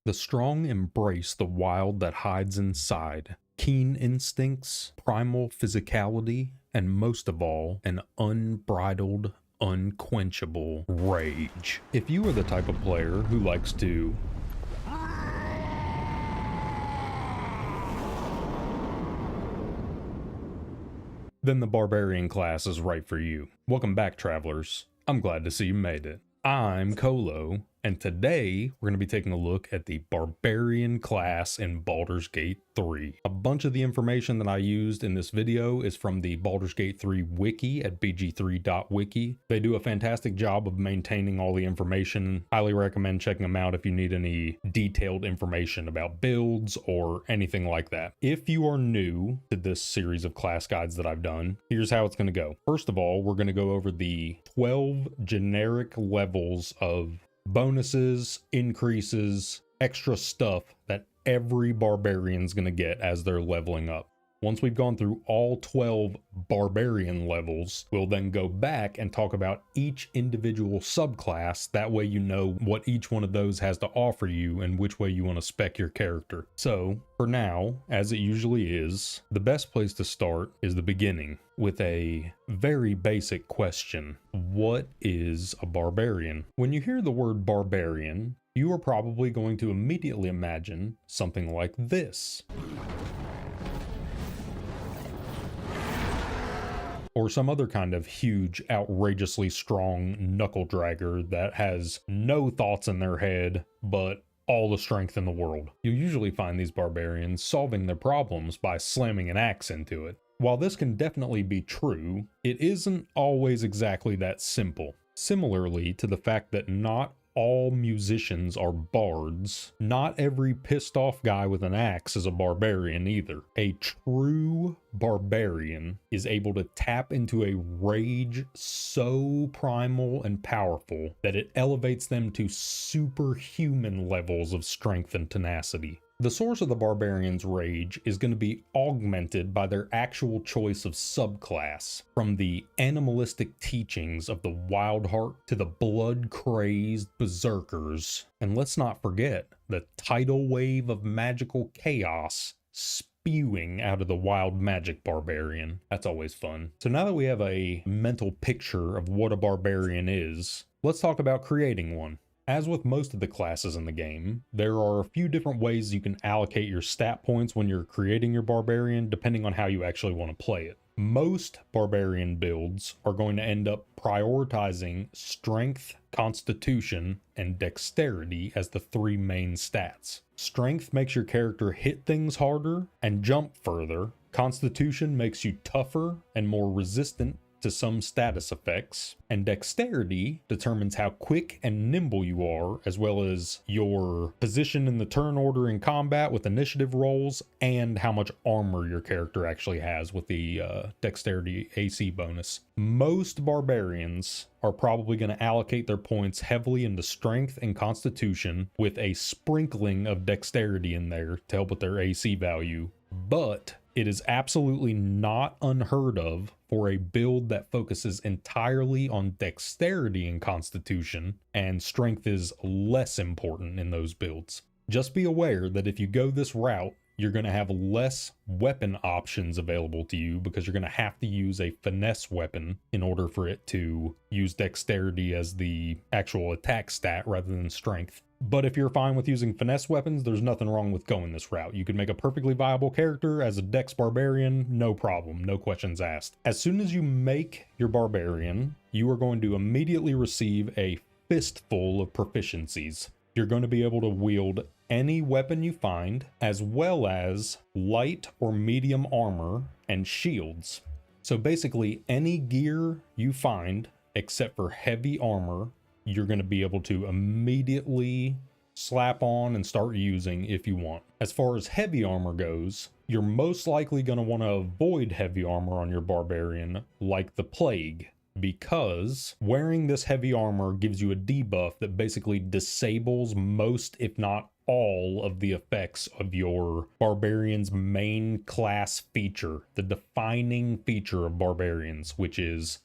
The strong embrace the wild that hides inside, keen instincts, primal physicality, and most of all, an unbridled, unquenchable rage. If you are the type of player who likes to then the Barbarian class is right for you. Welcome back, travelers. I'm glad to see you made it. I'm Colo, and today we're going to be taking a look at the Barbarian class in Baldur's Gate 3. A bunch of the information that I used in this video is from the Baldur's Gate 3 wiki at bg3.wiki. They do a fantastic job of maintaining all the information. Highly recommend checking them out if you need any detailed information about builds or anything like that. If you are new to this series of class guides that I've done, here's how it's going to go. First of all, we're going to go over the 12 generic levels of bonuses, increases, extra stuff that every barbarian's going to get as they're leveling up. Once we've gone through all 12 barbarian levels, we'll then go back and talk about each individual subclass. That way you know what each one of those has to offer you and which way you want to spec your character. So for now, as it usually is, the best place to start is the beginning with a very basic question. What is a barbarian? When you hear the word barbarian, you are probably going to immediately imagine something like this. Or some other kind of huge, outrageously strong knuckle dragger that has no thoughts in their head, but all the strength in the world. You usually find these barbarians solving their problems by slamming an axe into it. While this can definitely be true, it isn't always exactly that simple. Similarly to the fact that not all musicians are bards, not every pissed off guy with an axe is a barbarian either. A true barbarian is able to tap into a rage so primal and powerful that it elevates them to superhuman levels of strength and tenacity. The source of the barbarian's rage is going to be augmented by their actual choice of subclass, from the animalistic teachings of the wild heart to the blood-crazed berserkers. And let's not forget the tidal wave of magical chaos spewing out of the wild magic barbarian. That's always fun. So now that we have a mental picture of what a barbarian is, let's talk about creating one. As with most of the classes in the game, there are a few different ways you can allocate your stat points when you're creating your barbarian, depending on how you actually want to play it. Most barbarian builds are going to end up prioritizing strength, constitution, and dexterity as the three main stats. Strength makes your character hit things harder and jump further. Constitution makes you tougher and more resistant to some status effects, and dexterity determines how quick and nimble you are, as well as your position in the turn order in combat with initiative rolls, and how much armor your character actually has with the dexterity AC bonus. Most barbarians are probably going to allocate their points heavily into strength and constitution, with a sprinkling of dexterity in there to help with their AC value. But it is absolutely not unheard of for a build that focuses entirely on dexterity and constitution, and strength is less important in those builds. Just be aware that if you go this route, you're going to have less weapon options available to you because you're going to have to use a finesse weapon in order for it to use dexterity as the actual attack stat rather than strength. But if you're fine with using finesse weapons, there's nothing wrong with going this route. You can make a perfectly viable character as a dex barbarian, no problem, no questions asked. As soon as you make your barbarian, you are going to immediately receive a fistful of proficiencies. You're going to be able to wield any weapon you find, as well as light or medium armor and shields. So basically, any gear you find, except for heavy armor, you're going to be able to immediately slap on and start using if you want. As far as heavy armor goes, you're most likely going to want to avoid heavy armor on your barbarian like the plague, because wearing this heavy armor gives you a debuff that basically disables most, if not all, of the effects of your barbarian's main class feature, the defining feature of barbarians, which is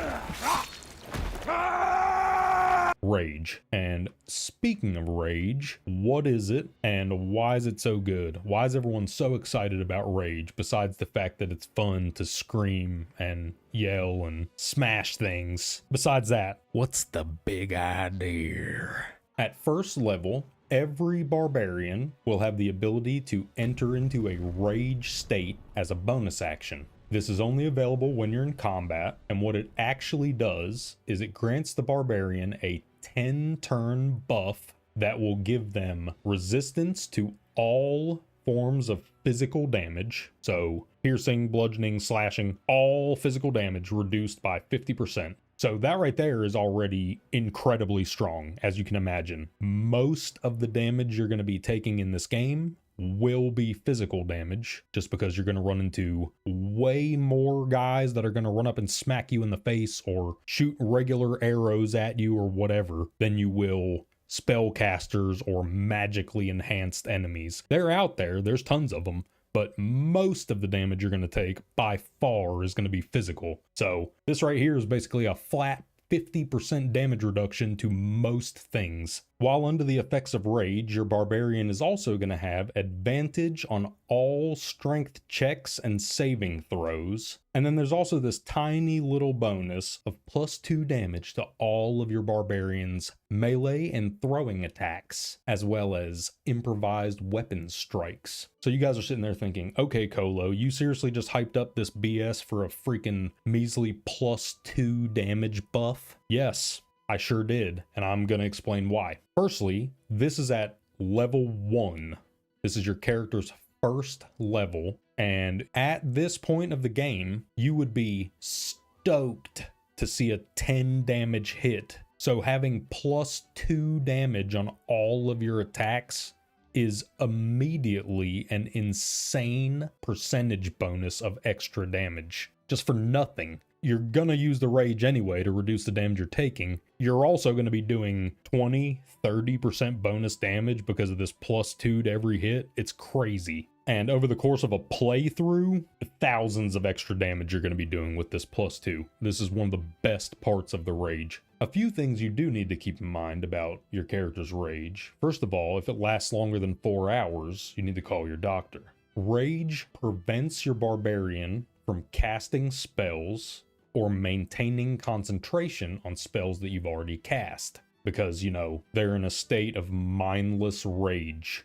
Rage. And speaking of rage, what is it and why is it so good? Why is everyone so excited about rage besides the fact that it's fun to scream and yell and smash things? Besides that, what's the big idea? At first level, every barbarian will have the ability to enter into a rage state as a bonus action. This is only available when you're in combat, and what it actually does is it grants the barbarian a 10-turn buff that will give them resistance to all forms of physical damage. So piercing, bludgeoning, slashing, all physical damage reduced by 50%. So that right there is already incredibly strong, as you can imagine. Most of the damage you're going to be taking in this game will be physical damage, just because you're going to run into way more guys that are going to run up and smack you in the face or shoot regular arrows at you or whatever than you will spellcasters or magically enhanced enemies. They're out there, there's tons of them, but most of the damage you're going to take by far is going to be physical. So this right here is basically a flat 50% damage reduction to most things. While under the effects of rage, your barbarian is also going to have advantage on all strength checks and saving throws. And then there's also this tiny little bonus of +2 damage to all of your barbarian's melee and throwing attacks, as well as improvised weapon strikes. So you guys are sitting there thinking, okay, Colo, you seriously just hyped up this BS for a freaking measly +2 damage buff? Yes, I sure did, and I'm going to explain why. Firstly, this is at level 1. This is your character's first level, and at this point of the game, you would be stoked to see a 10 damage hit. So having +2 damage on all of your attacks is immediately an insane percentage bonus of extra damage, just for nothing. You're gonna use the rage anyway to reduce the damage you're taking. You're also gonna be doing 20-30% bonus damage because of this +2 to every hit. It's crazy. And over the course of a playthrough, thousands of extra damage you're gonna be doing with this +2. This is one of the best parts of the rage. A few things you do need to keep in mind about your character's rage. First of all, if it lasts longer than 4 hours, you need to call your doctor. Rage prevents your barbarian from casting spells or maintaining concentration on spells that you've already cast, because, you know, they're in a state of mindless rage.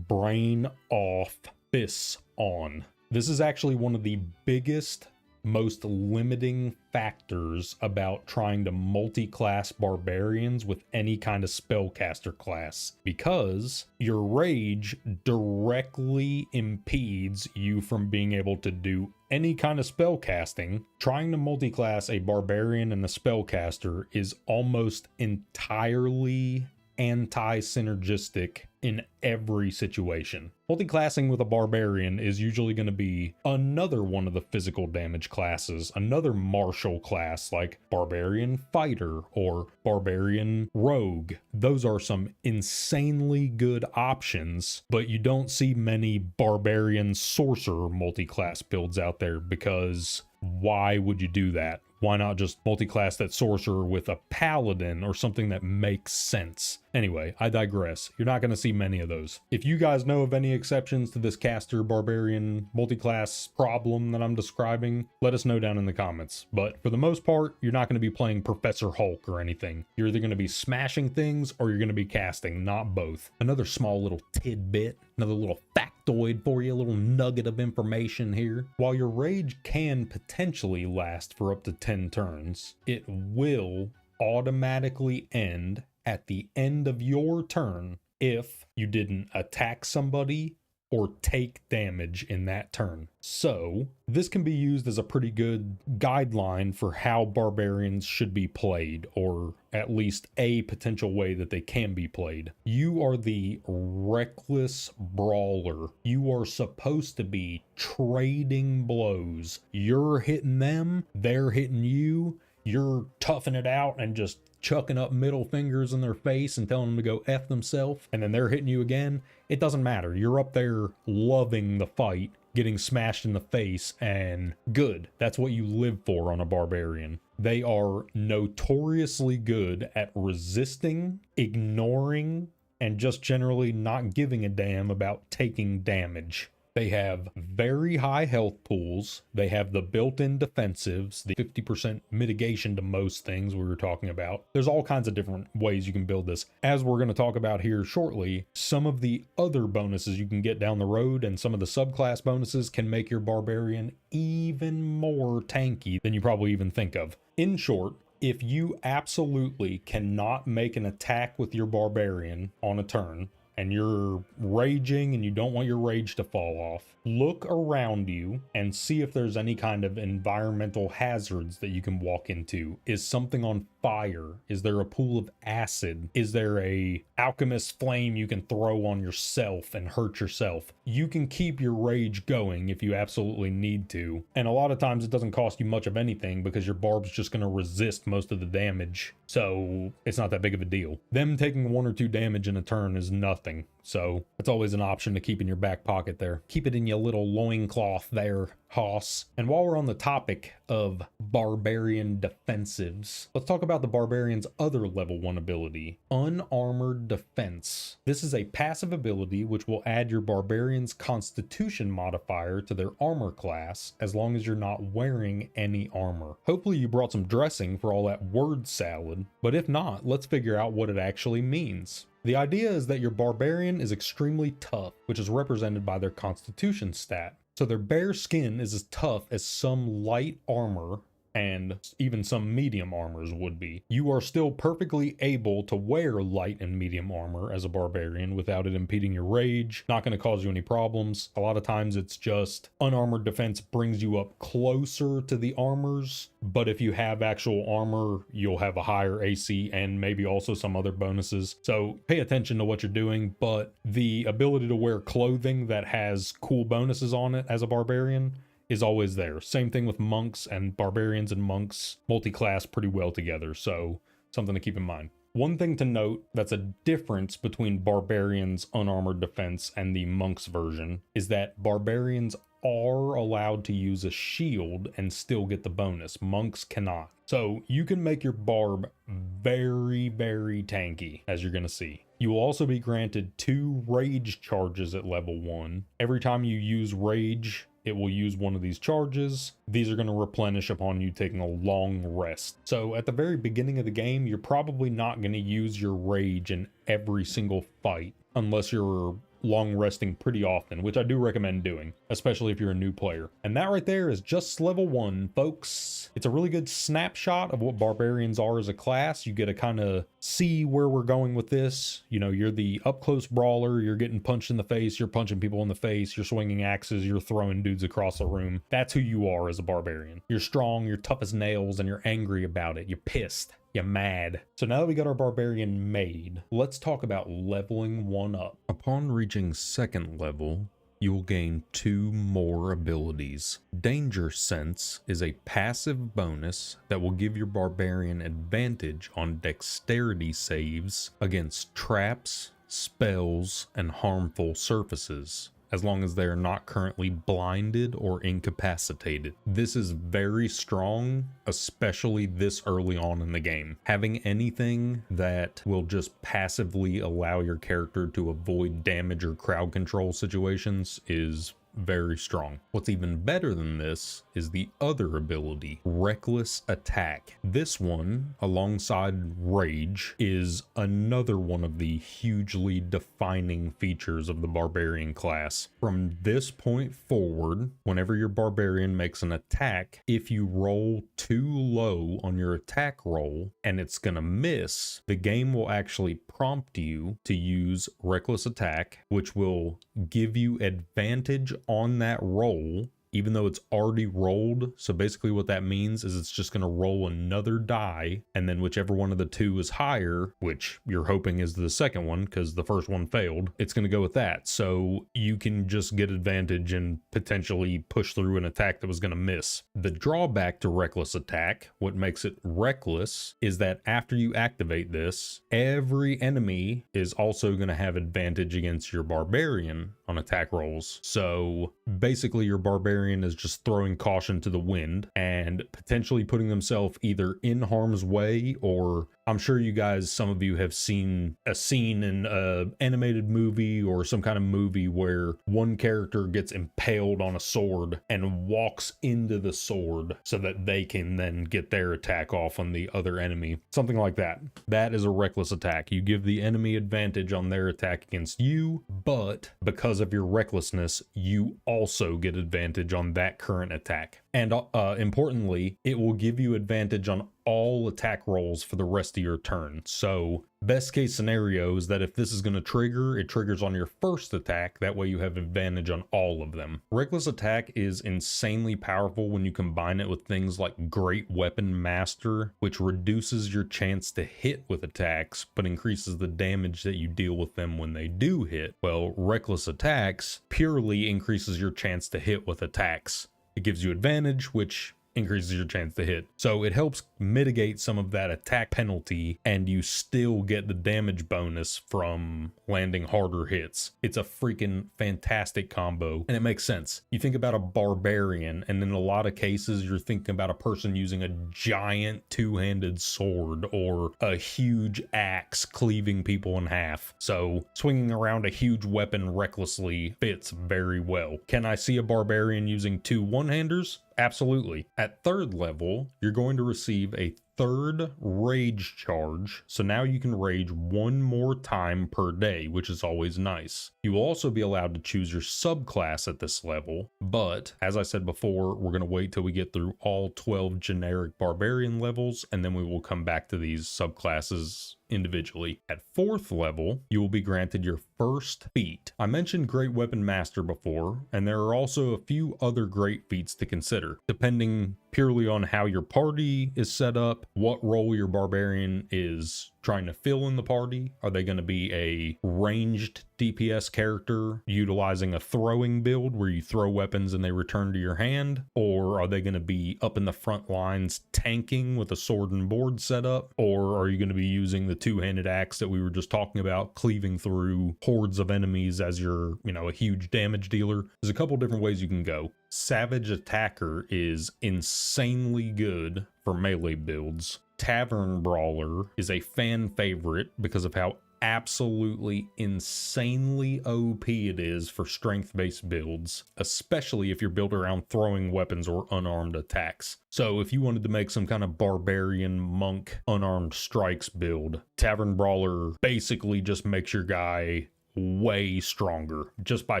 Brain off, fists on. This is actually one of the biggest, most limiting factors about trying to multi-class barbarians with any kind of spellcaster class, because your rage directly impedes you from being able to do any kind of spellcasting. Trying to multi-class a barbarian and a spellcaster is almost entirely anti-synergistic in every situation. Multiclassing with a barbarian is usually going to be another one of the physical damage classes, another martial class like barbarian fighter or barbarian rogue. Those are some insanely good options, but you don't see many barbarian sorcerer multi-class builds out there, because why would you do that? Why not just multi-class that sorcerer with a paladin or something that makes sense? Anyway, I digress. You're not going to see many of those. If you guys know of any exceptions to this caster barbarian multi-class problem that I'm describing, let us know down in the comments. But for the most part, you're not going to be playing Professor Hulk or anything. You're either going to be smashing things or you're going to be casting, not both. Another small little tidbit, another little factoid for you, a little nugget of information here. While your rage can potentially last for up to 10 turns, it will automatically end at the end of your turn if you didn't attack somebody or take damage in that turn. So this can be used as a pretty good guideline for how barbarians should be played, or at least a potential way that they can be played. You are the reckless brawler. You are supposed to be trading blows. You're hitting them, they're hitting you. You're toughing it out and just chucking up middle fingers in their face and telling them to go F themselves, and then they're hitting you again. It doesn't matter. You're up there loving the fight, getting smashed in the face, and good. That's what you live for on a barbarian. They are notoriously good at resisting, ignoring, and just generally not giving a damn about taking damage. They have very high health pools. They have the built-in defensives, the 50% mitigation to most things we were talking about. There's all kinds of different ways you can build this. As we're going to talk about here shortly, some of the other bonuses you can get down the road and some of the subclass bonuses can make your barbarian even more tanky than you probably even think of. In short, if you absolutely cannot make an attack with your barbarian on a turn, and you're raging and you don't want your rage to fall off, look around you and see if there's any kind of environmental hazards that you can walk into. Is something on fire? Is there a pool of acid? Is there a alchemist flame you can throw on yourself and hurt yourself? You can keep your rage going if you absolutely need to. And a lot of times it doesn't cost you much of anything because your barb's just going to resist most of the damage. So it's not that big of a deal. Them taking 1 or 2 damage in a turn is nothing. So it's always an option to keep in your back pocket there. Keep it in your little loincloth there, hoss. And while we're on the topic of barbarian defensives, let's talk about the barbarian's other level 1 ability, unarmored defense. This is a passive ability which will add your barbarian's constitution modifier to their armor class as long as you're not wearing any armor. Hopefully you brought some dressing for all that word salad, but if not, let's figure out what it actually means. The idea is that your barbarian is extremely tough, which is represented by their constitution stat. So their bare skin is as tough as some light armor and even some medium armors would be. You are still perfectly able to wear light and medium armor as a barbarian without it impeding your rage, not going to cause you any problems. A lot of times it's just unarmored defense brings you up closer to the armors, but if you have actual armor, you'll have a higher AC and maybe also some other bonuses. So pay attention to what you're doing, but the ability to wear clothing that has cool bonuses on it as a barbarian is always there. Same thing with monks, and barbarians and monks multi-class pretty well together, so something to keep in mind. One thing to note that's a difference between barbarians' unarmored defense and the monks version is that barbarians are allowed to use a shield and still get the bonus. Monks cannot. So you can make your barb very, very tanky, as you're going to see. You will also be granted 2 rage charges at level 1. Every time you use rage, it will use one of these charges. These are going to replenish upon you taking a long rest. So at the very beginning of the game, you're probably not going to use your rage in every single fight unless you're long resting pretty often, which I do recommend doing, especially if you're a new player. And that right there is just level 1, folks. It's a really good snapshot of what barbarians are as a class. You get to kind of see where we're going with this. You know, you're the up close brawler, you're getting punched in the face, you're punching people in the face, you're swinging axes, you're throwing dudes across the room. That's who you are as a barbarian. You're strong, you're tough as nails, and you're angry about it. You're pissed. You're mad. So now that we got our barbarian made, let's talk about leveling one up. Upon reaching 2nd level, you will gain 2 more abilities. Danger Sense is a passive bonus that will give your barbarian advantage on dexterity saves against traps, spells, and harmful surfaces, as long as they are not currently blinded or incapacitated. This is very strong, especially this early on in the game. Having anything that will just passively allow your character to avoid damage or crowd control situations is very strong. What's even better than this is the other ability, Reckless Attack. This one, alongside Rage, is another one of the hugely defining features of the Barbarian class. From this point forward, whenever your Barbarian makes an attack, if you roll too low on your attack roll and it's gonna miss, the game will actually prompt you to use Reckless Attack, which will give you advantage on that roll even though it's already rolled. So basically what that means is it's just going to roll another die, and then whichever one of the two is higher, which you're hoping is the second one because the first one failed, it's going to go with that. So you can just get advantage and potentially push through an attack that was going to miss. The drawback to reckless attack, what makes it reckless, is that after you activate this, every enemy is also going to have advantage against your barbarian on attack rolls. So basically your barbarian is just throwing caution to the wind and potentially putting themselves either in harm's way, or I'm sure you guys, some of you have seen a scene in an animated movie or some kind of movie where one character gets impaled on a sword and walks into the sword so that they can then get their attack off on the other enemy. Something like that. That is a reckless attack. You give the enemy advantage on their attack against you, but because of your recklessness, you also get advantage on that current attack. And importantly, it will give you advantage on all attack rolls for the rest of your turn. So best case scenario is that if this is going to trigger, it triggers on your first attack. That way you have advantage on all of them. Reckless attack is insanely powerful when you combine it with things like Great Weapon Master, which reduces your chance to hit with attacks, but increases the damage that you deal with them when they do hit. Well, reckless attacks purely increases your chance to hit with attacks. It gives you advantage, which increases your chance to hit. So it helps mitigate some of that attack penalty, and you still get the damage bonus from landing harder hits. It's a freaking fantastic combo, and it makes sense. You think about a barbarian, and in a lot of cases, you're thinking about a person using a giant two-handed sword or a huge axe cleaving people in half. So swinging around a huge weapon recklessly fits very well. Can I see a barbarian using two one-handers? Absolutely. At third level, you're going to receive a third rage charge. So now you can rage one more time per day, which is always nice. You will also be allowed to choose your subclass at this level, but as I said before, we're going to wait till we get through all 12 generic barbarian levels, and then we will come back to these subclasses individually. At fourth level, you will be granted your first feat. I mentioned Great Weapon Master before, and there are also a few other great feats to consider, depending purely on how your party is set up, what role your barbarian is trying to fill in the party. Are they going to be a ranged DPS character utilizing a throwing build where you throw weapons and they return to your hand? Or are they going to be up in the front lines tanking with a sword and board setup? Or are you going to be using the two-handed axe that we were just talking about, cleaving through hordes of enemies as you're, a huge damage dealer? There's a couple different ways you can go. Savage Attacker is insanely good for melee builds. Tavern Brawler is a fan favorite because of how absolutely insanely OP it is for strength-based builds, especially if you're built around throwing weapons or unarmed attacks. So if you wanted to make some kind of barbarian monk unarmed strikes build, Tavern Brawler basically just makes your guy way stronger. Just by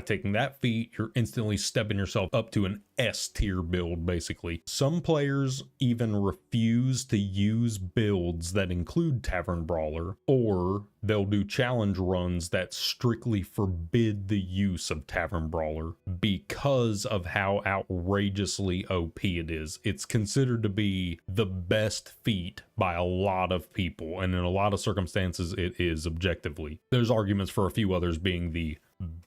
taking that feat, you're instantly stepping yourself up to an S tier build, basically. Some players even refuse to use builds that include Tavern Brawler, or they'll do challenge runs that strictly forbid the use of Tavern Brawler because of how outrageously OP it is. It's considered to be the best feat by a lot of people, and in a lot of circumstances it is objectively. There's arguments for a few others being the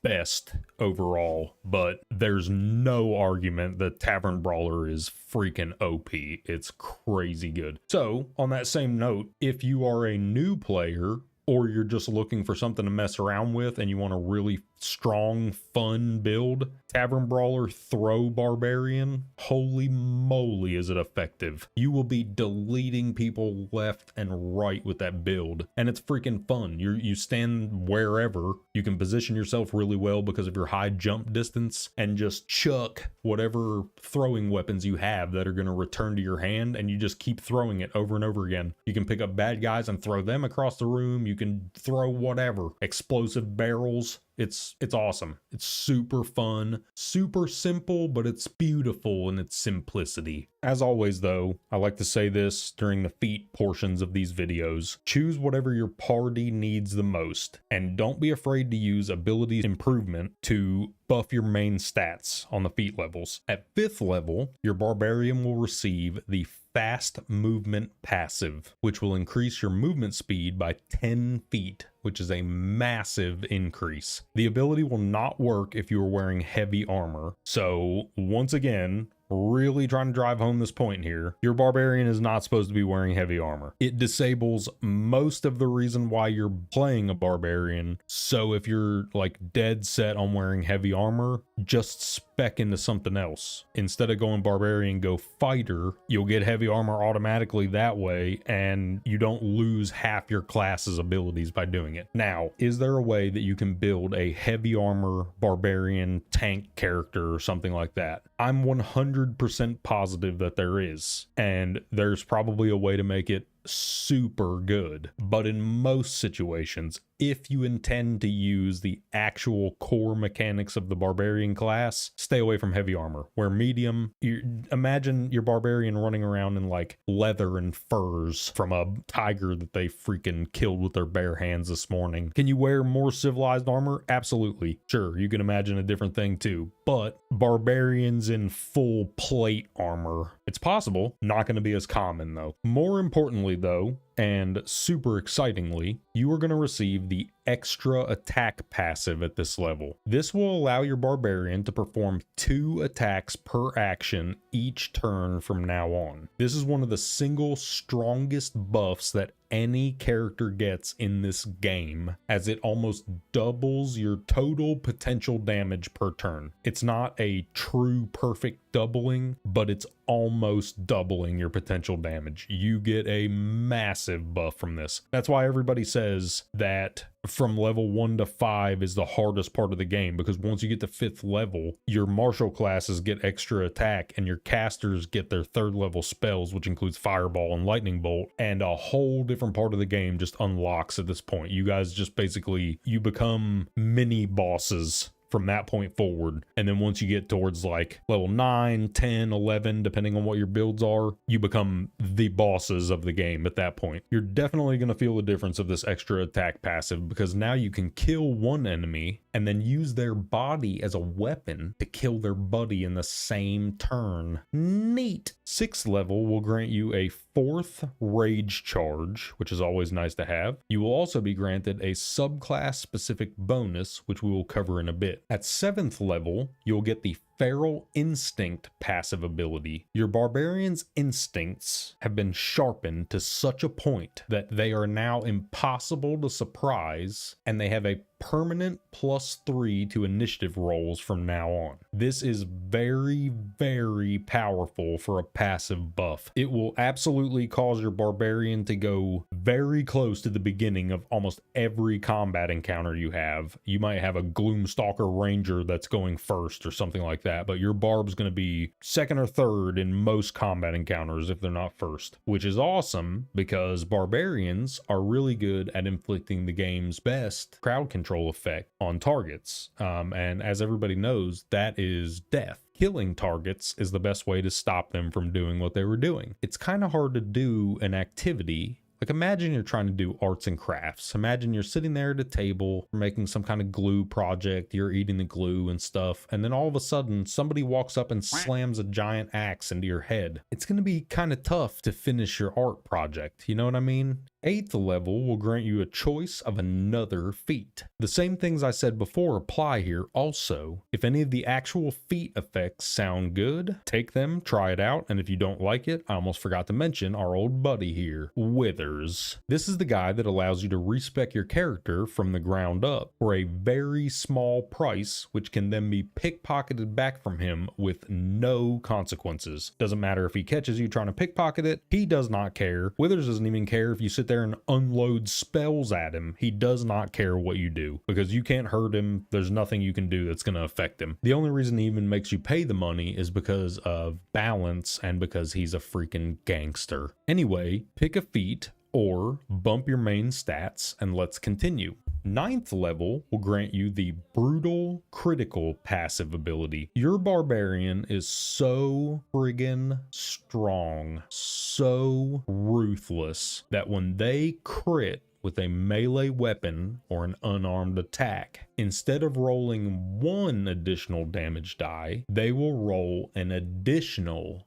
best overall, but there's no argument that Tavern Brawler is freaking OP. It's crazy good. So on that same note, if you are a new player or you're just looking for something to mess around with and you want a really strong, fun build, Tavern Brawler Throw Barbarian, holy moly is it effective. You will be deleting people left and right with that build, and it's freaking fun. You stand wherever, you can position yourself really well because of your high jump distance, and just chuck whatever throwing weapons you have that are going to return to your hand, and you just keep throwing it over and over again. You can pick up bad guys and throw them across the room. You can throw whatever, explosive barrels. It's awesome. It's super fun, super simple, but it's beautiful in its simplicity. As always though, I like to say this during the feat portions of these videos, choose whatever your party needs the most, and don't be afraid to use ability improvement to buff your main stats on the feat levels. At 5th level, your Barbarian will receive the Fast Movement passive, which will increase your movement speed by 10 feet, which is a massive increase. The ability will not work if you are wearing heavy armor. So once again, really trying to drive home this point here, your Barbarian is not supposed to be wearing heavy armor. It disables most of the reason why you're playing a Barbarian. So if you're like dead set on wearing heavy armor, just spec into something else. Instead of going Barbarian, go Fighter. You'll get heavy armor automatically that way, and you don't lose half your class's abilities by doing it. Now, is there a way that you can build a heavy armor Barbarian tank character or something like that? I'm 100% positive that there is, and there's probably a way to make it super good. But in most situations, if you intend to use the actual core mechanics of the Barbarian class, stay away from heavy armor. Wear medium. Imagine your Barbarian running around in like leather and furs from a tiger that they freaking killed with their bare hands this morning. Can you wear more civilized armor? Absolutely. Sure, you can imagine a different thing too. But Barbarians in full plate armor, it's possible. Not going to be as common though. More importantly though, and super excitingly, you are going to receive the extra attack passive at this level. This will allow your Barbarian to perform 2 attacks per action each turn from now on. This is one of the single strongest buffs that any character gets in this game, as it almost doubles your total potential damage per turn. It's not a true perfect doubling, but it's almost doubling your potential damage. You get a massive buff from this. That's why everybody says that from level 1 to 5 is the hardest part of the game, because once you get to 5th level, your martial classes get extra attack and your casters get their 3rd level spells, which includes Fireball and Lightning Bolt, and a whole different part of the game just unlocks at this point. You guys just basically, you become mini bosses from that point forward. And then once you get towards like level 9, 10, 11, depending on what your builds are, you become the bosses of the game at that point. You're definitely going to feel the difference of this extra attack passive, because now you can kill one enemy and then use their body as a weapon to kill their buddy in the same turn. Neat. 6th level will grant you a 4th rage charge, which is always nice to have. You will also be granted a subclass specific bonus, which we will cover in a bit. At 7th level, you'll get the Feral Instinct passive ability. Your Barbarian's instincts have been sharpened to such a point that they are now impossible to surprise, and they have a permanent +3 to initiative rolls from now on. This is very, very powerful for a passive buff. It will absolutely cause your Barbarian to go very close to the beginning of almost every combat encounter you have. You might have a Gloomstalker Ranger that's going first or something like that, but your Barb's going to be 2nd or 3rd in most combat encounters if they're not first, which is awesome because Barbarians are really good at inflicting the game's best crowd control effect on targets. And as everybody knows, that is death. Killing targets is the best way to stop them from doing what they were doing. It's kind of hard to do an activity. Like imagine you're trying to do arts and crafts. Imagine you're sitting there at a table, making some kind of glue project, you're eating the glue and stuff, and then all of a sudden somebody walks up and slams a giant axe into your head. It's going to be kind of tough to finish your art project, you know what I mean? 8th level will grant you a choice of another feat. The same things I said before apply here also. If any of the actual feat effects sound good, take them, try it out, and if you don't like it, I almost forgot to mention our old buddy here, Withers. This is the guy that allows you to respec your character from the ground up for a very small price, which can then be pickpocketed back from him with no consequences. Doesn't matter if he catches you trying to pickpocket it, he does not care. Withers doesn't even care if you sit there and unload spells at him. He does not care what you do because you can't hurt him. There's nothing you can do that's going to affect him. The only reason he even makes you pay the money is because of balance and because he's a freaking gangster. Anyway, pick a feat or bump your main stats and let's continue. 9th level will grant you the Brutal Critical passive ability. Your Barbarian is so friggin' strong, so ruthless that when they crit with a melee weapon or an unarmed attack. Instead of rolling one additional damage die, they will roll an additional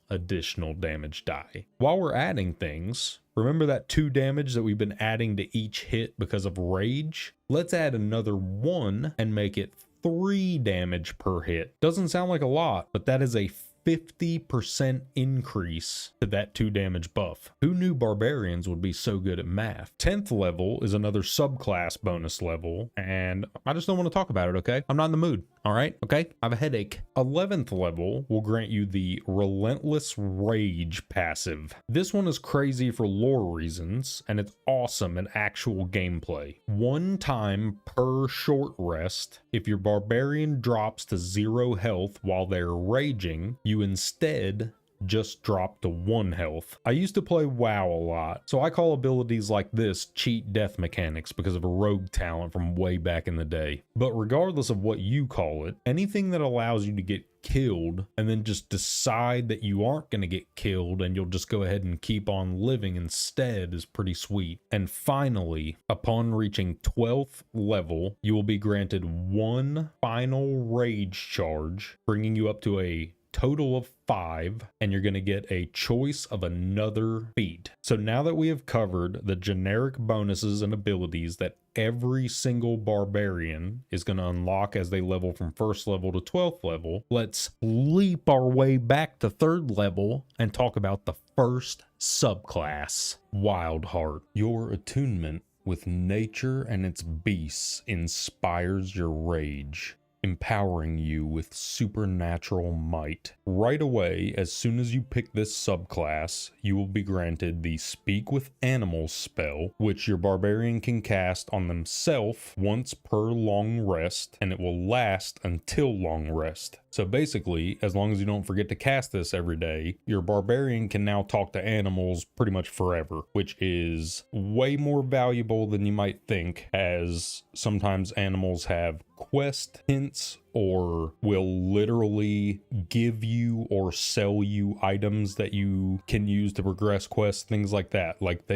damage die. While we're adding things, remember that 2 damage that we've been adding to each hit because of rage? Let's add another 1 and make it 3 damage per hit. Doesn't sound like a lot, but that is a 50% increase to that 2 damage buff. Who knew barbarians would be so good at math? 10th level is another subclass bonus level, and I just don't want to talk about it, okay? I'm not in the mood, all right? Okay? I have a headache. 11th level will grant you the Relentless Rage passive. This one is crazy for lore reasons, and it's awesome in actual gameplay. 1 time per short rest, if your barbarian drops to 0 health while they're raging, you instead just drop to 1 health. I used to play WoW a lot, so I call abilities like this cheat death mechanics because of a rogue talent from way back in the day. But regardless of what you call it, anything that allows you to get killed and then just decide that you aren't going to get killed and you'll just go ahead and keep on living instead is pretty sweet. And finally, upon reaching 12th level, you will be granted 1 final rage charge, bringing you up to a total of 5, and you're going to get a choice of another feat. So now that we have covered the generic bonuses and abilities that every single barbarian is going to unlock as they level from 1st level to 12th level, let's leap our way back to 3rd level and talk about the first subclass, Wild Heart. Your attunement with nature and its beasts inspires your rage, empowering you with supernatural might. Right away, as soon as you pick this subclass, you will be granted the Speak with Animals spell, which your barbarian can cast on themselves once per long rest, and it will last until long rest. So basically, as long as you don't forget to cast this every day, your barbarian can now talk to animals pretty much forever, which is way more valuable than you might think, as sometimes animals have quest hints or will literally give you or sell you items that you can use to progress quests, things like that. Like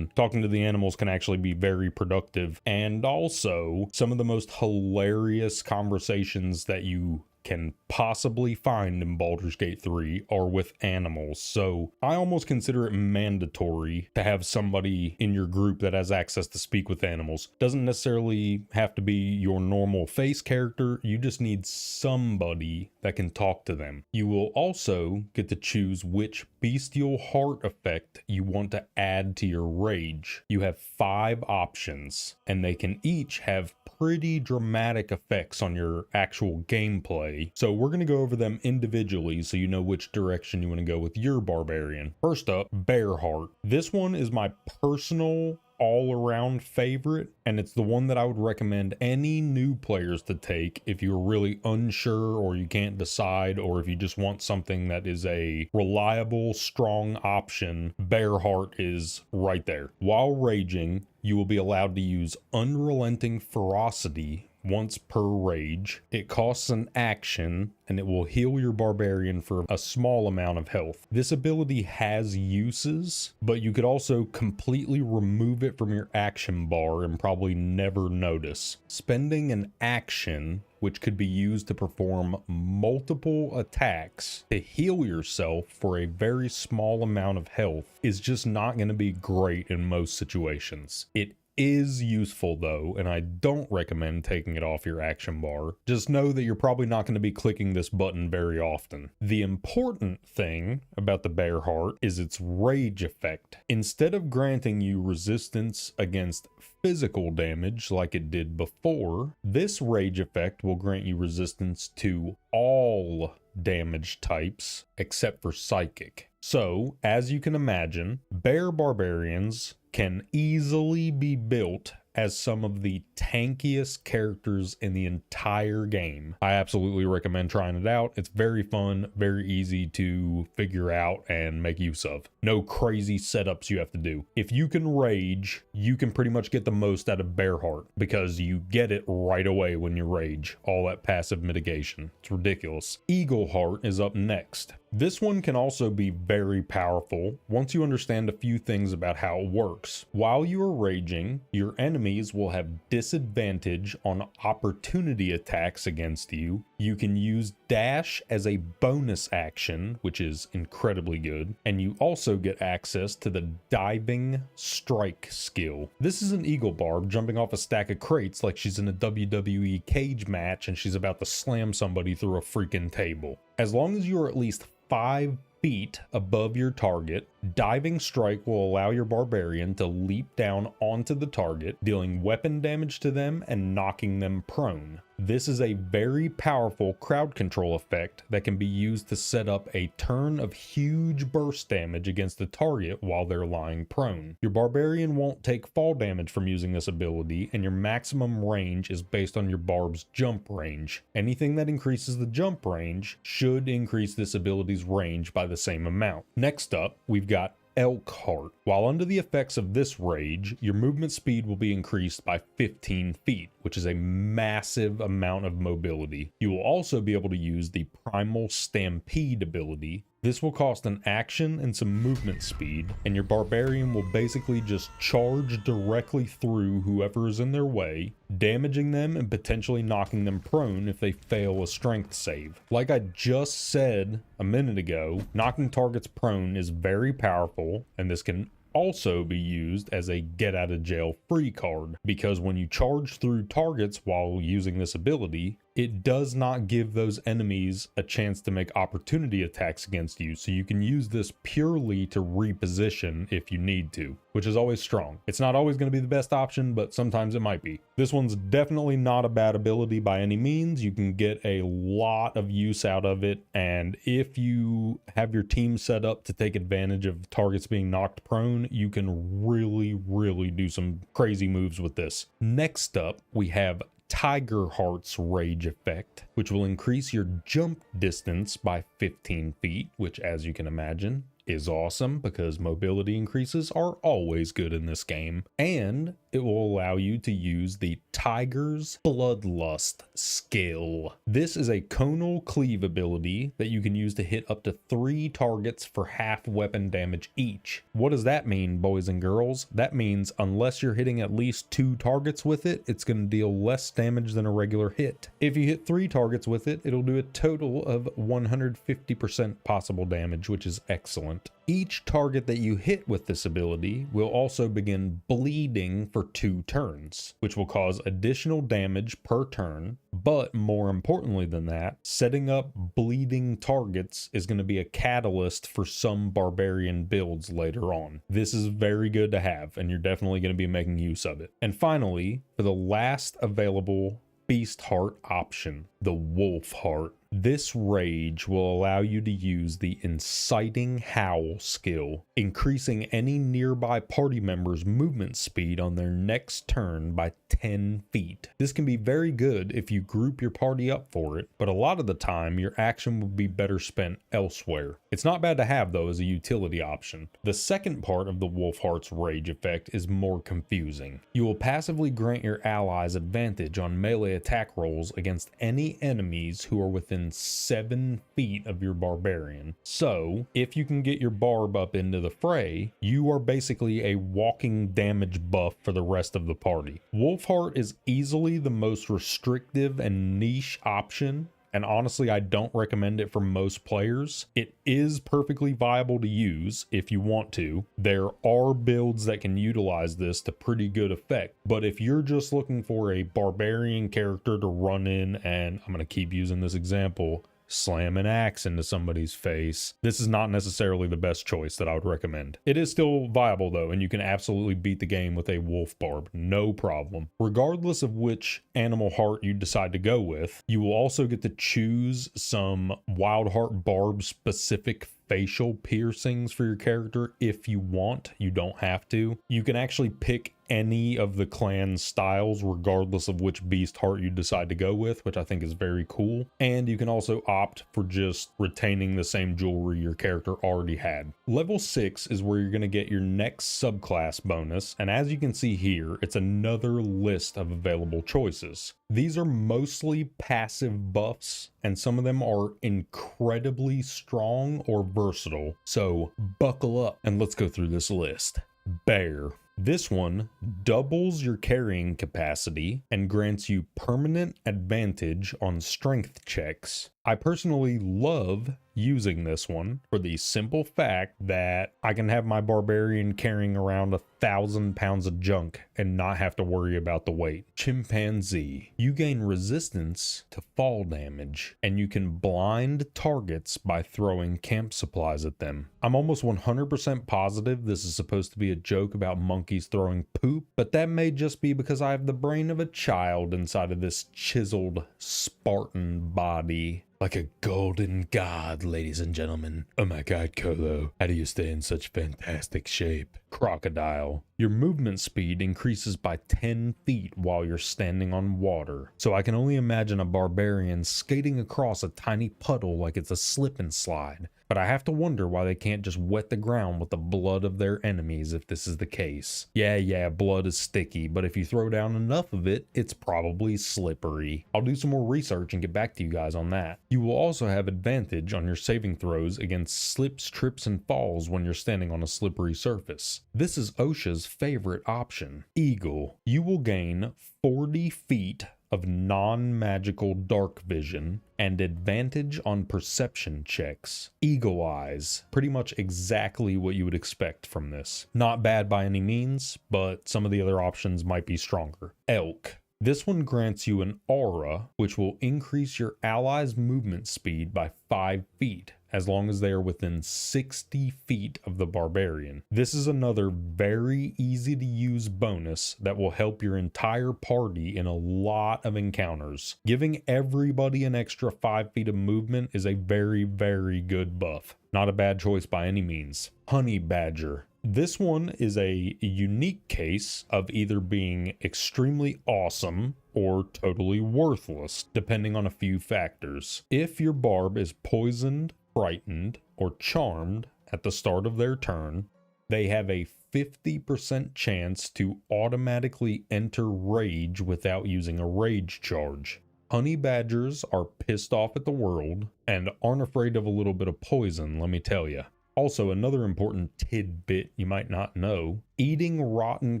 talking to the animals can actually be very productive. And also some of the most hilarious conversations that you can possibly find in Baldur's Gate 3 are with animals. So I almost consider it mandatory to have somebody in your group that has access to speak with animals. Doesn't necessarily have to be your normal face character. You just need somebody that can talk to them. You will also get to choose which bestial heart effect you want to add to your rage. You have 5 options, and they can each have pretty dramatic effects on your actual gameplay. So we're going to go over them individually so you know which direction you want to go with your barbarian. First up, Bear Heart. This one is my personal all-around favorite, and it's the one that I would recommend any new players to take if you're really unsure or you can't decide, or if you just want something that is a reliable, strong option. Bear Heart is right there. While raging, you will be allowed to use Unrelenting Ferocity once per rage. It costs an action, and it will heal your barbarian for a small amount of health. This ability has uses, but you could also completely remove it from your action bar and probably never notice. Spending an action, which could be used to perform multiple attacks to heal yourself for a very small amount of health, is just not going to be great in most situations. It is useful though, and I don't recommend taking it off your action bar. Just know that you're probably not going to be clicking this button very often. The important thing about the Bear Heart is its rage effect. Instead of granting you resistance against physical damage like it did before, this rage effect will grant you resistance to all damage types except for psychic. So, as you can imagine, bear barbarians can easily be built as some of the tankiest characters in the entire game. I absolutely recommend trying it out. It's very fun, very easy to figure out and make use of. No crazy setups you have to do. If you can rage, you can pretty much get the most out of Bearheart because you get it right away when you rage. All that passive mitigation. It's ridiculous. Eagleheart is up next. This one can also be very powerful once you understand a few things about how it works. While you are raging, your enemies will have disadvantage on opportunity attacks against you. You can use dash as a bonus action, which is incredibly good, and you also get access to the diving strike skill. This is an eagle barb jumping off a stack of crates like she's in a WWE cage match and she's about to slam somebody through a freaking table. As long as you are at least 5 feet above your target, diving strike will allow your barbarian to leap down onto the target, dealing weapon damage to them and knocking them prone. This is a very powerful crowd control effect that can be used to set up a turn of huge burst damage against the target while they're lying prone. Your barbarian won't take fall damage from using this ability, and your maximum range is based on your barb's jump range. Anything that increases the jump range should increase this ability's range by the same amount. Next up, we've got Elkheart. While under the effects of this rage, your movement speed will be increased by 15 feet, which is a massive amount of mobility. You will also be able to use the Primal Stampede ability. This will cost an action and some movement speed, and your barbarian will basically just charge directly through whoever is in their way, damaging them and potentially knocking them prone if they fail a strength save. Like I just said a minute ago, knocking targets prone is very powerful, and this can also be used as a get out of jail free card, because when you charge through targets while using this ability, it does not give those enemies a chance to make opportunity attacks against you, so you can use this purely to reposition if you need to, which is always strong. It's not always going to be the best option, but sometimes it might be. This one's definitely not a bad ability by any means. You can get a lot of use out of it, and if you have your team set up to take advantage of targets being knocked prone, you can really do some crazy moves with this. Next up, we have Tigerheart's rage effect, which will increase your jump distance by 15 feet, which, as you can imagine, is awesome because mobility increases are always good in this game. And it will allow you to use the Tiger's Bloodlust skill. This is a conal cleave ability that you can use to hit up to 3 targets for half weapon damage each. What does that mean, boys and girls? That means unless you're hitting at least 2 targets with it, it's going to deal less damage than a regular hit. If you hit 3 targets with it, it'll do a total of 150% possible damage, which is excellent. Each target that you hit with this ability will also begin bleeding for 2 turns, which will cause additional damage per turn. But more importantly than that, setting up bleeding targets is going to be a catalyst for some barbarian builds later on. This is very good to have, and you're definitely going to be making use of it. And finally, for the last available Beast Heart option, the Wolf Heart. This rage will allow you to use the Inciting Howl skill, increasing any nearby party member's movement speed on their next turn by 10 feet. This can be very good if you group your party up for it, but a lot of the time your action would be better spent elsewhere. It's not bad to have though as a utility option. The second part of the Wolfheart's rage effect is more confusing. You will passively grant your allies advantage on melee attack rolls against any enemies who are within 7 feet of your barbarian. So if you can get your barb up into the fray, you are basically a walking damage buff for the rest of the party. Wolfheart is easily the most restrictive and niche option, and honestly I don't recommend it for most players. It is perfectly viable to use if you want to. There are builds that can utilize this to pretty good effect, but if you're just looking for a barbarian character to run in and, I'm going to keep using this example, slam an axe into somebody's face, this is not necessarily the best choice that I would recommend. It is still viable though, and you can absolutely beat the game with a wolf barb, no problem. Regardless of which animal heart you decide to go with, you will also get to choose some wild heart barb specific facial piercings for your character if you want. You don't have to. You can actually pick any of the clan styles regardless of which beast heart you decide to go with, which I think is very cool. And you can also opt for just retaining the same jewelry your character already had. Level 6 is where you're going to get your next subclass bonus, and as you can see here, it's another list of available choices. These are mostly passive buffs, and some of them are incredibly strong or versatile. So buckle up and let's go through this list. Bear. This one doubles your carrying capacity and grants you permanent advantage on strength checks. I personally love using this one for the simple fact that I can have my barbarian carrying around 1,000 pounds of junk and not have to worry about the weight. Chimpanzee. You gain resistance to fall damage, and you can blind targets by throwing camp supplies at them. I'm almost 100% positive this is supposed to be a joke about monkeys throwing poop, but that may just be because I have the brain of a child inside of this chiseled Spartan body. Like a golden god, ladies and gentlemen. Oh my god, Kolo, how do you stay in such fantastic shape? Crocodile. Your movement speed increases by 10 feet while you're standing on water. So I can only imagine a barbarian skating across a tiny puddle like it's a slip and slide. But I have to wonder why they can't just wet the ground with the blood of their enemies if this is the case. Yeah, blood is sticky, but if you throw down enough of it, it's probably slippery. I'll do some more research and get back to you guys on that. You will also have advantage on your saving throws against slips, trips, and falls when you're standing on a slippery surface. This is OSHA's favorite option. Eagle. You will gain 40 feet of non-magical dark vision and advantage on perception checks. Eagle eyes, pretty much exactly what you would expect from this. Not bad by any means, but some of the other options might be stronger. Elk. This one grants you an aura, which will increase your allies' movement speed by 5 feet, as long as they are within 60 feet of the barbarian. This is another very easy to use bonus that will help your entire party in a lot of encounters. Giving everybody an extra 5 feet of movement is a very, very good buff. Not a bad choice by any means. Honey Badger. This one is a unique case of either being extremely awesome or totally worthless, depending on a few factors. If your barb is poisoned, frightened, or charmed at the start of their turn, they have a 50% chance to automatically enter rage without using a rage charge. Honey badgers are pissed off at the world and aren't afraid of a little bit of poison, let me tell you. Also, another important tidbit you might not know, eating rotten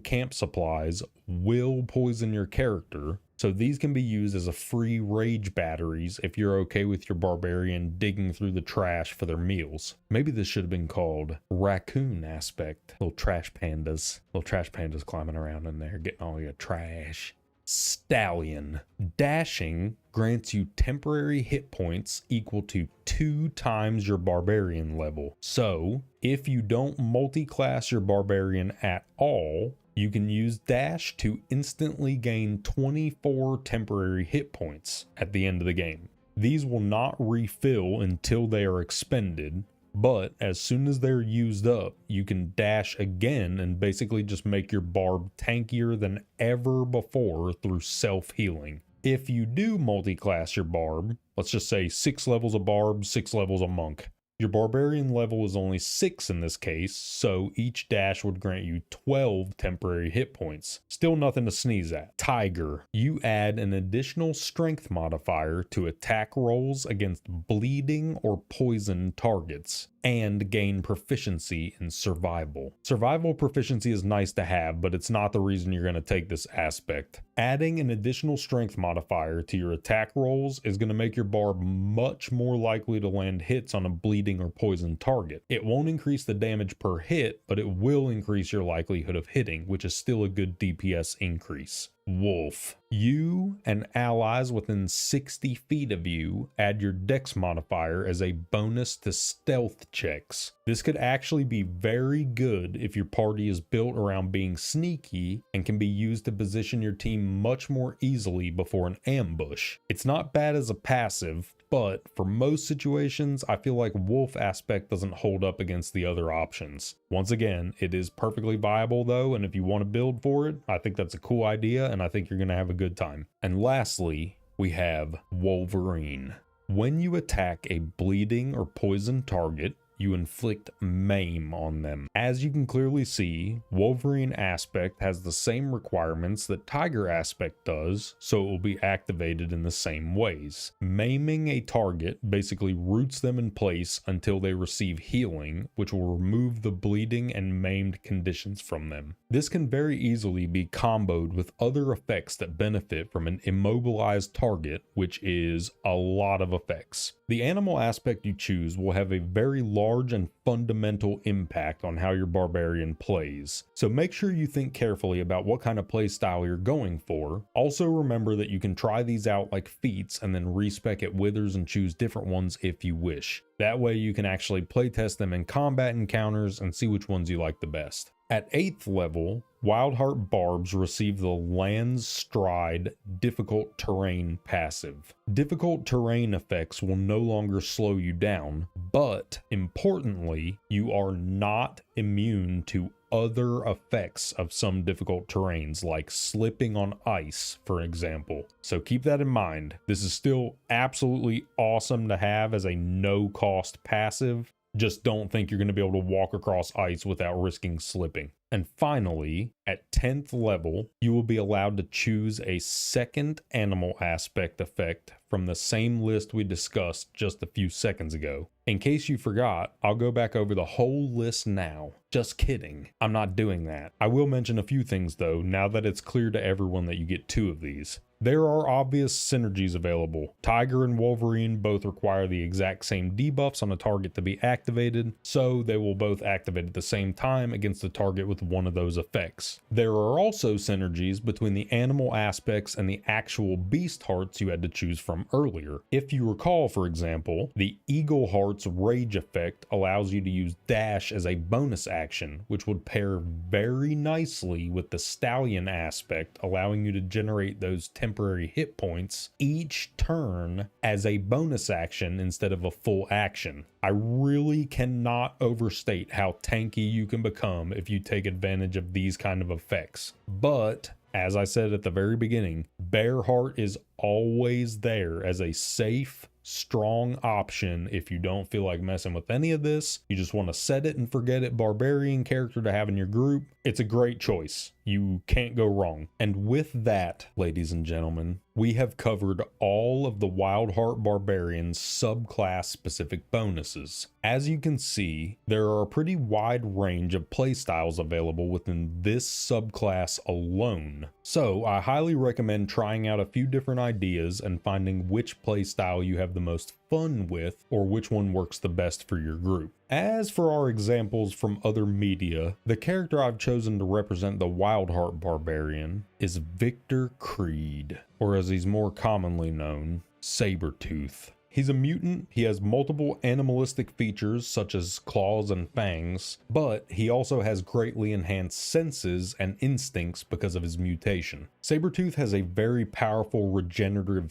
camp supplies will poison your character, so these can be used as a free rage batteries if you're okay with your barbarian digging through the trash for their meals. Maybe this should have been called raccoon aspect. Little trash pandas climbing around in there getting all your trash. Stallion. Dashing grants you temporary hit points equal to 2 times your barbarian level. So, if you don't multi-class your barbarian at all, you can use dash to instantly gain 24 temporary hit points at the end of the game. These will not refill until they are expended, but as soon as they're used up, you can dash again and basically just make your barb tankier than ever before through self-healing. If you do multi-class your barb, let's just say 6 levels of barb, 6 levels of monk. Your barbarian level is only 6 in this case, so each dash would grant you 12 temporary hit points. Still nothing to sneeze at. Tiger. You add an additional strength modifier to attack rolls against bleeding or poison targets, and gain proficiency in survival. Survival proficiency is nice to have, but it's not the reason you're going to take this aspect. Adding an additional strength modifier to your attack rolls is going to make your barb much more likely to land hits on a bleeding or poison target. It won't increase the damage per hit, but it will increase your likelihood of hitting, which is still a good DPS increase. Wolf. You and allies within 60 feet of you add your dex modifier as a bonus to stealth checks. This could actually be very good if your party is built around being sneaky and can be used to position your team much more easily before an ambush. It's not bad as a passive, but for most situations, I feel like Wolf aspect doesn't hold up against the other options. Once again, it is perfectly viable though, and if you want to build for it, I think that's a cool idea, and I think you're going to have a good time. And lastly, we have Wolverine. When you attack a bleeding or poisoned target, you inflict maim on them. As you can clearly see, Wolverine aspect has the same requirements that Tiger aspect does, so it will be activated in the same ways. Maiming a target basically roots them in place until they receive healing, which will remove the bleeding and maimed conditions from them. This can very easily be comboed with other effects that benefit from an immobilized target, which is a lot of effects. The animal aspect you choose will have a very large and fundamental impact on how your barbarian plays, so make sure you think carefully about what kind of play style you're going for. Also remember that you can try these out like feats and then respec at withers and choose different ones if you wish. That way you can actually playtest them in combat encounters and see which ones you like the best. At 8th level, Wildheart Barbs receive the Land's Stride Difficult Terrain passive. Difficult terrain effects will no longer slow you down, but importantly, you are not immune to other effects of some difficult terrains, like slipping on ice, for example. So keep that in mind. This is still absolutely awesome to have as a no-cost passive. Just don't think you're going to be able to walk across ice without risking slipping. And finally, at 10th level, you will be allowed to choose a second animal aspect effect from the same list we discussed just a few seconds ago. In case you forgot, I'll go back over the whole list now. Just kidding, I'm not doing that. I will mention a few things though, now that it's clear to everyone that you get 2 of these. There are obvious synergies available. Tiger and Wolverine both require the exact same debuffs on a target to be activated, so they will both activate at the same time against the target with one of those effects. There are also synergies between the animal aspects and the actual beast hearts you had to choose from earlier. If you recall, for example, the Eagle Heart's rage effect allows you to use dash as a bonus action, which would pair very nicely with the Stallion aspect, allowing you to generate those temporary hit points each turn as a bonus action instead of a full action. I really cannot overstate how tanky you can become if you take advantage of these kind of effects. But as I said at the very beginning, Bearheart is always there as a safe, strong option if you don't feel like messing with any of this. You just want to set it and forget it barbarian character to have in your group. It's a great choice. You can't go wrong. And with that, ladies and gentlemen, we have covered all of the Wildheart Barbarian's subclass specific bonuses. As you can see, there are a pretty wide range of playstyles available within this subclass alone. So I highly recommend trying out a few different ideas and finding which playstyle you have the most fun with, or which one works the best for your group. As for our examples from other media, the character I've chosen to represent the Wildheart Barbarian is Victor Creed, or as he's more commonly known, Sabretooth. He's a mutant, he has multiple animalistic features such as claws and fangs, but he also has greatly enhanced senses and instincts because of his mutation. Sabretooth has a very powerful regenerative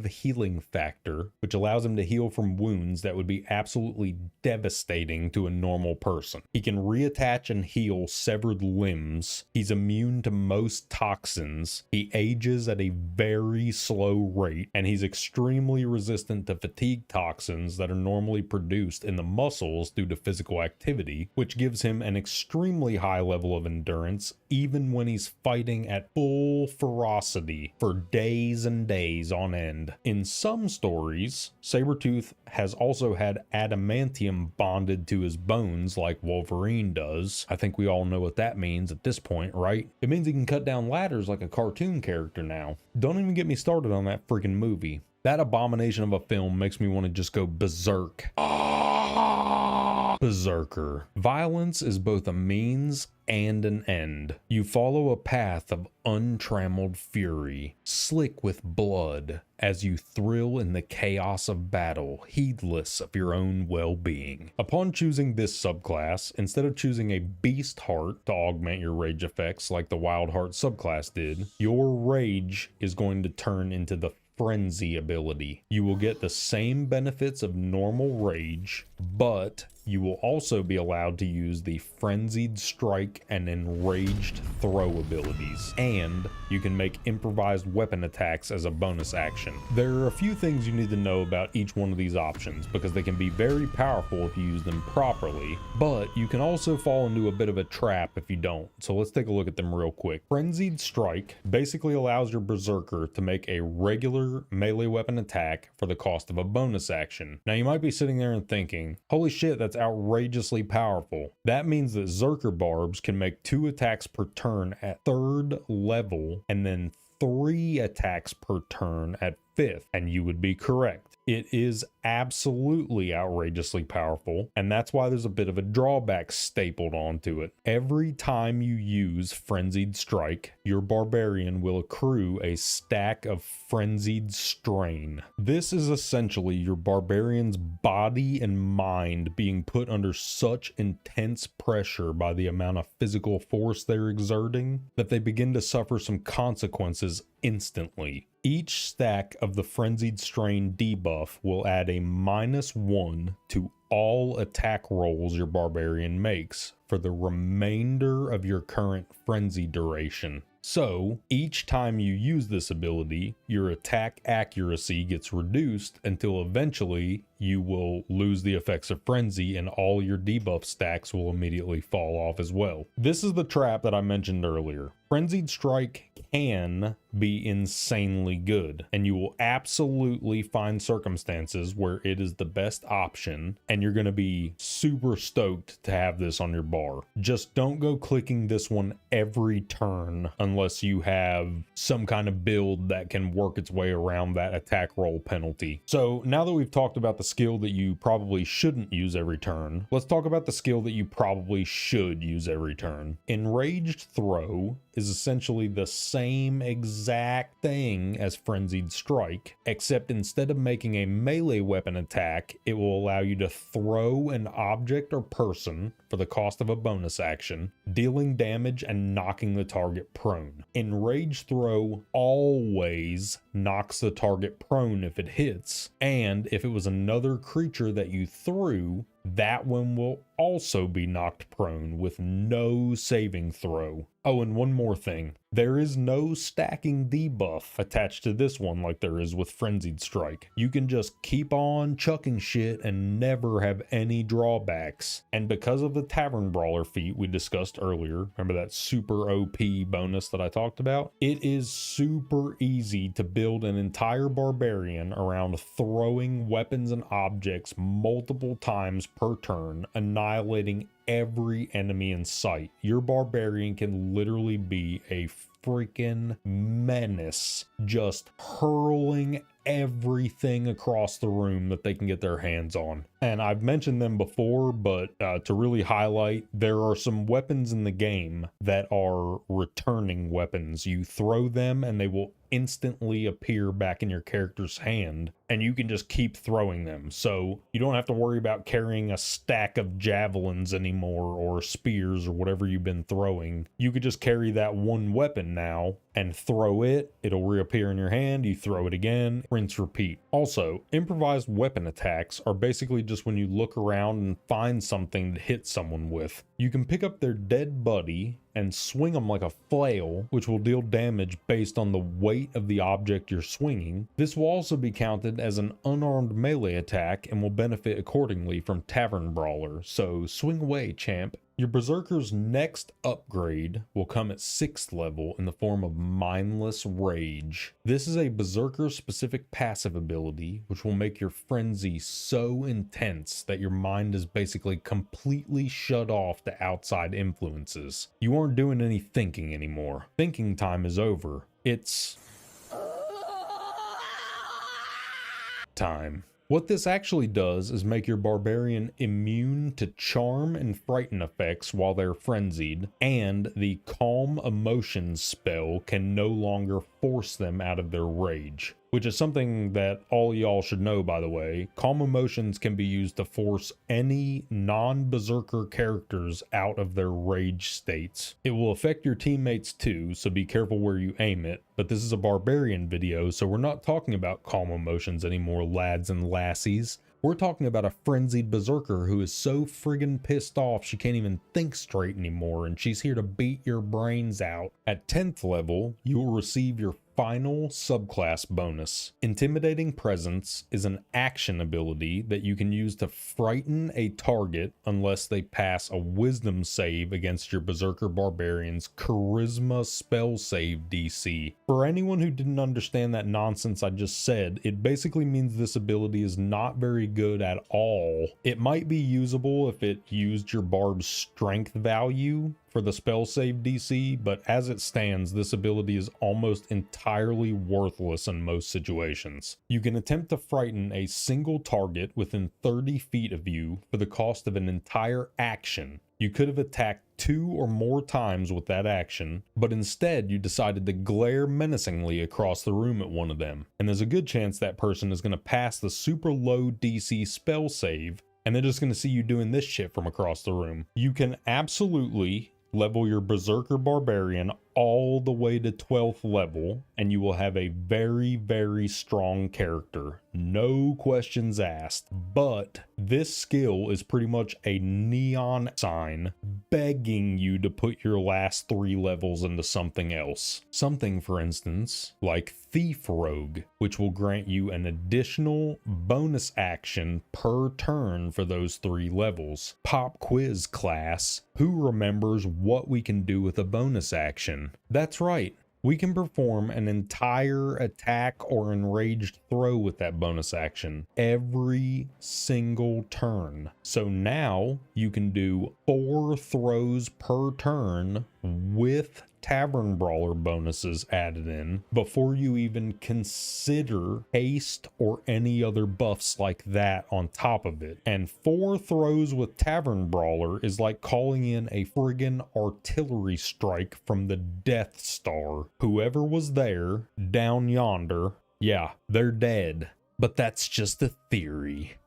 healing factor, which allows him to heal from wounds that would be absolutely devastating to a normal person. He can reattach and heal severed limbs. He's immune to most toxins. He ages at a very slow rate, and he's extremely resistant to fatigue toxins that are normally produced in the muscles due to physical activity, which gives him an extremely high level of endurance even when he's fighting at full ferocity for days and days on end. In some stories, Sabretooth has also had adamantium bonded to his bones like Wolverine does. I think we all know what that means at this point, right? It means he can cut down ladders like a cartoon character now. Don't even get me started on that freaking movie. That abomination of a film makes me want to just go berserk. Berserker. Violence is both a means and an end. You follow a path of untrammeled fury, slick with blood, as you thrill in the chaos of battle, heedless of your own well-being. Upon choosing this subclass, instead of choosing a beast heart to augment your rage effects like the wild heart subclass did, your rage is going to turn into the frenzy ability. You will get the same benefits of normal rage, but you will also be allowed to use the frenzied strike and enraged throw abilities, and you can make improvised weapon attacks as a bonus action. There are a few things you need to know about each one of these options because they can be very powerful if you use them properly, but you can also fall into a bit of a trap if you don't. So let's take a look at them real quick. Frenzied strike basically allows your berserker to make a regular melee weapon attack for the cost of a bonus action. Now you might be sitting there and thinking, holy shit, that's outrageously powerful. That means that Zerker Barbs can make 2 attacks per turn at 3rd level and then 3 attacks per turn at 5th, and you would be correct. It is absolutely outrageously powerful, and that's why there's a bit of a drawback stapled onto it. Every time you use Frenzied Strike, your Barbarian will accrue a stack of Frenzied Strain. This is essentially your Barbarian's body and mind being put under such intense pressure by the amount of physical force they're exerting that they begin to suffer some consequences instantly. Each stack of the Frenzied Strain debuff will add a -1 to all attack rolls your Barbarian makes for the remainder of your current frenzy duration. So, each time you use this ability, your attack accuracy gets reduced until eventually you will lose the effects of frenzy and all your debuff stacks will immediately fall off as well. This is the trap that I mentioned earlier. Frenzied Strike can be insanely good, and you will absolutely find circumstances where it is the best option, and you're going to be super stoked to have this on your bar. Just don't go clicking this one every turn unless you have some kind of build that can work its way around that attack roll penalty. So now that we've talked about the skill that you probably shouldn't use every turn, let's talk about the skill that you probably should use every turn. Enraged Throw is essentially the same exact thing as Frenzied Strike, except instead of making a melee weapon attack, it will allow you to throw an object or person for the cost of a bonus action, dealing damage and knocking the target prone. Enraged Throw always knocks the target prone if it hits, and if it was another creature that you threw, that one will also be knocked prone with no saving throw. Oh, and one more thing. There is no stacking debuff attached to this one like there is with Frenzied Strike. You can just keep on chucking shit and never have any drawbacks. And because of the Tavern Brawler feat we discussed earlier, remember that super OP bonus that I talked about? It is super easy to build an entire Barbarian around throwing weapons and objects multiple times per turn, annihilating every enemy in sight. Your Barbarian can literally be a freaking menace, just hurling everything across the room that they can get their hands on. And I've mentioned them before, but to really highlight, there are some weapons in the game that are returning weapons. You throw them and they will instantly appear back in your character's hand, and you can just keep throwing them. So you don't have to worry about carrying a stack of javelins anymore or spears or whatever you've been throwing. You could just carry that one weapon now and throw it. It'll reappear in your hand. You throw it again, rinse, repeat. Also, improvised weapon attacks are basically just when you look around and find something to hit someone with. You can pick up their dead buddy and swing them like a flail, which will deal damage based on the weight of the object you're swinging. This will also be counted as an unarmed melee attack and will benefit accordingly from Tavern Brawler, so swing away, champ. Your Berserker's next upgrade will come at 6th level in the form of Mindless Rage. This is a Berserker specific passive ability which will make your frenzy so intense that your mind is basically completely shut off to outside influences. You aren't doing any thinking anymore. Thinking time is over. It's time. What this actually does is make your barbarian immune to charm and frighten effects while they're frenzied, and the calm emotions spell can no longer force them out of their rage. Which is something that all y'all should know, by the way. Calm emotions can be used to force any non-berserker characters out of their rage states. It will affect your teammates too, so be careful where you aim it. But this is a barbarian video, so we're not talking about calm emotions anymore, lads and lassies. We're talking about a frenzied berserker who is so friggin' pissed off she can't even think straight anymore, and she's here to beat your brains out. At 10th level, you will receive your final subclass bonus. Intimidating Presence is an action ability that you can use to frighten a target unless they pass a wisdom save against your Berserker Barbarian's Charisma spell save DC. For anyone who didn't understand that nonsense I just said, it basically means this ability is not very good at all. It might be usable if it used your barb's strength value for the spell save DC, but as it stands, this ability is almost entirely worthless in most situations. You can attempt to frighten a single target within 30 feet of you for the cost of an entire action. You could have attacked 2 or more times with that action, but instead you decided to glare menacingly across the room at one of them, and there's a good chance that person is going to pass the super low DC spell save, and they're just going to see you doing this shit from across the room. You can absolutely level your Berserker Barbarian all the way to 12th level, and you will have a very, very strong character. No questions asked. But this skill is pretty much a neon sign begging you to put your last 3 levels into something else. Something, for instance, like Thief Rogue, which will grant you an additional bonus action per turn for those 3 levels. Pop quiz class. Who remembers what we can do with a bonus action? That's right. We can perform an entire attack or enraged throw with that bonus action every single turn. So now you can do 4 throws per turn with Tavern Brawler bonuses added in before you even consider haste or any other buffs like that on top of it. And 4 throws with Tavern Brawler is like calling in a friggin' artillery strike from the Death Star. Whoever was there down yonder, yeah, they're dead. But that's just a theory.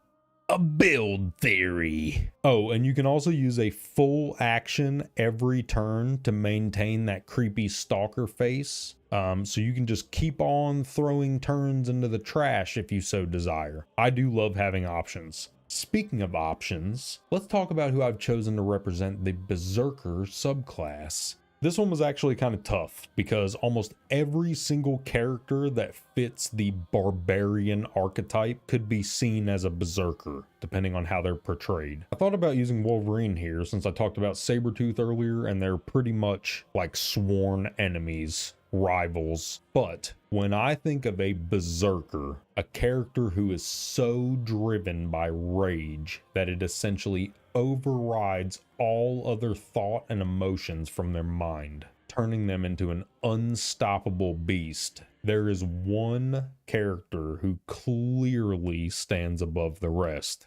A build theory. Oh, and you can also use a full action every turn to maintain that creepy stalker face. So you can just keep on throwing turns into the trash if you so desire. I do love having options. Speaking of options, let's talk about who I've chosen to represent the Berserker subclass. This one was actually kind of tough because almost every single character that fits the Barbarian archetype could be seen as a Berserker, depending on how they're portrayed. I thought about using Wolverine here since I talked about Sabretooth earlier, and they're pretty much like sworn enemies, rivals. But when I think of a Berserker, a character who is so driven by rage that it essentially overrides all other thought and emotions from their mind, turning them into an unstoppable beast, there is one character who clearly stands above the rest.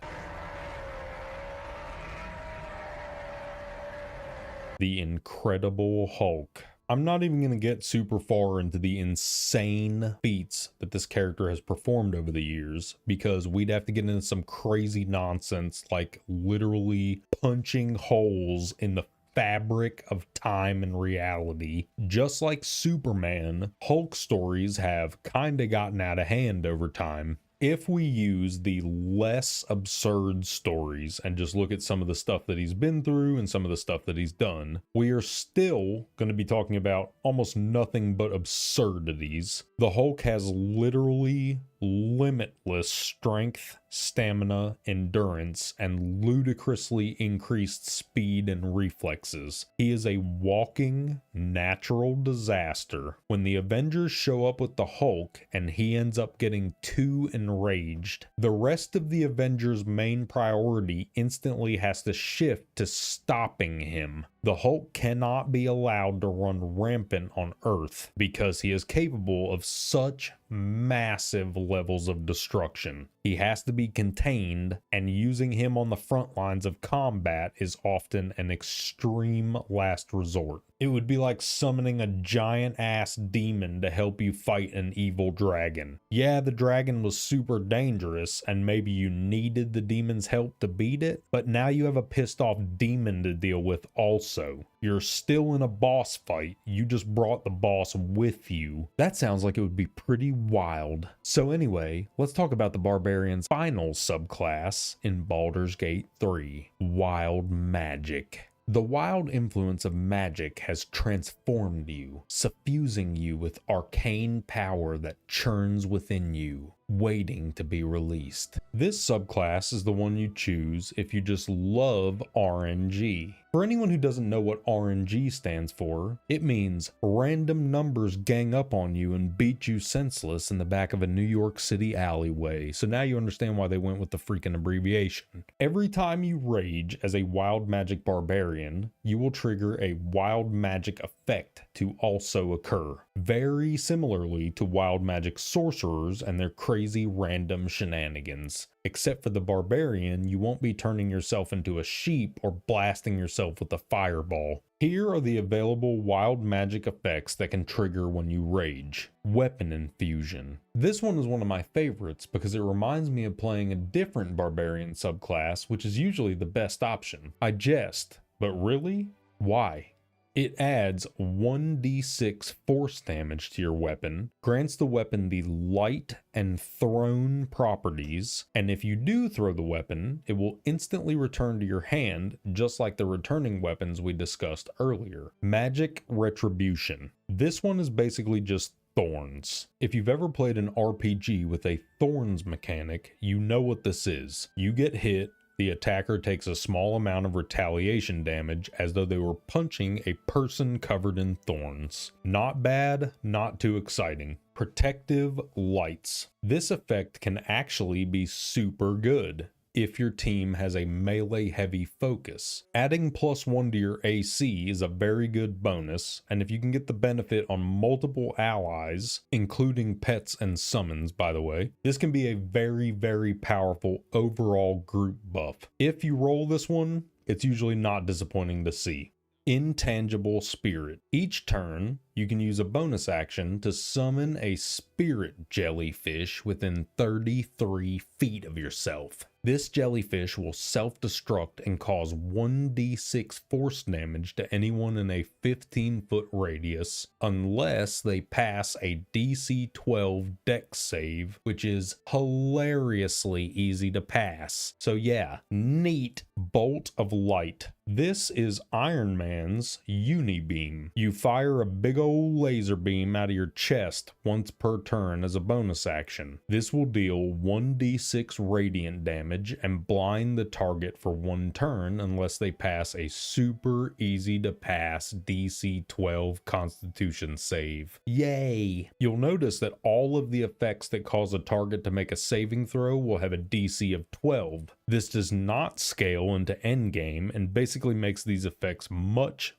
The Incredible Hulk. I'm not even going to get super far into the insane feats that this character has performed over the years, because we'd have to get into some crazy nonsense like literally punching holes in the fabric of time and reality. Just like Superman, Hulk stories have kinda gotten out of hand over time. If we use the less absurd stories and just look at some of the stuff that he's been through and some of the stuff that he's done, we are still going to be talking about almost nothing but absurdities. The Hulk has literally limitless strength, stamina, endurance, and ludicrously increased speed and reflexes. He is a walking natural disaster. When the Avengers show up with the Hulk and he ends up getting too enraged, the rest of the Avengers' main priority instantly has to shift to stopping him. The Hulk cannot be allowed to run rampant on Earth because he is capable of such massive levels of destruction. He has to be contained, and using him on the front lines of combat is often an extreme last resort. It would be like summoning a giant ass demon to help you fight an evil dragon. Yeah, the dragon was super dangerous and maybe you needed the demon's help to beat it, but now you have a pissed off demon to deal with also. You're still in a boss fight, you just brought the boss with you. That sounds like it would be pretty wild. So anyway, let's talk about the Barbarian's final subclass in Baldur's Gate 3, Wild Magic. The wild influence of magic has transformed you, suffusing you with arcane power that churns within you, waiting to be released. This subclass is the one you choose if you just love RNG. For anyone who doesn't know what RNG stands for, it means random numbers gang up on you and beat you senseless in the back of a New York City alleyway. So now you understand why they went with the freaking abbreviation. Every time you rage as a wild magic barbarian, you will trigger a wild magic effect to also occur. Very similarly to wild magic sorcerers and their crazy random shenanigans. Except for the barbarian, you won't be turning yourself into a sheep or blasting yourself with a fireball. Here are the available wild magic effects that can trigger when you rage. Weapon infusion. This one is one of my favorites because it reminds me of playing a different barbarian subclass, which is usually the best option. I jest, but really? Why? It adds 1d6 force damage to your weapon, grants the weapon the light and thrown properties, and if you do throw the weapon, it will instantly return to your hand, just like the returning weapons we discussed earlier. Magic Retribution. This one is basically just thorns. If you've ever played an RPG with a thorns mechanic, you know what this is. You get hit, the attacker takes a small amount of retaliation damage as though they were punching a person covered in thorns. Not bad, not too exciting. Protective Lights. This effect can actually be super good if your team has a melee heavy focus. Adding +1 to your AC is a very good bonus, and if you can get the benefit on multiple allies, including pets and summons by the way, this can be a very, very powerful overall group buff. If you roll this one, it's usually not disappointing to see. Intangible Spirit. Each turn, you can use a bonus action to summon a spirit jellyfish within 33 feet of yourself. This jellyfish will self-destruct and cause 1d6 force damage to anyone in a 15-foot radius unless they pass a DC 12 dex save, which is hilariously easy to pass. So yeah, neat. Bolt of Light. This is Iron Man's Unibeam. You fire a big old laser beam out of your chest once per turn as a bonus action. This will deal 1d6 radiant damage and blind the target for 1 turn unless they pass a super easy to pass DC 12 Constitution save. Yay! You'll notice that all of the effects that cause a target to make a saving throw will have a DC of 12. This does not scale into endgame and basically makes these effects much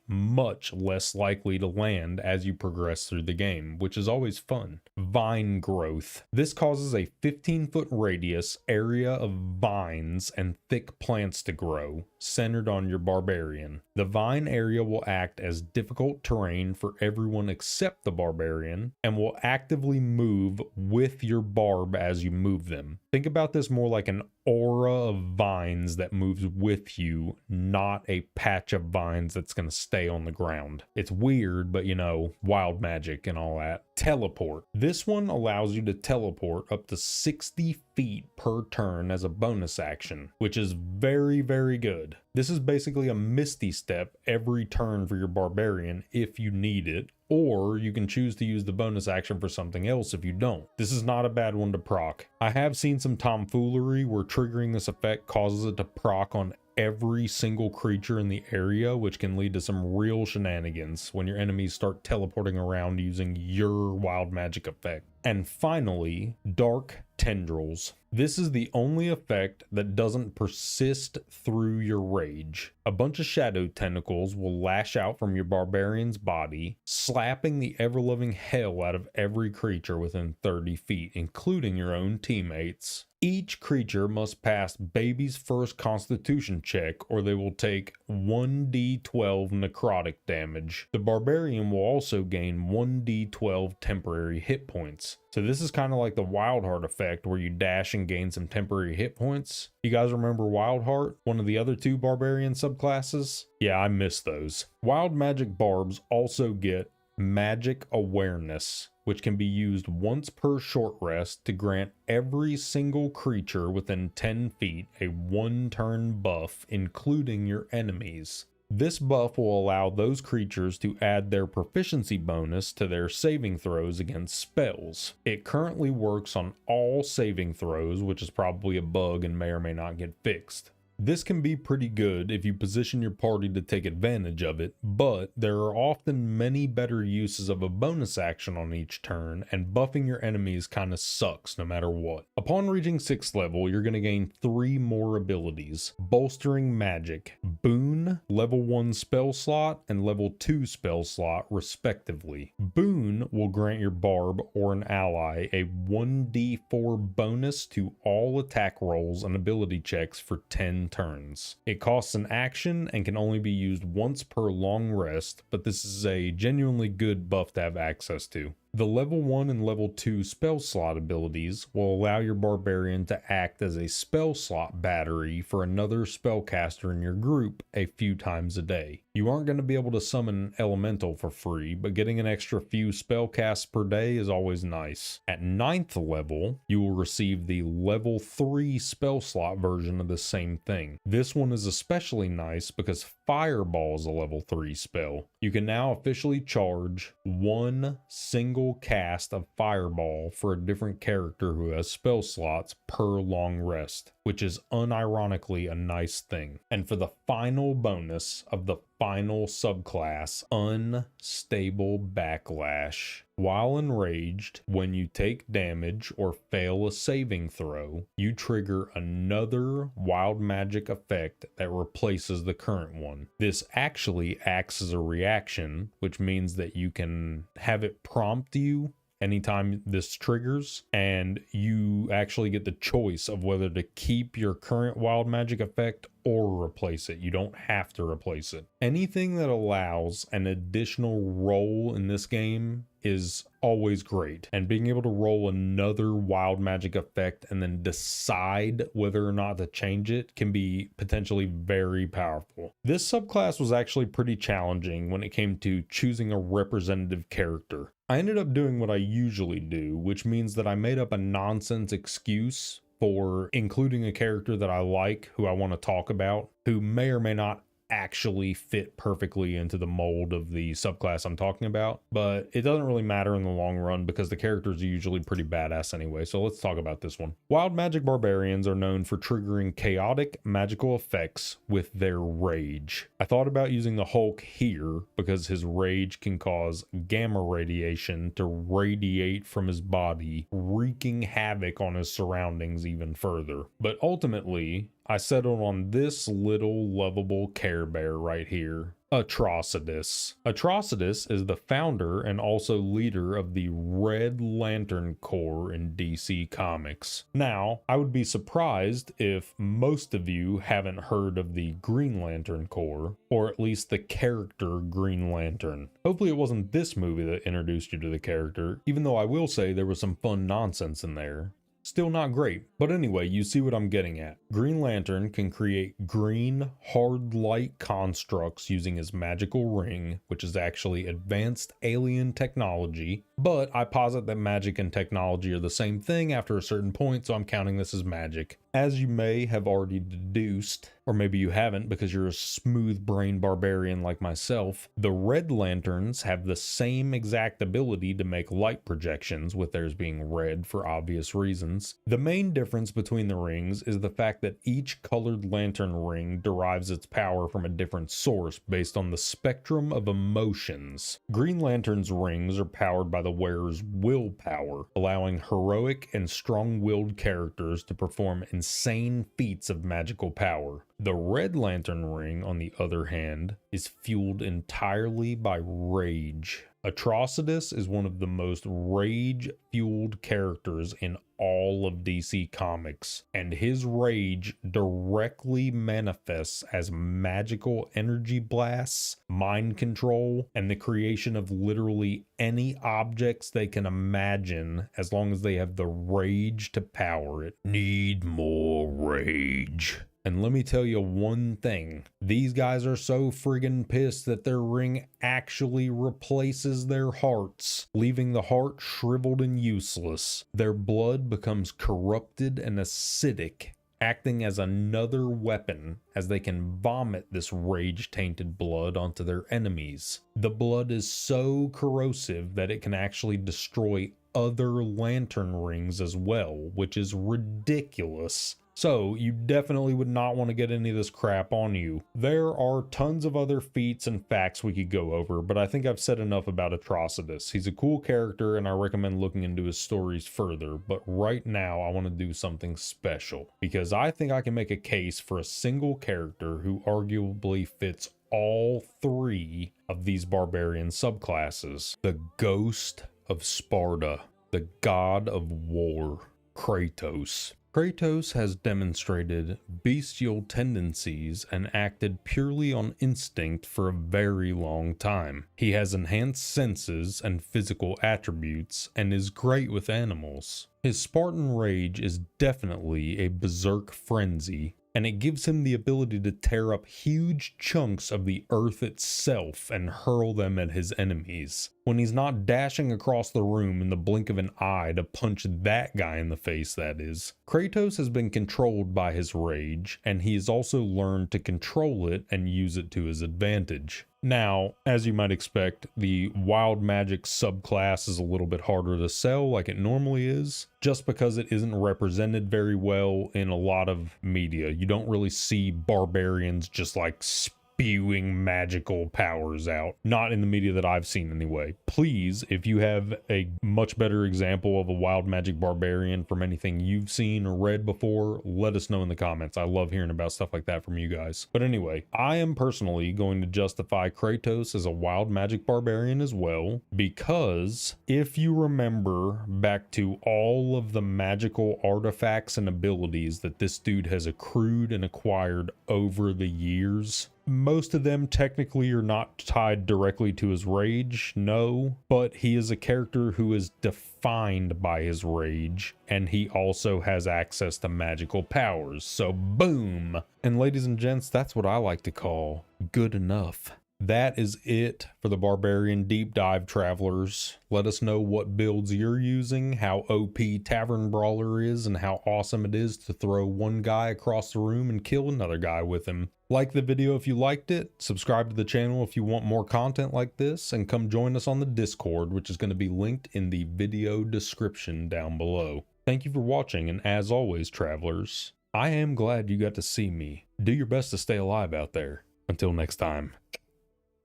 less likely to land as you progress through the game, which is always fun. Vine Growth. This causes a 15-foot radius area of vines and thick plants to grow, centered on your barbarian. The vine area will act as difficult terrain for everyone except the barbarian and will actively move with your barb as you move them. Think about this more like an aura of vines that moves with you, not a patch of vines that's going to stay on the ground. It's weird, but you know, wild magic and all that. Teleport. This one allows you to teleport up to 60 feet per turn as a bonus action, which is very good. This is basically a Misty Step every turn for your barbarian if you need it, or you can choose to use the bonus action for something else if you don't. This is not a bad one to proc. I have seen some tomfoolery where triggering this effect causes it to proc on every single creature in the area, which can lead to some real shenanigans when your enemies start teleporting around using your wild magic effect. And finally, Dark Tendrils. This is the only effect that doesn't persist through your rage. A bunch of shadow tentacles will lash out from your barbarian's body, slapping the ever-loving hell out of every creature within 30 feet, including your own teammates. Each creature must pass baby's first constitution check or they will take 1d12 necrotic damage. The barbarian will also gain 1d12 temporary hit points. So this is kind of like the Wild Heart effect where you dash and gain some temporary hit points. You guys remember Wild Heart, one of the other two barbarian subclasses? Yeah, I miss those. Wild magic barbs also get magic awareness, which can be used once per short rest to grant every single creature within 10 feet a 1-turn buff, including your enemies. This buff will allow those creatures to add their proficiency bonus to their saving throws against spells. It currently works on all saving throws, which is probably a bug and may or may not get fixed. This can be pretty good if you position your party to take advantage of it, but there are often many better uses of a bonus action on each turn, and buffing your enemies kinda sucks no matter what. Upon reaching 6th level, you're going to gain 3 more abilities: Bolstering Magic, Boon, level 1 spell slot, and level 2 spell slot respectively. Boon will grant your barb or an ally a 1d4 bonus to all attack rolls and ability checks for 10 turns. It costs an action and can only be used once per long rest, but this is a genuinely good buff to have access to. The level 1 and level 2 spell slot abilities will allow your barbarian to act as a spell slot battery for another spellcaster in your group a few times a day. You aren't going to be able to summon an elemental for free, but getting an extra few spell casts per day is always nice. At 9th level, you will receive the level 3 spell slot version of the same thing. This one is especially nice because Fireball is a level 3 spell. You can now officially charge one single cast of Fireball for a different character who has spell slots per long rest, which is unironically a nice thing. And for the final bonus of the final subclass, Unstable Backlash. While enraged, when you take damage or fail a saving throw, you trigger another wild magic effect that replaces the current one. This actually acts as a reaction, which means that you can have it prompt you anytime this triggers, and you actually get the choice of whether to keep your current wild magic effect or replace it. You don't have to replace it. Anything that allows an additional roll in this game is always great, and being able to roll another wild magic effect and then decide whether or not to change it can be potentially very powerful. This subclass was actually pretty challenging when it came to choosing a representative character. I ended up doing what I usually do, which means that I made up a nonsense excuse for including a character that I like, who I want to talk about, who may or may not actually fit perfectly into the mold of the subclass I'm talking about, but it doesn't really matter in the long run because the characters are usually pretty badass anyway. So let's talk about this one. Wild magic barbarians are known for triggering chaotic magical effects with their rage. I thought about using the Hulk here because his rage can cause gamma radiation to radiate from his body, wreaking havoc on his surroundings even further. But ultimately, I settled on this little lovable Care Bear right here, Atrocitus. Atrocitus is the founder and also leader of the Red Lantern Corps in DC Comics. Now, I would be surprised if most of you haven't heard of the Green Lantern Corps, or at least the character Green Lantern. Hopefully it wasn't this movie that introduced you to the character, even though I will say there was some fun nonsense in there. Still not great, but anyway, you see what I'm getting at. Green Lantern can create green, hard light constructs using his magical ring, which is actually advanced alien technology, but I posit that magic and technology are the same thing after a certain point, so I'm counting this as magic. As you may have already deduced, or maybe you haven't because you're a smooth-brained barbarian like myself, the red lanterns have the same exact ability to make light projections, with theirs being red for obvious reasons. The main difference between the rings is the fact that each colored lantern ring derives its power from a different source based on the spectrum of emotions. Green Lantern's rings are powered by the wearer's willpower, allowing heroic and strong-willed characters to perform insane feats of magical power. The Red Lantern ring, on the other hand, is fueled entirely by rage. Atrocitus is one of the most rage-fueled characters in all of DC Comics, and his rage directly manifests as magical energy blasts, mind control, and the creation of literally any objects they can imagine as long as they have the rage to power it. Need more rage. And let me tell you one thing, these guys are so friggin' pissed that their ring actually replaces their hearts, leaving the heart shriveled and useless. Their blood becomes corrupted and acidic, acting as another weapon as they can vomit this rage-tainted blood onto their enemies. The blood is so corrosive that it can actually destroy other lantern rings as well, which is ridiculous. So, you definitely would not want to get any of this crap on you. There are tons of other feats and facts we could go over, but I think I've said enough about Atrocitus. He's a cool character and I recommend looking into his stories further, but right now I want to do something special, because I think I can make a case for a single character who arguably fits all three of these barbarian subclasses. The Ghost of Sparta, the God of War, Kratos. Kratos has demonstrated bestial tendencies and acted purely on instinct for a very long time. He has enhanced senses and physical attributes and is great with animals. His Spartan rage is definitely a berserk frenzy, and it gives him the ability to tear up huge chunks of the earth itself and hurl them at his enemies. When he's not dashing across the room in the blink of an eye to punch that guy in the face, that is. Kratos has been controlled by his rage, and he has also learned to control it and use it to his advantage. Now, as you might expect, the wild magic subclass is a little bit harder to sell like it normally is, just because it isn't represented very well in a lot of media. You don't really see barbarians just like spewing magical powers out. Not in the media that I've seen anyway. Please, if you have a much better example of a wild magic barbarian from anything you've seen or read before, let us know in the comments. I love hearing about stuff like that from you guys. But anyway, I am personally going to justify Kratos as a wild magic barbarian as well, because if you remember back to all of the magical artifacts and abilities that this dude has accrued and acquired over the years, most of them technically are not tied directly to his rage, no, but he is a character who is defined by his rage, and he also has access to magical powers, so boom! And ladies and gents, that's what I like to call good enough. That is it for the Barbarian Deep Dive, travelers. Let us know what builds you're using, how OP Tavern Brawler is, and how awesome it is to throw one guy across the room and kill another guy with him. Like the video if you liked it, subscribe to the channel if you want more content like this, and come join us on the Discord, which is going to be linked in the video description down below. Thank you for watching, and as always, travelers, I am glad you got to see me. Do your best to stay alive out there. Until next time.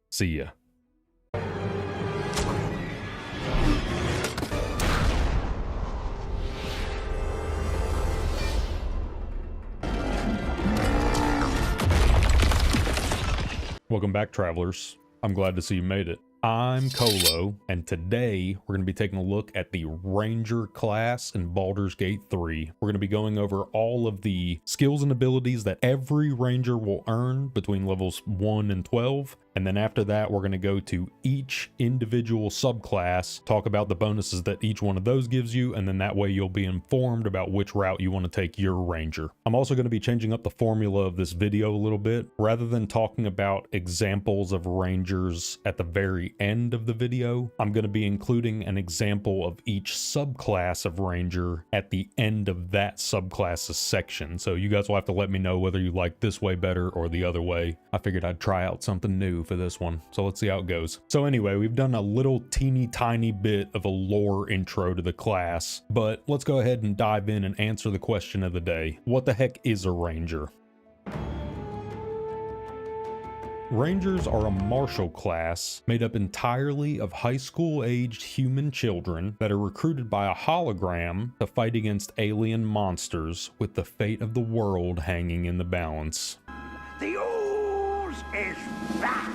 See ya. Welcome back, travelers. I'm glad to see you made it. I'm Colo, and today we're going to be taking a look at the Ranger class in Baldur's Gate 3. We're going to be going over all of the skills and abilities that every Ranger will earn between levels 1 and 12. And then after that, we're going to go to each individual subclass, talk about the bonuses that each one of those gives you, and then that way you'll be informed about which route you want to take your Ranger. I'm also going to be changing up the formula of this video a little bit. Rather than talking about examples of Rangers at the very very end of the video, I'm going to be including an example of each subclass of ranger at the end of that subclass's section. So you guys will have to let me know whether you like this way better or the other way. I figured I'd try out something new for this one. So let's see how it goes. So anyway, we've done a little teeny tiny bit of a lore intro to the class, but let's go ahead and dive in and answer the question of the day. What the heck is a ranger? Rangers are a martial class made up entirely of high school-aged human children that are recruited by a hologram to fight against alien monsters with the fate of the world hanging in the balance. The ooze is back!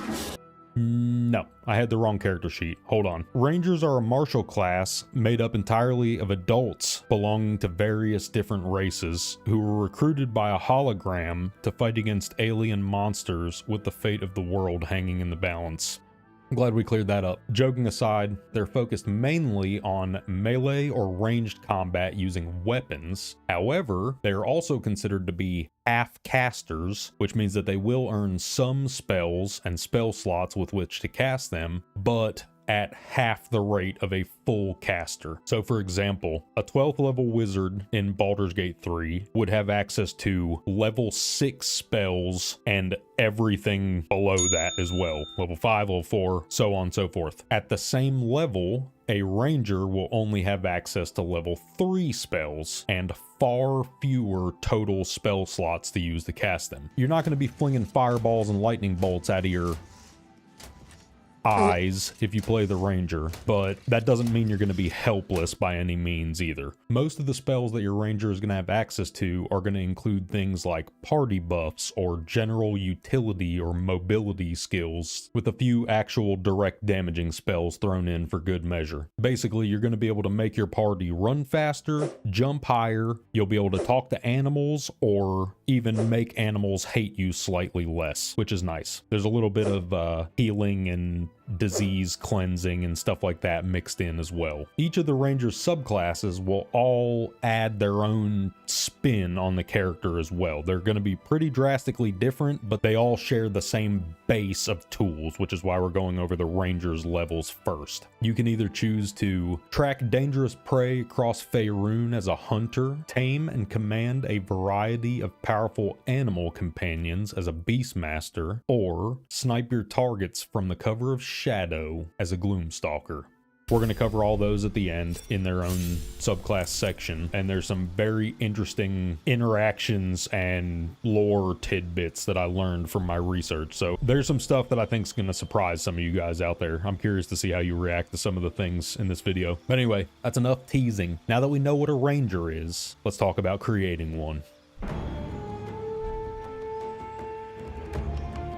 No, I had the wrong character sheet. Hold on. Rangers are a martial class made up entirely of adults belonging to various different races who were recruited by a hologram to fight against alien monsters with the fate of the world hanging in the balance. I'm glad we cleared that up. Joking aside, they're focused mainly on melee or ranged combat using weapons. However, they are also considered to be half casters, which means that they will earn some spells and spell slots with which to cast them, but at half the rate of a full caster. So for example, a 12th level wizard in Baldur's Gate 3 would have access to level 6 spells and everything below that as well. Level 5, level 4, so on and so forth. At the same level, a ranger will only have access to level 3 spells and far fewer total spell slots to use to cast them. You're not going to be flinging fireballs and lightning bolts out of your eyes if you play the ranger, but that doesn't mean you're going to be helpless by any means either. Most of the spells that your ranger is going to have access to are going to include things like party buffs or general utility or mobility skills, with a few actual direct damaging spells thrown in for good measure. Basically, you're going to be able to make your party run faster, jump higher, you'll be able to talk to animals, or even make animals hate you slightly less, which is nice. There's a little bit of healing and disease cleansing and stuff like that mixed in as well. Each of the ranger's subclasses will all add their own spin on the character as well. They're going to be pretty drastically different, but they all share the same base of tools, which is why we're going over the ranger's levels first. You can either choose to track dangerous prey across Faerun as a hunter, tame and command a variety of powerful animal companions as a beastmaster, or snipe your targets from the cover of shadow as a gloomstalker. We're going to cover all those at the end in their own subclass section, and there's some very interesting interactions and lore tidbits that I learned from my research. So there's some stuff that I think is going to surprise some of you guys out there. I'm curious to see how you react to some of the things in this video. But anyway, that's enough teasing. Now that we know what a ranger is, let's talk about creating one.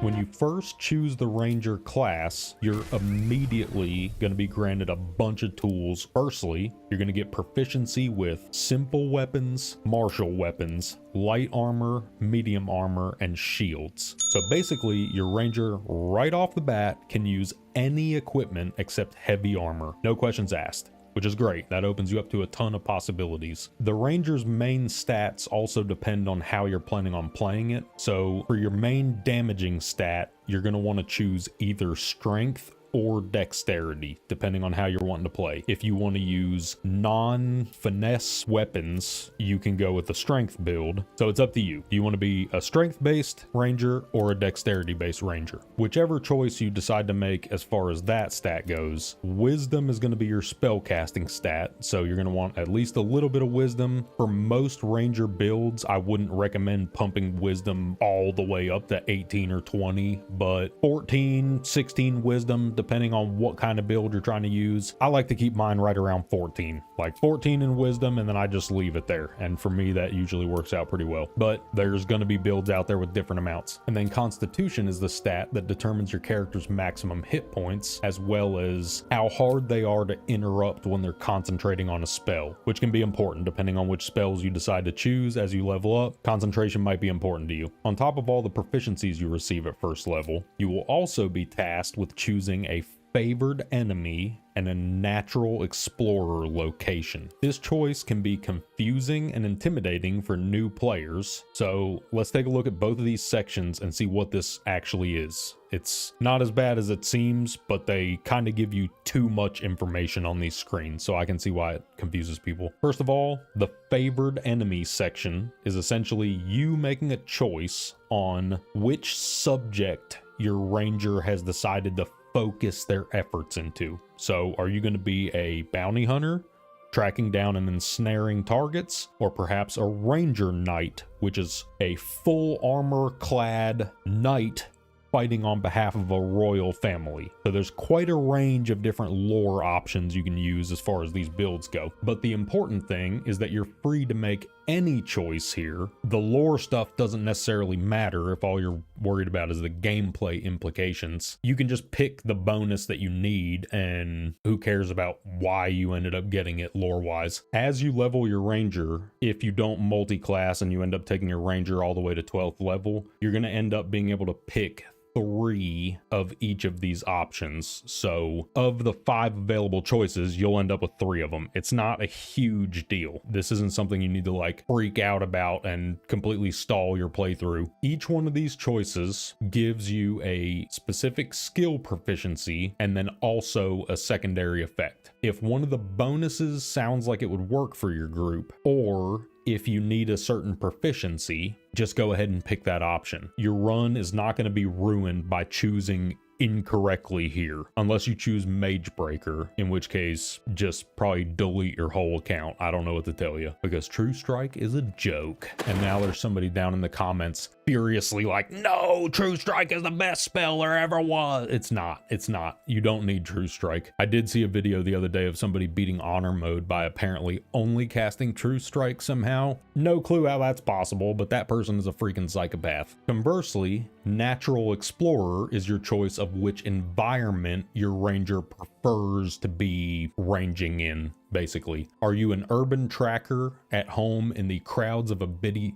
When you first choose the ranger class, you're immediately going to be granted a bunch of tools. Firstly, you're going to get proficiency with simple weapons, martial weapons, light armor, medium armor, and shields. So basically, your ranger right off the bat can use any equipment except heavy armor. No questions asked, which is great. That opens you up to a ton of possibilities. The ranger's main stats also depend on how you're planning on playing it. So for your main damaging stat, you're going to want to choose either strength or dexterity, depending on how you're wanting to play. If you want to use non-finesse weapons, you can go with the strength build. So it's up to you. Do you want to be a strength-based ranger or a dexterity-based ranger? Whichever choice you decide to make as far as that stat goes, wisdom is going to be your spell casting stat. So you're going to want at least a little bit of wisdom. For most ranger builds, I wouldn't recommend pumping wisdom all the way up to 18 or 20, but 14, 16 wisdom, depending on what kind of build you're trying to use. I like to keep mine right around 14, like 14 in wisdom, and then I just leave it there. And for me, that usually works out pretty well. But there's going to be builds out there with different amounts. And then constitution is the stat that determines your character's maximum hit points, as well as how hard they are to interrupt when they're concentrating on a spell, which can be important depending on which spells you decide to choose as you level up. Concentration might be important to you. On top of all the proficiencies you receive at first level, you will also be tasked with choosing a favored enemy and a natural explorer location. This choice can be confusing and intimidating for new players, so let's take a look at both of these sections and see what this actually is. It's not as bad as it seems, but they kind of give you too much information on these screens, so I can see why it confuses people. First of all, the favored enemy section is essentially you making a choice on which subject your ranger has decided to focus their efforts into. So are you going to be a bounty hunter, tracking down and ensnaring targets, or perhaps a ranger knight, which is a full armor clad knight fighting on behalf of a royal family? So there's quite a range of different lore options you can use as far as these builds go. But the important thing is that you're free to make any choice here. The lore stuff doesn't necessarily matter if all you're worried about is the gameplay implications. You can just pick the bonus that you need, and who cares about why you ended up getting it lore-wise. As you level your ranger, if you don't multi-class and you end up taking your ranger all the way to 12th level, you're going to end up being able to pick 3 of each of these options. So of the 5 available choices, you'll end up with 3 of them. It's not a huge deal. This isn't something you need to like freak out about and completely stall your playthrough. Each one of these choices gives you a specific skill proficiency and then also a secondary effect. If one of the bonuses sounds like it would work for your group, or if you need a certain proficiency, just go ahead and pick that option. Your run is not going to be ruined by choosing incorrectly here, unless you choose Mage Breaker, in which case just probably delete your whole account. I don't know what to tell you, because True Strike is a joke. And now there's somebody down in the comments furiously like, no, True Strike is the best spell there ever was. It's not. You don't need True Strike. I did see a video the other day of somebody beating Honor Mode by apparently only casting True Strike somehow. No clue how that's possible, but that person is a freaking psychopath. Conversely, Natural Explorer is your choice of which environment your ranger prefers to be ranging in, basically. Are you an urban tracker at home in the crowds of a bitty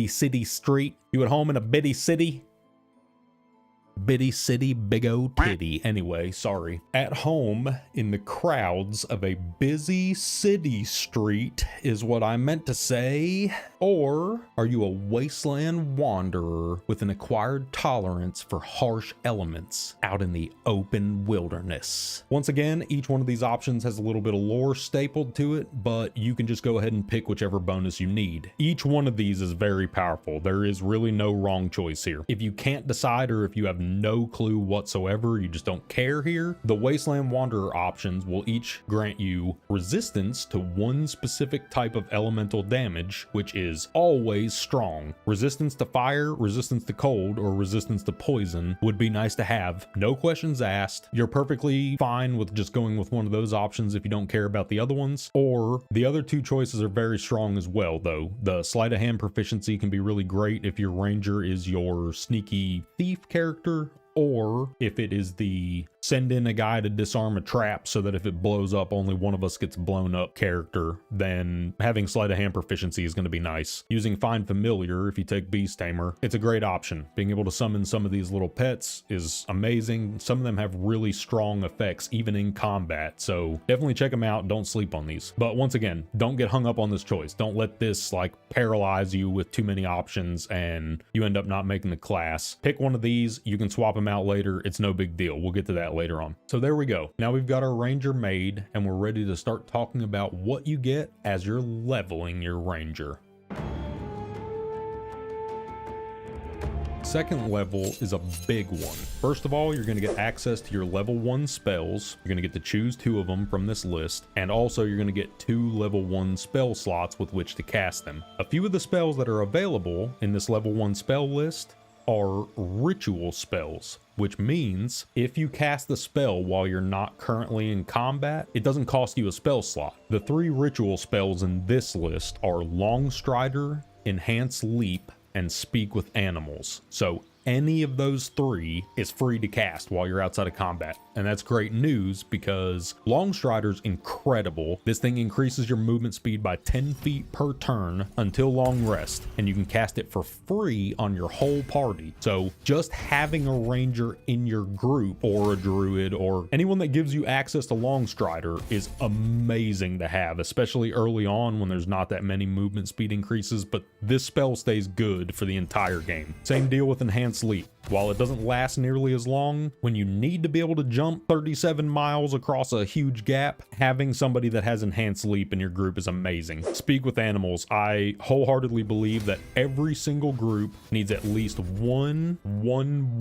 city street? You at home in a bitty city? Bitty city, big old titty. Anyway, sorry. At home in the crowds of a busy city street is what I meant to say. Or are you a wasteland wanderer with an acquired tolerance for harsh elements out in the open wilderness? Once again, each one of these options has a little bit of lore stapled to it, but you can just go ahead and pick whichever bonus you need. Each one of these is very powerful. There is really no wrong choice here. If you can't decide, or if you have no clue whatsoever, you just don't care here, the Wasteland Wanderer options will each grant you resistance to one specific type of elemental damage, which is always strong. Resistance to fire, resistance to cold, or resistance to poison would be nice to have. No questions asked. You're perfectly fine with just going with one of those options if you don't care about the other ones. Or the other 2 choices are very strong as well, though. The sleight of hand proficiency can be really great if your ranger is your sneaky thief character, or if it is the send in a guy to disarm a trap so that if it blows up, only one of us gets blown up character, then having sleight of hand proficiency is going to be nice. Using Find Familiar, if you take Beast Tamer, it's a great option. Being able to summon some of these little pets is amazing. Some of them have really strong effects, even in combat, so definitely check them out. Don't sleep on these. But once again, don't get hung up on this choice. Don't let this like paralyze you with too many options and you end up not making the class. Pick one of these. You can swap them out later. It's no big deal. We'll get to that later on. So there we go. Now we've got our ranger made and we're ready to start talking about what you get as you're leveling your ranger. Second level is a big one. First of all, you're going to get access to your level 1 spells. You're going to get to choose 2 of them from this list, and also you're going to get 2 level 1 spell slots with which to cast them. A few of the spells that are available in this level 1 spell list are ritual spells, which means if you cast the spell while you're not currently in combat, it doesn't cost you a spell slot. The 3 ritual spells in this list are Long Strider, Enhance Leap, and Speak with Animals. So any of those three is free to cast while you're outside of combat. And that's great news because Longstrider's incredible. This thing increases your movement speed by 10 feet per turn until long rest, and you can cast it for free on your whole party. So just having a ranger in your group or a druid or anyone that gives you access to Longstrider is amazing to have, especially early on when there's not that many movement speed increases, but this spell stays good for the entire game. Same deal with Enhanced Leap. While it doesn't last nearly as long, when you need to be able to jump 37 miles across a huge gap, having somebody that has Enhanced Leap in your group is amazing. Speak with Animals. I wholeheartedly believe that every single group needs at least one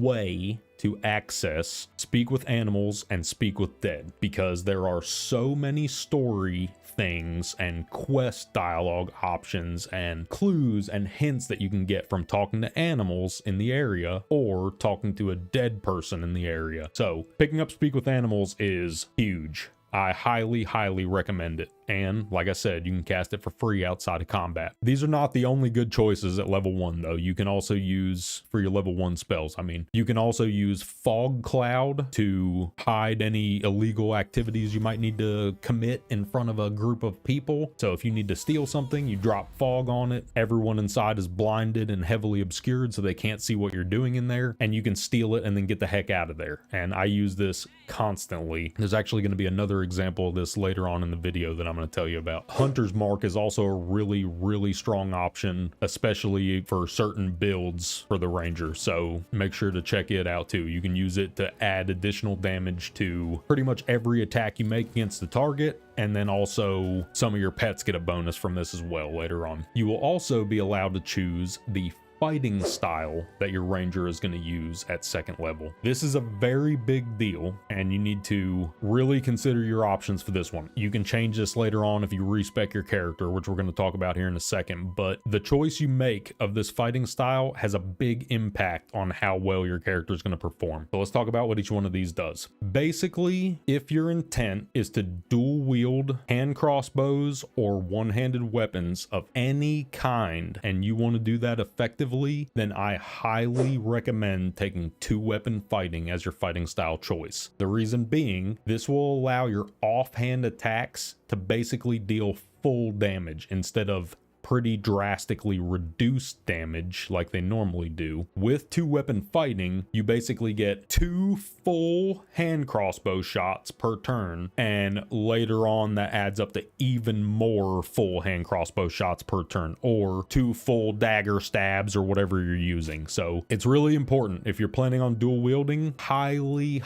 way to access Speak with Animals and Speak with Dead, because there are so many story things and quest dialogue options and clues and hints that you can get from talking to animals in the area or talking to a dead person in the area. So picking up Speak with Animals is huge. I highly recommend it. And like I said, you can cast it for free outside of combat. These are not the only good choices at level 1 though. You can also use, for your level 1 spells, you can also use Fog Cloud to hide any illegal activities you might need to commit in front of a group of people. So if you need to steal something, you drop fog on it. Everyone inside is blinded and heavily obscured so they can't see what you're doing in there, and you can steal it and then get the heck out of there. And I use this constantly. There's actually going to be another example of this later on in the video that I'm going to tell you about. Hunter's Mark is also a really strong option, especially for certain builds for the ranger, so make sure to check it out too. You can use it to add additional damage to pretty much every attack you make against the target, and then also some of your pets get a bonus from this as well later on. You will also be allowed to choose the fighting style that your ranger is going to use at 2nd level. This is a very big deal, and you need to really consider your options for this one. You can change this later on if you respec your character, which we're going to talk about here in a second, but the choice you make of this fighting style has a big impact on how well your character is going to perform. So let's talk about what each one of these does. Basically, if your intent is to dual wield hand crossbows or one-handed weapons of any kind, and you want to do that effectively, then I highly recommend taking 2-weapon fighting as your fighting style choice. The reason being, this will allow your offhand attacks to basically deal full damage instead of pretty drastically reduced damage like they normally do. With 2-weapon fighting, you basically get 2 full hand crossbow shots per turn, and later on that adds up to even more full hand crossbow shots per turn, or 2 full dagger stabs or whatever you're using. So it's really important. If you're planning on dual wielding, highly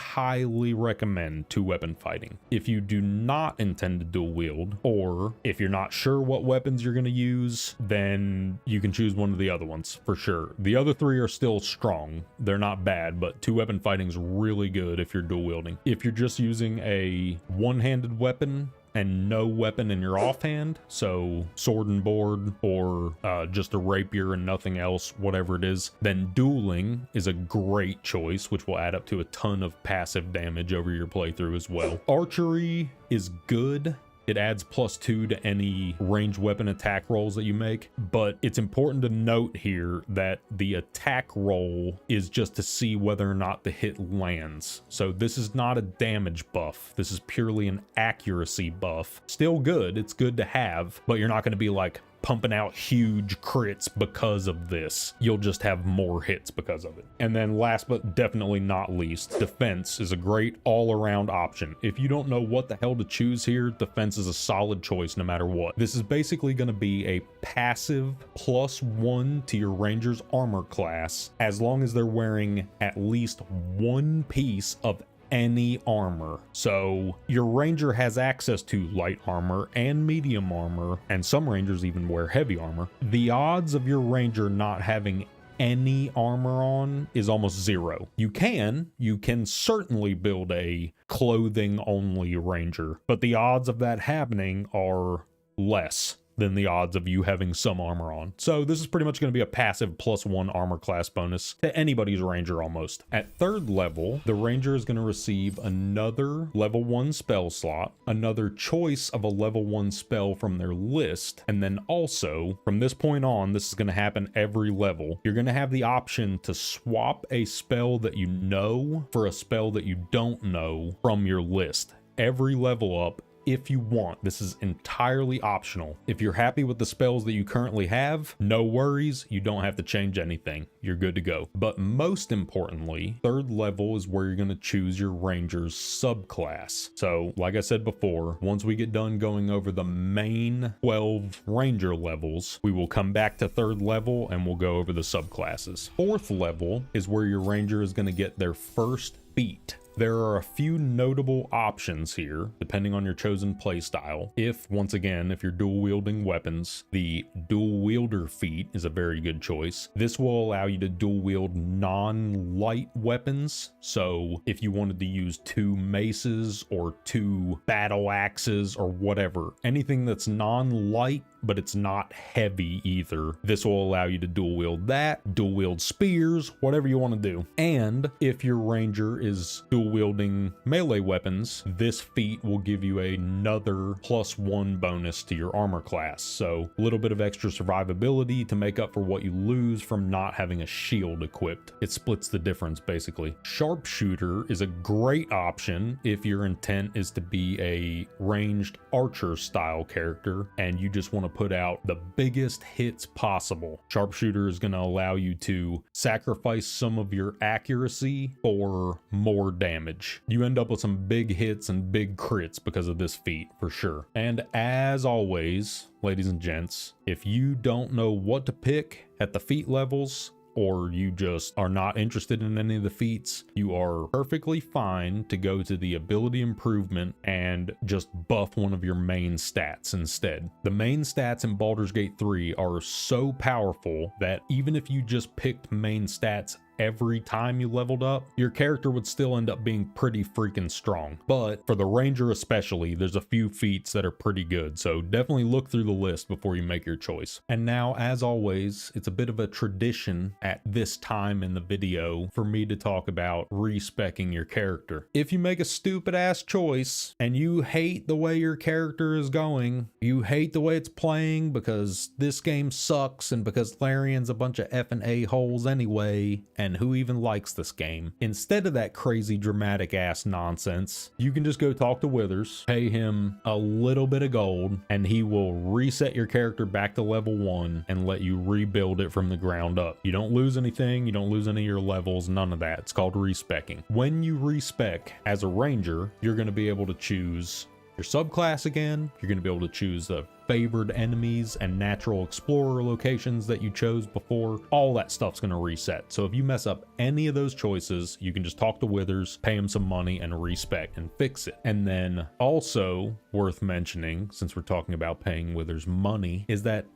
recommend 2-weapon fighting. If you do not intend to dual wield, or if you're not sure what weapons you're going to use, then you can choose one of the other ones for sure. The other 3 are still strong. They're not bad, but 2-weapon fighting is really good if you're dual wielding. If you're just using a one-handed weapon and no weapon in your offhand, so sword and board or just a rapier and nothing else, whatever it is, then dueling is a great choice, which will add up to a ton of passive damage over your playthrough as well. Archery is good. It adds +2 to any ranged weapon attack rolls that you make, but it's important to note here that the attack roll is just to see whether or not the hit lands. So this is not a damage buff. This is purely an accuracy buff. Still good, it's good to have, but you're not going to be like pumping out huge crits because of this. You'll just have more hits because of it. And then last but definitely not least, defense is a great all-around option. If you don't know what the hell to choose here, defense is a solid choice no matter what. This is basically going to be a passive +1 to your ranger's armor class, as long as they're wearing at least 1 piece of any armor. So your ranger has access to light armor and medium armor, and some rangers even wear heavy armor. The odds of your ranger not having any armor on is almost 0. You can certainly build a clothing only ranger, but the odds of that happening are less than the odds of you having some armor on. So this is pretty much going to be a passive +1 armor class bonus to anybody's ranger almost. At 3rd level, the ranger is going to receive another level 1 spell slot, another choice of a level 1 spell from their list, and then also from this point on, this is going to happen every level. You're going to have the option to swap a spell that you know for a spell that you don't know from your list. Every level up, if you want. This is entirely optional. If you're happy with the spells that you currently have, no worries, you don't have to change anything. You're good to go. But most importantly, 3rd level is where you're going to choose your ranger's subclass. So like I said before, once we get done going over the main 12 ranger levels, we will come back to 3rd level and we'll go over the subclasses. 4th level is where your ranger is going to get their first feat. There are a few notable options here, depending on your chosen playstyle. Once again, if you're dual wielding weapons, the dual wielder feat is a very good choice. This will allow you to dual wield non-light weapons. So if you wanted to use 2 maces or 2 battle axes or whatever, anything that's non-light, but it's not heavy either, this will allow you to dual wield that, dual wield spears, whatever you want to do. And if your ranger is dual wielding melee weapons, this feat will give you another +1 bonus to your armor class. So a little bit of extra survivability to make up for what you lose from not having a shield equipped. It splits the difference basically. Sharpshooter is a great option if your intent is to be a ranged archer style character and you just want to put out the biggest hits possible. Sharpshooter is going to allow you to sacrifice some of your accuracy for more damage. You end up with some big hits and big crits because of this feat for sure. And as always, ladies and gents, if you don't know what to pick at the feat levels, or you just are not interested in any of the feats, you are perfectly fine to go to the ability improvement and just buff one of your main stats instead. The main stats in Baldur's Gate 3 are so powerful that even if you just picked main stats every time you leveled up, your character would still end up being pretty freaking strong. But for the ranger especially, there's a few feats that are pretty good, so definitely look through the list before you make your choice. And now, as always, it's a bit of a tradition at this time in the video for me to talk about respecking your character. If you make a stupid ass choice and you hate the way your character is going, you hate the way it's playing because this game sucks and because Larian's a bunch of effing a-holes anyway, and who even likes this game? Instead of that crazy dramatic ass nonsense, you can just go talk to Withers, pay him a little bit of gold, and he will reset your character back to level 1 and let you rebuild it from the ground up. You don't lose anything, you don't lose any of your levels, none of that. It's called respecking. When you respec as a ranger, you're going to be able to choose your subclass again. You're going to be able to choose the favored enemies and natural explorer locations that you chose before. All that stuff's going to reset. So if you mess up any of those choices, you can just talk to Withers, pay him some money, and respec and fix it. And then also worth mentioning, since we're talking about paying Withers money, is that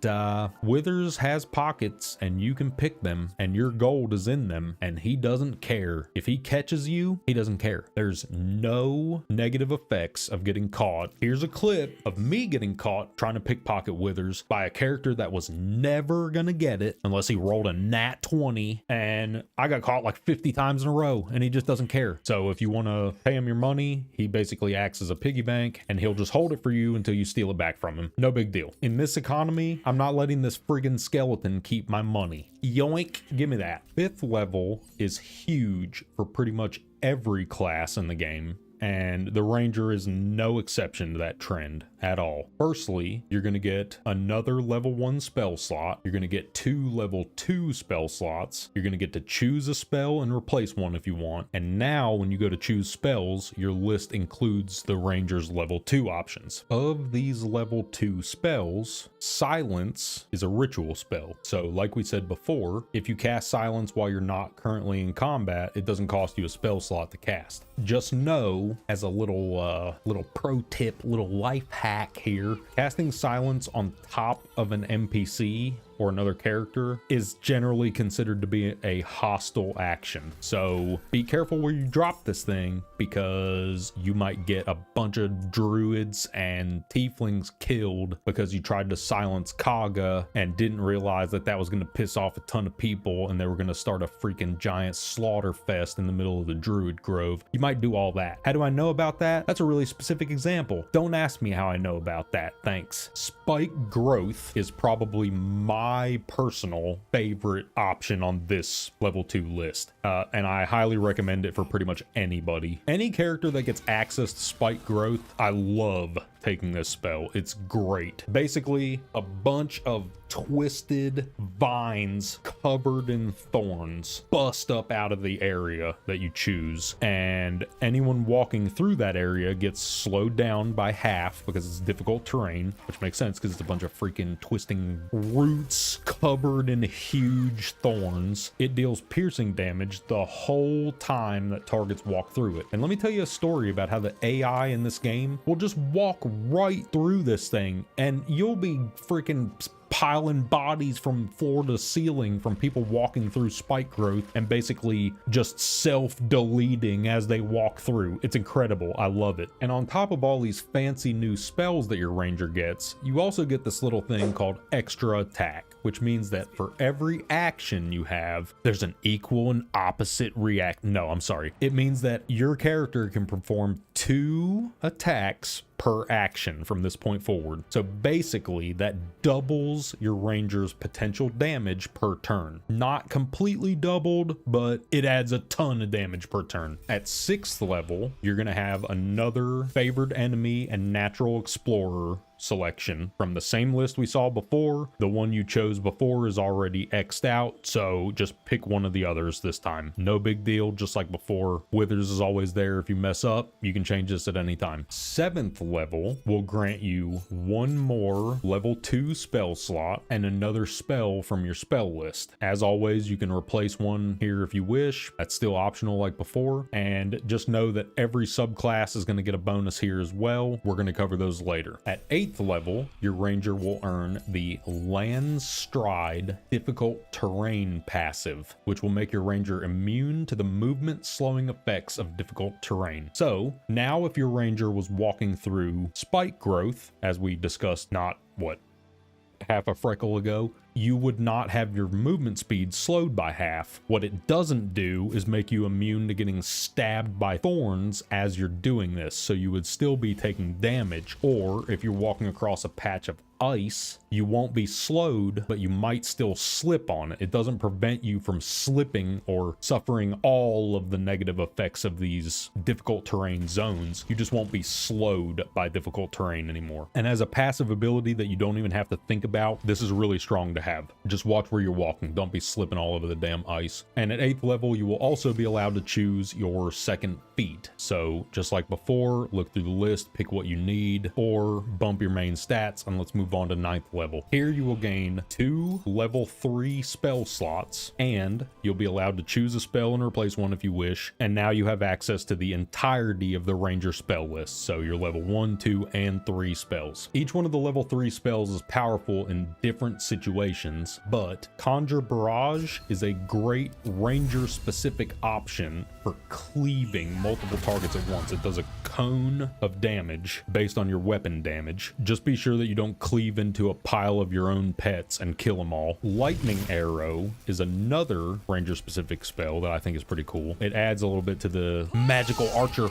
Withers has pockets and you can pick them and your gold is in them and he doesn't care. If he catches you, he doesn't care. There's no negative effects of getting caught. Here's a clip of me getting caught trying to pickpocket Withers by a character that was never gonna get it unless he rolled a nat 20, and I got caught like 50 times in a row and he just doesn't care. So if you want to pay him your money, he basically acts as a piggy bank and he'll just hold it for you until you steal it back from him. No big deal. In this economy, I'm not letting this friggin' skeleton keep my money. Yoink, give me that. 5th level is huge for pretty much every class in the game, and the ranger is no exception to that trend at all. Firstly, you're going to get another level 1 spell slot. You're going to get 2 level 2 spell slots. You're going to get to choose a spell and replace one if you want. And now when you go to choose spells, your list includes the ranger's level 2 options. Of these level 2 spells, silence is a ritual spell. So like we said before, if you cast silence while you're not currently in combat, it doesn't cost you a spell slot to cast. Just know, as a little pro tip, little life hack here, casting silence on top of an NPC or another character is generally considered to be a hostile action. So be careful where you drop this thing, because you might get a bunch of druids and tieflings killed because you tried to silence Kaga and didn't realize that that was going to piss off a ton of people and they were going to start a freaking giant slaughter fest in the middle of the druid grove. You might do all that. How do I know about that? That's a really specific example. Don't ask me how I know about that. Thanks. Spike growth is probably my personal favorite option on this level 2 list. And I highly recommend it for pretty much anybody. Any character that gets access to spike growth, I love taking this spell. It's great. Basically, a bunch of twisted vines covered in thorns bust up out of the area that you choose, and anyone walking through that area gets slowed down by half because it's difficult terrain, which makes sense because it's a bunch of freaking twisting roots covered in huge thorns. It deals piercing damage the whole time that targets walk through it. And let me tell you a story about how the AI in this game will just walk right through this thing and you'll be freaking piling bodies from floor to ceiling from people walking through spike growth and basically just self-deleting as they walk through. It's incredible. I love it. And on top of all these fancy new spells that your ranger gets, you also get this little thing called extra attack, which means that for every action you have, there's an equal and opposite react. No, I'm sorry. It means that your character can perform 2 attacks per action from this point forward. So basically that doubles your ranger's potential damage per turn. Not completely doubled, but it adds a ton of damage per turn. At 6th level, you're gonna have another favored enemy and natural explorer selection from the same list we saw before. The one you chose before is already X'd out, so just pick one of the others this time. No big deal, just like before. Withers is always there if you mess up. You can change this at any time. 7th level will grant you 1 more level 2 spell slot and another spell from your spell list. As always, you can replace one here if you wish. That's still optional like before. And just know that every subclass is going to get a bonus here as well. We're going to cover those later. At 8th level, your ranger will earn the Landstride difficult terrain passive, which will make your ranger immune to the movement slowing effects of difficult terrain. So now if your ranger was walking through spike growth, as we discussed half a freckle ago, you would not have your movement speed slowed by half. What it doesn't do is make you immune to getting stabbed by thorns as you're doing this, so you would still be taking damage. Or if you're walking across a patch of ice, you won't be slowed, but you might still slip on it. It doesn't prevent you from slipping or suffering all of the negative effects of these difficult terrain zones. You just won't be slowed by difficult terrain anymore. And as a passive ability that you don't even have to think about, this is really strong to have. Just watch where you're walking. Don't be slipping all over the damn ice. And at 8th level, you will also be allowed to choose your second feat. So just like before, look through the list, pick what you need, or bump your main stats, and let's move on to 9th level. Here you will gain 2 level 3 spell slots, and you'll be allowed to choose a spell and replace one if you wish. And now you have access to the entirety of the ranger spell list. So your level 1, 2, and 3 spells. Each one of the level 3 spells is powerful in different situations, but Conjure Barrage is a great ranger specific option for cleaving multiple targets at once. It does a cone of damage based on your weapon damage. Just be sure that you don't cleave into a pile of your own pets and kill them all. Lightning Arrow is another ranger specific spell that I think is pretty cool. It adds a little bit to the magical archer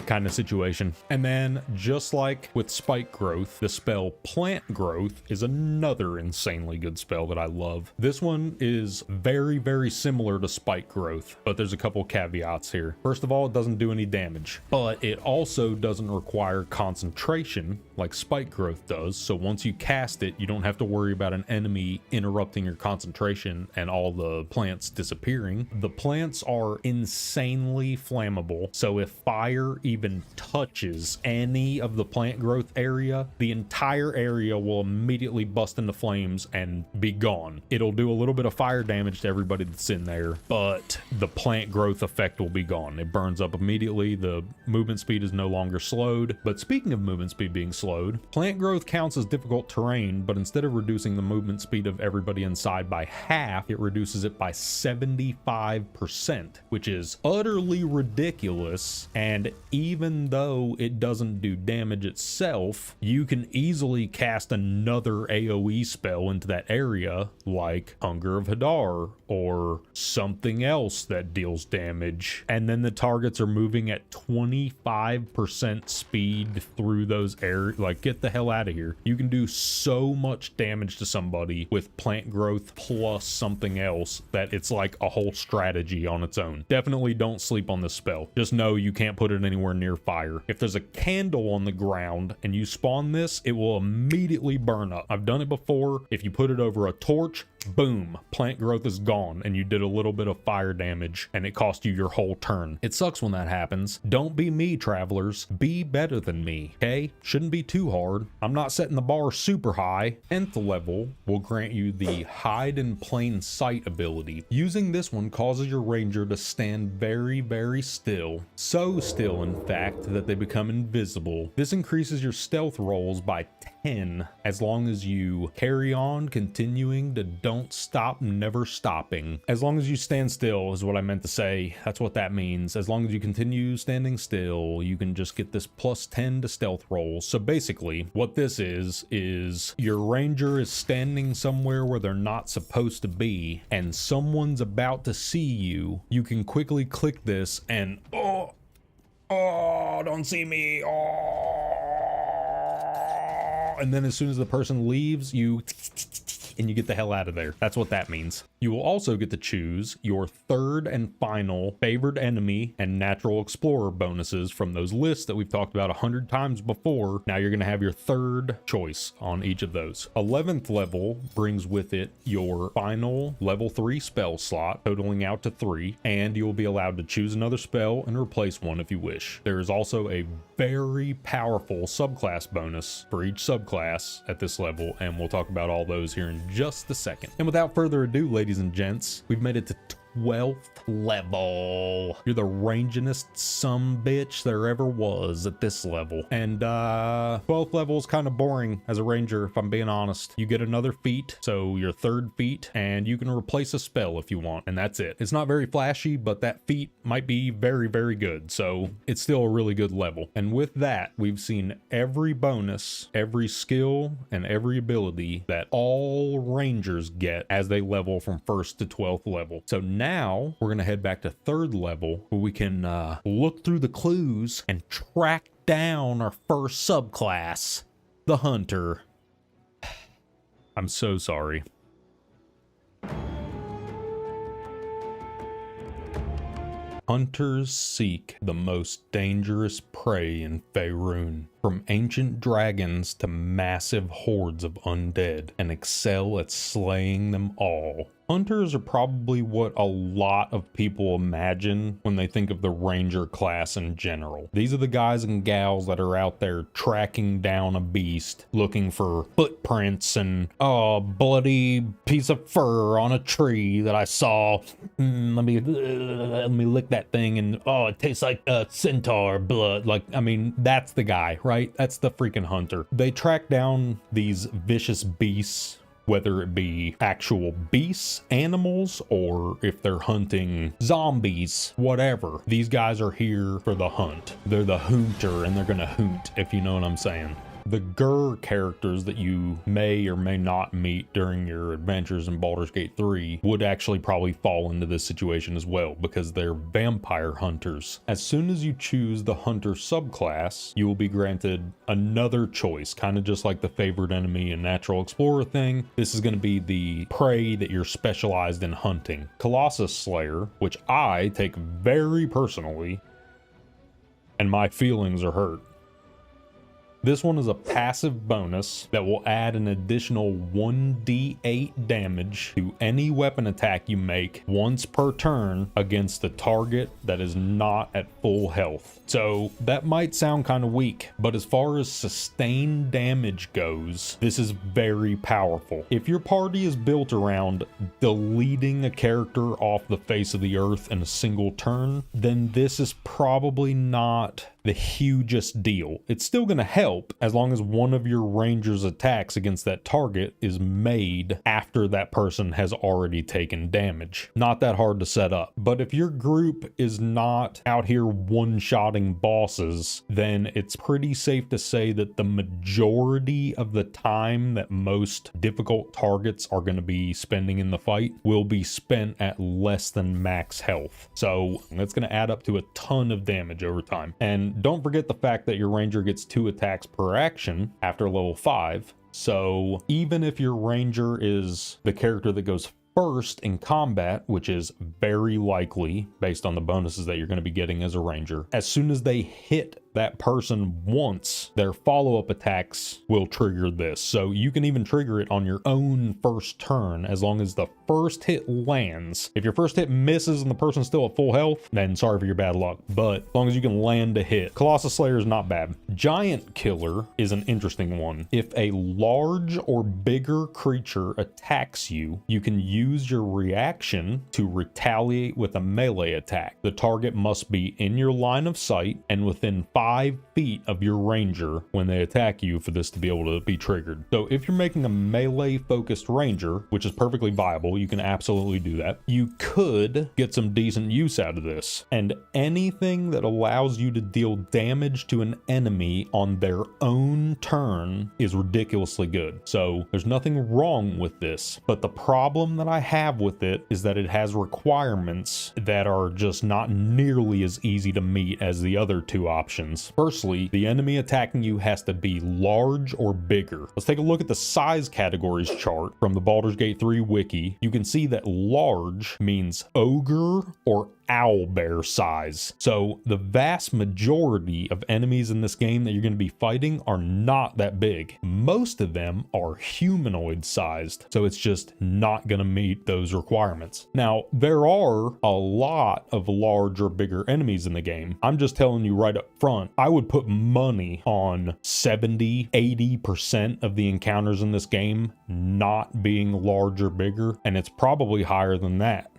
kind of situation. And then just like with spike growth, the spell plant growth is another insanely good spell that I love. This one is very, very similar to spike growth, but there's a couple caveats here. First of all, it doesn't do any damage, but it also doesn't require concentration like spike growth does. So once you cast it, you don't have to worry about an enemy interrupting your concentration and all the plants disappearing. The plants are insanely flammable. So if fire even even touches any of the plant growth area, the entire area will immediately bust into flames and be gone. It'll do a little bit of fire damage to everybody that's in there, but the plant growth effect will be gone. It burns up immediately. The movement speed is no longer slowed. But speaking of movement speed being slowed, plant growth counts as difficult terrain, but instead of reducing the movement speed of everybody inside by half, it reduces it by 75%, which is utterly ridiculous. And even though it doesn't do damage itself, you can easily cast another AoE spell into that area, like Hunger of Hadar or something else that deals damage, and then the targets are moving at 25% speed through those areas. Like, get the hell out of here. You can do so much damage to somebody with plant growth plus something else that it's like a whole strategy on its own. Definitely don't sleep on this spell. Just know you can't put it anywhere near fire. If there's a candle on the ground and you spawn this, it will immediately burn up. I've done it before. If you put it over a torch, boom, plant growth is gone, and you did a little bit of fire damage and it cost you your whole turn. It sucks when that happens. Don't be me, travelers. Be better than me, okay? Shouldn't be too hard. I'm not setting the bar super high. 10th level will grant you the hide in plain sight ability. Using this one causes your ranger to stand very, very still. So still, in fact, that they become invisible. This increases your stealth rolls by 10 as long as you carry on continuing to don't stop, never stopping. As long as you stand still is what I meant to say. That's what that means. As long as you continue standing still, you can just get this plus 10 to stealth rolls. So basically what this is your ranger is standing somewhere where they're not supposed to be and someone's about to see you. You can quickly click this and oh, don't see me. And then as soon as the person leaves, you and you get the hell out of there. That's what that means. You will also get to choose your third and final favored enemy and natural explorer bonuses from those lists that we've talked about 100 times before. Now you're going to have your third choice on each of those. 11th level brings with it your final level 3 spell slot, totaling out to 3, and you will be allowed to choose another spell and replace one if you wish. There is also a very powerful subclass bonus for each subclass at this level, and we'll talk about all those here in just a second. And without further ado, ladies and gents, we've made it to 12th level. You're the rangingest sumbitch there ever was at this level. And 12th level is kind of boring as a ranger, if I'm being honest. You get another feat, so your third feat, and you can replace a spell if you want, and that's it. It's not very flashy, but that feat might be very, very good, so it's still a really good level. And with that, we've seen every bonus, every skill, and every ability that all rangers get as they level from 1st to 12th level. So now we're going to head back to 3rd level where we can look through the clues and track down our first subclass, the Hunter. I'm so sorry. Hunters seek the most dangerous prey in Faerun, from ancient dragons to massive hordes of undead, and excel at slaying them all. Hunters are probably what a lot of people imagine when they think of the ranger class in general. These are the guys and gals that are out there tracking down a beast, looking for footprints and a bloody piece of fur on a tree that I saw. Let me lick that thing and it tastes like centaur blood. Like, I mean, that's the guy, right? That's the freaking hunter. They track down these vicious beasts, whether it be actual beasts, animals, or if they're hunting zombies, whatever. These guys are here for the hunt. They're the hunter, and they're gonna hoot, if you know what I'm saying. The Gur characters that you may or may not meet during your adventures in Baldur's Gate 3 would actually probably fall into this situation as well, because they're vampire hunters. As soon as you choose the hunter subclass, you will be granted another choice, kind of just like the favored enemy and natural explorer thing. This is going to be the prey that you're specialized in hunting. Colossus Slayer, which I take very personally, and my feelings are hurt. This one is a passive bonus that will add an additional 1d8 damage to any weapon attack you make once per turn against a target that is not at full health. So that might sound kind of weak, but as far as sustained damage goes, this is very powerful. If your party is built around deleting a character off the face of the earth in a single turn, then this is probably not the hugest deal. It's still going to help as long as one of your ranger's attacks against that target is made after that person has already taken damage. Not that hard to set up. But if your group is not out here one-shotting bosses, then it's pretty safe to say that the majority of the time that most difficult targets are going to be spending in the fight will be spent at less than max health. So that's going to add up to a ton of damage over time. And don't forget the fact that your ranger gets 2 attacks per action after level 5. So even if your ranger is the character that goes first in combat, which is very likely based on the bonuses that you're going to be getting as a ranger, as soon as they hit that person once, their follow-up attacks will trigger this. So you can even trigger it on your own first turn as long as the first hit lands. If your first hit misses and the person's still at full health, then sorry for your bad luck. But as long as you can land a hit. Colossus Slayer is not bad. Giant Killer is an interesting one. If a large or bigger creature attacks you, you can use your reaction to retaliate with a melee attack. The target must be in your line of sight and within 5 feet of your ranger when they attack you for this to be able to be triggered. So if you're making a melee focused ranger, which is perfectly viable, you can absolutely do that. You could get some decent use out of this. And anything that allows you to deal damage to an enemy on their own turn is ridiculously good. So there's nothing wrong with this. But the problem that I have with it is that it has requirements that are just not nearly as easy to meet as the other 2 options. Firstly, the enemy attacking you has to be large or bigger. Let's take a look at the size categories chart from the Baldur's Gate 3 wiki. You can see that large means ogre or owlbear size. So the vast majority of enemies in this game that you're going to be fighting are not that big. Most of them are humanoid sized, so it's just not going to meet those requirements. Now, there are a lot of large or bigger enemies in the game. I'm just telling you right up front, I would put money on 70-80% of the encounters in this game not being large or bigger, and it's probably higher than that.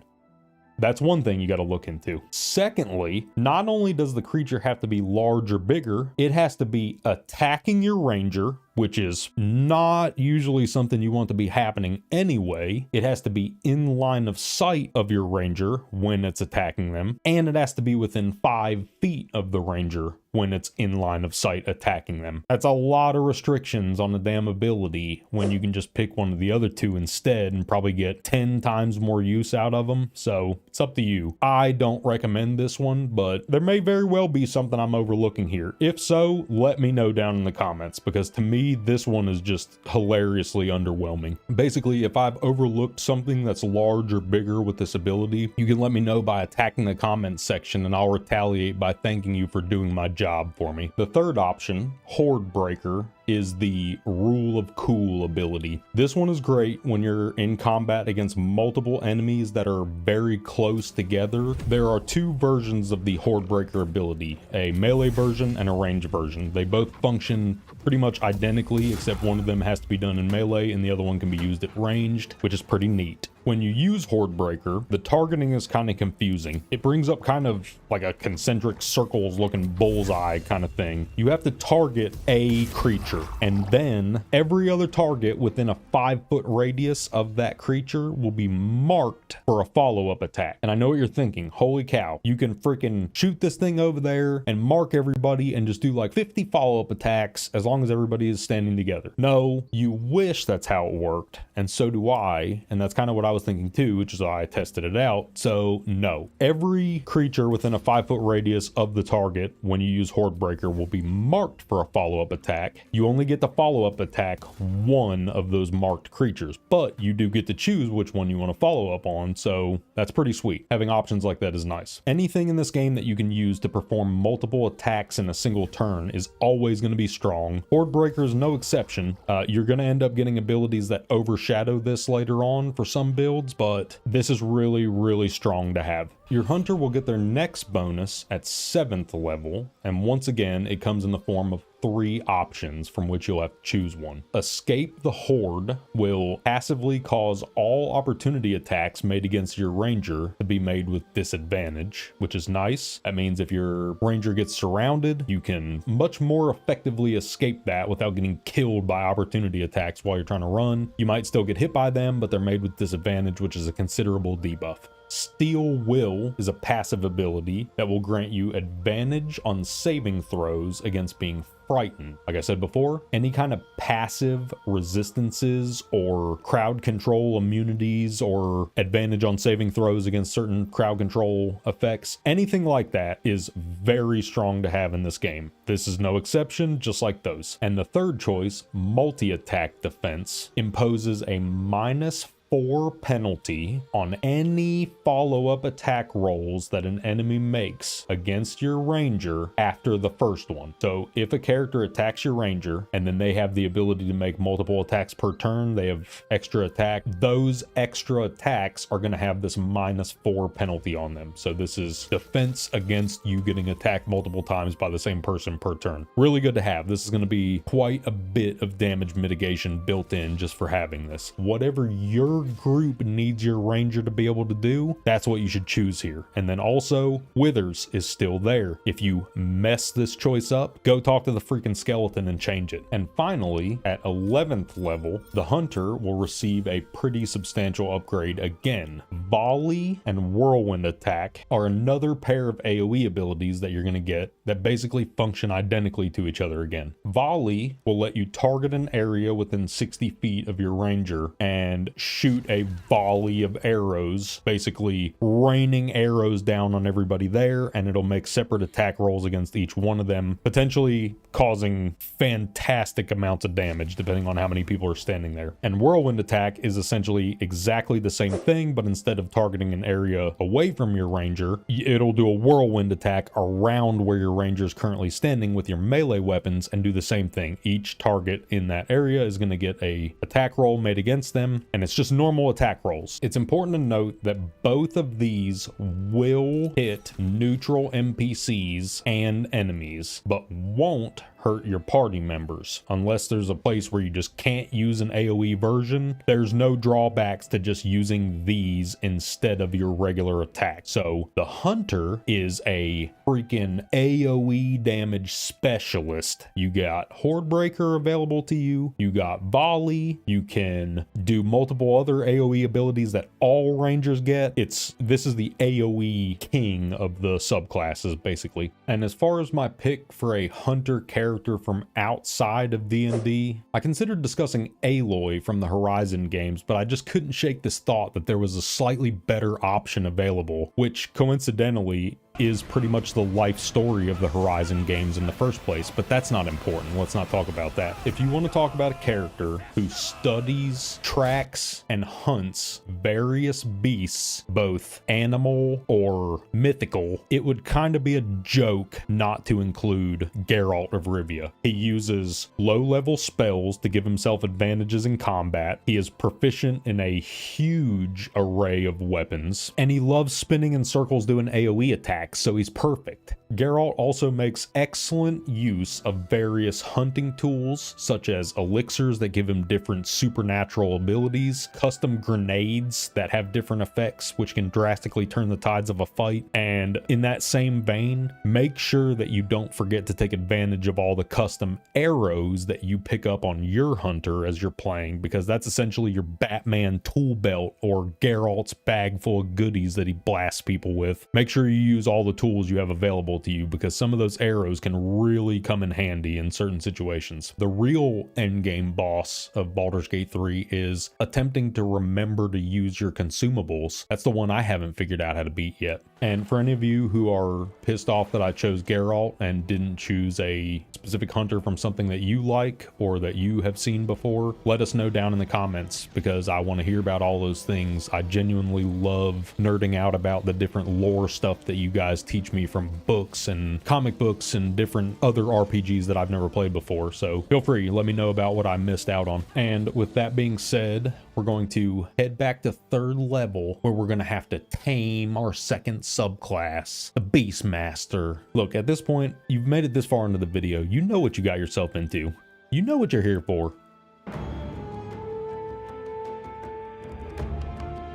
That's one thing you got to look into. Secondly, not only does the creature have to be large or bigger, it has to be attacking your ranger, which is not usually something you want to be happening anyway. It has to be in line of sight of your ranger when it's attacking them, and it has to be within 5 feet of the ranger when it's in line of sight attacking them. That's a lot of restrictions on the damn ability when you can just pick one of the other 2 instead and probably get 10 times more use out of them. So it's up to you. I don't recommend this one, but there may very well be something I'm overlooking here. If so, let me know down in the comments, because to me, this one is just hilariously underwhelming. Basically, if I've overlooked something that's large or bigger with this ability, you can let me know by attacking the comments section, and I'll retaliate by thanking you for doing my job for me. The third option, Horde Breaker, is the Rule of Cool ability. This one is great when you're in combat against multiple enemies that are very close together. There are 2 versions of the Horde Breaker ability, a melee version and a ranged version. They both function pretty much identically, except one of them has to be done in melee and the other one can be used at ranged, which is pretty neat. When you use Horde Breaker, the targeting is kind of confusing. It brings up kind of like a concentric circles looking bullseye kind of thing. You have to target a creature, and then every other target within a 5-foot radius of that creature will be marked for a follow-up attack. And I know what you're thinking, holy cow, you can freaking shoot this thing over there and mark everybody and just do like 50 follow-up attacks as long as everybody is standing together. No, you wish that's how it worked, and so do I, and that's kind of what I was was thinking too, which is why I tested it out. So no, every creature within a 5-foot radius of the target when you use Horde Breaker will be marked for a follow-up attack. You only get to follow-up attack one of those marked creatures, but you do get to choose which one you want to follow up on, so that's pretty sweet. Having options like that is nice. Anything in this game that you can use to perform multiple attacks in a single turn is always going to be strong. Horde Breaker is no exception. You're going to end up getting abilities that overshadow this later on for some builds, but this is really, really strong to have. Your hunter will get their next bonus at 7th level, and once again, it comes in the form of 3 options from which you'll have to choose one. Escape the Horde will passively cause all opportunity attacks made against your ranger to be made with disadvantage, which is nice. That means if your ranger gets surrounded, you can much more effectively escape that without getting killed by opportunity attacks while you're trying to run. You might still get hit by them, but they're made with disadvantage, which is a considerable debuff. Steel Will is a passive ability that will grant you advantage on saving throws against being frightened. Like I said before, any kind of passive resistances or crowd control immunities or advantage on saving throws against certain crowd control effects, anything like that is very strong to have in this game. This is no exception, just like those. And the third choice, multi-attack defense, imposes a -4 penalty on any follow-up attack rolls that an enemy makes against your ranger after the first one. So if a character attacks your ranger and then they have the ability to make multiple attacks per turn, they have extra attack, those extra attacks are going to have this -4 penalty on them. So this is defense against you getting attacked multiple times by the same person per turn. Really good to have. This is going to be quite a bit of damage mitigation built in just for having this. Whatever your group needs your ranger to be able to do, that's what you should choose here. And then also, Withers is still there. If you mess this choice up, go talk to the freaking skeleton and change it. And finally, at 11th level, the hunter will receive a pretty substantial upgrade again. Volley and Whirlwind Attack are another pair of AoE abilities that you're going to get that basically function identically to each other again. Volley will let you target an area within 60 feet of your ranger and shoot a volley of arrows, basically raining arrows down on everybody there, and it'll make separate attack rolls against each one of them, potentially causing fantastic amounts of damage depending on how many people are standing there. And Whirlwind Attack is essentially exactly the same thing, but instead of targeting an area away from your ranger, it'll do a whirlwind attack around where your ranger is currently standing with your melee weapons and do the same thing. Each target in that area is going to get a attack roll made against them, and it's just normal attack rolls. It's important to note that both of these will hit neutral NPCs and enemies, but won't hurt your party members. Unless there's a place where you just can't use an AoE version, there's no drawbacks to just using these instead of your regular attack. So the hunter is a freaking AoE damage specialist. You got Horde Breaker available to you, you got Volley, you can do multiple other AoE abilities that all rangers get. This is the AoE king of the subclasses basically. And as far as my pick for a hunter character from outside of D&D, I considered discussing Aloy from the Horizon games, but I just couldn't shake this thought that there was a slightly better option available, which coincidentally is pretty much the life story of the Horizon games in the first place, but that's not important. Let's not talk about that. If you want to talk about a character who studies, tracks, and hunts various beasts, both animal or mythical, it would kind of be a joke not to include Geralt of Rivia. He uses low-level spells to give himself advantages in combat. He is proficient in a huge array of weapons, and he loves spinning in circles doing AoE attacks, so he's perfect. Geralt also makes excellent use of various hunting tools, such as elixirs that give him different supernatural abilities, custom grenades that have different effects which can drastically turn the tides of a fight, and in that same vein, make sure that you don't forget to take advantage of all the custom arrows that you pick up on your hunter as you're playing, because that's essentially your Batman tool belt or Geralt's bag full of goodies that he blasts people with. Make sure you use all all the tools you have available to you, because some of those arrows can really come in handy in certain situations. The real endgame boss of Baldur's Gate 3 is attempting to remember to use your consumables. That's the one I haven't figured out how to beat yet. And for any of you who are pissed off that I chose Geralt and didn't choose a specific hunter from something that you like or that you have seen before, let us know down in the comments, because I want to hear about all those things. I genuinely love nerding out about the different lore stuff that you guys teach me from books and comic books and different other RPGs that I've never played before. So feel free, let me know about what I missed out on. And with that being said, we're going to head back to 3rd level, where we're going to have to tame our second subclass, the Beastmaster. Look, at this point, you've made it this far into the video. You know what you got yourself into. You know what you're here for.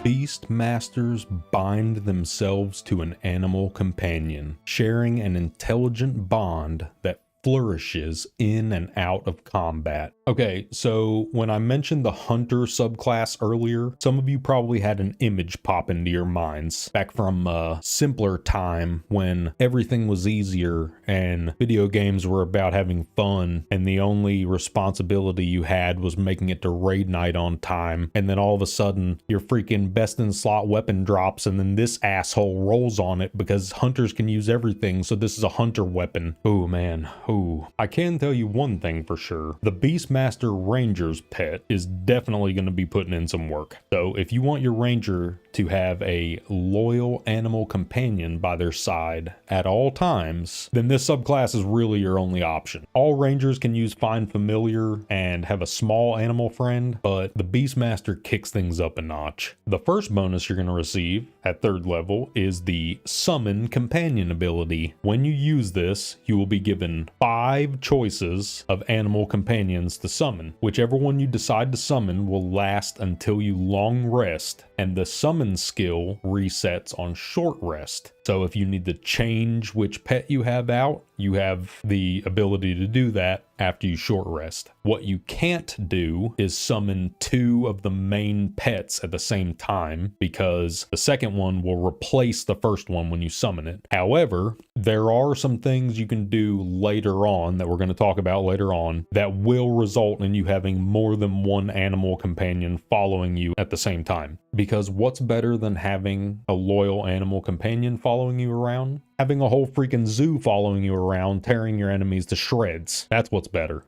Beastmasters bind themselves to an animal companion, sharing an intelligent bond that flourishes in and out of combat. Okay, so when I mentioned the hunter subclass earlier, some of you probably had an image pop into your minds back from a simpler time when everything was easier and video games were about having fun, and the only responsibility you had was making it to raid night on time, and then all of a sudden your freaking best in slot weapon drops, and then this asshole rolls on it because hunters can use everything, so this is a hunter weapon. Oh man, oh. I can tell you one thing for sure. The Beastmaster Ranger's pet is definitely going to be putting in some work. So if you want your ranger to have a loyal animal companion by their side at all times, then this subclass is really your only option. All rangers can use Find Familiar and have a small animal friend, but the Beastmaster kicks things up a notch. The first bonus you're going to receive at 3rd level is the Summon Companion ability. When you use this, you will be given 5 choices of animal companions to summon. Whichever one you decide to summon will last until you long rest, and the summon skill resets on short rest. So if you need to change which pet you have out, you have the ability to do that after you short rest. What you can't do is summon 2 of the main pets at the same time, because the second one will replace the first one when you summon it. However, there are some things you can do later on that we're going to talk about later on that will result in you having more than one animal companion following you at the same time. Because what's better than having a loyal animal companion following you around? Having a whole freaking zoo following you around, tearing your enemies to shreds. That's what's better.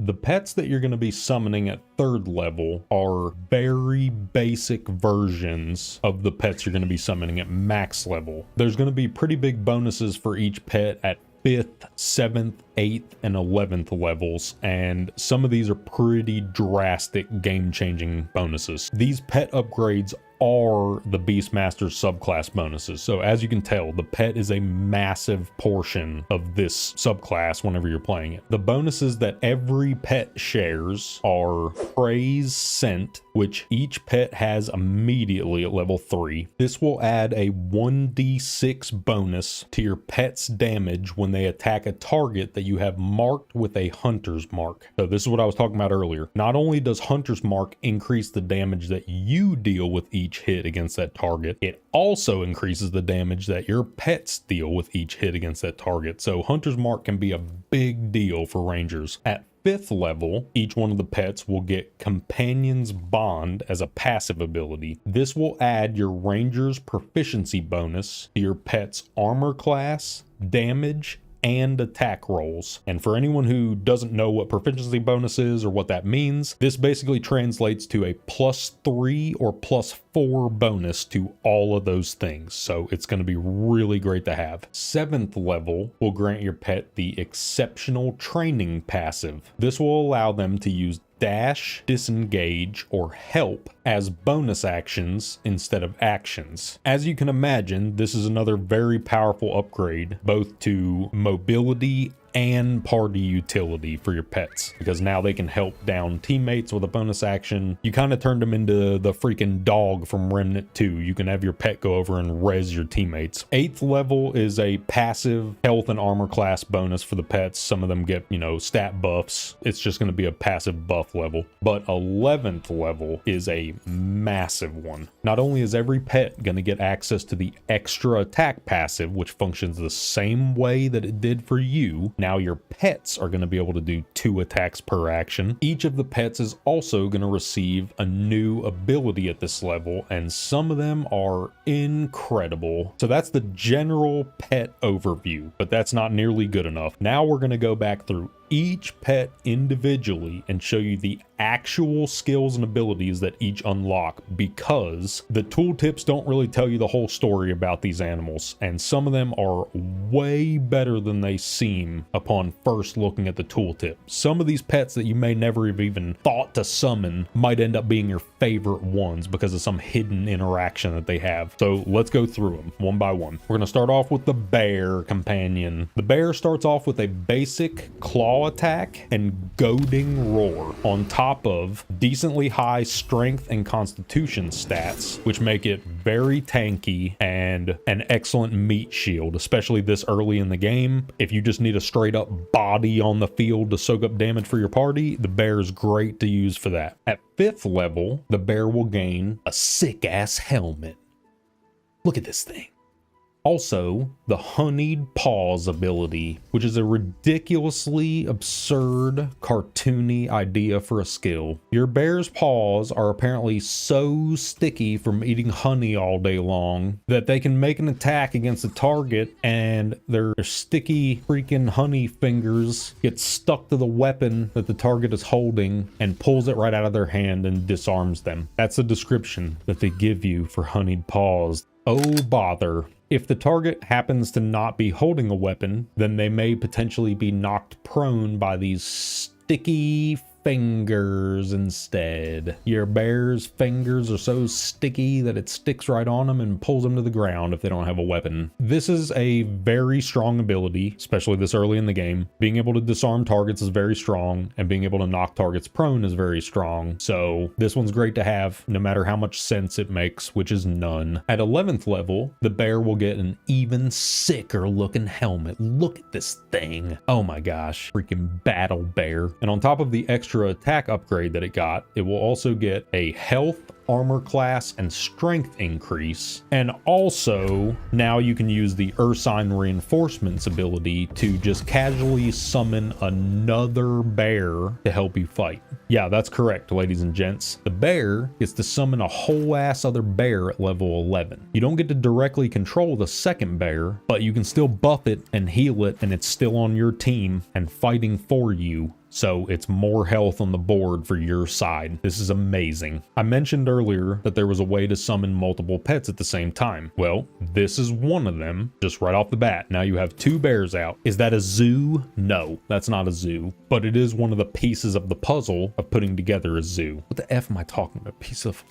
The pets that you're going to be summoning at 3rd level are very basic versions of the pets you're going to be summoning at max level. There's going to be pretty big bonuses for each pet at 5th, 7th, 8th, and 11th levels, and some of these are pretty drastic game-changing bonuses. These pet upgrades are the Beastmaster subclass bonuses. So as you can tell, the pet is a massive portion of this subclass whenever you're playing it. The bonuses that every pet shares are Praise Scent, which each pet has immediately at level 3. This will add a 1d6 bonus to your pet's damage when they attack a target that you have marked with a Hunter's Mark. So this is what I was talking about earlier. Not only does Hunter's Mark increase the damage that you deal with each hit against that target, it also increases the damage that your pets deal with each hit against that target. So Hunter's Mark can be a big deal for rangers. At 5th level, each one of the pets will get Companion's Bond as a passive ability. This will add your ranger's proficiency bonus to your pet's armor class, damage, and attack rolls. And for anyone who doesn't know what proficiency bonus is or what that means, this basically translates to a +3 or +4 bonus to all of those things. So it's going to be really great to have. 7th level will grant your pet the Exceptional Training passive. This will allow them to use dash, disengage, or help as bonus actions instead of actions. As you can imagine, this is another very powerful upgrade both to mobility and party utility for your pets, because now they can help down teammates with a bonus action. You kind of turned them into the freaking dog from Remnant 2. You can have your pet go over and res your teammates. 8th level is a passive health and armor class bonus for the pets. Some of them get, you know, stat buffs. It's just going to be a passive buff level. But 11th level is a massive one. Not only is every pet going to get access to the extra attack passive, which functions the same way that it did for you, now your pets are going to be able to do 2 attacks per action. Each of the pets is also going to receive a new ability at this level, and some of them are incredible. So that's the general pet overview, but that's not nearly good enough. Now we're going to go back through each pet individually and show you the actual skills and abilities that each unlock, because the tooltips don't really tell you the whole story about these animals, and some of them are way better than they seem upon first looking at the tooltip. Some of these pets that you may never have even thought to summon might end up being your favorite ones because of some hidden interaction that they have. So let's go through them one by one. We're going to start off with the bear companion. The bear starts off with a basic claw attack and goading roar on top of decently high strength and constitution stats, which make it very tanky and an excellent meat shield, especially this early in the game. If you just need a straight up body on the field to soak up damage for your party, the bear is great to use for that. At 5th level, the bear will gain a sick ass helmet. Look at this thing. Also, the honeyed paws ability, which is a ridiculously absurd, cartoony idea for a skill. Your bear's paws are apparently so sticky from eating honey all day long that they can make an attack against a target and their sticky freaking honey fingers get stuck to the weapon that the target is holding and pulls it right out of their hand and disarms them. That's the description that they give you for honeyed paws. Oh bother. If the target happens to not be holding a weapon, then they may potentially be knocked prone by these sticky fingers instead. Your bear's fingers are so sticky that it sticks right on them and pulls them to the ground if they don't have a weapon. This is a very strong ability, especially this early in the game. Being able to disarm targets is very strong, and being able to knock targets prone is very strong. So this one's great to have no matter how much sense it makes, which is none. At 11th level, the bear will get an even sicker looking helmet. Look at this thing. Oh my gosh, freaking battle bear. And on top of the extra attack upgrade that it got, it will also get a health, armor class, and strength increase. And also, now you can use the Ursine Reinforcements ability to just casually summon another bear to help you fight. Yeah, that's correct, ladies and gents. The bear gets to summon a whole ass other bear at level 11. You don't get to directly control the second bear, but you can still buff it and heal it, and it's still on your team and fighting for you. So it's more health on the board for your side. This is amazing. I mentioned earlier that there was a way to summon multiple pets at the same time. Well, this is one of them, just right off the bat. Now you have 2 bears out. Is that a zoo? No, that's not a zoo, but it is one of the pieces of the puzzle of putting together a zoo. What the F am I talking about? Piece of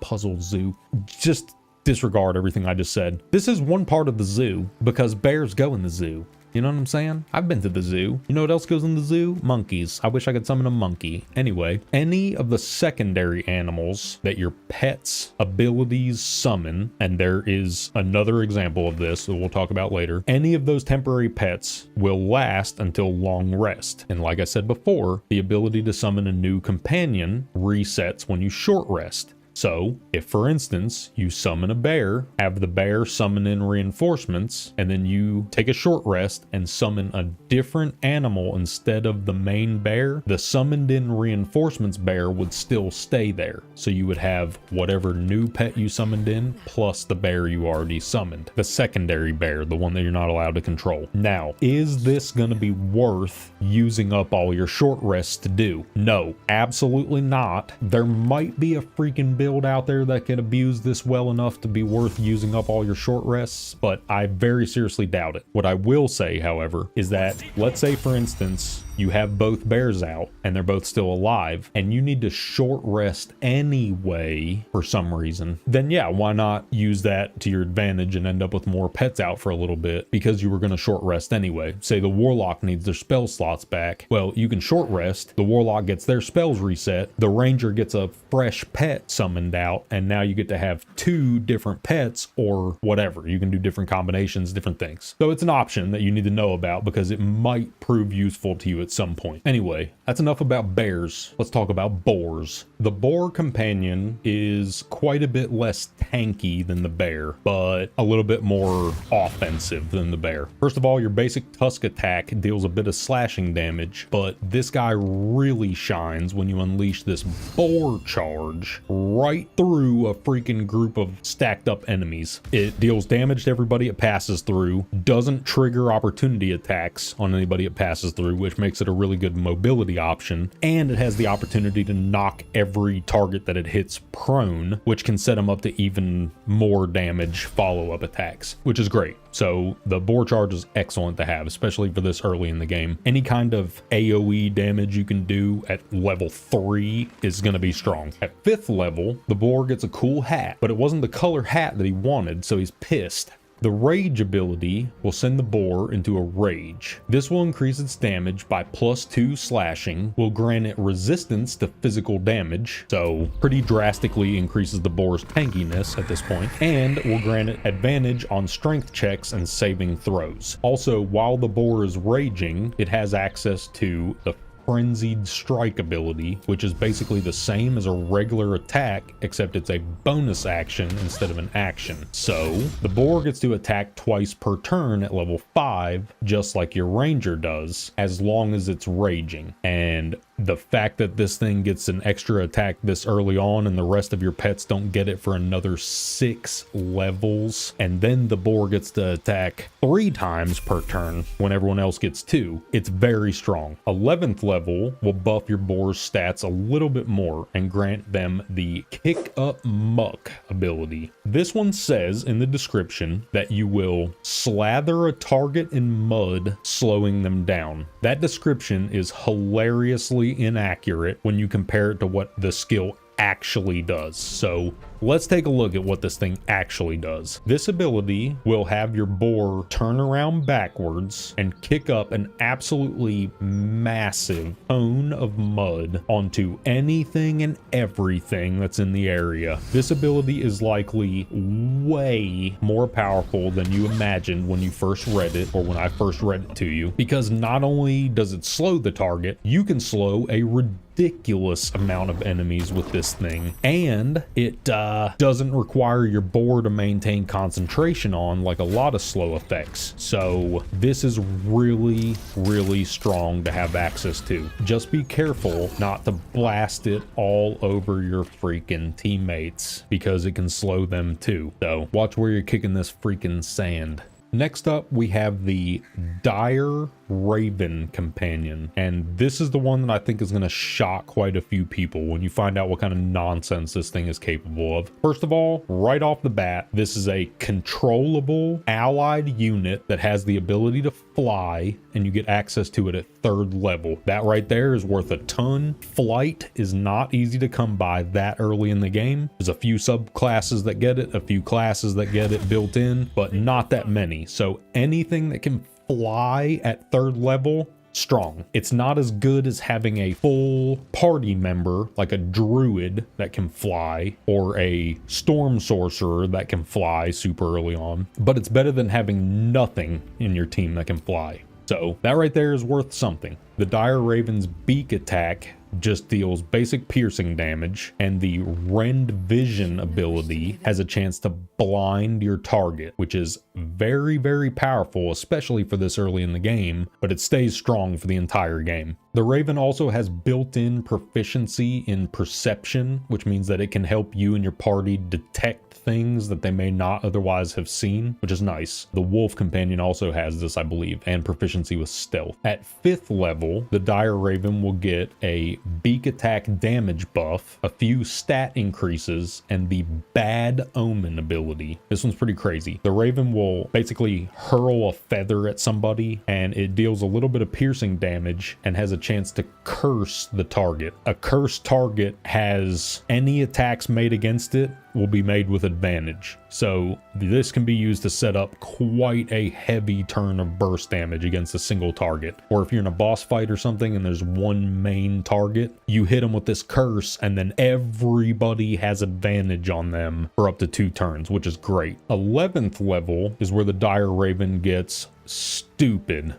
puzzle zoo. Just disregard everything I just said. This is one part of the zoo because bears go in the zoo. You know what I'm saying? I've been to the zoo. You know what else goes in the zoo? Monkeys. I wish I could summon a monkey. Anyway, any of the secondary animals that your pet's abilities summon, and there is another example of this that we'll talk about later, any of those temporary pets will last until long rest. And like I said before, the ability to summon a new companion resets when you short rest. So, if for instance, you summon a bear, have the bear summon in reinforcements, and then you take a short rest and summon a different animal instead of the main bear, the summoned in reinforcements bear would still stay there. So you would have whatever new pet you summoned in, plus the bear you already summoned. The secondary bear, the one that you're not allowed to control. Now, is this going to be worth using up all your short rests to do? No, absolutely not. There might be a freaking build out there that can abuse this well enough to be worth using up all your short rests, but I very seriously doubt it. What I will say, however, is that let's say for instance you have both bears out and they're both still alive, and you need to short rest anyway for some reason, then yeah, why not use that to your advantage and end up with more pets out for a little bit because you were going to short rest anyway. Say the Warlock needs their spell slots back. Well, you can short rest, the Warlock gets their spells reset, the Ranger gets a fresh pet summoned out, and now you get to have 2 different pets or whatever. You can do different combinations, different things. So it's an option that you need to know about because it might prove useful to you at some point. Anyway, that's enough about bears. Let's talk about boars. The boar companion is quite a bit less tanky than the bear, but a little bit more offensive than the bear. First of all, your basic tusk attack deals a bit of slashing damage, but this guy really shines when you unleash this boar charge right through a freaking group of stacked up enemies. It deals damage to everybody it passes through, doesn't trigger opportunity attacks on anybody it passes through, which makes it a really good mobility option, and it has the opportunity to knock every target that it hits prone, which can set them up to even more damage follow-up attacks, which is great. So the boar charge is excellent to have, especially for this early in the game. Any kind of AoE damage you can do at level 3 is going to be strong. At 5th level, the boar gets a cool hat, but it wasn't the color hat that he wanted, so he's pissed. The rage ability will send the boar into a rage. This will increase its damage by +2 slashing, will grant it resistance to physical damage, so pretty drastically increases the boar's tankiness at this point, and will grant it advantage on strength checks and saving throws. Also, while the boar is raging, it has access to the Frenzied Strike ability, which is basically the same as a regular attack, except it's a bonus action instead of an action. So the boar gets to attack twice per turn at level 5, just like your ranger does, as long as it's raging. And the fact that this thing gets an extra attack this early on and the rest of your pets don't get it for another 6 levels, and then the boar gets to attack 3 times per turn when everyone else gets 2, it's very strong. 11th level will buff your boar's stats a little bit more and grant them the Kick Up Muck ability. This one says in the description that you will slather a target in mud, slowing them down. That description is hilariously inaccurate when you compare it to what the skill actually does. So let's take a look at what this thing actually does. This ability will have your boar turn around backwards and kick up an absolutely massive cone of mud onto anything and everything that's in the area. This ability is likely way more powerful than you imagined when you first read it, or when I first read it to you, because not only does it slow the target, you can slow a ridiculous amount of enemies with this thing, and it doesn't require your boar to maintain concentration on like a lot of slow effects. So this is really, really strong to have access to. Just be careful not to blast it all over your freaking teammates, because it can slow them too. So watch where you're kicking this freaking sand. Next up, we have the Dire Raven companion, and this is the one that I think is going to shock quite a few people when you find out what kind of nonsense this thing is capable of. First of all, right off the bat, this is a controllable allied unit that has the ability to fly, and you get access to it at 3rd level. That right there is worth a ton. Flight is not easy to come by that early in the game. There's a few subclasses that get it, a few classes that get it built in, but not that many. So anything that can fly at 3rd level, strong. It's not as good as having a full party member like a druid that can fly, or a storm sorcerer that can fly super early on, but it's better than having nothing in your team that can fly. So that right there is worth something. The Dire Raven's beak attack just deals basic piercing damage, and the Rend Vision ability has a chance to blind your target, which is very, very powerful, especially for this early in the game, but it stays strong for the entire game. The Raven also has built-in proficiency in perception, which means that it can help you and your party detect things that they may not otherwise have seen, which is nice. The Wolf Companion also has this, I believe, and proficiency with stealth. At 5th level, the Dire Raven will get a beak attack damage buff, a few stat increases, and the Bad Omen ability. This one's pretty crazy. The Raven will basically hurl a feather at somebody, and it deals a little bit of piercing damage and has a chance to curse the target. A cursed target has any attacks made against it will be made with advantage. So this can be used to set up quite a heavy turn of burst damage against a single target. Or if you're in a boss fight or something and there's one main target, you hit them with this curse and then everybody has advantage on them for up to 2 turns, which is great. 11th level is where the Dire Raven gets stupid.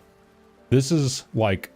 This is like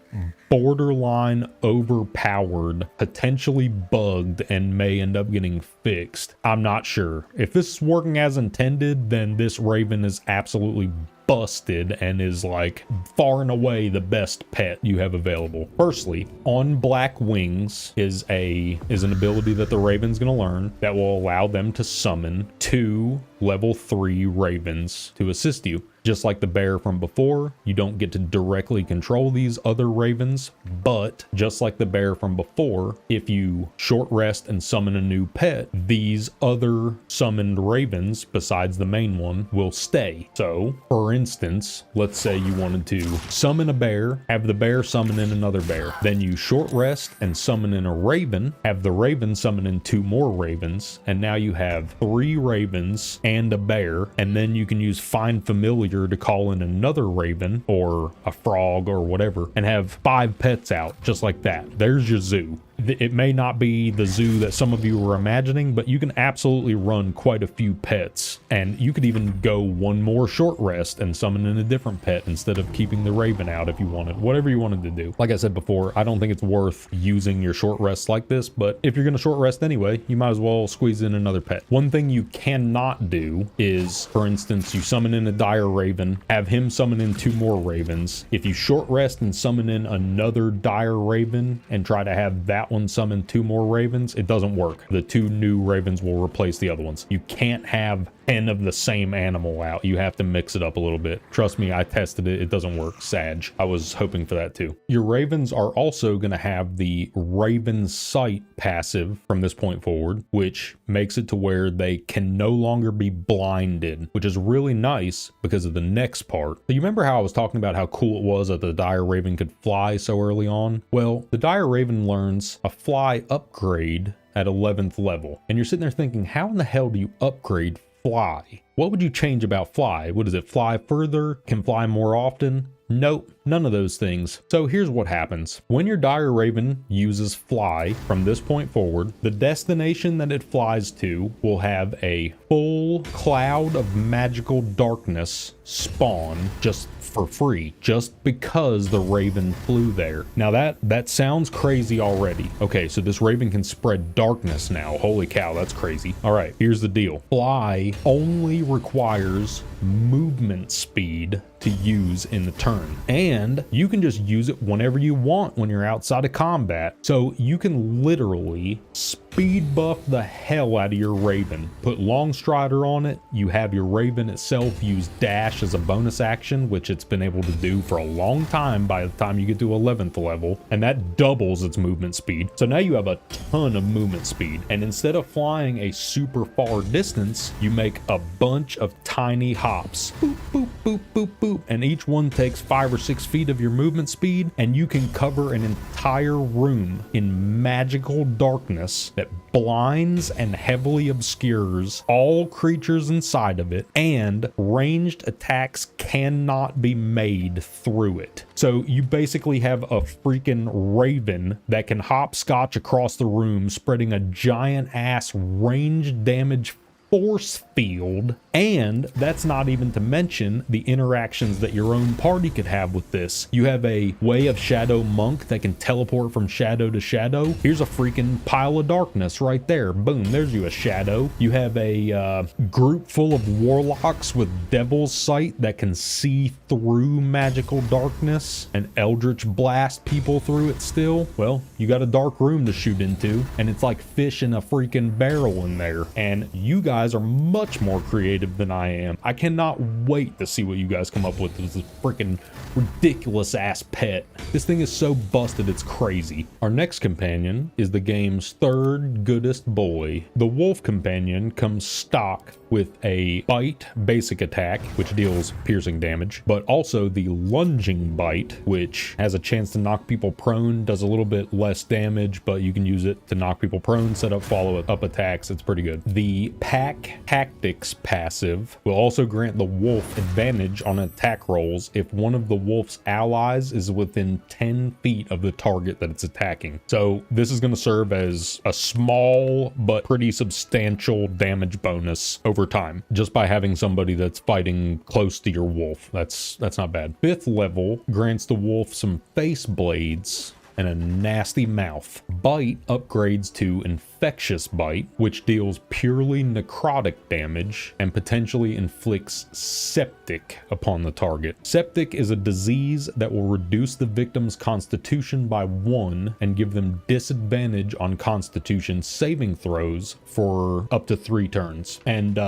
borderline overpowered, potentially bugged, and may end up getting fixed. I'm not sure. If this is working as intended, then this Raven is absolutely busted and is like far and away the best pet you have available. Firstly, On Black Wings is an ability that the Raven's going to learn that will allow them to summon 2 level 3 Ravens to assist you. Just like the bear from before, you don't get to directly control these other Ravens, but just like the bear from before, if you short rest and summon a new pet, these other summoned Ravens, besides the main one, will stay. So, for instance, let's say you wanted to summon a bear, have the bear summon in another bear. Then you short rest and summon in a Raven, have the Raven summon in 2 more Ravens, and now you have 3 Ravens and a bear, and then you can use Find Familiar to call in another Raven or a frog or whatever and have 5 pets out just like that. There's your zoo. It may not be the zoo that some of you were imagining, but you can absolutely run quite a few pets, and you could even go 1 more short rest and summon in a different pet instead of keeping the Raven out if you wanted, whatever you wanted to do. Like I said before, I don't think it's worth using your short rests like this, but if you're going to short rest anyway, you might as well squeeze in another pet. One thing you cannot do is, for instance, you summon in a Dire Raven, have him summon in 2 more Ravens. If you short rest and summon in another Dire Raven and try to have that one summon 2 more Ravens, it doesn't work. The 2 new Ravens will replace the other ones. You can't have 10 of the same animal out. You have to mix it up a little bit. Trust me, I tested it. It doesn't work. Sag. I was hoping for that too. Your Ravens are also going to have the Raven Sight passive from this point forward, which makes it to where they can no longer be blinded, which is really nice because of the next part. So you remember how I was talking about how cool it was that the Dire Raven could fly so early on? Well, the Dire Raven learns a fly upgrade at 11th level. And you're sitting there thinking, how in the hell do you upgrade fly? What would you change about fly? What does it fly further? Can fly more often? Nope, none of those things. So here's what happens. When your Dire Raven uses fly from this point forward, the destination that it flies to will have a full cloud of magical darkness spawn just for free, just because the Raven flew there. Now that sounds crazy already. Okay, so this Raven can spread darkness now. Holy cow, that's crazy. All right, here's the deal. Fly only requires movement speed to use in the turn, and you can just use it whenever you want when you're outside of combat. So you can literally speed buff the hell out of your Raven, put Long Strider on it. You have your Raven itself use dash as a bonus action, which it's been able to do for a long time by the time you get to 11th level, and that doubles its movement speed. So now you have a ton of movement speed, and instead of flying a super far distance, you make a bunch of tiny hops. Boop, boop, boop, boop, boop. And each one takes 5 or 6 feet of your movement speed, and you can cover an entire room in magical darkness that blinds and heavily obscures all creatures inside of it, and ranged attacks cannot be made through it. So you basically have a freaking Raven that can hopscotch across the room, spreading a giant ass ranged damage force field, and that's not even to mention the interactions that your own party could have with this. You have a Way of Shadow monk that can teleport from shadow to shadow. Here's a freaking pile of darkness right there. Boom, there's you a shadow. You have a group full of warlocks with Devil's Sight that can see through magical darkness and Eldritch blast people through it still. Well, you got a dark room to shoot into, and it's like fish in a freaking barrel in there. And you guys are much more creative than I am. I cannot wait to see what you guys come up with with this freaking ridiculous ass pet. This thing is so busted, it's crazy. Our next companion is the game's third goodest boy. The wolf companion comes stock with a bite basic attack, which deals piercing damage, but also the lunging bite, which has a chance to knock people prone, does a little bit less damage, but you can use it to knock people prone, set up follow-up attacks. It's pretty good. The pack tactics passive will also grant the wolf advantage on attack rolls if one of the wolf's allies is within 10 feet of the target that it's attacking. So this is going to serve as a small but pretty substantial damage bonus over time, just by having somebody that's fighting close to your wolf. That's not bad. 5th level grants the wolf some face blades and a nasty mouth. Bite upgrades to Infectious Bite, which deals purely necrotic damage and potentially inflicts septic upon the target. Septic is a disease that will reduce the victim's constitution by 1 and give them disadvantage on constitution saving throws for up to 3 turns. And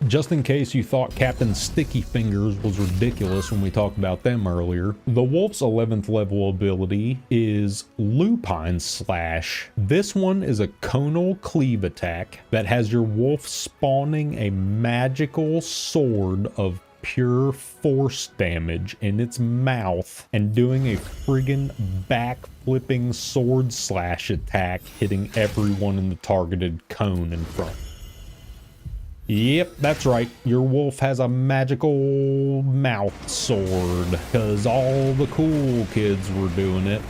just in case you thought Captain Sticky Fingers was ridiculous when we talked about them earlier, the wolf's 11th level ability is Lupine Slash. This one is a conal cleave attack that has your wolf spawning a magical sword of pure force damage in its mouth and doing a friggin' back-flipping sword slash attack, hitting everyone in the targeted cone in front. Yep, that's right. Your wolf has a magical mouth sword because all the cool kids were doing it.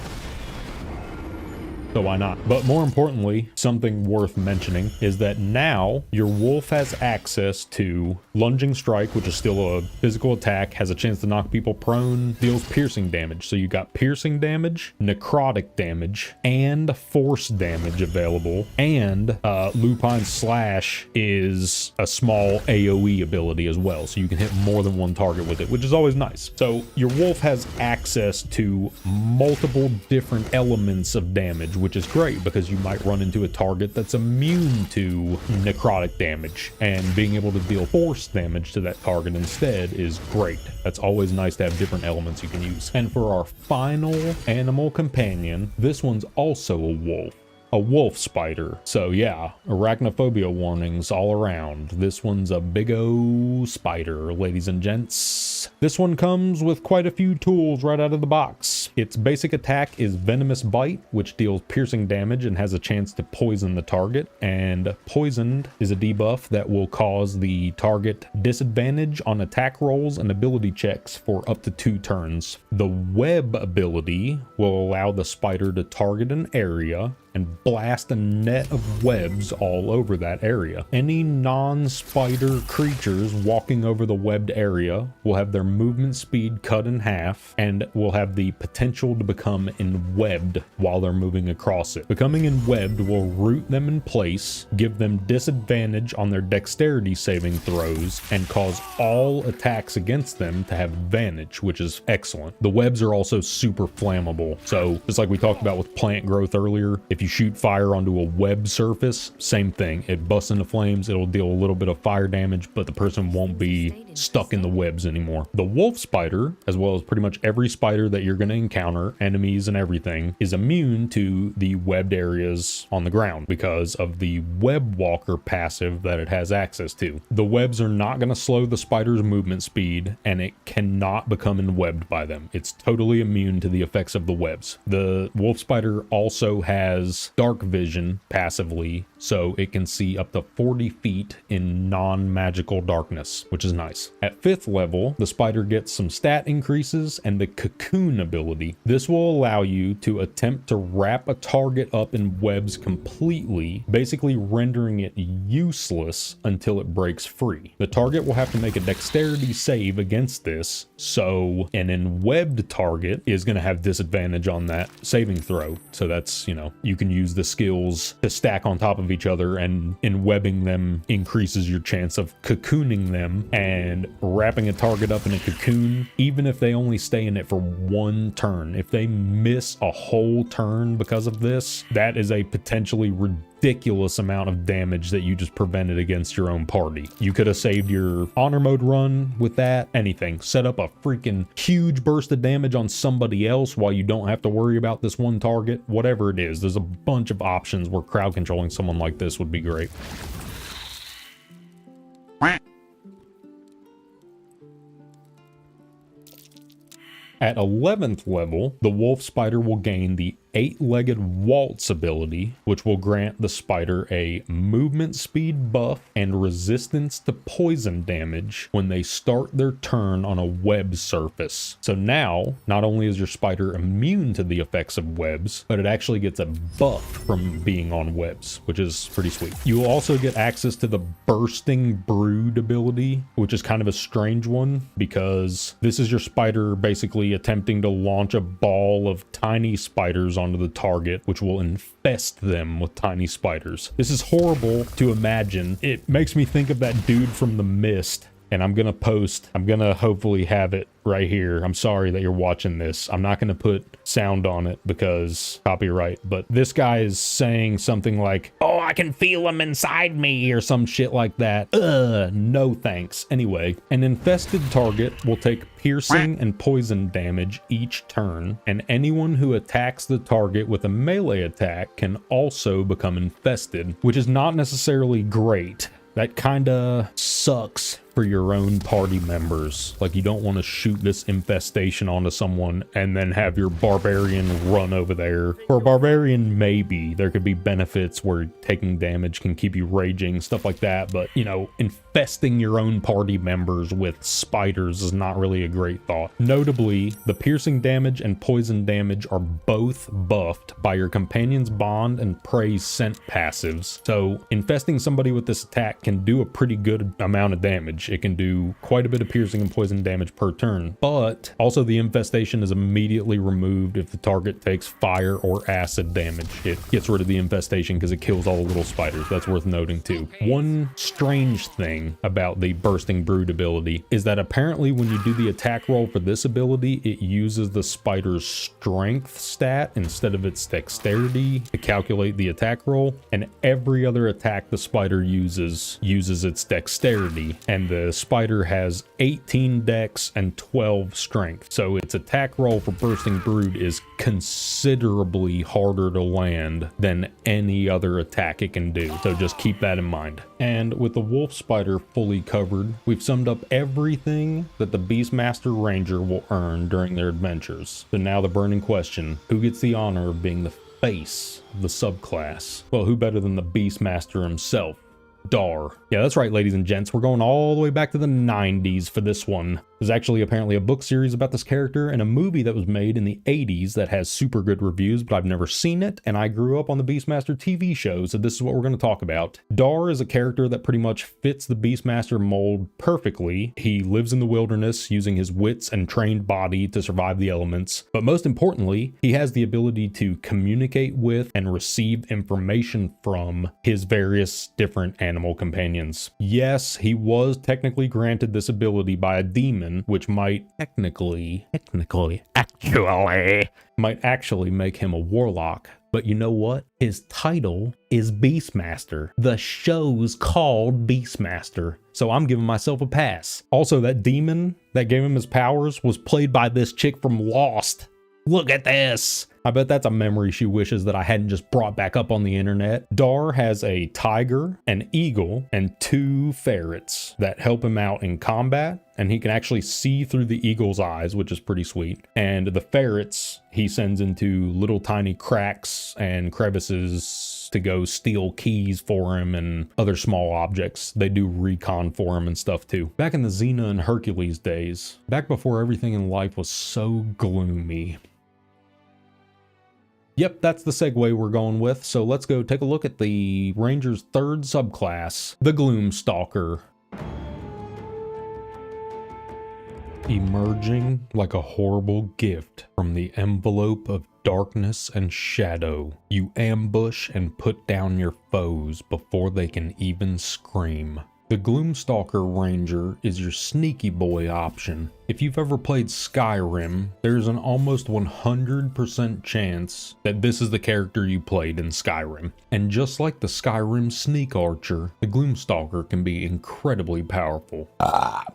So why not? But more importantly, something worth mentioning is that now your wolf has access to Lunging Strike, which is still a physical attack, has a chance to knock people prone, deals piercing damage. So you got piercing damage, necrotic damage, and force damage available. And Lupine Slash is a small AoE ability as well. So you can hit more than one target with it, which is always nice. So your wolf has access to multiple different elements of damage, which is great because you might run into a target that's immune to necrotic damage, and being able to deal force damage to that target instead is great. That's always nice to have different elements you can use. And for our final animal companion, this one's also a wolf. A wolf spider. So yeah, arachnophobia warnings all around. This one's a big O spider, ladies and gents. This one comes with quite a few tools right out of the box. Its basic attack is Venomous Bite, which deals piercing damage and has a chance to poison the target. And Poisoned is a debuff that will cause the target disadvantage on attack rolls and ability checks for up to 2 turns. The Web ability will allow the spider to target an area and blast a net of webs all over that area. Any non-spider creatures walking over the webbed area will have their movement speed cut in half and will have the potential to become enwebbed while they're moving across it. Becoming enwebbed will root them in place, give them disadvantage on their dexterity saving throws, and cause all attacks against them to have advantage, which is excellent. The webs are also super flammable. So just like we talked about with plant growth earlier, if you shoot fire onto a web surface, same thing. It busts into flames, it'll deal a little bit of fire damage, but the person won't be stuck in the webs anymore. The wolf spider, as well as pretty much every spider that you're going to encounter, enemies and everything, is immune to the webbed areas on the ground because of the web walker passive that it has access to. The webs are not going to slow the spider's movement speed, and it cannot become enwebbed by them. It's totally immune to the effects of the webs. The wolf spider also has dark vision passively, so it can see up to 40 feet in non-magical darkness, which is nice. At 5th level, the spider gets some stat increases and the cocoon ability. This will allow you to attempt to wrap a target up in webs completely, basically rendering it useless until it breaks free. The target will have to make a dexterity save against this, so an enwebbed target is going to have disadvantage on that saving throw. So that's, you know, you can use the skills to stack on top of each other, and enwebbing them increases your chance of cocooning them, and wrapping a target up in a cocoon, even if they only stay in it for 1 turn. If they miss a whole turn because of this, that is a potentially ridiculous amount of damage that you just prevented against your own party. You could have saved your honor mode run with that. Anything. Set up a freaking huge burst of damage on somebody else while you don't have to worry about this one target. Whatever it is, there's a bunch of options where crowd controlling someone like this would be great. At 11th level, the wolf spider will gain the 8-legged waltz ability, which will grant the spider a movement speed buff and resistance to poison damage when they start their turn on a web surface. So now, not only is your spider immune to the effects of webs, but it actually gets a buff from being on webs, which is pretty sweet. You will also get access to the bursting brood ability, which is kind of a strange one, because this is your spider basically attempting to launch a ball of tiny spiders onto the target, which will infest them with tiny spiders. This is horrible to imagine. It makes me think of that dude from The Mist, and I'm gonna hopefully have it right here. I'm sorry that you're watching this. I'm not gonna put sound on it because copyright, but this guy is saying something like, "Oh, I can feel him inside me," or some shit like that. No thanks. Anyway, an infested target will take piercing and poison damage each turn, and anyone who attacks the target with a melee attack can also become infested, which is not necessarily great. That kinda sucks for your own party members. Like, you don't want to shoot this infestation onto someone and then have your barbarian run over there. For a barbarian, maybe there could be benefits where taking damage can keep you raging, stuff like that, but, you know, infesting your own party members with spiders is not really a great thought. Notably, the piercing damage and poison damage are both buffed by your companion's bond and prey scent passives, so infesting somebody with this attack can do a pretty good amount of damage. It can do quite a bit of piercing and poison damage per turn, but also the infestation is immediately removed if the target takes fire or acid damage. It gets rid of the infestation because it kills all the little spiders. That's worth noting too. One strange thing about the bursting brood ability is that apparently when you do the attack roll for this ability, it uses the spider's strength stat instead of its dexterity to calculate the attack roll, and every other attack the spider uses its dexterity, and the spider has 18 dex and 12 strength, so its attack roll for bursting brood is considerably harder to land than any other attack it can do, so just keep that in mind. And with the wolf spider fully covered, we've summed up everything that the Beastmaster Ranger will earn during their adventures. So now the burning question: who gets the honor of being the face of the subclass? Well, who better than the Beastmaster himself? Dar. Yeah, that's right, ladies and gents. We're going all the way back to the 90s for this one. There's actually apparently a book series about this character and a movie that was made in the 80s that has super good reviews, but I've never seen it, and I grew up on the Beastmaster TV show, so this is what we're going to talk about. Dar is a character that pretty much fits the Beastmaster mold perfectly. He lives in the wilderness using his wits and trained body to survive the elements, but most importantly, he has the ability to communicate with and receive information from his various different animal companions. Yes, he was technically granted this ability by a demon, which might actually make him a warlock. But you know what? His title is Beastmaster. The show's called Beastmaster, so I'm giving myself a pass. Also, that demon that gave him his powers was played by this chick from Lost. Look at this. I bet that's a memory she wishes that I hadn't just brought back up on the internet. Dar has a tiger, an eagle, and 2 ferrets that help him out in combat, and he can actually see through the eagle's eyes, which is pretty sweet. And the ferrets he sends into little tiny cracks and crevices missions to go steal keys for him and other small objects. They do recon for him and stuff too. Back in the Xena and Hercules days, back before everything in life was so gloomy. Yep, that's the segue we're going with. So let's go take a look at the Ranger's third subclass, the Gloomstalker. Emerging like a horrible gift from the envelope of darkness and shadow, you ambush and put down your foes before they can even scream. The Gloomstalker Ranger is your sneaky boy option. If you've ever played Skyrim, there's an almost 100% chance that this is the character you played in Skyrim. And just like the Skyrim Sneak Archer, the Gloomstalker can be incredibly powerful.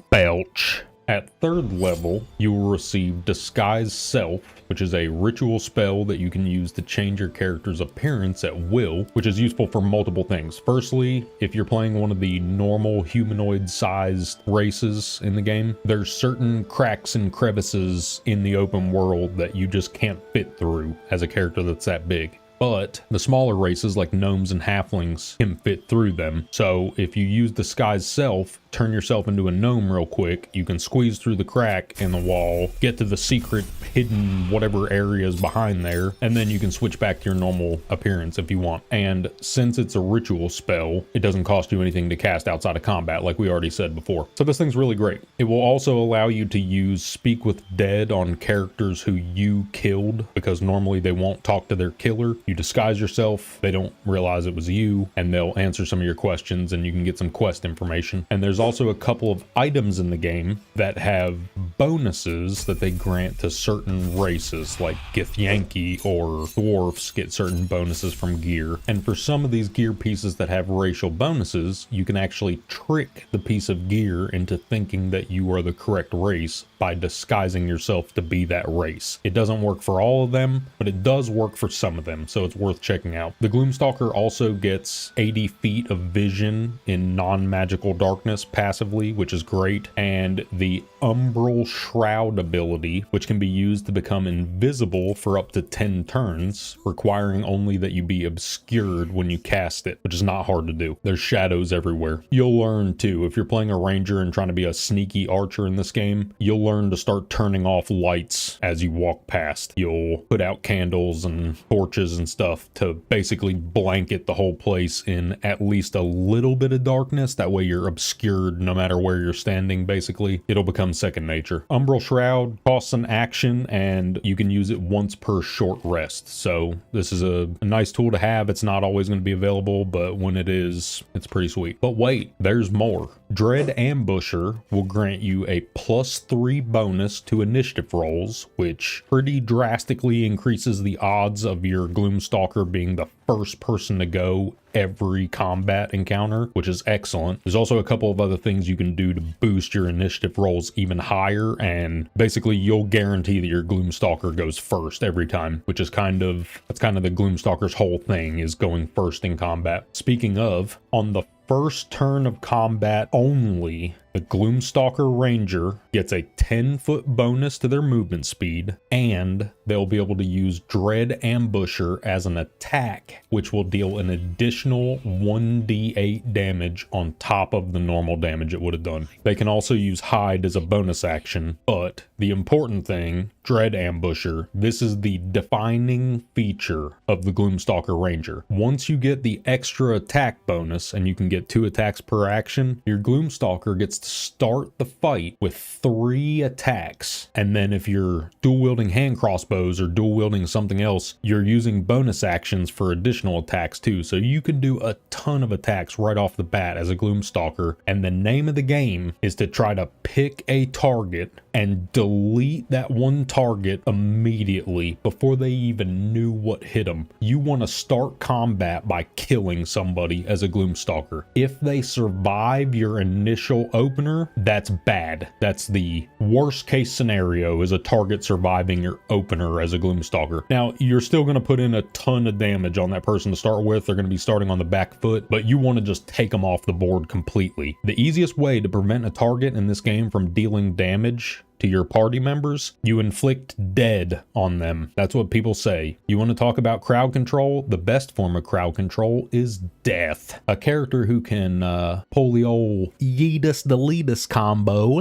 Belch. At 3rd level, you will receive Disguise Self, which is a ritual spell that you can use to change your character's appearance at will, which is useful for multiple things. Firstly, if you're playing one of the normal humanoid-sized races in the game, there's certain cracks and crevices in the open world that you just can't fit through as a character that's that big. But the smaller races like gnomes and halflings can fit through them. So if you use Disguise Self, turn yourself into a gnome real quick, you can squeeze through the crack in the wall, get to the secret hidden whatever areas behind there, and then you can switch back to your normal appearance if you want. And since it's a ritual spell, it doesn't cost you anything to cast outside of combat, like we already said before. So this thing's really great. It will also allow you to use Speak with Dead on characters who you killed, because normally they won't talk to their killer. You disguise yourself, they don't realize it was you, and they'll answer some of your questions and you can get some quest information. And there's also a couple of items in the game that have bonuses that they grant to certain races, like Githyanki or dwarfs get certain bonuses from gear. And for some of these gear pieces that have racial bonuses, you can actually trick the piece of gear into thinking that you are the correct race by disguising yourself to be that race. It doesn't work for all of them, but it does work for some of them, so it's worth checking out. The Gloomstalker also gets 80 feet of vision in non-magical darkness passively, which is great, and the Umbral Shroud ability, which can be used to become invisible for up to 10 turns, requiring only that you be obscured when you cast it, which is not hard to do. There's shadows everywhere. You'll learn too, if you're playing a ranger and trying to be a sneaky archer in this game, you'll learn to start turning off lights as you walk past. You'll put out candles and torches and stuff to basically blanket the whole place in at least a little bit of darkness. That way you're obscured no matter where you're standing, basically. It'll become second nature. Umbral Shroud costs an action and you can use it once per short rest. So this is a nice tool to have. It's not always going to be available, but when it is, it's pretty sweet. But wait, there's more. Dread Ambusher will grant you a +3 bonus to initiative rolls, which pretty drastically increases the odds of your Gloomstalker being the first person to go every combat encounter, which is excellent. There's also a couple of other things you can do to boost your initiative rolls even higher, and basically you'll guarantee that your Gloomstalker goes first every time, which is that's kind of the Gloomstalker's whole thing, is going first in combat. Speaking of, on the first turn of combat only, the Gloomstalker Ranger gets a 10-foot bonus to their movement speed, and they'll be able to use Dread Ambusher as an attack, which will deal an additional 1d8 damage on top of the normal damage it would have done. They can also use Hide as a bonus action, but the important thing, Dread Ambusher, this is the defining feature of the Gloomstalker Ranger. Once you get the extra attack bonus, and you can get 2 attacks per action, your Gloomstalker gets to start the fight with 3 attacks. And then if you're dual wielding hand crossbows or dual wielding something else, you're using bonus actions for additional attacks too. So you can do a ton of attacks right off the bat as a Gloomstalker. And the name of the game is to try to pick a target and delete that one target immediately before they even knew what hit them. You want to start combat by killing somebody as a Gloomstalker. If they survive your initial opener, that's bad. That's the worst case scenario, is a target surviving your opener as a Gloomstalker. Now, you're still going to put in a ton of damage on that person to start with. They're going to be starting on the back foot, but you want to just take them off the board completely. The easiest way to prevent a target in this game from dealing damage to your party members, you inflict dead on them. That's what people say. You want to talk about crowd control? The best form of crowd control is death. A character who can pull the old yeetus deletus combo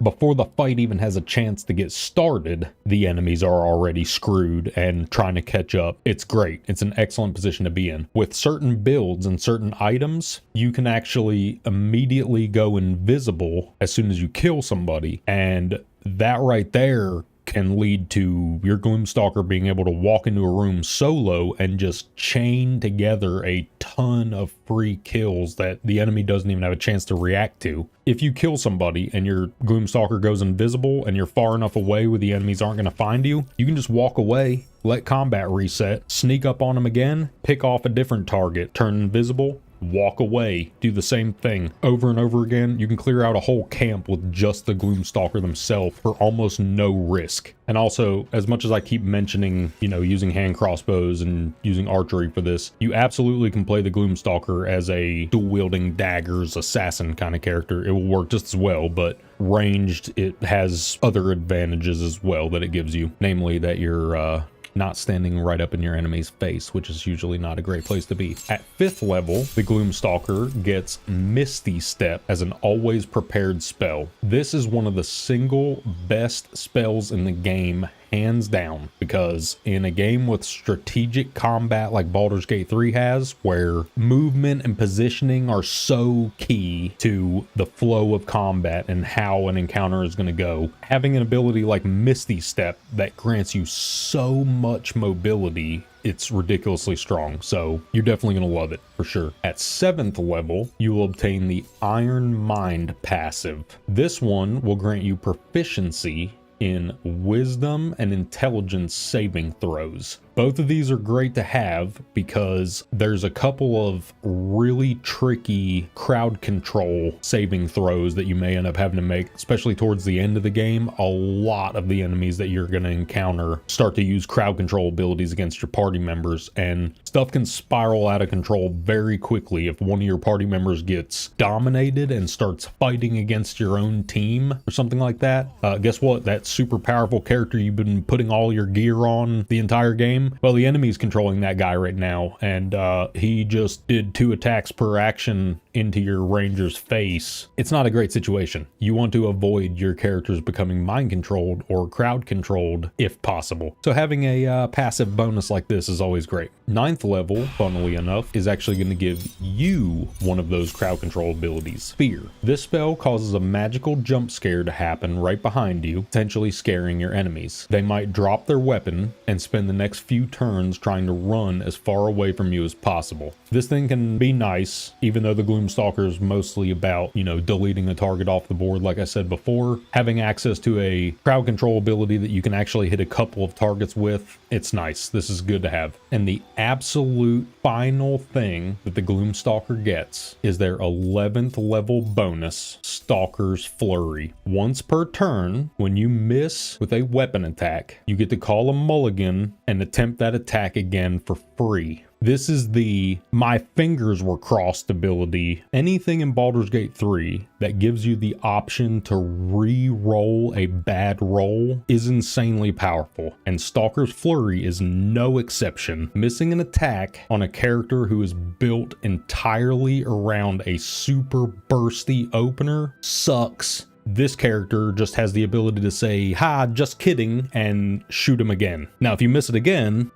before the fight even has a chance to get started. The enemies are already screwed and trying to catch up. It's great. It's an excellent position to be in. With certain builds and certain items, you can actually immediately go invisible as soon as you kill somebody, and that right there can lead to your Gloomstalker being able to walk into a room solo and just chain together a ton of free kills that the enemy doesn't even have a chance to react to. If you kill somebody and your Gloomstalker goes invisible and you're far enough away where the enemies aren't going to find you, you can just walk away, let combat reset, sneak up on them again, pick off a different target, turn invisible, walk away, do the same thing over and over again. You can clear out a whole camp with just the Gloomstalker themselves for almost no risk. And also, as much as I keep mentioning, you know, using hand crossbows and using archery for this, you absolutely can play the Gloomstalker as a dual-wielding daggers assassin kind of character. It will work just as well, but ranged, it has other advantages as well that it gives you, namely that you're not standing right up in your enemy's face, which is usually not a great place to be. At 5th level, the Gloomstalker gets Misty Step as an always prepared spell. This is one of the single best spells in the game, hands down, because in a game with strategic combat like Baldur's Gate 3 has, where movement and positioning are so key to the flow of combat and how an encounter is going to go, having an ability like Misty Step that grants you so much mobility, it's ridiculously strong. So you're definitely going to love it for sure. At 7th level, you will obtain the Iron Mind passive. This one will grant you proficiency in wisdom and intelligence saving throws. Both of these are great to have because there's a couple of really tricky crowd control saving throws that you may end up having to make, especially towards the end of the game. A lot of the enemies that you're going to encounter start to use crowd control abilities against your party members, and stuff can spiral out of control very quickly if one of your party members gets dominated and starts fighting against your own team or something like that. Guess what? That super powerful character you've been putting all your gear on the entire game, well, the enemy's controlling that guy right now, and he just did 2 attacks per action into your ranger's face. It's not a great situation. You want to avoid your characters becoming mind controlled or crowd controlled if possible. So having a passive bonus like this is always great. 9th level, funnily enough, is actually going to give you one of those crowd control abilities, Fear. This spell causes a magical jump scare to happen right behind you, potentially scaring your enemies. They might drop their weapon and spend the next few turns trying to run as far away from you as possible. This thing can be nice, even though the Gloomstalker is mostly about, you know, deleting a target off the board. Like I said before, having access to a crowd control ability that you can actually hit a couple of targets with, it's nice. This is good to have. And the absolute final thing that the Gloomstalker gets is their 11th level bonus, Stalker's Flurry. Once per turn, when you miss with a weapon attack, you get to call a mulligan and attempt that attack again for free. This is the my fingers were crossed ability. Anything in Baldur's Gate 3 that gives you the option to re-roll a bad roll is insanely powerful, and Stalker's Flurry is no exception. Missing an attack on a character who is built entirely around a super bursty opener sucks. This character just has the ability to say, "Ha, just kidding," and shoot him again. Now, if you miss it again,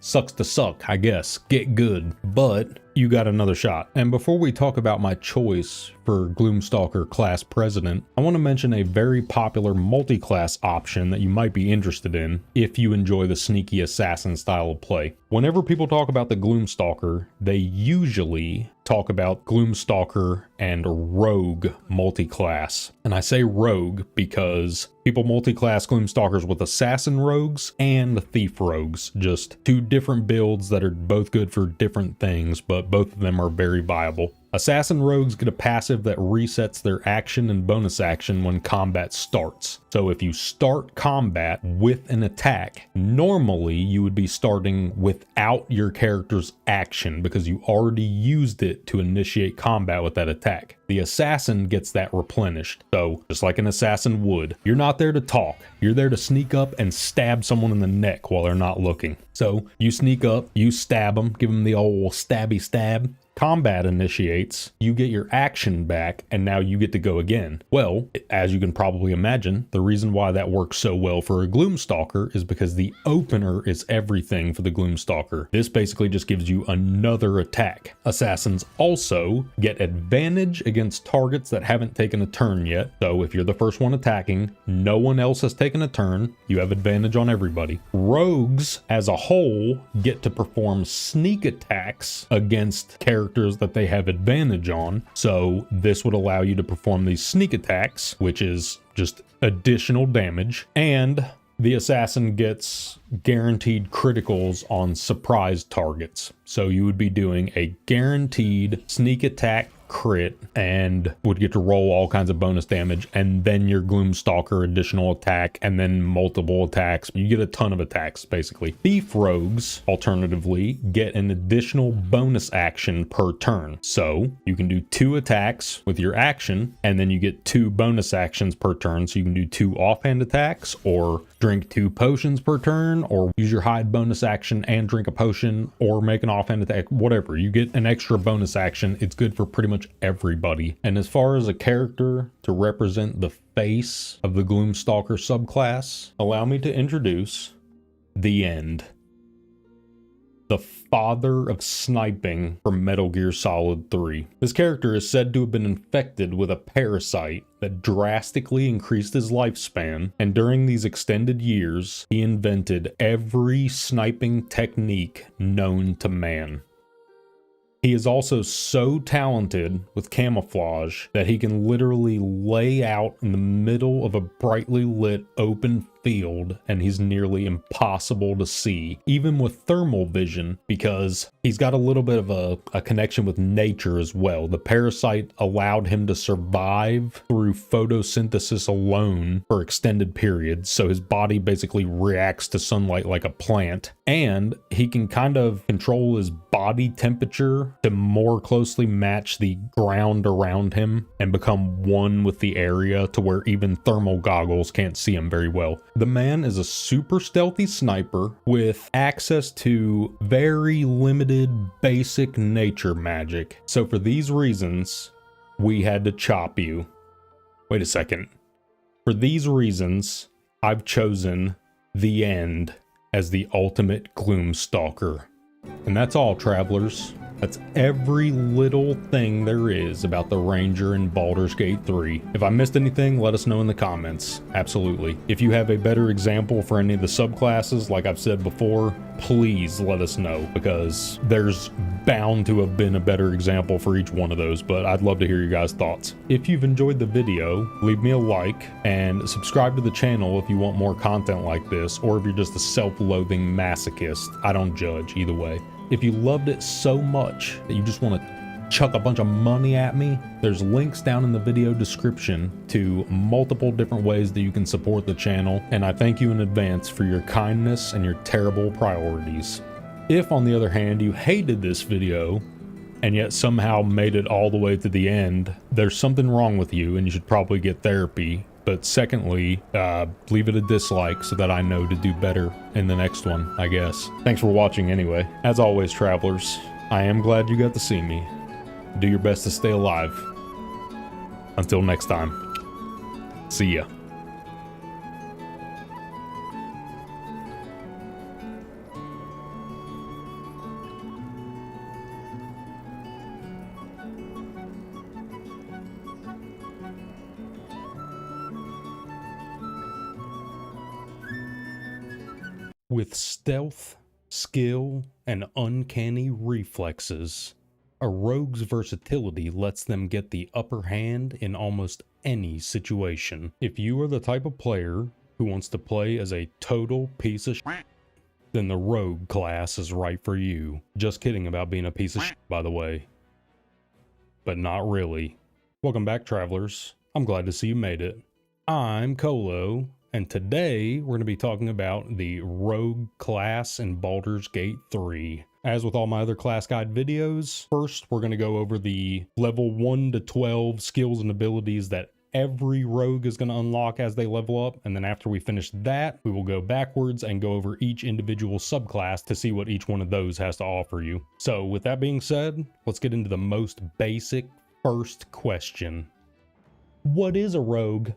sucks to suck, I guess. Get good. But you got another shot. And before we talk about my choice for Gloomstalker class president, I want to mention a very popular multi-class option that you might be interested in if you enjoy the sneaky assassin style of play. Whenever people talk about the Gloomstalker, they usually talk about Gloomstalker and Rogue multi-class. And I say Rogue because People multi-class Gloomstalkers with Assassin Rogues and Thief Rogues. Just two different builds that are both good for different things, but both of them are very viable. Assassin Rogues get a passive that resets their action and bonus action when combat starts. So if you start combat with an attack, normally you would be starting without your character's action because you already used it to initiate combat with that attack. The assassin gets that replenished. So just like an assassin would, you're not there to talk. You're there to sneak up and stab someone in the neck while they're not looking. So you sneak up, you stab them, give them the old stabby stab. Combat initiates, you get your action back, and now you get to go again. Well, as you can probably imagine, the reason why that works so well for a Gloomstalker is because the opener is everything for the Gloomstalker. This basically just gives you another attack. Assassins also get advantage against targets that haven't taken a turn yet. So if you're the first one attacking, no one else has taken a turn, you have advantage on everybody. Rogues, as a whole, get to perform sneak attacks against characters that they have advantage on. So this would allow you to perform these sneak attacks, which is just additional damage. And the assassin gets guaranteed criticals on surprise targets. So you would be doing a guaranteed sneak attack crit and would get to roll all kinds of bonus damage, and then your Gloomstalker additional attack, and then multiple attacks. You get a ton of attacks basically. Thief Rogues alternatively get an additional bonus action per turn. So you can do 2 attacks with your action, and then you get 2 bonus actions per turn. So you can do 2 offhand attacks, or drink 2 potions per turn, or use your hide bonus action and drink a potion, or make an offhand attack, whatever. You get an extra bonus action. It's good for pretty much everybody. And as far as a character to represent the face of the Gloomstalker subclass, allow me to introduce the End, the father of sniping from Metal Gear Solid 3. This character is said to have been infected with a parasite that drastically increased his lifespan, and during these extended years, he invented every sniping technique known to man. He is also so talented with camouflage that he can literally lay out in the middle of a brightly lit open field and he's nearly impossible to see, even with thermal vision, because he's got a little bit of a connection with nature as well. The parasite allowed him to survive through photosynthesis alone for extended periods, so his body basically reacts to sunlight like a plant, and he can kind of control his body temperature to more closely match the ground around him and become one with the area to where even thermal goggles can't see him very well. The man is a super stealthy sniper with access to very limited basic nature magic. So for these reasons, we had to chop you. Wait a second. For these reasons, I've chosen the End as the ultimate Gloomstalker. And that's all, travelers. That's every little thing there is about the Ranger in Baldur's Gate 3. If I missed anything, let us know in the comments. Absolutely. If you have a better example for any of the subclasses, like I've said before, please let us know, because there's bound to have been a better example for each one of those, but I'd love to hear your guys' thoughts. If you've enjoyed the video, leave me a like and subscribe to the channel if you want more content like this, or if you're just a self-loathing masochist. I don't judge either way. If you loved it so much that you just want to chuck a bunch of money at me, there's links down in the video description to multiple different ways that you can support the channel, and I thank you in advance for your kindness and your terrible priorities. If, on the other hand, you hated this video and yet somehow made it all the way to the end, there's something wrong with you and you should probably get therapy. But secondly, leave it a dislike so that I know to do better in the next one, I guess. Thanks for watching anyway. As always, travelers, I am glad you got to see me. Do your best to stay alive. Until next time, see ya. With stealth, skill, and uncanny reflexes, a rogue's versatility lets them get the upper hand in almost any situation. If you are the type of player who wants to play as a total piece of shit, then the rogue class is right for you. Just kidding about being a piece of shit, by the way. But not really. Welcome back, travelers. I'm glad to see you made it. I'm Colo, and today we're going to be talking about the rogue class in Baldur's Gate 3. As with all my other class guide videos, first we're going to go over the level 1 to 12 skills and abilities that every rogue is going to unlock as they level up, and then after we finish that, we will go backwards and go over each individual subclass to see what each one of those has to offer you. So with that being said, let's get into the most basic first question. What is a rogue?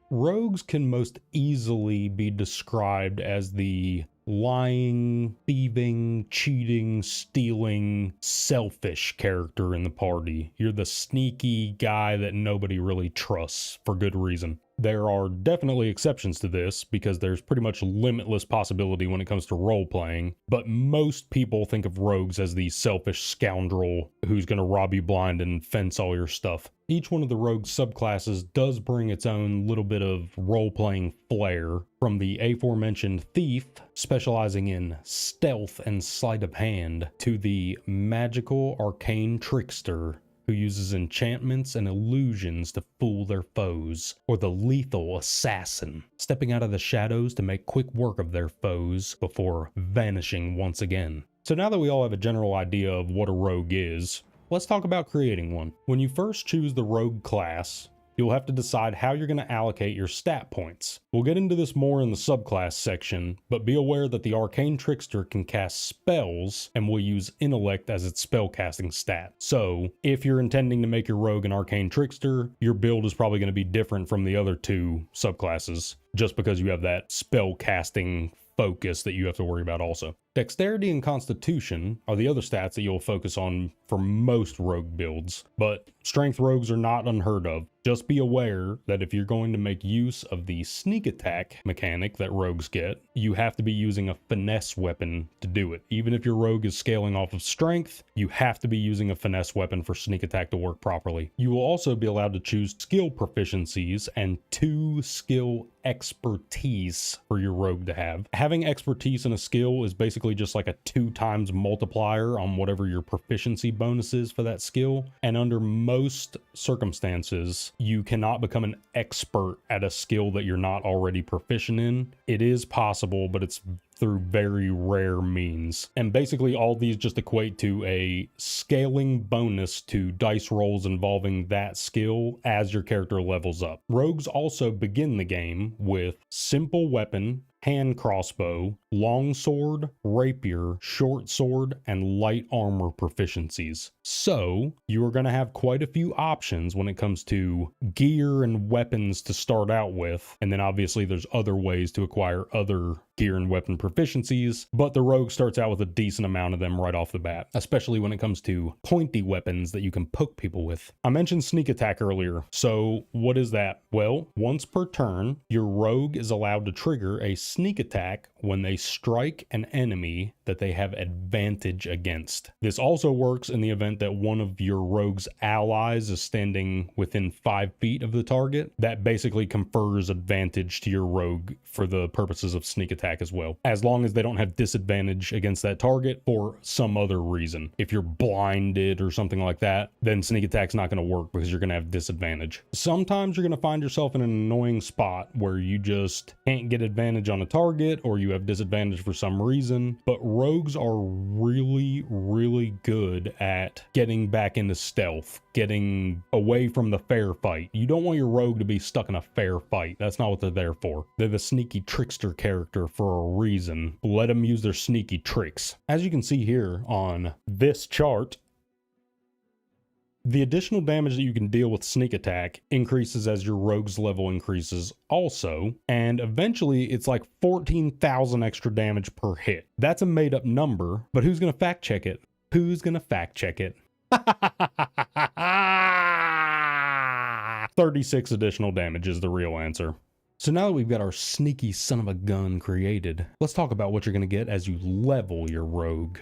Rogues can most easily be described as the lying, thieving, cheating, stealing, selfish character in the party. You're the sneaky guy that nobody really trusts for good reason. There are definitely exceptions to this because there's pretty much limitless possibility when it comes to role-playing, but most people think of rogues as the selfish scoundrel who's going to rob you blind and fence all your stuff. Each one of the rogue subclasses does bring its own little bit of role-playing flair, from the aforementioned thief, specializing in stealth and sleight of hand, to the magical arcane trickster, who uses enchantments and illusions to fool their foes, or the lethal assassin, stepping out of the shadows to make quick work of their foes before vanishing once again. So now that we all have a general idea of what a rogue is, let's talk about creating one. When you first choose the rogue class, you'll have to decide how you're going to allocate your stat points. We'll get into this more in the subclass section, but be aware that the Arcane Trickster can cast spells and will use Intellect as its spellcasting stat. So, if you're intending to make your rogue an Arcane Trickster, your build is probably going to be different from the other two subclasses, just because you have that spellcasting focus that you have to worry about also. Dexterity and Constitution are the other stats that you'll focus on for most rogue builds, but strength rogues are not unheard of. Just be aware that if you're going to make use of the sneak attack mechanic that rogues get, you have to be using a finesse weapon to do it. Even if your rogue is scaling off of strength, you have to be using a finesse weapon for sneak attack to work properly. You will also be allowed to choose skill proficiencies and 2 skill expertise for your rogue to have. Having expertise in a skill is basically just like a 2 times multiplier on whatever your proficiency bonus is for that skill, and under most circumstances you cannot become an expert at a skill that you're not already proficient in. It is possible, but it's through very rare means. And basically all these just equate to a scaling bonus to dice rolls involving that skill as your character levels up. Rogues also begin the game with simple weapon, hand crossbow, long sword, rapier, short sword, and light armor proficiencies. So you are going to have quite a few options when it comes to gear and weapons to start out with, and then obviously there's other ways to acquire other gear and weapon proficiencies, but the rogue starts out with a decent amount of them right off the bat, especially when it comes to pointy weapons that you can poke people with. I mentioned sneak attack earlier, so what is that? Well, once per turn, your rogue is allowed to trigger a sneak attack when they strike an enemy that they have advantage against. This also works in the event that one of your rogue's allies is standing within 5 feet of the target. That basically confers advantage to your rogue for the purposes of sneak attack as well, as long as they don't have disadvantage against that target for some other reason. If you're blinded or something like that, then sneak attack's not going to work because you're going to have disadvantage. Sometimes you're going to find yourself in an annoying spot where you just can't get advantage on a target, or you have disadvantage for some reason, but rogues are really good at getting back into stealth, getting away from the fair fight. You don't want your rogue to be stuck in a fair fight. That's not what they're there for. They're the sneaky trickster character for a reason. Let them use their sneaky tricks. As you can see here on this chart, the additional damage that you can deal with sneak attack increases as your rogue's level increases also, and eventually it's like 14,000 extra damage per hit. That's a made up number, but who's gonna fact check it? Who's gonna fact check it? 36 additional damage is the real answer. So now that we've got our sneaky son of a gun created, let's talk about what you're gonna get as you level your rogue.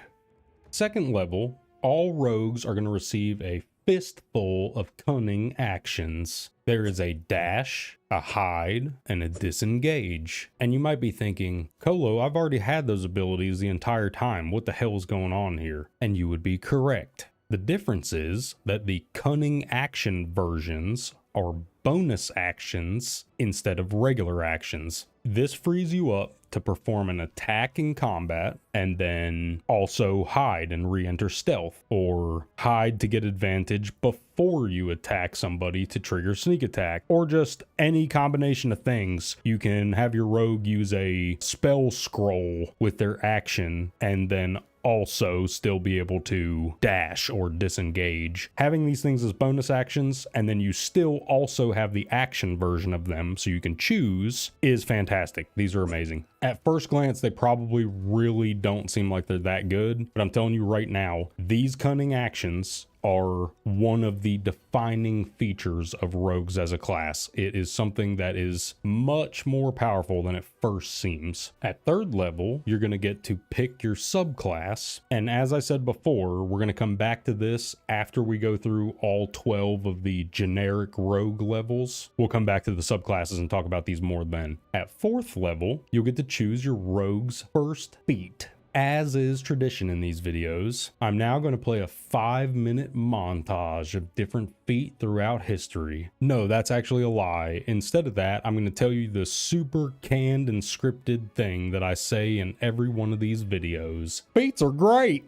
Second level, all rogues are gonna receive a fistful of cunning actions. There is a dash, a hide, and a disengage. And you might be thinking, Colo, I've already had those abilities the entire time. What the hell is going on here? And you would be correct. The difference is that the cunning action versions are bonus actions instead of regular actions. This frees you up to perform an attack in combat and then also hide and re-enter stealth, or hide to get advantage before you attack somebody to trigger sneak attack, or just any combination of things. You can have your rogue use a spell scroll with their action and then also still be able to dash or disengage. Having these things as bonus actions, and then you still also have the action version of them so you can choose, is fantastic. These are amazing. At first glance, they probably really don't seem like they're that good, but I'm telling you right now, these cunning actions are one of the defining features of rogues as a class. It is something that is much more powerful than it first seems. At third level, you're going to get to pick your subclass, and as I said before, we're going to come back to this after we go through all 12 of the generic rogue levels. We'll come back to the subclasses and talk about these more then. At fourth level, you'll get to choose your rogue's first feat. As is tradition in these videos, I'm now going to play a 5-minute montage of different feat throughout history. No, that's actually a lie. Instead of that, I'm going to tell you the super canned and scripted thing that I say in every one of these videos. Feats are great!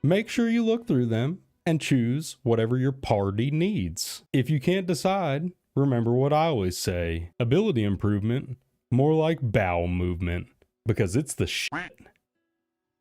Make sure you look through them and choose whatever your party needs. If you can't decide, remember what I always say. Ability improvement, more like bowel movement, because it's the shit.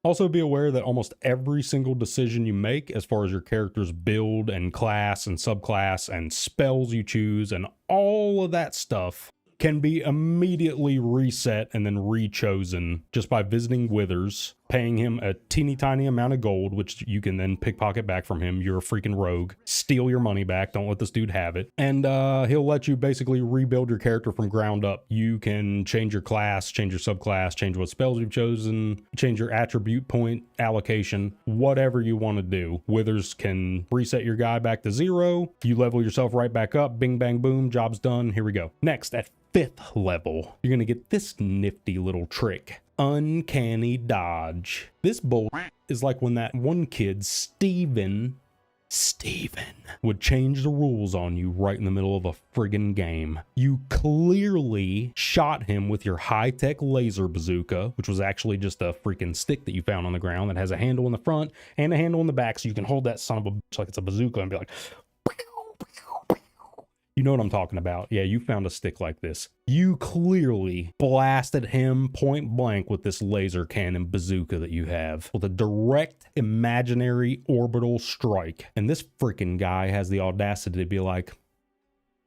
Also be aware that almost every single decision you make as far as your character's build and class and subclass and spells you choose and all of that stuff can be immediately reset and then rechosen just by visiting Withers, paying him a teeny tiny amount of gold, which you can then pickpocket back from him. You're a freaking rogue. Steal your money back. Don't let this dude have it. And he'll let you basically rebuild your character from ground up. You can change your class, change your subclass, change what spells you've chosen, change your attribute point allocation, whatever you want to do. Withers can reset your guy back to 0. You level yourself right back up. Bing, bang, boom. Job's done. Here we go. Next, at 5th level, you're going to get this nifty little trick. Uncanny dodge. This bull is like when that one kid, Steven, would change the rules on you right in the middle of a friggin' game. You clearly shot him with your high-tech laser bazooka, which was actually just a freaking stick that you found on the ground that has a handle in the front and a handle in the back, so you can hold that son of a bitch like it's a bazooka and be like, you know what I'm talking about. Yeah, you found a stick like this. You clearly blasted him point blank with this laser cannon bazooka that you have with a direct imaginary orbital strike. And this freaking guy has the audacity to be like,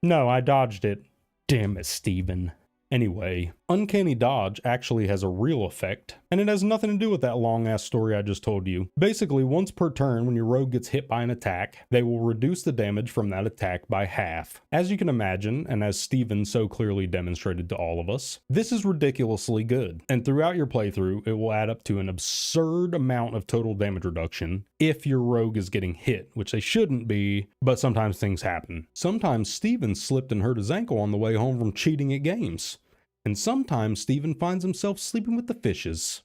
no, I dodged it. Damn it, Steven. Anyway, Uncanny Dodge actually has a real effect, and it has nothing to do with that long-ass story I just told you. Basically, once per turn, when your rogue gets hit by an attack, they will reduce the damage from that attack by half. As you can imagine, and as Steven so clearly demonstrated to all of us, this is ridiculously good. And throughout your playthrough, it will add up to an absurd amount of total damage reduction if your rogue is getting hit, which they shouldn't be, but sometimes things happen. Sometimes Steven slipped and hurt his ankle on the way home from cheating at games. And sometimes Steven finds himself sleeping with the fishes.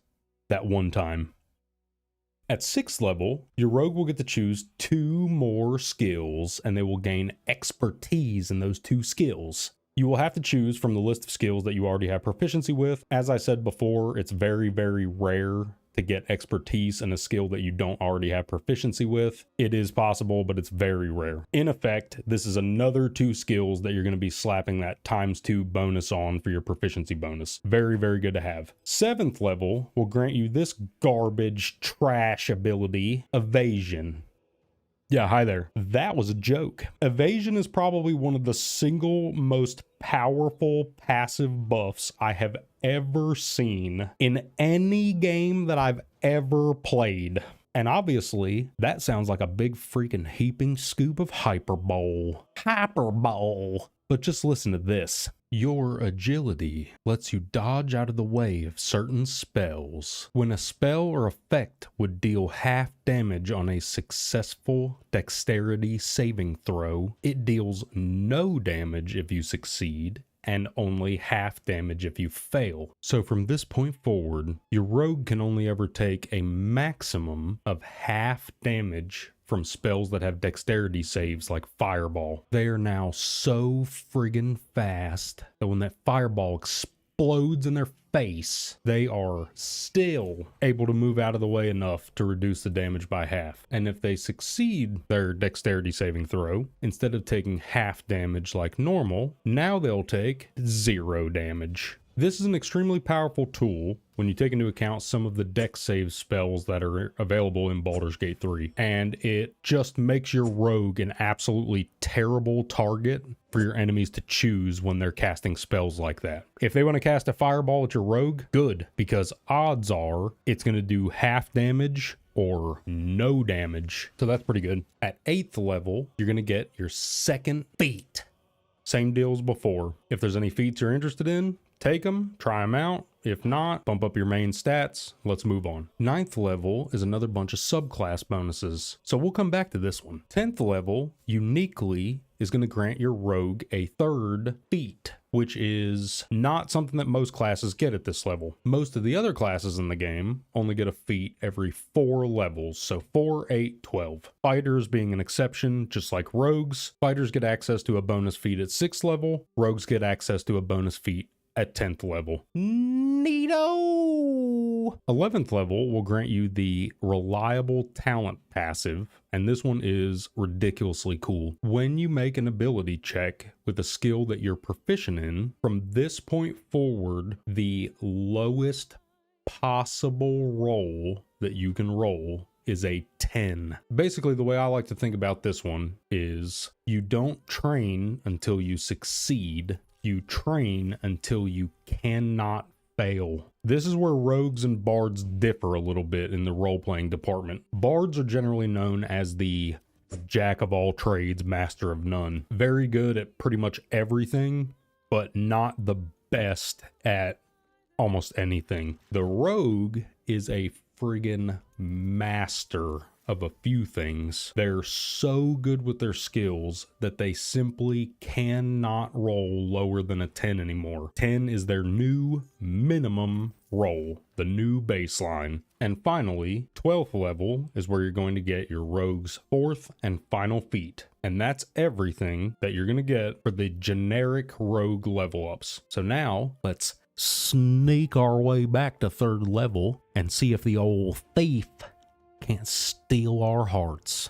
That one time. At 6th level, your rogue will get to choose 2 more skills, and they will gain expertise in those 2 skills. You will have to choose from the list of skills that you already have proficiency with. As I said before, it's very, very rare to get expertise in a skill that you don't already have proficiency with. It is possible, but it's very rare. In effect, this is another 2 skills that you're going to be slapping that ×2 bonus on for your proficiency bonus. Very, very good to have. 7th level will grant you this garbage trash ability, Evasion. Yeah, hi there. That was a joke. Evasion is probably one of the single most powerful passive buffs I have ever seen in any game that I've ever played. And obviously, that sounds like a big freaking heaping scoop of hyperbole. But just listen to this. Your agility lets you dodge out of the way of certain spells. When a spell or effect would deal half damage on a successful dexterity saving throw, it deals no damage if you succeed and only half damage if you fail. So from this point forward, your rogue can only ever take a maximum of half damage from spells that have dexterity saves like Fireball. They are now so friggin' fast that when that Fireball explodes in their face, they are still able to move out of the way enough to reduce the damage by half. And if they succeed their dexterity saving throw, instead of taking half damage like normal, now they'll take 0 damage. This is an extremely powerful tool when you take into account some of the dex save spells that are available in Baldur's Gate 3, and it just makes your rogue an absolutely terrible target for your enemies to choose when they're casting spells like that. If they want to cast a fireball at your rogue, good, because odds are it's going to do half damage or no damage, so that's pretty good. At 8th level, you're going to get your second feat. Same deal as before. If there's any feats you're interested in, take them, try them out. If not, bump up your main stats. Let's move on. 9th level is another bunch of subclass bonuses, so we'll come back to this one. 10th level, uniquely, is going to grant your rogue a 3rd feat, which is not something that most classes get at this level. Most of the other classes in the game only get a feat every 4 levels, so 4, 8, 12. Fighters being an exception, just like rogues. Fighters get access to a bonus feat at 6th level. Rogues get access to a bonus feat at 10th level. Neato! 11th level will grant you the Reliable Talent passive, and this one is ridiculously cool. When you make an ability check with a skill that you're proficient in, from this point forward, the lowest possible roll that you can roll is a 10. Basically, the way I like to think about this one is you don't train until you succeed. You train until you cannot fail. This is where rogues and bards differ a little bit in the role-playing department. Bards are generally known as the jack of all trades, master of none. Very good at pretty much everything, but not the best at almost anything. The rogue is a friggin' master of a few things. They're so good with their skills that they simply cannot roll lower than a 10 anymore. 10 is their new minimum roll, the new baseline. And finally, 12th level is where you're going to get your rogue's 4th and final feat. And that's everything that you're going to get for the generic rogue level ups. So now let's sneak our way back to 3rd level and see if the old thief can't steal our hearts.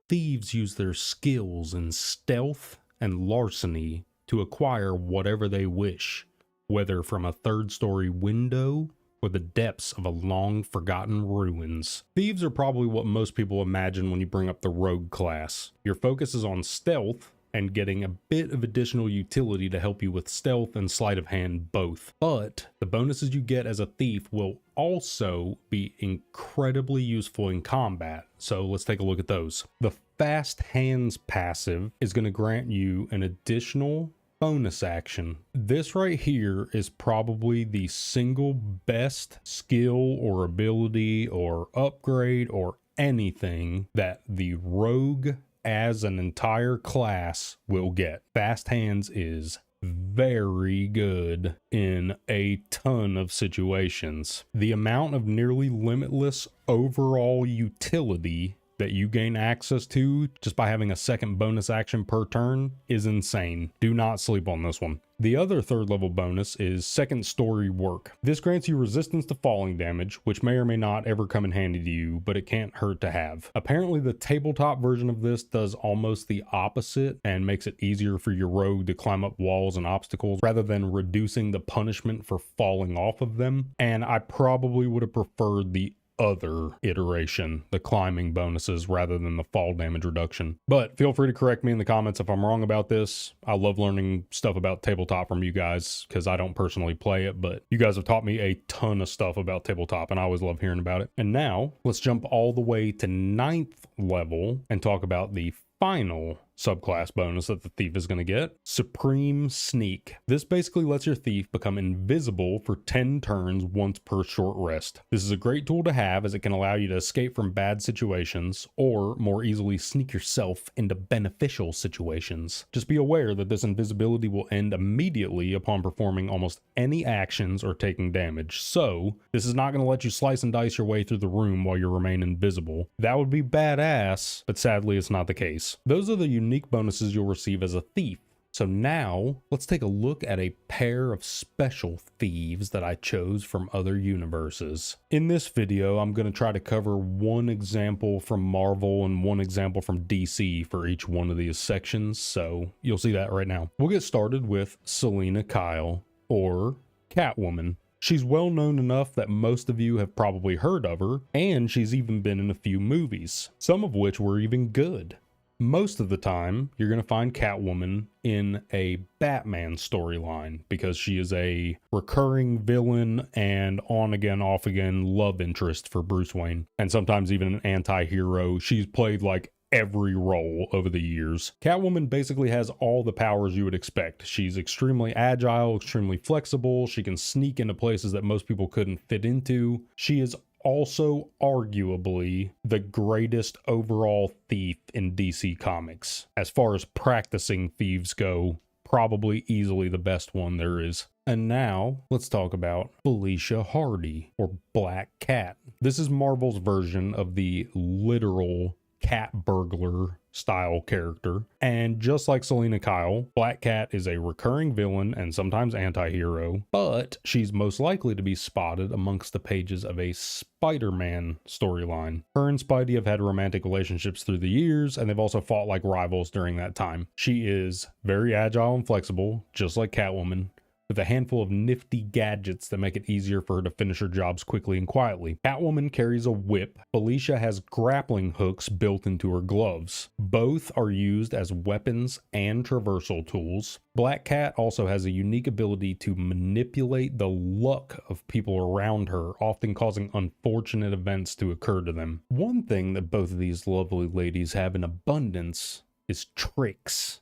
Thieves use their skills in stealth and larceny to acquire whatever they wish, whether from a 3rd-story window or the depths of a long-forgotten ruins. Thieves are probably what most people imagine when you bring up the rogue class. Your focus is on stealth and getting a bit of additional utility to help you with stealth and sleight of hand both. But the bonuses you get as a thief will also be incredibly useful in combat, so let's take a look at those. The Fast Hands passive is going to grant you an additional bonus action. This right here is probably the single best skill or ability or upgrade or anything that the rogue as an entire class will get. Fast Hands is very good in a ton of situations. The amount of nearly limitless overall utility that you gain access to just by having a second bonus action per turn is insane. Do not sleep on this one. The other 3rd level bonus is 2nd story work. This grants you resistance to falling damage, which may or may not ever come in handy to you, but it can't hurt to have. Apparently the tabletop version of this does almost the opposite and makes it easier for your rogue to climb up walls and obstacles rather than reducing the punishment for falling off of them. And I probably would have preferred the other iteration, the climbing bonuses, rather than the fall damage reduction. But feel free to correct me in the comments if I'm wrong about this. I love learning stuff about tabletop from you guys because I don't personally play it, but you guys have taught me a ton of stuff about tabletop and I always love hearing about it. And now let's jump all the way to 9th level and talk about the final subclass bonus that the thief is going to get. Supreme Sneak. This basically lets your thief become invisible for 10 turns once per short rest. This is a great tool to have as it can allow you to escape from bad situations or more easily sneak yourself into beneficial situations. Just be aware that this invisibility will end immediately upon performing almost any actions or taking damage. So this is not going to let you slice and dice your way through the room while you remain invisible. That would be badass, but sadly it's not the case. Those are the unique bonuses you'll receive as a thief. So now, let's take a look at a pair of special thieves that I chose from other universes. In this video, I'm going to try to cover one example from Marvel and one example from DC for each one of these sections, so you'll see that right now. We'll get started with Selina Kyle, or Catwoman. She's well known enough that most of you have probably heard of her, and she's even been in a few movies, some of which were even good. Most of the time, you're going to find Catwoman in a Batman storyline because she is a recurring villain and on again, off again love interest for Bruce Wayne, and sometimes even an anti-hero. She's played like every role over the years. Catwoman basically has all the powers you would expect. She's extremely agile, extremely flexible. She can sneak into places that most people couldn't fit into. She is also arguably the greatest overall thief in DC Comics. As far as practicing thieves go, probably easily the best one there is. And now, let's talk about Felicia Hardy, or Black Cat. This is Marvel's version of the literal cat burglar style character, and just like Selina Kyle, Black Cat is a recurring villain and sometimes anti-hero, but she's most likely to be spotted amongst the pages of a Spider-Man storyline. Her and Spidey have had romantic relationships through the years, and they've also fought like rivals during that time. She is very agile and flexible, just like Catwoman, with a handful of nifty gadgets that make it easier for her to finish her jobs quickly and quietly. Catwoman carries a whip. Felicia has grappling hooks built into her gloves. Both are used as weapons and traversal tools. Black Cat also has a unique ability to manipulate the luck of people around her, often causing unfortunate events to occur to them. One thing that both of these lovely ladies have in abundance is tricks.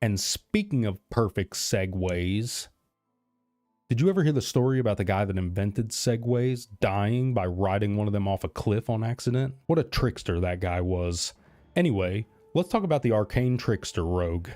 And speaking of perfect segues, did you ever hear the story about the guy that invented segways dying by riding one of them off a cliff on accident? What a trickster that guy was. Anyway, let's talk about the Arcane Trickster rogue.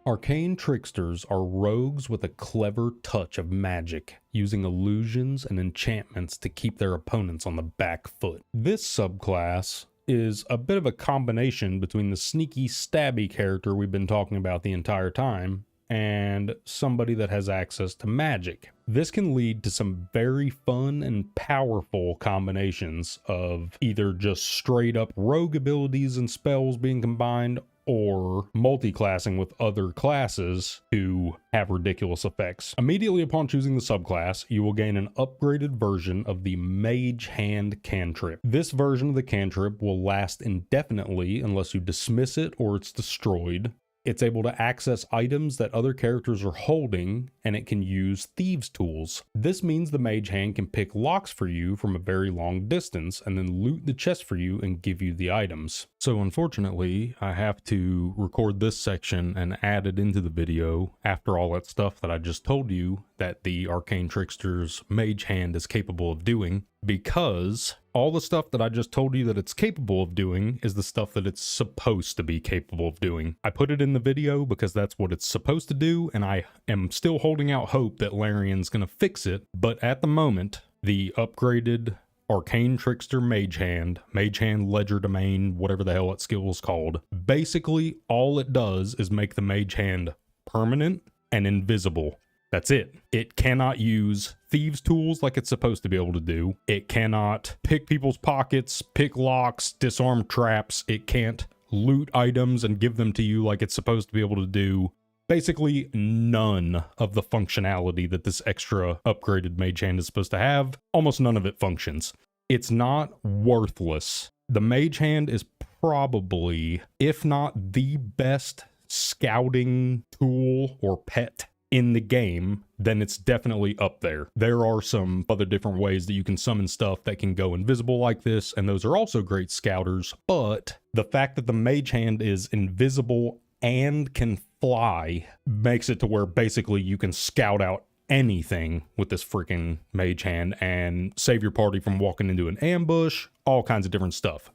Arcane tricksters are rogues with a clever touch of magic, using illusions and enchantments to keep their opponents on the back foot. This subclass is a bit of a combination between the sneaky, stabby character we've been talking about the entire time and somebody that has access to magic. This can lead to some very fun and powerful combinations of either just straight up rogue abilities and spells being combined, or multi-classing with other classes to have ridiculous effects. Immediately upon choosing the subclass, you will gain an upgraded version of the Mage Hand cantrip. This version of the cantrip will last indefinitely unless you dismiss it or it's destroyed. It's able to access items that other characters are holding, and it can use thieves' tools. This means the Mage Hand can pick locks for you from a very long distance and then loot the chest for you and give you the items. So unfortunately, I have to record this section and add it into the video after all that stuff that I just told you that the Arcane Trickster's Mage Hand is capable of doing, because all the stuff that I just told you that it's capable of doing is the stuff that it's supposed to be capable of doing. I put it in the video because that's what it's supposed to do, and I am still holding out hope that Larian's gonna fix it, but at the moment, the upgraded Arcane Trickster Mage Hand Ledger Domain, whatever the hell that skill is called, basically all it does is make the Mage Hand permanent and invisible. That's it. It cannot use thieves' tools like it's supposed to be able to do. It cannot pick people's pockets, pick locks, disarm traps. It can't loot items and give them to you like it's supposed to be able to do. Basically, none of the functionality that this extra upgraded Mage Hand is supposed to have, almost none of it functions. It's not worthless. The Mage Hand is probably, if not the best scouting tool or pet in the game, then it's definitely up there. There are some other different ways that you can summon stuff that can go invisible like this, and those are also great scouters, but the fact that the mage hand is invisible and can fly makes it to where basically you can scout out anything with this freaking mage hand and save your party from walking into an ambush, all kinds of different stuff.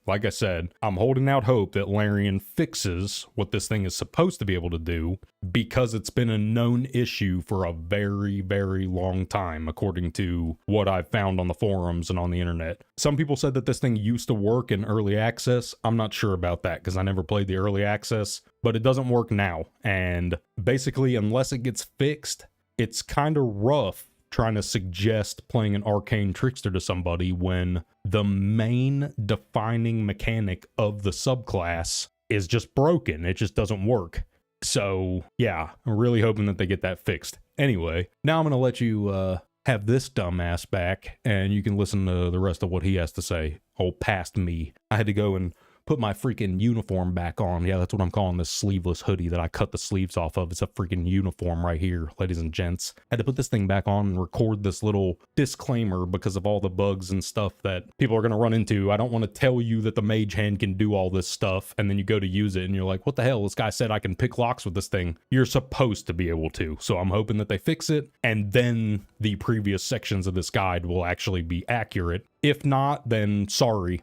Like I said, I'm holding out hope that Larian fixes what this thing is supposed to be able to do, because it's been a known issue for a very, very long time, according to what I've found on the forums and on the internet. Some people said that this thing used to work in early access. I'm not sure about that because I never played the early access, but it doesn't work now. And basically, unless it gets fixed, it's kind of rough trying to suggest playing an arcane trickster to somebody when the main defining mechanic of the subclass is just broken. It just doesn't work. So yeah, I'm really hoping that they get that fixed. Anyway, now I'm going to let you have this dumbass back and you can listen to the rest of what he has to say. Oh, past me. I had to go and put my freaking uniform back on. Yeah, that's what I'm calling this sleeveless hoodie that I cut the sleeves off of. It's a freaking uniform right here, ladies and gents. I had to put this thing back on and record this little disclaimer because of all the bugs and stuff that people are going to run into. I don't want to tell you that the mage hand can do all this stuff, and then you go to use it and you're like, what the hell? This guy said I can pick locks with this thing. You're supposed to be able to. So I'm hoping that they fix it, and then the previous sections of this guide will actually be accurate. If not, then sorry.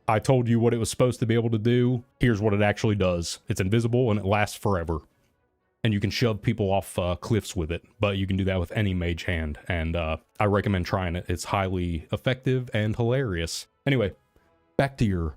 I told you what it was supposed to be able to do. Here's what it actually does. It's invisible and it lasts forever. And you can shove people off cliffs with it, but you can do that with any mage hand. And I recommend trying it. It's highly effective and hilarious. Anyway, back to your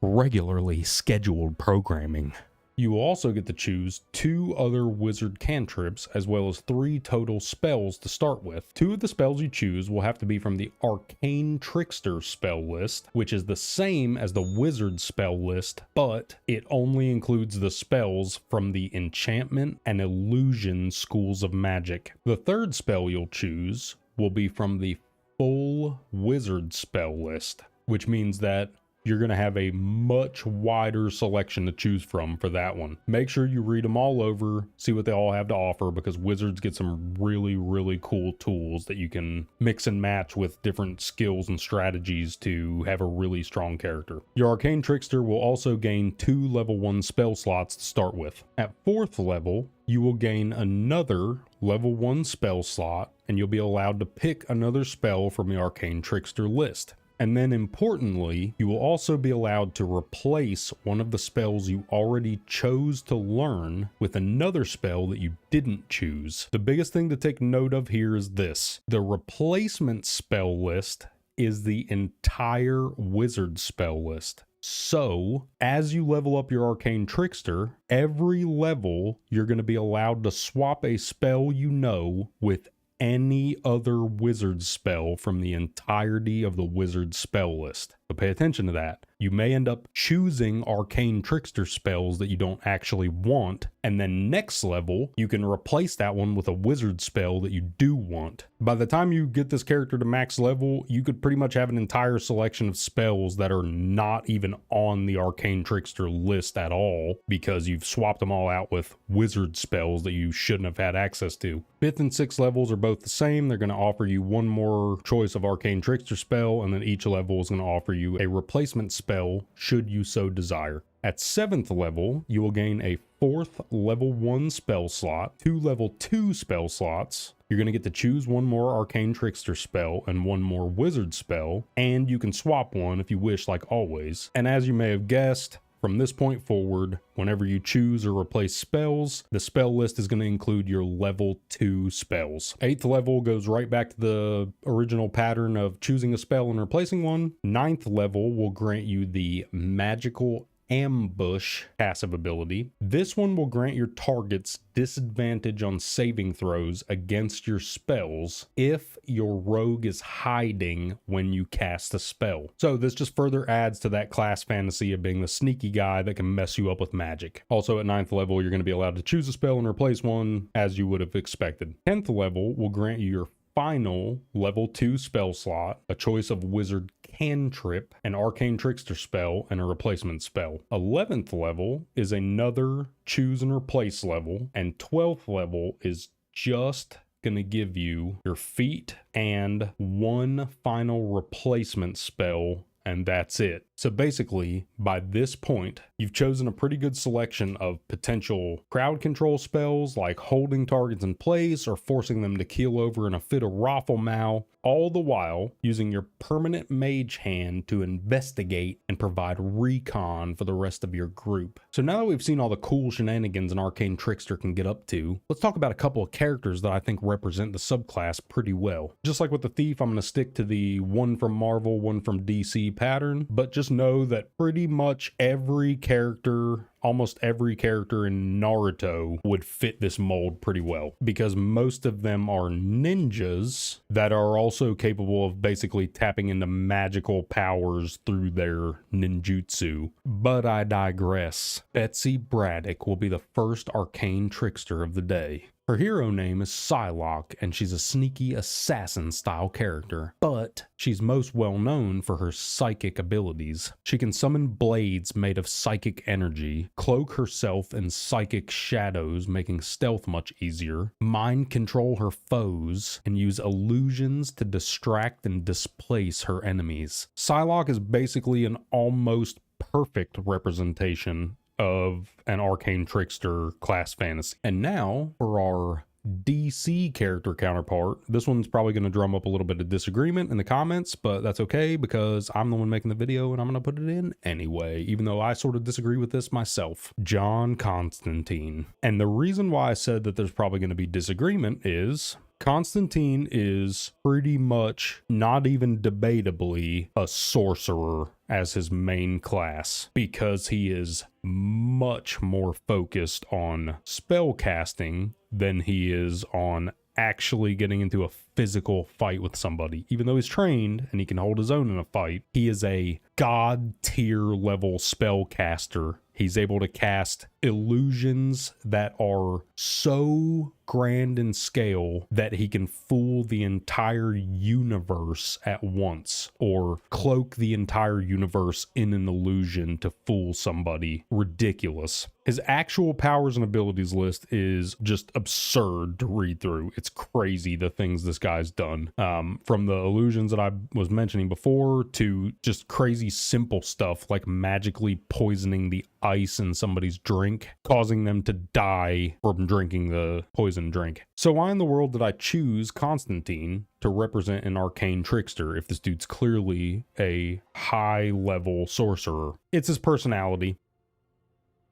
regularly scheduled programming. You will also get to choose 2 other wizard cantrips as well as 3 total spells to start with. 2 of the spells you choose will have to be from the Arcane Trickster spell list, which is the same as the wizard spell list, but it only includes the spells from the enchantment and illusion schools of magic. The 3rd spell you'll choose will be from the full wizard spell list, which means that you're going to have a much wider selection to choose from for that one. Make sure you read them all over, see what they all have to offer, because wizards get some really, really cool tools that you can mix and match with different skills and strategies to have a really strong character. Your Arcane Trickster will also gain 2 level 1 spell slots to start with. At 4th level, you will gain another level 1 spell slot, and you'll be allowed to pick another spell from the Arcane Trickster list. And then importantly, you will also be allowed to replace one of the spells you already chose to learn with another spell that you didn't choose. The biggest thing to take note of here is this. The replacement spell list is the entire wizard spell list. So, as you level up your Arcane Trickster, every level you're going to be allowed to swap a spell you know with any other wizard spell from the entirety of the wizard spell list. So pay attention to that. You may end up choosing Arcane Trickster spells that you don't actually want, and then next level, you can replace that one with a wizard spell that you do want. By the time you get this character to max level, you could pretty much have an entire selection of spells that are not even on the Arcane Trickster list at all, because you've swapped them all out with wizard spells that you shouldn't have had access to. 5th and 6th levels are both the same. They're going to offer you one more choice of Arcane Trickster spell, and then each level is going to offer you a replacement spell should you so desire. At 7th level, you will gain a 4th level 1 spell slot, 2 level 2 spell slots. You're going to get to choose one more Arcane Trickster spell and one more wizard spell, and you can swap one if you wish, like always. And as you may have guessed, from this point forward, whenever you choose or replace spells, the spell list is going to include your level 2 spells. 8th level goes right back to the original pattern of choosing a spell and replacing one. 9th level will grant you the Magical Ambush passive ability. This one will grant your targets disadvantage on saving throws against your spells if your rogue is hiding when you cast a spell. So this just further adds to that class fantasy of being the sneaky guy that can mess you up with magic. Also at 9th level, you're going to be allowed to choose a spell and replace one as you would have expected. 10th level will grant you your final level 2 spell slot, a choice of wizard cantrip, an arcane trickster spell, and a replacement spell. 11th level is another choose and replace level, and 12th level is just gonna give you your feat and one final replacement spell, and that's it. So basically, by this point, you've chosen a pretty good selection of potential crowd control spells like holding targets in place or forcing them to keel over in a fit of rafflemow, all the while using your permanent mage hand to investigate and provide recon for the rest of your group. So now that we've seen all the cool shenanigans an arcane trickster can get up to, let's talk about a couple of characters that I think represent the subclass pretty well. Just like with the thief, I'm going to stick to the one from Marvel, one from DC pattern, but just know that pretty much every character, almost every character in Naruto would fit this mold pretty well, because most of them are ninjas that are also capable of basically tapping into magical powers through their ninjutsu. But I digress. Betsy Braddock will be the first arcane trickster of the day. Her hero name is Psylocke, and she's a sneaky assassin-style character, but she's most well known for her psychic abilities. She can summon blades made of psychic energy, cloak herself in psychic shadows, making stealth much easier, mind control her foes, and use illusions to distract and displace her enemies. Psylocke is basically an almost perfect representation of an arcane trickster class fantasy. And now for our DC character counterpart. This one's probably going to drum up a little bit of disagreement in the comments, but that's okay because I'm the one making the video and I'm going to put it in anyway, even though I sort of disagree with this myself. John Constantine. And the reason why I said that there's probably going to be disagreement is Constantine is pretty much, not even debatably, a sorcerer as his main class, because he is much more focused on spell casting than he is on actually getting into a physical fight with somebody. Even though he's trained and he can hold his own in a fight, he is a god tier level spell caster. He's able to cast illusions that are so grand in scale that he can fool the entire universe at once, or cloak the entire universe in an illusion to fool somebody. Ridiculous. His actual powers and abilities list is just absurd to read through. It's crazy the things this guy's done. From the illusions that I was mentioning before to just crazy simple stuff like magically poisoning the ice in somebody's drink, causing them to die from drinking the poison drink. So why in the world did I choose Constantine to represent an arcane trickster if this dude's clearly a high level sorcerer? It's his personality.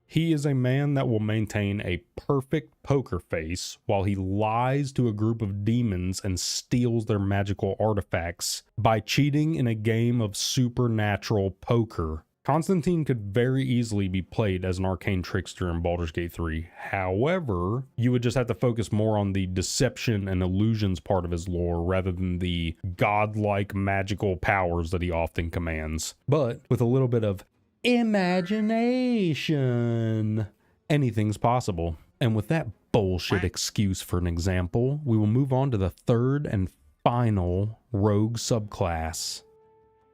He is a man that will maintain a perfect poker face while he lies to a group of demons and steals their magical artifacts by cheating in a game of supernatural poker. Constantine could very easily be played as an arcane trickster in Baldur's Gate 3. However, you would just have to focus more on the deception and illusions part of his lore rather than the godlike magical powers that he often commands. But with a little bit of imagination, anything's possible. And with that bullshit excuse for an example, we will move on to the third and final rogue subclass,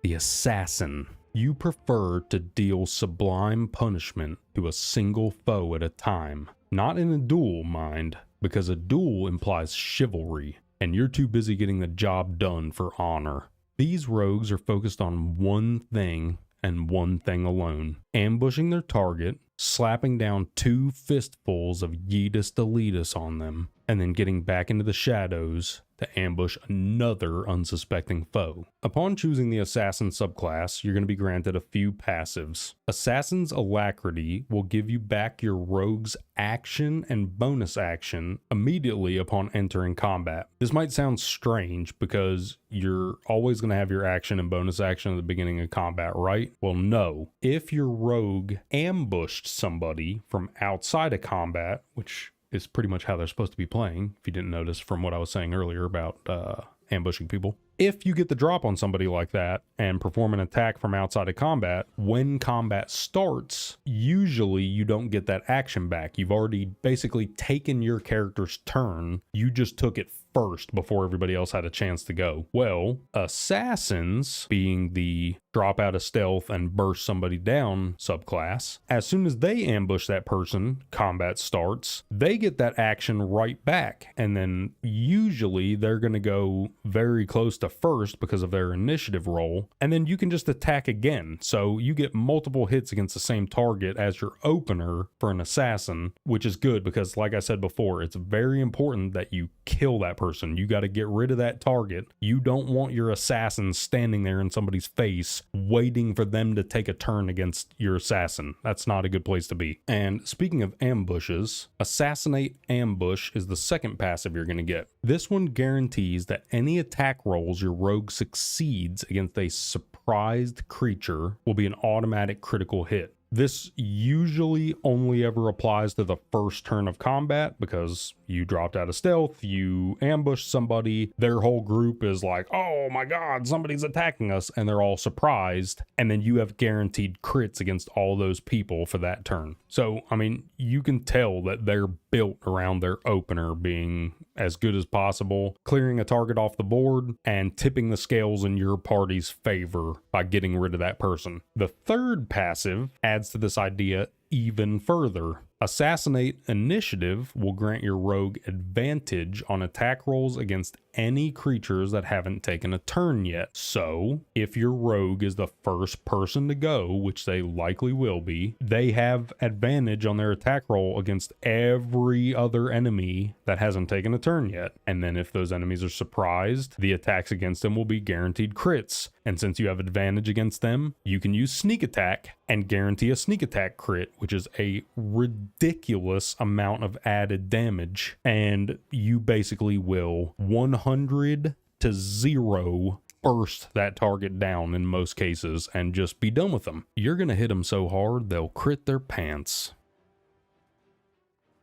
the assassin. You prefer to deal sublime punishment to a single foe at a time. Not in a duel, mind, because a duel implies chivalry, and you're too busy getting the job done for honor. These rogues are focused on one thing and one thing alone: ambushing their target, slapping down 2 fistfuls of Yeetus Deletus on them, and then getting back into the shadows to ambush another unsuspecting foe. Upon choosing the Assassin subclass, you're going to be granted a few passives. Assassin's Alacrity will give you back your rogue's action and bonus action immediately upon entering combat. This might sound strange because you're always going to have your action and bonus action at the beginning of combat, right? Well, no. If your rogue ambushed somebody from outside of combat, which is pretty much how they're supposed to be playing, if you didn't notice from what I was saying earlier about ambushing people. If you get the drop on somebody like that and perform an attack from outside of combat, when combat starts, usually you don't get that action back. You've already basically taken your character's turn. You just took it first before everybody else had a chance to go. Well, assassins, being the drop out of stealth and burst somebody down subclass, as soon as they ambush that person, combat starts, they get that action right back. And then usually they're going to go very close to first because of their initiative roll. And then you can just attack again. So you get multiple hits against the same target as your opener for an assassin, which is good because, like I said before, it's very important that you kill that person. You got to get rid of that target. You don't want your assassin standing there in somebody's face waiting for them to take a turn against your assassin. That's not a good place to be. And speaking of ambushes, Assassinate Ambush is the second passive you're going to get. This one guarantees that any attack rolls your rogue succeeds against a surprised creature will be an automatic critical hit. This usually only ever applies to the first turn of combat because you dropped out of stealth, you ambushed somebody, their whole group is like, oh my god, somebody's attacking us, and they're all surprised, and then you have guaranteed crits against all those people for that turn. So, I mean, you can tell that they're built around their opener being as good as possible, clearing a target off the board, and tipping the scales in your party's favor by getting rid of that person. The third passive adds to this idea even further. Assassinate Initiative will grant your rogue advantage on attack rolls against any creatures that haven't taken a turn yet. So, if your rogue is the first person to go, which they likely will be, they have advantage on their attack roll against every other enemy that hasn't taken a turn yet. And then if those enemies are surprised, the attacks against them will be guaranteed crits. And since you have advantage against them, you can use Sneak Attack and guarantee a Sneak Attack crit, which is a ridiculous amount of added damage. And you basically will 100 to 0 burst that target down in most cases and just be done with them. You're going to hit them so hard, they'll crit their pants.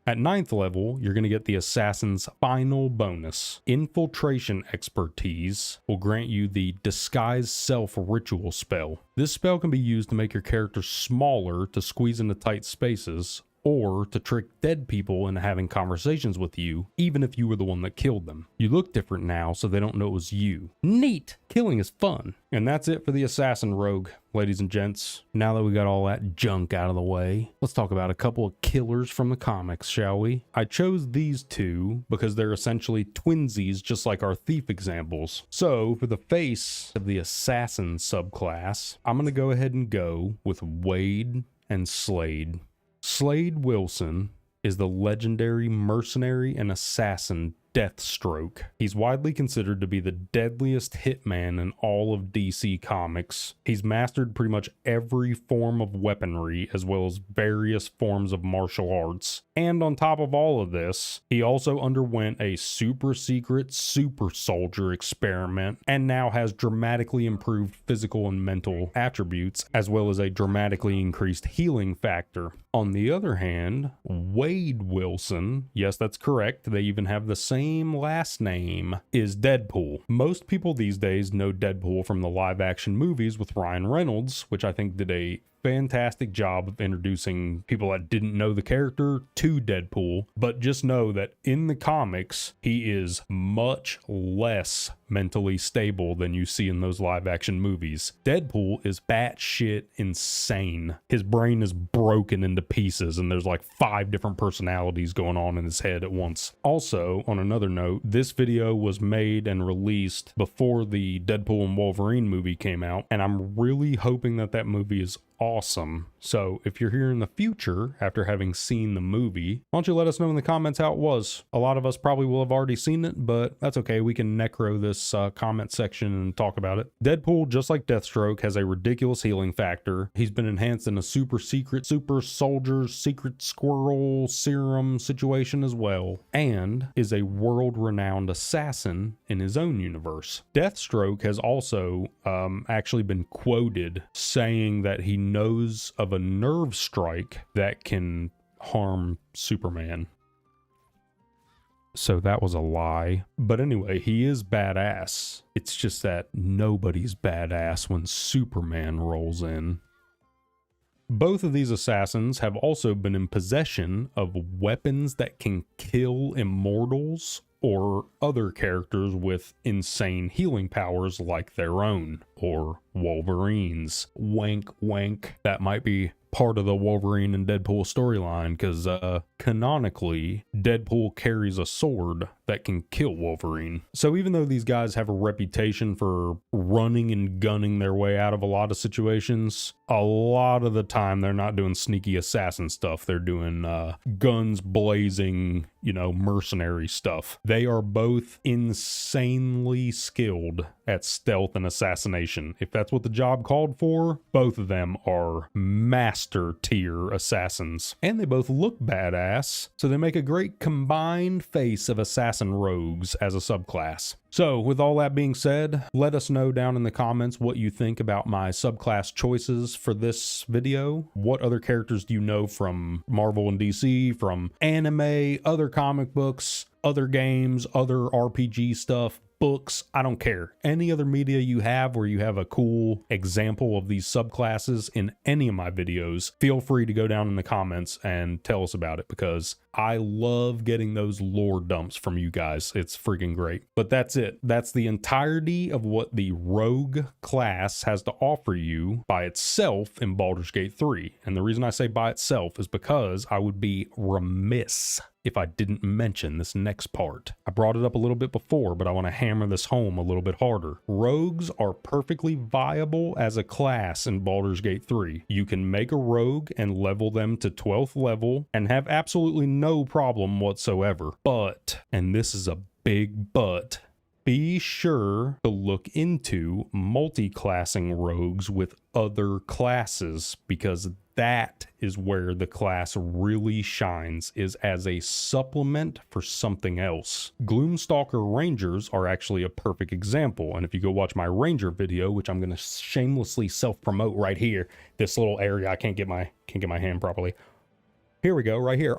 At 9th level, you're going to get the Assassin's final bonus. Infiltration Expertise will grant you the Disguise Self Ritual spell. This spell can be used to make your character smaller to squeeze into tight spaces, or to trick dead people into having conversations with you, even if you were the one that killed them. You look different now, so they don't know it was you. Neat! Killing is fun. And that's it for the Assassin Rogue, ladies and gents. Now that we got all that junk out of the way, let's talk about a couple of killers from the comics, shall we? I chose these two because they're essentially twinsies, just like our thief examples. So, for the face of the Assassin subclass, I'm going to go ahead and go with Wade and Slade. Slade Wilson is the legendary mercenary and assassin Deathstroke. He's widely considered to be the deadliest hitman in all of DC Comics. He's mastered pretty much every form of weaponry as well as various forms of martial arts. And on top of all of this, he also underwent a super secret super soldier experiment and now has dramatically improved physical and mental attributes as well as a dramatically increased healing factor. On the other hand, Wade Wilson, yes, that's correct, they even have the same last name, is Deadpool. Most people these days know Deadpool from the live action movies with Ryan Reynolds, which I think did a fantastic job of introducing people that didn't know the character to Deadpool, but just know that in the comics, he is much less mentally stable than you see in those live action movies. Deadpool is batshit insane. His brain is broken into pieces and there's like 5 different personalities going on in his head at once. Also, on another note, this video was made and released before the Deadpool and Wolverine movie came out, and I'm really hoping that that movie is awesome. So if you're here in the future after having seen the movie, why don't you let us know in the comments how it was? A lot of us probably will have already seen it, but that's okay. We can necro this comment section and talk about it. Deadpool, just like Deathstroke, has a ridiculous healing factor. He's been enhanced in a super secret, super soldier, secret squirrel serum situation as well, and is a world-renowned assassin in his own universe. Deathstroke has also actually been quoted saying that he knows of a nerve strike that can harm Superman. So that was a lie. But anyway, he is badass. It's just that nobody's badass when Superman rolls in. Both of these assassins have also been in possession of weapons that can kill immortals or other characters with insane healing powers like their own, or Wolverines. Wank, wank. That might be part of the Wolverine and Deadpool storyline, because canonically, Deadpool carries a sword that can kill Wolverine. So even though these guys have a reputation for running and gunning their way out of a lot of situations, a lot of the time they're not doing sneaky assassin stuff. They're doing guns blazing, mercenary stuff. They are both insanely skilled at stealth and assassination. If that's what the job called for, both of them are master tier assassins. And they both look badass, so they make a great combined face of assassin rogues as a subclass. So with all that being said, let us know down in the comments what you think about my subclass choices for this video. What other characters do you know from Marvel and DC, from anime, other comic books, other games, other RPG stuff, books, I don't care. Any other media you have where you have a cool example of these subclasses in any of my videos, feel free to go down in the comments and tell us about it, because I love getting those lore dumps from you guys. It's freaking great. But that's it. That's the entirety of what the rogue class has to offer you by itself in Baldur's Gate 3. And the reason I say by itself is because I would be remiss if I didn't mention this next part. I brought it up a little bit before, but I want to hammer this home a little bit harder. Rogues are perfectly viable as a class in Baldur's Gate 3. You can make a rogue and level them to 12th level and have absolutely no problem whatsoever. But, and this is a big but, be sure to look into multi-classing rogues with other classes, because that is where the class really shines, is as a supplement for something else. Gloomstalker Rangers are actually a perfect example, and if you go watch my Ranger video, which I'm going to shamelessly self-promote right here, this little area I can't get my hand properly. Here we go, right here.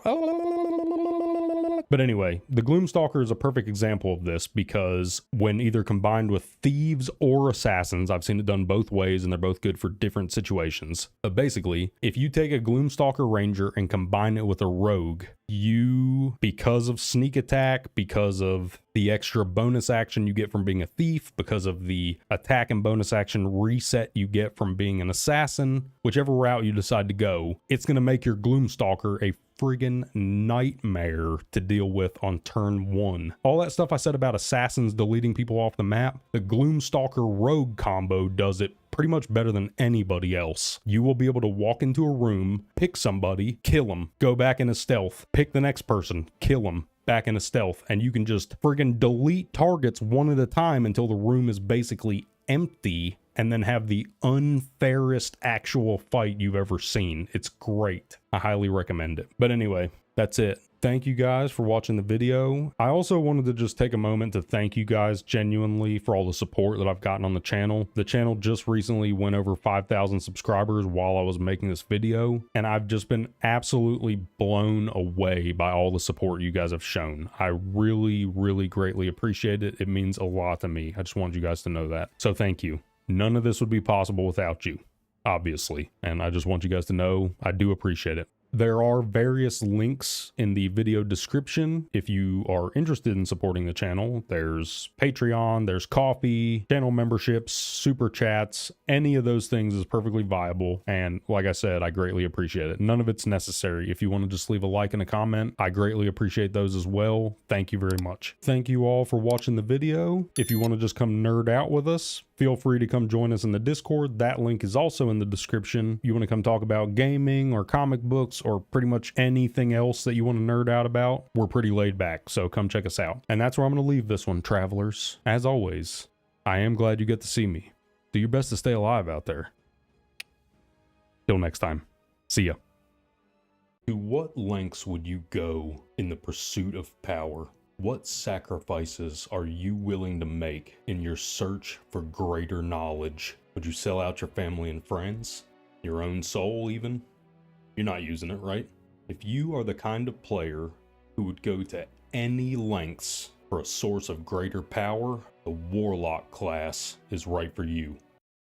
But anyway, the Gloomstalker is a perfect example of this, because when either combined with thieves or assassins, I've seen it done both ways and they're both good for different situations. But basically, if you take a Gloomstalker Ranger and combine it with a rogue, you, because of sneak attack, because of the extra bonus action you get from being a thief, because of the attack and bonus action reset you get from being an assassin, whichever route you decide to go, it's going to make your Gloomstalker a friggin' nightmare to deal with on turn 1. All that stuff I said about assassins deleting people off the map, the Gloomstalker Rogue combo does it pretty much better than anybody else. You will be able to walk into a room, pick somebody, kill them, go back into stealth, pick the next person, kill them, back into stealth, and you can just friggin' delete targets one at a time until the room is basically empty, and then have the unfairest actual fight you've ever seen. It's great. I highly recommend it. But anyway, that's it. Thank you guys for watching the video. I also wanted to just take a moment to thank you guys genuinely for all the support that I've gotten on the channel. The channel just recently went over 5,000 subscribers while I was making this video, and I've just been absolutely blown away by all the support you guys have shown. I really, really greatly appreciate it. It means a lot to me. I just wanted you guys to know that. So thank you. None of this would be possible without you, obviously, and I just want you guys to know I do appreciate it. There are various links in the video description if you are interested in supporting the channel. There's Patreon, there's coffee, channel memberships, super chats. Any of those things is perfectly viable, and like I said, I greatly appreciate it. None of it's necessary. If you want to just leave a like and a comment, I greatly appreciate those as well. Thank you very much. Thank you all for watching the video. If you want to just come nerd out with us, feel free to come join us in the Discord. That link is also in the description. You want to come talk about gaming or comic books or pretty much anything else that you want to nerd out about, we're pretty laid back, so come check us out. And that's where I'm going to leave this one, travelers. As always, I am glad you get to see me. Do your best to stay alive out there. Till next time. See ya. To what lengths would you go in the pursuit of power? What sacrifices are you willing to make in your search for greater knowledge? Would you sell out your family and friends? Your own soul even? You're not using it, right? If you are the kind of player who would go to any lengths for a source of greater power, the Warlock class is right for you.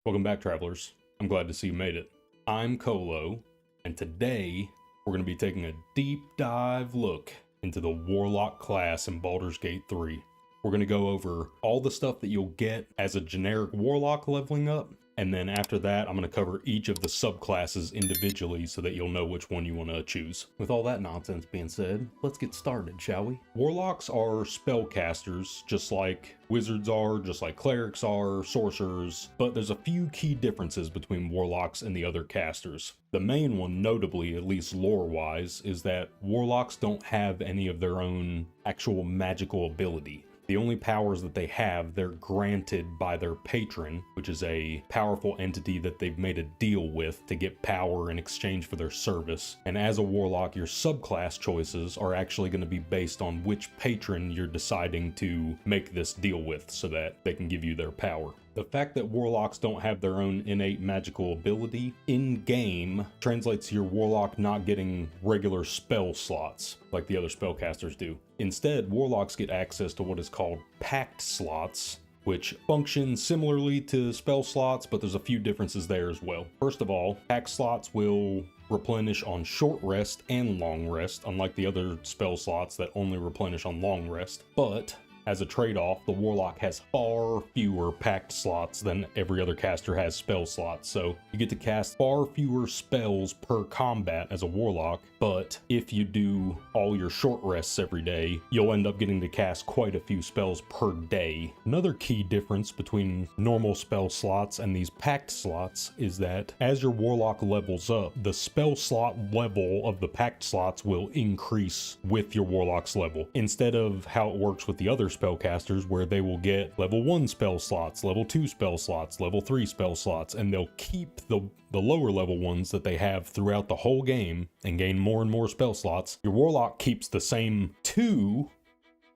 Welcome back, travelers. I'm glad to see you made it. I'm Colo, and today we're going to be taking a deep dive look into the Warlock class in Baldur's Gate 3. We're going to go over all the stuff that you'll get as a generic Warlock leveling up, and then after that, I'm going to cover each of the subclasses individually so that you'll know which one you want to choose. With all that nonsense being said, let's get started, shall we? Warlocks are spellcasters, just like wizards are, just like clerics are, sorcerers, but there's a few key differences between warlocks and the other casters. The main one, notably, at least lore-wise, is that warlocks don't have any of their own actual magical ability. The only powers that they have, they're granted by their patron, which is a powerful entity that they've made a deal with to get power in exchange for their service. And as a warlock, your subclass choices are actually going to be based on which patron you're deciding to make this deal with so that they can give you their power. The fact that warlocks don't have their own innate magical ability in-game translates to your warlock not getting regular spell slots like the other spellcasters do. Instead, warlocks get access to what is called pact slots, which function similarly to spell slots, but there's a few differences there as well. First of all, pact slots will replenish on short rest and long rest, unlike the other spell slots that only replenish on long rest. But as a trade-off, the Warlock has far fewer pact slots than every other caster has spell slots, so you get to cast far fewer spells per combat as a Warlock, but if you do all your short rests every day, you'll end up getting to cast quite a few spells per day. Another key difference between normal spell slots and these pact slots is that as your Warlock levels up, the spell slot level of the pact slots will increase with your Warlock's level, instead of how it works with the other spellcasters where they will get level 1 spell slots, level 2 spell slots, level 3 spell slots, and they'll keep the lower level ones that they have throughout the whole game and gain more and more spell slots. Your Warlock keeps the same 2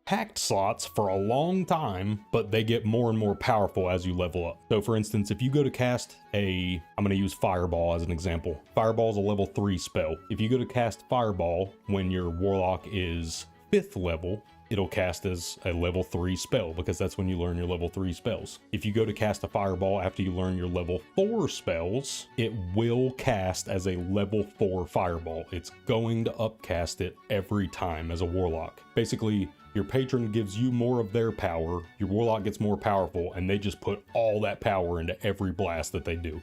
pact slots for a long time, but they get more and more powerful as you level up. So for instance, if you go to cast I'm going to use Fireball as an example. Fireball is a level 3 spell. If you go to cast Fireball when your Warlock is 5th level, it'll cast as a level 3 spell because that's when you learn your level 3 spells. If you go to cast a Fireball after you learn your level 4 spells, it will cast as a level 4 Fireball. It's going to upcast it every time as a Warlock. Basically, your patron gives you more of their power, your Warlock gets more powerful, and they just put all that power into every blast that they do.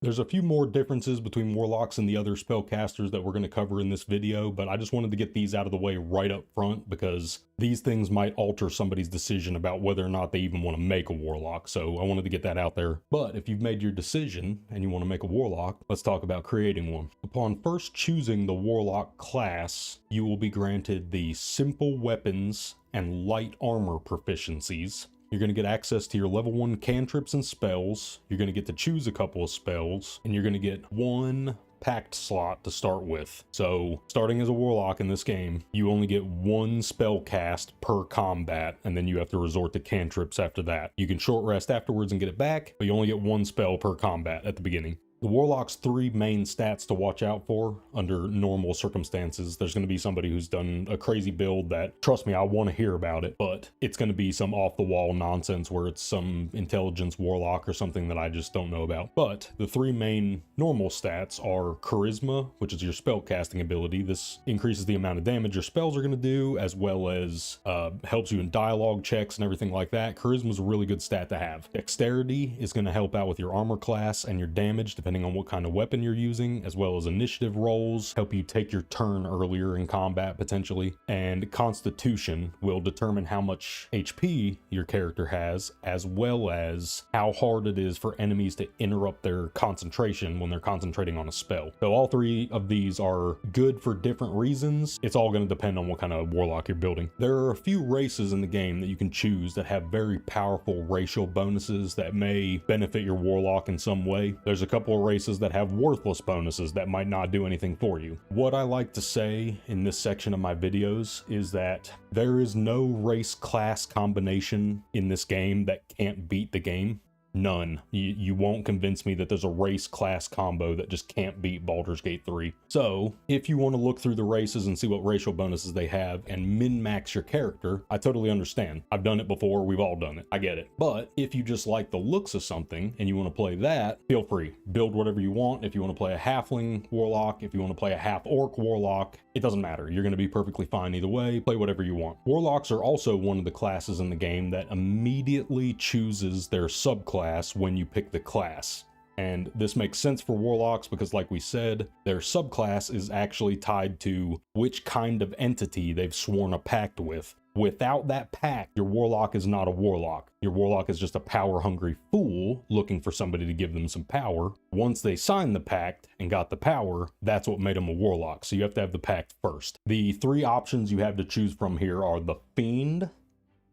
There's a few more differences between Warlocks and the other spellcasters that we're going to cover in this video, but I just wanted to get these out of the way right up front because these things might alter somebody's decision about whether or not they even want to make a Warlock, so I wanted to get that out there. But if you've made your decision and you want to make a Warlock, let's talk about creating one. Upon first choosing the Warlock class, you will be granted the simple weapons and light armor proficiencies. You're going to get access to your level 1 cantrips and spells, you're going to get to choose a couple of spells, and you're going to get 1 pact slot to start with. So starting as a Warlock in this game, you only get 1 spell cast per combat, and then you have to resort to cantrips after that. You can short rest afterwards and get it back, but you only get 1 spell per combat at the beginning. The Warlock's 3 main stats to watch out for under normal circumstances. There's going to be somebody who's done a crazy build that, trust me, I want to hear about it, but it's going to be some off-the-wall nonsense where it's some intelligence Warlock or something that I just don't know about. But the 3 main normal stats are Charisma, which is your spell casting ability. This increases the amount of damage your spells are going to do, as well as helps you in dialogue checks and everything like that. Charisma is a really good stat to have. Dexterity is going to help out with your armor class and your damage, depending on what kind of weapon you're using, as well as initiative rolls help you take your turn earlier in combat potentially. And Constitution will determine how much HP your character has, as well as how hard it is for enemies to interrupt their concentration when they're concentrating on a spell. So all 3 of these are good for different reasons. It's all going to depend on what kind of Warlock you're building. There are a few races in the game that you can choose that have very powerful racial bonuses that may benefit your Warlock in some way. There's a couple of races that have worthless bonuses that might not do anything for you. What I like to say in this section of my videos is that there is no race class combination in this game that can't beat the game. None. You won't convince me that there's a race class combo that just can't beat Baldur's Gate 3. So if you want to look through the races and see what racial bonuses they have and min-max your character, I totally understand. I've done it before. We've all done it. I get it. But if you just like the looks of something and you want to play that, feel free. Build whatever you want. If you want to play a halfling warlock, if you want to play a half-orc warlock, it doesn't matter. You're going to be perfectly fine either way. Play whatever you want. Warlocks are also one of the classes in the game that immediately chooses their subclass when you pick the class. And this makes sense for warlocks because, like we said, their subclass is actually tied to which kind of entity they've sworn a pact with. Without that pact, your warlock is not a warlock. Your warlock is just a power-hungry fool looking for somebody to give them some power. Once they signed the pact and got the power, that's what made them a warlock. So you have to have the pact first. The three options you have to choose from here are the Fiend,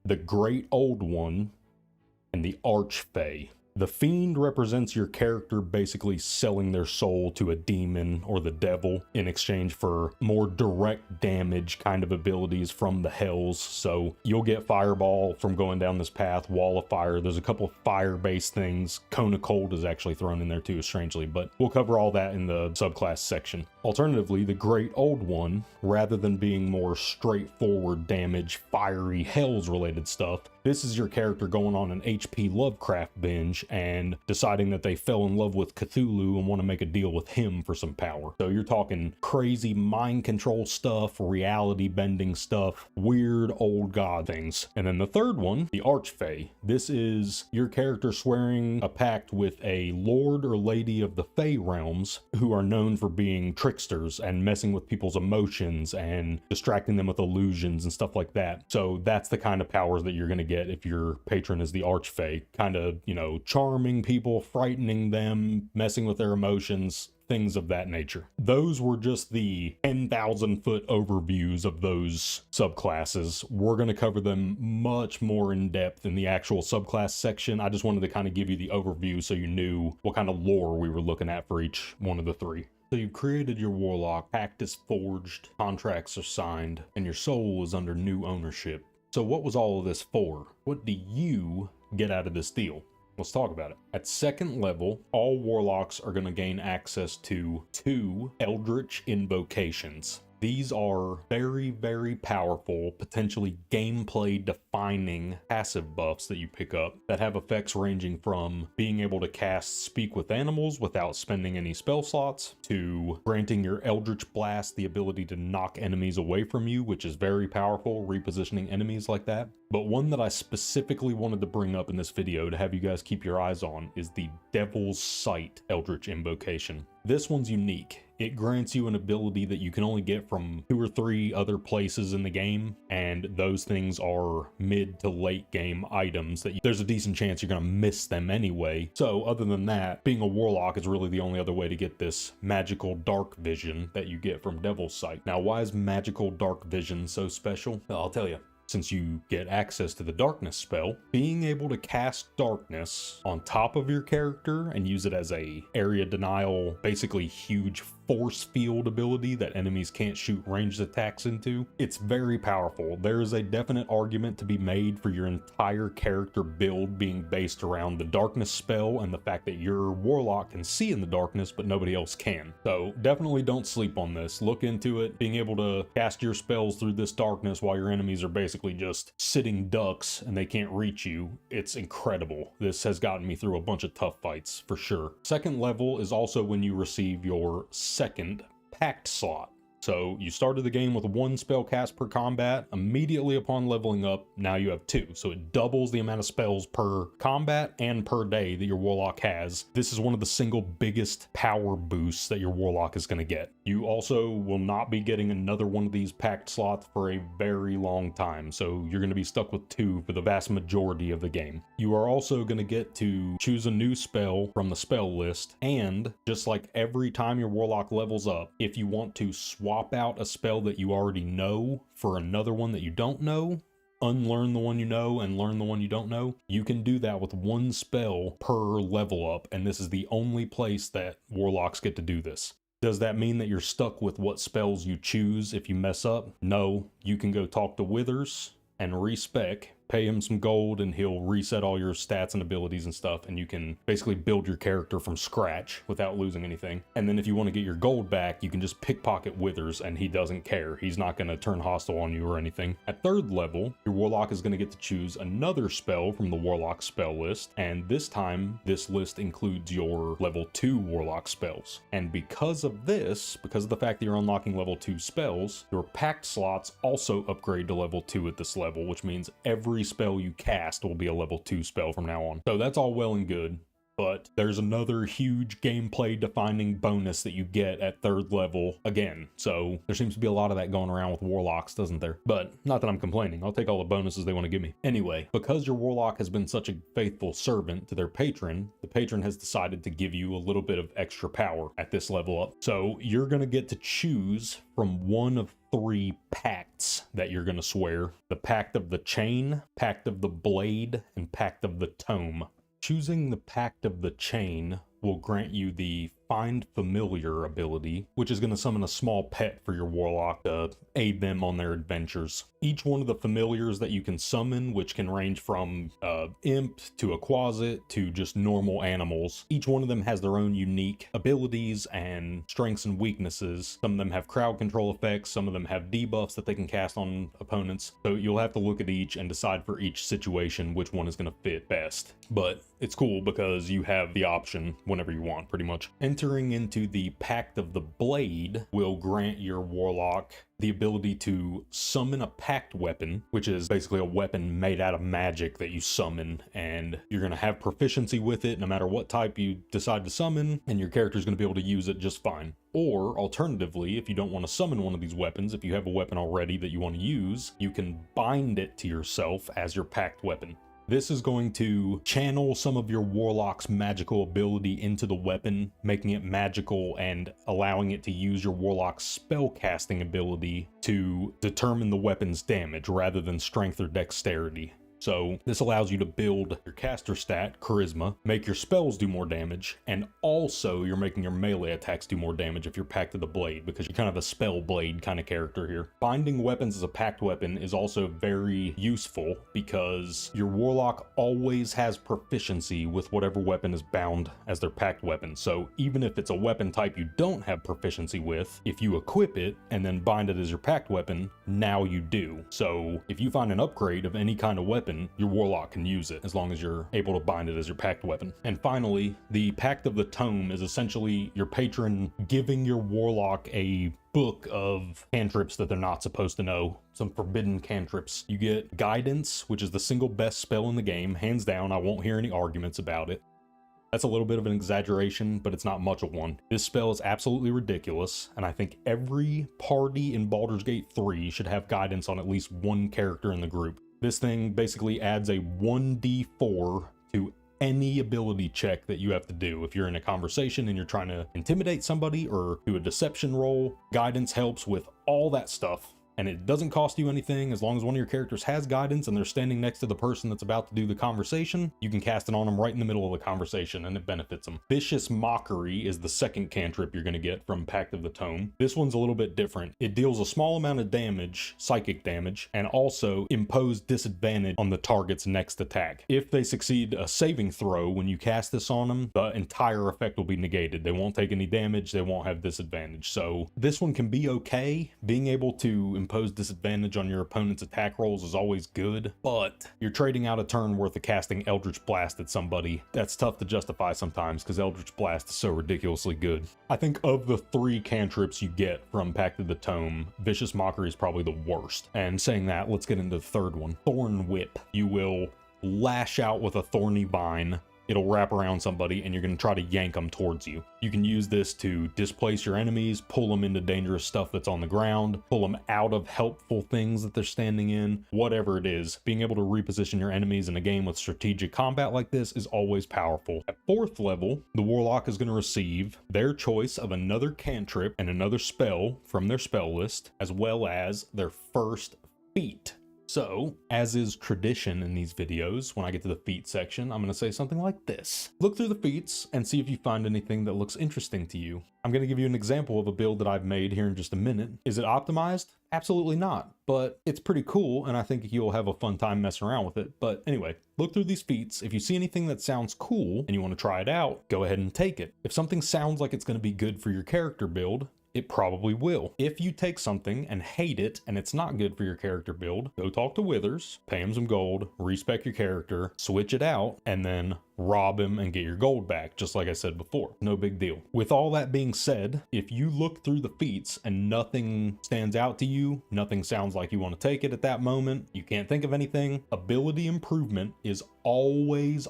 the Great Old One, and the Archfey. The Fiend represents your character basically selling their soul to a demon or the devil in exchange for more direct damage kind of abilities from the hells. So you'll get Fireball from going down this path, Wall of Fire. There's a couple of fire-based things. Cone of Cold is actually thrown in there too, strangely, but we'll cover all that in the subclass section. Alternatively, the Great Old One, rather than being more straightforward damage, fiery hells related stuff, this is your character going on an HP Lovecraft binge and deciding that they fell in love with Cthulhu and want to make a deal with him for some power. So you're talking crazy mind control stuff, reality bending stuff, weird old god things. And then the third one, the Archfey. This is your character swearing a pact with a lord or lady of the Fey realms who are known for being tricksters and messing with people's emotions and distracting them with illusions and stuff like that. So that's the kind of powers that you're going to get if your patron is the Archfey. Kind of, you know, charming people, frightening them, messing with their emotions, things of that nature. Those were just the 10,000 foot overviews of those subclasses. We're going to cover them much more in depth in the actual subclass section. I just wanted to kind of give you the overview so you knew what kind of lore we were looking at for each one of the three. So you've created your warlock, pact is forged, contracts are signed, and your soul is under new ownership. So what was all of this for? What do you get out of this deal? Let's talk about it. At second level, all warlocks are going to gain access to 2 Eldritch invocations. These are very, very powerful, potentially gameplay defining passive buffs that you pick up that have effects ranging from being able to cast Speak with Animals without spending any spell slots, to granting your Eldritch Blast the ability to knock enemies away from you, which is very powerful, repositioning enemies like that. But one that I specifically wanted to bring up in this video to have you guys keep your eyes on is the Devil's Sight Eldritch Invocation. This one's unique. It grants you an ability that you can only get from 2 or 3 other places in the game, and those things are mid to late game items that there's a decent chance you're going to miss them anyway. So other than that, being a warlock is really the only other way to get this magical dark vision that you get from Devil's Sight. Now, why is magical dark vision so special? Well, I'll tell you. Since you get access to the darkness spell, being able to cast darkness on top of your character and use it as a area denial, basically huge force field ability that enemies can't shoot ranged attacks into, it's very powerful. There is a definite argument to be made for your entire character build being based around the darkness spell and the fact that your warlock can see in the darkness but nobody else can. So definitely don't sleep on this. Look into it. Being able to cast your spells through this darkness while your enemies are basically just sitting ducks and they can't reach you, it's incredible. This has gotten me through a bunch of tough fights for sure. Second level is also when you receive your second pact slot. So you started the game with 1 spell cast per combat. Immediately upon leveling up, now you have 2. So it doubles the amount of spells per combat and per day that your warlock has. This is one of the single biggest power boosts that your warlock is going to get. You also will not be getting another one of these pact slots for a very long time. So you're going to be stuck with 2 for the vast majority of the game. You are also going to get to choose a new spell from the spell list. And just like every time your warlock levels up, if you want to swap out a spell that you already know for another one that you don't know, unlearn the one you know and learn the one you don't know, you can do that with 1 spell per level up, and this is the only place that warlocks get to do this. Does that mean that you're stuck with what spells you choose if you mess up? No, you can go talk to Withers and respec pay him some gold and he'll reset all your stats and abilities and stuff, and you can basically build your character from scratch without losing anything. And then if you want to get your gold back, you can just pickpocket Withers and he doesn't care. He's not going to turn hostile on you or anything. At 3rd level, your Warlock is going to get to choose another spell from the Warlock spell list, and this time this list includes your level 2 Warlock spells. And because of the fact that you're unlocking level 2 spells, your pact slots also upgrade to level 2 at this level, which means every spell you cast will be a level 2 spell from now on. So that's all well and good, but there's another huge gameplay defining bonus that you get at 3rd level again. So there seems to be a lot of that going around with Warlocks, doesn't there? But not that I'm complaining. I'll take all the bonuses they want to give me. Anyway, because your Warlock has been such a faithful servant to their patron, the patron has decided to give you a little bit of extra power at this level up. So you're going to get to choose from one of 3 pacts that you're going to swear: the Pact of the Chain, Pact of the Blade, and Pact of the Tome. Choosing the Pact of the Chain will grant you the Find Familiar ability, which is going to summon a small pet for your Warlock to aid them on their adventures. Each one of the familiars that you can summon, which can range from imp to a quasit to just normal animals, each one of them has their own unique abilities and strengths and weaknesses. Some of them have crowd control effects, some of them have debuffs that they can cast on opponents. So you'll have to look at each and decide for each situation which one is going to fit best. But it's cool because you have the option whenever you want, pretty much. Entering into the Pact of the Blade will grant your Warlock the ability to summon a pact weapon, which is basically a weapon made out of magic that you summon, and you're going to have proficiency with it no matter what type you decide to summon, and your character is going to be able to use it just fine. Or alternatively, if you don't want to summon one of these weapons, if you have a weapon already that you want to use, you can bind it to yourself as your pact weapon. This is going to channel some of your Warlock's magical ability into the weapon, making it magical and allowing it to use your Warlock's spellcasting ability to determine the weapon's damage rather than strength or dexterity. So this allows you to build your caster stat, charisma, make your spells do more damage, and also you're making your melee attacks do more damage if you're Pact of the Blade, because you're kind of a spell blade kind of character here. Binding weapons as a pact weapon is also very useful because your Warlock always has proficiency with whatever weapon is bound as their pact weapon. So even if it's a weapon type you don't have proficiency with, if you equip it and then bind it as your pact weapon, now you do. So if you find an upgrade of any kind of weapon, your Warlock can use it as long as you're able to bind it as your pact weapon. And finally, the Pact of the Tome is essentially your patron giving your Warlock a book of cantrips that they're not supposed to know, some forbidden cantrips. You get Guidance, which is the single best spell in the game, hands down. I won't hear any arguments about it. That's a little bit of an exaggeration, but it's not much of one. This spell is absolutely ridiculous, and I think every party in Baldur's Gate 3 should have Guidance on at least one character in the group. This thing basically adds a 1d4 to any ability check that you have to do. If you're in a conversation and you're trying to intimidate somebody or do a deception roll, Guidance helps with all that stuff. And it doesn't cost you anything. As long as one of your characters has Guidance and they're standing next to the person that's about to do the conversation, you can cast it on them right in the middle of the conversation and it benefits them. Vicious Mockery is the second cantrip you're going to get from Pact of the Tome. This one's a little bit different. It deals a small amount of damage, psychic damage, and also impose disadvantage on the target's next attack. If they succeed a saving throw when you cast this on them, the entire effect will be negated. They won't take any damage, they won't have disadvantage. So this one can be okay. Being able to impose disadvantage on your opponent's attack rolls is always good, but you're trading out a turn worth of casting Eldritch Blast at somebody. That's tough to justify sometimes because Eldritch Blast is so ridiculously good. I think of the 3 cantrips you get from Pact of the Tome, Vicious Mockery is probably the worst. And saying that, let's get into the third one. Thorn Whip. You will lash out with a thorny vine. It'll wrap around somebody and you're going to try to yank them towards you. You can use this to displace your enemies, pull them into dangerous stuff that's on the ground, pull them out of helpful things that they're standing in, whatever it is. Being able to reposition your enemies in a game with strategic combat like this is always powerful. At 4th level, the Warlock is going to receive their choice of another cantrip and another spell from their spell list, as well as their first feat. So, as is tradition in these videos, when I get to the feat section, I'm going to say something like this. Look through the feats and see if you find anything that looks interesting to you. I'm going to give you an example of a build that I've made here in just a minute. Is it optimized? Absolutely not, but it's pretty cool, and I think you'll have a fun time messing around with it. But anyway, look through these feats. If you see anything that sounds cool and you want to try it out, go ahead and take it. If something sounds like it's going to be good for your character build, it probably will. If you take something and hate it and it's not good for your character build, go talk to Withers, pay him some gold, respec your character, switch it out, and then rob him and get your gold back, just like I said before. No big deal. With all that being said, if you look through the feats and nothing stands out to you, nothing sounds like you want to take it at that moment, you can't think of anything, ability improvement is always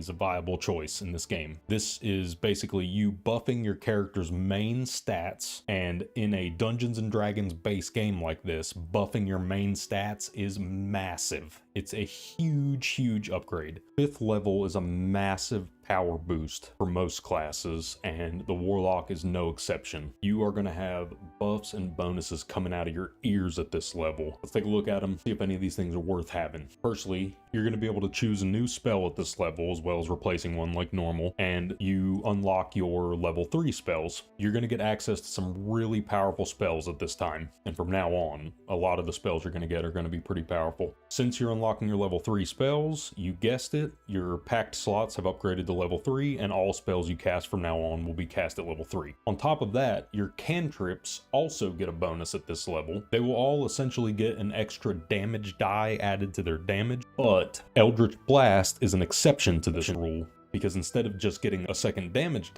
a viable choice in this game. This is basically you buffing your character's main stats, and in a Dungeons and Dragons base game like this, buffing your main stats is massive. It's a huge upgrade. 5th level is a massive power boost for most classes, and the Warlock is no exception. You are going to have buffs and bonuses coming out of your ears at this level. Let's take a look at them, see if any of these things are worth having. Firstly, you're going to be able to choose a new spell at this level as well as replacing one like normal, and you unlock your level 3 spells. You're going to get access to some really powerful spells at this time, and from now on, a lot of the spells you're going to get are going to be pretty powerful. Since you're unlocking your level 3 spells, you guessed it, your packed slots have upgraded to level 3, and all spells you cast from now on will be cast at level 3. On top of that, your cantrips also get a bonus at this level. They will all essentially get an extra damage die added to their damage, but Eldritch Blast is an exception to this rule, because instead of just getting a second damage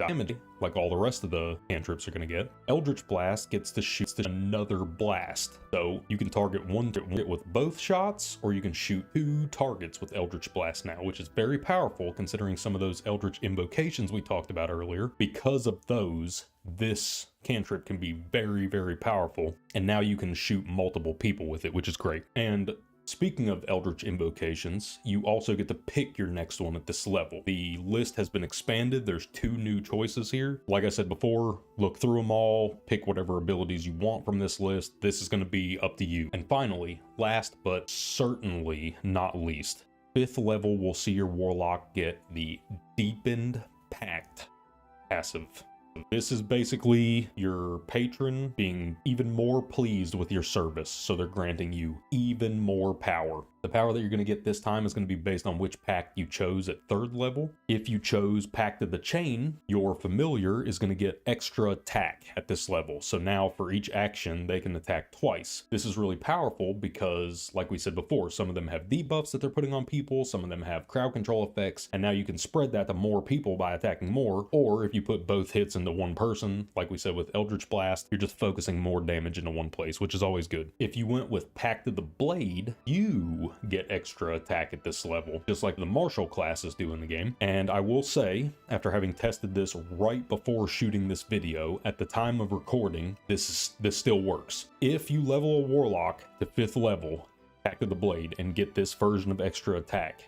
like all the rest of the cantrips are going to get, Eldritch Blast gets to shoot another blast. So you can target one with both shots, or you can shoot 2 targets with Eldritch Blast now, which is very powerful considering some of those Eldritch invocations we talked about earlier. Because of those, this cantrip can be very powerful, and now you can shoot multiple people with it, which is great. And speaking of Eldritch invocations, you also get to pick your next one at this level. The list has been expanded. There's 2 new choices here. Like I said before, look through them all, pick whatever abilities you want from this list. This is going to be up to you. And finally, last but certainly not least, 5th level will see your Warlock get the Deepened Pact passive. This is basically your patron being even more pleased with your service, so they're granting you even more power. The power that you're going to get this time is going to be based on which pact you chose at 3rd level. If you chose Pact of the Chain, your familiar is going to get extra attack at this level. So now for each action, they can attack twice. This is really powerful because, like we said before, some of them have debuffs that they're putting on people, some of them have crowd control effects, and now you can spread that to more people by attacking more. Or if you put both hits into one person, like we said with Eldritch Blast, you're just focusing more damage into one place, which is always good. If you went with Pact of the Blade, you get extra attack at this level, just like the martial classes do in the game. And I will say, after having tested this right before shooting this video, at the time of recording, this still works. If you level a Warlock to 5th level, Pact of the Blade, and get this version of extra attack,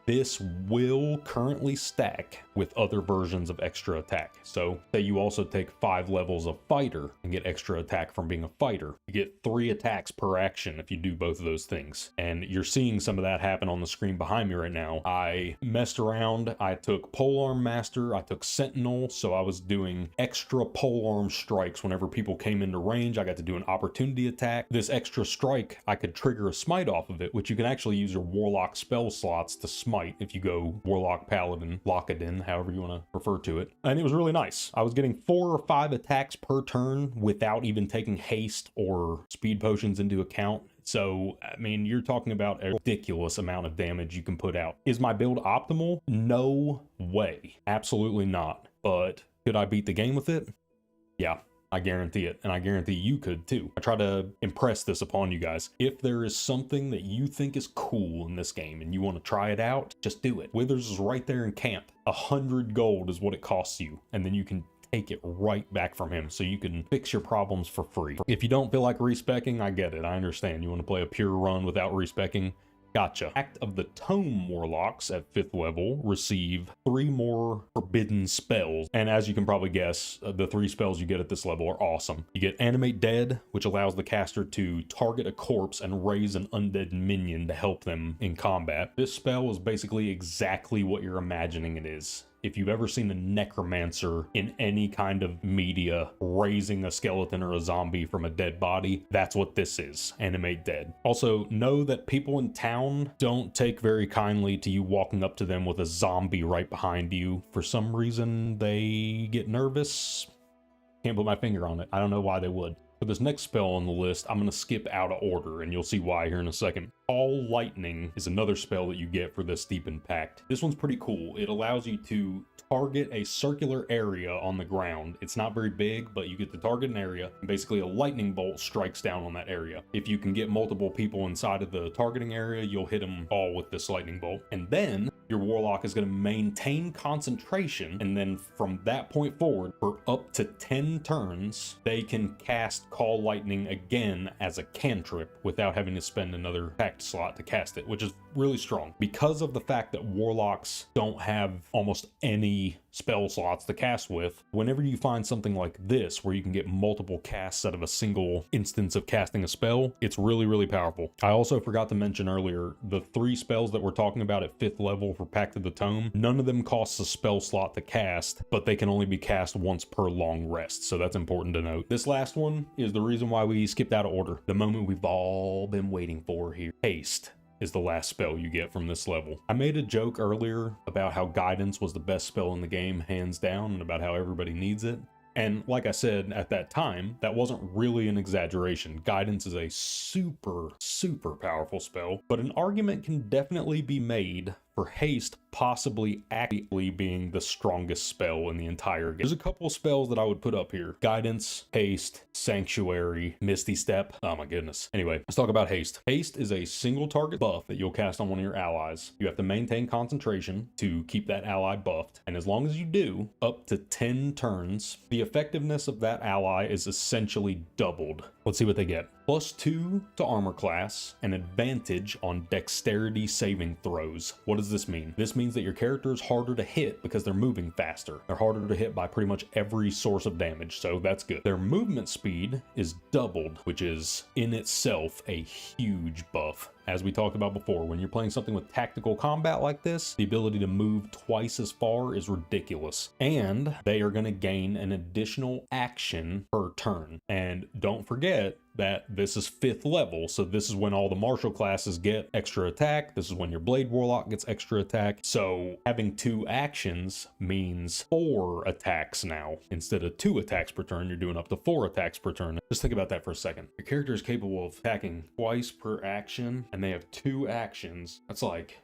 this will currently stack with other versions of extra attack. So say you also take 5 levels of fighter and get extra attack from being a fighter. You get 3 attacks per action if you do both of those things. And you're seeing some of that happen on the screen behind me right now. I messed around. I took Polearm Master. I took Sentinel. So I was doing extra polearm strikes whenever people came into range. I got to do an opportunity attack. This extra strike, I could trigger a smite off of it, which you can actually use your Warlock spell slots to smite if you go Warlock, Paladin, Lockadin, however you want to refer to it. And it was really nice. I was getting 4 or 5 attacks per turn without even taking haste or speed potions into account. So, I mean, you're talking about a ridiculous amount of damage you can put out. Is my build optimal? No way. Absolutely not. But could I beat the game with it? Yeah. I guarantee it, and I guarantee you could too. I try to impress this upon you guys. If there is something that you think is cool in this game and you want to try it out, just do it. Withers is right there in camp. 100 gold is what it costs you, and then you can take it right back from him, so you can fix your problems for free. If you don't feel like respecking, I get it. I understand. You want to play a pure run without respecking? Gotcha. Act of the Tome Warlocks at 5th level receive 3 more forbidden spells. And as you can probably guess, the 3 spells you get at this level are awesome. You get Animate Dead, which allows the caster to target a corpse and raise an undead minion to help them in combat. This spell is basically exactly what you're imagining it is. If you've ever seen a necromancer in any kind of media raising a skeleton or a zombie from a dead body, that's what this is, animate dead. Also, know that people in town don't take very kindly to you walking up to them with a zombie right behind you. For some reason, they get nervous. Can't put my finger on it. I don't know why they would. For this next spell on the list, I'm going to skip out of order, and you'll see why here in a second. Call Lightning is another spell that you get for this Steeped Pact. This one's pretty cool. It allows you to target a circular area on the ground. It's not very big, but you get to target an area, and basically a lightning bolt strikes down on that area. If you can get multiple people inside of the targeting area, you'll hit them all with this lightning bolt. And then your Warlock is going to maintain concentration, and then from that point forward, for up to 10 turns, they can cast Call Lightning again as a cantrip without having to spend another pact slot to cast it, which is really strong. Because of the fact that Warlocks don't have almost any spell slots to cast with, whenever you find something like this where you can get multiple casts out of a single instance of casting a spell, it's really, really powerful. I also forgot to mention earlier, the 3 spells that we're talking about at 5th level for Pact of the Tome, none of them costs a spell slot to cast, but they can only be cast once per long rest, so that's important to note. This last one is the reason why we skipped out of order. The moment we've all been waiting for here. Haste is the last spell you get from this level. I made a joke earlier about how Guidance was the best spell in the game, hands down, and about how everybody needs it. And like I said at that time, that wasn't really an exaggeration. Guidance is a super, super powerful spell, but an argument can definitely be made for Haste possibly actually being the strongest spell in the entire game. There's a couple of spells that I would put up here. Guidance, Haste, Sanctuary, Misty Step. Oh my goodness. Anyway, let's talk about Haste. Haste is a single target buff that you'll cast on one of your allies. You have to maintain concentration to keep that ally buffed. And as long as you do, up to 10 turns, the effectiveness of that ally is essentially doubled. Let's see what they get. +2 to armor class, and advantage on dexterity saving throws. What does this mean? This means that your character is harder to hit because they're moving faster. They're harder to hit by pretty much every source of damage, so that's good. Their movement speed is doubled, which is in itself a huge buff. As we talked about before, when you're playing something with tactical combat like this, the ability to move twice as far is ridiculous. And they are going to gain an additional action per turn. And don't forget that this is 5th level, so this is when all the martial classes get extra attack. This is when your Blade Warlock gets extra attack. So having 2 actions means 4 attacks now. Instead of 2 attacks per turn, you're doing up to 4 attacks per turn. Just think about that for a second. Your character is capable of attacking twice per action, and they have 2 actions. That's like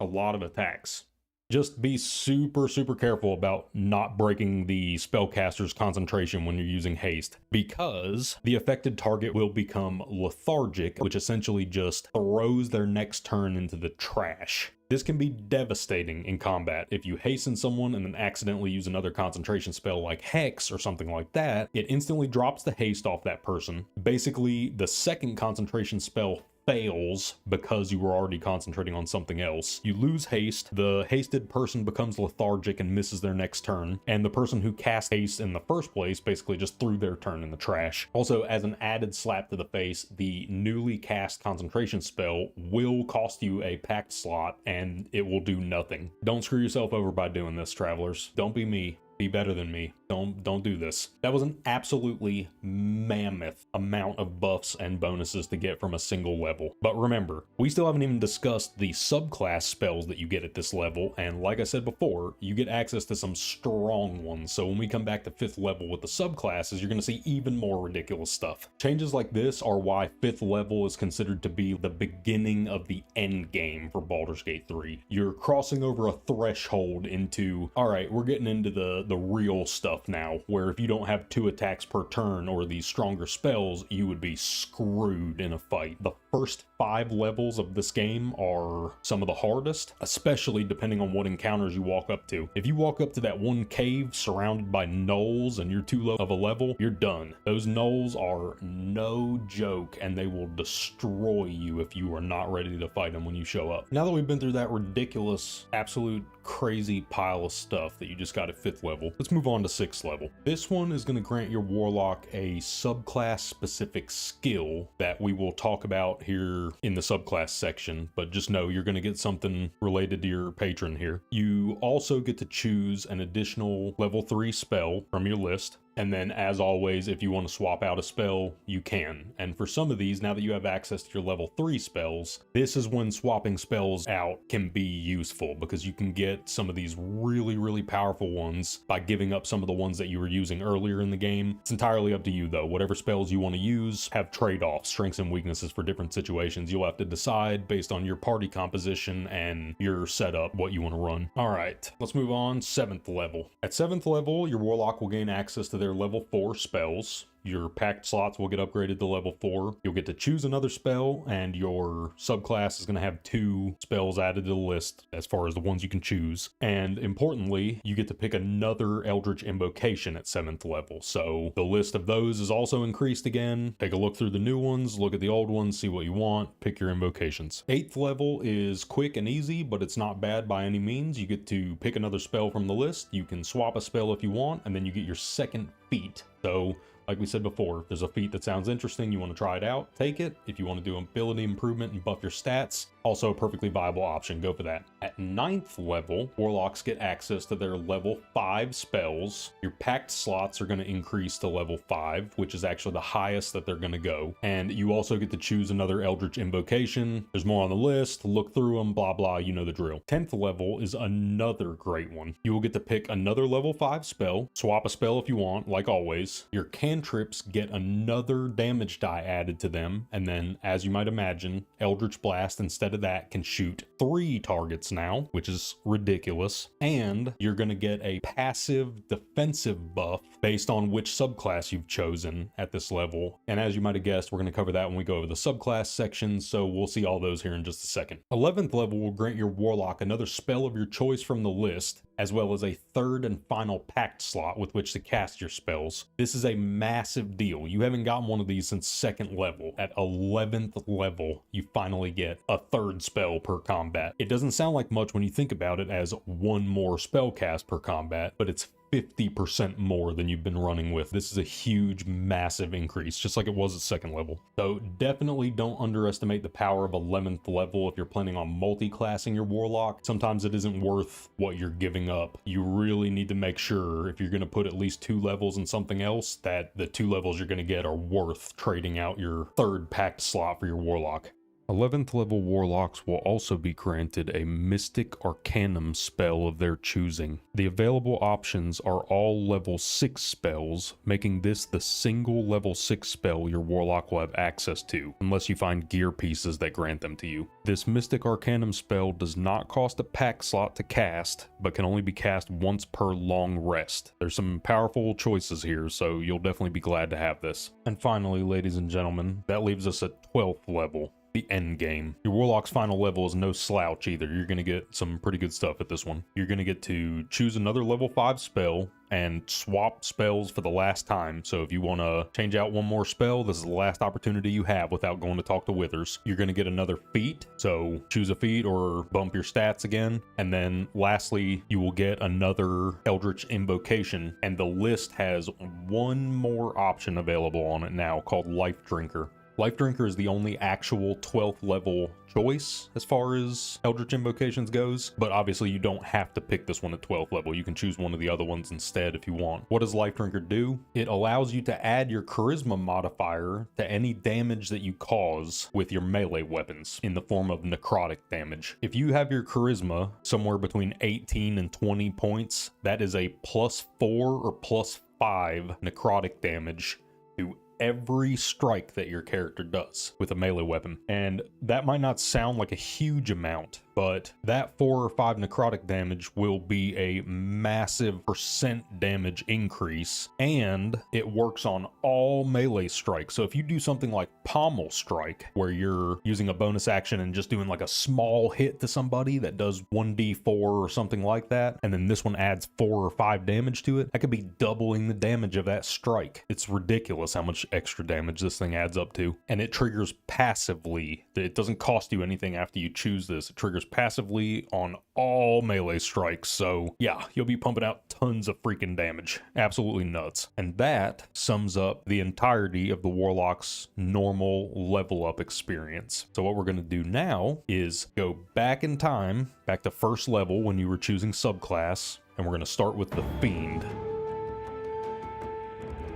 a lot of attacks. Just be super, super careful about not breaking the spellcaster's concentration when you're using haste, because the affected target will become lethargic, which essentially just throws their next turn into the trash. This can be devastating in combat. If you hasten someone and then accidentally use another concentration spell like Hex or something like that, it instantly drops the haste off that person. Basically, the second concentration spell fails because you were already concentrating on something else. You lose haste, the hasted person becomes lethargic and misses their next turn, and the person who cast haste in the first place basically just threw their turn in the trash. Also, as an added slap to the face, the newly cast concentration spell will cost you a pact slot and it will do nothing. Don't screw yourself over by doing this, travelers. Don't be me. Be better than me. Don't do this. That was an absolutely mammoth amount of buffs and bonuses to get from a single level. But remember, we still haven't even discussed the subclass spells that you get at this level, and like I said before, you get access to some strong ones. So when we come back to 5th level with the subclasses, you're going to see even more ridiculous stuff. Changes like this are why 5th level is considered to be the beginning of the end game for Baldur's Gate 3. You're crossing over a threshold into, all right, we're getting into the real stuff now, where if you don't have 2 attacks per turn or these stronger spells, you would be screwed in a fight. The first 5 levels of this game are some of the hardest, especially depending on what encounters you walk up to. If you walk up to that one cave surrounded by gnolls and you're too low of a level, you're done. Those gnolls are no joke, and they will destroy you if you are not ready to fight them when you show up. Now that we've been through that ridiculous, absolute crazy pile of stuff that you just got at 5th level, let's move on to 6th level. This one is going to grant your Warlock a subclass specific skill that we will talk about here in the subclass section, but just know you're going to get something related to your patron here. You also get to choose an additional level 3 spell from your list. And then, as always, if you want to swap out a spell, you can. And for some of these, now that you have access to your level 3 spells, this is when swapping spells out can be useful, because you can get some of these really, really powerful ones by giving up some of the ones that you were using earlier in the game. It's entirely up to you, though. Whatever spells you want to use have trade-offs, strengths and weaknesses for different situations. You'll have to decide based on your party composition and your setup what you want to run. All right, let's move on. 7th level. At 7th level, your Warlock will gain access to their level 4 spells. Your packed slots will get upgraded to level 4. You'll get to choose another spell, and your subclass is going to have 2 spells added to the list as far as the ones you can choose. And importantly, you get to pick another Eldritch Invocation at 7th level. So the list of those is also increased again. Take a look through the new ones, look at the old ones, see what you want, pick your invocations. 8th level is quick and easy, but it's not bad by any means. You get to pick another spell from the list. You can swap a spell if you want, and then you get your second feat. So like we said before, if there's a feat that sounds interesting, you want to try it out, take it. If you want to do ability improvement and buff your stats, also a perfectly viable option, go for that. At 9th level, Warlocks get access to their level 5 spells. Your packed slots are going to increase to level 5, which is actually the highest that they're going to go. And you also get to choose another Eldritch Invocation. There's more on the list, look through them, blah, blah, you know the drill. 10th level is another great one. You will get to pick another level 5 spell, swap a spell if you want, like always. Your cantrips get another damage die added to them, and then, as you might imagine, Eldritch Blast instead of that can shoot 3 targets now, which is ridiculous. And you're going to get a passive defensive buff based on which subclass you've chosen at this level. And as you might have guessed, we're going to cover that when we go over the subclass section, so we'll see all those here in just a second. 11th level will grant your Warlock another spell of your choice from the list, as well as a 3rd and final packed slot with which to cast your spells. This is a massive deal. You haven't gotten one of these since 2nd level. At 11th level, you finally get a 3rd spell per combat. It doesn't sound like much when you think about it as 1 more spell cast per combat, but it's 50% more than you've been running with. This is a huge, massive increase, just like it was at 2nd level. So definitely don't underestimate the power of 11th level if you're planning on multi-classing your Warlock. Sometimes it isn't worth what you're giving up. You really need to make sure, if you're going to put at least 2 levels in something else, that the 2 levels you're going to get are worth trading out your 3rd packed slot for your Warlock. 11th level Warlocks will also be granted a Mystic Arcanum spell of their choosing. The available options are all level 6 spells, making this the single level 6 spell your Warlock will have access to, unless you find gear pieces that grant them to you. This Mystic Arcanum spell does not cost a pack slot to cast, but can only be cast once per long rest. There's some powerful choices here, so you'll definitely be glad to have this. And finally, ladies and gentlemen, that leaves us at 12th level. The end game. Your Warlock's final level is no slouch either. You're going to get some pretty good stuff at this one. You're going to get to choose another level 5 spell and swap spells for the last time. So if you want to change out one more spell, this is the last opportunity you have without going to talk to Withers. You're going to get another feat, so choose a feat or bump your stats again. And then lastly, you will get another Eldritch Invocation, and the list has one more option available on it now called Life Drinker. Life Drinker is the only actual 12th level choice as far as Eldritch Invocations goes, but obviously you don't have to pick this one at 12th level. You can choose one of the other ones instead if you want. What does Life Drinker do? It allows you to add your Charisma modifier to any damage that you cause with your melee weapons in the form of necrotic damage. If you have your Charisma somewhere between 18 and 20 points, that is a +4 or +5 necrotic damage to every strike that your character does with a melee weapon. And that might not sound like a huge amount, but that 4 or 5 necrotic damage will be a massive percent damage increase, and it works on all melee strikes. So if you do something like Pommel Strike, where you're using a bonus action and just doing like a small hit to somebody that does 1d4 or something like that, and then this one adds 4 or 5 damage to it, that could be doubling the damage of that strike. It's ridiculous how much extra damage this thing adds up to, and it triggers passively. It doesn't cost you anything after you choose this. It triggers fires passively on all melee strikes. So yeah, you'll be pumping out tons of freaking damage. Absolutely nuts. And that sums up the entirety of the Warlock's normal level up experience. So what we're going to do now is go back in time, back to first level when you were choosing subclass, and we're going to start with the Fiend.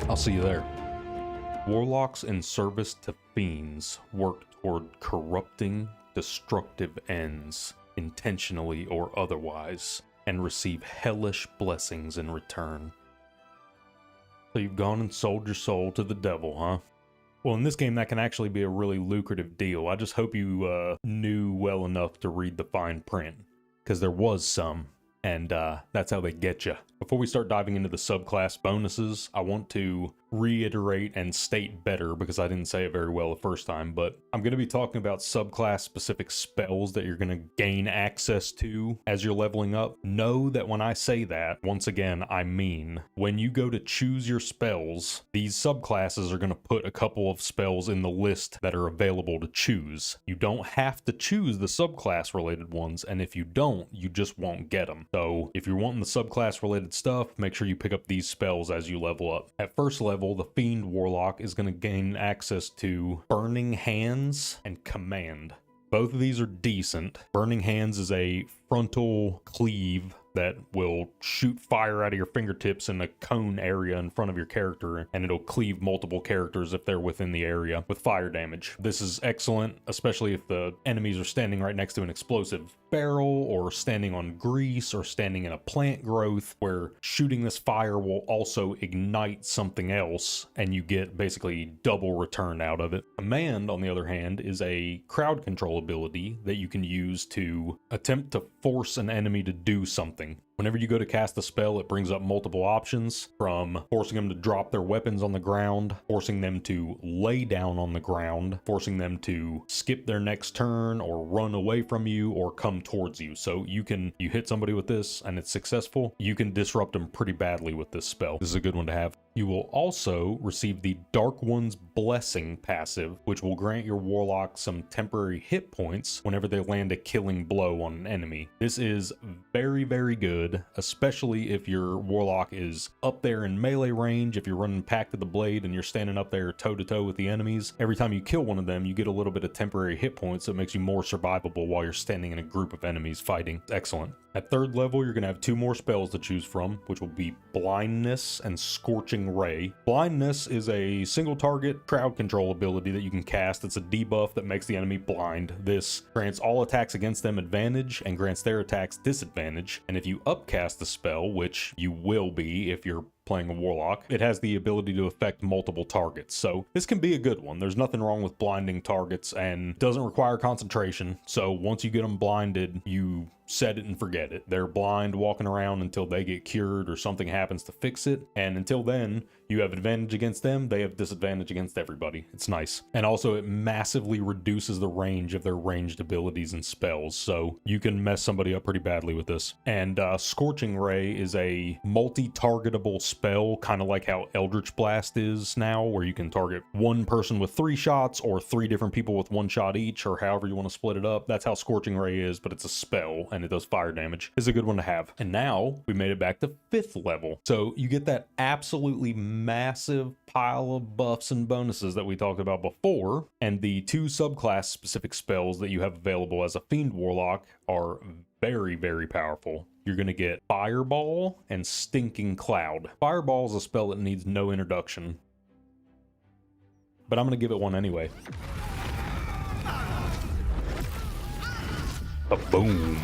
I'll see you there. Warlocks in service to fiends work toward corrupting, destructive ends, intentionally or otherwise, and receive hellish blessings in return. So you've gone and sold your soul to the devil, huh? Well, in this game, that can actually be a really lucrative deal. I just hope you knew well enough to read the fine print, because there was some. And that's how they get you. Before we start diving into the subclass bonuses, I want to reiterate and state better, because I didn't say it very well the first time, but I'm going to be talking about subclass specific spells that you're going to gain access to as you're leveling up. Know that when I say that, once again, I mean when you go to choose your spells, these subclasses are going to put a couple of spells in the list that are available to choose. You don't have to choose the subclass related ones, and if you don't, you just won't get them. So if you're wanting the subclass related stuff, make sure you pick up these spells as you level up. At first level, the Fiend Warlock is going to gain access to Burning Hands and Command. Both of these are decent. Burning Hands is a frontal cleave that will shoot fire out of your fingertips in a cone area in front of your character, and it'll cleave multiple characters if they're within the area with fire damage. This is excellent, especially if the enemies are standing right next to an explosive barrel, or standing on grease, or standing in a plant growth, where shooting this fire will also ignite something else, and you get basically double return out of it. Command, on the other hand, is a crowd control ability that you can use to attempt to force an enemy to do something. Whenever you go to cast a spell, it brings up multiple options, from forcing them to drop their weapons on the ground, forcing them to lay down on the ground, forcing them to skip their next turn, or run away from you, or come towards you. So you hit somebody with this and it's successful, you can disrupt them pretty badly with this spell. This is a good one to have. You will also receive the Dark One's Blessing passive, which will grant your Warlock some temporary hit points whenever they land a killing blow on an enemy. This is very, very good, especially if your Warlock is up there in melee range. If you're running Pact of the Blade and you're standing up there toe-to-toe with the enemies, every time you kill one of them, you get a little bit of temporary hit points that makes you more survivable while you're standing in a group of enemies fighting. Excellent. At third level, you're going to have two more spells to choose from, which will be Blindness and Scorching Ray. Blindness is a single target crowd control ability that you can cast. It's a debuff that makes the enemy blind. This grants all attacks against them advantage and grants their attacks disadvantage. And if you upcast the spell, which you will be if you're playing a Warlock, it has the ability to affect multiple targets. So this can be a good one. There's nothing wrong with blinding targets, and doesn't require concentration. So once you get them blinded, you set it and forget it. They're blind walking around until they get cured or something happens to fix it. And until then, you have advantage against them, they have disadvantage against everybody. It's nice. And also it massively reduces the range of their ranged abilities and spells, so you can mess somebody up pretty badly with this. And Scorching Ray is a multi-targetable spell, kind of like how Eldritch Blast is now, where you can target one person with 3 shots or 3 different people with 1 shot each, or however you want to split it up. That's how Scorching Ray is, but it's a spell and it does fire damage. It's a good one to have. And now we made it back to 5th level. So you get that absolutely massive pile of buffs and bonuses that we talked about before, and the 2 subclass specific spells that you have available as a Fiend Warlock are very, very powerful. You're going to get Fireball and Stinking Cloud. Fireball is a spell that needs no introduction, but I'm going to give it one anyway. Boom.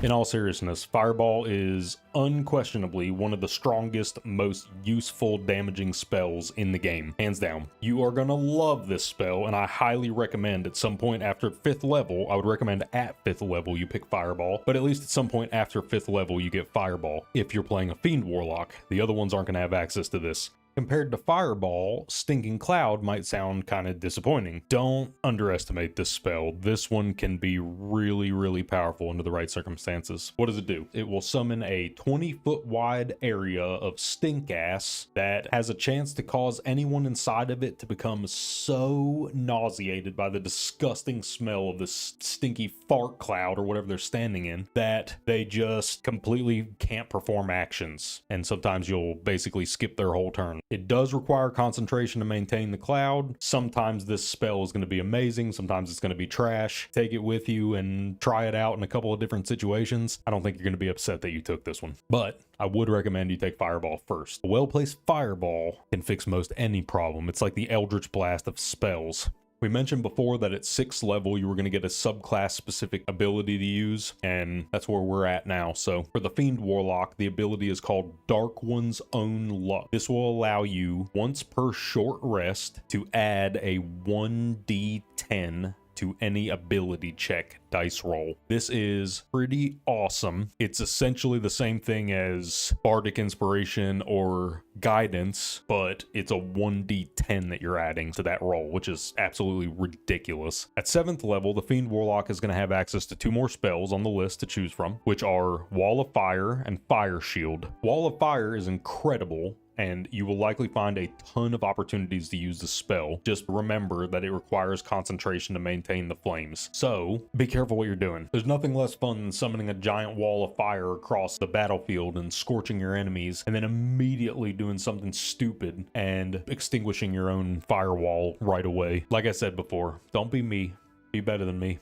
In all seriousness, Fireball is unquestionably one of the strongest, most useful damaging spells in the game. Hands down. You are gonna love this spell, and I highly recommend at some point after 5th level, I would recommend at 5th level you pick Fireball, but at least at some point after 5th level you get Fireball if you're playing a Fiend Warlock. The other ones aren't gonna have access to this. Compared to Fireball, Stinking Cloud might sound kind of disappointing. Don't underestimate this spell. This one can be really, really powerful under the right circumstances. What does it do? It will summon a 20-foot wide area of stink ass that has a chance to cause anyone inside of it to become so nauseated by the disgusting smell of this stinky fart cloud or whatever they're standing in that they just completely can't perform actions. And sometimes you'll basically skip their whole turn. It does require concentration to maintain the cloud. Sometimes this spell is going to be amazing. Sometimes it's going to be trash. Take it with you and try it out in a couple of different situations. I don't think you're going to be upset that you took this one, but I would recommend you take Fireball first. A well-placed Fireball can fix most any problem. It's like the Eldritch Blast of spells. We mentioned before that at 6th level, you were going to get a subclass specific ability to use, and that's where we're at now. So for the Fiend Warlock, the ability is called Dark One's Own Luck. This will allow you once per short rest to add a 1d10 to any ability check dice roll. This is pretty awesome. It's essentially the same thing as Bardic Inspiration or Guidance, but it's a 1d10 that you're adding to that roll, which is absolutely ridiculous. At 7th level, the Fiend Warlock is going to have access to 2 more spells on the list to choose from, which are Wall of Fire and Fire Shield. Wall of Fire is incredible, and you will likely find a ton of opportunities to use the spell. Just remember that it requires concentration to maintain the flames. So be careful what you're doing. There's nothing less fun than summoning a giant wall of fire across the battlefield and scorching your enemies, and then immediately doing something stupid and extinguishing your own firewall right away. Like I said before, don't be me. Be better than me.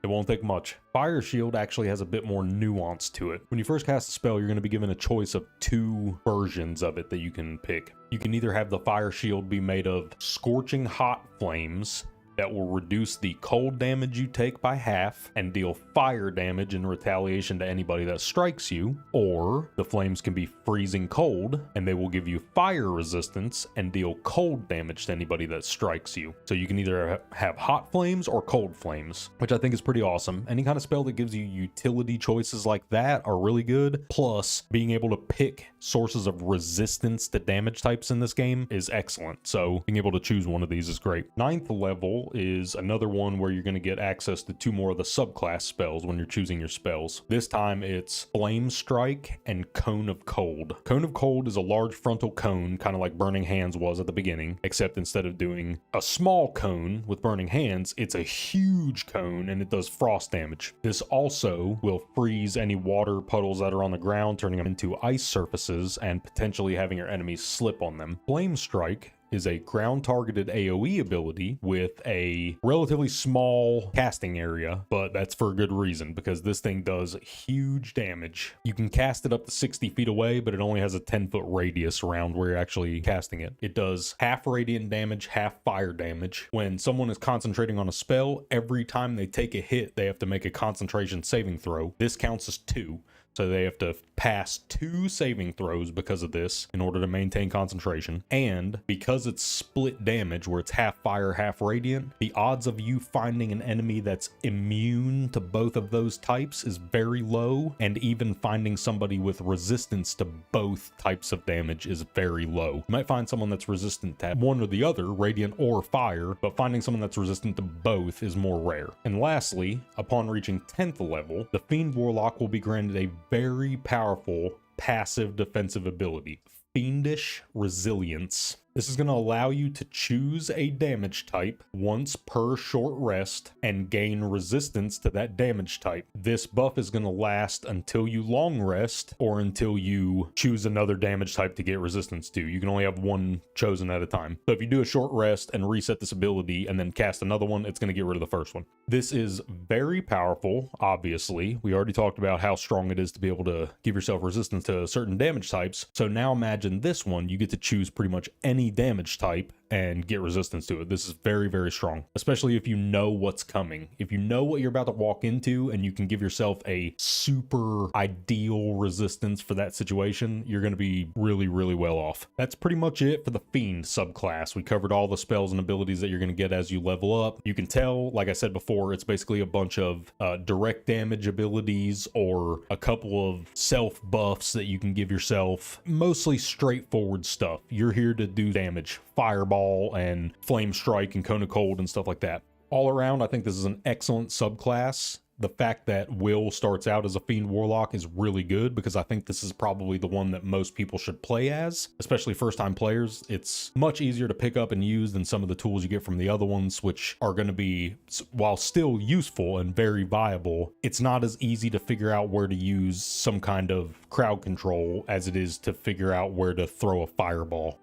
It won't take much. Fire Shield actually has a bit more nuance to it. When you first cast a spell, you're going to be given a choice of 2 versions of it that you can pick. You can either have the Fire Shield be made of scorching hot flames that will reduce the cold damage you take by half and deal fire damage in retaliation to anybody that strikes you, or the flames can be freezing cold and they will give you fire resistance and deal cold damage to anybody that strikes you. So you can either have hot flames or cold flames, which I think is pretty awesome. Any kind of spell that gives you utility choices like that are really good. Plus, being able to pick sources of resistance to damage types in this game is excellent. So being able to choose one of these is great. 9th level is another one where you're going to get access to 2 more of the subclass spells when you're choosing your spells. This time it's Flame Strike and Cone of Cold. Cone of Cold is a large frontal cone, kind of like Burning Hands was at the beginning, except instead of doing a small cone with Burning Hands, it's a huge cone and it does frost damage. This also will freeze any water puddles that are on the ground, turning them into ice surfaces and potentially having your enemies slip on them. Flame Strike is a ground targeted AoE ability with a relatively small casting area, but that's for a good reason because this thing does huge damage. You can cast it up to 60 feet away, but it only has a 10-foot radius around where you're actually casting it. It does half radiant damage, half fire damage. When someone is concentrating on a spell, every time they take a hit, they have to make a concentration saving throw. This counts as 2. So they have to pass 2 saving throws because of this in order to maintain concentration. And because it's split damage, where it's half fire, half radiant, the odds of you finding an enemy that's immune to both of those types is very low. And even finding somebody with resistance to both types of damage is very low. You might find someone that's resistant to one or the other, radiant or fire, but finding someone that's resistant to both is more rare. And lastly, upon reaching 10th level, the Fiend Warlock will be granted a very powerful passive defensive ability, Fiendish Resilience. This is going to allow you to choose a damage type once per short rest and gain resistance to that damage type. This buff is going to last until you long rest or until you choose another damage type to get resistance to. You can only have one chosen at a time. So if you do a short rest and reset this ability and then cast another one, it's going to get rid of the first one. This is very powerful, obviously. We already talked about how strong it is to be able to give yourself resistance to certain damage types. So now imagine this one, you get to choose pretty much any damage type and get resistance to it. This is very, very strong, especially if you know what's coming. If you know what you're about to walk into and you can give yourself a super ideal resistance for that situation, you're going to be really, really well off. That's pretty much it for the Fiend subclass. We covered all the spells and abilities that you're going to get as you level up. You can tell, like I said before, it's basically a bunch of direct damage abilities or a couple of self buffs that you can give yourself. Mostly straightforward stuff. You're here to do damage, fireball and flame strike and cone of cold and stuff like that. All around, I think this is an excellent subclass. The fact that Will starts out as a Fiend Warlock is really good because I think this is probably the one that most people should play as, especially first-time players. It's much easier to pick up and use than some of the tools you get from the other ones, which are going to be, while still useful and very viable, it's not as easy to figure out where to use some kind of crowd control as it is to figure out where to throw a fireball.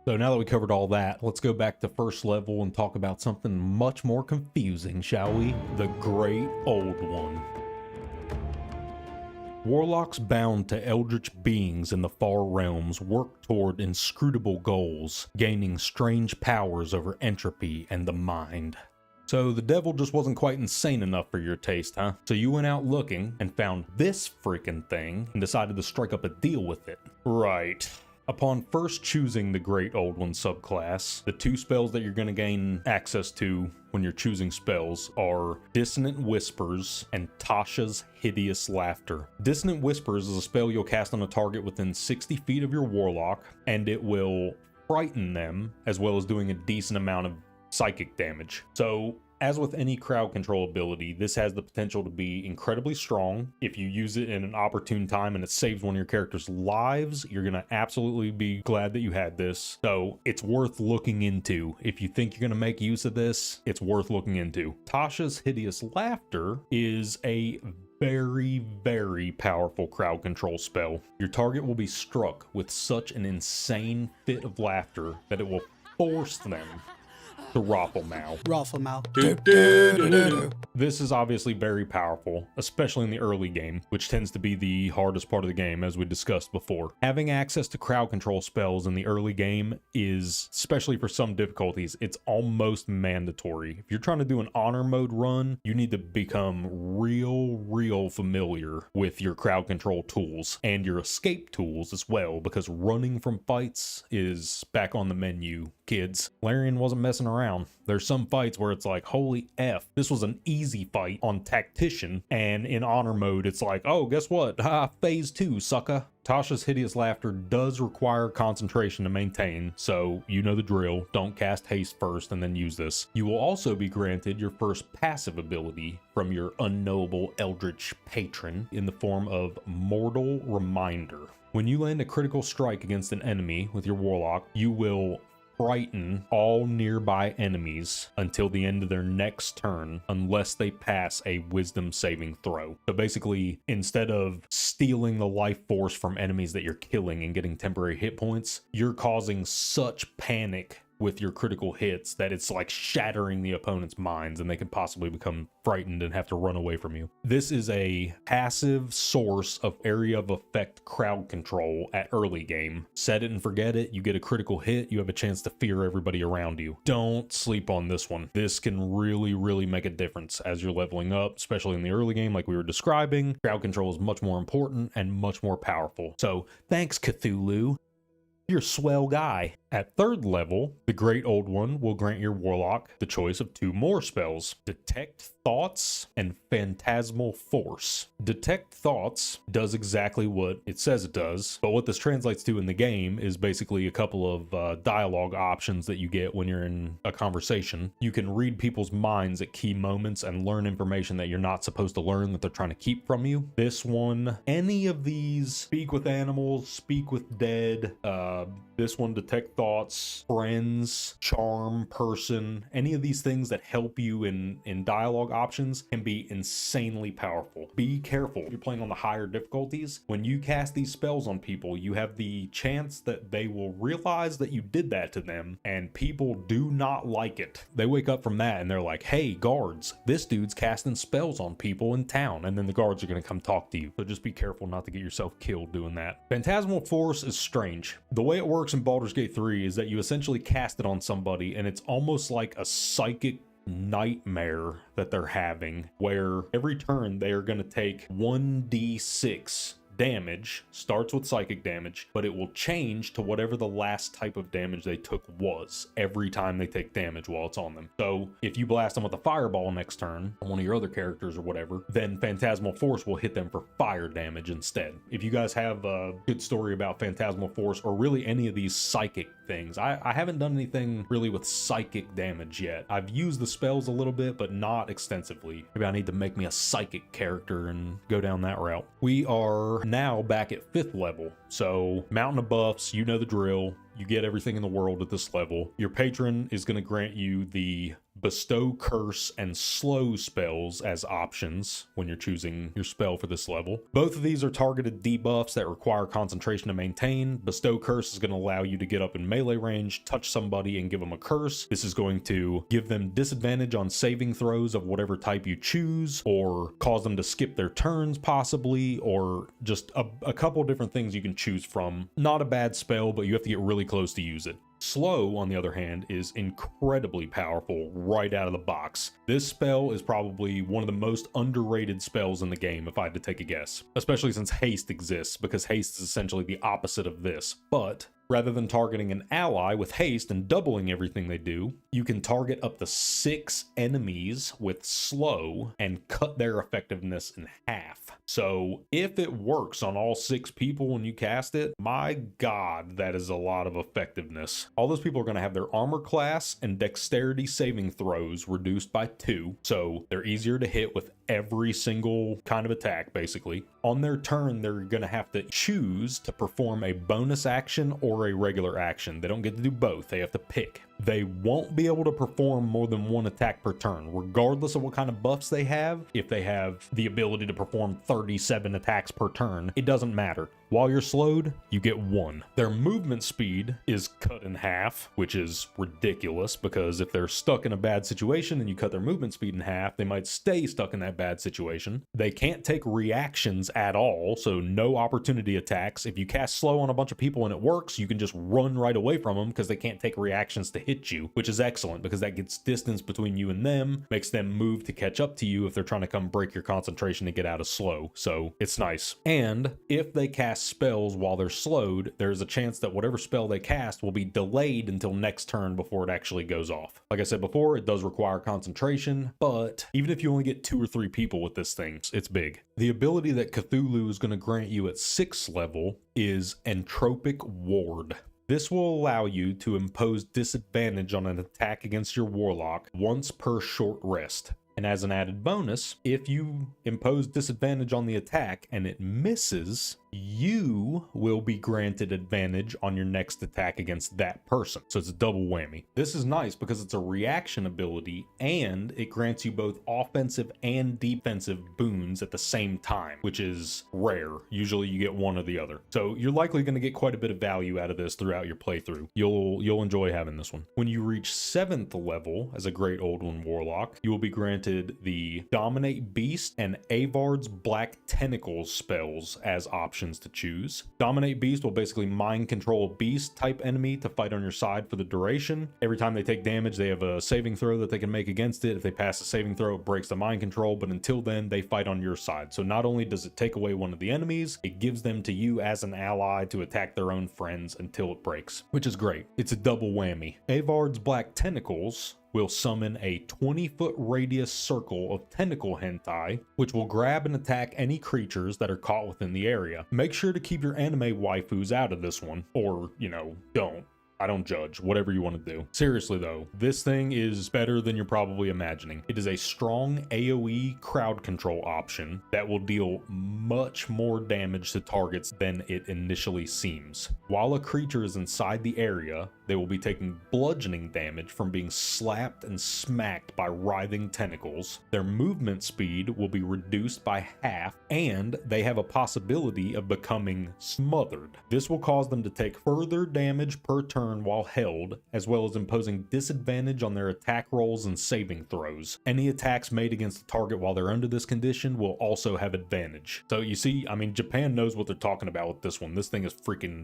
So now that we covered all that, let's go back to first level and talk about something much more confusing, shall we? The Great Old One. Warlocks bound to eldritch beings in the far realms work toward inscrutable goals, gaining strange powers over entropy and the mind. So the devil just wasn't quite insane enough for your taste, huh? So you went out looking and found this freaking thing and decided to strike up a deal with it. Right. Upon first choosing the Great Old One subclass, the two spells that you're going to gain access to when you're choosing spells are Dissonant Whispers and Tasha's Hideous Laughter. Dissonant Whispers is a spell you'll cast on a target within 60 feet of your Warlock, and it will frighten them, as well as doing a decent amount of psychic damage. So, as with any crowd control ability, this has the potential to be incredibly strong. If you use it in an opportune time and it saves one of your character's lives, you're going to absolutely be glad that you had this. So it's worth looking into. If you think you're going to make use of this, it's worth looking into. Tasha's Hideous Laughter is a very, very powerful crowd control spell. Your target will be struck with such an insane fit of laughter that it will force them to Rafflemow. This is obviously very powerful, especially in the early game, which tends to be the hardest part of the game, as we discussed before. Having access to crowd control spells in the early game is, especially for some difficulties, it's almost mandatory. If you're trying to do an honor mode run, you need to become real familiar with your crowd control tools and your escape tools as well, because running from fights is back on the menu, kids. Larian wasn't messing around. There's some fights where it's like, holy F, this was an easy fight on Tactician, and in honor mode, it's like, oh, guess what? Phase 2, sucker. Tasha's Hideous Laughter does require concentration to maintain, so you know the drill. Don't cast haste first and then use this. You will also be granted your first passive ability from your unknowable eldritch patron in the form of Mortal Reminder. When you land a critical strike against an enemy with your Warlock, you will frighten all nearby enemies until the end of their next turn unless they pass a wisdom saving throw. So basically, instead of stealing the life force from enemies that you're killing and getting temporary hit points, you're causing such panic with your critical hits that it's like shattering the opponent's minds and they can possibly become frightened and have to run away from you. This is a passive source of area of effect crowd control at early game. Set it and forget it. You get a critical hit, you have a chance to fear everybody around you. Don't sleep on this one. This can really make a difference as you're leveling up, especially in the early game like we were describing. Crowd control is much more important and much more powerful. So thanks, Cthulhu. You're a swell guy. At third level, the Great Old One will grant your Warlock the choice of two more spells, Detect Thoughts and Phantasmal Force. Detect Thoughts does exactly what it says it does, but what this translates to in the game is basically a couple of dialogue options that you get when you're in a conversation. You can read people's minds at key moments and learn information that you're not supposed to learn that they're trying to keep from you. This one, any of these, speak with animals, speak with dead, this one, Detect Thoughts, Friends, Charm, Person, any of these things that help you in dialogue options can be insanely powerful. Be careful. If you're playing on the higher difficulties, when you cast these spells on people, you have the chance that they will realize that you did that to them, and people do not like it. They wake up from that and they're like, hey, guards, this dude's casting spells on people in town, and then the guards are going to come talk to you. So just be careful not to get yourself killed doing that. Phantasmal Force is strange. The way it works works in Baldur's Gate 3 is that you essentially cast it on somebody, and it's almost like a psychic nightmare that they're having, where every turn they are going to take 1d6 damage. Starts with psychic damage, but it will change to whatever the last type of damage they took was every time they take damage while it's on them. So if you blast them with a fireball next turn on one of your other characters or whatever, then Phantasmal Force will hit them for fire damage instead. If you guys have a good story about Phantasmal Force or really any of these psychic things, I haven't done anything really with psychic damage yet. I've used the spells a little bit, but not extensively. Maybe I need to make me a psychic character and go down that route. We are now back at 5th level. So Mountain of Buffs, you know the drill. You get everything in the world at this level. Your patron is going to grant you the Bestow, Curse, and Slow spells as options when you're choosing your spell for this level. Both of these are targeted debuffs that require concentration to maintain. Bestow Curse is going to allow you to get up in melee range, touch somebody, and give them a curse. This is going to give them disadvantage on saving throws of whatever type you choose, or cause them to skip their turns possibly, or just a couple different things you can choose from. Not a bad spell, but you have to get really close to use it. Slow, on the other hand, is incredibly powerful right out of the box. This spell is probably one of the most underrated spells in the game, if I had to take a guess. Especially since haste exists, because haste is essentially the opposite of this. But rather than targeting an ally with haste and doubling everything they do, you can target up to 6 enemies with slow and cut their effectiveness in half. So if it works on all 6 people when you cast it, my god, that is a lot of effectiveness. All those people are going to have their armor class and dexterity saving throws reduced by 2, so they're easier to hit with every single kind of attack, basically. On their turn, they're going to have to choose to perform a bonus action or a regular action. They don't get to do both. They have to pick. They won't be able to perform more than 1 attack per turn, regardless of what kind of buffs they have. If they have the ability to perform 37 attacks per turn, it doesn't matter. While you're slowed, you get 1. Their movement speed is cut in half, which is ridiculous, because if they're stuck in a bad situation and you cut their movement speed in half, they might stay stuck in that bad situation. They can't take reactions at all, so no opportunity attacks. If you cast slow on a bunch of people and it works, you can just run right away from them because they can't take reactions to hit you, which is excellent because that gets distance between you and them, makes them move to catch up to you if they're trying to come break your concentration to get out of slow. So it's nice. And if they cast spells while they're slowed, there's a chance that whatever spell they cast will be delayed until next turn before it actually goes off. Like I said before, it does require concentration, but even if you only get 2 or 3 people with this thing, it's big. The ability that Cthulhu is going to grant you at 6th level is Entropic Ward. This will allow you to impose disadvantage on an attack against your Warlock once per short rest. And as an added bonus, if you impose disadvantage on the attack and it misses, you will be granted advantage on your next attack against that person. So it's a double whammy. This is nice because it's a reaction ability and it grants you both offensive and defensive boons at the same time, which is rare. Usually you get one or the other. So you're likely going to get quite a bit of value out of this throughout your playthrough. You'll enjoy having this one. When you reach 7th level as a Great Old One Warlock, you will be granted the Dominate Beast and Avard's Black Tentacles spells as options to choose. Dominate Beast will basically mind control a beast type enemy to fight on your side for the duration. Every time they take damage, they have a saving throw that they can make against it. If they pass a saving throw, it breaks the mind control, but until then, they fight on your side. So not only does it take away one of the enemies, it gives them to you as an ally to attack their own friends until it breaks, which is great. It's a double whammy. Avard's Black Tentacles will summon a 20-foot radius circle of tentacle hentai, which will grab and attack any creatures that are caught within the area. Make sure to keep your anime waifus out of this one, or, don't. I don't judge, whatever you want to do. Seriously though, this thing is better than you're probably imagining. It is a strong AoE crowd control option that will deal much more damage to targets than it initially seems. While a creature is inside the area, they will be taking bludgeoning damage from being slapped and smacked by writhing tentacles. Their movement speed will be reduced by half, and they have a possibility of becoming smothered. This will cause them to take further damage per turn turn while held, as well as imposing disadvantage on their attack rolls and saving throws. Any attacks made against a target while they're under this condition will also have advantage. So you see, I mean, Japan knows what they're talking about with this one. This thing is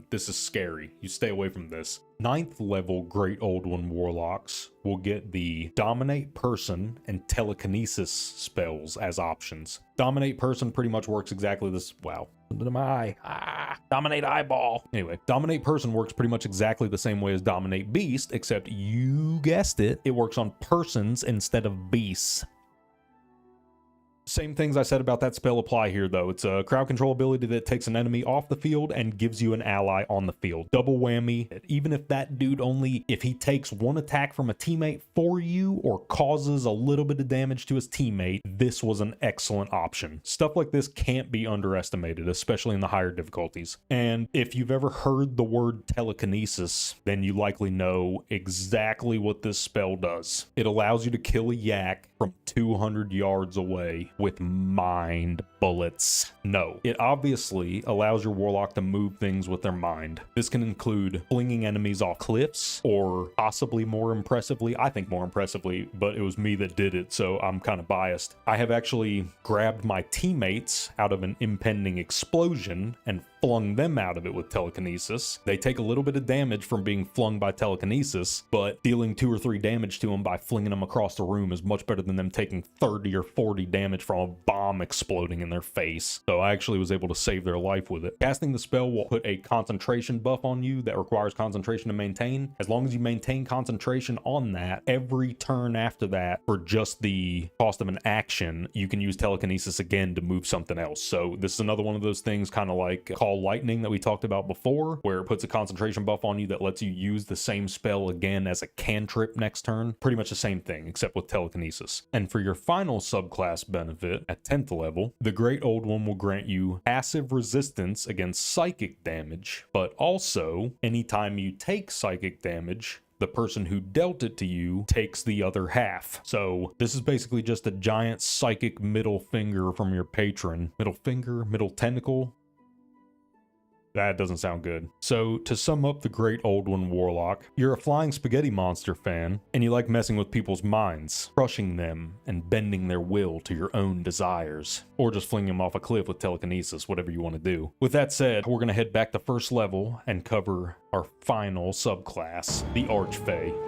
this is scary. You stay away from this. 9th level Great Old One Warlocks will get the Dominate Person and Telekinesis spells as options. Dominate Person pretty much works exactly this. Wow. My eye. Dominate Eyeball. Anyway, Dominate Person works pretty much exactly the same way as Dominate Beast, except you guessed it, it works on persons instead of beasts. Same things I said about that spell apply here, though. It's a crowd control ability that takes an enemy off the field and gives you an ally on the field. Double whammy. Even if that dude if he takes one attack from a teammate for you or causes a little bit of damage to his teammate, this was an excellent option. Stuff like this can't be underestimated, especially in the higher difficulties. And if you've ever heard the word telekinesis, then you likely know exactly what this spell does. It allows you to kill a yak from 200 yards away with mind bullets. No, it obviously allows your warlock to move things with their mind. This can include flinging enemies off cliffs, or possibly more impressively, I think more impressively, but it was me that did it, so I'm kind of biased. I have actually grabbed my teammates out of an impending explosion and flung them out of it with telekinesis. They take a little bit of damage from being flung by telekinesis, but dealing 2 or 3 damage to them by flinging them across the room is much better than them taking 30 or 40 damage from a bomb exploding in their face. So I actually was able to save their life with it. Casting the spell will put a concentration buff on you that requires concentration to maintain. As long as you maintain concentration on that, every turn after that, for just the cost of an action, you can use telekinesis again to move something else. So this is another one of those things, kind of like Call Lightning that we talked about before, where it puts a concentration buff on you that lets you use the same spell again as a cantrip next turn. Pretty much the same thing, except with telekinesis. And for your final subclass benefit, at 10th level, the Great Old One will grant you passive resistance against psychic damage, but also, anytime you take psychic damage, the person who dealt it to you takes the other half. So this is basically just a giant psychic middle finger from your patron. Middle finger, middle tentacle. That doesn't sound good. So to sum up the Great Old One Warlock, you're a flying spaghetti monster fan, and you like messing with people's minds, crushing them, and bending their will to your own desires. Or just flinging them off a cliff with telekinesis, whatever you want to do. With that said, we're going to head back to first level and cover our final subclass, the Archfey.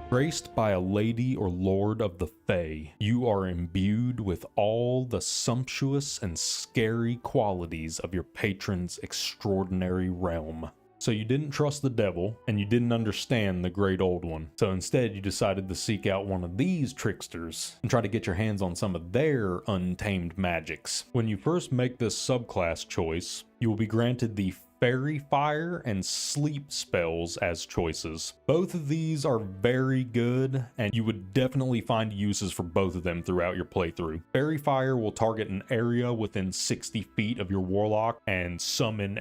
Graced by a lady or lord of the Fae, you are imbued with all the sumptuous and scary qualities of your patron's extraordinary realm. So you didn't trust the devil, and you didn't understand the Great Old One. So instead you decided to seek out one of these tricksters and try to get your hands on some of their untamed magics. When you first make this subclass choice, you will be granted the Fairy Fire and Sleep spells as choices. Both of these are very good, and you would definitely find uses for both of them throughout your playthrough. Fairy Fire will target an area within 60 feet of your warlock and summon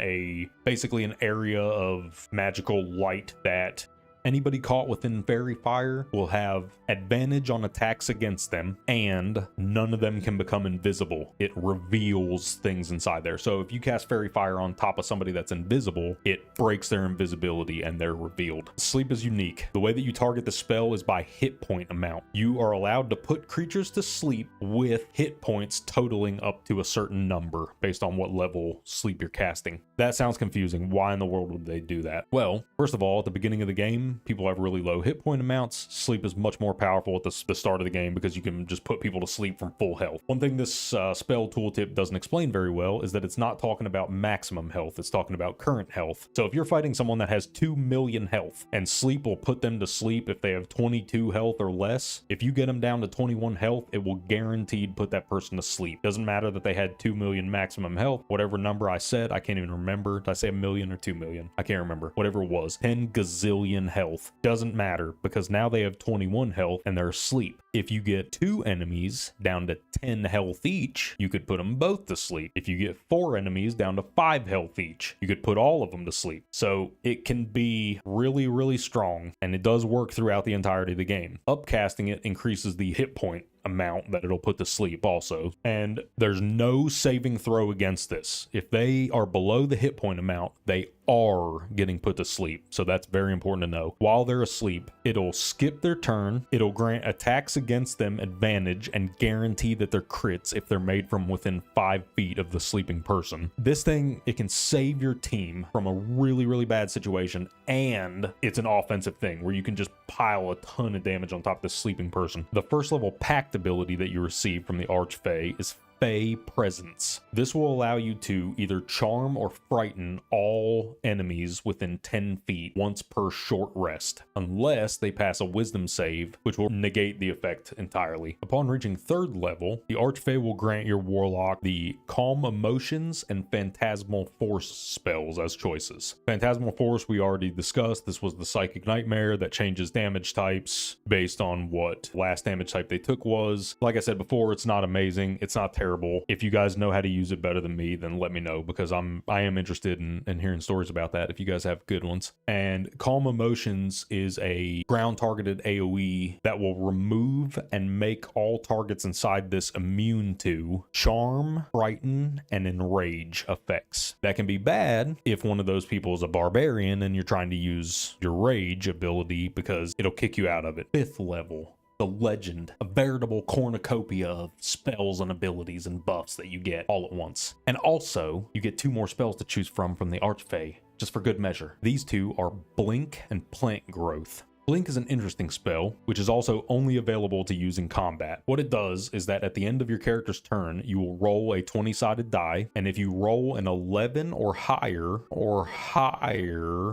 basically an area of magical light that anybody caught within Fairy Fire will have advantage on attacks against them, and none of them can become invisible. It reveals things inside there. So if you cast Fairy Fire on top of somebody that's invisible, it breaks their invisibility and they're revealed. Sleep is unique. The way that you target the spell is by hit point amount. You are allowed to put creatures to sleep with hit points totaling up to a certain number based on what level sleep you're casting. That sounds confusing. Why in the world would they do that? Well, first of all, at the beginning of the game, people have really low hit point amounts. Sleep is much more powerful at the start of the game because you can just put people to sleep from full health. One thing this spell tooltip doesn't explain very well is that it's not talking about maximum health, it's talking about current health. So if you're fighting someone that has 2 million health, and sleep will put them to sleep if they have 22 health or less, if you get them down to 21 health, it will guaranteed put that person to sleep. Doesn't matter that they had 2 million maximum health, whatever number I said, I can't even remember. Did I say 1 million or 2 million? I can't remember. Whatever it was, 10 gazillion health. Doesn't matter, because now they have 21 health and they're asleep. If you get 2 enemies down to 10 health each, you could put them both to sleep. If you get 4 enemies down to 5 health each, you could put all of them to sleep. So it can be really, really strong, and it does work throughout the entirety of the game. Upcasting it increases the hit point amount that it'll put to sleep also, and there's no saving throw against this. If they are below the hit point amount, they are getting put to sleep, so that's very important to know. While they're asleep, it'll skip their turn, it'll grant attacks against them advantage, and guarantee that they're crits if they're made from within 5 feet of the sleeping person. This thing, it can save your team from a really, really bad situation, and it's an offensive thing where you can just pile a ton of damage on top of the sleeping person. The first level pact ability that you receive from the Archfey is Fey Presence. This will allow you to either charm or frighten all enemies within 10 feet once per short rest, unless they pass a wisdom save, which will negate the effect entirely. Upon reaching 3rd level, the Archfey will grant your Warlock the Calm Emotions and Phantasmal Force spells as choices. Phantasmal Force we already discussed. This was the Psychic Nightmare that changes damage types based on what last damage type they took was. Like I said before, it's not amazing, it's not terrible. If you guys know how to use it better than me, then let me know, because I am interested in hearing stories about that if you guys have good ones. And Calm Emotions is a ground targeted AoE that will remove and make all targets inside this immune to Charm, Frighten, and Enrage effects. That can be bad if one of those people is a Barbarian and you're trying to use your Rage ability, because it'll kick you out of it. 5th level, the Legend, a veritable cornucopia of spells and abilities and buffs that you get all at once. And also, you get 2 more spells to choose from the Archfey, just for good measure. These 2 are Blink and Plant Growth. Blink is an interesting spell, which is also only available to use in combat. What it does is that at the end of your character's turn, you will roll a 20-sided die, and if you roll an 11 or higher,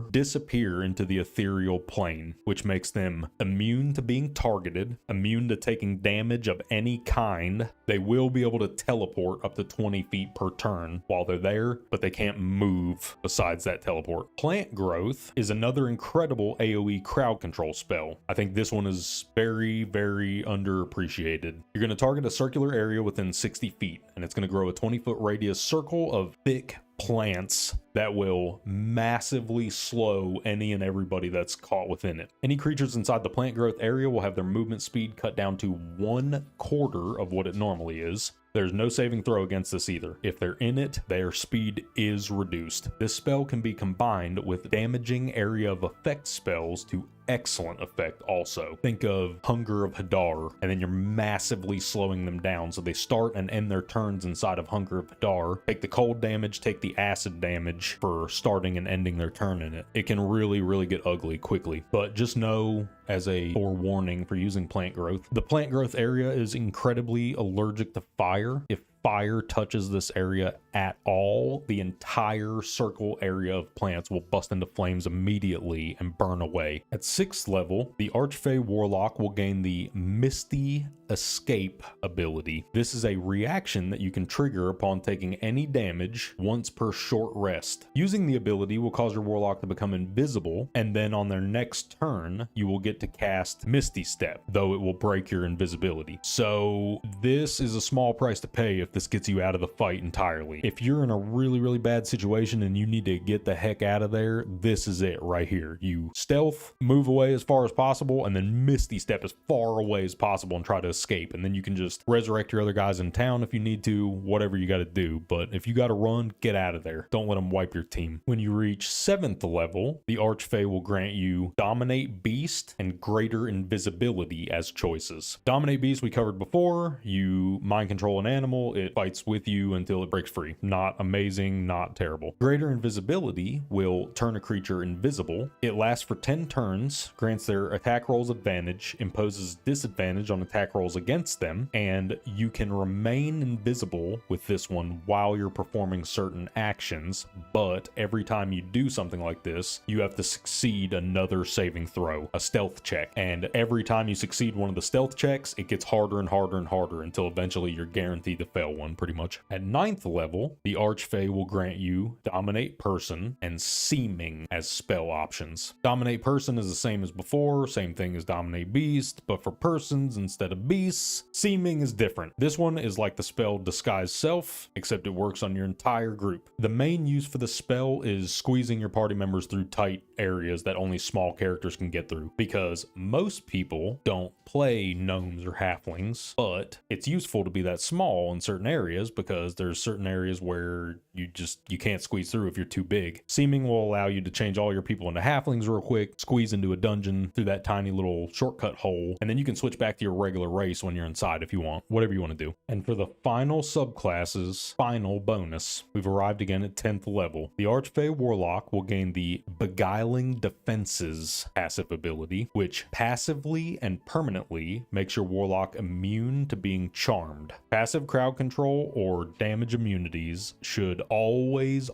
disappear into the ethereal plane, which makes them immune to being targeted, immune to taking damage of any kind. They will be able to teleport up to 20 feet per turn while they're there, but they can't move besides that teleport. Plant Growth is another incredible AoE crowd control spell. I think this one is very, very underappreciated. You're going to target a circular area within 60 feet, and it's going to grow a 20-foot radius circle of thick plants that will massively slow any and everybody that's caught within it. Any creatures inside the plant growth area will have their movement speed cut down to 1/4 of what it normally is. There's no saving throw against this either. If they're in it, their speed is reduced. This spell can be combined with damaging area of effect spells to excellent effect also. Think of Hunger of Hadar, and then you're massively slowing them down, so they start and end their turns inside of Hunger of Hadar. Take the cold damage, take the acid damage for starting and ending their turn in it. It can really, really get ugly quickly, but just know, as a forewarning for using plant growth, the plant growth area is incredibly allergic to fire. If fire touches this area at all, the entire circle area of plants will bust into flames immediately and burn away. At 6th level, the Archfey Warlock will gain the Misty Escape ability. This is a reaction that you can trigger upon taking any damage once per short rest. Using the ability will cause your Warlock to become invisible, and then on their next turn, you will get to cast Misty Step, though it will break your invisibility. So this is a small price to pay if this gets you out of the fight entirely. If you're in a really, really bad situation and you need to get the heck out of there, this is it right here. You stealth, move away as far as possible, and then Misty Step as far away as possible and try to escape. And then you can just resurrect your other guys in town if you need to, whatever you got to do. But if you got to run, get out of there. Don't let them wipe your team. When you reach 7th level, the Archfey will grant you Dominate Beast and Greater Invisibility as choices. Dominate Beast we covered before. You mind control an animal, it fights with you until it breaks free. Not amazing, not terrible. Greater Invisibility will turn a creature invisible. It lasts for 10 turns, grants their attack rolls advantage, imposes disadvantage on attack rolls against them, and you can remain invisible with this one while you're performing certain actions, but every time you do something like this, you have to succeed another saving throw, a stealth check, and every time you succeed one of the stealth checks, it gets harder and harder and harder until eventually you're guaranteed to fail one, pretty much. At 9th level, the Archfey will grant you Dominate Person and Seeming as spell options. Dominate Person is the same as before, same thing as Dominate Beast, but for persons instead of beasts. Seeming is different. This one is like the spell Disguise Self, except it works on your entire group. The main use for the spell is squeezing your party members through tight areas that only small characters can get through, because most people don't play gnomes or halflings, but it's useful to be that small in certain certain areas, because there's certain areas where you can't squeeze through if you're too big. Seeming will allow you to change all your people into halflings real quick, squeeze into a dungeon through that tiny little shortcut hole, and then you can switch back to your regular race when you're inside if you want, whatever you want to do. And for the final subclasses, final bonus, we've arrived again at 10th level. The Archfey Warlock will gain the Beguiling Defenses passive ability, which passively and permanently makes your Warlock immune to being charmed. Passive crowd control or damage immunities should always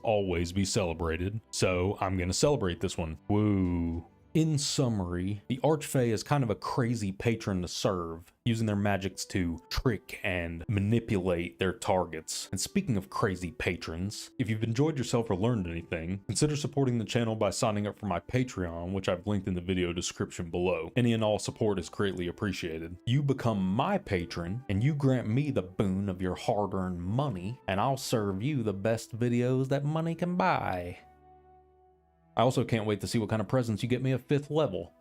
be celebrated, so I'm gonna celebrate this one. Woo. In summary, the Archfey is kind of a crazy patron to serve, using their magics to trick and manipulate their targets. And speaking of crazy patrons, if you've enjoyed yourself or learned anything, consider supporting the channel by signing up for my Patreon, which I've linked in the video description below. Any and all support is greatly appreciated. You become my patron, and you grant me the boon of your hard-earned money, and I'll serve you the best videos that money can buy. I also can't wait to see what kind of presents you get me at 5th level.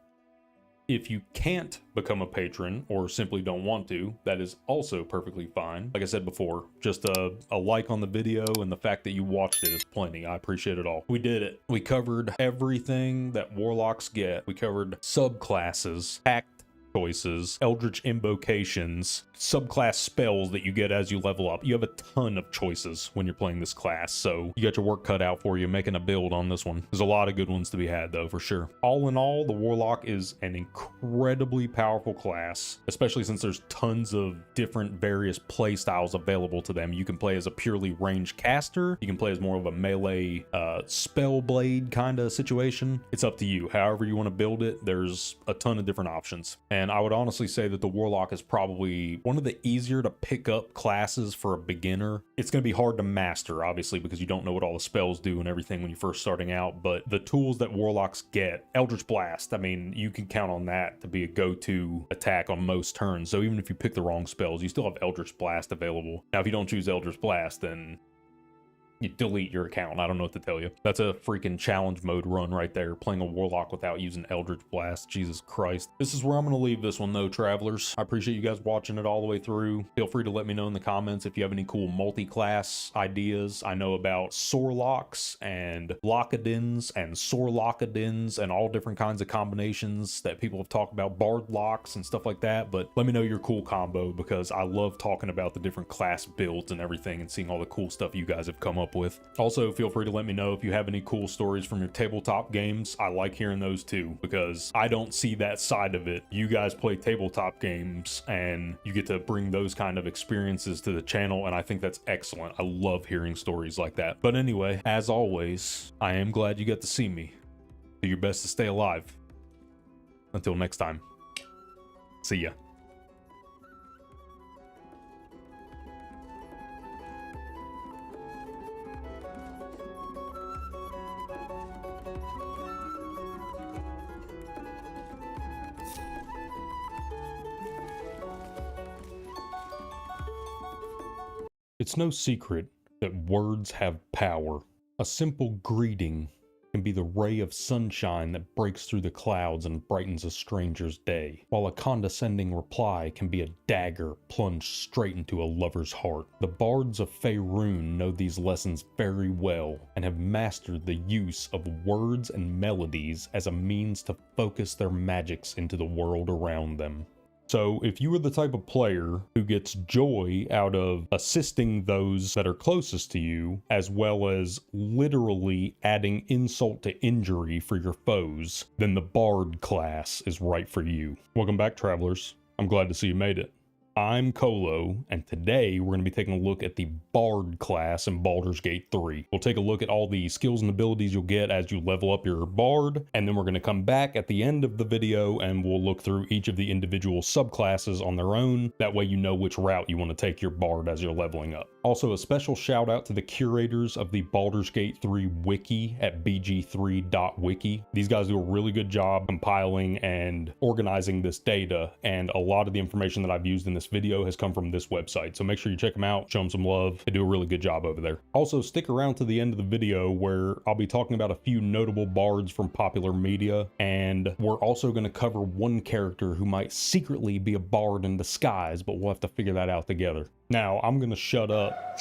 If you can't become a patron or simply don't want to, that is also perfectly fine. Like I said before, just a like on the video and the fact that you watched it is plenty. I appreciate it all. We did it. We covered everything that warlocks get. We covered subclasses, pact choices, eldritch invocations, subclass spells that you get as you level up. You have a ton of choices when you're playing this class, so you got your work cut out for you making a build on this one. There's a lot of good ones to be had though, for sure. All in all, the Warlock is an incredibly powerful class, especially since there's tons of different various play styles available to them. You can play as a purely ranged caster, you can play as more of a melee spell blade kind of situation. It's up to you. However you want to build it, there's a ton of different options. And I would honestly say that the Warlock is probably one of the easier to pick up classes for a beginner. It's going to be hard to master, obviously, because you don't know what all the spells do and everything when you're first starting out, but the tools that Warlocks get, Eldritch Blast, I mean, you can count on that to be a go-to attack on most turns. So even if you pick the wrong spells, you still have Eldritch Blast available. Now, if you don't choose Eldritch Blast, then you delete your account. I don't know what to tell you. That's a freaking challenge mode run right there, playing a Warlock without using Eldritch Blast. Jesus Christ. This is where I'm going to leave this one though, travelers. I appreciate you guys watching it all the way through. Feel free to let me know in the comments if you have any cool multi-class ideas. I know about Sorlocks and Lockadins and Sorlockadins and all different kinds of combinations that people have talked about, Bard locks and stuff like that, but let me know your cool combo, because I love talking about the different class builds and everything and seeing all the cool stuff you guys have come up with. Also, feel free to let me know if you have any cool stories from your tabletop games. I like hearing those too, because I don't see that side of it. You guys play tabletop games and you get to bring those kind of experiences to the channel, and I think that's excellent. I love hearing stories like that. But anyway, as always, I am glad you got to see me. Do your best to stay alive. Until next time, see ya. It's no secret that words have power. A simple greeting can be the ray of sunshine that breaks through the clouds and brightens a stranger's day, while a condescending reply can be a dagger plunged straight into a lover's heart. The bards of Faerun know these lessons very well and have mastered the use of words and melodies as a means to focus their magics into the world around them. So if you are the type of player who gets joy out of assisting those that are closest to you, as well as literally adding insult to injury for your foes, then the Bard class is right for you. Welcome back, travelers. I'm glad to see you made it. I'm Colo, and today we're going to be taking a look at the Bard class in Baldur's Gate 3. We'll take a look at all the skills and abilities you'll get as you level up your Bard, and then we're going to come back at the end of the video and we'll look through each of the individual subclasses on their own. That way you know which route you want to take your Bard as you're leveling up. Also, a special shout out to the curators of the Baldur's Gate 3 wiki at bg3.wiki. These guys do a really good job compiling and organizing this data, and a lot of the information that I've used in this this video has come from this website, so make sure you check them out, show them some love. They do a really good job over there. Also, stick around to the end of the video where I'll be talking about a few notable bards from popular media, and we're also going to cover one character who might secretly be a bard in disguise, but we'll have to figure that out together. Now, I'm going to shut up,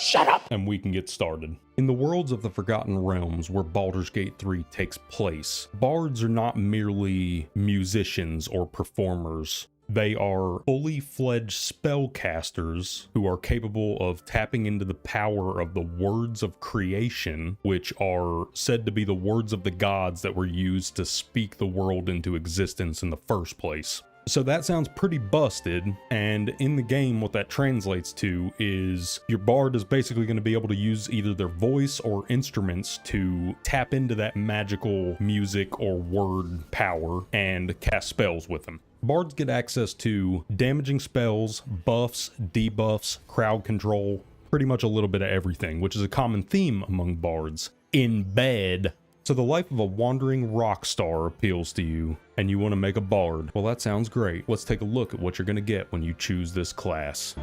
and we can get started. In the worlds of the Forgotten Realms where Baldur's Gate 3 takes place, bards are not merely musicians or performers. They are fully fledged spellcasters who are capable of tapping into the power of the words of creation, which are said to be the words of the gods that were used to speak the world into existence in the first place. So that sounds pretty busted, and in the game what that translates to is your bard is basically going to be able to use either their voice or instruments to tap into that magical music or word power and cast spells with them. Bards get access to damaging spells, buffs, debuffs, crowd control, pretty much a little bit of everything, which is a common theme among bards. In bed. So the life of a wandering rock star appeals to you, and you want to make a bard. Well, that sounds great. Let's take a look at what you're going to get when you choose this class.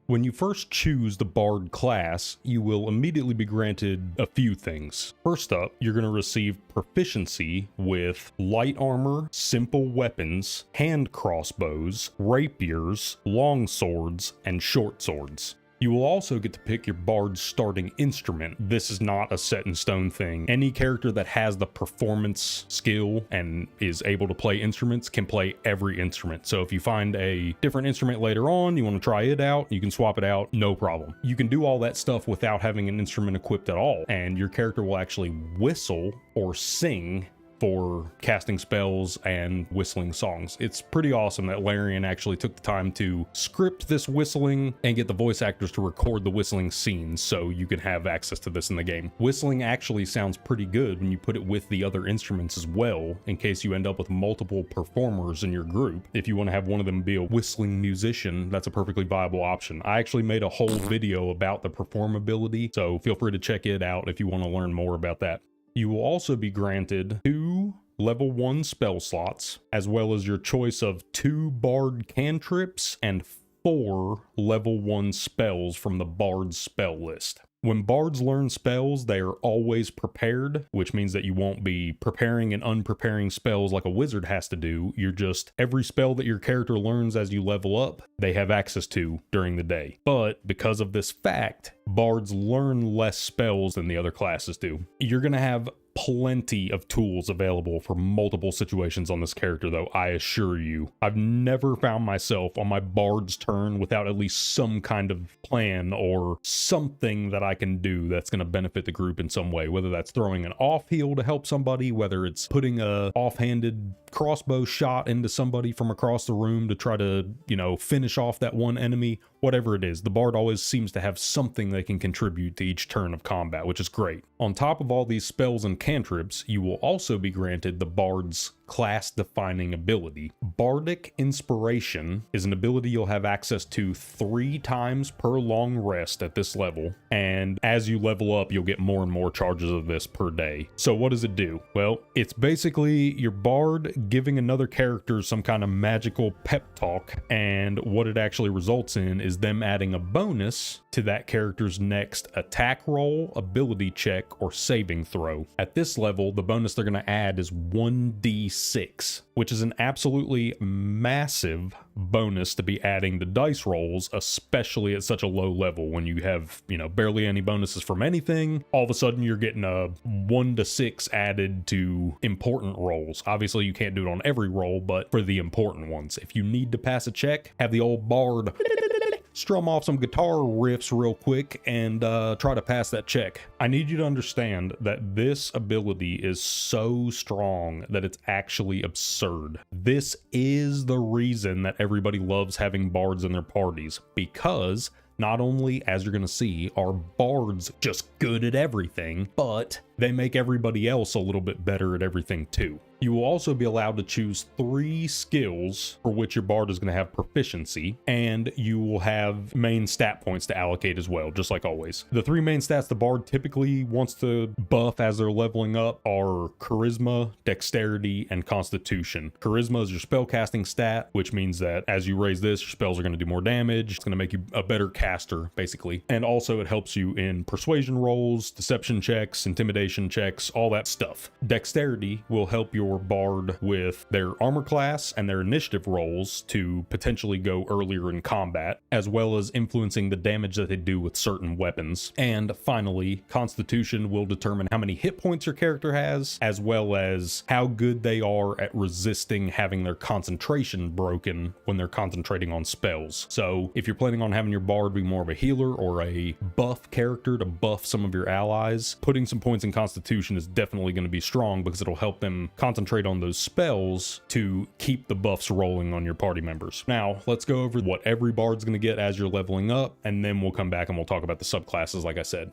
When you first choose the bard class, you will immediately be granted a few things. First up, you're going to receive proficiency with light armor, simple weapons, hand crossbows, rapiers, long swords, and short swords. You will also get to pick your bard's starting instrument. This is not a set in stone thing. Any character that has the performance skill and is able to play instruments can play every instrument. So if you find a different instrument later on, you want to try it out, you can swap it out, no problem. You can do all that stuff without having an instrument equipped at all, and your character will actually whistle or sing for casting spells and whistling songs. It's pretty awesome that Larian actually took the time to script this whistling and get the voice actors to record the whistling scenes so you can have access to this in the game. Whistling actually sounds pretty good when you put it with the other instruments as well, in case you end up with multiple performers in your group. If you want to have one of them be a whistling musician, that's a perfectly viable option. I actually made a whole video about the performability, so feel free to check it out if you want to learn more about that. You will also be granted 2 level 1 spell slots, as well as your choice of 2 bard cantrips and 4 level 1 spells from the bard's spell list. When bards learn spells, they are always prepared, which means that you won't be preparing and unpreparing spells like a wizard has to do. You're just, every spell that your character learns as you level up, they have access to during the day. But because of this fact, bards learn less spells than the other classes do. You're going to have plenty of tools available for multiple situations on this character, though, I assure you. I've never found myself on my bard's turn without at least some kind of plan or something that I can do that's going to benefit the group in some way, whether that's throwing an off heal to help somebody, whether it's putting a offhanded crossbow shot into somebody from across the room to try to, finish off that one enemy, whatever it is. The bard always seems to have something they can contribute to each turn of combat, which is great. On top of all these spells and cantrips, you will also be granted the bard's class-defining ability. Bardic Inspiration is an ability you'll have access to 3 times per long rest at this level, and as you level up, you'll get more and more charges of this per day. So what does it do? Well, it's basically your bard giving another character some kind of magical pep talk, and what it actually results in is them adding a bonus to that character's next attack roll, ability check, or saving throw. At this level, the bonus they're going to add is 1d6, which is an absolutely massive bonus to be adding to dice rolls, especially at such a low level when you have, barely any bonuses from anything. All of a sudden, you're getting a 1 to 6 added to important rolls. Obviously, you can't do it on every roll, but for the important ones. If you need to pass a check, have the old bard strum off some guitar riffs real quick and try to pass that check. I need you to understand that this ability is so strong that it's actually absurd. This is the reason that everybody loves having bards in their parties, because not only, as you're going to see, are bards just good at everything, but they make everybody else a little bit better at everything too. You will also be allowed to choose 3 skills for which your bard is going to have proficiency, and you will have main stat points to allocate as well, just like always. The 3 main stats the bard typically wants to buff as they're leveling up are charisma, dexterity, and constitution. Charisma is your spellcasting stat, which means that as you raise this, your spells are going to do more damage. It's going to make you a better caster, basically. And also it helps you in persuasion rolls, deception checks, intimidation checks, all that stuff. Dexterity will help your bard with their armor class and their initiative rolls to potentially go earlier in combat, as well as influencing the damage that they do with certain weapons. And finally, constitution will determine how many hit points your character has, as well as how good they are at resisting having their concentration broken when they're concentrating on spells. So if you're planning on having your bard be more of a healer or a buff character to buff some of your allies, putting some points in constitution is definitely going to be strong because it'll help them concentrate on those spells to keep the buffs rolling on your party members. Now, let's go over what every bard's going to get as you're leveling up, and then we'll come back and we'll talk about the subclasses like I said.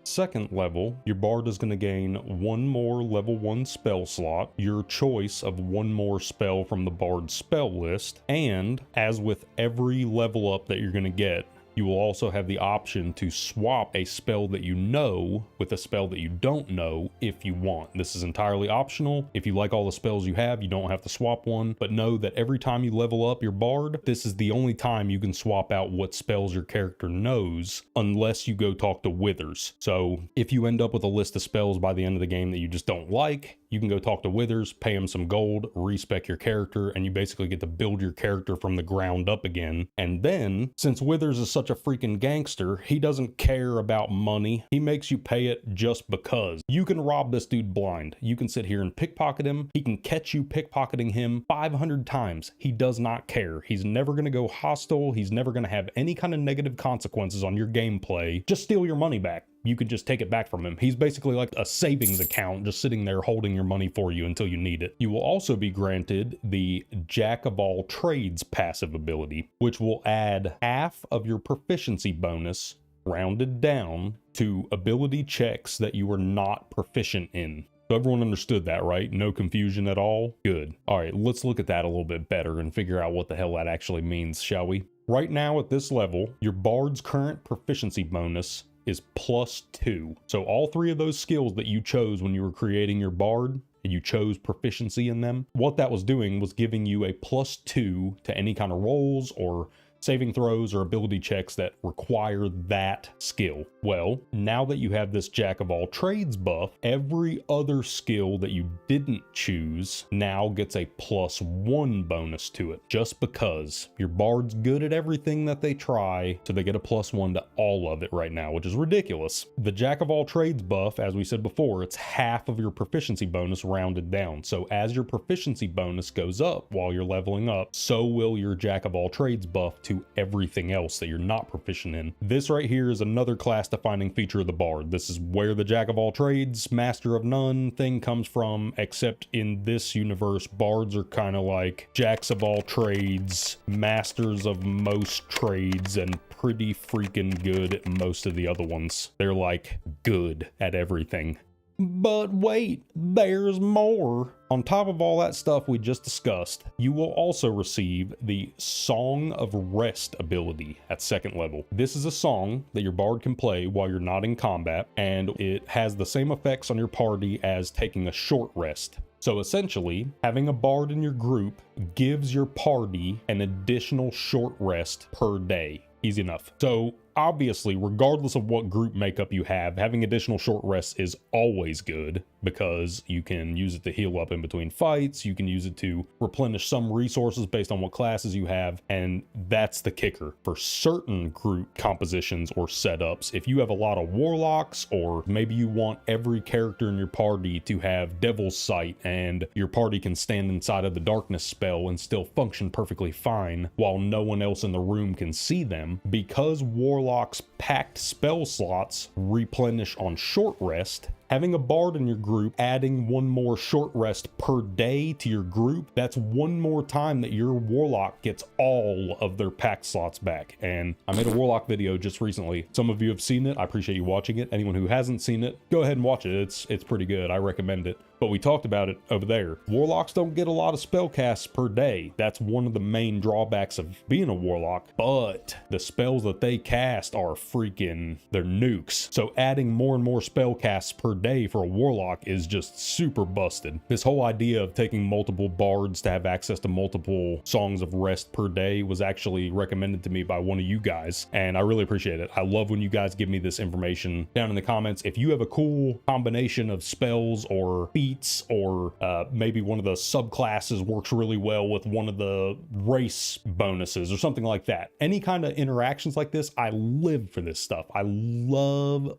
Second level, your bard is going to gain 1 more level 1 spell slot, your choice of 1 more spell from the bard's spell list, and as with every level up that you're going to get, you will also have the option to swap a spell that you know with a spell that you don't know if you want. This is entirely optional. If you like all the spells you have, you don't have to swap one, but know that every time you level up your bard, this is the only time you can swap out what spells your character knows unless you go talk to Withers. So if you end up with a list of spells by the end of the game that you just don't like, you can go talk to Withers, pay him some gold, respec your character, and you basically get to build your character from the ground up again. And then, since Withers is such a freaking gangster, he doesn't care about money. He makes you pay it just because. You can rob this dude blind. You can sit here and pickpocket him. He can catch you pickpocketing him 500 times. He does not care. He's never going to go hostile. He's never going to have any kind of negative consequences on your gameplay. Just steal your money back. You could just take it back from him. He's basically like a savings account just sitting there holding your money for you until you need it. You will also be granted the Jack of all trades passive ability, which will add half of your proficiency bonus rounded down to ability checks that you are not proficient in. So everyone understood that, right? No confusion at all? Good. All right, let's look at that a little bit better and figure out what the hell that actually means, shall we? Right now at this level, your bard's current proficiency bonus is +2. So all 3 of those skills that you chose when you were creating your bard, and you chose proficiency in them, what that was doing was giving you a +2 to any kind of rolls or saving throws or ability checks that require that skill. Well, now that you have this Jack of all trades buff, every other skill that you didn't choose now gets a +1 bonus to it, just because your bard's good at everything that they try, so they get a +1 to all of it right now, which is ridiculous. The Jack of all trades buff, as we said before, it's half of your proficiency bonus rounded down. So as your proficiency bonus goes up while you're leveling up, so will your Jack of all trades buff to everything else that you're not proficient in. This right here is another class defining feature of the bard. This is where the Jack of all trades, master of none thing comes from, except in this universe, bards are kind of like jacks of all trades, masters of most trades, and pretty freaking good at most of the other ones. They're like good at everything. But wait, there's more. On top of all that stuff we just discussed, you will also receive the Song of Rest ability at 2nd level. This is a song that your bard can play while you're not in combat, and it has the same effects on your party as taking a short rest. So essentially, having a bard in your group gives your party an additional short rest per day. Easy enough. So obviously, regardless of what group makeup you have, having additional short rests is always good because you can use it to heal up in between fights. You can use it to replenish some resources based on what classes you have. And that's the kicker. For certain group compositions or setups, if you have a lot of warlocks, or maybe you want every character in your party to have Devil's Sight and your party can stand inside of the darkness spell and still function perfectly fine while no one else in the room can see them, because warlocks packed spell slots replenish on short rest, Having a bard in your group, adding one more short rest per day to your group, that's one more time that your warlock gets all of their pack slots back. And I made a warlock video just recently. Some of you have seen it. I appreciate you watching it. Anyone who hasn't seen it, go ahead and watch it. It's pretty good. I recommend it. But we talked about it over there. Warlocks don't get a lot of spell casts per day. That's one of the main drawbacks of being a warlock, but the spells that they cast are freaking, they're nukes. So adding more and more spell casts per day for a warlock is just super busted. This whole idea of taking multiple bards to have access to multiple songs of rest per day was actually recommended to me by one of you guys, and I really appreciate it. I love when you guys give me this information down in the comments. If you have a cool combination of spells or feats, or maybe one of the subclasses works really well with one of the race bonuses or something like that. Any kind of interactions like this, I live for this stuff. I love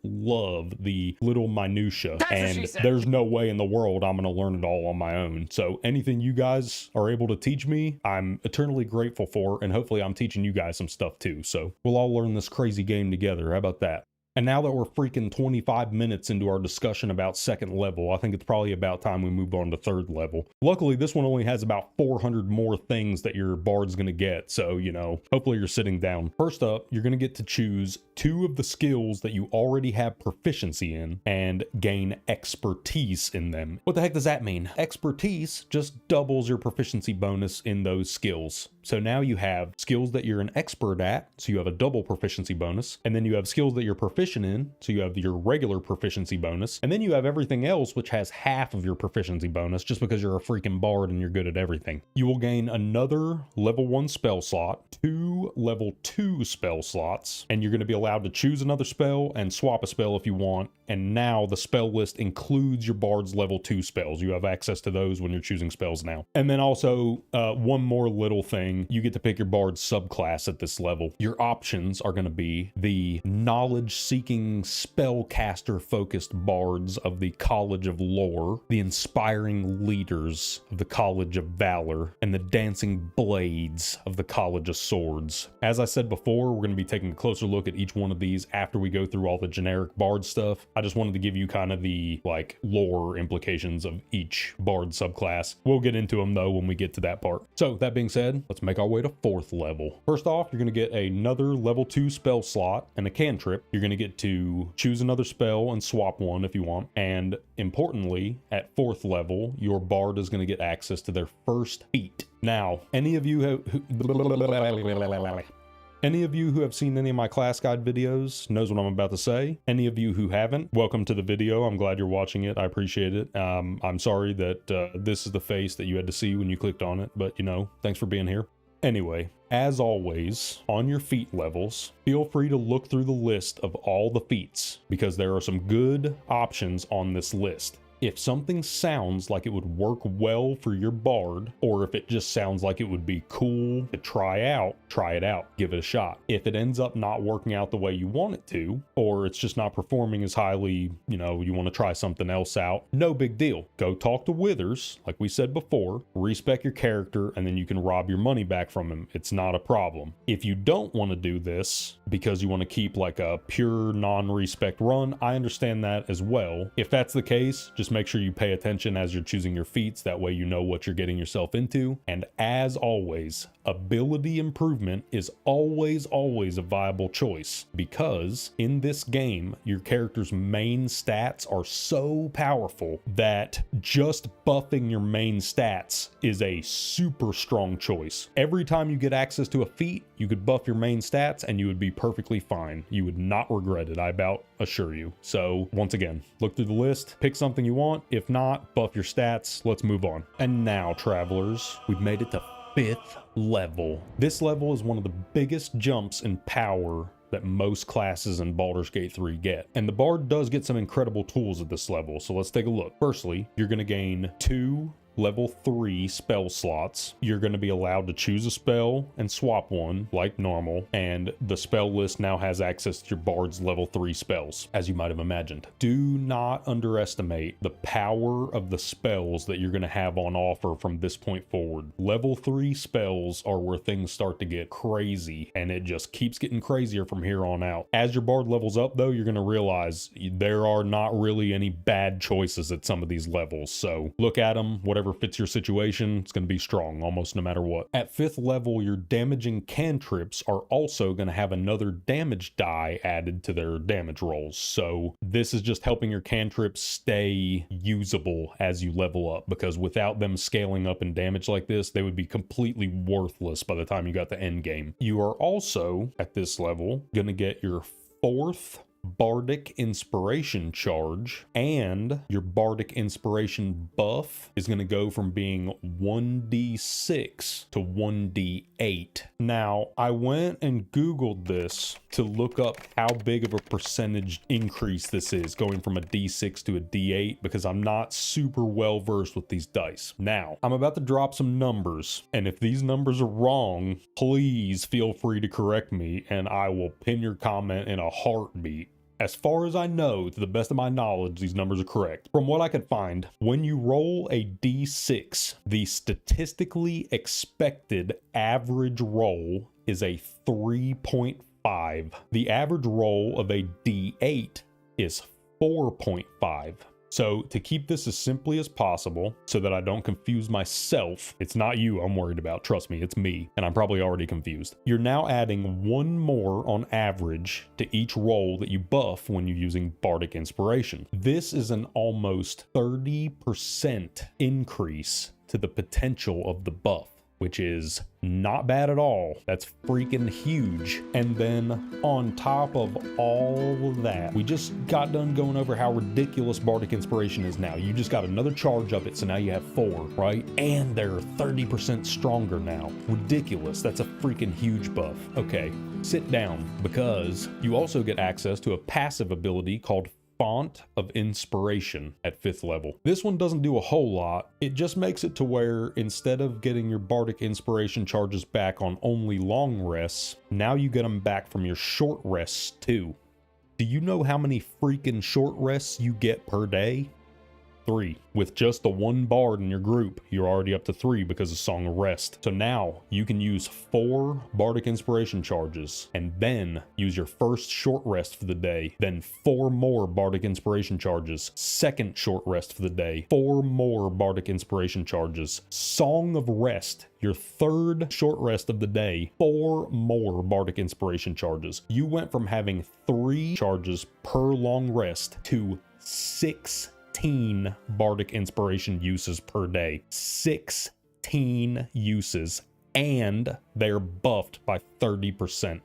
the little minutia, and there's no way in the world I'm going to learn it all on my own. So anything you guys are able to teach me, I'm eternally grateful for, and hopefully I'm teaching you guys some stuff too. So we'll all learn this crazy game together. How about that? And now that we're freaking 25 minutes into our discussion about second level, I think it's probably about time we move on to third level. Luckily, this one only has about 400 more things that your bard's going to get, so, you know, hopefully you're sitting down. First up, you're going to get to choose 2 of the skills that you already have proficiency in and gain expertise in them. What the heck does that mean? Expertise just doubles your proficiency bonus in those skills. So now you have skills that you're an expert at, so you have a double proficiency bonus, and then you have skills that you're proficient in, so you have your regular proficiency bonus, and then you have everything else, which has half of your proficiency bonus just because you're a freaking bard and you're good at everything. You will gain another level 1 spell slot, 2 level 2 spell slots, and you're going to be allowed to choose another spell and swap a spell if you want. And now the spell list includes your bard's level 2 spells. You have access to those when you're choosing spells now. And then also one more little thing, you get to pick your bard's subclass at this level. Your options are going to be the knowledge-seeking spellcaster-focused bards of the College of Lore, the inspiring leaders of the College of Valor, and the dancing blades of the College of Swords. As I said before, we're going to be taking a closer look at each one of these after we go through all the generic bard stuff. I just wanted to give you kind of the lore implications of each bard subclass. We'll get into them though when we get to that part. So that being said, let's make our way to 4th level. First off, you're going to get another level 2 spell slot and a cantrip. You're going to get to choose another spell and swap one if you want. And importantly, at 4th level, your bard is going to get access to their first feat. Now, any of you who have seen any of my class guide videos knows what I'm about to say. Any of you who haven't, welcome to the video. I'm glad you're watching it. I appreciate it. I'm sorry that this is the face that you had to see when you clicked on it, but you know, thanks for being here. Anyway, as always, on your feat levels, feel free to look through the list of all the feats because there are some good options on this list. If something sounds like it would work well for your bard, or if it just sounds like it would be cool to try it out, give it a shot. If it ends up not working out the way you want it to, or it's just not performing as highly, you know, you want to try something else out, no big deal. Go talk to Withers, like we said before, respec your character, and then you can rob your money back from him. It's not a problem. If you don't want to do this because you want to keep like a pure non-respec run, I understand that as well. If that's the case, just make sure you pay attention as you're choosing your feats. That way you know what you're getting yourself into. And as always, ability improvement is always a viable choice, because in this game, your character's main stats are so powerful that just buffing your main stats is a super strong choice. Every time you get access to a feat, you could buff your main stats and you would be perfectly fine. You would not regret it, I about assure you. So once again, look through the list, pick something you want. If not, buff your stats. Let's move on. And now, travelers, we've made it to 5th level. This level is one of the biggest jumps in power that most classes in Baldur's Gate 3 get. And the bard does get some incredible tools at this level, so let's take a look. Firstly, you're going to gain 2 level 3 spell slots. You're going to be allowed to choose a spell and swap one like normal, and the spell list now has access to your bard's level 3 spells, as you might have imagined. Do not underestimate the power of the spells that you're going to have on offer from this point forward. Level 3 spells are where things start to get crazy, and it just keeps getting crazier from here on out. As your bard levels up though, you're going to realize there are not really any bad choices at some of these levels, so look at them. Whatever fits your situation, it's going to be strong almost no matter what. At 5th level, your damaging cantrips are also going to have another damage die added to their damage rolls, so this is just helping your cantrips stay usable as you level up, because without them scaling up in damage like this, they would be completely worthless by the time you got to end game. You are also at this level going to get your 4th Bardic Inspiration charge, and your Bardic Inspiration buff is going to go from being 1d6 to 1d8. Now, I went and Googled this to look up how big of a percentage increase this is, going from a d6 to a d8, because I'm not super well versed with these dice. Now, I'm about to drop some numbers, and if these numbers are wrong, please feel free to correct me, and I will pin your comment in a heartbeat. As far as I know, to the best of my knowledge, these numbers are correct. From what I could find, when you roll a d6, the statistically expected average roll is a 3.5. The average roll of a d8 is 4.5. So to keep this as simply as possible so that I don't confuse myself, it's not you I'm worried about, trust me, it's me, and I'm probably already confused. You're now adding one more on average to each roll that you buff when you're using Bardic Inspiration. This is an almost 30% increase to the potential of the buff, which is not bad at all. That's freaking huge. And then on top of all of that, we just got done going over how ridiculous Bardic Inspiration is now. You just got another charge of it, so now you have 4, right? And they're 30% stronger now. Ridiculous. That's a freaking huge buff. Okay, sit down, because you also get access to a passive ability called Font of Inspiration at 5th level. This one doesn't do a whole lot. It just makes it to where instead of getting your Bardic Inspiration charges back on only long rests, now you get them back from your short rests too. Do you know how many freaking short rests you get per day? 3. With just the one bard in your group, you're already up to 3 because of Song of Rest. So now you can use 4 Bardic Inspiration charges, and then use your first short rest for the day, then 4 more Bardic Inspiration charges, second short rest for the day, 4 more Bardic Inspiration charges, Song of Rest, your third short rest of the day, 4 more Bardic Inspiration charges. You went from having 3 charges per long rest to 16 Bardic Inspiration uses per day. 16 uses, and they're buffed by 30%.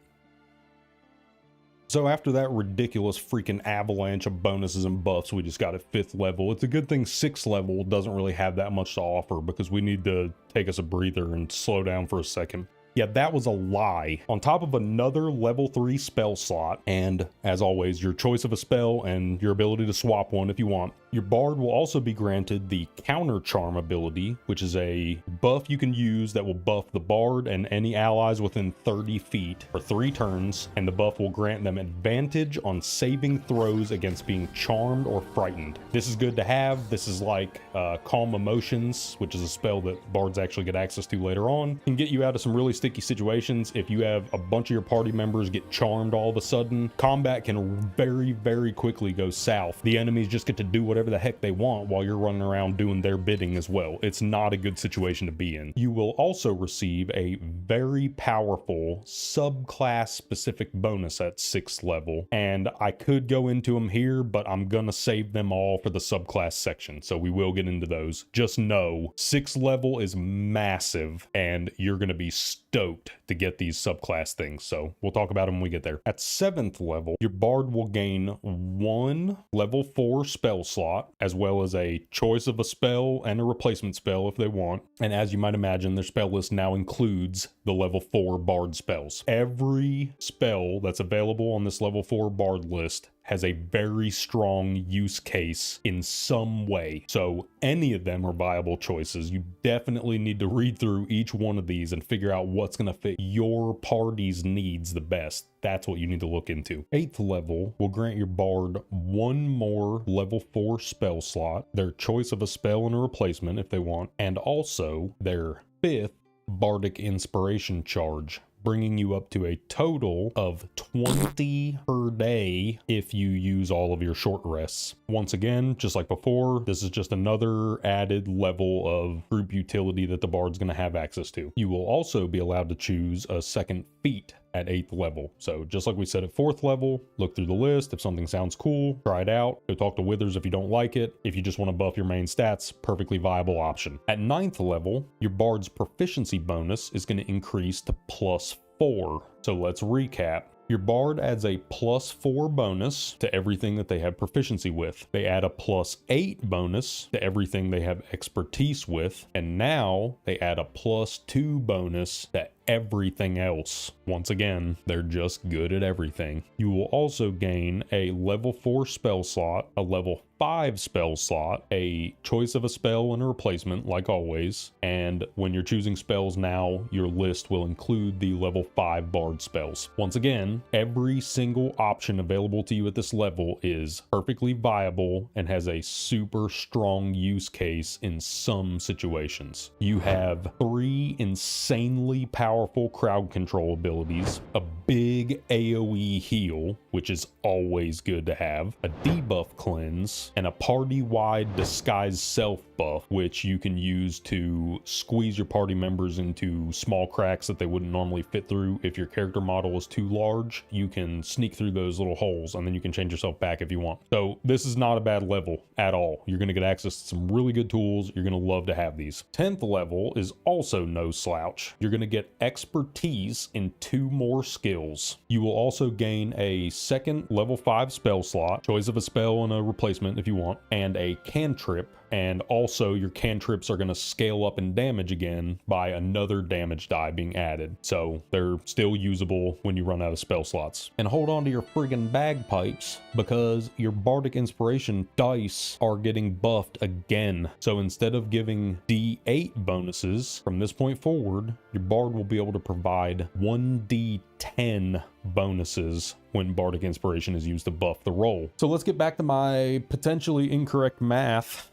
So after that ridiculous freaking avalanche of bonuses and buffs we just got at 5th level, it's a good thing 6th level doesn't really have that much to offer, because we need to take us a breather and slow down for a second. Yeah, that was a lie. On top of another level 3 spell slot, and as always, your choice of a spell and your ability to swap one if you want, your bard will also be granted the Counter Charm ability, which is a buff you can use that will buff the bard and any allies within 30 feet for 3 turns, and the buff will grant them advantage on saving throws against being charmed or frightened. This is good to have. This is like Calm Emotions, which is a spell that bards actually get access to later on. Can get you out of some really sticky situations. If you have a bunch of your party members get charmed all of a sudden, combat can very, very quickly go south. The enemies just get to do whatever the heck they want while you're running around doing their bidding as well. It's not a good situation to be in. You will also receive a very powerful subclass specific bonus at 6th level, and I could go into them here, but I'm gonna save them all for the subclass section, so we will get into those. Just know 6th level is massive, and you're gonna be stoked to get these subclass things, so we'll talk about them when we get there. At 7th level, your bard will gain 1 level 4 spell slot, as well as a choice of a spell and a replacement spell if they want. And as you might imagine, their spell list now includes the level 4 bard spells. Every spell that's available on this level 4 bard list has a very strong use case in some way. So any of them are viable choices. You definitely need to read through each one of these and figure out what's going to fit your party's needs the best. That's what you need to look into. 8th level will grant your bard one more level 4 spell slot, their choice of a spell and a replacement if they want, and also their 5th bardic inspiration charge, bringing you up to a total of 20 per day if you use all of your short rests. Once again, just like before, this is just another added level of group utility that the bard's going to have access to. You will also be allowed to choose a second feat at 8th level. So just like we said at 4th level, look through the list. If something sounds cool, try it out. Go talk to Withers if you don't like it. If you just want to buff your main stats, perfectly viable option. At 9th level, your bard's proficiency bonus is going to increase to +4. So let's recap. Your bard adds a +4 bonus to everything that they have proficiency with. They add a +8 bonus to everything they have expertise with. And now they add a +2 bonus to everything else. Once again, they're just good at everything. You will also gain a level 4 spell slot, a level 5 spell slot, a choice of a spell and a replacement like always, and when you're choosing spells now, your list will include the level 5 bard spells. Once again, every single option available to you at this level is perfectly viable and has a super strong use case in some situations. You have 3 insanely powerful crowd control abilities, a big AoE heal, which is always good to have, a debuff cleanse, and a party-wide disguise self buff, which you can use to squeeze your party members into small cracks that they wouldn't normally fit through. If your character model is too large, you can sneak through those little holes and then you can change yourself back if you want. So this is not a bad level at all. You're going to get access to some really good tools. You're going to love to have these. 10th level is also no slouch. You're going to get expertise in 2 more skills. You will also gain a second level 5 spell slot, choice of a spell and a replacement if you want, and a cantrip. And also your cantrips are going to scale up in damage again by another damage die being added. So they're still usable when you run out of spell slots. And hold on to your friggin' bagpipes, because your bardic inspiration dice are getting buffed again. So instead of giving D8 bonuses from this point forward, your bard will be able to provide 1d10 bonuses when bardic inspiration is used to buff the roll. So let's get back to my potentially incorrect math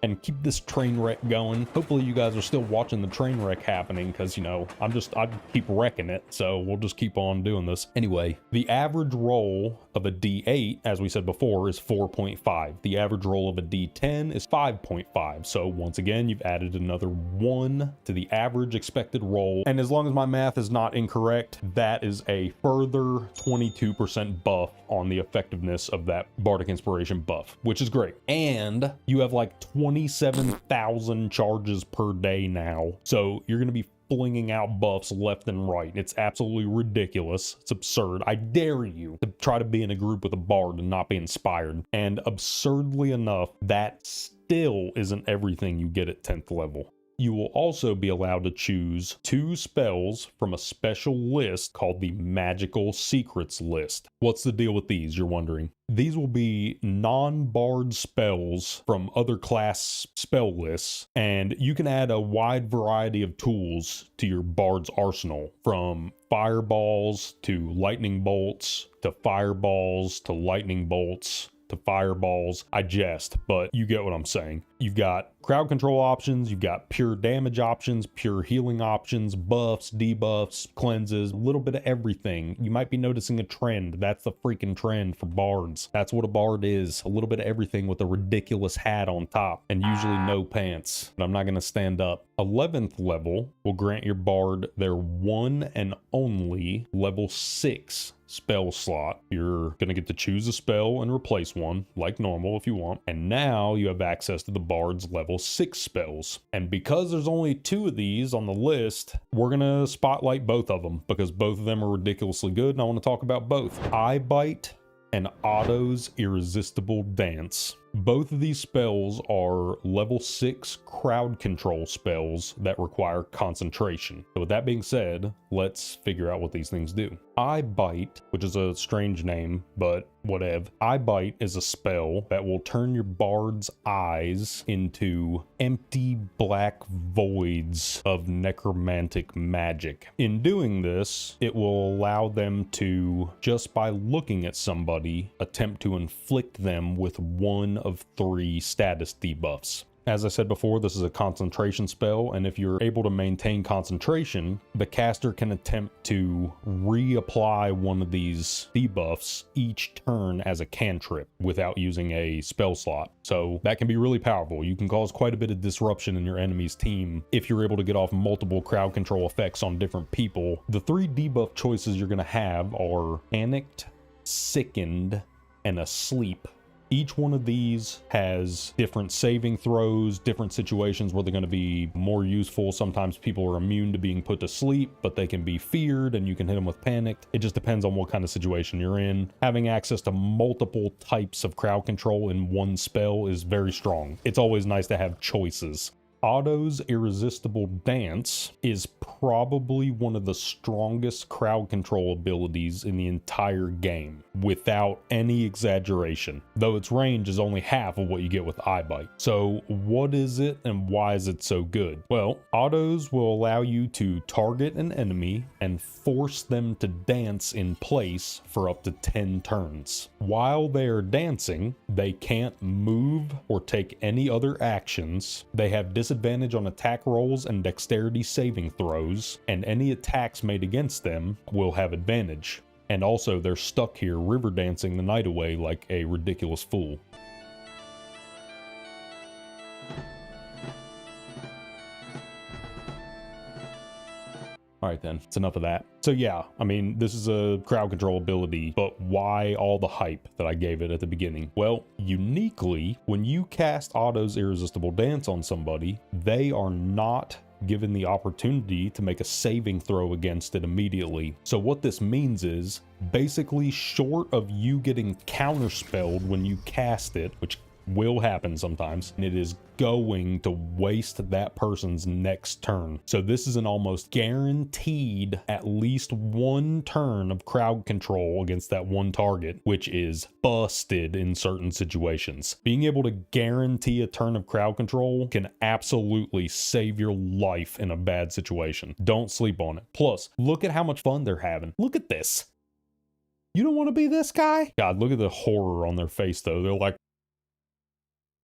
and keep this train wreck going. Hopefully you guys are still watching the train wreck happening, because, you know, I keep wrecking it, so we'll just keep on doing this. Anyway, the average roll of a D8, as we said before, is 4.5. The average roll of a D10 is 5.5. So once again, you've added another 1 to the average expected roll. And as long as my math is not incorrect, that is a further 22% buff on the effectiveness of that bardic inspiration buff, which is great. And you have like 27,000 charges per day now. So you're going to be flinging out buffs left and right. It's absolutely ridiculous. It's absurd. I dare you to try to be in a group with a bard and not be inspired. And absurdly enough, that still isn't everything you get at 10th level. You will also be allowed to choose 2 spells from a special list called the Magical Secrets list. What's the deal with these, you're wondering? These will be non-bard spells from other class spell lists, and you can add a wide variety of tools to your bard's arsenal, from fireballs to lightning bolts to fireballs to lightning bolts to fireballs. I jest, but you get what I'm saying. You've got crowd control options, you've got pure damage options, pure healing options, buffs, debuffs, cleanses, a little bit of everything. You might be noticing a trend. That's the freaking trend for bards. That's what a bard is. A little bit of everything with a ridiculous hat on top, and usually no pants. But I'm not going to stand up. 11th level will grant your bard their one and only level 6 spell slot. You're going to get to choose a spell and replace one, like normal if you want. And now you have access to the bard's level 6 spells. And because there's only 2 of these on the list, we're going to spotlight both of them, because both of them are ridiculously good, and I want to talk about both. Eye Bite and Otto's Irresistible Dance. Both of these spells are level 6 crowd control spells that require concentration. So with that being said, let's figure out what these things do. Eye Bite, which is a strange name, but whatever. Eye Bite is a spell that will turn your bard's eyes into empty black voids of necromantic magic. In doing this, it will allow them to, just by looking at somebody, attempt to inflict them with one of 3 status debuffs. As I said before, this is a concentration spell, and if you're able to maintain concentration, the caster can attempt to reapply one of these debuffs each turn as a cantrip without using a spell slot. So that can be really powerful. You can cause quite a bit of disruption in your enemy's team if you're able to get off multiple crowd control effects on different people. The 3 debuff choices you're going to have are Panicked, Sickened, and Asleep. Each one of these has different saving throws, different situations where they're going to be more useful. Sometimes people are immune to being put to sleep, but they can be feared and you can hit them with Panicked. It just depends on what kind of situation you're in. Having access to multiple types of crowd control in one spell is very strong. It's always nice to have choices. Otto's Irresistible Dance is probably one of the strongest crowd control abilities in the entire game, without any exaggeration, though its range is only half of what you get with Eye Bite. So what is it and why is it so good? Well, Otto's will allow you to target an enemy and force them to dance in place for up to 10 turns. While they are dancing, they can't move or take any other actions. They have disadvantage on attack rolls and dexterity saving throws, and any attacks made against them will have advantage. And also, they're stuck here river dancing the night away like a ridiculous fool. Alright then, it's enough of that. So yeah, I mean, this is a crowd control ability, but why all the hype that I gave it at the beginning? Well, uniquely, when you cast Otto's Irresistible Dance on somebody, they are not given the opportunity to make a saving throw against it immediately. So what this means is, basically, short of you getting counterspelled when you cast it, which will happen sometimes, and it is going to waste that person's next turn. So this is an almost guaranteed at least one turn of crowd control against that one target, which is busted in certain situations. Being able to guarantee a turn of crowd control can absolutely save your life in a bad situation. Don't sleep on it. Plus, look at how much fun they're having. Look at this. You don't want to be this guy? God, look at the horror on their face though. They're like,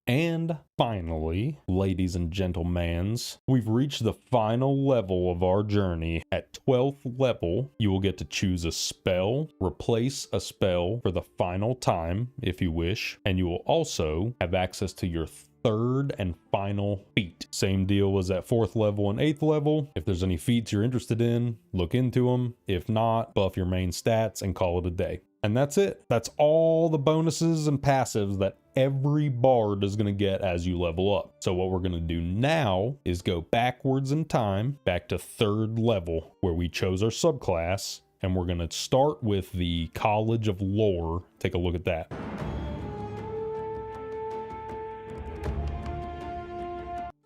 and finally, ladies and gentlemans, we've reached the final level of our journey. At 12th level, you will get to choose a spell, replace a spell for the final time, if you wish, and you will also have access to your 3rd and final feat. Same deal as at 4th level and 8th level. If there's any feats you're interested in, look into them. If not, buff your main stats and call it a day. And that's it. That's all the bonuses and passives that every bard is going to get as you level up. So what we're going to do now is go backwards in time, back to 3rd level, where we chose our subclass, and we're going to start with the College of Lore. Take a look at that.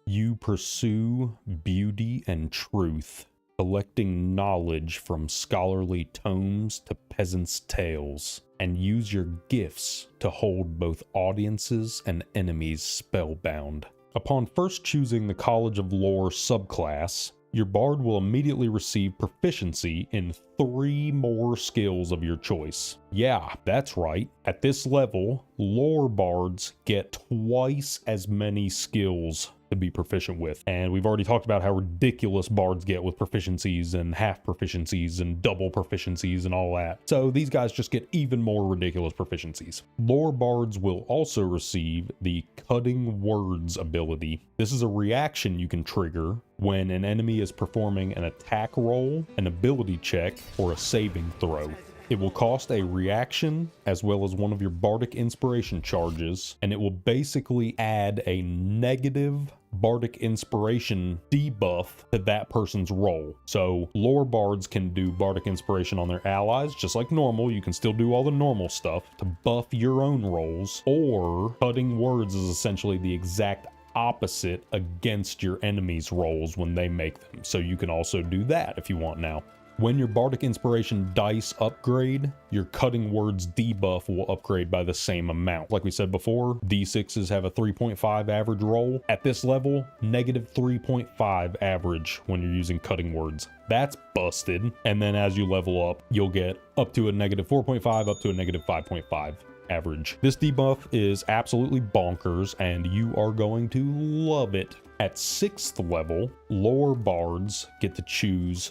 You pursue beauty and truth, collecting knowledge from scholarly tomes to peasants' tales, and use your gifts to hold both audiences and enemies spellbound. Upon first choosing the College of Lore subclass, your bard will immediately receive proficiency in 3 more skills of your choice. Yeah, that's right. At this level, lore bards get twice as many skills to be proficient with. And we've already talked about how ridiculous bards get with proficiencies and half proficiencies and double proficiencies and all that. So these guys just get even more ridiculous proficiencies. Lore bards will also receive the Cutting Words ability. This is a reaction you can trigger when an enemy is performing an attack roll, an ability check, or a saving throw. It will cost a reaction as well as one of your bardic inspiration charges, and it will basically add a negative bardic inspiration debuff to that person's roll. So lore bards can do bardic inspiration on their allies just like normal. You can still do all the normal stuff to buff your own rolls, or Cutting Words is essentially the exact opposite against your enemy's rolls when they make them. So you can also do that if you want now. When your Bardic Inspiration dice upgrade, your Cutting Words debuff will upgrade by the same amount. Like we said before, D6s have a 3.5 average roll. At this level, negative 3.5 average when you're using Cutting Words. That's busted. And then as you level up, you'll get up to a negative 4.5, up to a negative 5.5 average. This debuff is absolutely bonkers, and you are going to love it. At 6th level, lore bards get to choose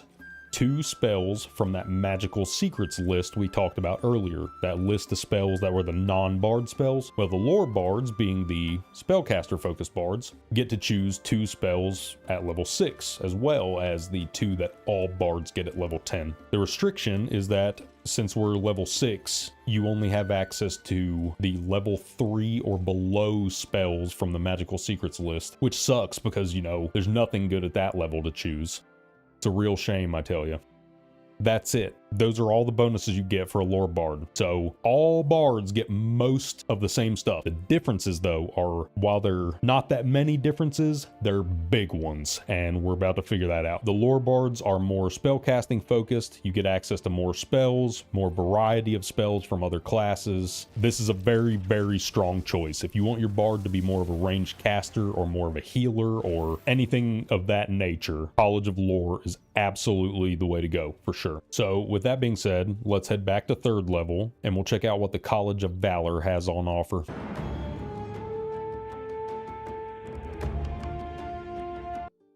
2 spells from that magical secrets list we talked about earlier. That list of spells that were the non-bard spells. Well, the lore bards, being the spellcaster focused bards, get to choose 2 spells at level 6, as well as the 2 that all bards get at level 10. The restriction is that since we're level 6, you only have access to the level 3 or below spells from the magical secrets list, which sucks because, you know, there's nothing good at that level to choose. It's a real shame, I tell you. That's it. Those are all the bonuses you get for a lore bard. So all bards get most of the same stuff. The differences, though, are, while they're not that many differences, they're big ones, and we're about to figure that out. The lore bards are more spellcasting focused. You get access to more spells, more variety of spells from other classes. This is a very, very strong choice. If you want your bard to be more of a ranged caster or more of a healer or anything of that nature, College of Lore is absolutely the way to go, for sure. So with that being said, let's head back to 3rd level and we'll check out what the College of Valor has on offer.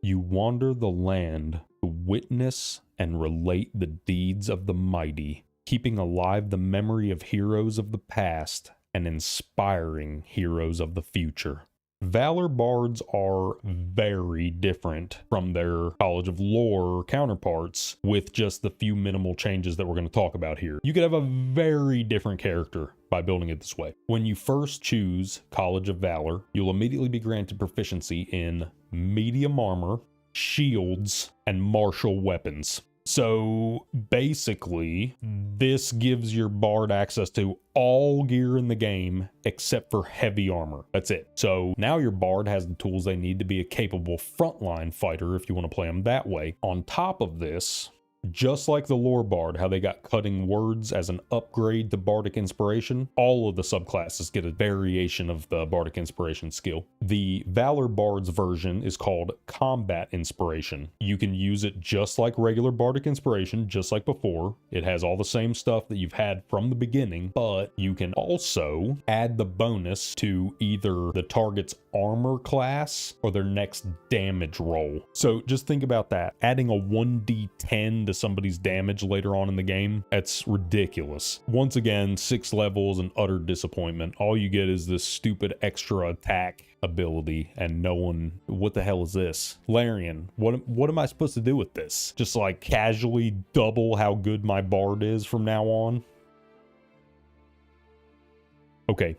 You wander the land to witness and relate the deeds of the mighty, keeping alive the memory of heroes of the past and inspiring heroes of the future. Valor bards are very different from their College of Lore counterparts, with just the few minimal changes that we're going to talk about here. You could have a very different character by building it this way. When you first choose College of Valor, you'll immediately be granted proficiency in medium armor, shields, and martial weapons. So basically, this gives your bard access to all gear in the game except for heavy armor. That's it. So now your bard has the tools they need to be a capable frontline fighter if you want to play them that way. On top of this, just like the lore bard, how they got Cutting Words as an upgrade to Bardic Inspiration, all of the subclasses get a variation of the Bardic Inspiration skill. The Valor Bard's version is called Combat Inspiration. You can use it just like regular Bardic Inspiration, just like before. It has all the same stuff that you've had from the beginning, but you can also add the bonus to either the target's armor class or their next damage roll. So just think about that. Adding a 1d10 to somebody's damage later on in the game, that's ridiculous. Once again, 6 levels and utter disappointment. All you get is this stupid extra attack ability, and no one, what the hell is this? Larian, what am I supposed to do with this? Just like casually double how good my bard is from now on? Okay.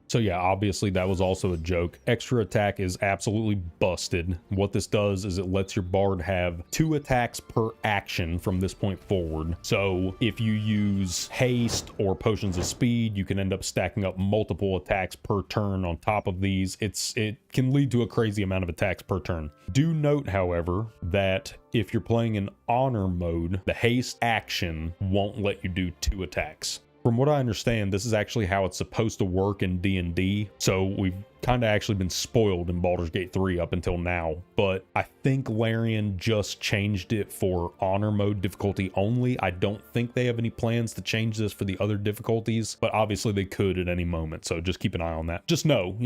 So yeah, obviously that was also a joke. Extra attack is absolutely busted. What this does is it lets your bard have 2 attacks per action from this point forward. So if you use haste or potions of speed, you can end up stacking up multiple attacks per turn on top of these. It can lead to a crazy amount of attacks per turn. Do note, however, that if you're playing in honor mode, the haste action won't let you do 2 attacks. From what I understand, this is actually how it's supposed to work in D&D, so we've kind of actually been spoiled in Baldur's Gate 3 up until now, but I think Larian just changed it for honor mode difficulty only. I don't think they have any plans to change this for the other difficulties, but obviously they could at any moment, so just keep an eye on that. Just know,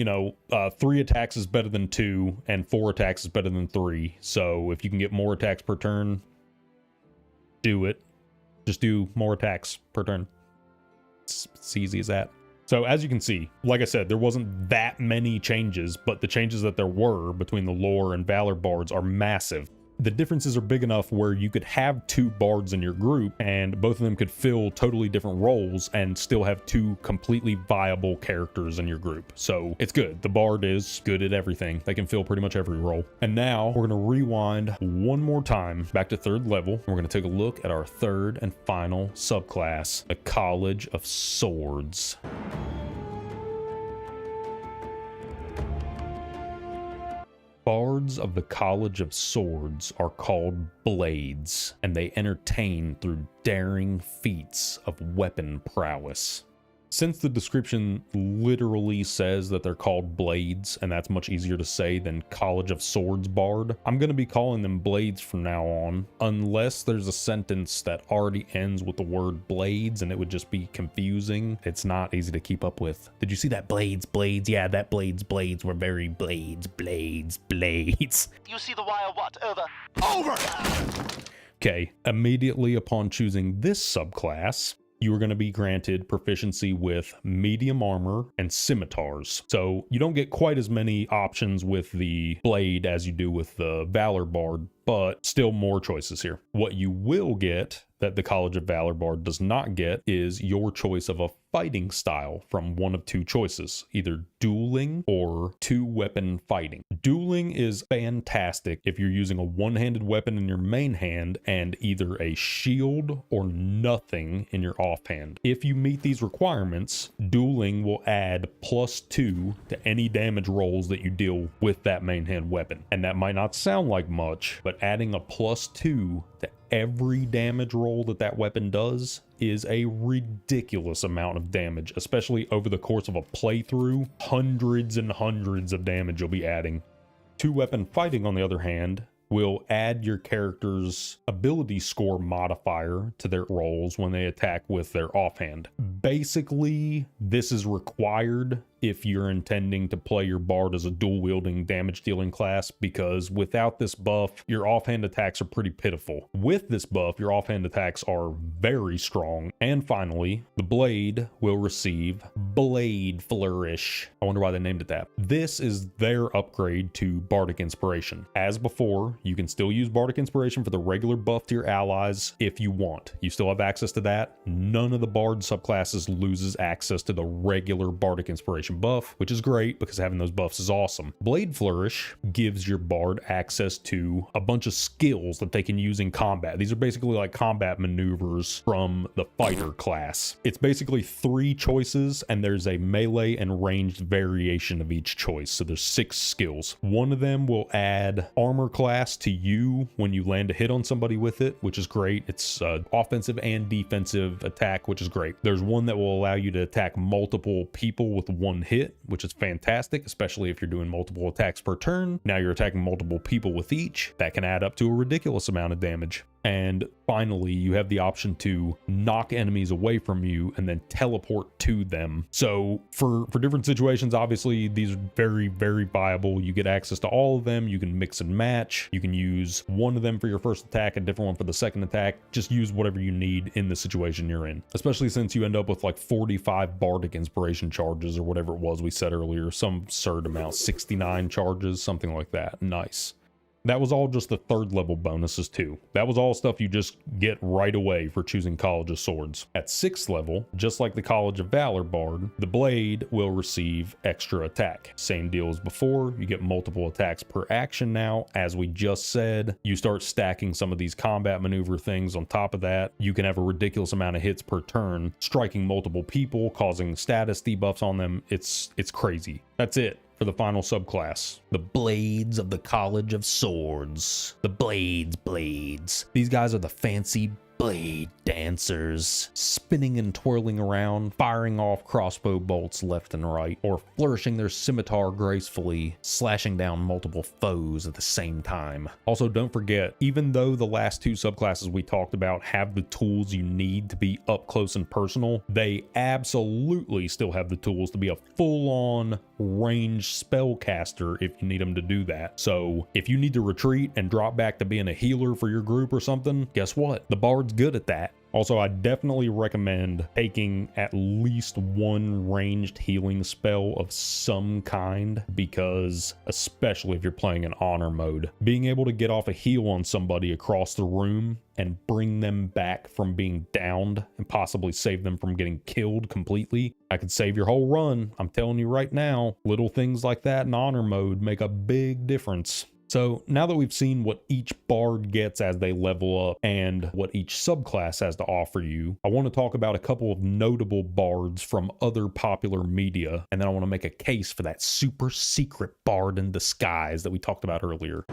3 attacks is better than 2, and 4 attacks is better than 3, so if you can get more attacks per turn, do it. Just do more attacks per turn. It's easy as that. So as you can see, like I said, there wasn't that many changes, but the changes that there were between the lore and Valor bards are massive. The differences are big enough where you could have 2 bards in your group and both of them could fill totally different roles and still have 2 completely viable characters in your group. So it's good. The bard is good at everything. They can fill pretty much every role. And now we're going to rewind one more time back to 3rd level. We're going to take a look at our 3rd and final subclass, the College of Swords. Bards of the College of Swords are called blades, and they entertain through daring feats of weapon prowess. Since the description literally says that they're called blades, and that's much easier to say than College of Swords Bard, I'm going to be calling them blades from now on, unless there's a sentence that already ends with the word blades and it would just be confusing. It's not easy to keep up with. Did you see that blades? Yeah, that blades were very blades. You see the wire what? Over. Okay, immediately upon choosing this subclass, you are going to be granted proficiency with medium armor and scimitars. So you don't get quite as many options with the blade as you do with the Valor Bard, but still more choices here. What you will get that the College of Valor Bard does not get is your choice of a fighting style from one of two choices, either dueling or two-weapon fighting. Dueling is fantastic if you're using a one-handed weapon in your main hand and either a shield or nothing in your offhand. If you meet these requirements, dueling will add +2 to any damage rolls that you deal with that main hand weapon. And that might not sound like much, but adding a +2 to every damage roll that weapon does is a ridiculous amount of damage, especially over the course of a playthrough. Hundreds and hundreds of damage you'll be adding. Two-weapon fighting, on the other hand, will add your character's ability score modifier to their rolls when they attack with their offhand. Basically, this is required if you're intending to play your bard as a dual-wielding damage-dealing class, because without this buff, your offhand attacks are pretty pitiful. With this buff, your offhand attacks are very strong. And finally, the blade will receive Blade Flourish. I wonder why they named it that. This is their upgrade to Bardic Inspiration. As before, you can still use Bardic Inspiration for the regular buff to your allies if you want. You still have access to that. None of the bard subclasses loses access to the regular Bardic Inspiration buff, which is great because having those buffs is awesome. Blade Flourish gives your bard access to a bunch of skills that they can use in combat. These are basically like combat maneuvers from the fighter class. It's basically 3 choices, and there's a melee and ranged variation of each choice. So there's 6 skills. One of them will add armor class to you when you land a hit on somebody with it, which is great. It's offensive and defensive attack, which is great. There's one that will allow you to attack multiple people with one hit, which is fantastic, especially if you're doing multiple attacks per turn. Now you're attacking multiple people with each. That can add up to a ridiculous amount of damage. And finally, you have the option to knock enemies away from you and then teleport to them. So for different situations, obviously, these are very, very viable. You get access to all of them. You can mix and match. You can use one of them for your first attack, a different one for the second attack. Just use whatever you need in the situation you're in, especially since you end up with like 45 Bardic Inspiration charges or whatever it was we said earlier, some absurd amount, 69 charges, something like that. Nice. That was all just the 3rd level bonuses too. That was all stuff you just get right away for choosing College of Swords. At 6th level, just like the College of Valor Bard, the blade will receive extra attack. Same deal as before, you get multiple attacks per action now. As we just said, you start stacking some of these combat maneuver things on top of that. You can have a ridiculous amount of hits per turn, striking multiple people, causing status debuffs on them. It's crazy. That's it for the final subclass. The Blades of the College of Swords. The blades. These guys are the fancy blade dancers, spinning and twirling around, firing off crossbow bolts left and right, or flourishing their scimitar gracefully, slashing down multiple foes at the same time. Also, don't forget, even though the last 2 subclasses we talked about have the tools you need to be up close and personal, they absolutely still have the tools to be a full-on ranged spellcaster if you need them to do that. So if you need to retreat and drop back to being a healer for your group or something, guess what? The bard's good at that. Also, I definitely recommend taking at least one ranged healing spell of some kind, because especially if you're playing in honor mode, being able to get off a heal on somebody across the room and bring them back from being downed and possibly save them from getting killed completely, I could save your whole run. I'm telling you right now, little things like that in honor mode make a big difference. So now that we've seen what each bard gets as they level up and what each subclass has to offer you, I want to talk about a couple of notable bards from other popular media, and then I want to make a case for that super secret bard in disguise that we talked about earlier.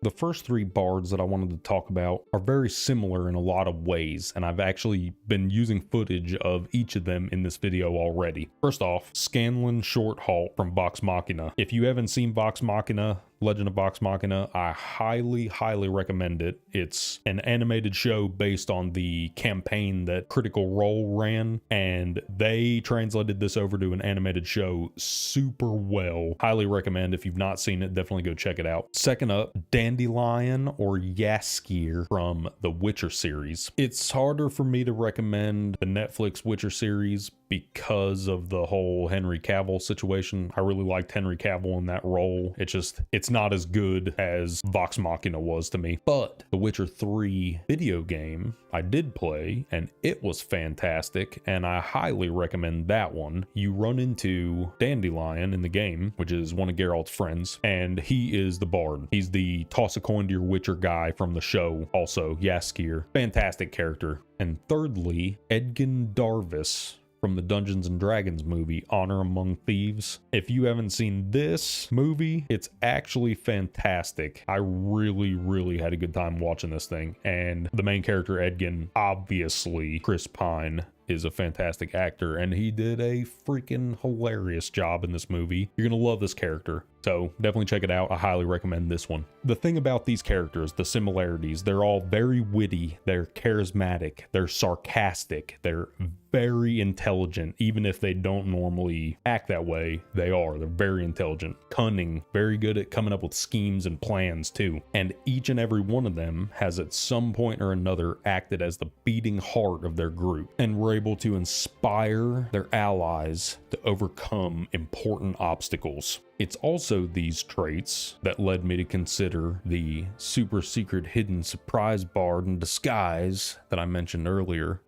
The first three bards that I wanted to talk about are very similar in a lot of ways, and I've actually been using footage of each of them in this video already. First off, Scanlan Shorthalt from Vox Machina. If you haven't seen Vox Machina, Legend of Vox Machina, I highly recommend it. It's an animated show based on the campaign that Critical Role ran, and they translated this over to an animated show super well. Highly recommend. If you've not seen it, definitely go check it out. Second up, Dandelion or Jaskier from the Witcher series. It's harder for me to recommend the Netflix Witcher series because of the whole Henry Cavill situation. I really liked Henry Cavill in that role. It's not as good as Vox Machina was to me. But the Witcher 3 video game I did play, and it was fantastic, and I highly recommend that one. You run into Dandelion in the game, which is one of Geralt's friends, and he is the bard. He's the toss a coin to your Witcher guy from the show, also Jaskier. Fantastic character. And thirdly, Edgin Darvis from the Dungeons and Dragons movie, Honor Among Thieves. If you haven't seen this movie, it's actually fantastic. I really had a good time watching this thing. And the main character, Edgin, obviously Chris Pine, is a fantastic actor, and he did a freaking hilarious job in this movie. You're gonna love this character, so definitely check it out. I highly recommend this one. The thing about these characters, the similarities, they're all very witty, they're charismatic, they're sarcastic, they're very intelligent. Even if they don't normally act that way, they're very intelligent, cunning, very good at coming up with schemes and plans too. And each and every one of them has at some point or another acted as the beating heart of their group, and were able to inspire their allies to overcome important obstacles. It's also these traits that led me to consider the super secret hidden surprise bard in disguise that I mentioned earlier,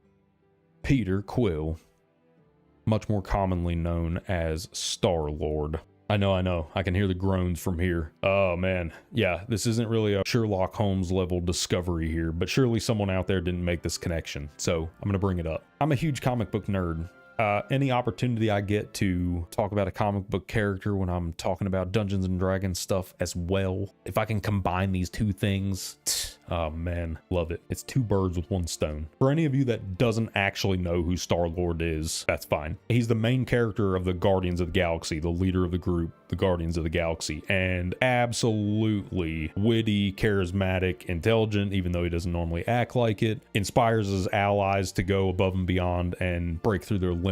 Peter Quill, much more commonly known as Star-Lord. I know, I can hear the groans from here. Oh man, yeah, this isn't really a Sherlock Holmes level discovery here, but surely someone out there didn't make this connection, so I'm gonna bring it up. I'm a huge comic book nerd. Any opportunity I get to talk about a comic book character when I'm talking about Dungeons and Dragons stuff as well, if I can combine these two things, oh man, love it. It's two birds with one stone. For any of you that doesn't actually know who Star-Lord is, that's fine. He's the main character of the Guardians of the Galaxy, the leader of the group, the Guardians of the Galaxy, and absolutely witty, charismatic, intelligent, even though he doesn't normally act like it, inspires his allies to go above and beyond and break through their limits.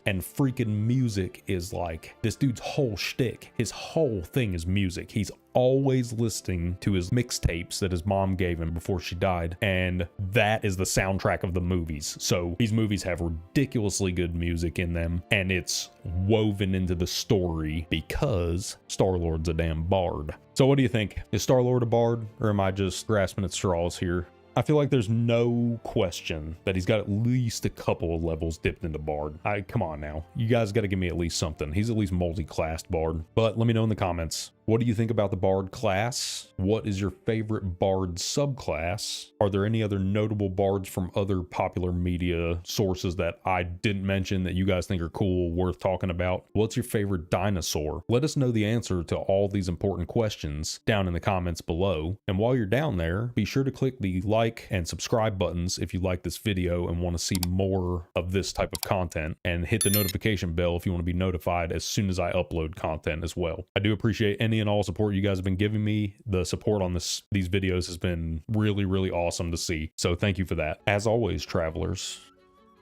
And freaking music is like this dude's whole shtick. His whole thing is music. He's always listening to his mixtapes that his mom gave him before she died, and that is the soundtrack of the movies. So these movies have ridiculously good music in them, and it's woven into the story because Star-Lord's a damn bard. So what do you think? Is Star-Lord a bard, or am I just grasping at straws here? I feel like there's no question that he's got at least a couple of levels dipped into bard. Come on now, you guys got to give me at least something. He's at least multi-classed bard. But let me know in the comments, what do you think about the bard class? What is your favorite bard subclass? Are there any other notable bards from other popular media sources that I didn't mention that you guys think are cool, worth talking about? What's your favorite dinosaur? Let us know the answer to all these important questions down in the comments below. And while you're down there, be sure to click the like and subscribe buttons if you like this video and want to see more of this type of content, and hit the notification bell if you want to be notified as soon as I upload content as well. I do appreciate any and all support you guys have been giving me. The support on these videos has been really awesome to see, so thank you for that. As always, travelers,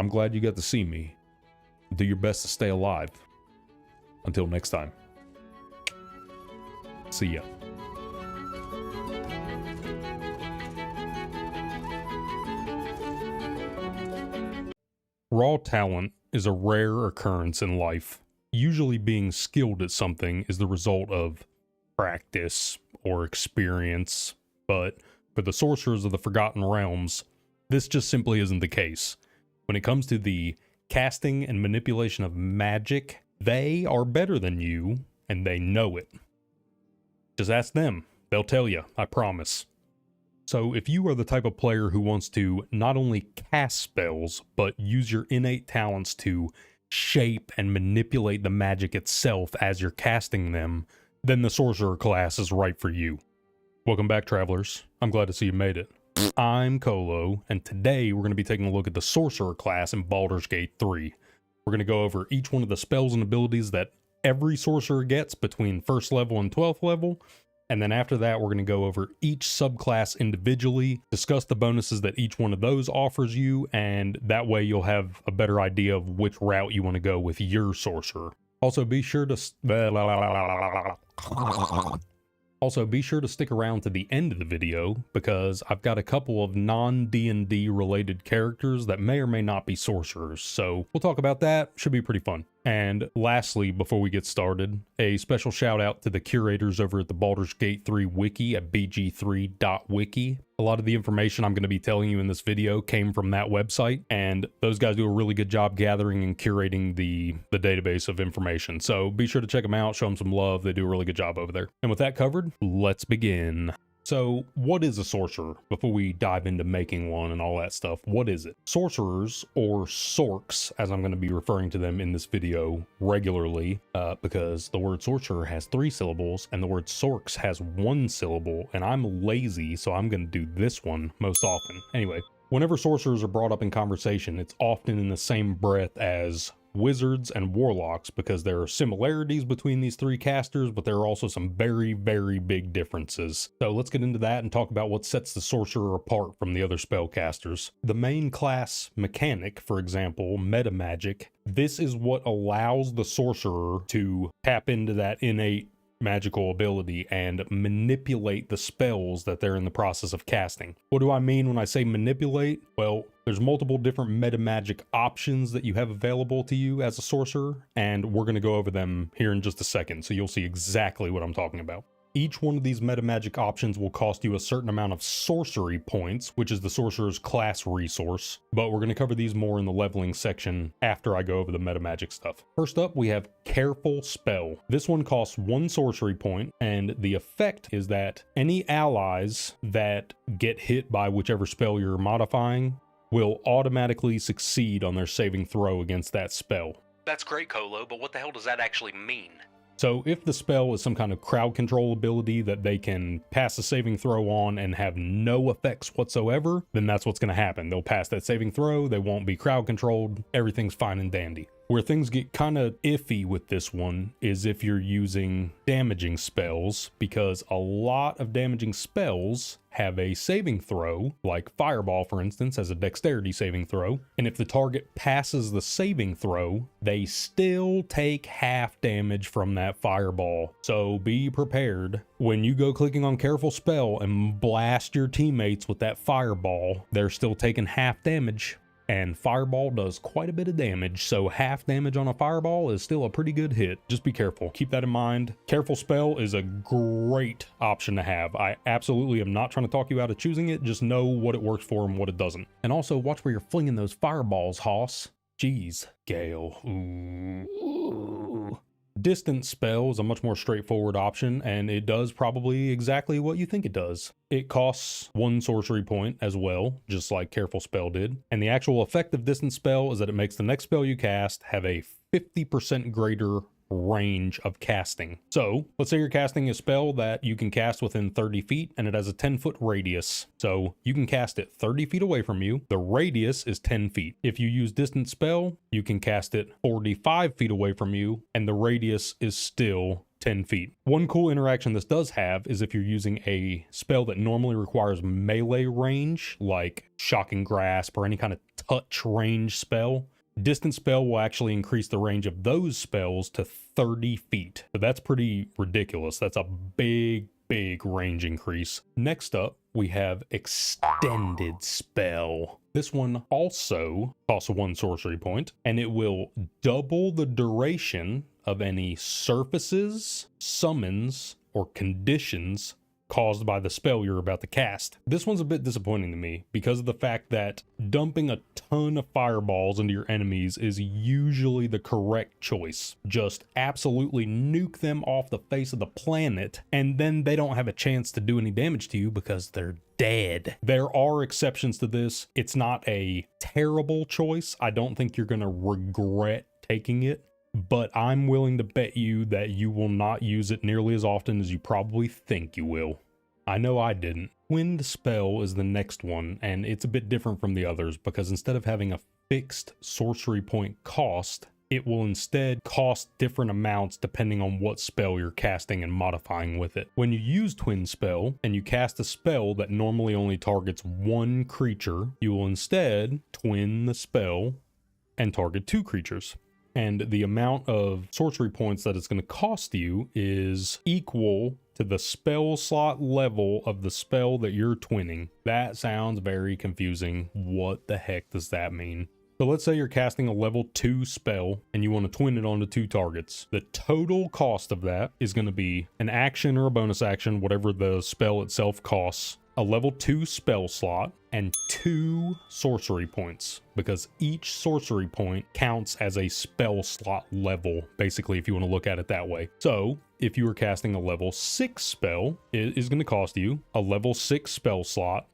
I'm glad you got to see me. Do your best to stay alive. Until next time, see ya. Raw talent is a rare occurrence in life. Usually being skilled at something is the result of practice or experience, but for the sorcerers of the Forgotten Realms, this just simply isn't the case. When it comes to the casting and manipulation of magic, They are better than you, and they know it. Just ask them. They'll tell you, I promise. So if you are the type of player who wants to not only cast spells, but use your innate talents to shape and manipulate the magic itself as you're casting them, then the Sorcerer class is right for you. Welcome back, travelers. I'm glad to see you made it. I'm Colo, and today we're going to be taking a look at the Sorcerer class in Baldur's Gate 3. We're going to go over each one of the spells and abilities that every Sorcerer gets between 1st level and 12th level, and then after that we're going to go over each subclass individually, discuss the bonuses that each one of those offers you, and that way you'll have a better idea of which route you want to go with your Sorcerer. Also be sure to stick around to the end of the video, because I've got a couple of non-D&D related characters that may or may not be sorcerers, so we'll talk about that. Should be pretty fun. And lastly, before we get started, a special shout out to the curators over at the Baldur's Gate 3 wiki at bg3.wiki. A lot of the information I'm going to be telling you in this video came from that website, and those guys do a really good job gathering and curating the database of information. So be sure to check them out, show them some love. They do a really good job over there. And with that covered, let's begin. So what is a sorcerer? Before we dive into making one and all that stuff, what is it? Sorcerers, or sorks, as I'm going to be referring to them in this video regularly, because the word sorcerer has 3 syllables and the word sorks has 1 syllable, and I'm lazy, so I'm going to do this one most often. Anyway, whenever sorcerers are brought up in conversation, it's often in the same breath as wizards and warlocks, because there are similarities between these 3 casters, but there are also some very, very big differences. So let's get into that and talk about what sets the sorcerer apart from the other spellcasters. The main class mechanic, for example, meta magic, this is what allows the sorcerer to tap into that innate magical ability and manipulate the spells that they're in the process of casting. What do I mean when I say manipulate? Well, there's multiple different meta magic options that you have available to you as a sorcerer, and we're going to go over them here in just a second, so you'll see exactly what I'm talking about. Each one of these meta magic options will cost you a certain amount of sorcery points, which is the sorcerer's class resource, but we're going to cover these more in the leveling section after I go over the meta magic stuff. First up, we have Careful Spell. This one costs 1 sorcery point, and the effect is that any allies that get hit by whichever spell you're modifying will automatically succeed on their saving throw against that spell. That's great, Colo, but what the hell does that actually mean? So if the spell is some kind of crowd control ability that they can pass a saving throw on and have no effects whatsoever, then that's what's going to happen. They'll pass that saving throw, they won't be crowd controlled, everything's fine and dandy. Where things get kind of iffy with this one is if you're using damaging spells, because a lot of damaging spells have a saving throw, like Fireball, for instance, has a dexterity saving throw, and if the target passes the saving throw, they still take half damage from that Fireball. So be prepared. When you go clicking on Careful Spell and blast your teammates with that Fireball, they're still taking half damage. And Fireball does quite a bit of damage, so half damage on a Fireball is still a pretty good hit. Just be careful. Keep that in mind. Careful Spell is a great option to have. I absolutely am not trying to talk you out of choosing it. Just know what it works for and what it doesn't. And also watch where you're flinging those Fireballs, Hoss. Jeez, Gale. Ooh. Distant Spell is a much more straightforward option, and it does probably exactly what you think it does. It costs 1 sorcery point as well, just like Careful Spell did. And the actual effect of Distant Spell is that it makes the next spell you cast have a 50% greater range of casting. So let's say you're casting a spell that you can cast within 30 feet and it has a 10-foot radius. So you can cast it 30 feet away from you. The radius is 10 feet. If you use Distant Spell, you can cast it 45 feet away from you and the radius is still 10 feet. One cool interaction this does have is if you're using a spell that normally requires melee range, like Shocking Grasp or any kind of touch range spell, Distant Spell will actually increase the range of those spells to 30 feet. So that's pretty ridiculous. That's a big range increase. Next up, we have Extended Spell. This one also costs 1 sorcery point, and it will double the duration of any surfaces, summons, or conditions caused by the spell you're about to cast. This one's a bit disappointing to me because of the fact that dumping a ton of fireballs into your enemies is usually the correct choice. Just absolutely nuke them off the face of the planet, and then they don't have a chance to do any damage to you because they're dead. There are exceptions to this. It's not a terrible choice. I don't think you're going to regret taking it, but I'm willing to bet you that you will not use it nearly as often as you probably think you will. I know I didn't. Twinned spell is the next one, and it's a bit different from the others because instead of having a fixed sorcery point cost, it will instead cost different amounts depending on what spell you're casting and modifying with it. When you use Twin Spell and you cast a spell that normally only targets one creature, you will instead twin the spell and target two creatures. And the amount of sorcery points that it's going to cost you is equal to the spell slot level of the spell that you're twinning. That sounds very confusing. What the heck does that mean? So let's say you're casting a level 2 spell and you want to twin it onto 2 targets. The total cost of that is going to be an action or a bonus action, whatever the spell itself costs, a level 2 spell slot, and 2 sorcery points, because each sorcery point counts as a spell slot level, basically, if you want to look at it that way. So if you were casting a level 6 spell, it is going to cost you a level 6 spell slot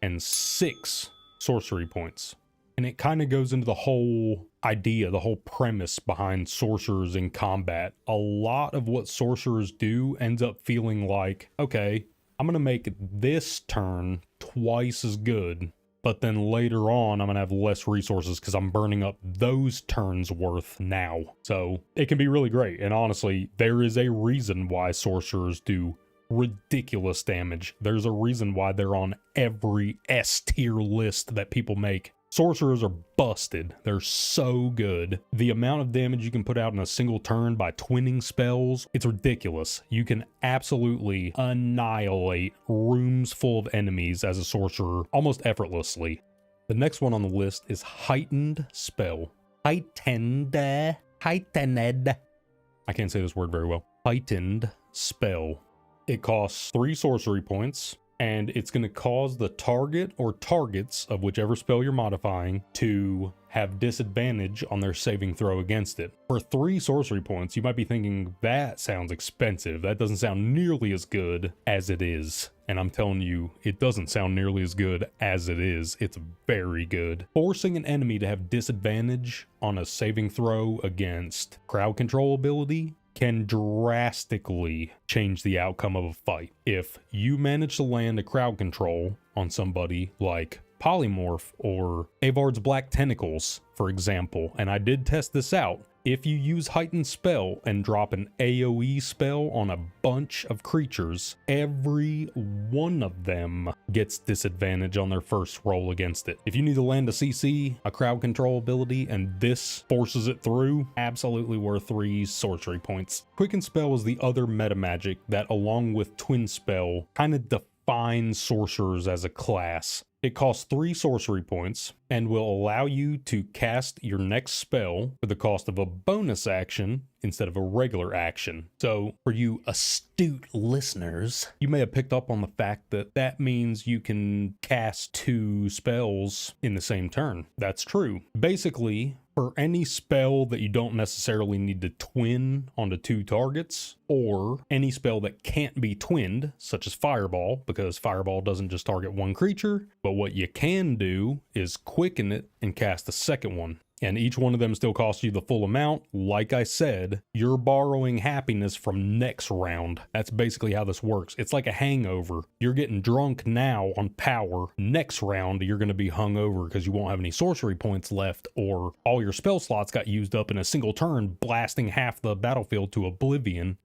and 6 sorcery points. And it kind of goes into the whole idea, the whole premise behind sorcerers in combat. A lot of what sorcerers do ends up feeling like, okay, I'm going to make this turn twice as good, but then later on I'm going to have less resources because I'm burning up those turns worth now. So it can be really great. And honestly, there is a reason why sorcerers do ridiculous damage. There's a reason why they're on every S tier list that people make. Sorcerers are busted. They're so good. The amount of damage you can put out in a single turn by twinning spells, it's ridiculous. You can absolutely annihilate rooms full of enemies as a sorcerer almost effortlessly. The next one on the list is Heightened Spell. Heightened. I can't say this word very well. Heightened Spell. It costs 3 sorcery points, and it's going to cause the target or targets of whichever spell you're modifying to have disadvantage on their saving throw against it. For 3 sorcery points, you might be thinking, that sounds expensive. That doesn't sound nearly as good as it is. And I'm telling you, it doesn't sound nearly as good as it is. It's very good. Forcing an enemy to have disadvantage on a saving throw against crowd control ability can drastically change the outcome of a fight. If you manage to land a crowd control on somebody like Polymorph or Avard's Black Tentacles, for example, and I did test this out, if you use Heightened Spell and drop an AoE spell on a bunch of creatures, every one of them gets disadvantage on their first roll against it. If you need to land a CC, a crowd control ability, and this forces it through, absolutely worth 3 sorcery points. Quicken Spell is the other meta magic that, along with Twin Spell, kind of defines sorcerers as a class. It costs 3 sorcery points and will allow you to cast your next spell for the cost of a bonus action instead of a regular action. So for you astute listeners, you may have picked up on the fact that that means you can cast 2 spells in the same turn. That's true. Basically, for any spell that you don't necessarily need to twin onto 2 targets, or any spell that can't be twinned, such as Fireball, because Fireball doesn't just target one creature, but what you can do is quicken it and cast a second one. And each one of them still costs you the full amount. Like I said, you're borrowing happiness from next round. That's basically how this works. It's like a hangover. You're getting drunk now on power. Next round, you're going to be hungover because you won't have any sorcery points left, or all your spell slots got used up in a single turn, blasting half the battlefield to oblivion.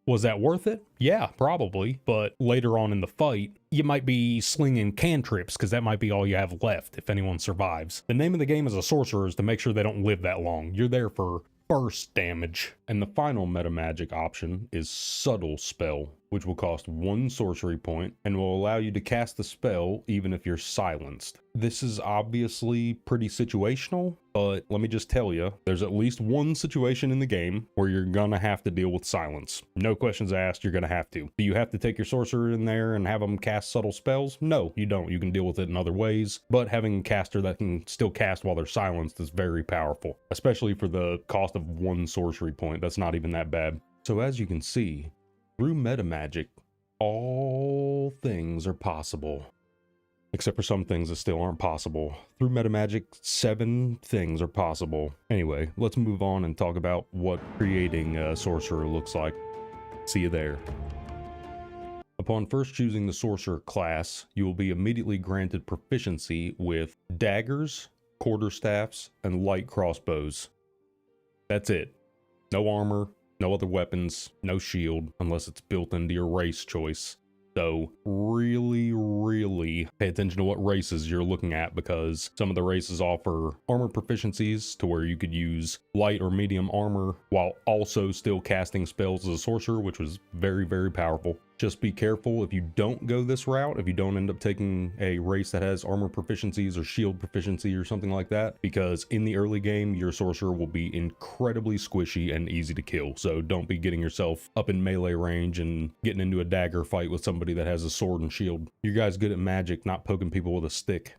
Was that worth it? Yeah, probably. But later on in the fight, you might be slinging cantrips because that might be all you have left if anyone survives. The name of the game as a sorcerer is to make sure they don't live that long. You're there for burst damage And the final meta magic option is Subtle Spell, which will cost 1 sorcery point and will allow you to cast the spell even if you're silenced. This is obviously pretty situational, but let me just tell you, there's at least one situation in the game where you're gonna have to deal with silence. No questions asked, you're gonna have to. Do you have to take your sorcerer in there and have them cast subtle spells? No, you don't. You can deal with it in other ways, but having a caster that can still cast while they're silenced is very powerful, especially for the cost of 1 sorcery point. That's not even that bad. So as you can see, through meta magic, all things are possible. Except for some things that still aren't possible. Through meta magic, 7 things are possible. Anyway, let's move on and talk about what creating a sorcerer looks like. See you there. Upon first choosing the sorcerer class, you will be immediately granted proficiency with daggers, quarterstaffs, and light crossbows. That's it. No armor, no other weapons, no shield, unless it's built into your race choice. So really pay attention to what races you're looking at, because some of the races offer armor proficiencies to where you could use light or medium armor while also still casting spells as a sorcerer, which was very powerful. Just be careful if you don't go this route, if you don't end up taking a race that has armor proficiencies or shield proficiency or something like that, because in the early game, your sorcerer will be incredibly squishy and easy to kill. So don't be getting yourself up in melee range and getting into a dagger fight with somebody that has a sword and shield. You guys good at magic, not poking people with a stick.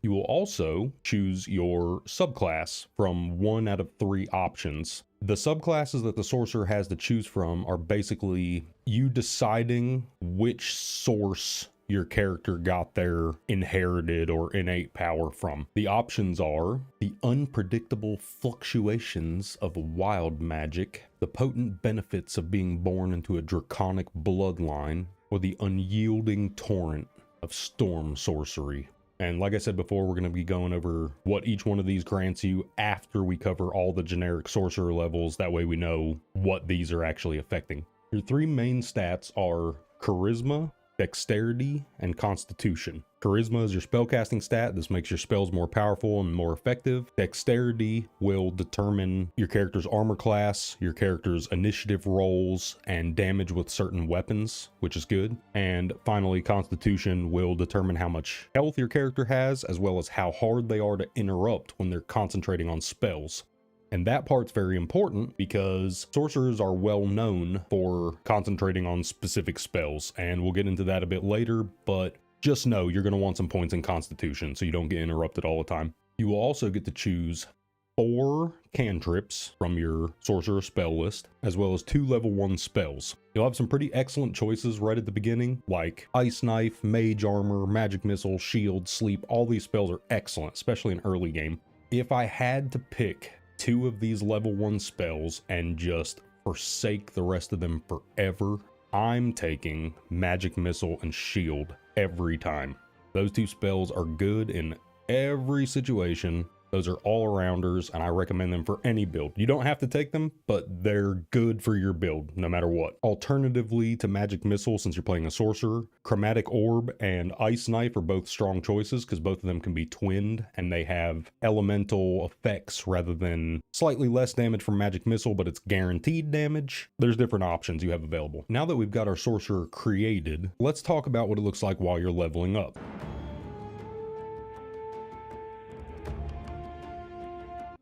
You will also choose your subclass from 1 out of 3 options. The subclasses that the sorcerer has to choose from are basically you deciding which source your character got their inherited or innate power from. The options are the unpredictable fluctuations of wild magic, the potent benefits of being born into a draconic bloodline, or the unyielding torrent of storm sorcery. And like I said before, we're going to be going over what each one of these grants you after we cover all the generic sorcerer levels. That way we know what these are actually affecting. Your 3 main stats are charisma, dexterity, and constitution. Charisma is your spellcasting stat. This makes your spells more powerful and more effective. Dexterity will determine your character's armor class, your character's initiative rolls, and damage with certain weapons, which is good. And finally, constitution will determine how much health your character has, as well as how hard they are to interrupt when they're concentrating on spells. And that part's very important because sorcerers are well known for concentrating on specific spells, and we'll get into that a bit later, but just know you're going to want some points in Constitution so you don't get interrupted all the time. You will also get to choose 4 cantrips from your sorcerer spell list, as well as 2 level 1 spells. You'll have some pretty excellent choices right at the beginning, like Ice Knife, Mage Armor, Magic Missile, Shield, Sleep. All these spells are excellent, especially in early game. If I had to pick 2 of these level 1 spells and just forsake the rest of them forever, I'm taking Magic Missile and Shield every time. Those 2 spells are good in every situation. Those are all-arounders, and I recommend them for any build. You don't have to take them, but they're good for your build, no matter what. Alternatively to Magic Missile, since you're playing a sorcerer, Chromatic Orb and Ice Knife are both strong choices, because both of them can be twinned, and they have elemental effects rather than slightly less damage from Magic Missile, but it's guaranteed damage. There's different options you have available. Now that we've got our sorcerer created, let's talk about what it looks like while you're leveling up.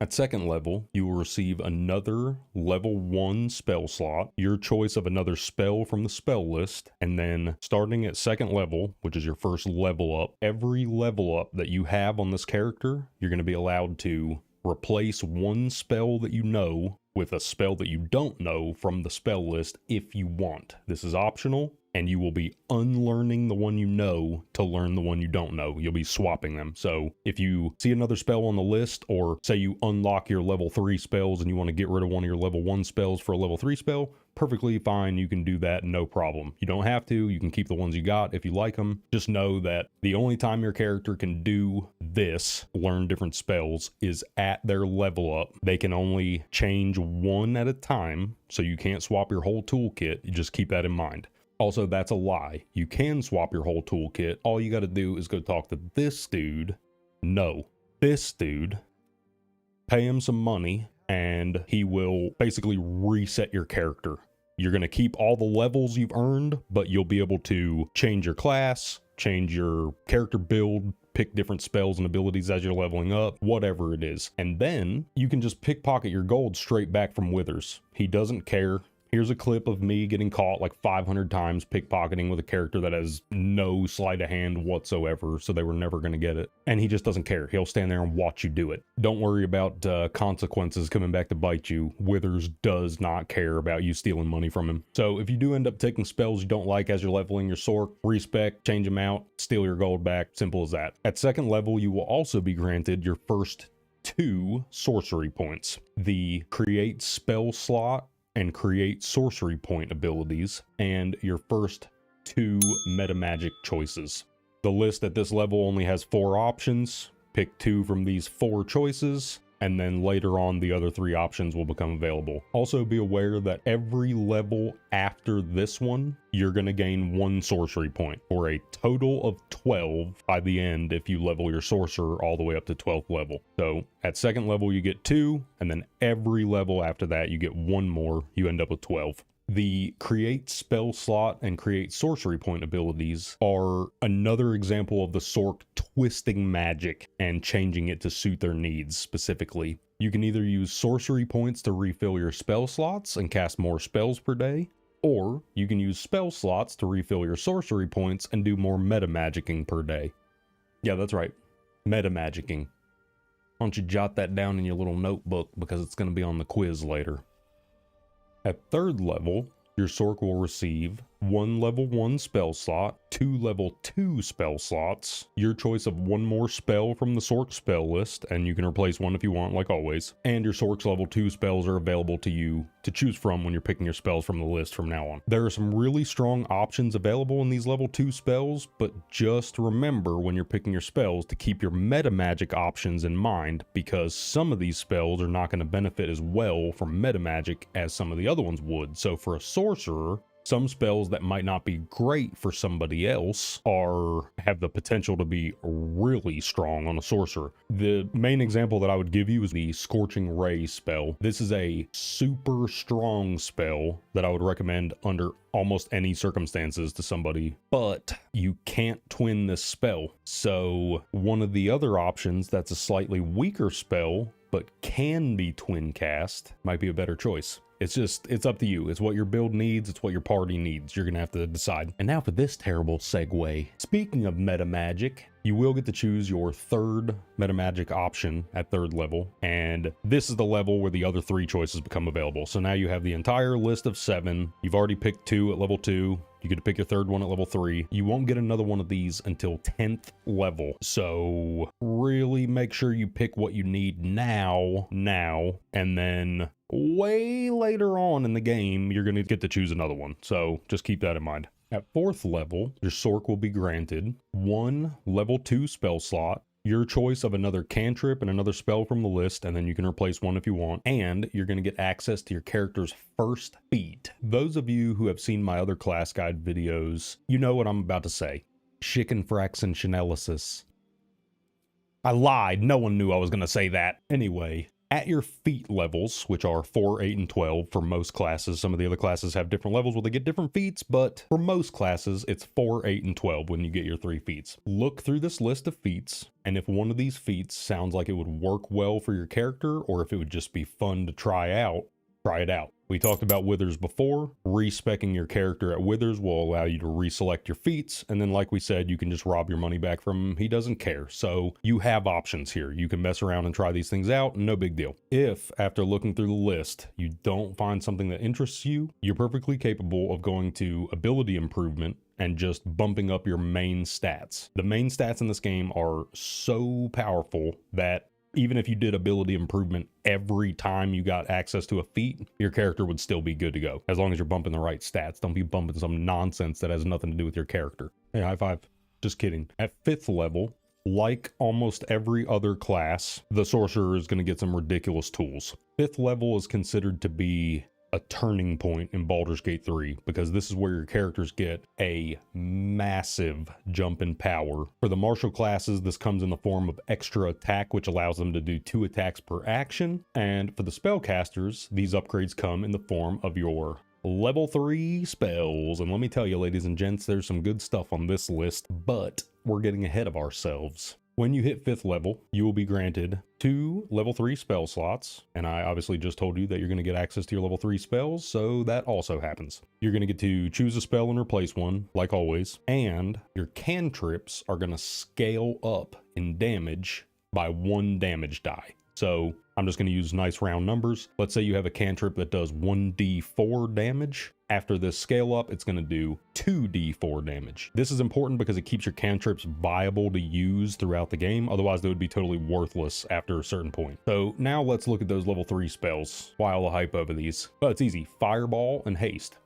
At second level, you will receive another level 1 spell slot, your choice of another spell from the spell list, and then starting at second level, which is your first level up, every level up that you have on this character, you're going to be allowed to replace 1 spell that you know with a spell that you don't know from the spell list if you want. This is optional, and you will be unlearning the one you know to learn the one you don't know. You'll be swapping them. So if you see another spell on the list, or say you unlock your level 3 spells and you want to get rid of one of your level 1 spells for a level 3 spell, perfectly fine. You can do that, no problem. You don't have to. You can keep the ones you got if you like them. Just know that the only time your character can do this, learn different spells, is at their level up. They can only change 1 at a time, so you can't swap your whole toolkit. You just keep that in mind. Also, that's a lie. You can swap your whole toolkit. All you got to do is go talk to this dude. No, this dude. Pay him some money, and he will basically reset your character. You're going to keep all the levels you've earned, but you'll be able to change your class, change your character build, pick different spells and abilities as you're leveling up, whatever it is. And then you can just pickpocket your gold straight back from Withers. He doesn't care. Here's a clip of me getting caught like 500 times pickpocketing with a character that has no sleight of hand whatsoever, so they were never going to get it. And he just doesn't care. He'll stand there and watch you do it. Don't worry about consequences coming back to bite you. Withers does not care about you stealing money from him. So if you do end up taking spells you don't like as you're leveling your Sorc, respec, change them out, steal your gold back. Simple as that. At second level, you will also be granted your first 2 sorcery points. The create spell slot and create sorcery point abilities, and your first 2 meta magic choices. The list at this level only has 4 options. Pick 2 from these 4 choices, and then later on the other 3 options will become available. Also be aware that every level after this one, you're going to gain 1 sorcery point, for a total of 12 by the end if you level your sorcerer all the way up to 12th level. So at second level you get 2, and then every level after that you get 1 more, you end up with 12. The create spell slot and create sorcery point abilities are another example of the Sorc twisting magic and changing it to suit their needs specifically. You can either use sorcery points to refill your spell slots and cast more spells per day, or you can use spell slots to refill your sorcery points and do more meta magicking per day. Yeah, that's right. Meta magicking. Why don't you jot that down in your little notebook, because it's going to be on the quiz later. At third level, your Sorc will receive 1 level 1 spell slot, 2 level 2 spell slots, your choice of 1 more spell from the Sorc spell list, and you can replace one if you want, like always. And your Sorc's level 2 spells are available to you to choose from when you're picking your spells from the list from now on. There are some really strong options available in these level 2 spells, but just remember when you're picking your spells to keep your meta magic options in mind, because some of these spells are not going to benefit as well from meta magic as some of the other ones would. So for a sorcerer, some spells that might not be great for somebody else have the potential to be really strong on a sorcerer. The main example that I would give you is the Scorching Ray spell. This is a super strong spell that I would recommend under almost any circumstances to somebody, but you can't twin this spell. So one of the other options that's a slightly weaker spell but can be twin cast might be a better choice. It's up to you. It's what your build needs. It's what your party needs. You're going to have to decide. And now for this terrible segue. Speaking of meta magic, you will get to choose your third meta magic option at third level. And this is the level where the other 3 choices become available. So now you have the entire list of 7. You've already picked 2 at level 2. You get to pick your third one at level 3. You won't get another one of these until 10th level. So really make sure you pick what you need now, and then way later on in the game, you're going to get to choose another one. So just keep that in mind. At 4th level, your Sorc will be granted 1 level 2 spell slot, your choice of another cantrip and another spell from the list, and then you can replace one if you want, and you're going to get access to your character's first feat. Those of you who have seen my other class guide videos, you know what I'm about to say. Schickenfraxenschnellisis. I lied. No one knew I was going to say that. Anyway, at your feat levels, which are 4, 8, and 12 for most classes. Some of the other classes have different levels where they get different feats, but for most classes, it's 4, 8, and 12 when you get your 3 feats. Look through this list of feats, and if one of these feats sounds like it would work well for your character, or if it would just be fun to try out, try it out. We talked about Withers before. Respecking your character at Withers will allow you to reselect your feats, and then like we said, you can just rob your money back from him. He doesn't care. So you have options here. You can mess around and try these things out, no big deal. If, after looking through the list, you don't find something that interests you, you're perfectly capable of going to ability improvement and just bumping up your main stats. The main stats in this game are so powerful that even if you did ability improvement every time you got access to a feat, your character would still be good to go. As long as you're bumping the right stats. Don't be bumping some nonsense that has nothing to do with your character. Hey, high five. Just kidding. At 5th level, like almost every other class, the sorcerer is going to get some ridiculous tools. 5th level is considered to be a turning point in Baldur's Gate 3, because this is where your characters get a massive jump in power. For the martial classes, this comes in the form of extra attack, which allows them to do 2 attacks per action. And for the spellcasters, these upgrades come in the form of your level 3 spells. And let me tell you, ladies and gents, there's some good stuff on this list, but we're getting ahead of ourselves. When you hit 5th level, you will be granted 2 level 3 spell slots. And I obviously just told you that you're going to get access to your level 3 spells, so that also happens. You're going to get to choose a spell and replace one, like always. And your cantrips are going to scale up in damage by 1 damage die. So I'm just going to use nice round numbers. Let's say you have a cantrip that does 1d4 damage. After this scale up, it's going to do 2d4 damage. This is important because it keeps your cantrips viable to use throughout the game. Otherwise, they would be totally worthless after a certain point. So now let's look at those level 3 spells. Why all the hype over these? Well, it's easy. Fireball and haste.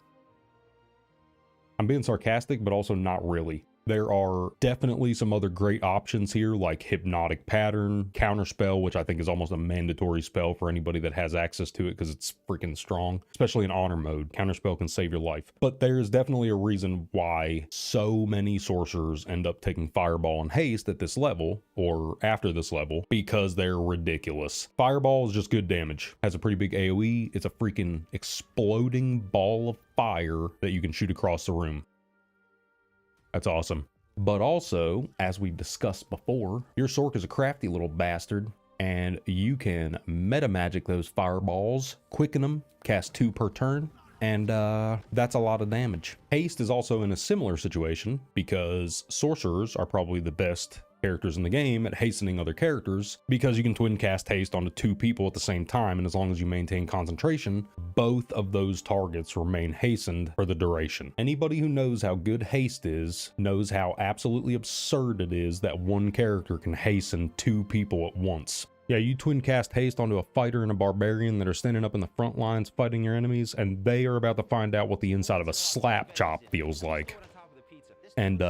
I'm being sarcastic, but also not really. There are definitely some other great options here, like Hypnotic Pattern, Counterspell, which I think is almost a mandatory spell for anybody that has access to it because it's freaking strong, especially in Honor mode. Counterspell can save your life. But there's definitely a reason why so many sorcerers end up taking Fireball and Haste at this level, or after this level, because they're ridiculous. Fireball is just good damage. Has a pretty big AoE. It's a freaking exploding ball of fire that you can shoot across the room. That's awesome. But also, as we've discussed before, your Sorc is a crafty little bastard, and you can meta magic those fireballs, quicken them, cast 2 per turn, and that's a lot of damage. Haste is also in a similar situation because sorcerers are probably the best characters in the game at hastening other characters, because you can twin cast haste onto 2 people at the same time, and as long as you maintain concentration, both of those targets remain hastened for the duration. Anybody who knows how good haste is knows how absolutely absurd it is that one character can hasten 2 people at once. Yeah, you twin cast haste onto a fighter and a barbarian that are standing up in the front lines fighting your enemies, and they are about to find out what the inside of a slap chop feels like. And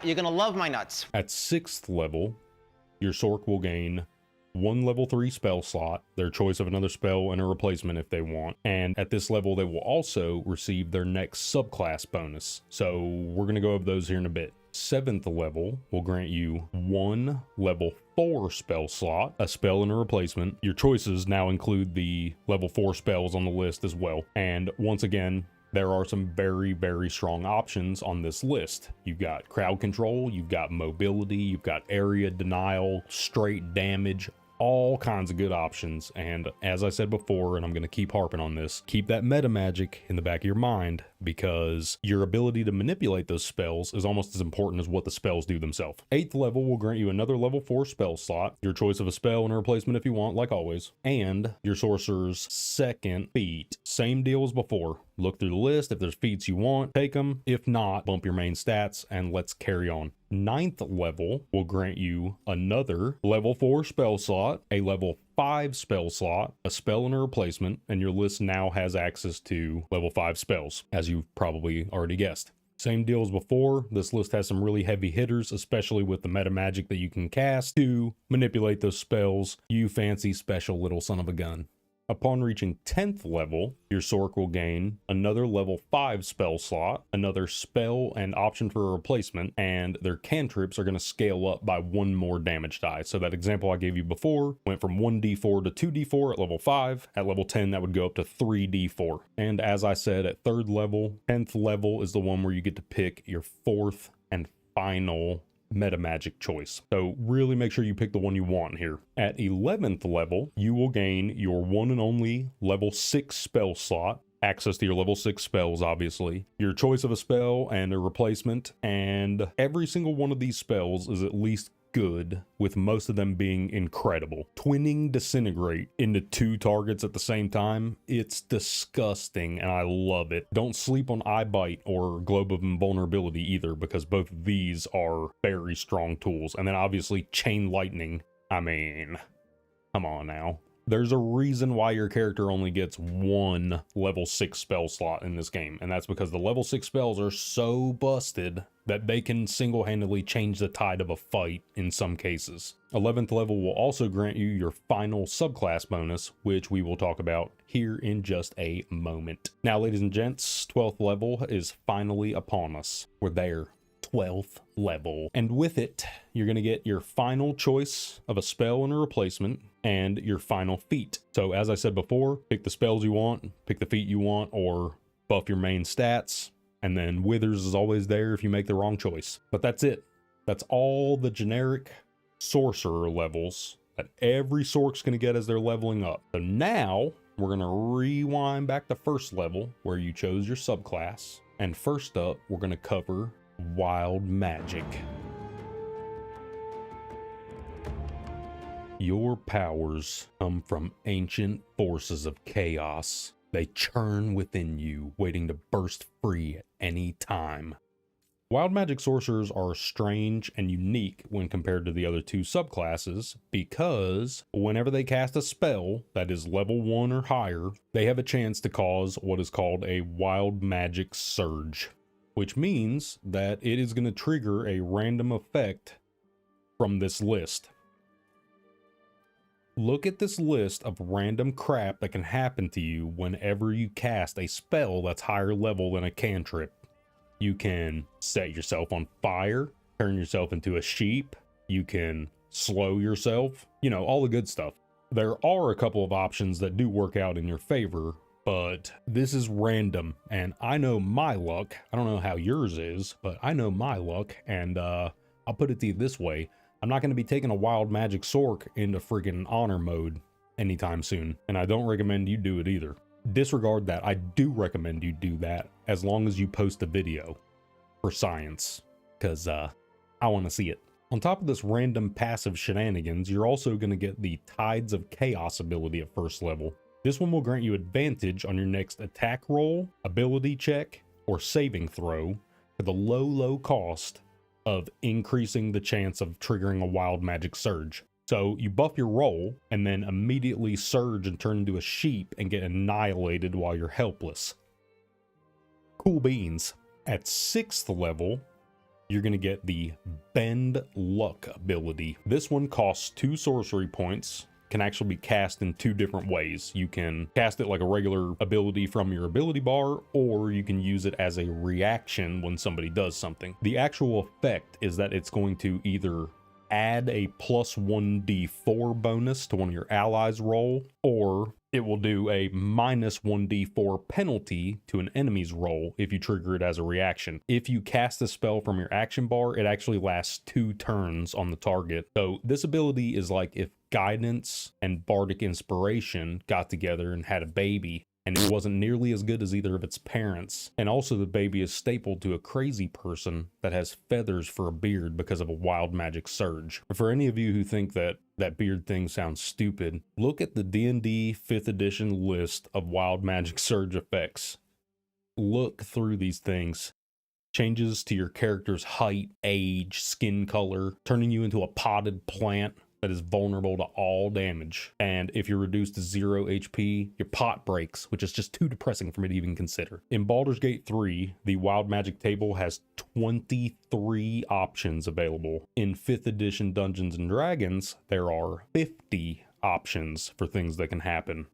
you're gonna love my nuts. At 6th level, your Sorc will gain 1 level 3 spell slot, their choice of another spell and a replacement if they want. And at this level, they will also receive their next subclass bonus. So we're gonna go over those here in a bit. 7th level will grant you 1 level 4 spell slot, a spell and a replacement. Your choices now include the level 4 spells on the list as well. And once again, there are some very, very strong options on this list. You've got crowd control, you've got mobility, you've got area denial, straight damage, all kinds of good options. And as I said before, and I'm going to keep harping on this, keep that meta magic in the back of your mind, because your ability to manipulate those spells is almost as important as what the spells do themselves. 8th level will grant you another level 4 spell slot, your choice of a spell and a replacement if you want, like always, and your sorcerer's 2nd feat. Same deal as before. Look through the list. If there's feats you want, take them. If not, bump your main stats and let's carry on. 9th level will grant you another level 4 spell slot, a level 5 spell slot, a spell and a replacement, and your list now has access to level 5 spells, as you've probably already guessed. Same deal as before. This list has some really heavy hitters, especially with the meta magic that you can cast to manipulate those spells, you fancy special little son of a gun. Upon reaching 10th level, your Sorc will gain another level 5 spell slot, another spell and option for a replacement, and their cantrips are going to scale up by 1 more damage die. So that example I gave you before went from 1d4 to 2d4 at level 5. At level 10, that would go up to 3d4. And as I said, at 3rd level, 10th level is the one where you get to pick your 4th and final meta magic choice. So really make sure you pick the one you want here. At 11th level, you will gain your one and only level 6 spell slot, access to your level 6 spells, obviously, your choice of a spell and a replacement, and every single one of these spells is at least good, with most of them being incredible. Twinning Disintegrate into 2 targets at the same time, it's disgusting and I love it. Don't sleep on Eye Bite or Globe of Invulnerability either, because both of these are very strong tools. And then obviously Chain Lightning. I mean, come on now. There's a reason why your character only gets one level 6 spell slot in this game, and that's because the level 6 spells are so busted that they can single-handedly change the tide of a fight in some cases. 11th level will also grant you your final subclass bonus, which we will talk about here in just a moment. Now, ladies and gents, 12th level is finally upon us. We're there. 12th level. And with it, you're going to get your final choice of a spell and a replacement, and your final feat. So as I said before, pick the spells you want, pick the feat you want, or buff your main stats, and then Withers is always there if you make the wrong choice. But that's it. That's all the generic sorcerer levels that every sorc's going to get as they're leveling up. So now we're going to rewind back to first level where you chose your subclass. And first up, we're going to cover wild magic. Your powers come from ancient forces of chaos. They churn within you, waiting to burst free at any time. Wild magic sorcerers are strange and unique when compared to the other two subclasses because whenever they cast a spell that is level 1 or higher, they have a chance to cause what is called a wild magic surge, which means that it is going to trigger a random effect from this list. Look at this list of random crap that can happen to you whenever you cast a spell that's higher level than a cantrip. You can set yourself on fire, turn yourself into a sheep, you can slow yourself, you know, all the good stuff. There are a couple of options that do work out in your favor, but this is random, and I know my luck. I don't know how yours is, but I know my luck, and I'll put it to you this way. I'm not going to be taking a wild magic sorc into friggin' honor mode anytime soon, and I don't recommend you do it either. Disregard that. I do recommend you do that as long as you post a video for science, because I want to see it. On top of this random passive shenanigans, you're also going to get the Tides of Chaos ability at first level. This one will grant you advantage on your next attack roll, ability check, or saving throw for the low cost of increasing the chance of triggering a wild magic surge. So you buff your roll and then immediately surge and turn into a sheep and get annihilated while you're helpless. Cool beans. At 6th level, you're going to get the Bend Luck ability. This one costs 2 sorcery points, can actually be cast in 2 different ways. You can cast it like a regular ability from your ability bar, or you can use it as a reaction when somebody does something. The actual effect is that it's going to either add a plus 1d4 bonus to one of your allies' roll, or it will do a minus 1d4 penalty to an enemy's roll if you trigger it as a reaction. If you cast the spell from your action bar, it actually lasts 2 turns on the target. So this ability is like if Guidance and Bardic Inspiration got together and had a baby, and it wasn't nearly as good as either of its parents. And also the baby is stapled to a crazy person that has feathers for a beard because of a wild magic surge. For any of you who think that that beard thing sounds stupid, look at the D&D 5th edition list of wild magic surge effects. Look through these things. Changes to your character's height, age, skin color, turning you into a potted plant that is vulnerable to all damage. And if you're reduced to 0 HP, your pot breaks, which is just too depressing for me to even consider. In Baldur's Gate 3, the Wild Magic table has 23 options available. In 5th edition Dungeons & Dragons, there are 50 options for things that can happen.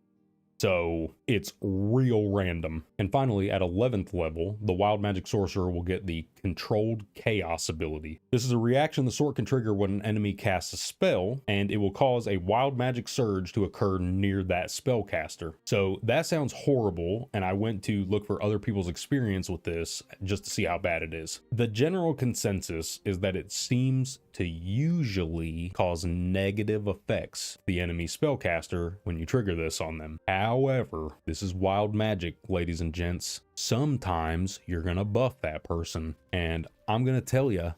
So it's real random. And finally, at 11th level, the Wild Magic Sorcerer will get the Controlled Chaos ability. This is a reaction the sorc can trigger when an enemy casts a spell, and it will cause a Wild Magic surge to occur near that spellcaster. So that sounds horrible, and I went to look for other people's experience with this just to see how bad it is. The general consensus is that it seems to usually cause negative effects to the enemy spellcaster when you trigger this on them. However, this is wild magic, ladies and gents. Sometimes you're gonna buff that person, and I'm gonna tell you,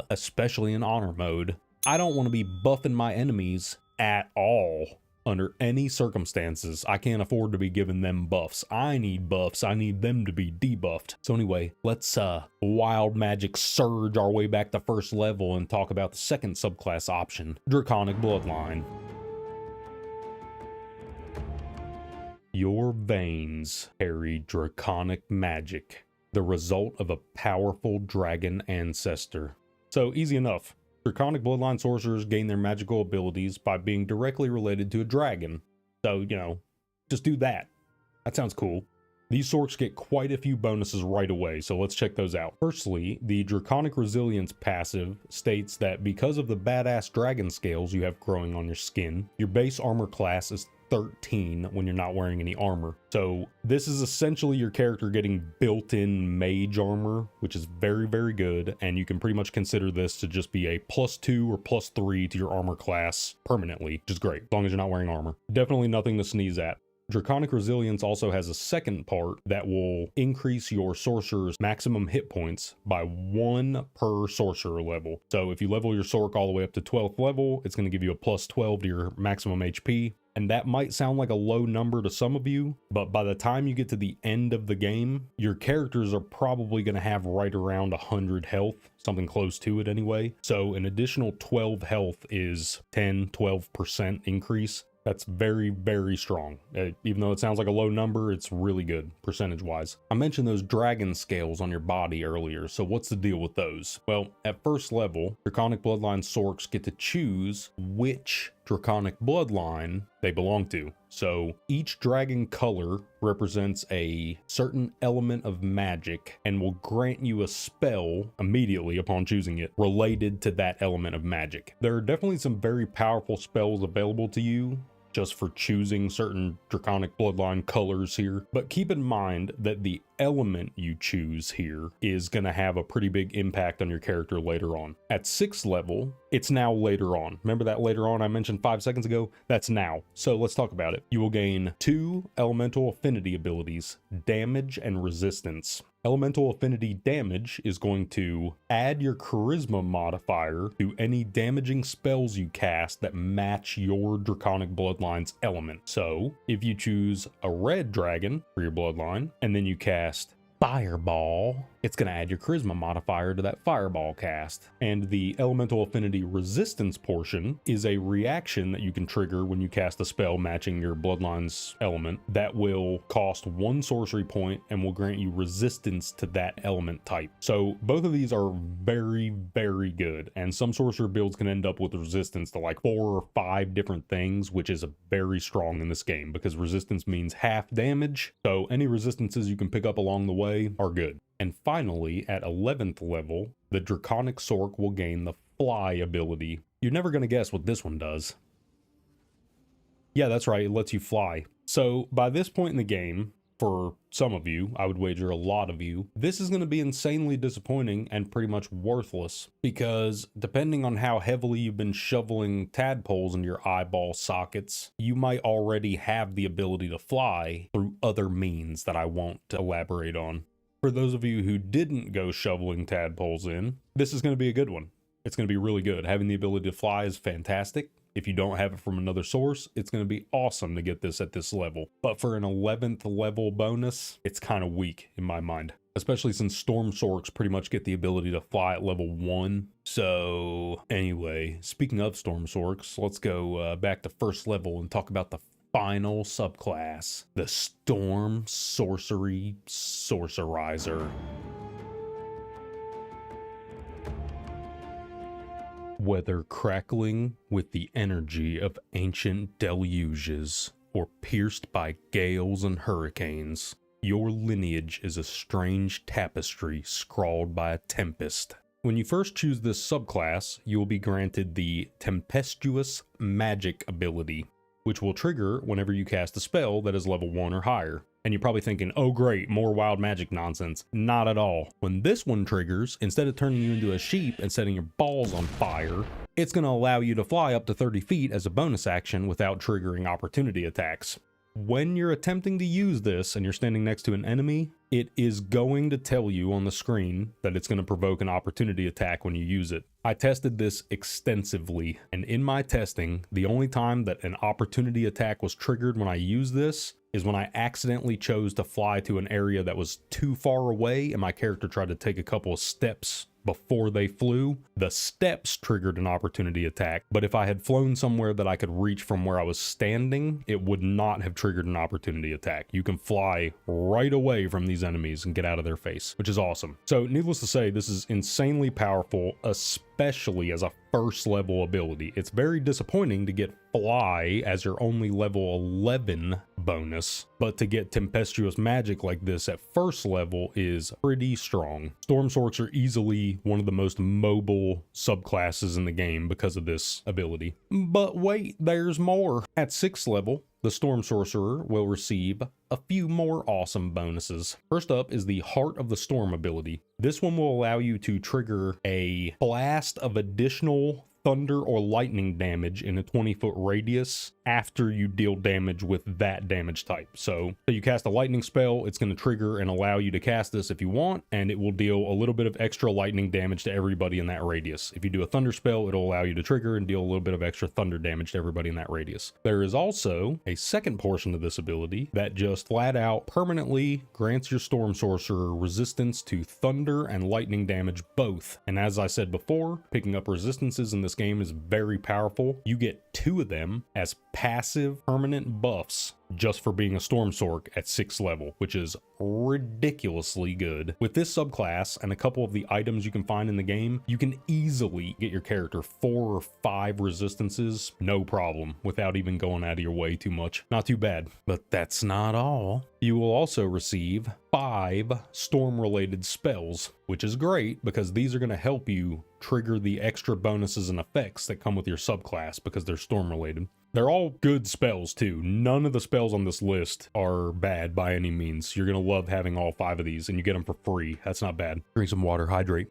especially in honor mode, I don't want to be buffing my enemies at all. Under any circumstances, I can't afford to be giving them buffs. I need buffs. I need them to be debuffed. So anyway, let's wild magic surge our way back to first level and talk about the second subclass option, Draconic Bloodline. Your veins carry draconic magic, the result of a powerful dragon ancestor. So easy enough. Draconic bloodline sorcerers gain their magical abilities by being directly related to a dragon. So, just do that. That sounds cool. These sorcs get quite a few bonuses right away, so let's check those out. Firstly, the Draconic Resilience passive states that because of the badass dragon scales you have growing on your skin, your base armor class is 13 when you're not wearing any armor. So this is essentially your character getting built-in mage armor, which is very, very good, and you can pretty much consider this to just be a +2 or +3 to your armor class permanently, which is great, as long as you're not wearing armor. Definitely nothing to sneeze at. Draconic Resilience also has a second part that will increase your sorcerer's maximum hit points by 1 per sorcerer level. So if you level your sorc all the way up to 12th level, it's going to give you a +12 to your maximum HP. And that might sound like a low number to some of you, but by the time you get to the end of the game, your characters are probably going to have right around 100 health, something close to it anyway. So an additional 12 health is 10-12% increase. That's very, very strong. Even though it sounds like a low number, it's really good percentage-wise. I mentioned those dragon scales on your body earlier, so what's the deal with those? Well, at first level, Draconic Bloodline Sorcs get to choose which Draconic Bloodline they belong to. So each dragon color represents a certain element of magic and will grant you a spell immediately upon choosing it related to that element of magic. There are definitely some very powerful spells available to you just for choosing certain Draconic Bloodline colors here. But keep in mind that the element you choose here is going to have a pretty big impact on your character later on. At 6th level, it's now later on. Remember that later on I mentioned 5 seconds ago? That's now. So let's talk about it. You will gain 2 elemental affinity abilities, damage and resistance. Elemental affinity damage is going to add your charisma modifier to any damaging spells you cast that match your Draconic Bloodline's element. So if you choose a red dragon for your bloodline and then you cast Fireball, it's going to add your charisma modifier to that fireball cast. And the elemental affinity resistance portion is a reaction that you can trigger when you cast a spell matching your bloodline's element that will cost 1 sorcery point and will grant you resistance to that element type. So both of these are very, very good, and some sorcerer builds can end up with resistance to like 4 or 5 different things, which is very strong in this game because resistance means half damage. So any resistances you can pick up along the way are good. And finally, at 11th level, the Draconic Sorc will gain the Fly ability. You're never going to guess what this one does. Yeah, that's right, it lets you fly. So by this point in the game, for some of you, I would wager a lot of you, this is going to be insanely disappointing and pretty much worthless, because depending on how heavily you've been shoveling tadpoles into your eyeball sockets, you might already have the ability to fly through other means that I won't elaborate on. For those of you who didn't go shoveling tadpoles in, this is going to be a good one. It's going to be really good. Having the ability to fly is fantastic. If you don't have it from another source, it's going to be awesome to get this at this level. But for an 11th level bonus, it's kind of weak in my mind. Especially since Storm Sorcs pretty much get the ability to fly at level 1. So anyway, speaking of Storm Sorcs, let's go back to 1st level and talk about the final subclass, the Storm Sorcery Sorcerizer. Whether crackling with the energy of ancient deluges or pierced by gales and hurricanes, your lineage is a strange tapestry scrawled by a tempest. When you first choose this subclass, you will be granted the Tempestuous Magic ability, which will trigger whenever you cast a spell that is level 1 or higher. And you're probably thinking, oh great, more wild magic nonsense. Not at all. When this one triggers, instead of turning you into a sheep and setting your balls on fire, it's going to allow you to fly up to 30 feet as a bonus action without triggering opportunity attacks. When you're attempting to use this and you're standing next to an enemy, it is going to tell you on the screen that it's going to provoke an opportunity attack when you use it. I tested this extensively, and in my testing, the only time that an opportunity attack was triggered when I used this is when I accidentally chose to fly to an area that was too far away and my character tried to take a couple of steps before they flew, the steps triggered an opportunity attack. But if I had flown somewhere that I could reach from where I was standing, it would not have triggered an opportunity attack. You can fly right away from these enemies and get out of their face, which is awesome. So needless to say, this is insanely powerful, especially as a first level ability. It's very disappointing to get fly as your only level 11 bonus, but to get tempestuous magic like this at first level is pretty strong. Storm Sorcs are easily one of the most mobile subclasses in the game because of this ability. But wait, there's more. At 6th level, the Storm Sorcerer will receive a few more awesome bonuses. First up is the Heart of the Storm ability. This one will allow you to trigger a blast of additional thunder or lightning damage in a 20-foot radius after you deal damage with that damage type. So you cast a lightning spell, it's going to trigger and allow you to cast this if you want, and it will deal a little bit of extra lightning damage to everybody in that radius. If you do a thunder spell, it'll allow you to trigger and deal a little bit of extra thunder damage to everybody in that radius. There is also a second portion of this ability that just flat out permanently grants your Storm Sorcerer resistance to thunder and lightning damage both. And as I said before, picking up resistances in this game is very powerful. You get 2 of them as passive permanent buffs just for being a Storm Sorc at 6th level, which is ridiculously good. With this subclass and a couple of the items you can find in the game, you can easily get your character 4 or 5 resistances, no problem, without even going out of your way too much. Not too bad. But that's not all. You will also receive 5 storm-related spells, which is great because these are going to help you trigger the extra bonuses and effects that come with your subclass because they're storm-related. They're all good spells too. None of the spells on this list are bad by any means. You're going to love having all 5 of these and you get them for free. That's not bad. Drink some water, hydrate.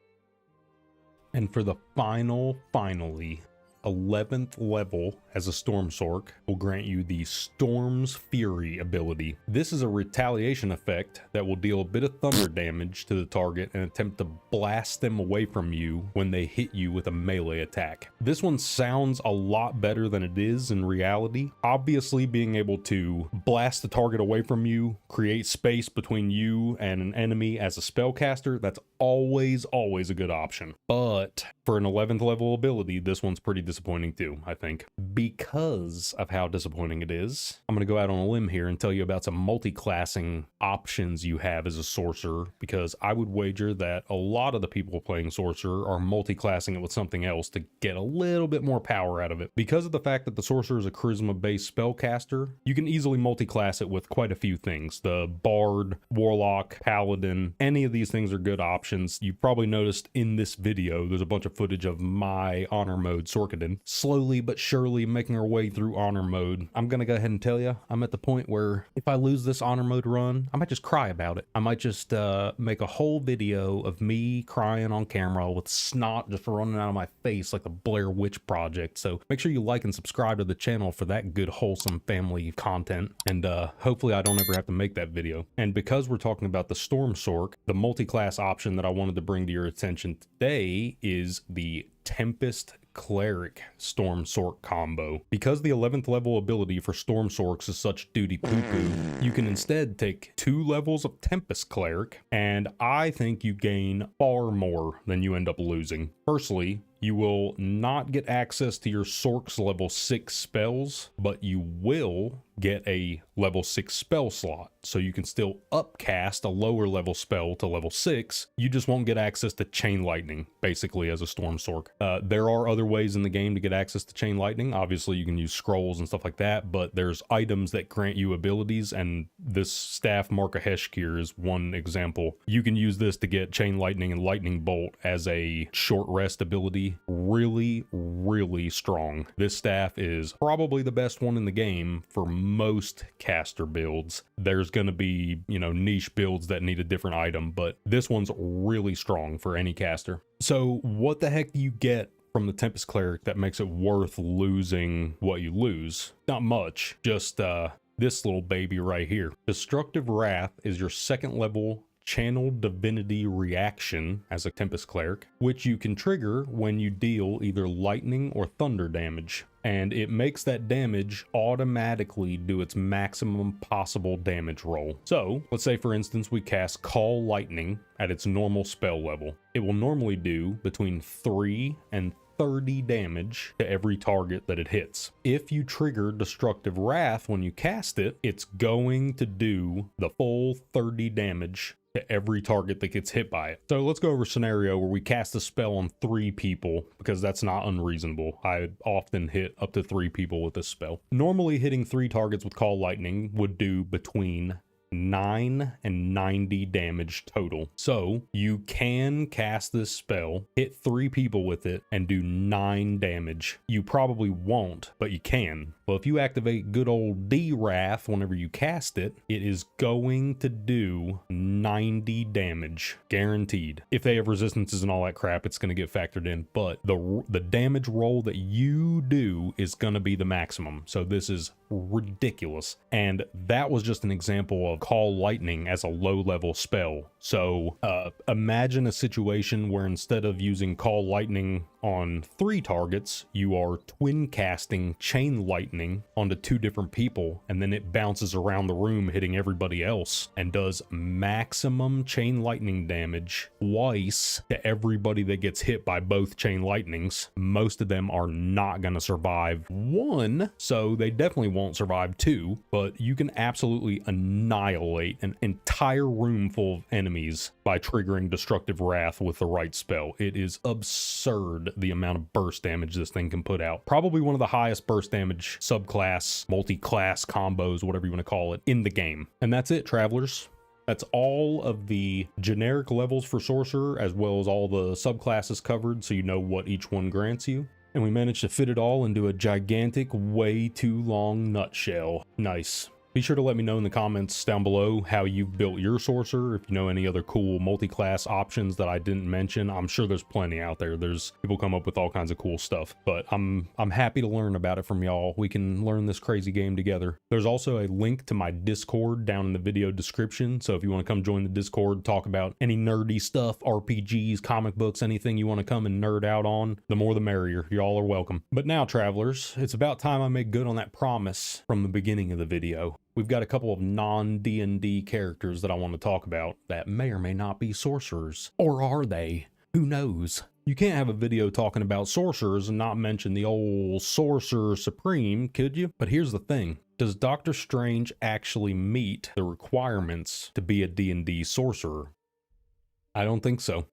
And for the finally, 11th level as a Storm Sorc will grant you the Storm's Fury ability. This is a retaliation effect that will deal a bit of thunder damage to the target and attempt to blast them away from you when they hit you with a melee attack. This one sounds a lot better than it is in reality. Obviously, being able to blast the target away from you, create space between you and an enemy as a spellcaster, that's always a good option. But for an 11th level ability, this one's pretty disappointing too, I think. Because of how disappointing it is, I'm going to go out on a limb here and tell you about some multi-classing options you have as a sorcerer, because I would wager that a lot of the people playing sorcerer are multi-classing it with something else to get a little bit more power out of it. Because of the fact that the sorcerer is a charisma-based spellcaster, you can easily multi-class it with quite a few things. The Bard, Warlock, Paladin, any of these things are good options. You've probably noticed in this video, there's a bunch of footage of my honor mode Sorkadin, slowly but surely making our way through honor mode. I'm gonna go ahead and tell you, I'm at the point where if I lose this honor mode run, I might just cry about it. I might just make a whole video of me crying on camera with snot just running out of my face like the Blair Witch Project. So make sure you like and subscribe to the channel for that good wholesome family content, and hopefully I don't ever have to make that video. And because we're talking about the Storm Sorc, the multi-class option that I wanted to bring to your attention today is the Tempest Cleric Storm Sorc combo. Because the 11th level ability for Storm Sorcs is such duty poo-poo, you can instead take 2 levels of Tempest Cleric, and I think you gain far more than you end up losing. Firstly, you will not get access to your Sorc's level 6 spells, but you will get a level 6 spell slot. So you can still upcast a lower level spell to level 6. You just won't get access to Chain Lightning, basically, as a Storm Sorc. There are other ways in the game to get access to Chain Lightning. Obviously, you can use scrolls and stuff like that, but there's items that grant you abilities, and this staff Mark of Heshkir is one example. You can use this to get Chain Lightning and Lightning Bolt as a short rest ability. Really strong. This staff is probably the best one in the game for most caster builds. There's going to be, niche builds that need a different item, but this one's really strong for any caster. So what the heck do you get from the Tempest Cleric that makes it worth losing what you lose? Not much, just this little baby right here. Destructive Wrath is your 2nd level Channeled Divinity reaction as a Tempest Cleric, which you can trigger when you deal either lightning or thunder damage. and it makes that damage automatically do its maximum possible damage roll. So let's say, for instance, we cast Call Lightning at its normal spell level. It will normally do between 3 and 30 damage to every target that it hits. If you trigger Destructive Wrath when you cast it, it's going to do the full 30 damage to every target that gets hit by it. So let's go over a scenario where we cast a spell on 3 people, because that's not unreasonable. I often hit up to 3 people with this spell. Normally hitting 3 targets with Call Lightning would do between 9 and 90 damage total. So you can cast this spell, hit 3 people with it, and do 9 damage. You probably won't, but you can. Well, if you activate good old D-Wrath whenever you cast it, it is going to do 90 damage, guaranteed. If they have resistances and all that crap, it's going to get factored in, but the damage roll that you do is going to be the maximum. So this is ridiculous. And that was just an example of Call Lightning as a low-level spell. So imagine a situation where instead of using Call Lightning on 3 targets, you are twin casting Chain Lightning onto 2 different people, and then it bounces around the room hitting everybody else and does maximum Chain Lightning damage twice to everybody that gets hit by both Chain Lightnings. Most of them are not going to survive 1, so they definitely won't survive 2, but you can absolutely annihilate an entire room full of enemies by triggering Destructive Wrath with the right spell. It is absurd the amount of burst damage this thing can put out. Probably one of the highest burst damage subclass, multi-class combos, whatever you want to call it, in the game. And that's it, travelers. That's all of the generic levels for Sorcerer, as well as all the subclasses covered, so you know what each one grants you. And we managed to fit it all into a gigantic, way too long nutshell. Nice. Be sure to let me know in the comments down below how you've built your Sorcerer. If you know any other cool multi-class options that I didn't mention, I'm sure there's plenty out there. There's people come up with all kinds of cool stuff, but I'm happy to learn about it from y'all. We can learn this crazy game together. There's also a link to my Discord down in the video description. So if you want to come join the Discord, talk about any nerdy stuff, RPGs, comic books, anything you want to come and nerd out on, the more the merrier. Y'all are welcome. But now, travelers, it's about time I make good on that promise from the beginning of the video. We've got a couple of non-D&D characters that I want to talk about that may or may not be sorcerers. Or are they? Who knows? You can't have a video talking about sorcerers and not mention the old Sorcerer Supreme, could you? But here's the thing. Does Doctor Strange actually meet the requirements to be a D&D sorcerer? I don't think so.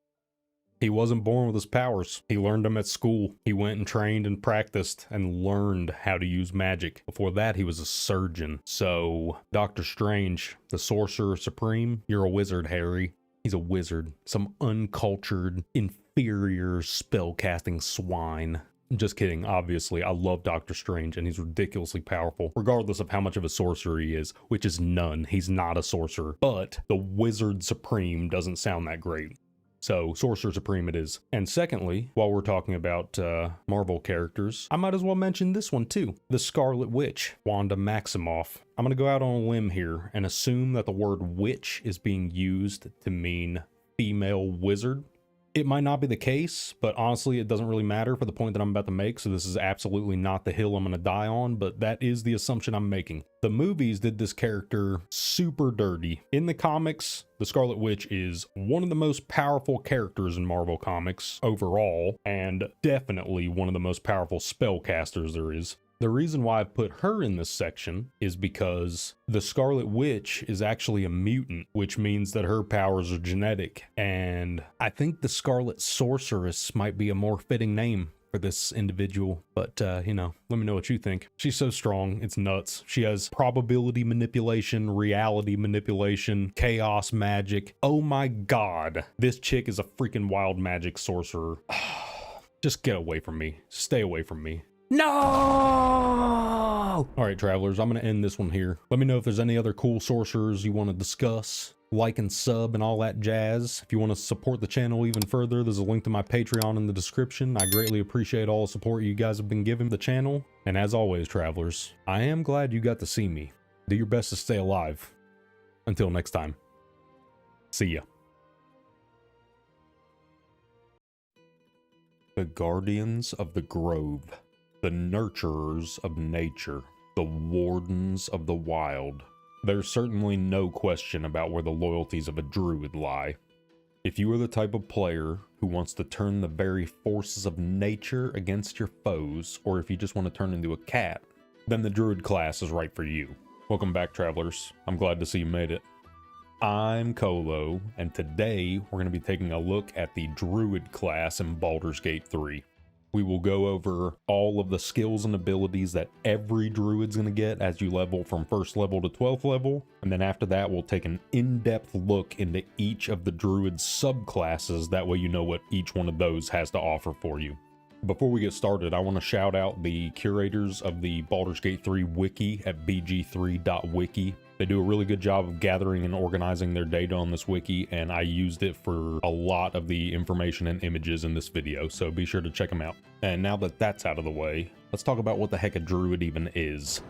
He wasn't born with his powers. He learned them at school. He went and trained and practiced and learned how to use magic. Before that, he was a surgeon. So, Doctor Strange, the Sorcerer Supreme, you're a wizard, Harry. He's a wizard. Some uncultured, inferior spell-casting swine. Just kidding, obviously. I love Doctor Strange, and he's ridiculously powerful, regardless of how much of a sorcerer he is, which is none. He's not a sorcerer. But the Wizard Supreme doesn't sound that great. So, Sorcerer Supreme it is. And secondly, while we're talking about Marvel characters, I might as well mention this one too. The Scarlet Witch, Wanda Maximoff. I'm going to go out on a limb here and assume that the word witch is being used to mean female wizard. It might not be the case, but honestly, it doesn't really matter for the point that I'm about to make, so this is absolutely not the hill I'm going to die on, but that is the assumption I'm making. The movies did this character super dirty. In the comics, the Scarlet Witch is one of the most powerful characters in Marvel Comics overall, and definitely one of the most powerful spellcasters there is. The reason why I've put her in this section is because the Scarlet Witch is actually a mutant, which means that her powers are genetic. And I think the Scarlet Sorceress might be a more fitting name for this individual. But, you know, let me know what you think. She's so strong, it's nuts. She has probability manipulation, reality manipulation, chaos magic. Oh my god, this chick is a freaking wild magic sorcerer. Just get away from me. Stay away from me. No! All right, travelers, I'm going to end this one here. Let me know if there's any other cool sorcerers you want to discuss. Like and sub and all that jazz. If you want to support the channel even further, there's a link to my Patreon in the description. I greatly appreciate all the support you guys have been giving the channel. And as always, travelers, I am glad you got to see me. Do your best to stay alive. Until next time. See ya. The Guardians of the Grove. the nurturers of nature, the wardens of the wild. There's certainly no question about where the loyalties of a druid lie. If you are the type of player who wants to turn the very forces of nature against your foes, or if you just want to turn into a cat, then the druid class is right for you. Welcome back, travelers. I'm glad to see you made it. I'm Colo, and today we're going to be taking a look at the druid class in Baldur's Gate 3. We will go over all of the skills and abilities that every druid's going to get as you level from 1st level to 12th level, and then after that we'll take an in-depth look into each of the druid's subclasses, that way you know what each one of those has to offer for you. Before we get started, I want to shout out the curators of the Baldur's Gate 3 wiki at bg3.wiki. They do a really good job of gathering and organizing their data on this wiki, and I used it for a lot of the information and images in this video, so be sure to check them out. And now that that's out of the way, let's talk about what the heck a druid even is.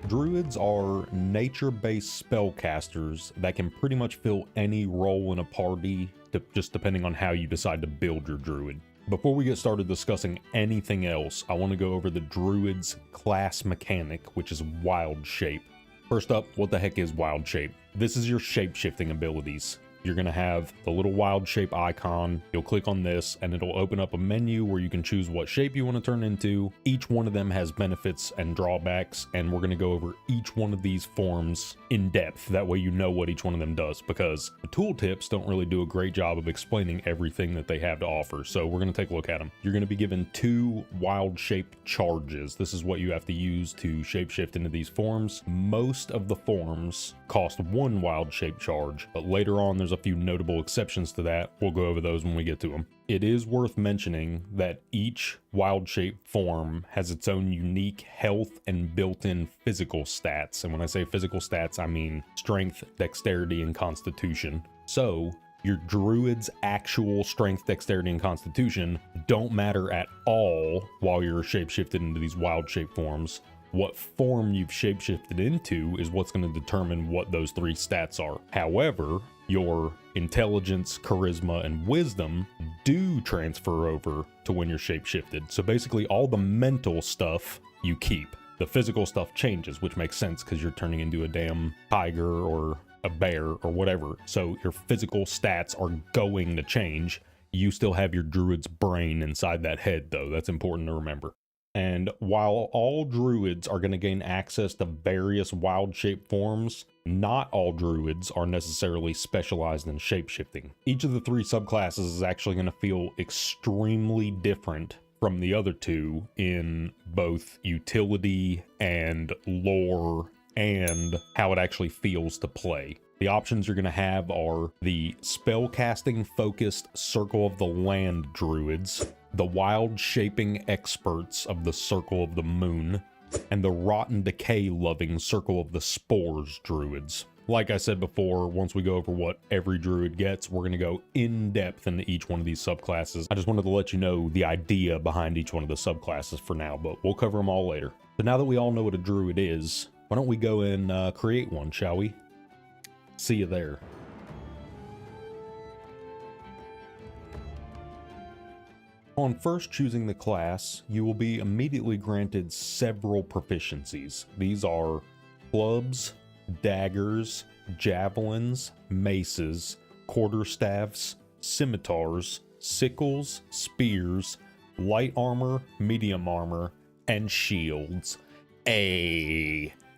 Druids are nature-based spellcasters that can pretty much fill any role in a party, just depending on how you decide to build your druid. Before we get started discussing anything else, I want to go over the druid's class mechanic, which is wild shape. First up, what the heck is wild shape? This is your shape-shifting abilities. You're going to have the little wild shape icon. You'll click on this and it'll open up a menu where you can choose what shape you want to turn into. Each one of them has benefits and drawbacks, and we're going to go over each one of these forms in depth. That way you know what each one of them does, because the tooltips don't really do a great job of explaining everything that they have to offer. So we're going to take a look at them. You're going to be given 2 wild shaped charges. This is what you have to use to shapeshift into these forms. Most of the forms cost 1 wild shape charge, but later on there's a few notable exceptions to that. We'll go over those when we get to them. It is worth mentioning that each wild shape form has its own unique health and built-in physical stats. And when I say physical stats, I mean strength, dexterity, and constitution. So your druid's actual strength, dexterity, and constitution don't matter at all while you're shapeshifted into these wild shape forms. What form you've shapeshifted into is what's going to determine what those 3 stats are. However, your intelligence, charisma, and wisdom do transfer over to when you're shapeshifted. So basically all the mental stuff you keep. The physical stuff changes, which makes sense because you're turning into a damn tiger or a bear or whatever. So your physical stats are going to change. You still have your druid's brain inside that head though. That's important to remember. And while all druids are going to gain access to various wild shape forms, not all druids are necessarily specialized in shapeshifting. Each of the 3 subclasses is actually going to feel extremely different from the other 2 in both utility and lore and how it actually feels to play. The options you're going to have are the spellcasting focused Circle of the Land druids, the wild shaping experts of the Circle of the Moon, and the rotten decay loving Circle of the Spores druids. Like I said before, once we go over what every druid gets, we're going to go in depth into each one of these subclasses. I just wanted to let you know the idea behind each one of the subclasses for now, but we'll cover them all later. So now that we all know what a druid is, why don't we go and create one, shall we? See you there. On first choosing the class, you will be immediately granted several proficiencies. These are clubs, daggers, javelins, maces, quarterstaffs, scimitars, sickles, spears, light armor, medium armor, and shields.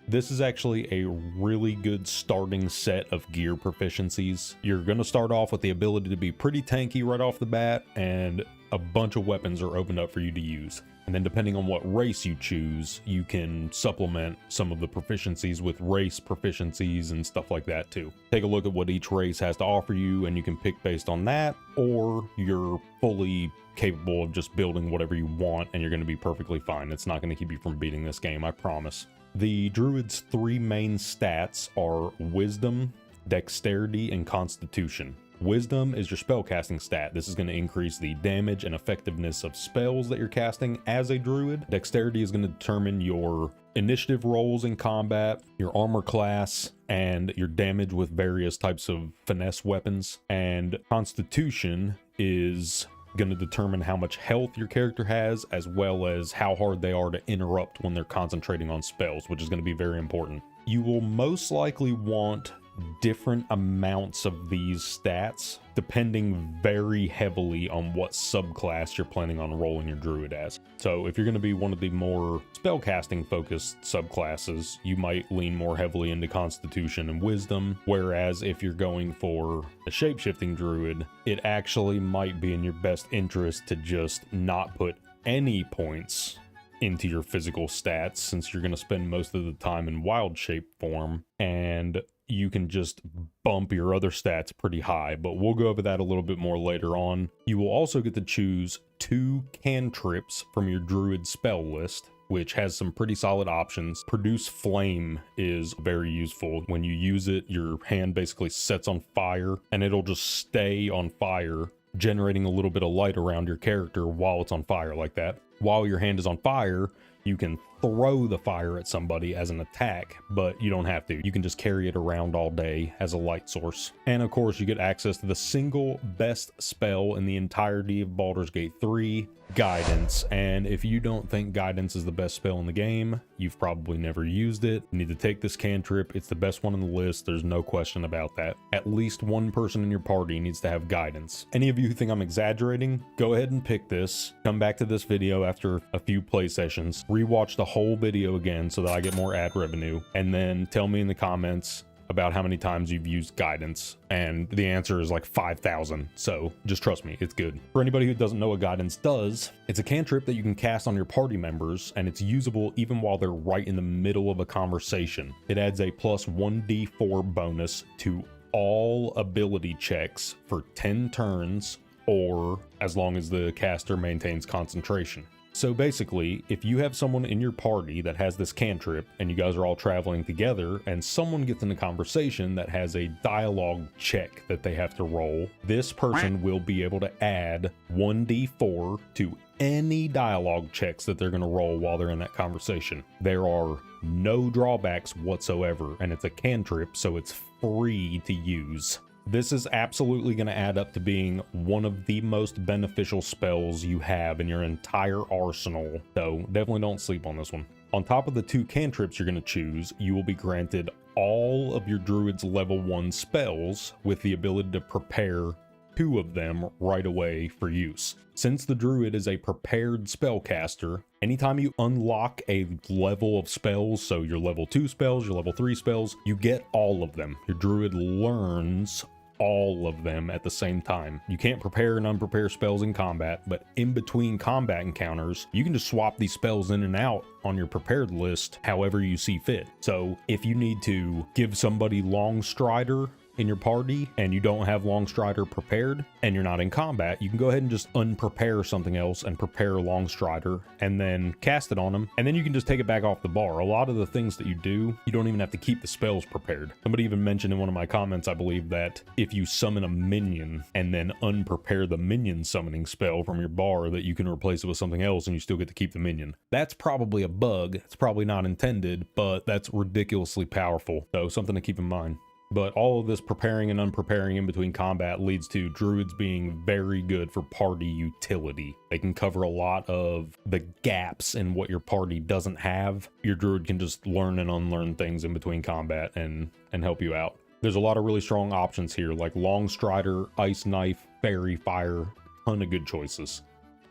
This is actually a really good starting set of gear proficiencies. You're going to start off with the ability to be pretty tanky right off the bat, and a bunch of weapons are opened up for you to use. And then depending on what race you choose, you can supplement some of the proficiencies with race proficiencies and stuff like that too. Take a look at what each race has to offer you, and you can pick based on that, or you're fully capable of just building whatever you want and you're going to be perfectly fine. It's not going to keep you from beating this game, I promise. The druid's 3 main stats are wisdom, dexterity, and constitution. Wisdom is your spellcasting stat. This is going to increase the damage and effectiveness of spells that you're casting as a druid. Dexterity is going to determine your initiative rolls in combat, your armor class, and your damage with various types of finesse weapons. And constitution is going to determine how much health your character has, as well as how hard they are to interrupt when they're concentrating on spells, which is going to be very important. You will most likely want different amounts of these stats depending very heavily on what subclass you're planning on rolling your druid as. So if you're going to be one of the more spellcasting focused subclasses, you might lean more heavily into constitution and wisdom, whereas if you're going for a shapeshifting druid, it actually might be in your best interest to just not put any points into your physical stats, since you're going to spend most of the time in wild shape form, and you can just bump your other stats pretty high, but we'll go over that a little bit more later on. You will also get to choose 2 cantrips from your druid spell list, which has some pretty solid options. Produce Flame is very useful. When you use it, your hand basically sets on fire, and it'll just stay on fire, generating a little bit of light around your character while it's on fire like that. While your hand is on fire, you can throw the fire at somebody as an attack, but you don't have to. You can just carry it around all day as a light source. And of course, you get access to the single best spell in the entirety of Baldur's Gate 3, Guidance. And if you don't think Guidance is the best spell in the game, you've probably never used it. You need to take this cantrip. It's the best one on the list. There's no question about that. At least one person in your party needs to have Guidance. Any of you who think I'm exaggerating, go ahead and pick this. Come back to this video after a few play sessions, rewatch the whole video again so that I get more ad revenue, and then tell me in the comments about how many times you've used Guidance, and the answer is like 5,000, so just trust me, it's good. For anybody who doesn't know what Guidance does, it's a cantrip that you can cast on your party members, and it's usable even while they're right in the middle of a conversation. It adds a plus 1d4 bonus to all ability checks for 10 turns, or as long as the caster maintains concentration. So basically, if you have someone in your party that has this cantrip and you guys are all traveling together and someone gets in a conversation that has a dialogue check that they have to roll, this person will be able to add 1d4 to any dialogue checks that they're going to roll while they're in that conversation. There are no drawbacks whatsoever, and it's a cantrip, so it's free to use. This is absolutely going to add up to being one of the most beneficial spells you have in your entire arsenal, so definitely don't sleep on this one. On top of the 2 cantrips you're going to choose, you will be granted all of your druid's level 1 spells with the ability to prepare 2 of them right away for use. Since the druid is a prepared spellcaster, anytime you unlock a level of spells, so your level 2 spells, your level 3 spells, you get all of them. Your druid learns all of them at the same time. You can't prepare and unprepare spells in combat, but in between combat encounters, you can just swap these spells in and out on your prepared list however you see fit. So if you need to give somebody Longstrider in your party and you don't have Longstrider prepared and you're not in combat, you can go ahead and just unprepare something else and prepare Longstrider and then cast it on them, and then you can just take it back off the bar. A lot of the things that you do, you don't even have to keep the spells prepared. Somebody even mentioned in one of my comments, I believe, that if you summon a minion and then unprepare the minion summoning spell from your bar, that you can replace it with something else and you still get to keep the minion. That's probably a bug. It's probably not intended, but that's ridiculously powerful, so something to keep in mind. But all of this preparing and unpreparing in between combat leads to druids being very good for party utility. They can cover a lot of the gaps in what your party doesn't have. Your druid can just learn and unlearn things in between combat and help you out. There's a lot of really strong options here, like Longstrider, Ice Knife, Fairy Fire, ton of good choices.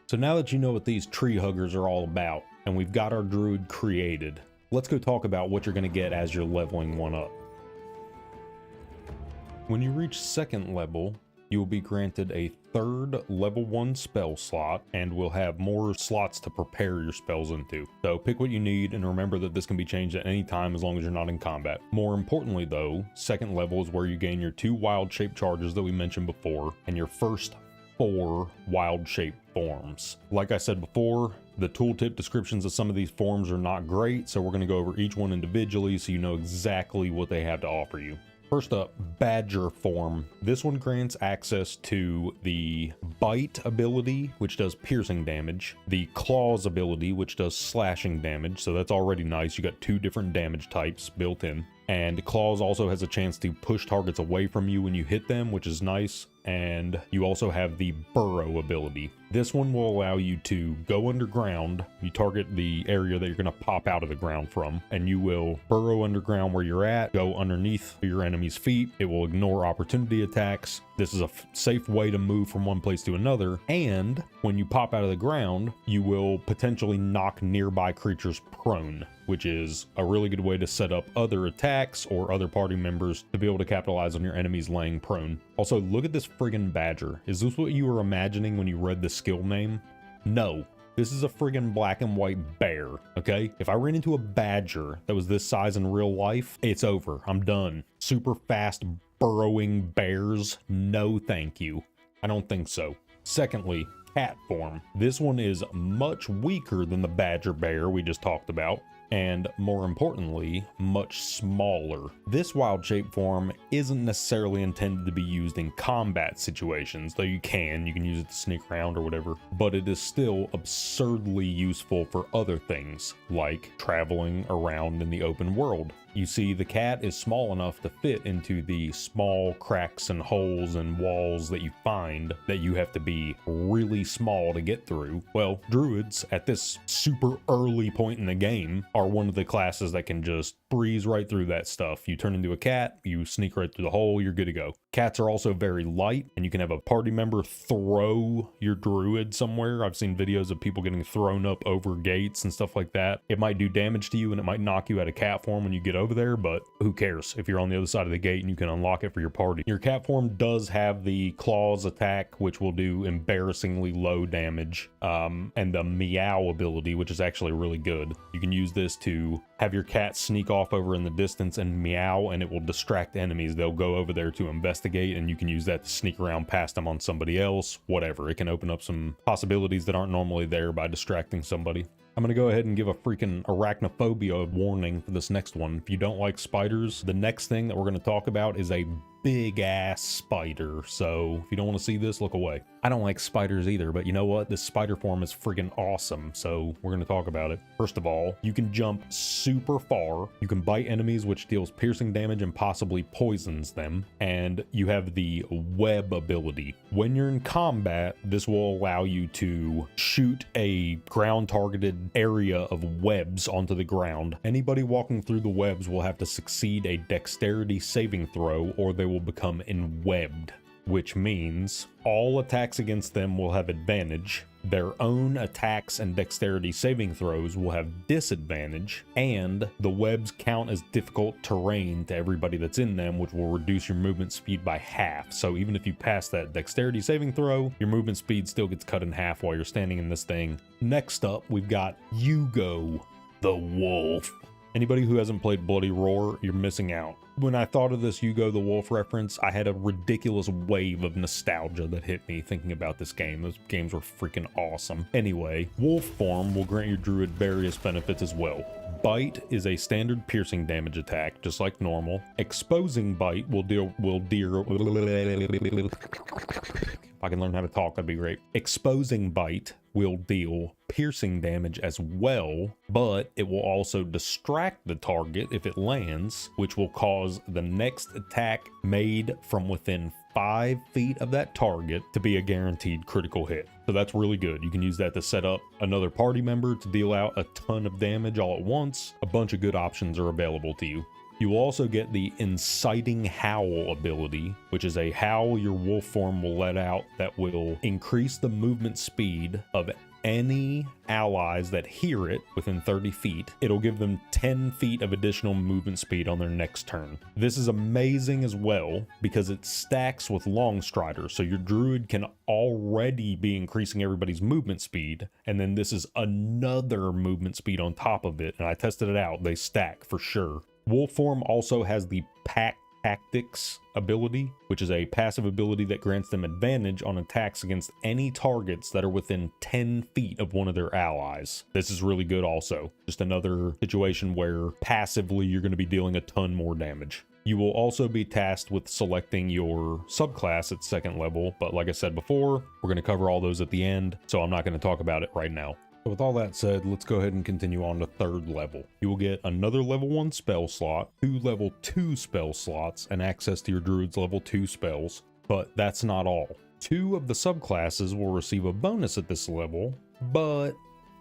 So now that you know what these tree huggers are all about, and we've got our druid created, let's go talk about what you're going to get as you're leveling one up. When you reach 2nd level, you will be granted a 3rd level 1 spell slot and will have more slots to prepare your spells into. So pick what you need, and remember that this can be changed at any time as long as you're not in combat. More importantly though, 2nd level is where you gain your 2 wild shape charges that we mentioned before, and your first 4 wild shape forms. Like I said before, the tooltip descriptions of some of these forms are not great, so we're going to go over each one individually so you know exactly what they have to offer you. First up, Badger form. This one grants access to the Bite ability, which does piercing damage, the Claws ability, which does slashing damage, so that's already nice. You got 2 different damage types built in. And Claws also has a chance to push targets away from you when you hit them, which is nice. and you also have the burrow ability. This one will allow you to go underground. You target the area that you're going to pop out of the ground from, and you will burrow underground where you're at, go underneath your enemy's feet. It will ignore opportunity attacks. This is a safe way to move from one place to another, and when you pop out of the ground, you will potentially knock nearby creatures prone, which is a really good way to set up other attacks or other party members to be able to capitalize on your enemies laying prone. Also, look at this friggin' badger. Is this what you were imagining when you read the skill name? No. This is a friggin' black and white bear, okay? If I ran into a badger that was this size in real life, it's over. I'm done. Super fast burrowing bears, no thank you. I don't think so. Secondly, cat form. This one is much weaker than the badger bear we just talked about, and more importantly, much smaller. This wild shape form isn't necessarily intended to be used in combat situations, though you can use it to sneak around or whatever, but it is still absurdly useful for other things, like traveling around in the open world. You see, the cat is small enough to fit into the small cracks and holes and walls that you find that you have to be really small to get through. Well, druids at this super early point in the game are one of the classes that can just breeze right through that stuff. You turn into a cat, you sneak right through the hole, you're good to go. Cats are also very light, and you can have a party member throw your druid somewhere. I've seen videos of people getting thrown up over gates and stuff like that. It might do damage to you and it might knock you out of cat form when you get over there, but who cares if you're on the other side of the gate and you can unlock it for your party. Your cat form does have the claws attack, which will do embarrassingly low damage, and the meow ability, which is actually really good. You can use this to have your cat sneak off over in the distance and meow, and it will distract enemies. They'll go over there to investigate, and you can use that to sneak around past them on somebody else, whatever. It can open up some possibilities that aren't normally there by distracting somebody. I'm going to go ahead and give a freaking arachnophobia warning for this next one. If you don't like spiders, the next thing that we're going to talk about is a big ass spider. So if you don't want to see this, look away. I don't like spiders either, but you know what? This spider form is friggin' awesome. So we're going to talk about it. First of all, you can jump super far. You can bite enemies, which deals piercing damage and possibly poisons them. And you have the web ability. When you're in combat, this will allow you to shoot a ground targeted area of webs onto the ground. Anybody walking through the webs will have to succeed a dexterity saving throw, or they will become enwebbed, which means all attacks against them will have advantage. Their own attacks and dexterity saving throws will have disadvantage, and the webs count as difficult terrain to everybody that's in them, which will reduce your movement speed by half. So even if you pass that dexterity saving throw, your movement speed still gets cut in half while you're standing in this thing. Next up, we've got Hugo the Wolf. Anybody who hasn't played Bloody Roar, you're missing out. When I thought of this Hugo the Wolf reference, I had a ridiculous wave of nostalgia that hit me thinking about this game. Those games were freaking awesome. Anyway, wolf form will grant your druid various benefits as well. Bite is a standard piercing damage attack, just like normal. Exposing bite will deal if I can learn how to talk, that'd be great. Exposing bite will deal piercing damage as well, but it will also distract the target if it lands, which will cause the next attack made from within 5 feet of that target to be a guaranteed critical hit. So that's really good. You can use that to set up another party member to deal out a ton of damage all at once. A bunch of good options are available to you. You will also get the Inciting Howl ability, which is a howl your wolf form will let out that will increase the movement speed of any allies that hear it within 30 feet. It'll give them 10 feet of additional movement speed on their next turn. This is amazing as well because it stacks with Longstrider, so your druid can already be increasing everybody's movement speed, and then this is another movement speed on top of it, and I tested it out. They stack for sure. Wolf form also has the Pack Tactics ability, which is a passive ability that grants them advantage on attacks against any targets that are within 10 feet of one of their allies. This is really good also. Just another situation where passively you're going to be dealing a ton more damage. You will also be tasked with selecting your subclass at 2nd level, but like I said before, we're going to cover all those at the end, so I'm not going to talk about it right now. So with all that said, let's go ahead and continue on to 3rd level. You will get another level 1 spell slot, 2 level 2 spell slots, and access to your druid's level 2 spells. But that's not all. 2 of the subclasses will receive a bonus at this level, but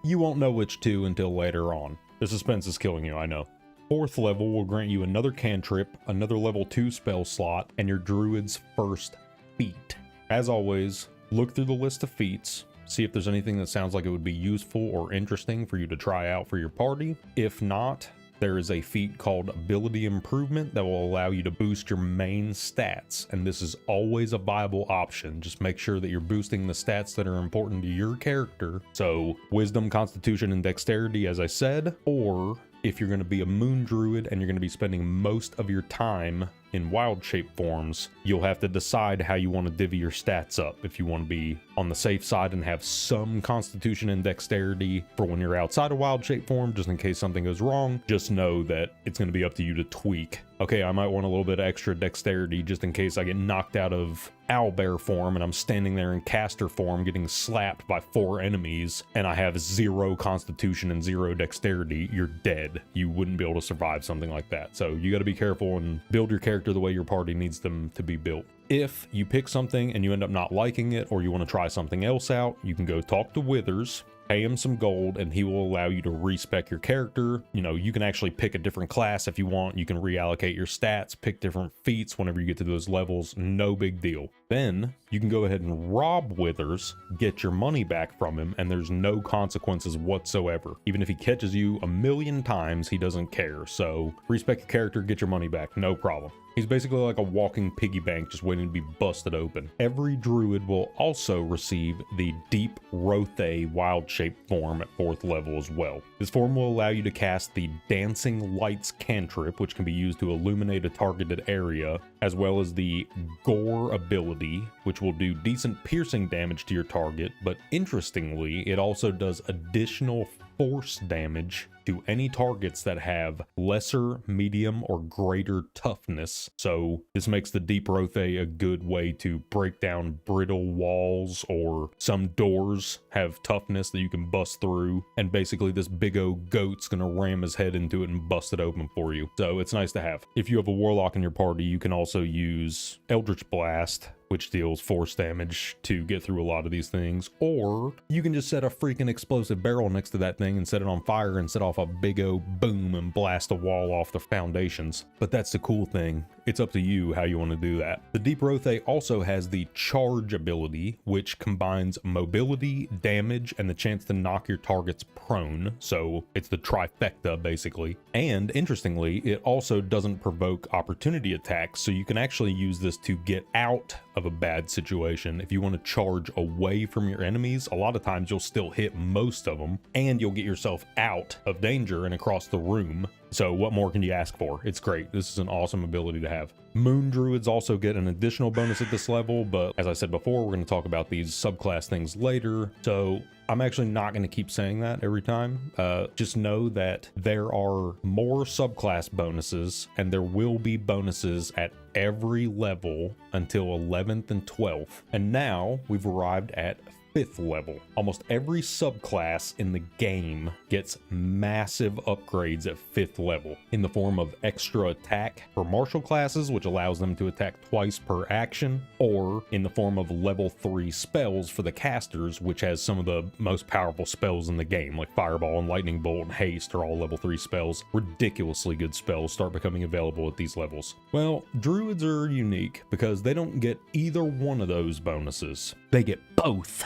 you won't know which 2 until later on. The suspense is killing you, I know. 4th level will grant you another cantrip, another level 2 spell slot, and your druid's first feat. As always, look through the list of feats, see if there's anything that sounds like it would be useful or interesting for you to try out for your party. If not, there is a feat called Ability Improvement that will allow you to boost your main stats, and this is always a viable option. Just make sure that you're boosting the stats that are important to your character. So Wisdom, Constitution, and Dexterity, as I said, or if you're going to be a Moon Druid and you're going to be spending most of your time in wild shape forms, you'll have to decide how you want to divvy your stats up. If you want to be on the safe side and have some Constitution and Dexterity for when you're outside of wild shape form, just in case something goes wrong, just know that it's going to be up to you to tweak. Okay, I might want a little bit of extra Dexterity just in case I get knocked out of owlbear form and I'm standing there in caster form getting slapped by 4 enemies and I have 0 Constitution and 0 Dexterity. You're dead. You wouldn't be able to survive something like that. So you got to be careful and build your character the way your party needs them to be built. If you pick something and you end up not liking it, or you want to try something else out, you can go talk to Withers, pay him some gold, and he will allow you to respec your character. You know, you can actually pick a different class if you want. You can reallocate your stats, pick different feats whenever you get to those levels. No big deal. Then you can go ahead and rob Withers, get your money back from him, and there's no consequences whatsoever. Even if he catches you 1,000,000 times, he doesn't care. So respec your character, get your money back, no problem. He's basically like a walking piggy bank just waiting to be busted open. Every druid will also receive the Deep Rothe wild shape form at 4th level as well. This form will allow you to cast the Dancing Lights cantrip, which can be used to illuminate a targeted area, as well as the Gore ability, which will do decent piercing damage to your target, but interestingly, it also does additional force damage to any targets that have lesser, medium, or greater toughness. So this makes the Deep Rothe a good way to break down brittle walls, or some doors have toughness that you can bust through, and basically this big old goat's gonna ram his head into it and bust it open for you. So it's nice to have. If you have a Warlock in your party, you can also use Eldritch Blast, which deals force damage to get through a lot of these things, or you can just set a freaking explosive barrel next to that thing and set it on fire and set off a big old boom and blast a wall off the foundations. But that's the cool thing. It's up to you how you want to do that. The Deep Rothe also has the Charge ability, which combines mobility, damage, and the chance to knock your targets prone. So it's the trifecta basically. And interestingly, it also doesn't provoke opportunity attacks, so you can actually use this to get out of a bad situation. If you want to charge away from your enemies, a lot of times you'll still hit most of them, and you'll get yourself out of danger and across the room. So what more can you ask for? It's great. This is an awesome ability to have. Moon Druids also get an additional bonus at this level, but as I said before, we're going to talk about these subclass things later. So I'm actually not going to keep saying that every time. Just know that there are more subclass bonuses, and there will be bonuses at every level until 11th and 12th. And now we've arrived at 5th level. Almost every subclass in the game gets massive upgrades at 5th level in the form of extra attack for martial classes, which allows them to attack twice per action, or in the form of level 3 spells for the casters, which has some of the most powerful spells in the game, like Fireball and Lightning Bolt and Haste are all level 3 spells. Ridiculously good spells start becoming available at these levels. Well, Druids are unique because they don't get either one of those bonuses. They get both.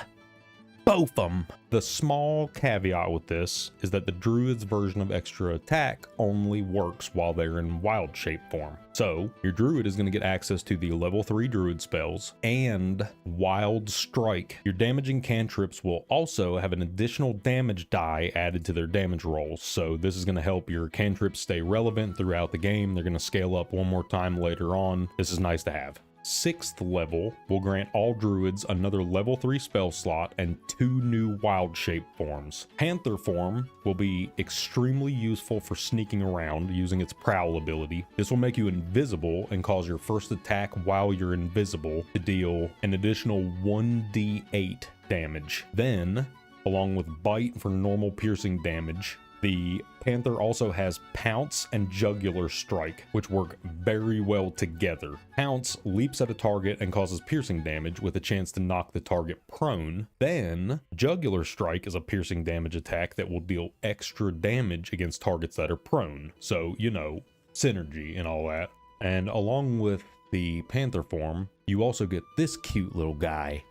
Both of them. The small caveat with this is that the Druid's version of extra attack only works while they're in wild shape form. So your Druid is going to get access to the level 3 Druid spells and Wild Strike. Your damaging cantrips will also have an additional damage die added to their damage rolls. So this is going to help your cantrips stay relevant throughout the game. They're going to scale up one more time later on. This is nice to have. 6th level will grant all druids another level 3 spell slot and 2 new wild shape forms. Panther form will be extremely useful for sneaking around using its prowl ability. This will make you invisible and cause your first attack while you're invisible to deal an additional 1d8 damage. Then, along with bite for normal piercing damage, The Panther also has Pounce and Jugular Strike, which work very well together. Pounce leaps at a target and causes piercing damage with a chance to knock the target prone. Then, Jugular Strike is a piercing damage attack that will deal extra damage against targets that are prone. So, you know, synergy and all that. And along with the Panther form, you also get this cute little guy,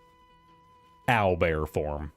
Owlbear form.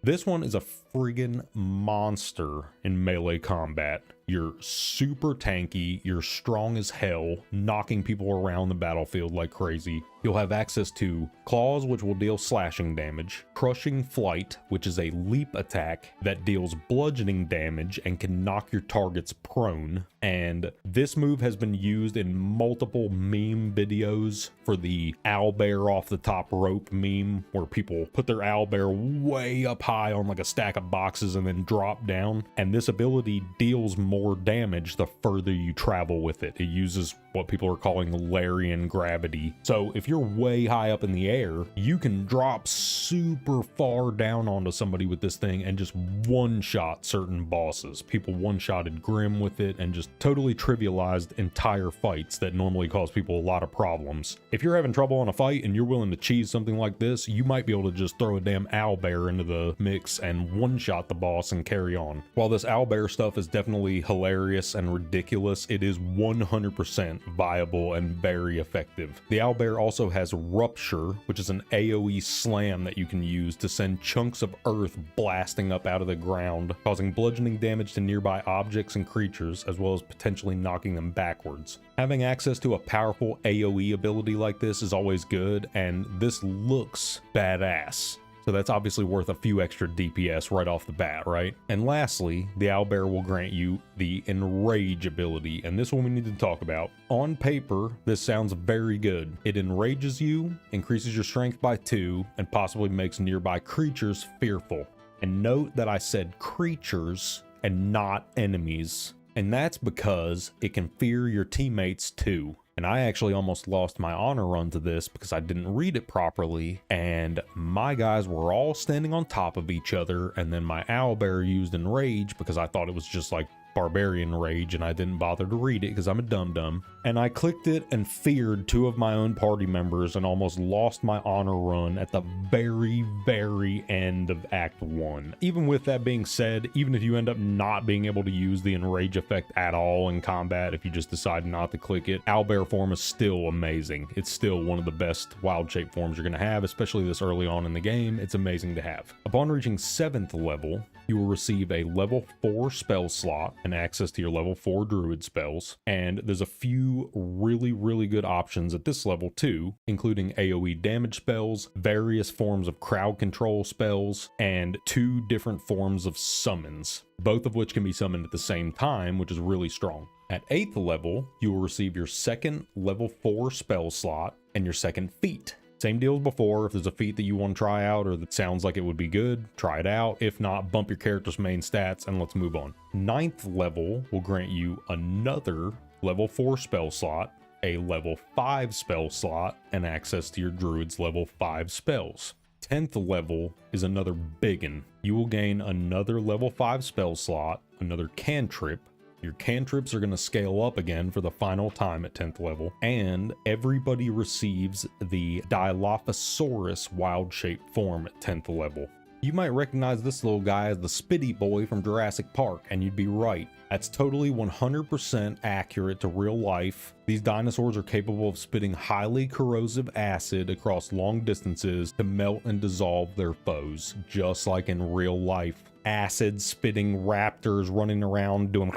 This one is a friggin' monster in melee combat. You're super tanky, you're strong as hell, knocking people around the battlefield like crazy. You'll have access to Claws, which will deal slashing damage, Crushing Flight, which is a leap attack that deals bludgeoning damage and can knock your targets prone. And this move has been used in multiple meme videos for the owlbear off the top rope meme, where people put their owlbear way up high on like a stack of boxes and then drop down. And this ability deals more damage the further you travel with it. It uses what people are calling Larian gravity. So if you're way high up in the air, you can drop super far down onto somebody with this thing and just one-shot certain bosses. People one-shotted Grim with it and just totally trivialized entire fights that normally cause people a lot of problems. If you're having trouble in a fight and you're willing to cheese something like this, you might be able to just throw a damn owlbear into the mix and one-shot the boss and carry on. While this owlbear stuff is definitely hilarious and ridiculous, it is 100% viable and very effective. The owlbear also has Rupture, which is an AoE slam that you can use to send chunks of earth blasting up out of the ground, causing bludgeoning damage to nearby objects and creatures, as well as potentially knocking them backwards. Having access to a powerful AoE ability like this is always good, and this looks badass. So that's obviously worth a few extra DPS right off the bat, right? And lastly, the owlbear will grant you the Enrage ability, and this one we need to talk about. On paper, this sounds very good. It enrages you, increases your strength by 2, and possibly makes nearby creatures fearful. And note that I said creatures and not enemies. And that's because it can fear your teammates too. And I actually almost lost my honor run to this because I didn't read it properly, and my guys were all standing on top of each other, and then my owlbear used Enrage because I thought it was just like Barbarian Rage, and I didn't bother to read it because I'm a dum-dum. And I clicked it and feared 2 of my own party members and almost lost my honor run at the very end of Act 1. Even with that being said, even if you end up not being able to use the Enrage effect at all in combat, if you just decide not to click it, owlbear form is still amazing. It's still one of the best wild shape forms you're going to have, especially this early on in the game. It's amazing to have. Upon reaching 7th level, you will receive a level 4 spell slot and access to your level 4 druid spells. And there's a few really good options at this level too, including AoE damage spells, various forms of crowd control spells, and 2 different forms of summons, both of which can be summoned at the same time, which is really strong. At 8th level, you will receive your 2nd level 4 spell slot and your 2nd feat. Same deal as before. If there's a feat that you want to try out or that sounds like it would be good, try it out. If not, bump your character's main stats and let's move on. 9th level will grant you another level 4 spell slot, a level 5 spell slot, and access to your druid's level 5 spells. 10th level is another biggin. You will gain another level 5 spell slot, another cantrip. Your cantrips are going to scale up again for the final time at 10th level, and everybody receives the Dilophosaurus wild shape form at 10th level. You might recognize this little guy as the Spitty Boy from Jurassic Park, and you'd be right. That's totally 100% accurate to real life. These dinosaurs are capable of spitting highly corrosive acid across long distances to melt and dissolve their foes, just like in real life. Acid spitting raptors running around doing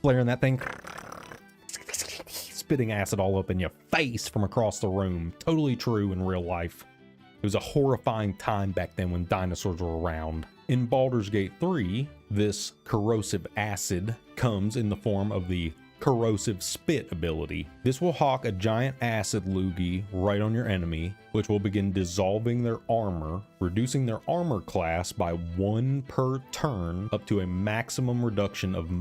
flaring that thing, spitting acid all up in your face from across the room. Totally true in real life. It was a horrifying time back then when dinosaurs were around. In Baldur's Gate 3, this corrosive acid comes in the form of the corrosive spit ability. This will hawk a giant acid loogie right on your enemy, which will begin dissolving their armor, reducing their armor class by 1 per turn, up to a maximum reduction of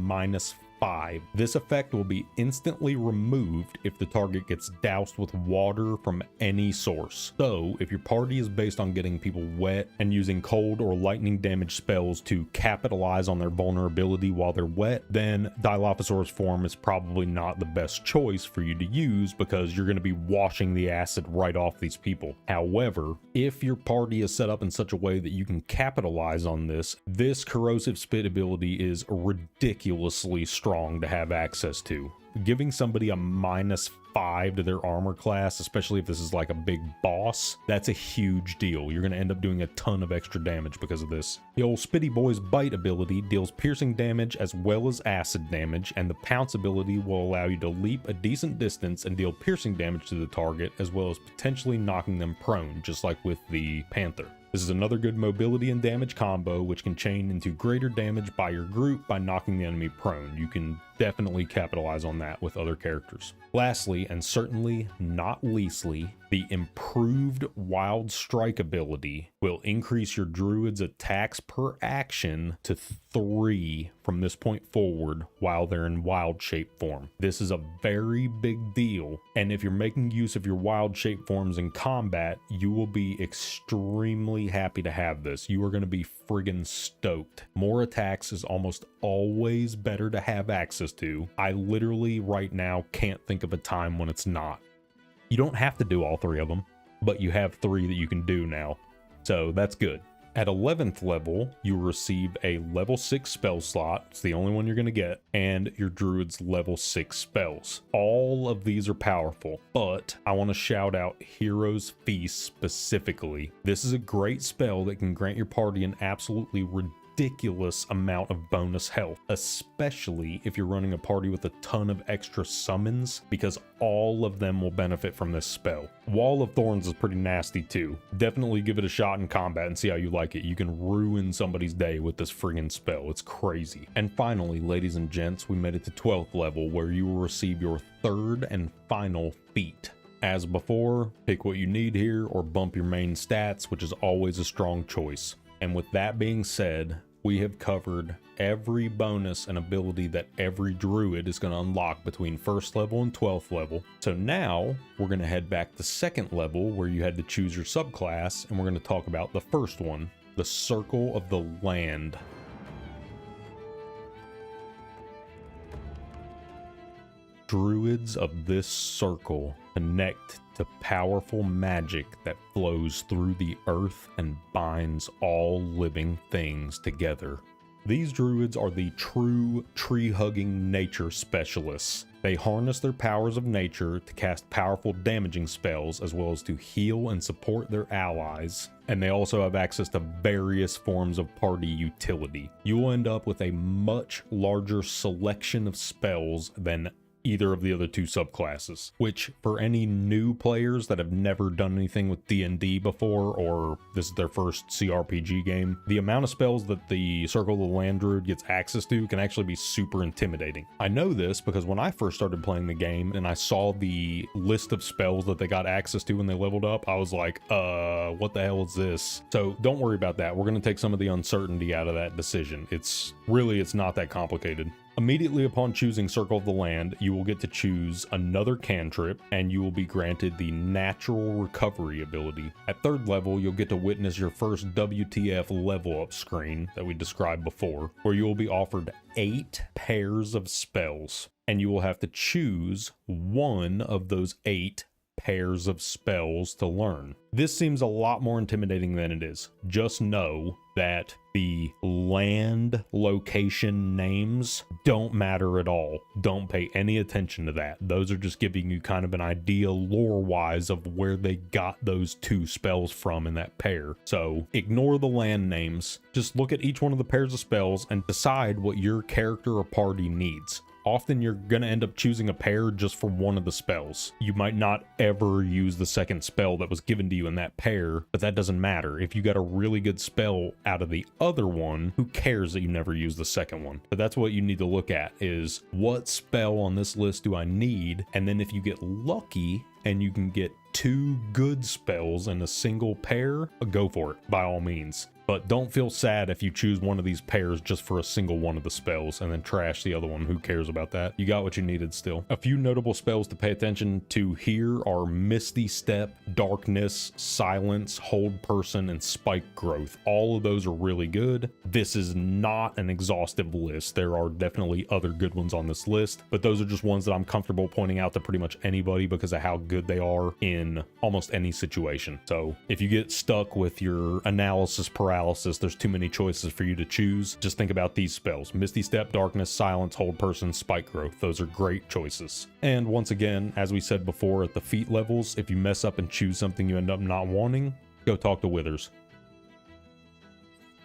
5. This effect will be instantly removed if the target gets doused with water from any source. So, if your party is based on getting people wet and using cold or lightning damage spells to capitalize on their vulnerability while they're wet, then Dilophosaurus form is probably not the best choice for you to use because you're going to be washing the acid right off these people. However, if your party is set up in such a way that you can capitalize on this corrosive spit ability is ridiculously strong to have access to. Giving somebody a -5 to their armor class, especially if this is like a big boss, that's a huge deal. You're going to end up doing a ton of extra damage because of this. The old Spitty Boy's Bite ability deals piercing damage as well as acid damage, and the Pounce ability will allow you to leap a decent distance and deal piercing damage to the target, as well as potentially knocking them prone, just like with the Panther. This is another good mobility and damage combo, which can chain into greater damage by your group by knocking the enemy prone. You can definitely capitalize on that with other characters. Lastly, and certainly not leastly, the improved Wild Strike ability will increase your Druid's attacks per action to 3 from this point forward while they're in wild shape form. This is a very big deal, and if you're making use of your wild shape forms in combat, you will be extremely happy to have this. You are going to be friggin' stoked. More attacks is almost always better to have access to. I literally right now can't think of a time when it's not. You don't have to do all 3 of them, but you have 3 that you can do now, so that's good. At 11th level, you receive a level 6 spell slot. It's the only one you're going to get, and your Druid's level 6 spells. All of these are powerful, but I want to shout out Hero's Feast specifically. This is a great spell that can grant your party an absolutely ridiculous amount of bonus health, especially if you're running a party with a ton of extra summons, because all of them will benefit from this spell. Wall of Thorns is pretty nasty too. Definitely give it a shot in combat and see how you like it. You can ruin somebody's day with this friggin' spell. It's crazy. And finally, ladies and gents, we made it to 12th level, where you will receive your 3rd and final feat. As before, pick what you need here or bump your main stats, which is always a strong choice. And with that being said, we have covered every bonus and ability that every Druid is going to unlock between 1st level and 12th level. So now we're going to head back to 2nd level, where you had to choose your subclass, and we're going to talk about the first one, the Circle of the Land. Druids of this circle connect to powerful magic that flows through the earth and binds all living things together. These druids are the true tree-hugging nature specialists. They harness their powers of nature to cast powerful damaging spells, as well as to heal and support their allies. And they also have access to various forms of party utility. You will end up with a much larger selection of spells than either of the other 2 subclasses, which for any new players that have never done anything with D&D before, or this is their first CRPG game, the amount of spells that the Circle of the Land Druid gets access to can actually be super intimidating. I know this because when I first started playing the game and I saw the list of spells that they got access to when they leveled up, I was like, what the hell is this? So don't worry about that. We're going to take some of the uncertainty out of that decision. It's not that complicated. Immediately upon choosing Circle of the Land, you will get to choose another cantrip, and you will be granted the Natural Recovery ability. At 3rd level, you'll get to witness your first WTF level up screen that we described before, where you will be offered 8 pairs of spells, and you will have to choose one of those 8 pairs of spells to learn. This seems a lot more intimidating than it is. Just know that the land location names don't matter at all. Don't pay any attention to that. Those are just giving you kind of an idea lore-wise of where they got those 2 spells from in that pair. So ignore the land names. Just look at each one of the pairs of spells and decide what your character or party needs. Often you're going to end up choosing a pair just for one of the spells. You might not ever use the second spell that was given to you in that pair, but that doesn't matter. If you got a really good spell out of the other one, who cares that you never use the second one? But that's what you need to look at, is what spell on this list do I need? And then if you get lucky and you can get 2 good spells in a single pair, go for it, by all means. But don't feel sad if you choose one of these pairs just for a single one of the spells and then trash the other one. Who cares about that? You got what you needed still. A few notable spells to pay attention to here are Misty Step, Darkness, Silence, Hold Person, and Spike Growth. All of those are really good. This is not an exhaustive list. There are definitely other good ones on this list, but those are just ones that I'm comfortable pointing out to pretty much anybody because of how good they are in almost any situation. So if you get stuck with your analysis paralysis, there's too many choices for you to choose, just think about these spells: Misty Step, Darkness, Silence, Hold Person, Spike Growth. Those are great choices. And once again, as we said before, at the feat levels, if you mess up and choose something you end up not wanting, go talk to Withers.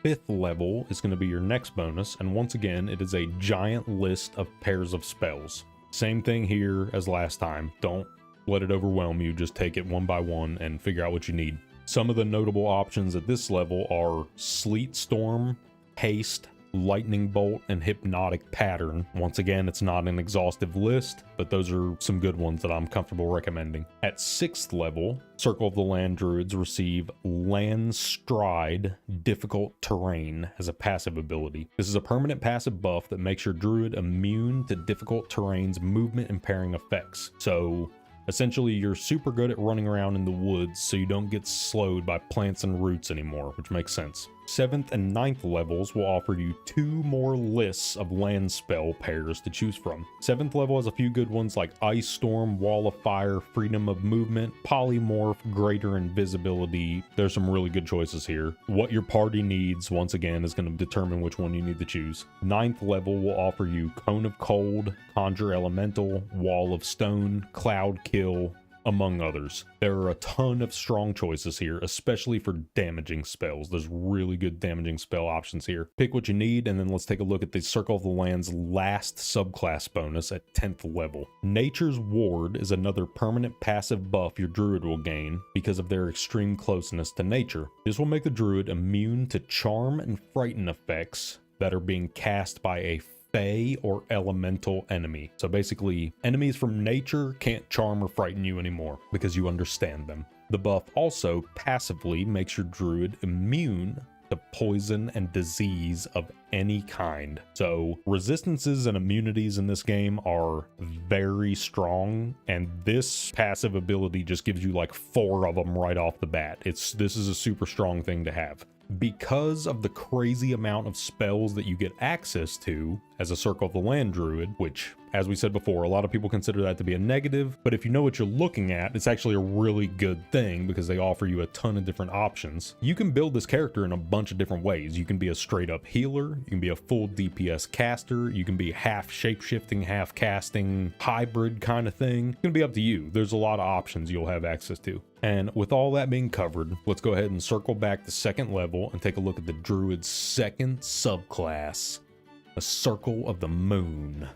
5th level is going to be your next bonus, and once again, it is a giant list of pairs of spells. Same thing here as last time. Don't let it overwhelm you, just take it one by one and figure out what you need. Some of the notable options at this level are Sleet Storm, Haste, Lightning Bolt, and Hypnotic Pattern. Once again, it's not an exhaustive list, but those are some good ones that I'm comfortable recommending. At 6th level, Circle of the Land Druids receive Land Stride, Difficult Terrain as a passive ability. This is a permanent passive buff that makes your druid immune to difficult terrain's movement impairing effects. So essentially, you're super good at running around in the woods, so you don't get slowed by plants and roots anymore, which makes sense. 7th and 9th levels will offer you 2 more lists of land spell pairs to choose from. 7th level has a few good ones like Ice Storm, Wall of Fire, Freedom of Movement, Polymorph, Greater Invisibility. There's some really good choices here. What your party needs, once again, is going to determine which one you need to choose. 9th level will offer you Cone of Cold, Conjure Elemental, Wall of Stone, Cloud Kill, among others. There are a ton of strong choices here, especially for damaging spells. There's really good damaging spell options here. Pick what you need, and then let's take a look at the Circle of the Land's last subclass bonus at 10th level. Nature's Ward is another permanent passive buff your druid will gain because of their extreme closeness to nature. This will make the druid immune to charm and frighten effects that are being cast by a Fey or elemental enemy. So basically, enemies from nature can't charm or frighten you anymore because you understand them. The buff also passively makes your druid immune to poison and disease of any kind. So resistances and immunities in this game are very strong, and this passive ability just gives you like 4 of them right off the bat. This is a super strong thing to have. Because of the crazy amount of spells that you get access to as a Circle of the Land Druid, which, as we said before, a lot of people consider that to be a negative, but if you know what you're looking at, it's actually a really good thing because they offer you a ton of different options. You can build this character in a bunch of different ways. You can be a straight up healer, you can be a full DPS caster, you can be half shapeshifting, half casting, hybrid kind of thing. It's gonna be up to you. There's a lot of options you'll have access to. And with all that being covered, let's go ahead and circle back to 2nd level and take a look at the Druid's 2nd subclass, the Circle of the Moon.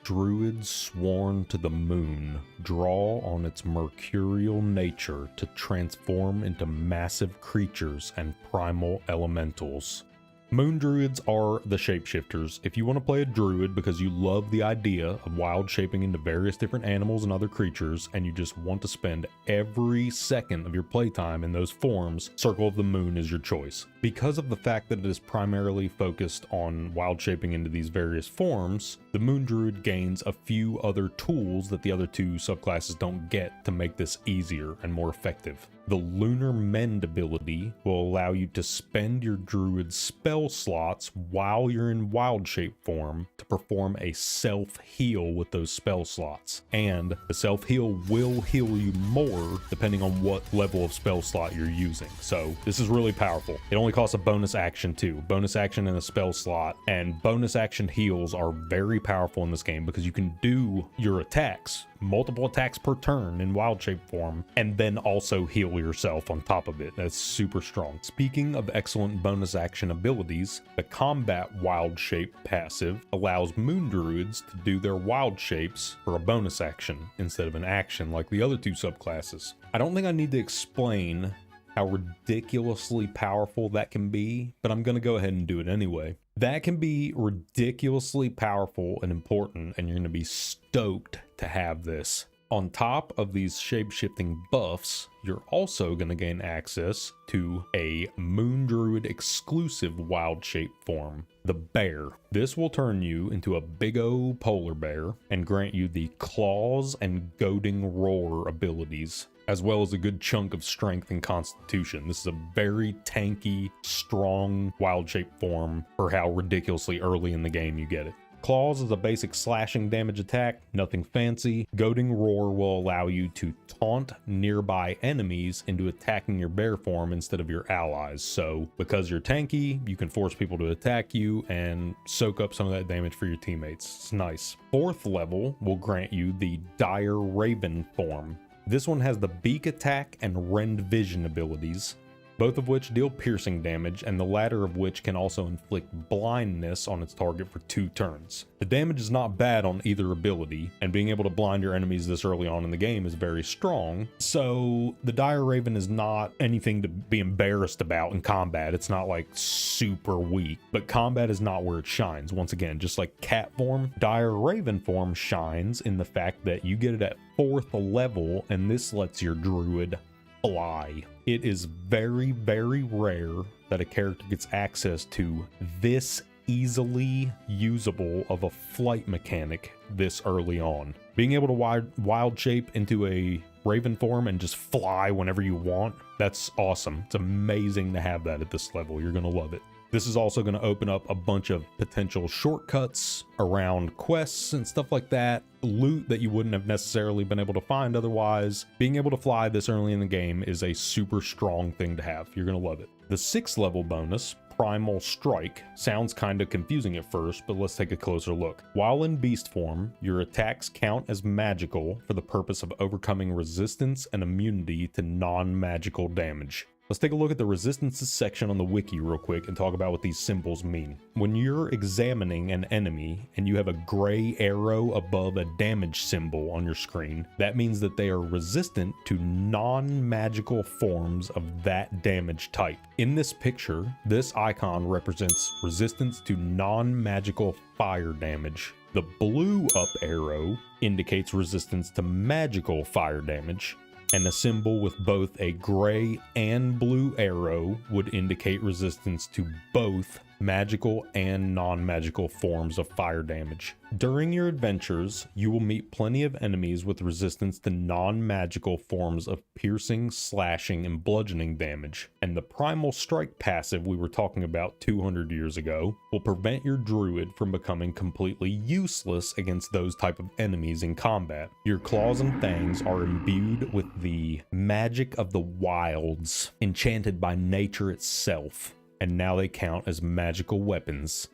Druids sworn to the moon draw on its mercurial nature to transform into massive creatures and primal elementals. Moon druids are the shapeshifters. If you want to play a druid because you love the idea of wild shaping into various different animals and other creatures, and you just want to spend every second of your playtime in those forms, Circle of the Moon is your choice. Because of the fact that it is primarily focused on wild shaping into these various forms, the Moon Druid gains a few other tools that the other 2 subclasses don't get to make this easier and more effective. The Lunar Mend ability will allow you to spend your druid spell slots while you're in wild shape form to perform a self-heal with those spell slots. And the self-heal will heal you more depending on what level of spell slot you're using. So this is really powerful. It only costs a bonus action too. Bonus action in a spell slot, and bonus action heals are very powerful in this game because you can do your attacks, multiple attacks per turn in wild shape form, and then also heal yourself on top of it. That's super strong. Speaking of excellent bonus action abilities, the Combat Wild Shape passive allows Moon Druids to do their wild shapes for a bonus action instead of an action like the other 2 subclasses. I don't think I need to explain how ridiculously powerful that can be, but I'm going to go ahead and do it anyway. That can be ridiculously powerful and important, and you're going to be stoked to have this. On top of these shape-shifting buffs, you're also going to gain access to a Moon Druid exclusive wild shape form, the Bear. This will turn you into a big O polar bear and grant you the Claws and Goading Roar abilities, as well as a good chunk of strength and constitution. This is a very tanky, strong wild shape form for how ridiculously early in the game you get it. Claws is a basic slashing damage attack, nothing fancy. Goading Roar will allow you to taunt nearby enemies into attacking your bear form instead of your allies. So because you're tanky, you can force people to attack you and soak up some of that damage for your teammates. It's nice. 4th level will grant you the Dire Raven form. This one has the Beak Attack and Rend Vision abilities, both of which deal piercing damage, and the latter of which can also inflict blindness on its target for 2 turns. The damage is not bad on either ability, and being able to blind your enemies this early on in the game is very strong, so the Dire Raven is not anything to be embarrassed about in combat. It's not like super weak, but combat is not where it shines. Once again, just like cat form, Dire Raven form shines in the fact that you get it at 4th level, and this lets your druid fly. It is very, very rare that a character gets access to this easily usable of a flight mechanic this early on. Being able to wild shape into a raven form and just fly whenever you want, that's awesome. It's amazing to have that at this level. You're gonna love it. This is also going to open up a bunch of potential shortcuts around quests and stuff like that, loot that you wouldn't have necessarily been able to find otherwise. Being able to fly this early in the game is a super strong thing to have. You're going to love it. The 6th level bonus, Primal Strike, sounds kind of confusing at first, but let's take a closer look. While in beast form, your attacks count as magical for the purpose of overcoming resistance and immunity to non-magical damage. Let's take a look at the resistances section on the wiki real quick and talk about what these symbols mean. When you're examining an enemy and you have a gray arrow above a damage symbol on your screen, that means that they are resistant to non-magical forms of that damage type. In this picture, this icon represents resistance to non-magical fire damage. The blue up arrow indicates resistance to magical fire damage, and a symbol with both a gray and blue arrow would indicate resistance to both magical and non-magical forms of fire damage. During your adventures, you will meet plenty of enemies with resistance to non-magical forms of piercing, slashing, and bludgeoning damage, and the Primal Strike passive we were talking about 200 years ago will prevent your druid from becoming completely useless against those type of enemies in combat. Your claws and fangs are imbued with the magic of the wilds, enchanted by nature itself, and now they count as magical weapons.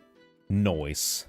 Noise.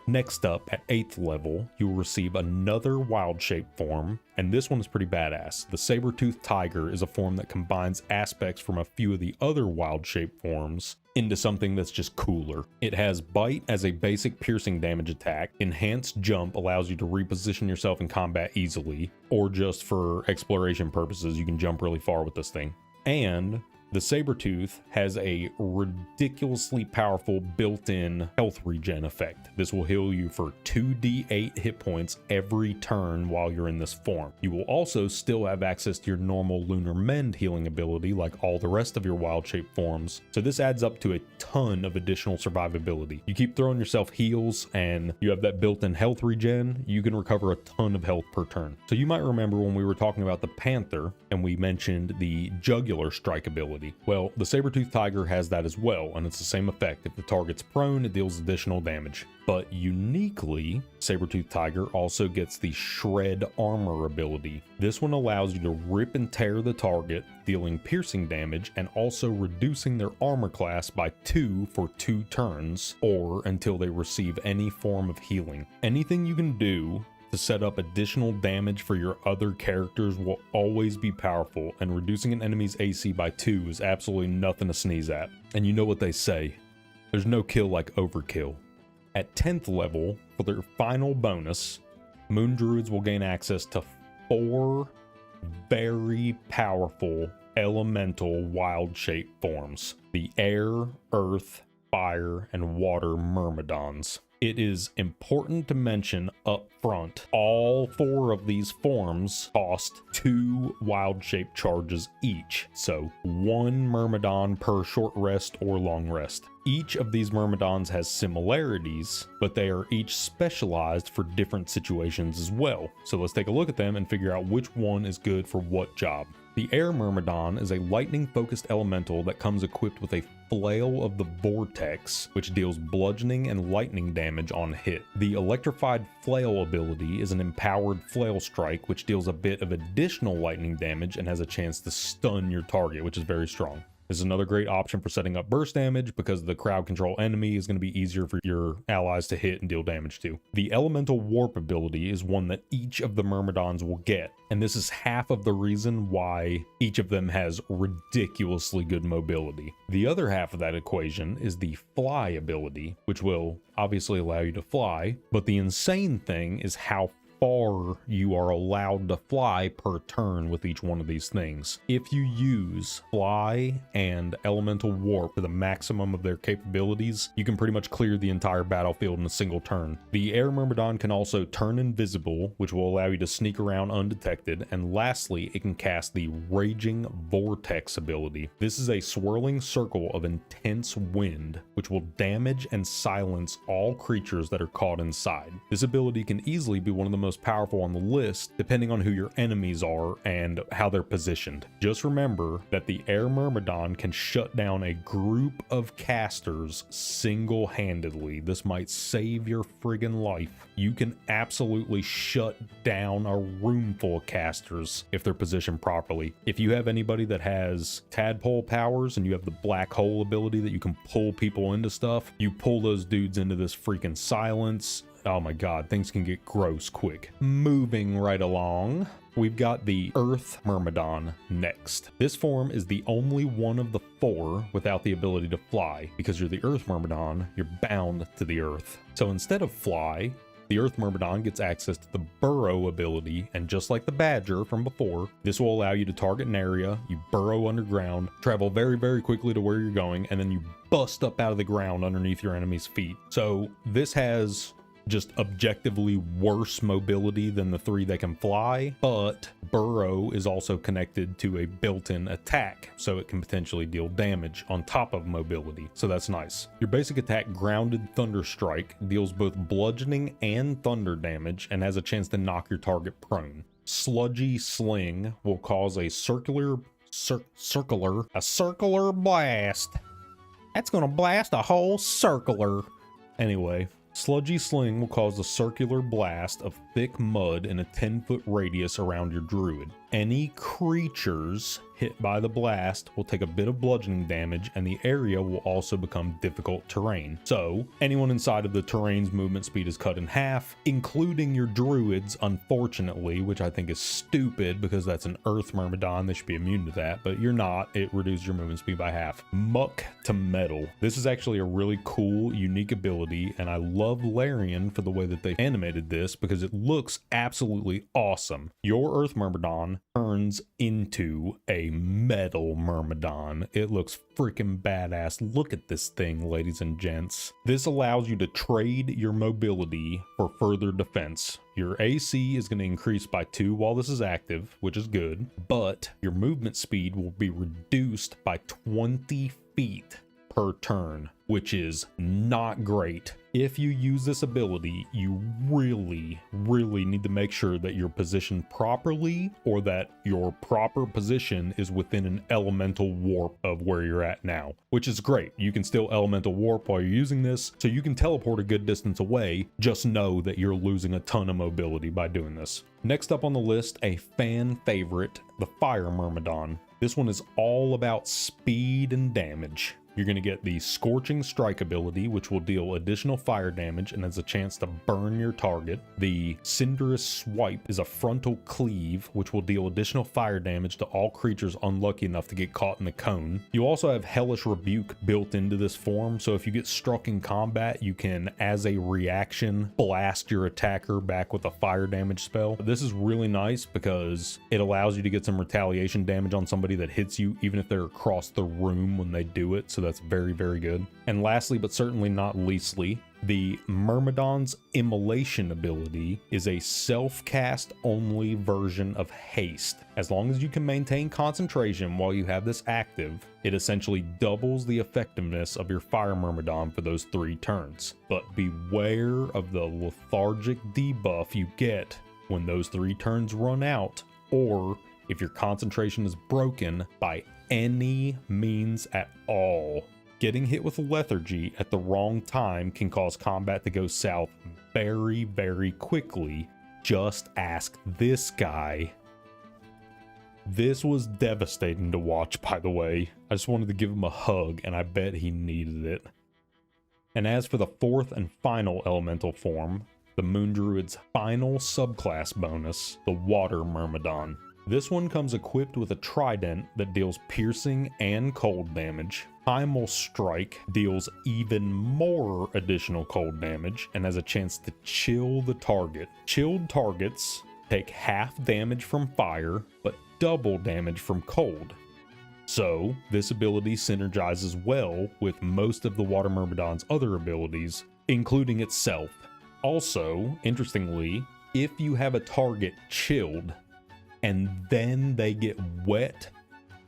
Next up, at 8th level, you will receive another wild shape form, and this one is pretty badass. The Saber-Toothed Tiger is a form that combines aspects from a few of the other wild shape forms into something that's just cooler. It has Bite as a basic piercing damage attack. Enhanced Jump allows you to reposition yourself in combat easily, or just for exploration purposes, you can jump really far with this thing. And the Sabertooth has a ridiculously powerful built-in health regen effect. This will heal you for 2d8 hit points every turn while you're in this form. You will also still have access to your normal Lunar Mend healing ability like all the rest of your wild shape forms, so this adds up to a ton of additional survivability. You keep throwing yourself heals and you have that built-in health regen, you can recover a ton of health per turn. So you might remember when we were talking about the Panther and we mentioned the Jugular Strike ability. Well, the Saber-Toothed Tiger has that as well, and it's the same effect. If the target's prone, it deals additional damage. But uniquely, Saber-Toothed Tiger also gets the Shred Armor ability. This one allows you to rip and tear the target, dealing piercing damage and also reducing their armor class by 2 for 2 turns, or until they receive any form of healing. Anything you can do to set up additional damage for your other characters will always be powerful, and reducing an enemy's AC by 2 is absolutely nothing to sneeze at. And you know what they say, there's no kill like overkill. At 10th level, for their final bonus, Moon Druids will gain access to 4 very powerful elemental wild shape forms: the Air, Earth, fire, and water myrmidons. It is important to mention up front, all 4 of these forms cost 2 wild shape charges each, so 1 myrmidon per short rest or long rest. Each of these myrmidons has similarities, but they are each specialized for different situations as well. So let's take a look at them and figure out which one is good for what job. The Air Myrmidon is a lightning-focused elemental that comes equipped with a Flail of the Vortex, which deals bludgeoning and lightning damage on hit. The Electrified Flail ability is an empowered flail strike, which deals a bit of additional lightning damage and has a chance to stun your target, which is very strong. This is another great option for setting up burst damage because the crowd control enemy is going to be easier for your allies to hit and deal damage to. The Elemental Warp ability is one that each of the Myrmidons will get, and this is half of the reason why each of them has ridiculously good mobility. The other half of that equation is the Fly ability, which will obviously allow you to fly, but the insane thing is how far you are allowed to fly per turn with each one of these things. If you use Fly and Elemental Warp to the maximum of their capabilities, you can pretty much clear the entire battlefield in a single turn. The Air Myrmidon can also turn invisible, which will allow you to sneak around undetected, and lastly, it can cast the Raging Vortex ability. This is a swirling circle of intense wind, which will damage and silence all creatures that are caught inside. This ability can easily be one of the most powerful on the list, depending on who your enemies are and how they're positioned. Just remember that the Air Myrmidon can shut down a group of casters single-handedly. This might save your friggin' life. You can absolutely shut down a room full of casters if they're positioned properly. If you have anybody that has tadpole powers and you have the black hole ability that you can pull people into stuff, you pull those dudes into this freaking silence. Oh my god, things can get gross quick. Moving right along, we've got the Earth Myrmidon next. This form is the only one of the 4 without the ability to fly. Because you're the Earth Myrmidon, you're bound to the earth. So instead of fly, the Earth Myrmidon gets access to the Burrow ability, and just like the Badger from before, this will allow you to target an area, you burrow underground, travel very, very quickly to where you're going, and then you bust up out of the ground underneath your enemy's feet. So this has just objectively worse mobility than the 3 that can fly, but Burrow is also connected to a built-in attack, so it can potentially deal damage on top of mobility, so that's nice. Your basic attack, Grounded Thunderstrike, deals both bludgeoning and thunder damage and has a chance to knock your target prone. Sludgy Sling will cause a circular blast. That's gonna blast a whole circular. Anyway, Sludgy Sling will cause a circular blast of thick mud in a 10-foot radius around your druid. Any creatures hit by the blast will take a bit of bludgeoning damage, and the area will also become difficult terrain. So anyone inside of the terrain's movement speed is cut in half, including your druids, unfortunately, which I think is stupid because that's an Earth Myrmidon. They should be immune to that, but you're not. It reduces your movement speed by half. Muck to Metal. This is actually a really cool, unique ability, and I love Larian for the way that they animated this because it looks absolutely awesome. Your Earth Myrmidon turns into a Metal Myrmidon. It looks freaking badass. Look at this thing, ladies and gents. This allows you to trade your mobility for further defense. Your AC is going to increase by 2 while this is active, which is good, but your movement speed will be reduced by 20 feet per turn, which is not great. If you use this ability, you really need to make sure that you're positioned properly, or that your proper position is within an elemental warp of where you're at now, which is great. You can still elemental warp while you're using this, so you can teleport a good distance away. Just know that you're losing a ton of mobility by doing this. Next up on the list, a fan favorite, the Fire Myrmidon. This one is all about speed and damage. You're going to get the Scorching Strike ability, which will deal additional fire damage and has a chance to burn your target. The Cinderous Swipe is a frontal cleave, which will deal additional fire damage to all creatures unlucky enough to get caught in the cone. You also have Hellish Rebuke built into this form, so if you get struck in combat, you can, as a reaction, blast your attacker back with a fire damage spell. This is really nice because it allows you to get some retaliation damage on somebody that hits you, even if they're across the room when they do it, so that's very, very good. And lastly, but certainly not leastly, the Myrmidon's Immolation ability is a self-cast only version of haste. As long as you can maintain concentration while you have this active, it essentially doubles the effectiveness of your Fire Myrmidon for those 3 turns. But beware of the lethargic debuff you get when those 3 turns run out, or if your concentration is broken by any means at all. Getting hit with lethargy at the wrong time can cause combat to go south very, very quickly. Just ask this guy. This was devastating to watch, by the way. I just wanted to give him a hug, and I bet he needed it. And as for the 4th and final elemental form, the Moon Druid's final subclass bonus, the Water Myrmidon. This one comes equipped with a trident that deals piercing and cold damage. Primal Strike deals even more additional cold damage and has a chance to chill the target. Chilled targets take half damage from fire, but double damage from cold. So this ability synergizes well with most of the Water Myrmidon's other abilities, including itself. Also, interestingly, if you have a target chilled, and then they get wet,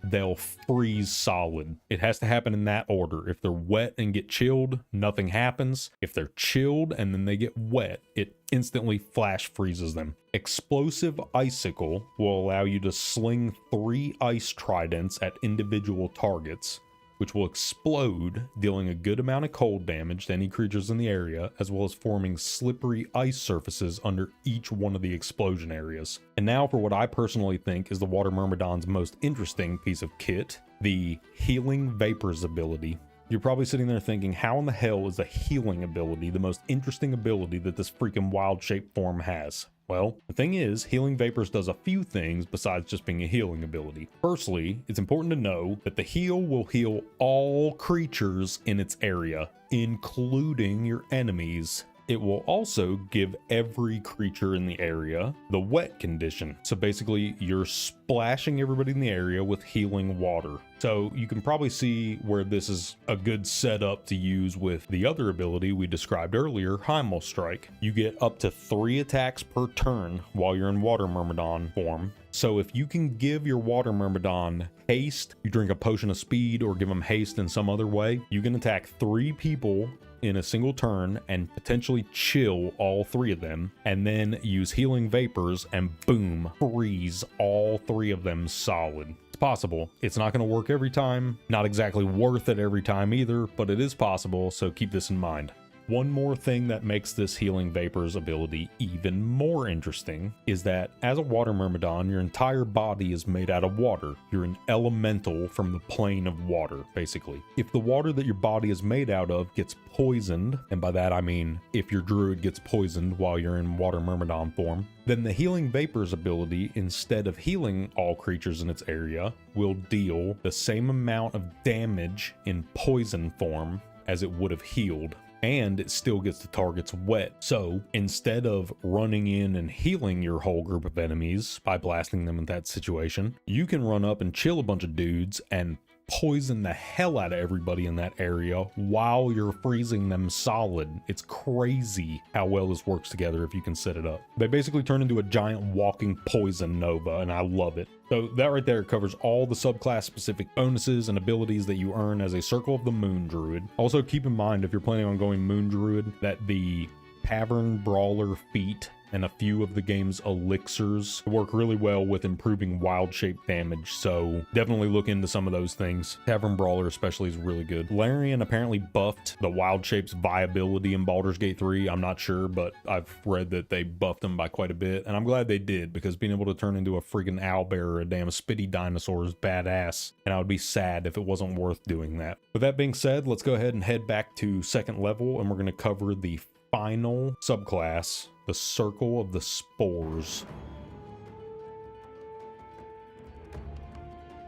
they'll freeze solid. It has to happen in that order. If they're wet and get chilled, nothing happens. If they're chilled and then they get wet, it instantly flash freezes them. Explosive Icicle will allow you to sling 3 ice tridents at individual targets, which will explode, dealing a good amount of cold damage to any creatures in the area, as well as forming slippery ice surfaces under each one of the explosion areas. And now for what I personally think is the Water Myrmidon's most interesting piece of kit, the Healing Vapors ability. You're probably sitting there thinking, how in the hell is the healing ability the most interesting ability that this freaking wild shape form has? Well, the thing is, Healing Vapors does a few things besides just being a healing ability. Firstly, it's important to know that the heal will heal all creatures in its area, including your enemies. It will also give every creature in the area the wet condition. So basically, you're splashing everybody in the area with healing water. So you can probably see where this is a good setup to use with the other ability we described earlier, Primal Strike. You get up to 3 attacks per turn while you're in Water Myrmidon form. So if you can give your Water Myrmidon haste, you drink a potion of speed or give them haste in some other way, you can attack 3 people in a single turn and potentially chill all 3 of them, and then use Healing Vapors and boom, freeze all 3 of them solid. It's possible. It's not going to work every time, not exactly worth it every time either, but it is possible, so keep this in mind. One more thing that makes this Healing Vapors ability even more interesting is that as a Water Myrmidon, your entire body is made out of water. You're an elemental from the plane of water, basically. If the water that your body is made out of gets poisoned, and by that I mean if your druid gets poisoned while you're in Water Myrmidon form, then the Healing Vapors ability, instead of healing all creatures in its area, will deal the same amount of damage in poison form as it would have healed. And it still gets the targets wet. So instead of running in and healing your whole group of enemies by blasting them in that situation, you can run up and chill a bunch of dudes and poison the hell out of everybody in that area while you're freezing them solid. It's crazy how well this works together if you can set it up. They basically turn into a giant walking poison nova, and I love it. So that right there covers all the subclass specific bonuses and abilities that you earn as a Circle of the Moon Druid. Also keep in mind, if you're planning on going Moon Druid, that the Tavern Brawler feat and a few of the game's elixirs work really well with improving wild shape damage, so definitely look into some of those things. Tavern Brawler especially is really good. Larian apparently buffed the wild shape's viability in Baldur's Gate 3. I'm not sure, but I've read that they buffed them by quite a bit, and I'm glad they did, because being able to turn into a friggin' owlbear or a damn spitty dinosaur is badass, and I would be sad if it wasn't worth doing that. With that being said, let's go ahead and head back to 2nd level, and we're going to cover the final subclass, the Circle of the Spores.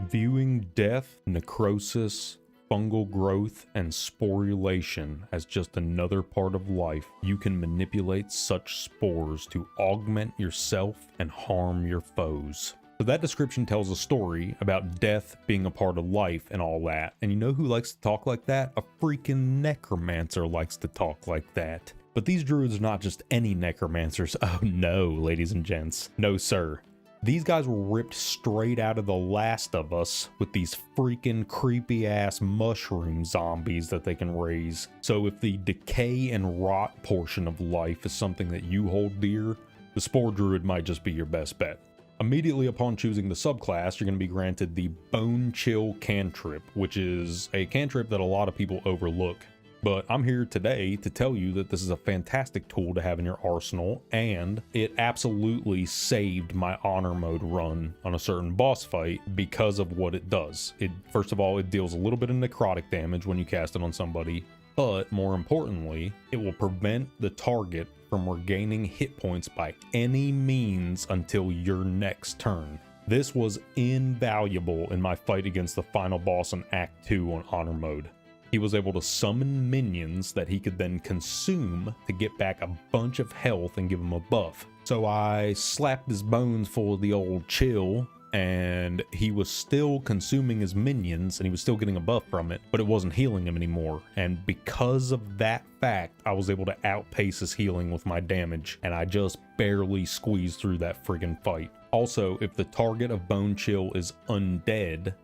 Viewing death, necrosis, fungal growth, and sporulation as just another part of life, you can manipulate such spores to augment yourself and harm your foes. So that description tells a story about death being a part of life and all that. And you know who likes to talk like that? A freaking necromancer likes to talk like that. But these druids are not just any necromancers. Oh no, ladies and gents. No, sir. These guys were ripped straight out of The Last of Us with these freaking creepy ass mushroom zombies that they can raise. So if the decay and rot portion of life is something that you hold dear, the Spore Druid might just be your best bet. Immediately upon choosing the subclass, you're going to be granted the Bone Chill cantrip, which is a cantrip that a lot of people overlook. But I'm here today to tell you that this is a fantastic tool to have in your arsenal, and it absolutely saved my honor mode run on a certain boss fight because of what it does. First of all, it deals a little bit of necrotic damage when you cast it on somebody, but more importantly, it will prevent the target from regaining hit points by any means until your next turn. This was invaluable in my fight against the final boss in Act 2 on honor mode. He was able to summon minions that he could then consume to get back a bunch of health and give him a buff. So I slapped his bones full of the old chill, and he was still consuming his minions and he was still getting a buff from it, but it wasn't healing him anymore. And because of that fact, I was able to outpace his healing with my damage, and I just barely squeezed through that friggin' fight. Also, if the target of Bone Chill is undead,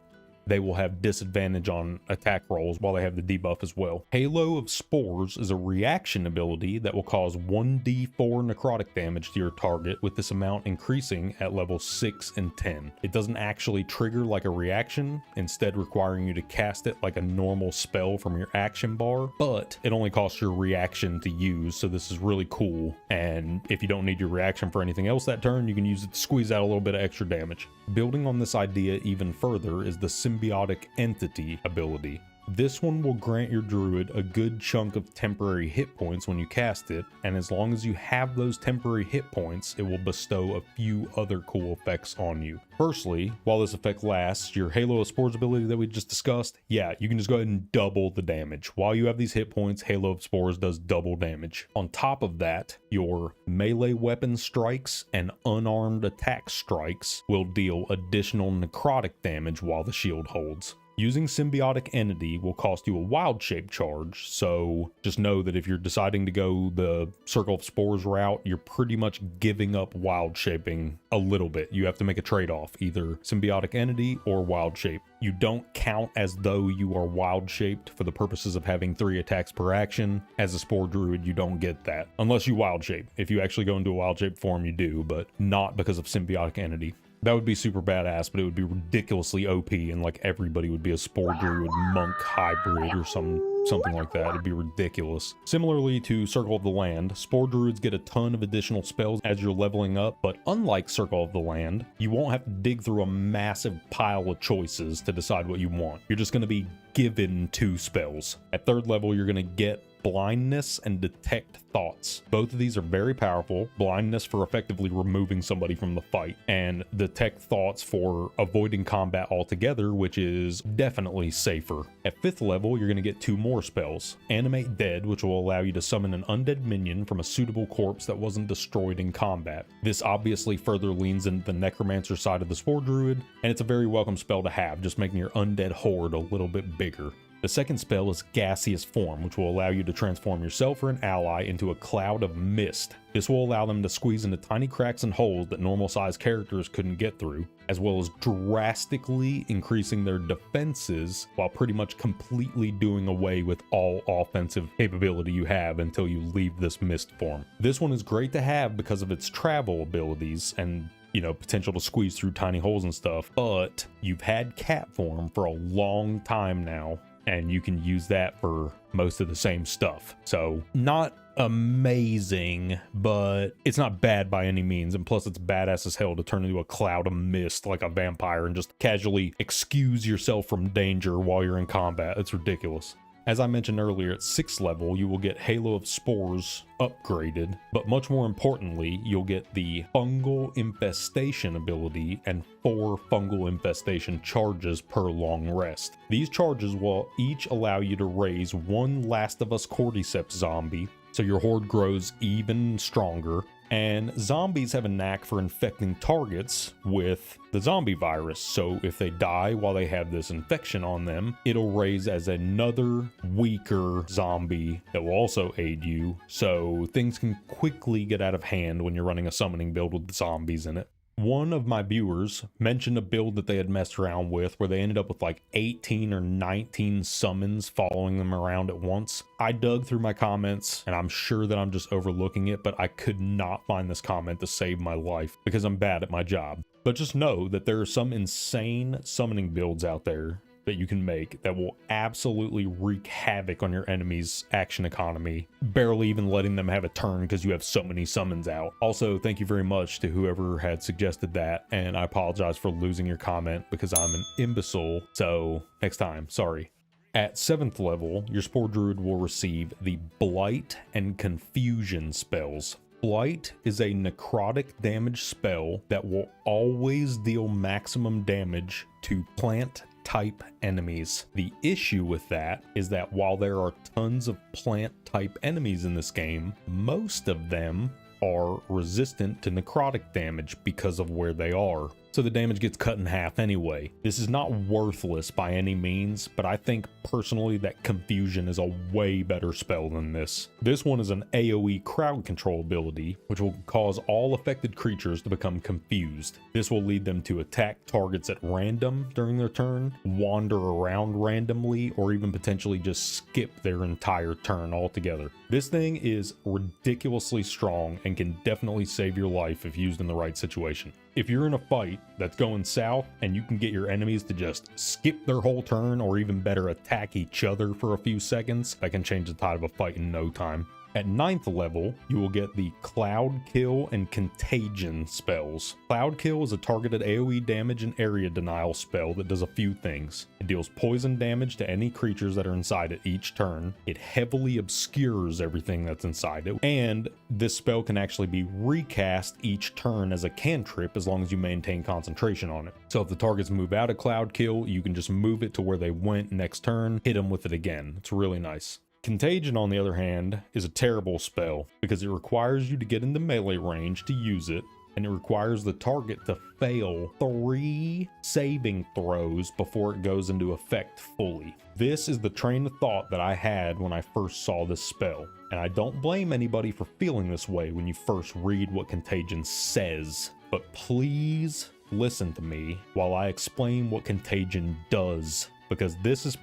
they will have disadvantage on attack rolls while they have the debuff as well. Halo of Spores is a reaction ability that will cause 1d4 necrotic damage to your target, with this amount increasing at level 6 and 10. It doesn't actually trigger like a reaction, instead requiring you to cast it like a normal spell from your action bar, but it only costs your reaction to use, so this is really cool. And if you don't need your reaction for anything else that turn, you can use it to squeeze out a little bit of extra damage. Building on this idea even further is the Symbiotic Entity ability. This one will grant your druid a good chunk of temporary hit points when you cast it, and as long as you have those temporary hit points, it will bestow a few other cool effects on you. Firstly, while this effect lasts, your Halo of Spores ability that we just discussed, yeah, you can just go ahead and double the damage. While you have these hit points, Halo of Spores does double damage. On top of that, your melee weapon strikes and unarmed attack strikes will deal additional necrotic damage while the shield holds. Using Symbiotic Entity will cost you a wild shape charge, so just know that if you're deciding to go the Circle of Spores route, you're pretty much giving up wild shaping a little bit. You have to make a trade-off, either Symbiotic Entity or wild shape. You don't count as though you are wild shaped for the purposes of having 3 attacks per action. As a Spore Druid, you don't get that, unless you wild shape. If you actually go into a wild shape form, you do, but not because of Symbiotic Entity. That would be super badass, but it would be ridiculously OP, and like everybody would be a Spore Druid monk hybrid or something like that. It'd be ridiculous. Similarly to Circle of the Land, Spore Druids get a ton of additional spells as you're leveling up, but unlike Circle of the Land, you won't have to dig through a massive pile of choices to decide what you want. You're just going to be given 2 spells. At 3rd level, you're going to get Blindness and Detect Thoughts. Both of these are very powerful. Blindness for effectively removing somebody from the fight, and Detect Thoughts for avoiding combat altogether, which is definitely safer. At 5th level, you're going to get 2 more spells. Animate Dead, which will allow you to summon an undead minion from a suitable corpse that wasn't destroyed in combat. This obviously further leans into the Necromancer side of the Spore Druid, and it's a very welcome spell to have, just making your undead horde a little bit bigger. The second spell is Gaseous Form, which will allow you to transform yourself or an ally into a cloud of mist. This will allow them to squeeze into tiny cracks and holes that normal-sized characters couldn't get through, as well as drastically increasing their defenses while pretty much completely doing away with all offensive capability you have until you leave this mist form. This one is great to have because of its travel abilities and potential to squeeze through tiny holes and stuff, but you've had cat form for a long time now, and you can use that for most of the same stuff. So not amazing, but it's not bad by any means, and plus it's badass as hell to turn into a cloud of mist like a vampire and just casually excuse yourself from danger while you're in combat. It's ridiculous. As I mentioned earlier, at 6th level, you will get Halo of Spores upgraded, but much more importantly, you'll get the Fungal Infestation ability and 4 Fungal Infestation charges per long rest. These charges will each allow you to raise 1 Last of Us Cordyceps zombie, so your horde grows even stronger, And zombies have a knack for infecting targets with the zombie virus. So if they die while they have this infection on them, it'll raise as another weaker zombie that will also aid you. So things can quickly get out of hand when you're running a summoning build with zombies in it. One of my viewers mentioned a build that they had messed around with where they ended up with like 18 or 19 summons following them around at once. I dug through my comments and I'm sure that I'm just overlooking it, but I could not find this comment to save my life because I'm bad at my job. But just know that there are some insane summoning builds out there that you can make that will absolutely wreak havoc on your enemy's action economy, barely even letting them have a turn because you have so many summons out. Also, thank you very much to whoever had suggested that, and I apologize for losing your comment because I'm an imbecile, so next time, sorry. At 7th level, your Spore Druid will receive the Blight and Confusion spells. Blight is a necrotic damage spell that will always deal maximum damage to plant type enemies. The issue with that is that while there are tons of plant type enemies in this game, most of them are resistant to necrotic damage because of where they are. So the damage gets cut in half anyway. This is not worthless by any means, but I think personally that Confusion is a way better spell than this. This one is an AoE crowd control ability, which will cause all affected creatures to become confused. This will lead them to attack targets at random during their turn, wander around randomly, or even potentially just skip their entire turn altogether. This thing is ridiculously strong and can definitely save your life if used in the right situation. If you're in a fight that's going south and you can get your enemies to just skip their whole turn or even better attack each other for a few seconds, that can change the tide of a fight in no time. At 9th level, you will get the Cloud Kill and Contagion spells. Cloud Kill is a targeted AoE damage and area denial spell that does a few things. It deals poison damage to any creatures that are inside it each turn. It heavily obscures everything that's inside it. And this spell can actually be recast each turn as a cantrip as long as you maintain concentration on it. So if the targets move out of Cloud Kill, you can just move it to where they went next turn, hit them with it again. It's really nice. Contagion, on the other hand, is a terrible spell because it requires you to get into melee range to use it, and it requires the target to fail 3 saving throws before it goes into effect fully. This is the train of thought that I had when I first saw this spell, and I don't blame anybody for feeling this way when you first read what Contagion says, but please listen to me while I explain what Contagion does. Because this is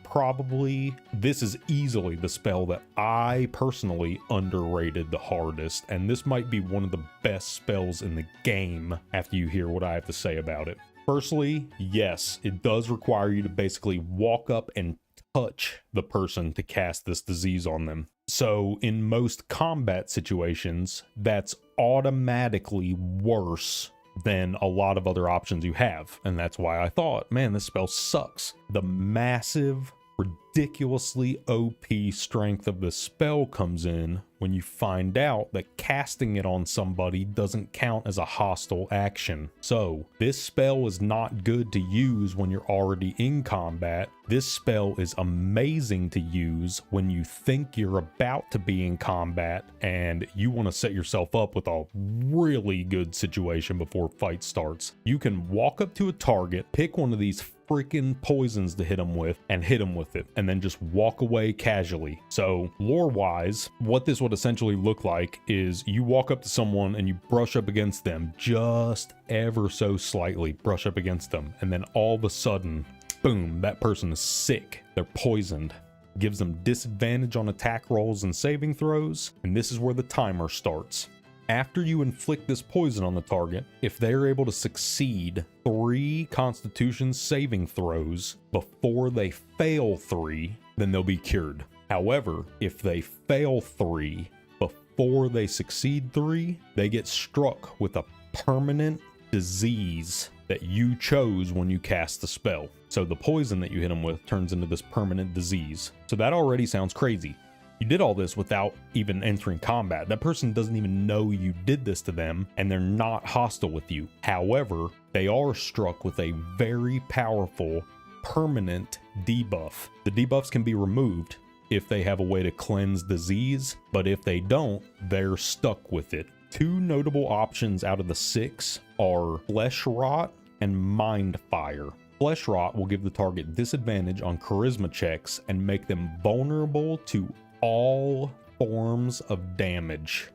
easily the spell that I personally underrated the hardest, and this might be one of the best spells in the game after you hear what I have to say about it. Firstly, yes, it does require you to basically walk up and touch the person to cast this disease on them. So in most combat situations, that's automatically worse than a lot of other options you have. And that's why I thought, man, this spell sucks. The massive, ridiculously OP strength of the spell comes in when you find out that casting it on somebody doesn't count as a hostile action. So this spell is not good to use when you're already in combat. This spell is amazing to use when you think you're about to be in combat and you want to set yourself up with a really good situation before fight starts. You can walk up to a target, pick one of these freaking poisons to hit them with and hit them with it, and then just walk away casually. So lore wise, what this would essentially look like is you walk up to someone and you brush up against them just ever so slightly, brush up against them, and then all of a sudden, boom, that person is sick. They're poisoned. Gives them disadvantage on attack rolls and saving throws, and this is where the timer starts. After you inflict this poison on the target, if they're able to succeed 3 Constitution saving throws before they fail 3, then they'll be cured. However, if they fail 3 before they succeed 3, they get struck with a permanent disease that you chose when you cast the spell. So the poison that you hit them with turns into this permanent disease. So that already sounds crazy. You did all this without even entering combat. That person doesn't even know you did this to them, and they're not hostile with you. However, they are struck with a very powerful, permanent debuff. The debuffs can be removed if they have a way to cleanse disease, but if they don't, they're stuck with it. 2 notable options out of the 6 are Flesh Rot and Mind Fire. Flesh Rot will give the target disadvantage on charisma checks and make them vulnerable to all forms of damage.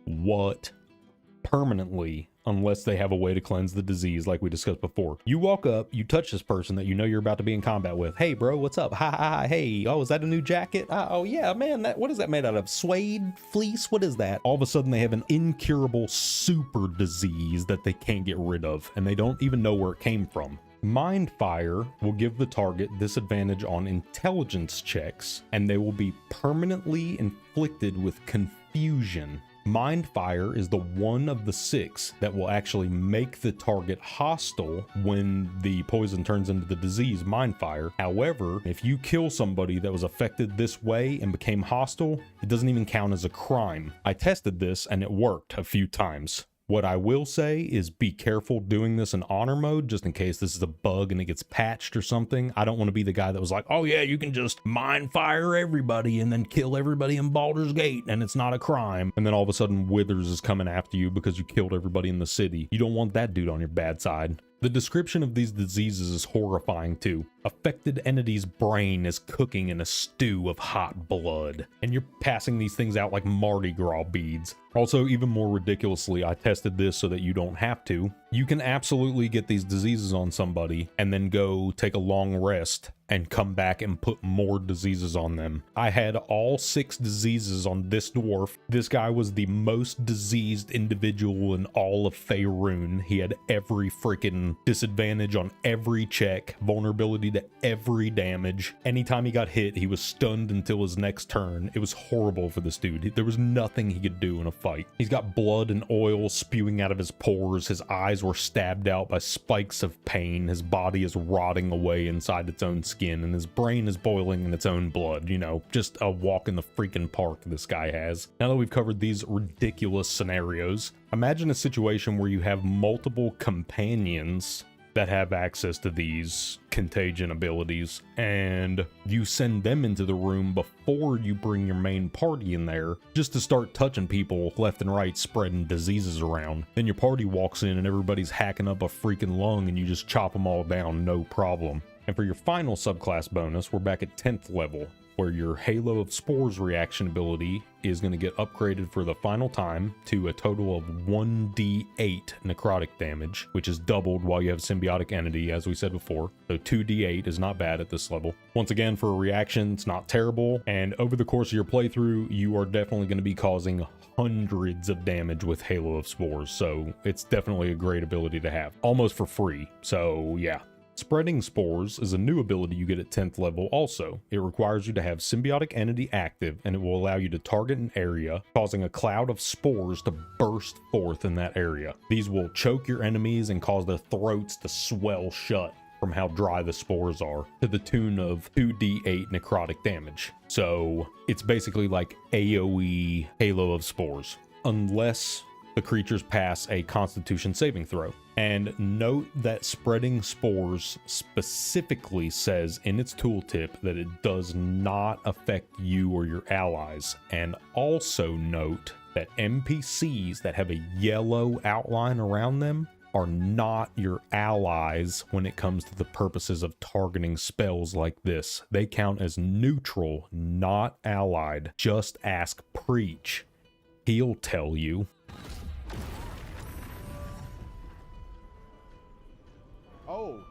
What? Permanently, unless they have a way to cleanse the disease like we discussed before. You walk up, you touch this person that you know you're about to be in combat with. Hey bro, what's up? Ha ha ha, hey, oh, is that a new jacket? Oh yeah, man, what is that made out of? Suede? Fleece? What is that? All of a sudden they have an incurable super disease that they can't get rid of, and they don't even know where it came from. Mind Fire will give the target disadvantage on intelligence checks, and they will be permanently inflicted with confusion. Mind Fire is the one of the 6 that will actually make the target hostile when the poison turns into the disease Mind Fire. However, if you kill somebody that was affected this way and became hostile, it doesn't even count as a crime. I tested this and it worked a few times. What I will say is be careful doing this in honor mode, just in case this is a bug and it gets patched or something. I don't want to be the guy that was like, oh yeah, you can just mind fire everybody and then kill everybody in Baldur's Gate and it's not a crime. And then all of a sudden Withers is coming after you because you killed everybody in the city. You don't want that dude on your bad side. The description of these diseases is horrifying too. Affected entity's brain is cooking in a stew of hot blood, and you're passing these things out like Mardi Gras beads. Also, even more ridiculously, I tested this so that you don't have to. You can absolutely get these diseases on somebody and then go take a long rest and come back and put more diseases on them. I had all 6 diseases on this dwarf. This guy was the most diseased individual in all of Faerun. He had every freaking disadvantage on every check, vulnerability to every damage. Anytime he got hit, he was stunned until his next turn. It was horrible for this dude. There was nothing he could do in a fight. He's got blood and oil spewing out of his pores. His eyes were stabbed out by spikes of pain. His body is rotting away inside its own skin, and his brain is boiling in its own blood. You know, just a walk in the freaking park this guy has. Now that we've covered these ridiculous scenarios, imagine a situation where you have multiple companions that have access to these contagion abilities, and you send them into the room before you bring your main party in there just to start touching people left and right, spreading diseases around. Then your party walks in and everybody's hacking up a freaking lung and you just chop them all down, no problem. And for your final subclass bonus, we're back at 10th level, where your Halo of Spores reaction ability is going to get upgraded for the final time to a total of 1d8 necrotic damage, which is doubled while you have symbiotic entity, as we said before. So 2d8 is not bad at this level. Once again, for a reaction, it's not terrible, and over the course of your playthrough, you are definitely going to be causing hundreds of damage with Halo of Spores, so it's definitely a great ability to have. Almost for free, so yeah. Spreading Spores is a new ability you get at 10th level also. It requires you to have Symbiotic Entity active, and it will allow you to target an area, causing a cloud of spores to burst forth in that area. These will choke your enemies and cause their throats to swell shut from how dry the spores are, to the tune of 2d8 necrotic damage. So it's basically like AoE Halo of Spores, unless the creatures pass a Constitution saving throw. And note that Spreading Spores specifically says in its tooltip that it does not affect you or your allies. And also note that NPCs that have a yellow outline around them are not your allies when it comes to the purposes of targeting spells like this. They count as neutral, not allied. Just ask Preach. He'll tell you. Oh.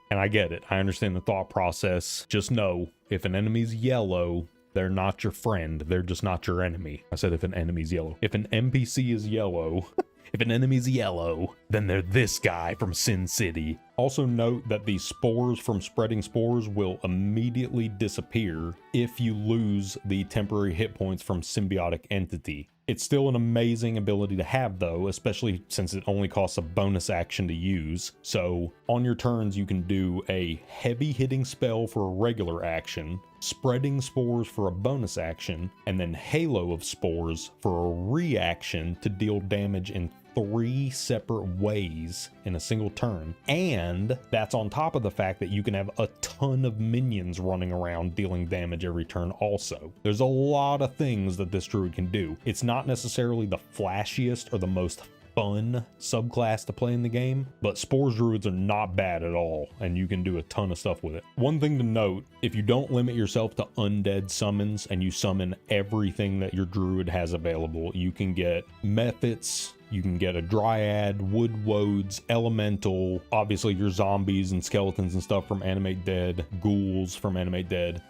And I get it. I understand the thought process. Just know, if an enemy's yellow, they're not your friend. They're just not your enemy. I said if an enemy's yellow. If an NPC is yellow, if an enemy's yellow, then they're this guy from Sin City. Also note that the spores from Spreading Spores will immediately disappear if you lose the temporary hit points from Symbiotic Entity. It's still an amazing ability to have though, especially since it only costs a bonus action to use. So on your turns, you can do a heavy hitting spell for a regular action, Spreading Spores for a bonus action, and then Halo of Spores for a reaction to deal damage in 3 separate ways in a single turn. And that's on top of the fact that you can have a ton of minions running around dealing damage every turn also. There's a lot of things that this druid can do. It's not necessarily the flashiest or the most fun subclass to play in the game, but Spores Druids are not bad at all, and you can do a ton of stuff with it. One thing to note, if you don't limit yourself to undead summons and you summon everything that your druid has available, you can get Mephits, you can get a Dryad, Wood Woads, Elemental, obviously your zombies and skeletons and stuff from Animate Dead, ghouls from Animate Dead,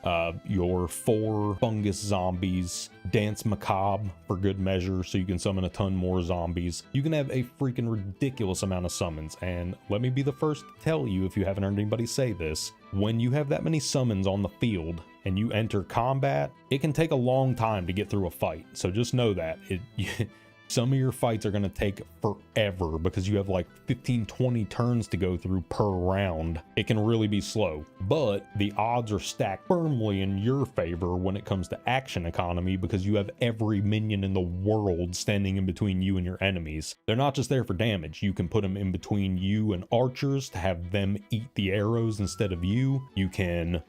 your 4 fungus zombies, Dance Macabre for good measure, so you can summon a ton more zombies. You can have a freaking ridiculous amount of summons, and let me be the first to tell you, if you haven't heard anybody say this, when you have that many summons on the field and you enter combat, it can take a long time to get through a fight, so just know that. Some of your fights are going to take forever because you have like 15-20 turns to go through per round. It can really be slow, but the odds are stacked firmly in your favor when it comes to action economy because you have every minion in the world standing in between you and your enemies. They're not just there for damage. You can put them in between you and archers to have them eat the arrows instead of you. You can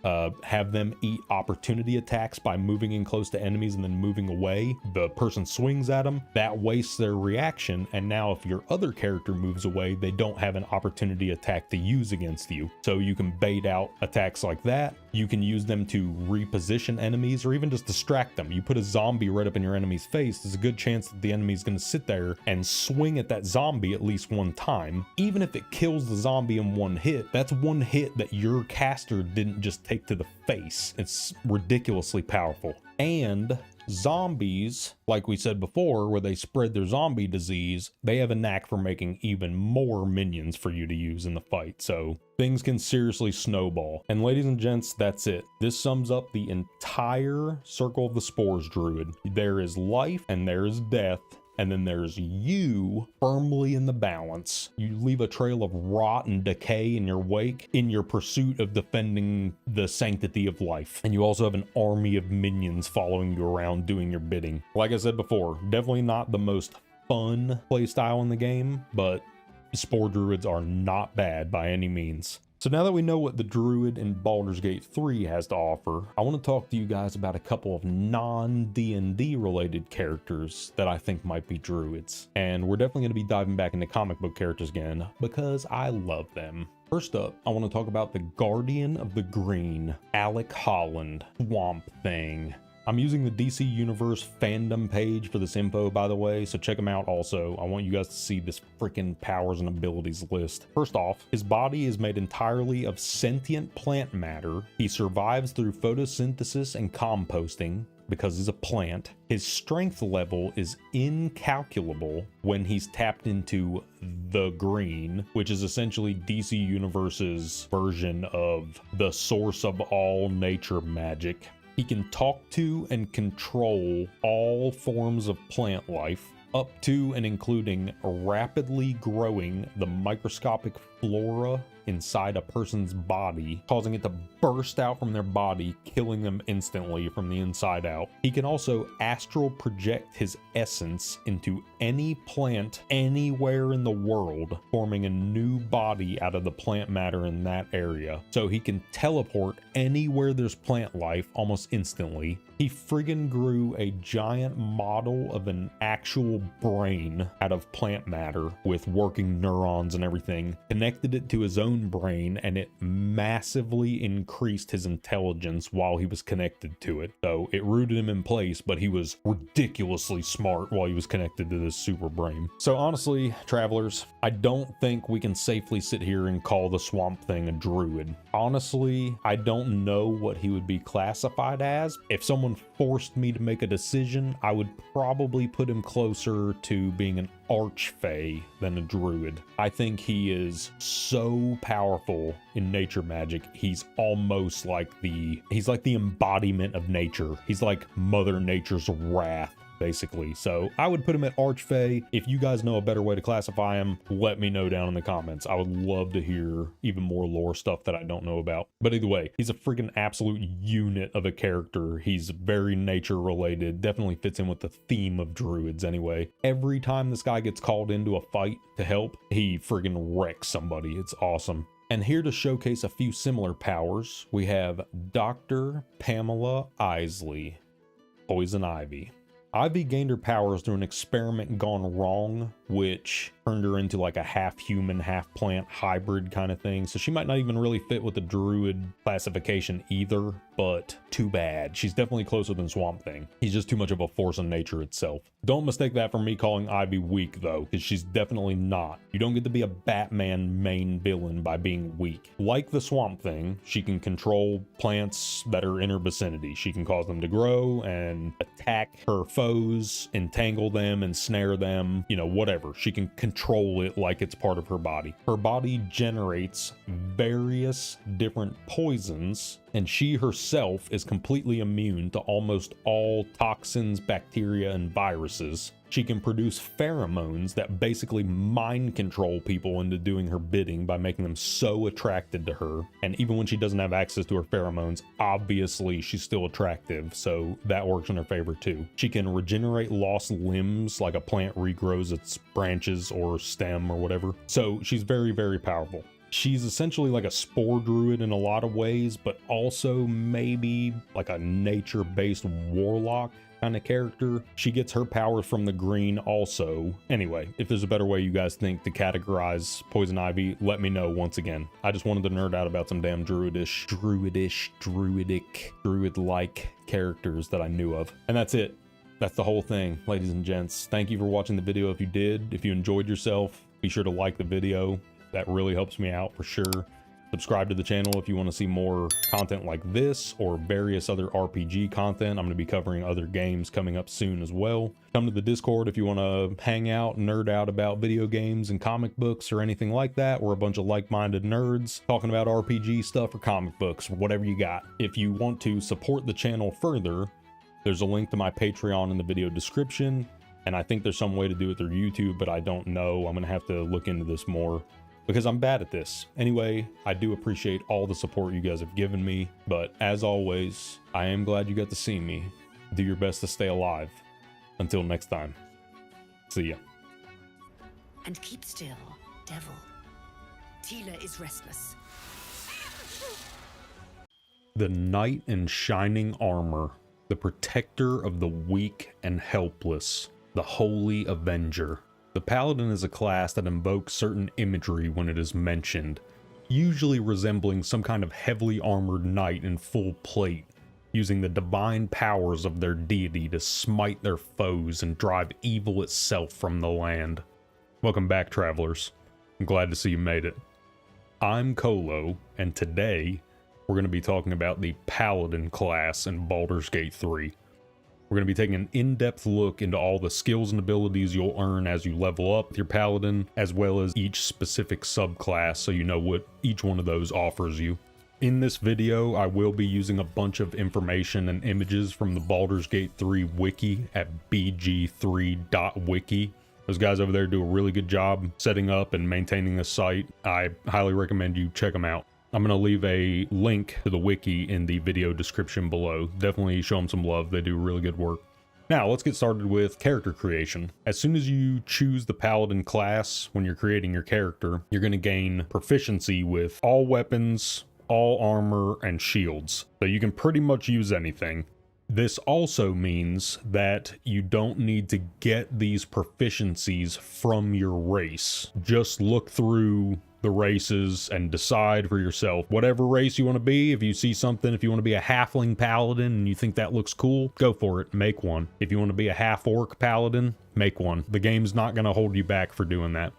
have them eat opportunity attacks by moving in close to enemies and then moving away. The person swings at them. That wastes their reaction, and now if your other character moves away, they don't have an opportunity attack to use against you. So you can bait out attacks like that. You can use them to reposition enemies or even just distract them. You put a zombie right up in your enemy's face, there's a good chance that the enemy's going to sit there and swing at that zombie at least one time. Even if it kills the zombie in one hit, that's one hit that your caster didn't just take to the face. It's ridiculously powerful. And zombies, like we said before, where they spread their zombie disease, they have a knack for making even more minions for you to use in the fight. So things can seriously snowball. And ladies and gents, that's it. This sums up the entire Circle of the Spores Druid. There is life and there is death. And then there's you firmly in the balance. You leave a trail of rot and decay in your wake in your pursuit of defending the sanctity of life. And you also have an army of minions following you around doing your bidding. Like I said before, definitely not the most fun playstyle in the game, but Spore Druids are not bad by any means. So now that we know what the Druid in Baldur's Gate 3 has to offer, I want to talk to you guys about a couple of non-D&D related characters that I think might be Druids. And we're definitely going to be diving back into comic book characters again because I love them. First up, I want to talk about the Guardian of the Green, Alec Holland, Swamp Thing. I'm using the DC Universe fandom page for this info, by the way, so check them out also. I want you guys to see this freaking powers and abilities list. First off, his body is made entirely of sentient plant matter. He survives through photosynthesis and composting because he's a plant. His strength level is incalculable when he's tapped into the green, which is essentially DC Universe's version of the source of all nature magic. He can talk to and control all forms of plant life, up to and including rapidly growing the microscopic flora inside a person's body, causing it to burst out from their body, killing them instantly from the inside out. He can also astral project his essence into any plant anywhere in the world, forming a new body out of the plant matter in that area. So he can teleport anywhere there's plant life almost instantly. He friggin' grew a giant model of an actual brain out of plant matter with working neurons and everything, connected it to his own brain, and it massively increased his intelligence while he was connected to it. So it rooted him in place, but he was ridiculously smart while he was connected to this super brain. So honestly, travelers, I don't think we can safely sit here and call the Swamp Thing a druid. Honestly, I don't know what he would be classified as. If someone forced me to make a decision, I would probably put him closer to being an archfey than a druid. I think he is so powerful in nature magic. He's almost like the embodiment of nature. He's like Mother Nature's wrath. basically. So I would put him at Archfey. If you guys know a better way to classify him, let me know down in the comments. I would love to hear even more lore stuff that I don't know about. But either way, he's a freaking absolute unit of a character. He's very nature related, definitely fits in with the theme of druids anyway. Every time this guy gets called into a fight to help, he friggin' wrecks somebody. It's awesome. And here to showcase a few similar powers, we have Dr. Pamela Isley, Poison Ivy. Ivy gained her powers through an experiment gone wrong, which turned her into like a half-human, half-plant hybrid kind of thing. So she might not even really fit with the druid classification either, but too bad. She's definitely closer than Swamp Thing. He's just too much of a force of nature itself. Don't mistake that for me calling Ivy weak though, because she's definitely not. You don't get to be a Batman main villain by being weak. Like the Swamp Thing, she can control plants that are in her vicinity. She can cause them to grow and attack her foes, entangle them, ensnare them, you know, whatever. She can control it like it's part of her body. Her body generates various different poisons, and she herself is completely immune to almost all toxins, bacteria, and viruses. She can produce pheromones that basically mind control people into doing her bidding by making them so attracted to her. And even when she doesn't have access to her pheromones, obviously she's still attractive, so that works in her favor too. She can regenerate lost limbs like a plant regrows its branches or stem or whatever. So she's very, very powerful. She's essentially like a spore druid in a lot of ways, but also maybe like a nature-based warlock kind of character. She gets her powers from the green also. Anyway, if there's a better way you guys think to categorize Poison Ivy, let me know once again. I just wanted to nerd out about some damn druidic, druid-like characters that I knew of. And that's it. That's the whole thing, ladies and gents. Thank you for watching the video if you did. If you enjoyed yourself, be sure to like the video. That really helps me out for sure. Subscribe to the channel if you want to see more content like this or various other RPG content. I'm going to be covering other games coming up soon as well. Come to the Discord if you want to hang out, nerd out about video games and comic books or anything like that. We're a bunch of like-minded nerds talking about RPG stuff or comic books, whatever you got. If you want to support the channel further, there's a link to my Patreon in the video description. And I think there's some way to do it through YouTube, but I don't know. I'm going to have to look into this more, because I'm bad at this. Anyway, I do appreciate all the support you guys have given me, but as always, I am glad you got to see me. Do your best to stay alive. Until next time. See ya. And keep still, devil. Tila is restless. The knight in shining armor, the protector of the weak and helpless, the holy avenger. The Paladin is a class that invokes certain imagery when it is mentioned, usually resembling some kind of heavily armored knight in full plate, using the divine powers of their deity to smite their foes and drive evil itself from the land. Welcome back, travelers. I'm glad to see you made it. I'm Kolo, and today we're going to be talking about the Paladin class in Baldur's Gate 3. We're going to be taking an in-depth look into all the skills and abilities you'll earn as you level up with your Paladin, as well as each specific subclass so you know what each one of those offers you. In this video, I will be using a bunch of information and images from the Baldur's Gate 3 wiki at bg3.wiki. Those guys over there do a really good job setting up and maintaining the site. I highly recommend you check them out. I'm going to leave a link to the wiki in the video description below. Definitely show them some love. They do really good work. Now, let's get started with character creation. As soon as you choose the Paladin class, when you're creating your character, you're going to gain proficiency with all weapons, all armor, and shields. So you can pretty much use anything. This also means that you don't need to get these proficiencies from your race. Just look through the races and decide for yourself whatever race you want to be. If you see something, if you want to be a halfling paladin and you think that looks cool, go for it, make one. If you want to be a half orc paladin, make one. The game's not going to hold you back for doing that.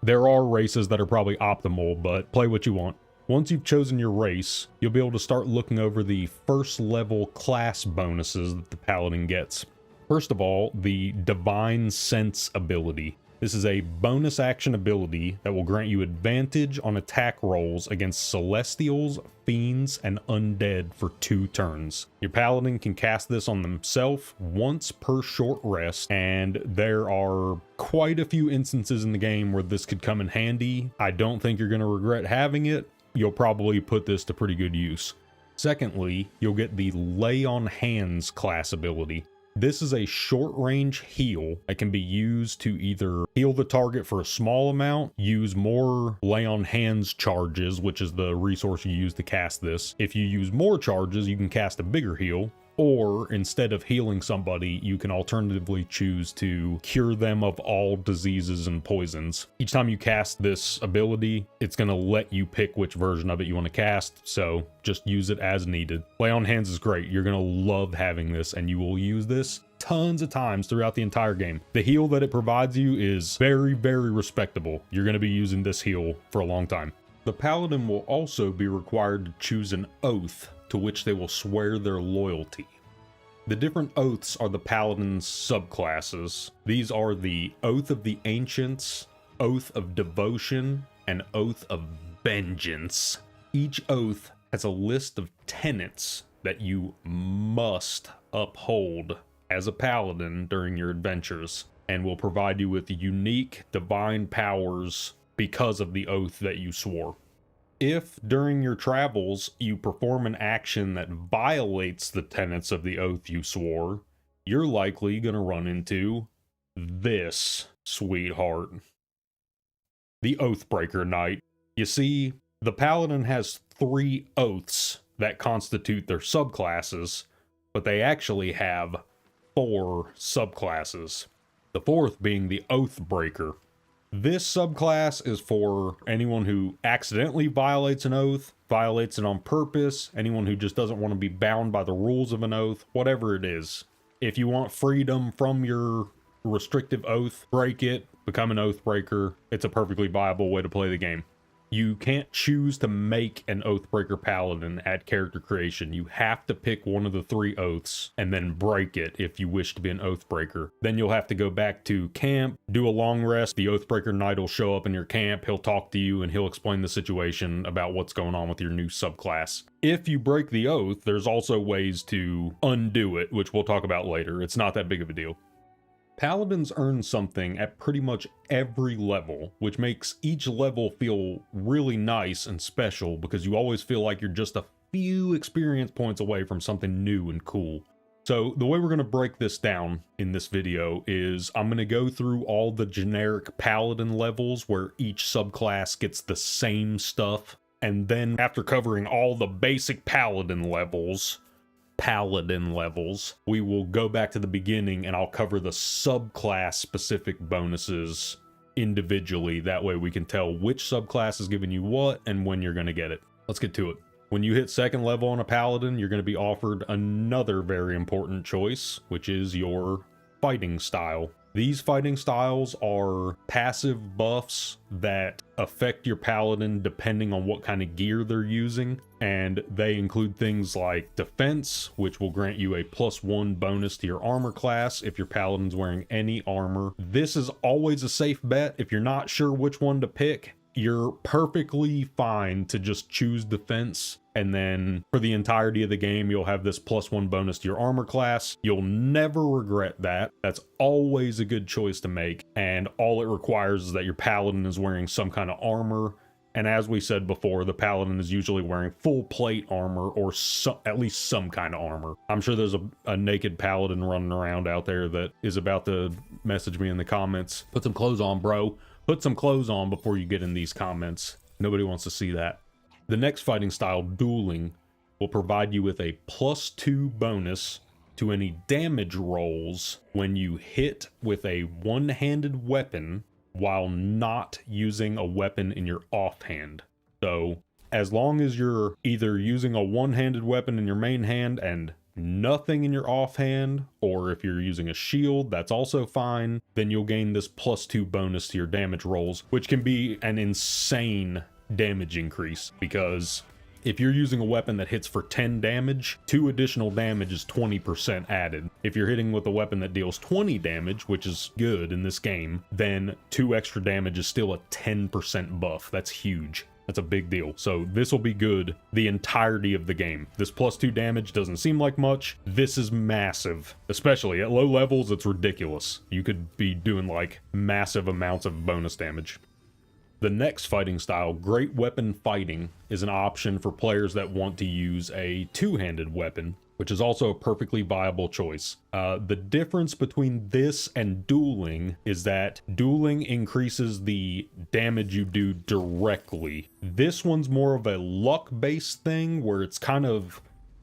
There are races that are probably optimal, but play what you want. Once you've chosen your race, you'll be able to start looking over the first level class bonuses that the paladin gets. First of all, the Divine Sense ability. This is a bonus action ability that will grant you advantage on attack rolls against Celestials, Fiends, and Undead for 2 turns. Your Paladin can cast this on themselves once per short rest, and there are quite a few instances in the game where this could come in handy. I don't think you're going to regret having it. You'll probably put this to pretty good use. Secondly, you'll get the Lay on Hands class ability. This is a short-range heal that can be used to either heal the target for a small amount, use more Lay on Hands charges, which is the resource you use to cast this. If you use more charges, you can cast a bigger heal, or instead of healing somebody, you can alternatively choose to cure them of all diseases and poisons. Each time you cast this ability, it's going to let you pick which version of it you want to cast, so just use it as needed. Lay on Hands is great. You're going to love having this, and you will use this tons of times throughout the entire game. The heal that it provides you is very, very respectable. You're going to be using this heal for a long time. The Paladin will also be required to choose an oath to which they will swear their loyalty. The different oaths are the Paladin's subclasses. These are the Oath of the Ancients, Oath of Devotion, and Oath of Vengeance. Each oath has a list of tenets that you must uphold as a Paladin during your adventures, and will provide you with unique divine powers because of the oath that you swore. If during your travels you perform an action that violates the tenets of the oath you swore, you're likely going to run into this sweetheart. The Oathbreaker Knight. You see, the Paladin has 3 oaths that constitute their subclasses, but they actually have 4 subclasses. The 4th being the Oathbreaker. This subclass is for anyone who accidentally violates an oath, violates it on purpose, anyone who just doesn't want to be bound by the rules of an oath, whatever it is. If you want freedom from your restrictive oath, break it, become an Oathbreaker. It's a perfectly viable way to play the game. You can't choose to make an Oathbreaker Paladin at character creation. You have to pick one of the 3 oaths and then break it if you wish to be an Oathbreaker. Then you'll have to go back to camp, do a long rest. The Oathbreaker Knight will show up in your camp. He'll talk to you and he'll explain the situation about what's going on with your new subclass. If you break the oath, there's also ways to undo it, which we'll talk about later. It's not that big of a deal. Paladins earn something at pretty much every level, which makes each level feel really nice and special because you always feel like you're just a few experience points away from something new and cool. So the way we're going to break this down in this video is I'm going to go through all the generic Paladin levels where each subclass gets the same stuff, and then after covering all the basic Paladin levels, we will go back to the beginning and I'll cover the subclass specific bonuses individually. That way we can tell which subclass is giving you what and when you're going to get it. Let's get to it. When you hit 2nd level on a Paladin, you're going to be offered another very important choice, which is your fighting style. These fighting styles are passive buffs that affect your Paladin depending on what kind of gear they're using, and they include things like defense, which will grant you a +1 bonus to your armor class if your Paladin's wearing any armor. This is always a safe bet. If you're not sure which one to pick, you're perfectly fine to just choose defense, and then for the entirety of the game you'll have this +1 bonus to your armor class. You'll never regret that. That's always a good choice to make, and all it requires is that your Paladin is wearing some kind of armor. And as we said before, the Paladin is usually wearing full plate armor or at least some kind of armor. I'm sure there's a naked Paladin running around out there that is about to message me in the comments. Put some clothes on, bro. Put some clothes on before you get in these comments. Nobody wants to see that. The next fighting style, dueling, will provide you with a +2 bonus to any damage rolls when you hit with a one-handed weapon while not using a weapon in your offhand. So as long as you're either using a one-handed weapon in your main hand and nothing in your offhand, or if you're using a shield, that's also fine, then you'll gain this +2 bonus to your damage rolls, which can be an insane damage increase, because If you're using a weapon that hits for 10 damage, 2 additional damage is 20% added. If you're hitting with a weapon that deals 20 damage, which is good in this game, then 2 extra damage is still a 10% buff. That's huge. That's a big deal. So this will be good the entirety of the game. This +2 damage doesn't seem like much. This is massive. Especially at low levels, it's ridiculous. You could be doing like massive amounts of bonus damage. The next fighting style, Great Weapon Fighting, is an option for players that want to use a two-handed weapon, which is also a perfectly viable choice. The difference between this and dueling is that dueling increases the damage you do directly. This one's more of a luck-based thing where it's kind of,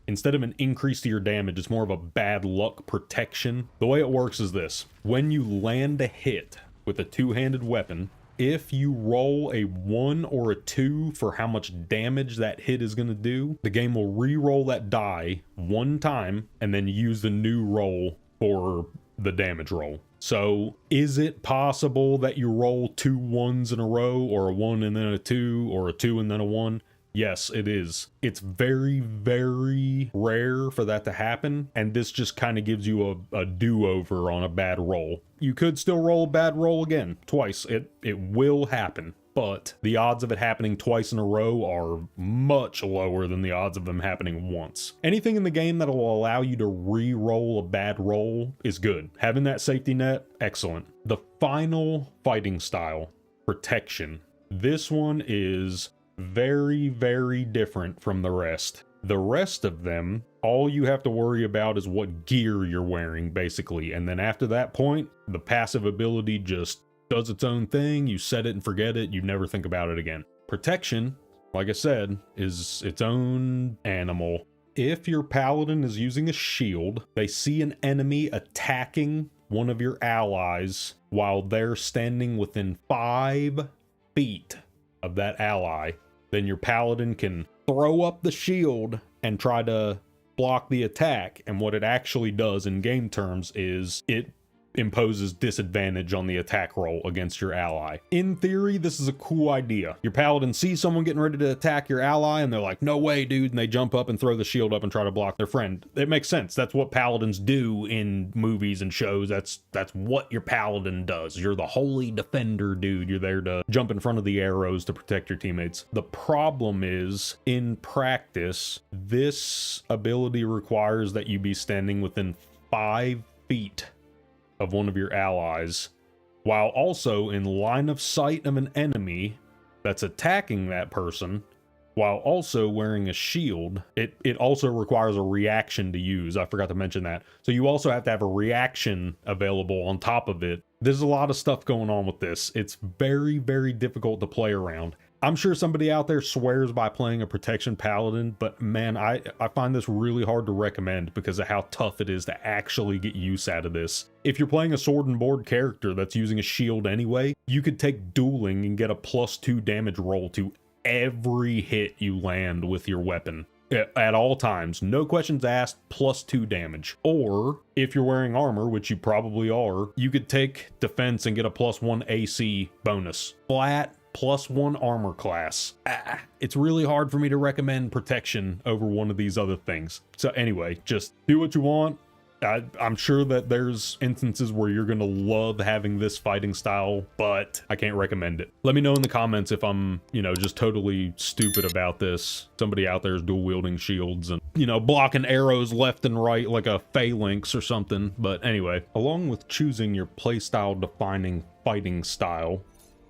instead of an increase to your damage, it's more of a bad luck protection. The way it works is this. When you land a hit with a two-handed weapon, if you roll a 1 or a 2 for how much damage that hit is going to do, the game will re-roll that die one time and then use the new roll for the damage roll. So is it possible that you roll 2 1s in a row, or a 1 and then a 2, or a 2 and then a 1? Yes, it is. It's very, very rare for that to happen, and this just kind of gives you a do-over on a bad roll. You could still roll a bad roll again, twice. It will happen, but the odds of it happening twice in a row are much lower than the odds of them happening once. Anything in the game that'll allow you to re-roll a bad roll is good. Having that safety net, excellent. The final fighting style, Protection. This one is very, very different from the rest. The rest of them, all you have to worry about is what gear you're wearing, basically. And then after that point, the passive ability just does its own thing. You set it and forget it. You never think about it again. Protection, like I said, is its own animal. If your paladin is using a shield, they see an enemy attacking one of your allies while they're standing within 5 feet of that ally, then your paladin can throw up the shield and try to block the attack. And what it actually does in game terms is it imposes disadvantage on the attack roll against your ally. In theory, this is a cool idea. Your paladin sees someone getting ready to attack your ally and they're like, no way, dude, and they jump up and throw the shield up and try to block their friend. It makes sense. That's what paladins do in movies and shows. That's what your paladin does. You're the holy defender, dude. You're there to jump in front of the arrows to protect your teammates. The problem is, in practice, this ability requires that you be standing within 5 feet of one of your allies, while also in line of sight of an enemy that's attacking that person, while also wearing a shield. It also requires a reaction to use. I forgot to mention that. So you also have to have a reaction available on top of it. There's a lot of stuff going on with this. It's very, very difficult to play around. I'm sure somebody out there swears by playing a protection paladin, but man, I find this really hard to recommend because of how tough it is to actually get use out of this. If you're playing a sword and board character that's using a shield anyway, you could take dueling and get a +2 damage roll to every hit you land with your weapon. At all times, no questions asked, +2 damage. Or, if you're wearing armor, which you probably are, you could take defense and get a +1 AC bonus. Flat +1 armor class. It's really hard for me to recommend protection over one of these other things. So anyway, just do what you want. I'm sure that there's instances where you're going to love having this fighting style, but I can't recommend it. Let me know in the comments if I'm, just totally stupid about this. Somebody out there is dual wielding shields and, blocking arrows left and right like a phalanx or something. But anyway, along with choosing your playstyle defining fighting style,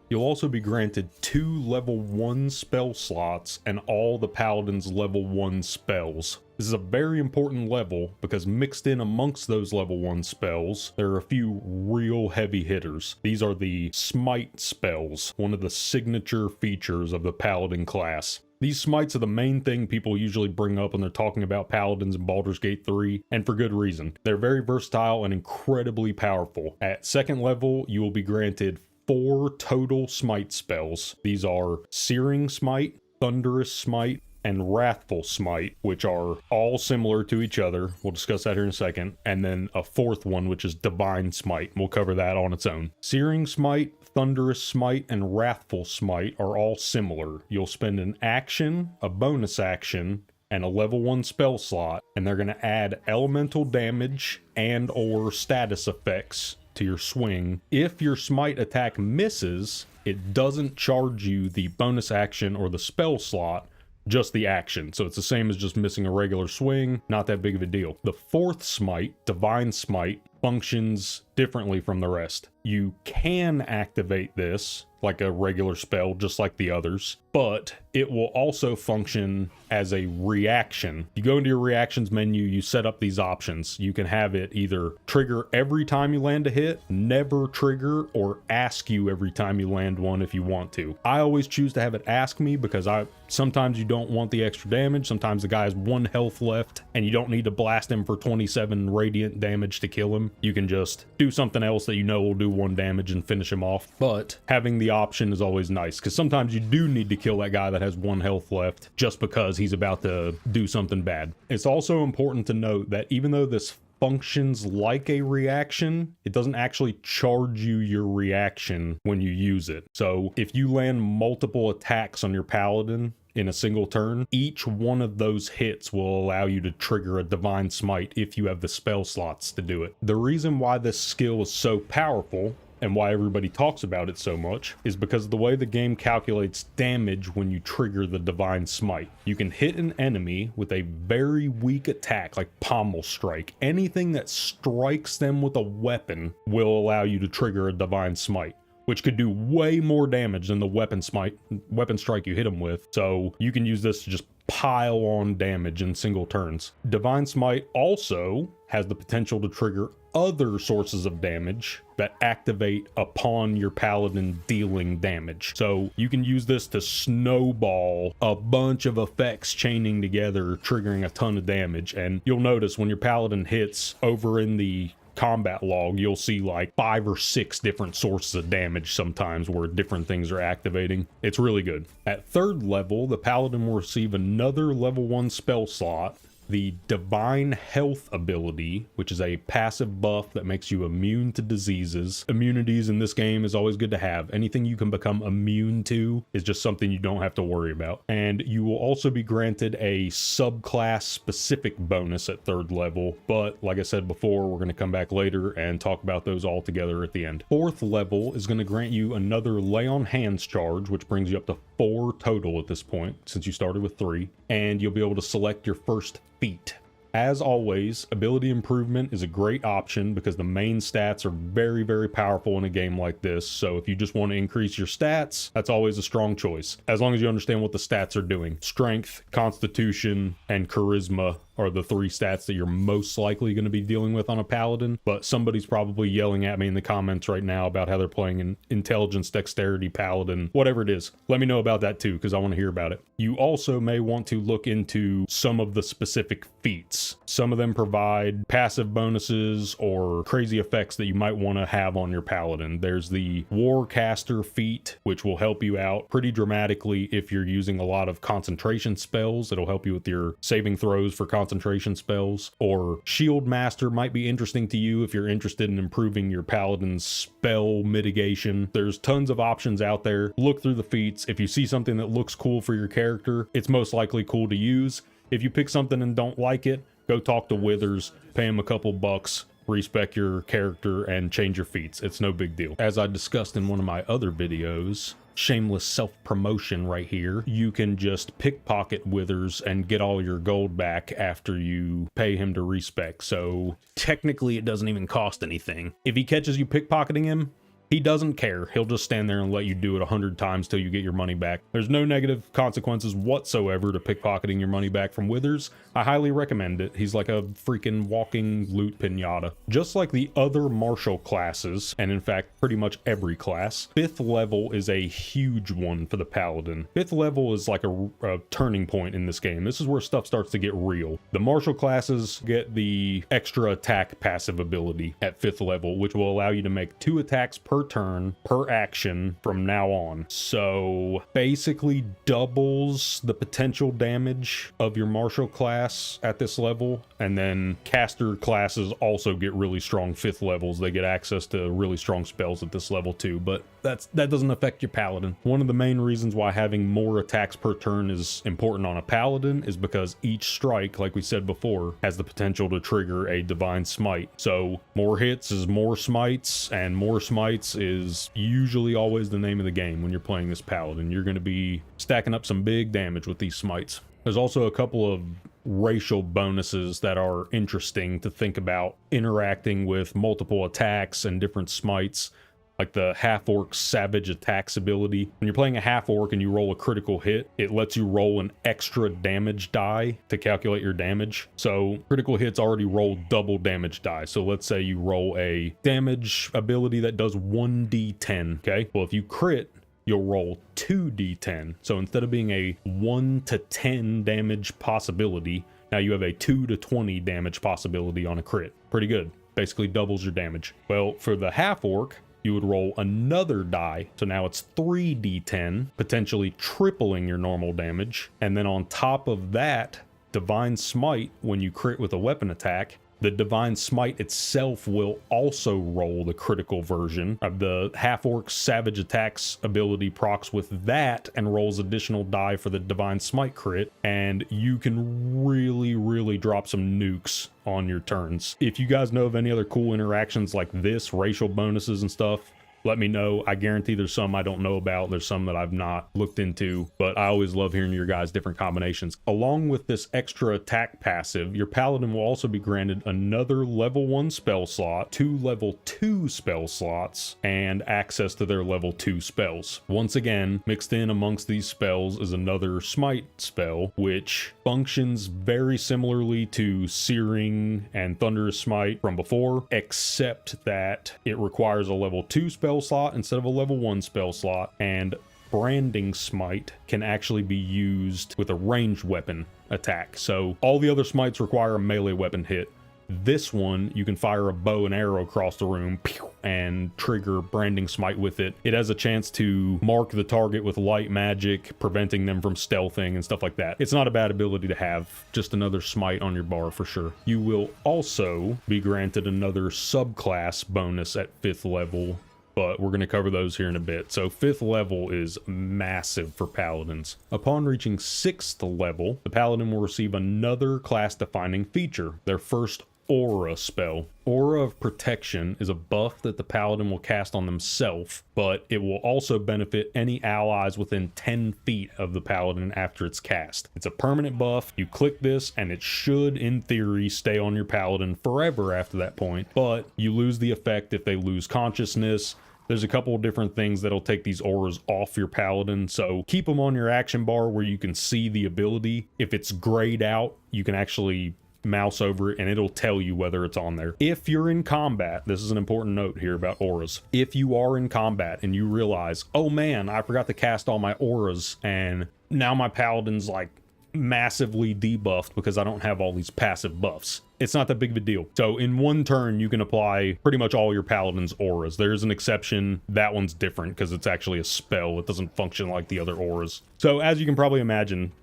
you'll also be granted 2 level 1 spell slots and all the paladin's level 1 spells. This is a very important level because mixed in amongst those level 1 spells, there are a few real heavy hitters. These are the smite spells, one of the signature features of the paladin class. These smites are the main thing people usually bring up when they're talking about paladins in Baldur's Gate 3, and for good reason. They're very versatile and incredibly powerful. At 2nd level, you will be granted 4 total smite spells. These are Searing Smite, Thunderous Smite, and Wrathful Smite, which are all similar to each other. We'll discuss that here in a second. And then a fourth one, which is Divine Smite. We'll cover that on its own. Searing Smite, Thunderous Smite, and Wrathful Smite are all similar. You'll spend an action, a bonus action, and a level 1 spell slot, and they're going to add elemental damage and or status effects to your swing. If your smite attack misses, it doesn't charge you the bonus action or the spell slot, just the action. So it's the same as just missing a regular swing, not that big of a deal. The fourth smite, Divine Smite, functions differently from the rest. You can activate this like a regular spell, just like the others, but it will also function as a reaction. You go into your reactions menu, you set up these options. You can have it either trigger every time you land a hit, never trigger, or ask you every time you land one if you want to. I always choose to have it ask me because sometimes you don't want the extra damage. Sometimes the guy has 1 health left and you don't need to blast him for 27 radiant damage to kill him. You can just do something else that you know will do 1 damage and finish him off. But having the option is always nice because sometimes you do need to kill that guy that has 1 health left just because he's about to do something bad. It's also important to note that even though this functions like a reaction, it doesn't actually charge you your reaction when you use it. So if you land multiple attacks on your paladin in a single turn, each one of those hits will allow you to trigger a Divine Smite if you have the spell slots to do it. The reason why this skill is so powerful and why everybody talks about it so much is because of the way the game calculates damage when you trigger the Divine Smite. You can hit an enemy with a very weak attack like Pommel Strike. Anything that strikes them with a weapon will allow you to trigger a Divine Smite, which could do way more damage than the weapon strike you hit them with. So you can use this to just pile on damage in single turns. Divine Smite also has the potential to trigger other sources of damage that activate upon your paladin dealing damage. So you can use this to snowball a bunch of effects chaining together, triggering a ton of damage. And you'll notice when your paladin hits, over in the combat log, you'll see like 5 or 6 different sources of damage sometimes where different things are activating. It's really good. At 3rd level, the paladin will receive another level 1 spell slot, the Divine Health ability, which is a passive buff that makes you immune to diseases. Immunities in this game is always good to have. Anything you can become immune to is just something you don't have to worry about. And you will also be granted a subclass specific bonus at 3rd level, but like I said before, we're going to come back later and talk about those all together at the end. 4th level is going to grant you another Lay on Hands charge, which brings you up to 4 total at this point, since you started with 3, and you'll be able to select your first feat. As always, ability improvement is a great option because the main stats are very, very powerful in a game like this. So if you just want to increase your stats, that's always a strong choice, as long as you understand what the stats are doing. Strength, Constitution, and Charisma are the 3 stats that you're most likely going to be dealing with on a paladin, but somebody's probably yelling at me in the comments right now about how they're playing an intelligence, dexterity paladin, whatever it is. Let me know about that too, because I want to hear about it. You also may want to look into some of the specific feats. Some of them provide passive bonuses or crazy effects that you might want to have on your paladin. There's the Warcaster feat, which will help you out pretty dramatically if you're using a lot of concentration spells. It'll help you with your saving throws for concentration spells. Or Shield Master might be interesting to you if you're interested in improving your paladin's spell mitigation. There's tons of options out there. Look through the feats. If you see something that looks cool for your character, it's most likely cool to use. If you pick something and don't like it, go talk to Withers, pay him a couple bucks, respec your character, and change your feats. It's no big deal. As I discussed in one of my other videos, shameless self-promotion right here, you can just pickpocket Withers and get all your gold back after you pay him to respec. So technically it doesn't even cost anything. If he catches you pickpocketing him, he doesn't care. He'll just stand there and let you do it 100 times till you get your money back. There's no negative consequences whatsoever to pickpocketing your money back from Withers. I highly recommend it. He's like a freaking walking loot pinata. Just like the other martial classes, and in fact pretty much every class, 5th level is a huge one for the paladin. 5th level is like a turning point in this game. This is where stuff starts to get real. The martial classes get the extra attack passive ability at 5th level, which will allow you to make 2 attacks per per turn, per action from now on. So basically doubles the potential damage of your martial class at this level. And then caster classes also get really strong 5th levels. They get access to really strong spells at this level too, but that doesn't affect your paladin. One of the main reasons why having more attacks per turn is important on a paladin is because each strike, like we said before, has the potential to trigger a divine smite. So more hits is more smites, and more smites is usually always the name of the game when you're playing this paladin. You're going to be stacking up some big damage with these smites. There's also a couple of racial bonuses that are interesting to think about interacting with multiple attacks and different smites, like the half-orc savage attacks ability. When you're playing a half-orc and you roll a critical hit, it lets you roll an extra damage die to calculate your damage. So critical hits already roll double damage die. So let's say you roll a damage ability that does 1d10, okay? Well, if you crit, you'll roll 2d10. So instead of being a 1 to 10 damage possibility, now you have a 2 to 20 damage possibility on a crit. Pretty good. Basically doubles your damage. Well, for the half-orc, you would roll another die. So now it's 3d10, potentially tripling your normal damage. And then on top of that, Divine Smite, when you crit with a weapon attack, the Divine Smite itself will also roll the critical version of the half-orc savage attacks ability, procs with that and rolls additional die for the Divine Smite crit, and you can really drop some nukes on your turns. If you guys know of any other cool interactions like this, racial bonuses and stuff, let me know. I guarantee there's some I don't know about. There's some that I've not looked into, but I always love hearing your guys' different combinations. Along with this extra attack passive, your paladin will also be granted another level 1 spell slot, 2 level 2 spell slots, and access to their level 2 spells. Once again, mixed in amongst these spells is another smite spell, which functions very similarly to Searing and Thunderous Smite from before, except that it requires a level 2 spell slot instead of a level 1 spell slot, and Branding Smite can actually be used with a ranged weapon attack. So all the other smites require a melee weapon hit. This one, you can fire a bow and arrow across the room and trigger Branding Smite with it. It has a chance to mark the target with light magic, preventing them from stealthing and stuff like that. It's not a bad ability to have, just another smite on your bar for sure. You will also be granted another subclass bonus at 5th level, but we're going to cover those here in a bit. So 5th level is massive for paladins. Upon reaching 6th level, the paladin will receive another class-defining feature, their first aura spell. Aura of Protection is a buff that the paladin will cast on themselves, but it will also benefit any allies within 10 feet of the paladin after it's cast. It's a permanent buff. You click this and it should, in theory, stay on your paladin forever after that point, but you lose the effect if they lose consciousness. There's a couple of different things that'll take these auras off your paladin, so keep them on your action bar where you can see the ability. If it's grayed out, you can actually mouse over it and it'll tell you whether it's on there. If you're in combat, this is an important note here about auras. If you are in combat and you realize, oh man, I forgot to cast all my auras and now my paladin's like massively debuffed because I don't have all these passive buffs, it's not that big of a deal. So in one turn, you can apply pretty much all your paladin's auras. There's an exception. That one's different because it's actually a spell. It doesn't function like the other auras. So as you can probably imagine,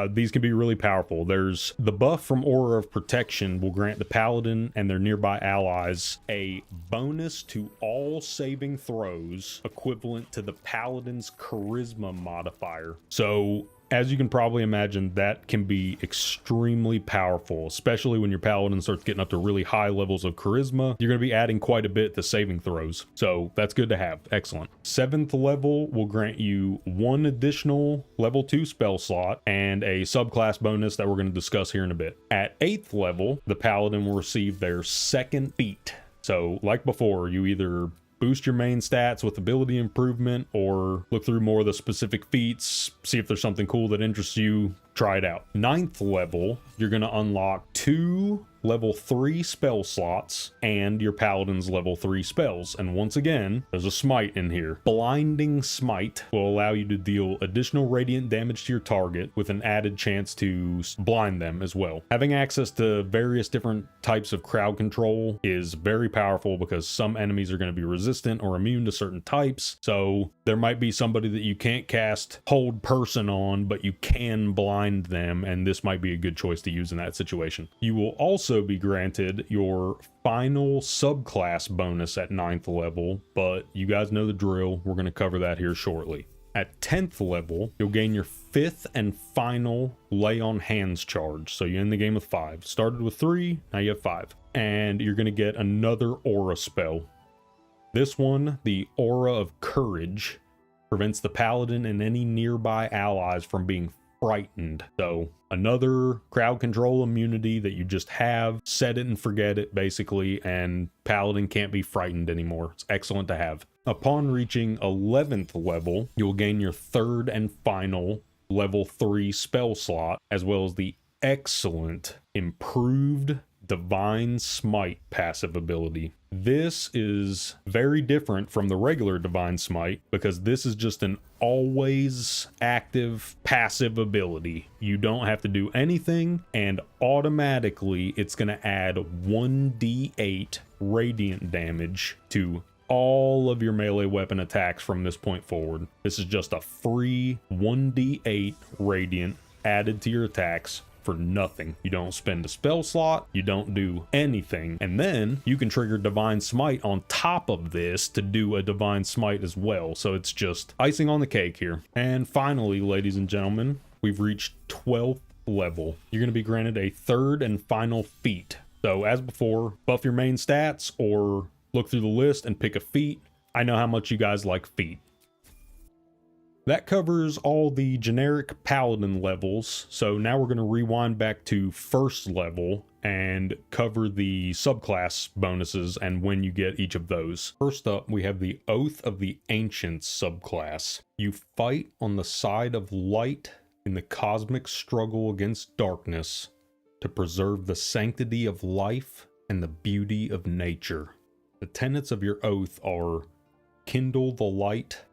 these can be really powerful. There's the buff from Aura of Protection will grant the paladin and their nearby allies a bonus to all saving throws equivalent to the paladin's charisma modifier. So as you can probably imagine, that can be extremely powerful, especially when your paladin starts getting up to really high levels of charisma. You're going to be adding quite a bit to saving throws, so that's good to have. Excellent. 7th level will grant you 1 additional level 2 spell slot and a subclass bonus that we're going to discuss here in a bit. At 8th level, the paladin will receive their 2nd feat. So like before, you either boost your main stats with ability improvement or look through more of the specific feats, see if there's something cool that interests you, try it out. 9th level, you're going to unlock 2 level 3 spell slots and your Paladin's level 3 spells. And once again, there's a smite in here. Blinding Smite will allow you to deal additional radiant damage to your target with an added chance to blind them as well. Having access to various different types of crowd control is very powerful because some enemies are going to be resistant or immune to certain types. So there might be somebody that you can't cast Hold Person on, but you can blind them, and this might be a good choice to use in that situation. You will also be granted your final subclass bonus at 9th level, but you guys know the drill. We're going to cover that here shortly. At 10th level, you'll gain your 5th and final Lay on Hands charge. So you end the game with 5. Started with 3, now you have 5. And you're going to get another aura spell. This one, the Aura of Courage, prevents the Paladin and any nearby allies from being frightened. So another crowd control immunity that you just have, set it and forget it basically, and Paladin can't be frightened anymore. It's excellent to have. Upon reaching 11th level, you'll gain your 3rd and final level 3 spell slot, as well as the excellent improved Divine Smite passive ability. This is very different from the regular Divine Smite because this is just an always active passive ability. You don't have to do anything, and automatically it's going to add 1d8 radiant damage to all of your melee weapon attacks from this point forward. This is just a free 1d8 radiant added to your attacks for nothing. You don't spend a spell slot, you don't do anything, and then you can trigger Divine Smite on top of this to do a Divine Smite as well. So it's just icing on the cake here. And finally, ladies and gentlemen, we've reached 12th level. You're going to be granted a 3rd and final feat. So as before, buff your main stats or look through the list and pick a feat. I know how much you guys like feat. That covers all the generic Paladin levels, so now we're going to rewind back to 1st level and cover the subclass bonuses and when you get each of those. First up, we have the Oath of the Ancients subclass. You fight on the side of light in the cosmic struggle against darkness to preserve the sanctity of life and the beauty of nature. The tenets of your oath are kindle the light,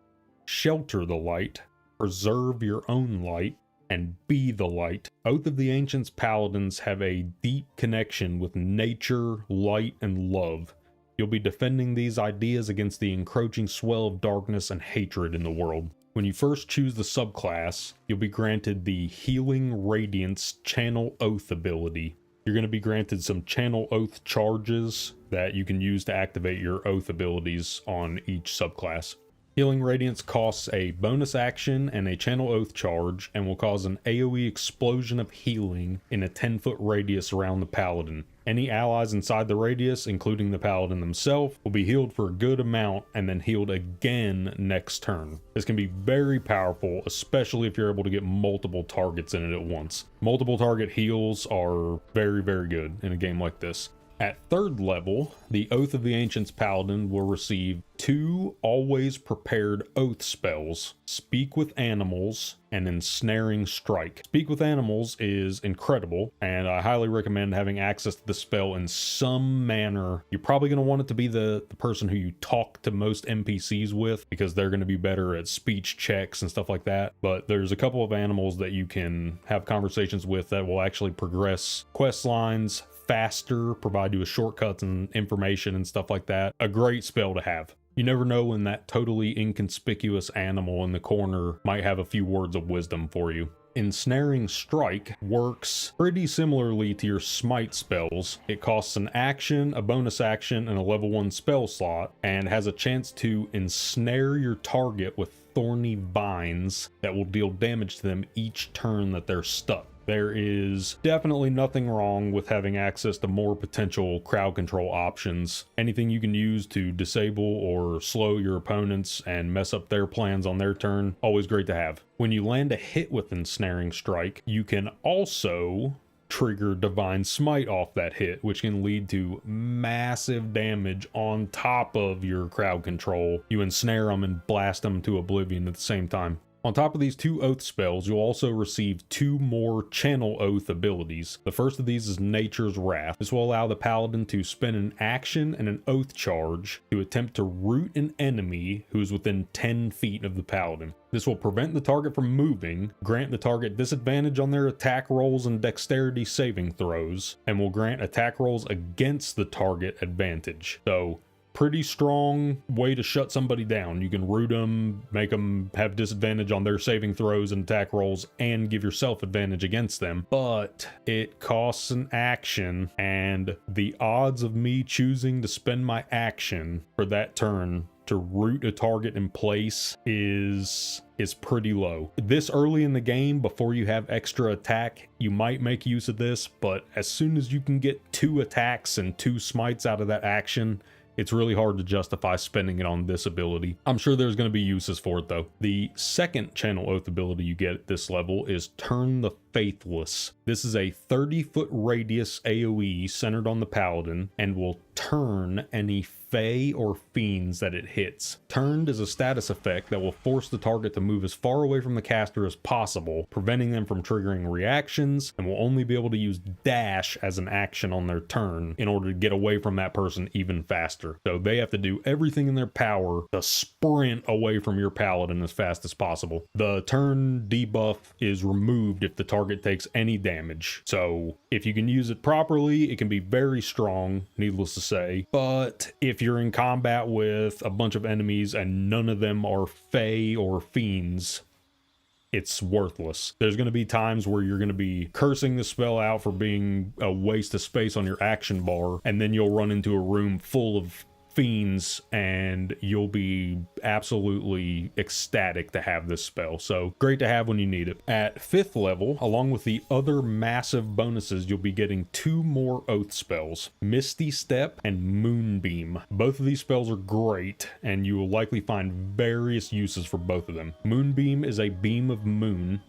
shelter the light, preserve your own light, and be the light. Oath of the Ancients Paladins have a deep connection with nature, light, and love. You'll be defending these ideas against the encroaching swell of darkness and hatred in the world. When you first choose the subclass, you'll be granted the Healing Radiance Channel Oath ability. You're going to be granted some Channel Oath charges that you can use to activate your Oath abilities on each subclass. Healing Radiance costs a bonus action and a Channel Oath charge and will cause an AoE explosion of healing in a 10-foot radius around the Paladin. Any allies inside the radius, including the Paladin themselves, will be healed for a good amount and then healed again next turn. This can be very powerful, especially if you're able to get multiple targets in it at once. Multiple target heals are very, very good in a game like this. At 3rd level, the Oath of the Ancients Paladin will receive 2 always prepared oath spells, Speak with Animals and Ensnaring Strike. Speak with Animals is incredible, and I highly recommend having access to the spell in some manner. You're probably going to want it to be the person who you talk to most NPCs with, because they're going to be better at speech checks and stuff like that. But there's a couple of animals that you can have conversations with that will actually progress quest lines faster, provide you with shortcuts and information and stuff like that. A great spell to have. You never know when that totally inconspicuous animal in the corner might have a few words of wisdom for you. Ensnaring Strike works pretty similarly to your Smite spells. It costs an action, a bonus action, and a level 1 spell slot, and has a chance to ensnare your target with thorny vines that will deal damage to them each turn that they're stuck. There is definitely nothing wrong with having access to more potential crowd control options. Anything you can use to disable or slow your opponents and mess up their plans on their turn, always great to have. When you land a hit with Ensnaring Strike, you can also trigger Divine Smite off that hit, which can lead to massive damage on top of your crowd control. You ensnare them and blast them to oblivion at the same time. On top of these 2 oath spells, you'll also receive 2 more channel oath abilities. The first of these is Nature's Wrath. This will allow the Paladin to spend an action and an oath charge to attempt to root an enemy who is within 10 feet of the Paladin. This will prevent the target from moving, grant the target disadvantage on their attack rolls and dexterity saving throws, and will grant attack rolls against the target advantage. So, pretty strong way to shut somebody down. You can root them, make them have disadvantage on their saving throws and attack rolls, and give yourself advantage against them. But it costs an action, and the odds of me choosing to spend my action for that turn to root a target in place is pretty low. This early in the game, before you have extra attack, you might make use of this, but as soon as you can get 2 attacks and 2 smites out of that action, it's really hard to justify spending it on this ability. I'm sure there's going to be uses for it though. The second channel oath ability you get at this level is Turn the Faithless. This is a 30-foot radius AoE centered on the Paladin and will turn any Fae or fiends that it hits. Turned is a status effect that will force the target to move as far away from the caster as possible, preventing them from triggering reactions, and will only be able to use dash as an action on their turn in order to get away from that person even faster. So they have to do everything in their power to sprint away from your Paladin as fast as possible. The turn debuff is removed if the target takes any damage. So if you can use it properly, it can be very strong, needless to say. But if you're in combat with a bunch of enemies and none of them are Fae or fiends, it's worthless. There's going to be times where you're going to be cursing the spell out for being a waste of space on your action bar, and then you'll run into a room full of fiends and you'll be absolutely ecstatic to have this spell. So great to have when you need it. At 5th level, along with the other massive bonuses, you'll be getting 2 more oath spells, Misty Step and Moonbeam. Both of these spells are great and you will likely find various uses for both of them. Moonbeam is a beam of moon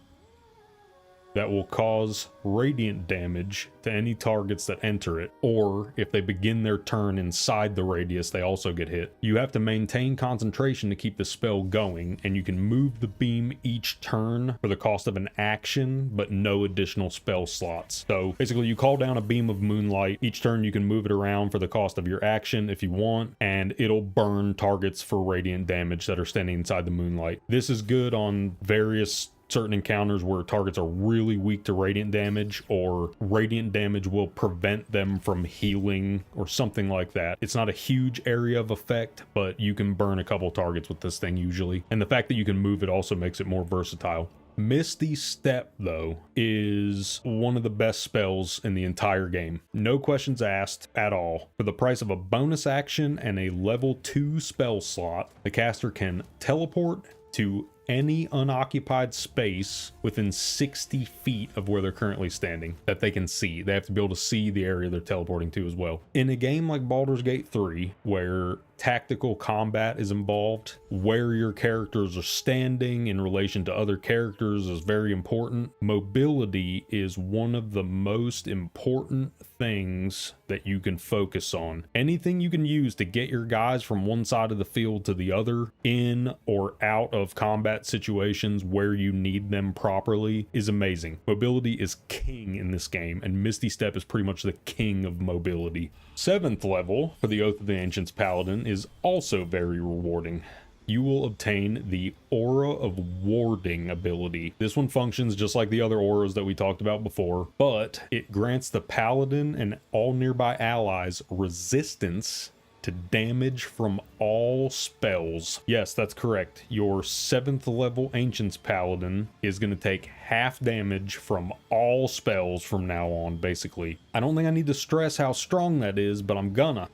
that will cause radiant damage to any targets that enter it, or if they begin their turn inside the radius, they also get hit. You have to maintain concentration to keep the spell going, and you can move the beam each turn for the cost of an action, but no additional spell slots. So basically, you call down a beam of moonlight. Each turn you can move it around for the cost of your action if you want, and it'll burn targets for radiant damage that are standing inside the moonlight. This is good on various certain encounters where targets are really weak to radiant damage, or radiant damage will prevent them from healing or something like that. It's not a huge area of effect, but you can burn a couple targets with this thing usually. And the fact that you can move it also makes it more versatile. Misty Step, though, is one of the best spells in the entire game. No questions asked at all. For the price of a bonus action and a level 2 spell slot, the caster can teleport to any unoccupied space within 60 feet of where they're currently standing that they can see. They have to be able to see the area they're teleporting to as well. In a game like Baldur's Gate 3, where tactical combat is involved, where your characters are standing in relation to other characters is very important. Mobility is one of the most important things that you can focus on. Anything you can use to get your guys from one side of the field to the other, in or out of combat situations where you need them properly, is amazing. Mobility is king in this game, and Misty Step is pretty much the king of mobility. 7th level for the Oath of the Ancients Paladin is also very rewarding. You will obtain the Aura of Warding ability. This one functions just like the other auras that we talked about before, but it grants the Paladin and all nearby allies resistance to damage from all spells. Yes, that's correct. Your 7th level Ancients Paladin is going to take half damage from all spells from now on, basically. I don't think I need to stress how strong that is, but I'm gonna.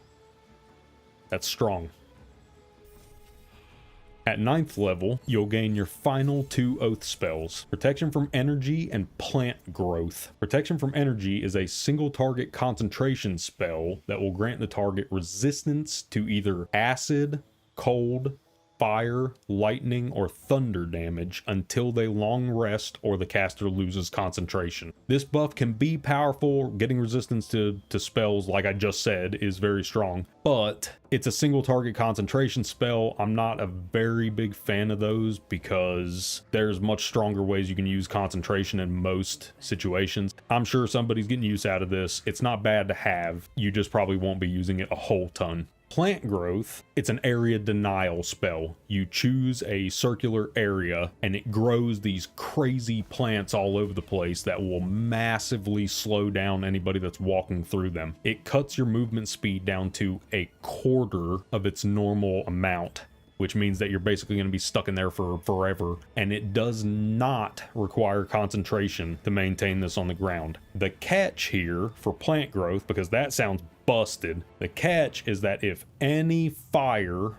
That's strong. At 9th level, you'll gain your final 2 oath spells, Protection from Energy and Plant Growth. Protection from Energy is a single target concentration spell that will grant the target resistance to either acid, cold, fire, lightning, or thunder damage until they long rest or the caster loses concentration. This buff can be powerful. Getting resistance to spells, like I just said, is very strong, but it's a single target concentration spell. I'm not a very big fan of those because there's much stronger ways you can use concentration in most situations. I'm sure somebody's getting use out of this. It's not bad to have. You just probably won't be using it a whole ton. Plant growth, it's an area denial spell. You choose a circular area and it grows these crazy plants all over the place that will massively slow down anybody that's walking through them. It cuts your movement speed down to a quarter of its normal amount, which means that you're basically going to be stuck in there for forever, and it does not require concentration to maintain this on the ground. The catch here for plant growth, because that sounds busted, the catch is that if any fire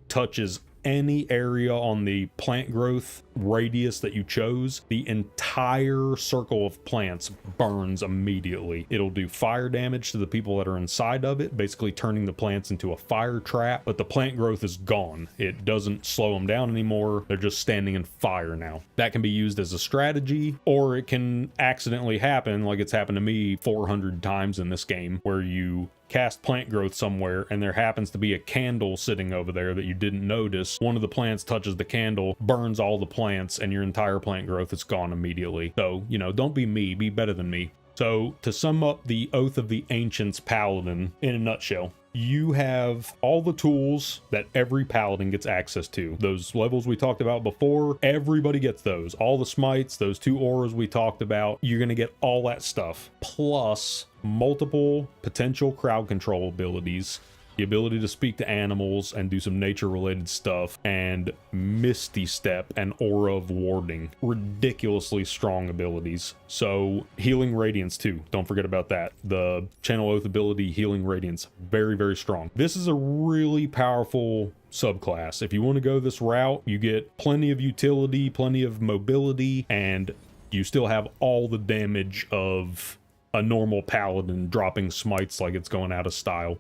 touches any area on the plant growth radius that you chose, the entire circle of plants burns immediately. It'll do fire damage to the people that are inside of it, basically turning the plants into a fire trap, but the plant growth is gone. It doesn't slow them down anymore. They're just standing in fire now. That can be used as a strategy, or it can accidentally happen, like it's happened to me 400 times in this game, where you cast plant growth somewhere and there happens to be a candle sitting over there that you didn't notice. One of the plants touches the candle, burns all the plants, and your entire plant growth is gone immediately. So, you know, don't be me, be better than me. So to sum up the Oath of the Ancients Paladin in a nutshell, you have all the tools that every paladin gets access to. Those levels we talked about before, everybody gets those. All the smites, those 2 auras we talked about, you're going to get all that stuff. Plus multiple potential crowd control abilities, the ability to speak to animals and do some nature related stuff, and Misty Step and Aura of Warding. Ridiculously strong abilities. So Healing Radiance too, don't forget about that. The Channel Oath ability, Healing Radiance, very, very strong. This is a really powerful subclass. If you want to go this route, you get plenty of utility, plenty of mobility, and you still have all the damage of a normal paladin dropping smites like it's going out of style.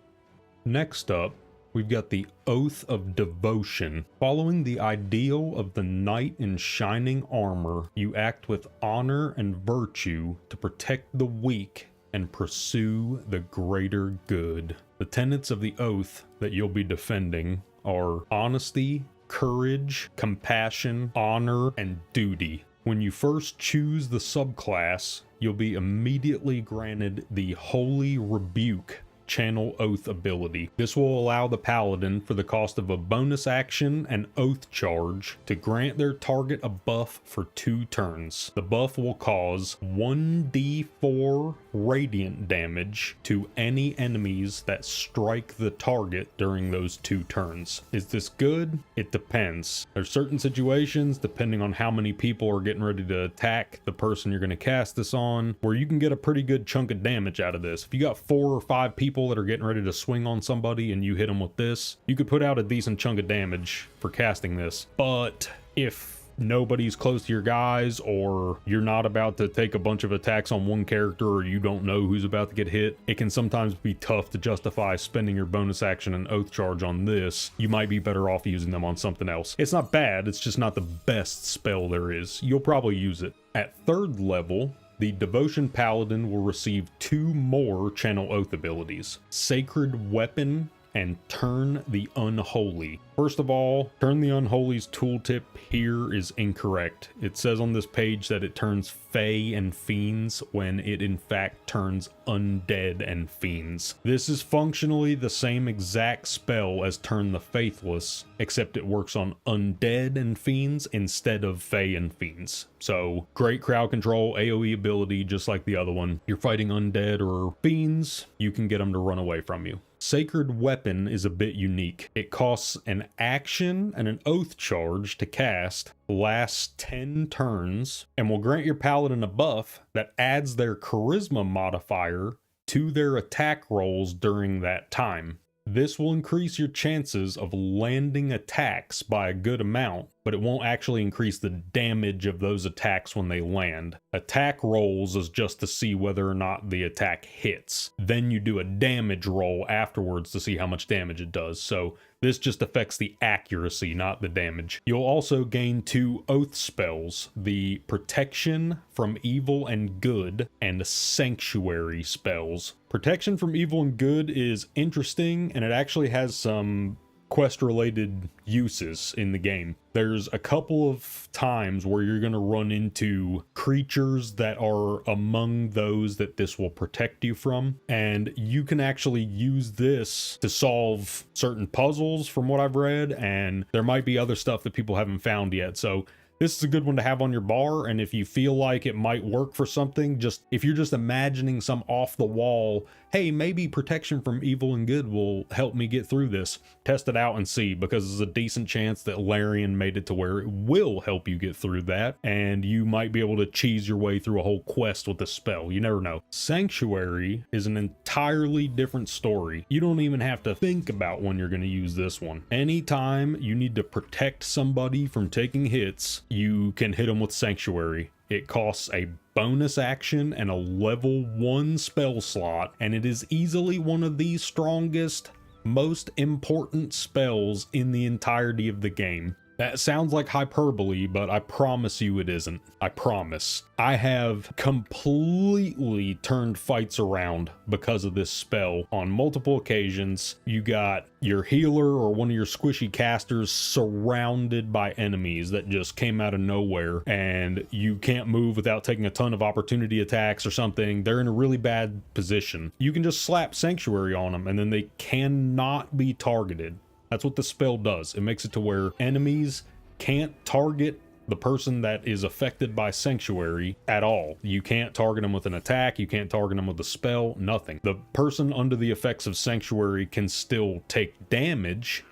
Next up, we've got the Oath of Devotion. Following the ideal of the knight in shining armor, you act with honor and virtue to protect the weak and pursue the greater good. The tenets of the oath that you'll be defending are honesty, courage, compassion, honor, and duty. When you first choose the subclass, you'll be immediately granted the Holy Rebuke Channel Oath ability. This will allow the paladin, for the cost of a bonus action and oath charge, to grant their target a buff for 2 turns. The buff will cause 1d4 radiant damage to any enemies that strike the target during those 2 turns. Is this good? It depends. There's certain situations, depending on how many people are getting ready to attack the person you're going to cast this on, where you can get a pretty good chunk of damage out of this. If you got 4 or 5 people that are getting ready to swing on somebody and you hit them with this, you could put out a decent chunk of damage for casting this. But if nobody's close to your guys, or you're not about to take a bunch of attacks on one character, or you don't know who's about to get hit, it can sometimes be tough to justify spending your bonus action and oath charge on this. You might be better off using them on something else. It's not bad, it's just not the best spell there is. You'll probably use it. At 3rd level, the Devotion Paladin will receive 2 more Channel Oath abilities: Sacred Weapon and Turn the Unholy. First of all, Turn the Unholy's tooltip here is incorrect. It says on this page that it turns Fae and Fiends when it in fact turns Undead and Fiends. This is functionally the same exact spell as Turn the Faithless, except it works on Undead and Fiends instead of Fae and Fiends. So, great crowd control, AoE ability just like the other one. You're fighting Undead or Fiends, you can get them to run away from you. Sacred Weapon is a bit unique. It costs an action and an oath charge to cast, lasts 10 turns, and will grant your paladin a buff that adds their charisma modifier to their attack rolls during that time. This will increase your chances of landing attacks by a good amount, but it won't actually increase the damage of those attacks when they land. Attack rolls is just to see whether or not the attack hits. Then you do a damage roll afterwards to see how much damage it does. So This just affects the accuracy, not the damage. You'll also gain 2 oath spells, the protection from evil and good and sanctuary spells. Protection from evil and good is interesting, and it actually has some quest-related uses in the game. There's a couple of times where you're going to run into creatures that are among those that this will protect you from, and you can actually use this to solve certain puzzles from what I've read, and there might be other stuff that people haven't found yet. So this is a good one to have on your bar, and if you feel like it might work for something, if you're just imagining some off the wall, hey, maybe protection from evil and good will help me get through this, test it out and see, because there's a decent chance that Larian made it to where it will help you get through that, and you might be able to cheese your way through a whole quest with the spell. You never know. Sanctuary is an entirely different story. You don't even have to think about when you're going to use this one. Anytime you need to protect somebody from taking hits, you can hit them with Sanctuary. It costs a bonus action and a level 1 spell slot, and it is easily one of the strongest, most important spells in the entirety of the game. That sounds like hyperbole, but I promise you it isn't. I promise. I have completely turned fights around because of this spell on multiple occasions. You got your healer or one of your squishy casters surrounded by enemies that just came out of nowhere, and you can't move without taking a ton of opportunity attacks or something. They're in a really bad position. You can just slap Sanctuary on them, and then they cannot be targeted. That's what the spell does. It makes it to where enemies can't target the person that is affected by Sanctuary at all. You can't target them with an attack, you can't target them with a spell, nothing. The person under the effects of Sanctuary can still take damage.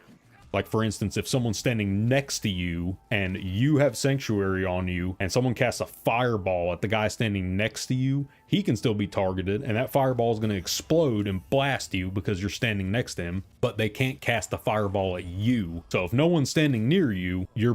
Like, for instance, if someone's standing next to you and you have Sanctuary on you and someone casts a fireball at the guy standing next to you, he can still be targeted, and that fireball is going to explode and blast you because you're standing next to him, but they can't cast a fireball at you. So if no one's standing near you, you're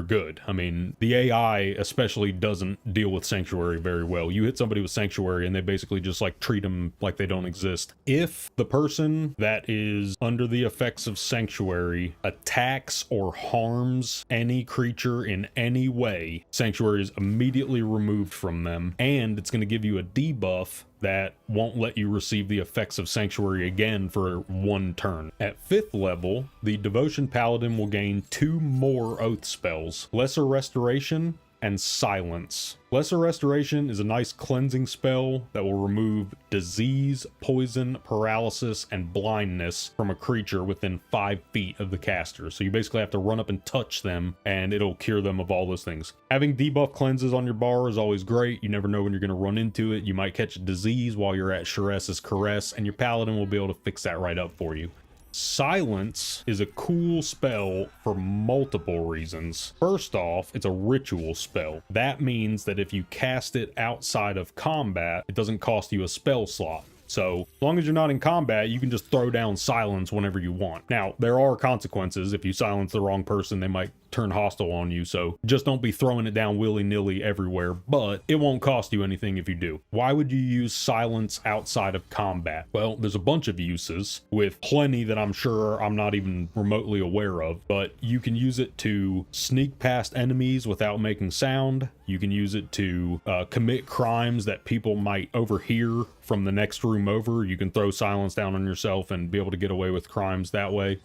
good. I mean, the AI especially doesn't deal with Sanctuary very well. You hit somebody with Sanctuary and they basically just like treat them like they don't exist. If the person that is under the effects of Sanctuary attacks or harms any creature in any way, Sanctuary is immediately removed from them, and it's going to give you a debuff that won't let you receive the effects of Sanctuary again for 1 turn. At 5th level, the Devotion Paladin will gain 2 more oath spells, Lesser Restoration and Silence. Lesser Restoration is a nice cleansing spell that will remove disease, poison, paralysis, and blindness from a creature within 5 feet of the caster. So you basically have to run up and touch them, and it'll cure them of all those things. Having debuff cleanses on your bar is always great. You never know when you're going to run into it. You might catch a disease while you're at Sharess's Caress, and your Paladin will be able to fix that right up for you. Silence is a cool spell for multiple reasons. First off, it's a ritual spell. That means that if you cast it outside of combat, it doesn't cost you a spell slot. So as long as you're not in combat, you can just throw down Silence whenever you want. Now, there are consequences. If you silence the wrong person, they might turn hostile on you, so just don't be throwing it down willy-nilly everywhere, but it won't cost you anything if you do. Why would you use Silence outside of combat? Well, there's a bunch of uses, with plenty that I'm sure I'm not even remotely aware of, but you can use it to sneak past enemies without making sound. You can use it to commit crimes that people might overhear from the next room over. You can throw Silence down on yourself and be able to get away with crimes that way.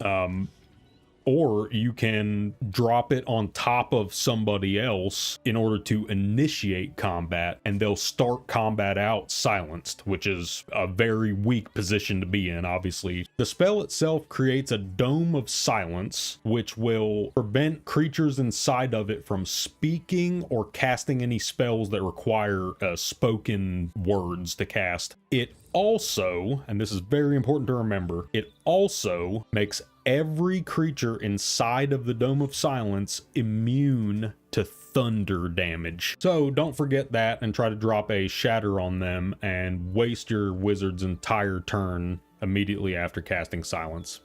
Or you can drop it on top of somebody else in order to initiate combat, and they'll start combat out silenced, which is a very weak position to be in, obviously. The spell itself creates a dome of silence, which will prevent creatures inside of it from speaking or casting any spells that require spoken words to cast. It also, and this is very important to remember, it also makes every creature inside of the Dome of Silence immune to thunder damage. So don't forget that and try to drop a Shatter on them and waste your wizard's entire turn immediately after casting Silence.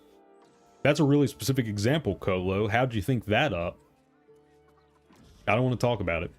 That's a really specific example, Colo. How'd you think that up? I don't want to talk about it.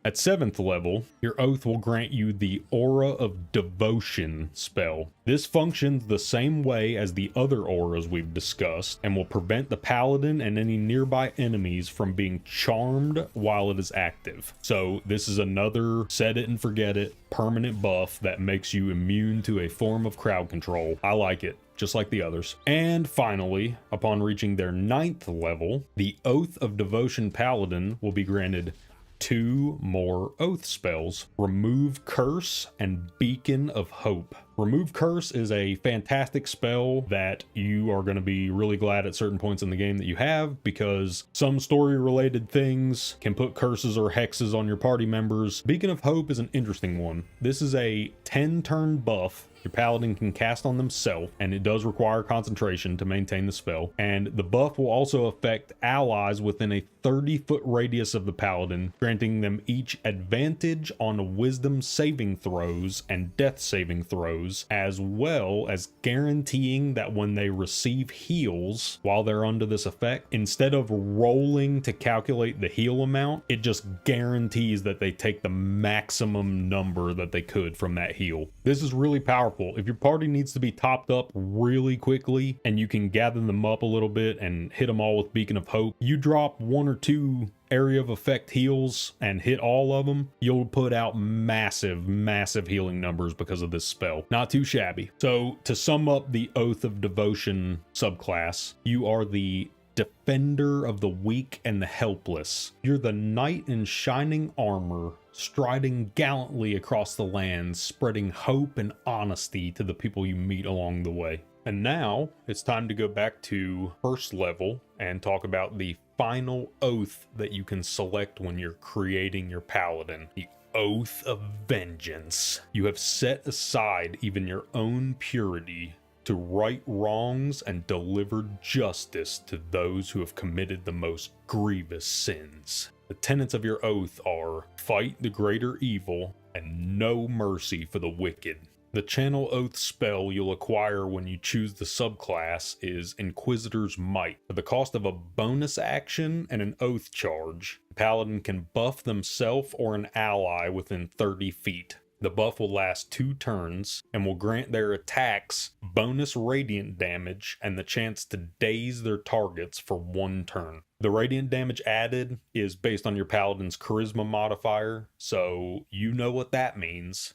At 7th level, your oath will grant you the Aura of Devotion spell. This functions the same way as the other auras we've discussed and will prevent the paladin and any nearby enemies from being charmed while it is active. So this is another set it and forget it permanent buff that makes you immune to a form of crowd control. I like it, just like the others. And finally, upon reaching their 9th level, the Oath of Devotion Paladin will be granted 2 more oath spells: Remove Curse and Beacon of Hope. Remove Curse is a fantastic spell that you are going to be really glad at certain points in the game that you have, because some story related things can put curses or hexes on your party members. Beacon of Hope is an interesting one. This is a 10-turn buff your paladin can cast on themselves, and it does require concentration to maintain the spell. And the buff will also affect allies within a 30-foot radius of the paladin, granting them each advantage on wisdom saving throws and death saving throws, as well as guaranteeing that when they receive heals while they're under this effect, instead of rolling to calculate the heal amount, it just guarantees that they take the maximum number that they could from that heal. This is really powerful. If your party needs to be topped up really quickly and you can gather them up a little bit and hit them all with Beacon of Hope, you drop 1 or 2 area of effect heals and hit all of them, you'll put out massive healing numbers because of this spell. Not too shabby. So to sum up the Oath of Devotion subclass, you are the Defender of the weak and the helpless. You're the knight in shining armor, striding gallantly across the lands, spreading hope and honesty to the people you meet along the way. And now it's time to go back to 1st level and talk about the final oath that you can select when you're creating your paladin. The Oath of Vengeance. You have set aside even your own purity to right wrongs and deliver justice to those who have committed the most grievous sins. The tenets of your oath are: fight the greater evil and no mercy for the wicked. The Channel Oath spell you'll acquire when you choose the subclass is Inquisitor's Might. For the cost of a bonus action and an oath charge, the paladin can buff themselves or an ally within 30 feet. The buff will last 2 turns and will grant their attacks bonus radiant damage and the chance to daze their targets for 1 turn. The radiant damage added is based on your paladin's charisma modifier, so you know what that means.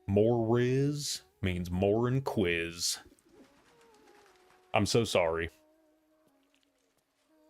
More Riz means more in quiz. I'm so sorry.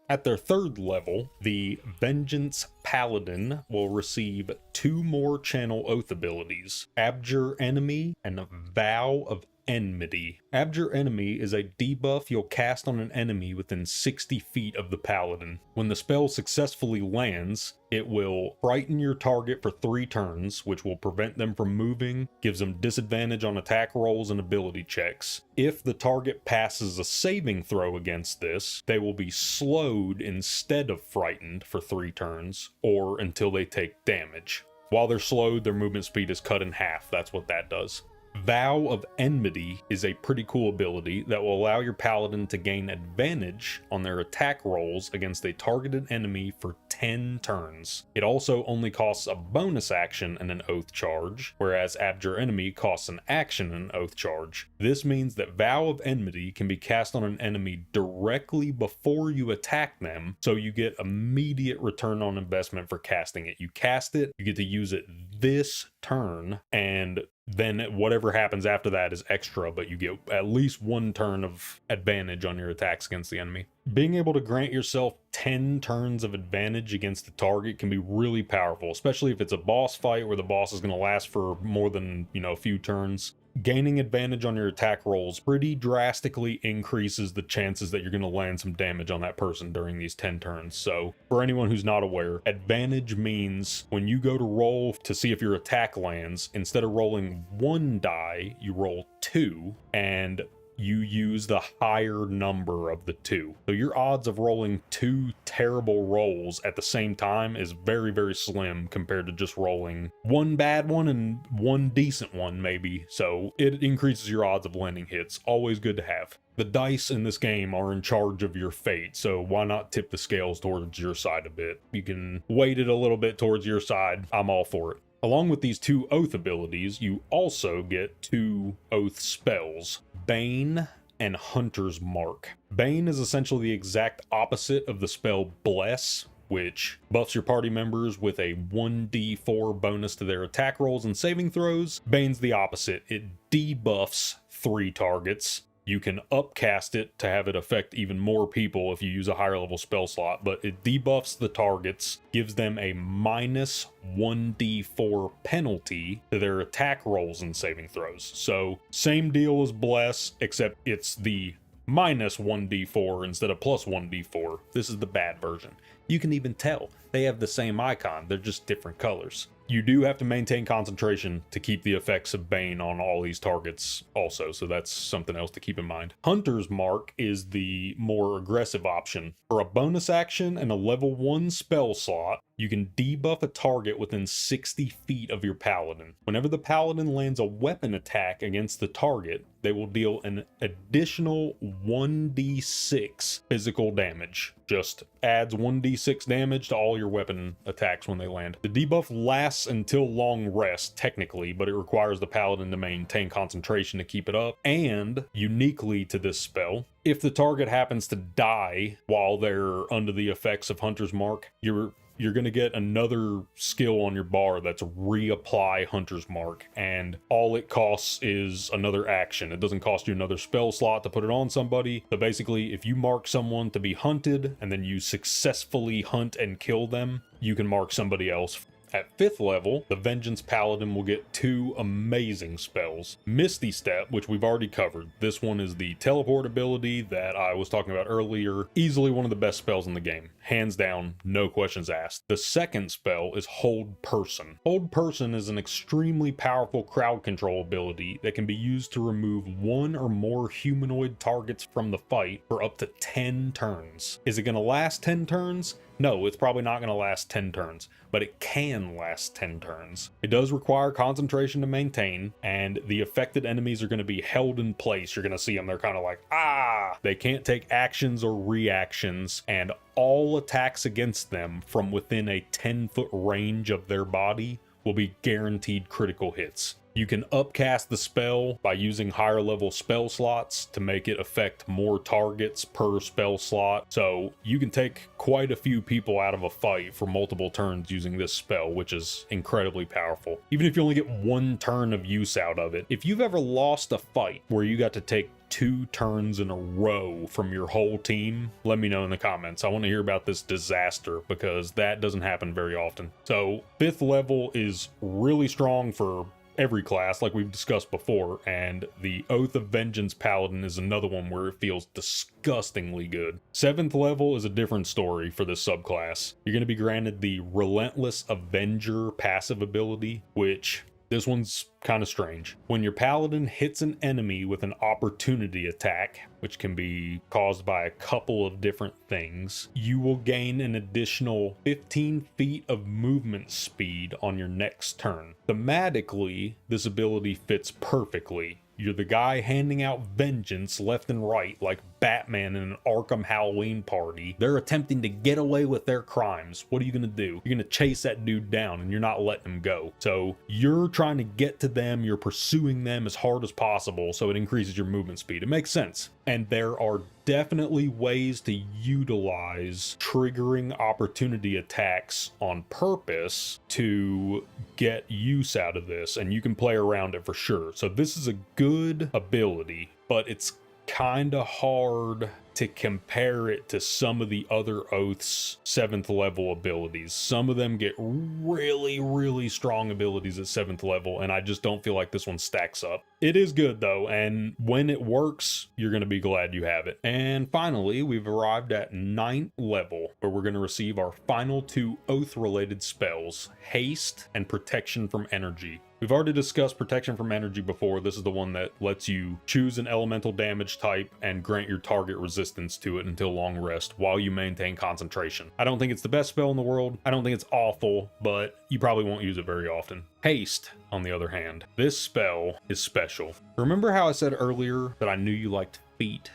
At their 3rd level, the Vengeance Paladin will receive 2 more Channel Oath abilities: Abjure Enemy and Vow of Enmity. Abjure Enemy is a debuff you'll cast on an enemy within 60 feet of the paladin. When the spell successfully lands, it will frighten your target for 3 turns, which will prevent them from moving, gives them disadvantage on attack rolls and ability checks. If the target passes a saving throw against this, they will be slowed instead of frightened for 3 turns, or until they take damage. While they're slowed, their movement speed is cut in half. That's what that does. Vow of Enmity is a pretty cool ability that will allow your paladin to gain advantage on their attack rolls against a targeted enemy for 10 turns. It also only costs a bonus action and an oath charge, whereas Abjure Enemy costs an action and an oath charge. This means that Vow of Enmity can be cast on an enemy directly before you attack them, so you get immediate return on investment for casting it. You cast it, you get to use it this turn, and then whatever happens after that is extra, but you get at least 1 turn of advantage on your attacks against the enemy. Being able to grant yourself 10 turns of advantage against the target can be really powerful, especially if it's a boss fight where the boss is going to last for more than, a few turns. Gaining advantage on your attack rolls pretty drastically increases the chances that you're going to land some damage on that person during these 10 turns. So for anyone who's not aware, advantage means when you go to roll to see if your attack lands, instead of rolling 1 die, you roll 2, and you use the higher number of the two. So your odds of rolling two terrible rolls at the same time is very, very slim compared to just rolling one bad one and one decent one maybe. So it increases your odds of landing hits. Always good to have. The dice in this game are in charge of your fate, so why not tip the scales towards your side a bit? You can weight it a little bit towards your side. I'm all for it. Along with these two oath abilities, you also get two oath spells, Bane and Hunter's Mark. Bane is essentially the exact opposite of the spell Bless, which buffs your party members with a 1d4 bonus to their attack rolls and saving throws. Bane's the opposite. It debuffs 3 targets. You can upcast it to have it affect even more people if you use a higher level spell slot, but it debuffs the targets, gives them a minus 1d4 penalty to their attack rolls and saving throws. So same deal as Bless, except it's the minus 1d4 instead of plus 1d4. This is the bad version. You can even tell they have the same icon, they're just different colors. You do have to maintain concentration to keep the effects of Bane on all these targets also, so that's something else to keep in mind. Hunter's Mark is the more aggressive option. For a bonus action and a level 1 spell slot, you can debuff a target within 60 feet of your paladin. Whenever the paladin lands a weapon attack against the target, they will deal an additional 1d6 physical damage. Just adds 1d6 damage to all your weapon attacks when they land. The debuff lasts until long rest, technically, but it requires the paladin to maintain concentration to keep it up. And, uniquely to this spell, if the target happens to die while they're under the effects of Hunter's Mark, you're going to get another skill on your bar that's reapply Hunter's Mark, and all it costs is another action. It doesn't cost you another spell slot to put it on somebody. So basically, if you mark someone to be hunted and then you successfully hunt and kill them, you can mark somebody else. At 5th level, the Vengeance Paladin will get 2 amazing spells. Misty Step, which we've already covered. This one is the teleport ability that I was talking about earlier. Easily one of the best spells in the game. Hands down, no questions asked. The second spell is Hold Person. Hold Person is an extremely powerful crowd control ability that can be used to remove 1 or more humanoid targets from the fight for up to 10 turns. Is it going to last 10 turns? No, it's probably not going to last 10 turns, but it can last 10 turns. It does require concentration to maintain, and the affected enemies are going to be held in place. You're going to see them, they're kind of like, ah! They can't take actions or reactions, and all attacks against them from within a 10-foot range of their body will be guaranteed critical hits. You can upcast the spell by using higher level spell slots to make it affect more targets per spell slot. So you can take quite a few people out of a fight for multiple turns using this spell, which is incredibly powerful. Even if you only get 1 turn of use out of it. If you've ever lost a fight where you got to take 2 turns in a row from your whole team, let me know in the comments. I want to hear about this disaster because that doesn't happen very often. So 5th level is really strong for every class, like we've discussed before, and the Oath of Vengeance Paladin is another one where it feels disgustingly good. 7th level is a different story for this subclass. You're going to be granted the Relentless Avenger passive ability, which this one's kind of strange. When your paladin hits an enemy with an opportunity attack, which can be caused by a couple of different things, you will gain an additional 15 feet of movement speed on your next turn. Thematically, this ability fits perfectly. You're the guy handing out vengeance left and right like Batman in an Arkham Halloween party. They're attempting to get away with their crimes. What are you going to do? You're going to chase that dude down and you're not letting him go. So you're trying to get to them. You're pursuing them as hard as possible. So it increases your movement speed. It makes sense. And there are definitely ways to utilize triggering opportunity attacks on purpose to get use out of this, and you can play around it for sure. So this is a good ability, but it's kind of hard to compare it to some of the other Oath's 7th level abilities. Some of them get really strong abilities at 7th level, and I just don't feel like this one stacks up. It is good though, and when it works, you're going to be glad you have it. And finally, we've arrived at 9th level, where we're going to receive our final 2 Oath-related spells, Haste and Protection from Energy. We've already discussed protection from energy before. This is the one that lets you choose an elemental damage type and grant your target resistance to it until long rest while you maintain concentration. I don't think it's the best spell in the world. I don't think it's awful, but you probably won't use it very often. Haste, on the other hand, this spell is special. Remember how I said earlier that I knew you liked feet?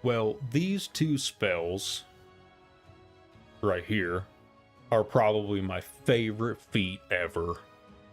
Well, these two spells right here are probably my favorite feat ever.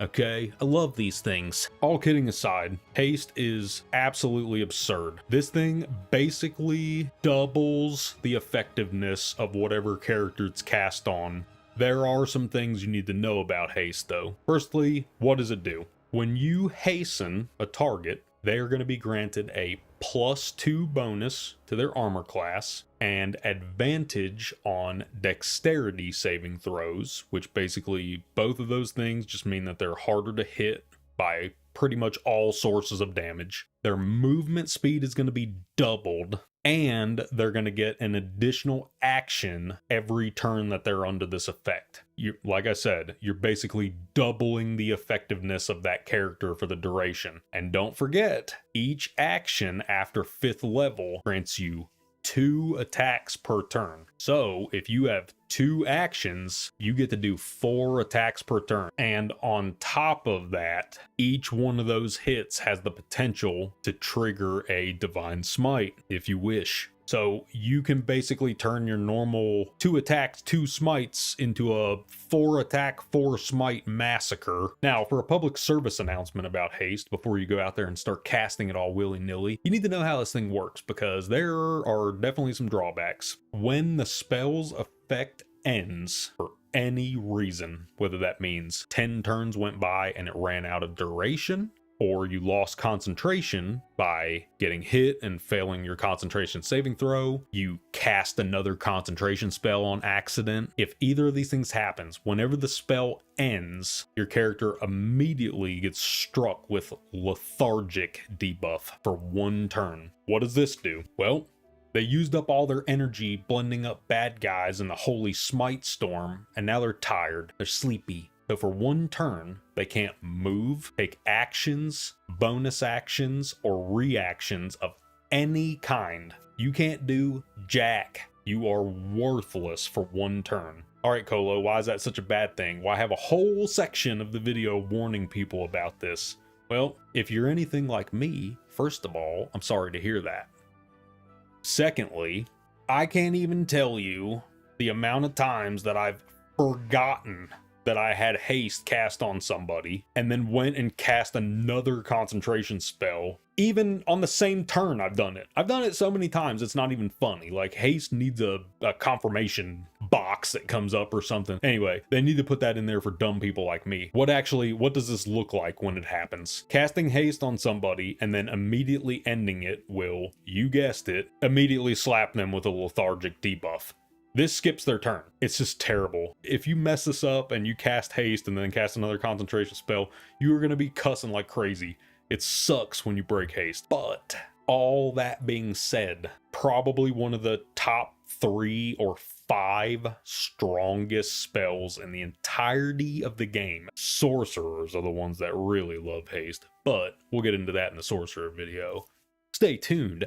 Okay, I love these things. All kidding aside, haste is absolutely absurd. This thing basically doubles the effectiveness of whatever character it's cast on. There are some things you need to know about haste though. Firstly, what does it do? When you hasten a target, they are going to be granted a +2 bonus to their armor class and advantage on dexterity saving throws, which basically both of those things just mean that they're harder to hit by pretty much all sources of damage. Their movement speed is going to be doubled, and they're going to get an additional action every turn that they're under this effect. Like I said, you're basically doubling the effectiveness of that character for the duration. And don't forget, each action after 5th level grants you 2 attacks per turn. So if you have 2 actions, you get to do 4 attacks per turn. And on top of that, each one of those hits has the potential to trigger a divine smite if you wish. So you can basically turn your normal 2 attacks, 2 smites into a 4 attack, 4 smite massacre. Now, for a public service announcement about haste before you go out there and start casting it all willy-nilly, you need to know how this thing works because there are definitely some drawbacks. When the spell's effect ends for any reason, whether that means 10 turns went by and it ran out of duration, or you lost concentration by getting hit and failing your concentration saving throw, you cast another concentration spell on accident. If either of these things happens, whenever the spell ends, your character immediately gets struck with lethargic debuff for 1 turn. What does this do? Well, they used up all their energy blending up bad guys in the holy smite storm, and now they're tired, they're sleepy. So for 1 turn, they can't move, take actions, bonus actions, or reactions of any kind. You can't do jack. You are worthless for 1 turn. Alright, Colo, why is that such a bad thing? Well, I have a whole section of the video warning people about this. Well, if you're anything like me, first of all, I'm sorry to hear that. Secondly, I can't even tell you the amount of times that I've forgotten that I had haste cast on somebody and then went and cast another concentration spell. Even on the same turn, I've done it. I've done it so many times, it's not even funny. Like, haste needs a confirmation box that comes up or something. Anyway, they need to put that in there for dumb people like me. What does this look like when it happens? Casting haste on somebody and then immediately ending it will, you guessed it, immediately slap them with a lethargic debuff. This skips their turn. It's just terrible. If you mess this up and you cast haste and then cast another concentration spell, you are going to be cussing like crazy. It sucks when you break haste. But all that being said, probably one of the top 3 or 5 strongest spells in the entirety of the game. Sorcerers are the ones that really love haste, but we'll get into that in the Sorcerer video. Stay tuned.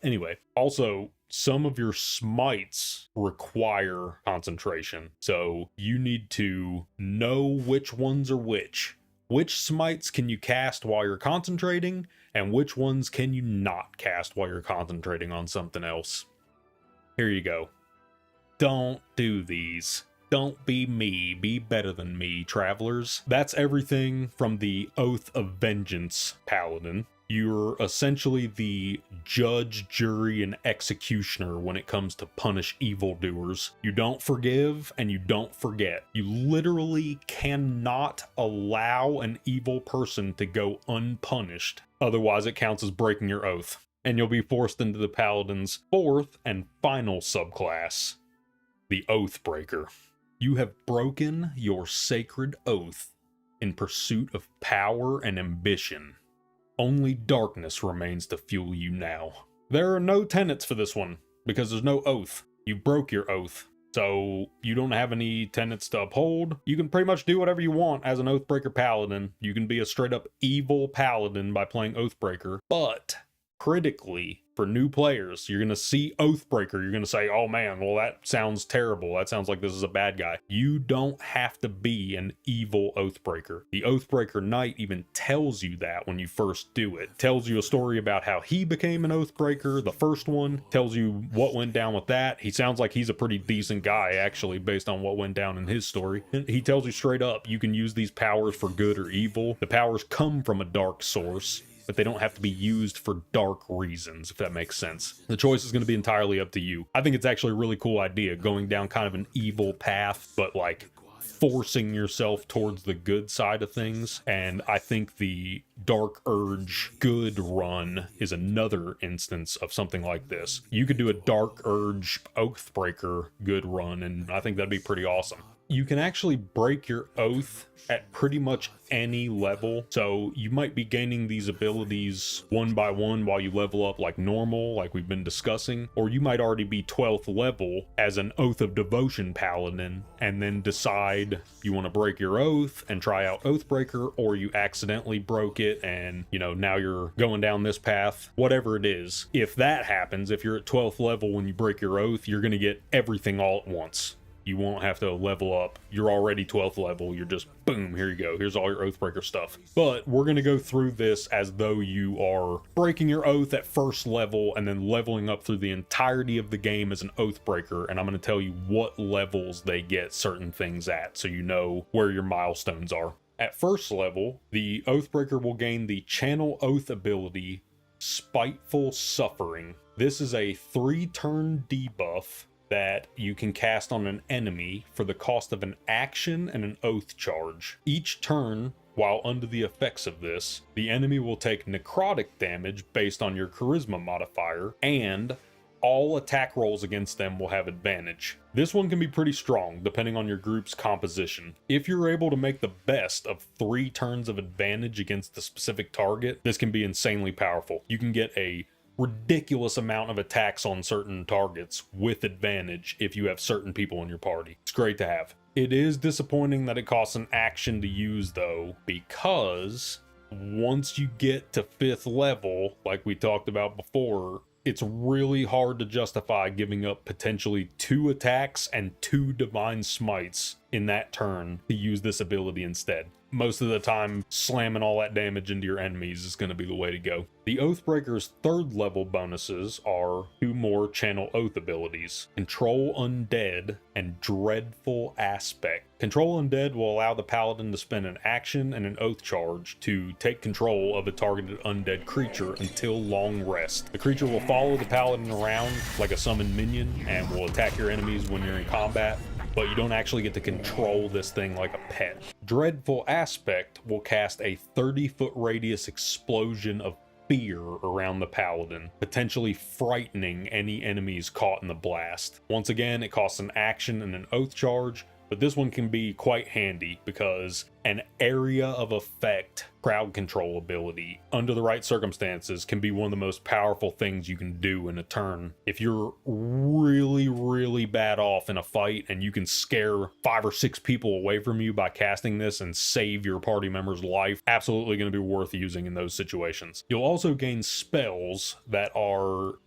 Anyway, also, some of your smites require concentration, so you need to know which ones are which. Which smites can you cast while you're concentrating, and which ones can you not cast while you're concentrating on something else. Here you go. Don't do these. Don't be me, be better than me, travelers. That's everything from the Oath of Vengeance Paladin. You're essentially the judge, jury, and executioner when it comes to punish evildoers. You don't forgive and you don't forget. You literally cannot allow an evil person to go unpunished. Otherwise, it counts as breaking your oath. And you'll be forced into the Paladin's 4th and final subclass, the Oathbreaker. You have broken your sacred oath in pursuit of power and ambition. Only darkness remains to fuel you now. There are no tenets for this one, because there's no oath. You broke your oath, So you don't have any tenets to uphold. You can pretty much do whatever you want as an Oathbreaker Paladin. You can be a straight up evil Paladin by playing Oathbreaker, but critically, for new players, you're going to see Oathbreaker. You're going to say, oh man, well, that sounds terrible. That sounds like this is a bad guy. You don't have to be an evil Oathbreaker. The Oathbreaker Knight even tells you that when you first do it. Tells you a story about how he became an Oathbreaker. The first one tells you what went down with that. He sounds like he's a pretty decent guy, actually, based on what went down in his story. He tells you straight up, you can use these powers for good or evil. The powers come from a dark source, but they don't have to be used for dark reasons, if that makes sense. The choice is going to be entirely up to you. I think it's actually a really cool idea, going down kind of an evil path, but like forcing yourself towards the good side of things. And I think the Dark Urge good run is another instance of something like this. You could do a Dark Urge Oathbreaker good run, and I think that'd be pretty awesome. You can actually break your oath at pretty much any level. So you might be gaining these abilities one by one while you level up like normal, like we've been discussing, or you might already be 12th level as an Oath of Devotion Paladin and then decide you want to break your oath and try out Oathbreaker, or you accidentally broke it and, you know, now you're going down this path, whatever it is. If that happens, if you're at 12th level when you break your oath, you're going to get everything all at once. You won't have to level up. You're already 12th level. You're just, boom, here you go. Here's all your Oathbreaker stuff. But we're going to go through this as though you are breaking your oath at first level and then leveling up through the entirety of the game as an Oathbreaker. And I'm going to tell you what levels they get certain things at, so you know where your milestones are. At first level, the Oathbreaker will gain the Channel Oath ability, Spiteful Suffering. This is a 3-turn debuff that you can cast on an enemy for the cost of an action and an oath charge. Each turn, while under the effects of this, the enemy will take necrotic damage based on your charisma modifier, and all attack rolls against them will have advantage. This one can be pretty strong depending on your group's composition. If you're able to make the best of 3 turns of advantage against the specific target, this can be insanely powerful. You can get a ridiculous amount of attacks on certain targets with advantage if you have certain people in your party. It's great to have. It is disappointing that it costs an action to use though, because once you get to 5th level, like we talked about before, it's really hard to justify giving up potentially 2 attacks and 2 divine smites in that turn to use this ability instead. Most of the time, slamming all that damage into your enemies is going to be the way to go. The Oathbreaker's 3rd level bonuses are 2 more Channel Oath abilities, Control Undead and Dreadful Aspect. Control Undead will allow the Paladin to spend an action and an oath charge to take control of a targeted undead creature until long rest. The creature will follow the Paladin around like a summoned minion and will attack your enemies when you're in combat, but you don't actually get to control this thing like a pet. Dreadful Aspect will cast a 30-foot radius explosion of fear around the Paladin, potentially frightening any enemies caught in the blast. Once again, it costs an action and an oath charge, but this one can be quite handy because an area of effect crowd control ability under the right circumstances can be one of the most powerful things you can do in a turn. If you're really bad off in a fight and you can scare 5 or 6 people away from you by casting this and save your party member's life, absolutely going to be worth using in those situations. You'll also gain spells that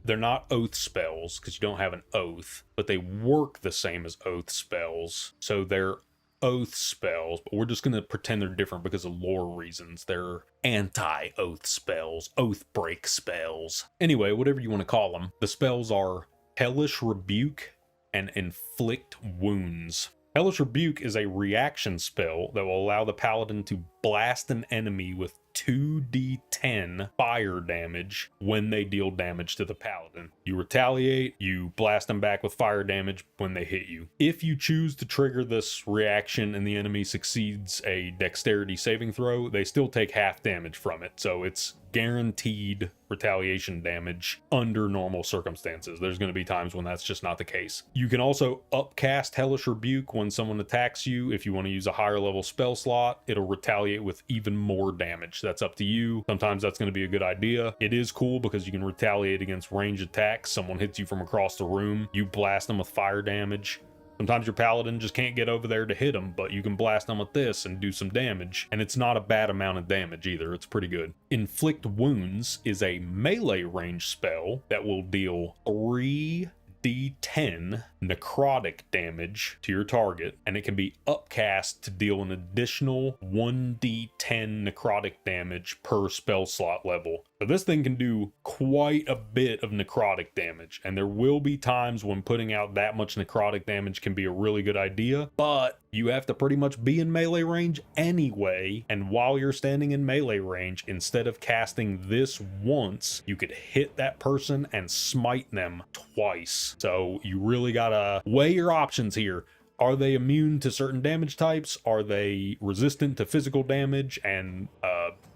they're not oath spells because you don't have an oath, but they work the same as oath spells. So they're oath spells, but we're just going to pretend they're different because of lore reasons. They're anti-oath spells, oath break spells. Anyway, whatever you want to call them. The spells are Hellish Rebuke and Inflict Wounds. Hellish Rebuke is a reaction spell that will allow the Paladin to blast an enemy with 2d10 fire damage when they deal damage to the Paladin. You retaliate, you blast them back with fire damage when they hit you. If you choose to trigger this reaction and the enemy succeeds a dexterity saving throw, they still take half damage from it, so it's guaranteed retaliation damage under normal circumstances. There's going to be times when that's just not the case. You can also upcast Hellish Rebuke when someone attacks you. If you want to use a higher level spell slot, it'll retaliate with even more damage. That's up to you. Sometimes that's going to be a good idea. It is cool because you can retaliate against range attacks. Someone hits you from across the room, you blast them with fire damage. Sometimes your paladin just can't get over there to hit them, but you can blast them with this and do some damage, and it's not a bad amount of damage either. It's pretty good. Inflict Wounds is a melee range spell that will deal 3d10 necrotic damage to your target, and it can be upcast to deal an additional 1d10 necrotic damage per spell slot level. So this thing can do quite a bit of necrotic damage, and there will be times when putting out that much necrotic damage can be a really good idea, but you have to pretty much be in melee range anyway, and while you're standing in melee range, instead of casting this once, you could hit that person and smite them twice. So you really gotta weigh your options here. Are they immune to certain damage types? Are they resistant to physical damage and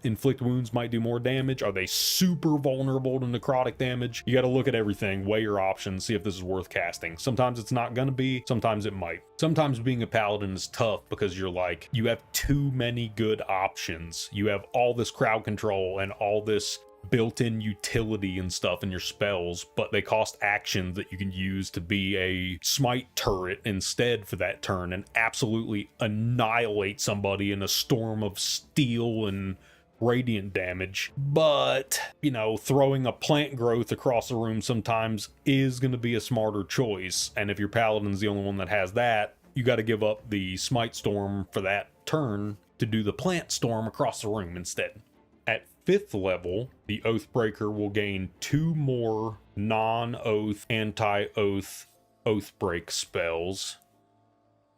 inflict wounds might do more damage? Are they super vulnerable to necrotic damage? You got to look at everything, weigh your options, see if this is worth casting. Sometimes it's not going to be, sometimes it might. Sometimes being a paladin is tough because you're like, you have too many good options. You have all this crowd control and all this built-in utility and stuff in your spells, but they cost actions that you can use to be a smite turret instead for that turn and absolutely annihilate somebody in a storm of steel and radiant damage. But, you know, throwing a plant growth across the room sometimes is going to be a smarter choice, and if your paladin's the only one that has that, you got to give up the smite storm for that turn to do the plant storm across the room instead. At 5th level, the Oathbreaker will gain 2 more non-oath, anti-oath, Oathbreak spells.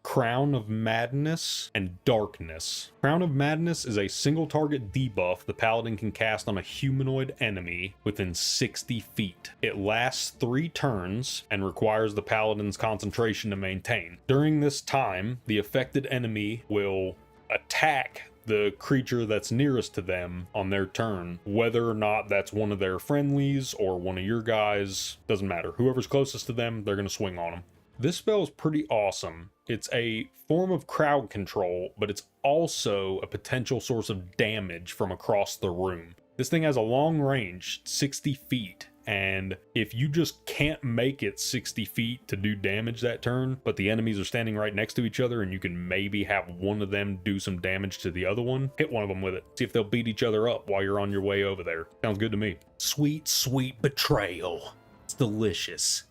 Crown of Madness and Darkness. Crown of Madness is a single target debuff the paladin can cast on a humanoid enemy within 60 feet. It lasts 3 turns and requires the paladin's concentration to maintain. During this time, the affected enemy will attack the creature that's nearest to them on their turn, whether or not that's one of their friendlies or one of your guys, doesn't matter. Whoever's closest to them, they're going to swing on them. This spell is pretty awesome. It's a form of crowd control, but it's also a potential source of damage from across the room. This thing has a long range, 60 feet, and if you just can't make it 60 feet to do damage that turn, but the enemies are standing right next to each other and you can maybe have one of them do some damage to the other one, hit one of them with it. See if they'll beat each other up while you're on your way over there. Sounds good to me. Sweet, sweet betrayal. It's delicious.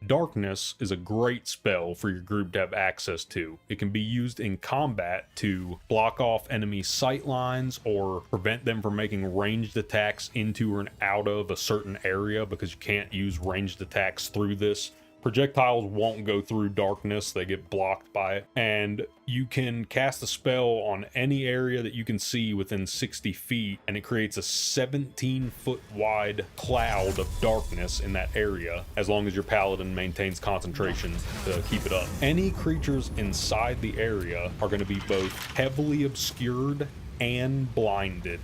Darkness is a great spell for your group to have access to. It can be used in combat to block off enemy sight lines or prevent them from making ranged attacks into or out of a certain area, because you can't use ranged attacks through this. Projectiles won't go through darkness, they get blocked by it. And you can cast a spell on any area that you can see within 60 feet, and it creates a 17-foot wide cloud of darkness in that area, as long as your paladin maintains concentration to keep it up. Any creatures inside the area are going to be both heavily obscured and blinded.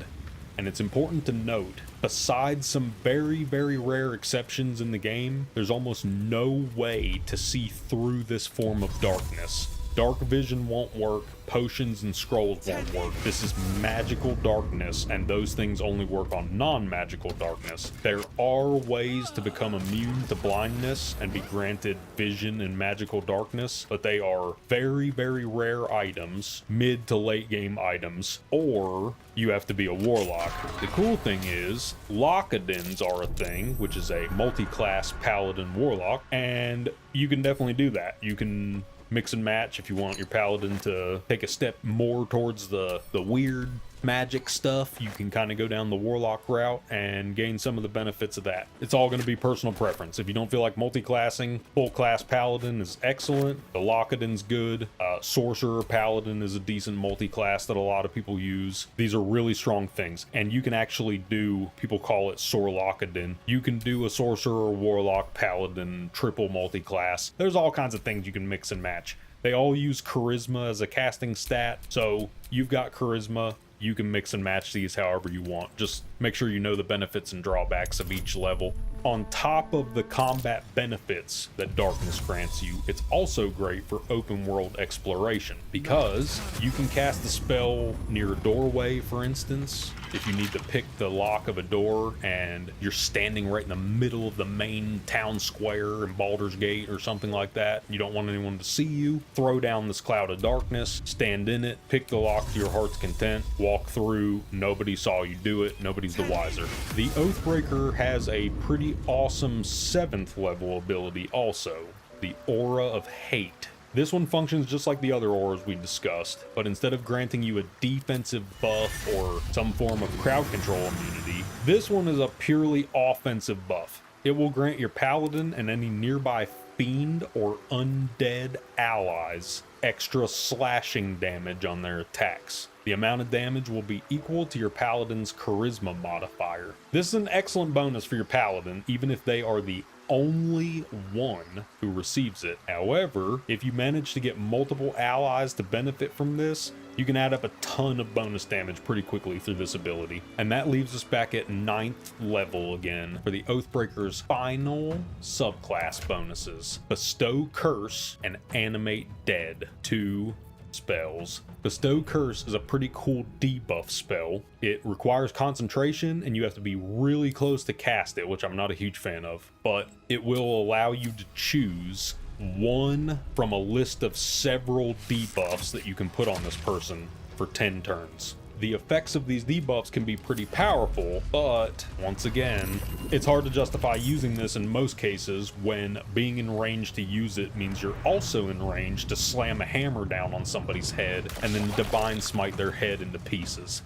And it's important to note, besides some very, very rare exceptions in the game, there's almost no way to see through this form of darkness. Dark vision won't work, potions and scrolls won't work. This is magical darkness, and those things only work on non-magical darkness. There are ways to become immune to blindness and be granted vision in magical darkness, but they are very, very rare items, mid to late game items, or you have to be a warlock. The cool thing is, Lockadins are a thing, which is a multi-class paladin warlock, and you can definitely do that. You can mix and match if you want your paladin to take a step more towards the weird magic stuff. You can kind of go down the warlock route and gain some of the benefits of that. It's all going to be personal preference. If you don't feel like multi-classing, full class paladin is excellent. The Lockadin's good. Sorcerer paladin is a decent multi-class that a lot of people use. These are really strong things, and you can actually do, people call it Sorlockadin. You can do a sorcerer, warlock, paladin, triple multi-class. There's all kinds of things you can mix and match. They all use charisma as a casting stat, so you've got charisma. You can mix and match these however you want. Just make sure you know the benefits and drawbacks of each level. On top of the combat benefits that darkness grants you, it's also great for open world exploration, because you can cast the spell near a doorway, for instance, if you need to pick the lock of a door and you're standing right in the middle of the main town square in Baldur's Gate or something like that, you don't want anyone to see you, throw down this cloud of darkness, stand in it, pick the lock to your heart's content, walk through, nobody saw you do it, nobody's the wiser. The Oathbreaker has a pretty awesome 7th level ability also, the Aura of Hate. This one functions just like the other auras we discussed, but instead of granting you a defensive buff or some form of crowd control immunity, this one is a purely offensive buff. It will grant your paladin and any nearby fiend or undead allies extra slashing damage on their attacks. The amount of damage will be equal to your paladin's charisma modifier. This is an excellent bonus for your paladin, even if they are the only one who receives it. However, if you manage to get multiple allies to benefit from this, you can add up a ton of bonus damage pretty quickly through this ability. And that leaves us back at 9th level again for the Oathbreaker's final subclass bonuses. Bestow Curse and Animate Dead, 2 spells. Bestow Curse is a pretty cool debuff spell. It requires concentration and you have to be really close to cast it, which I'm not a huge fan of, but it will allow you to choose one from a list of several debuffs that you can put on this person for 10 turns. The effects of these debuffs can be pretty powerful, but once again, it's hard to justify using this in most cases when being in range to use it means you're also in range to slam a hammer down on somebody's head and then divine smite their head into pieces.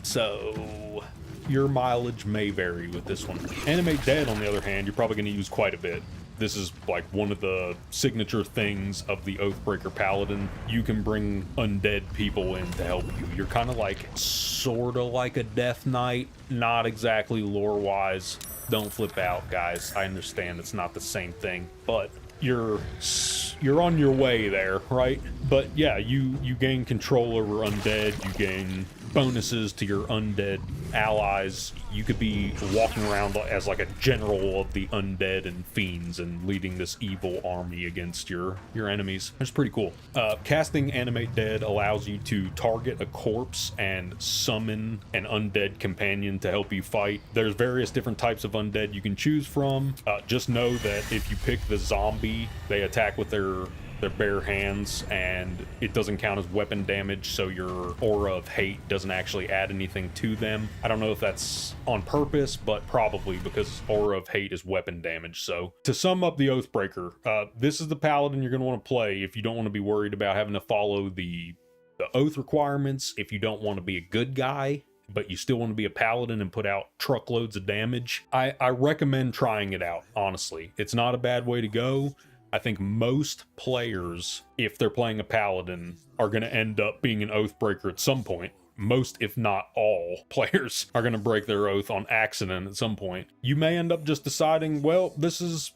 So your mileage may vary with this one. Animate Dead, on the other hand, you're probably going to use quite a bit. This is like one of the signature things of the Oathbreaker Paladin. You can bring undead people in to help you. You're kind of like, sort of like a Death Knight, not exactly lore-wise. Don't flip out, guys. I understand it's not the same thing, but you're on your way there, right? But yeah, you gain control over undead, you gain bonuses to your undead allies. You could be walking around as like a general of the undead and fiends and leading this evil army against your enemies. It's pretty cool. Casting Animate Dead allows you to target a corpse and summon an undead companion to help you fight. There's various different types of undead you can choose from. Just know that if you pick the zombie, they attack with their bare hands and it doesn't count as weapon damage, so your Aura of Hate doesn't actually add anything to them. I don't know if that's on purpose, but probably, because Aura of Hate is weapon damage. So to sum up the Oathbreaker, this is the Paladin you're going to want to play if you don't want to be worried about having to follow the oath requirements, if you don't want to be a good guy but you still want to be a paladin and put out truckloads of damage. I recommend trying it out, honestly. It's not a bad way to go. I think most players, if they're playing a paladin, are going to end up being an Oathbreaker at some point. Most, if not all, players are going to break their oath on accident at some point. You may end up just deciding, well, this is,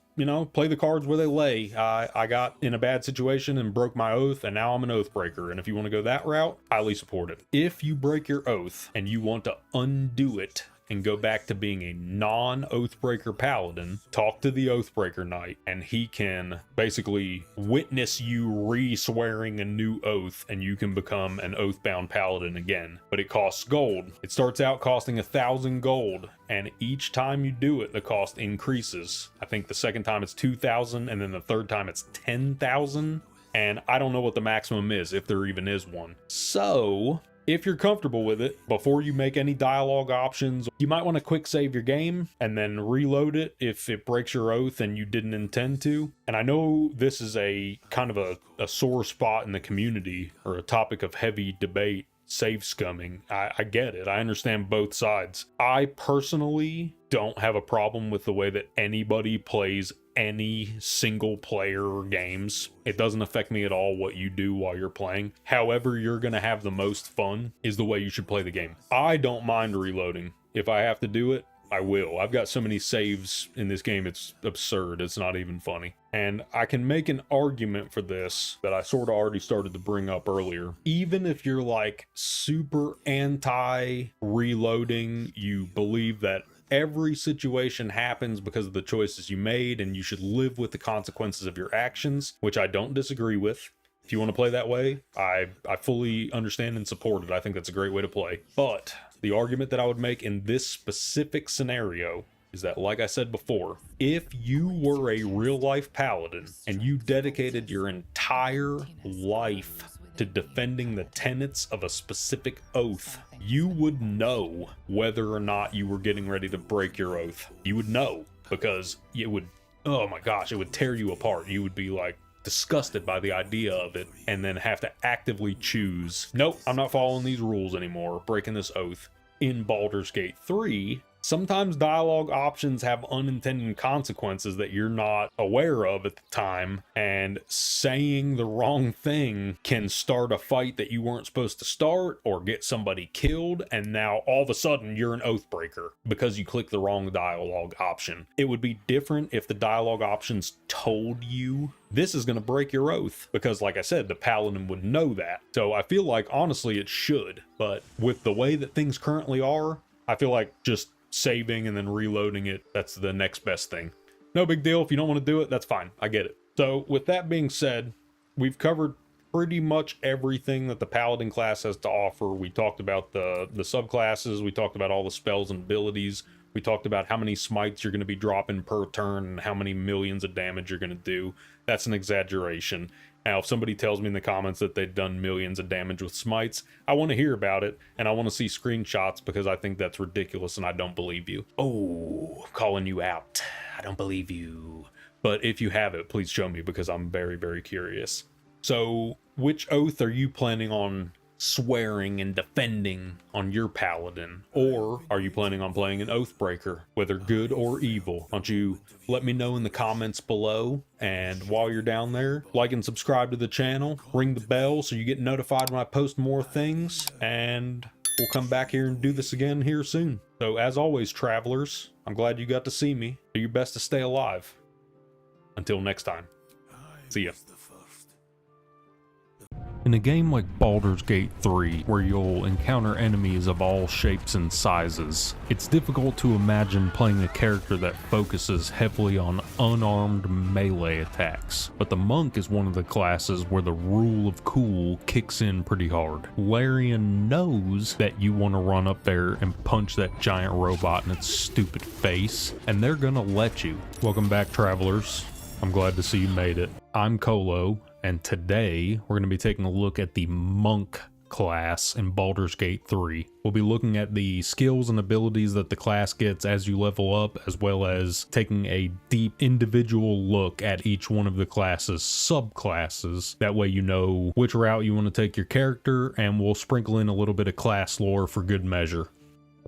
play the cards where they lay. I got in a bad situation and broke my oath, and now I'm an Oathbreaker. And if you want to go that route, highly support it. If you break your oath and you want to undo it and go back to being a non-Oathbreaker paladin, talk to the Oathbreaker Knight, and he can basically witness you re-swearing a new oath, and you can become an oath-bound paladin again. But it costs gold. It starts out costing 1,000 gold, and each time you do it, the cost increases. I think the second time it's 2,000, and then the third time it's 10,000, and I don't know what the maximum is, if there even is one. So if you're comfortable with it, before you make any dialogue options, you might want to quick save your game and then reload it if it breaks your oath and you didn't intend to. And I know this is a kind of a sore spot in the community, or a topic of heavy debate, save scumming. I get it. I understand both sides. I personally don't have a problem with the way that anybody plays any single player games. It doesn't affect me at all what you do while you're playing. However you're going to have the most fun is the way you should play the game. I don't mind reloading. If I have to do it, I will. I've got so many saves in this game, it's absurd. It's not even funny. And I can make an argument for this that I sort of already started to bring up earlier. Even if you're like super anti-reloading, you believe that every situation happens because of the choices you made and you should live with the consequences of your actions, which I don't disagree with. If you want to play that way, I fully understand and support it. I think that's a great way to play. But the argument that I would make in this specific scenario is that, like I said before, if you were a real-life paladin and you dedicated your entire life to defending the tenets of a specific oath, you would know whether or not you were getting ready to break your oath. You would know, because it would, oh my gosh, it would tear you apart. You would be like disgusted by the idea of it, and then have to actively choose, nope, I'm not following these rules anymore, breaking this oath. In Baldur's Gate 3, sometimes dialogue options have unintended consequences that you're not aware of at the time, and saying the wrong thing can start a fight that you weren't supposed to start or get somebody killed, and now all of a sudden you're an oath breaker because you clicked the wrong dialogue option. It would be different if the dialogue options told you this is going to break your oath, because like I said, the paladin would know that. So I feel like honestly it should, but with the way that things currently are, I feel like just saving and then reloading it, that's the next best thing. No big deal. If you don't want to do it, that's fine. I get it. So with that being said, we've covered pretty much everything that the paladin class has to offer. We talked about the subclasses. We talked about all the spells and abilities. We talked about how many smites you're going to be dropping per turn and how many millions of damage you're going to do. That's an exaggeration. Now, if somebody tells me in the comments that they've done millions of damage with smites, I want to hear about it, and I want to see screenshots, because I think that's ridiculous and I don't believe you. Oh, I'm calling you out. I don't believe you. But if you have it, please show me, because I'm very, very curious. So, which oath are you planning on swearing and defending on your paladin? Or are you planning on playing an oathbreaker, whether good or evil? Why don't you let me know in the comments below, and while you're down there, like and subscribe to the channel, ring the bell so you get notified when I post more things, and we'll come back here and do this again here soon. So as always, travelers, I'm glad you got to see me. Do your best to stay alive. Until next time, see ya. In a game like Baldur's Gate 3, where you'll encounter enemies of all shapes and sizes, it's difficult to imagine playing a character that focuses heavily on unarmed melee attacks. But the monk is one of the classes where the rule of cool kicks in pretty hard. Larian knows that you want to run up there and punch that giant robot in its stupid face, and they're gonna let you. Welcome back, travelers. I'm glad to see you made it. I'm Colo, and today we're going to be taking a look at the Monk class in Baldur's Gate 3. We'll be looking at the skills and abilities that the class gets as you level up, as well as taking a deep individual look at each one of the class's subclasses. That way you know which route you want to take your character, and we'll sprinkle in a little bit of class lore for good measure.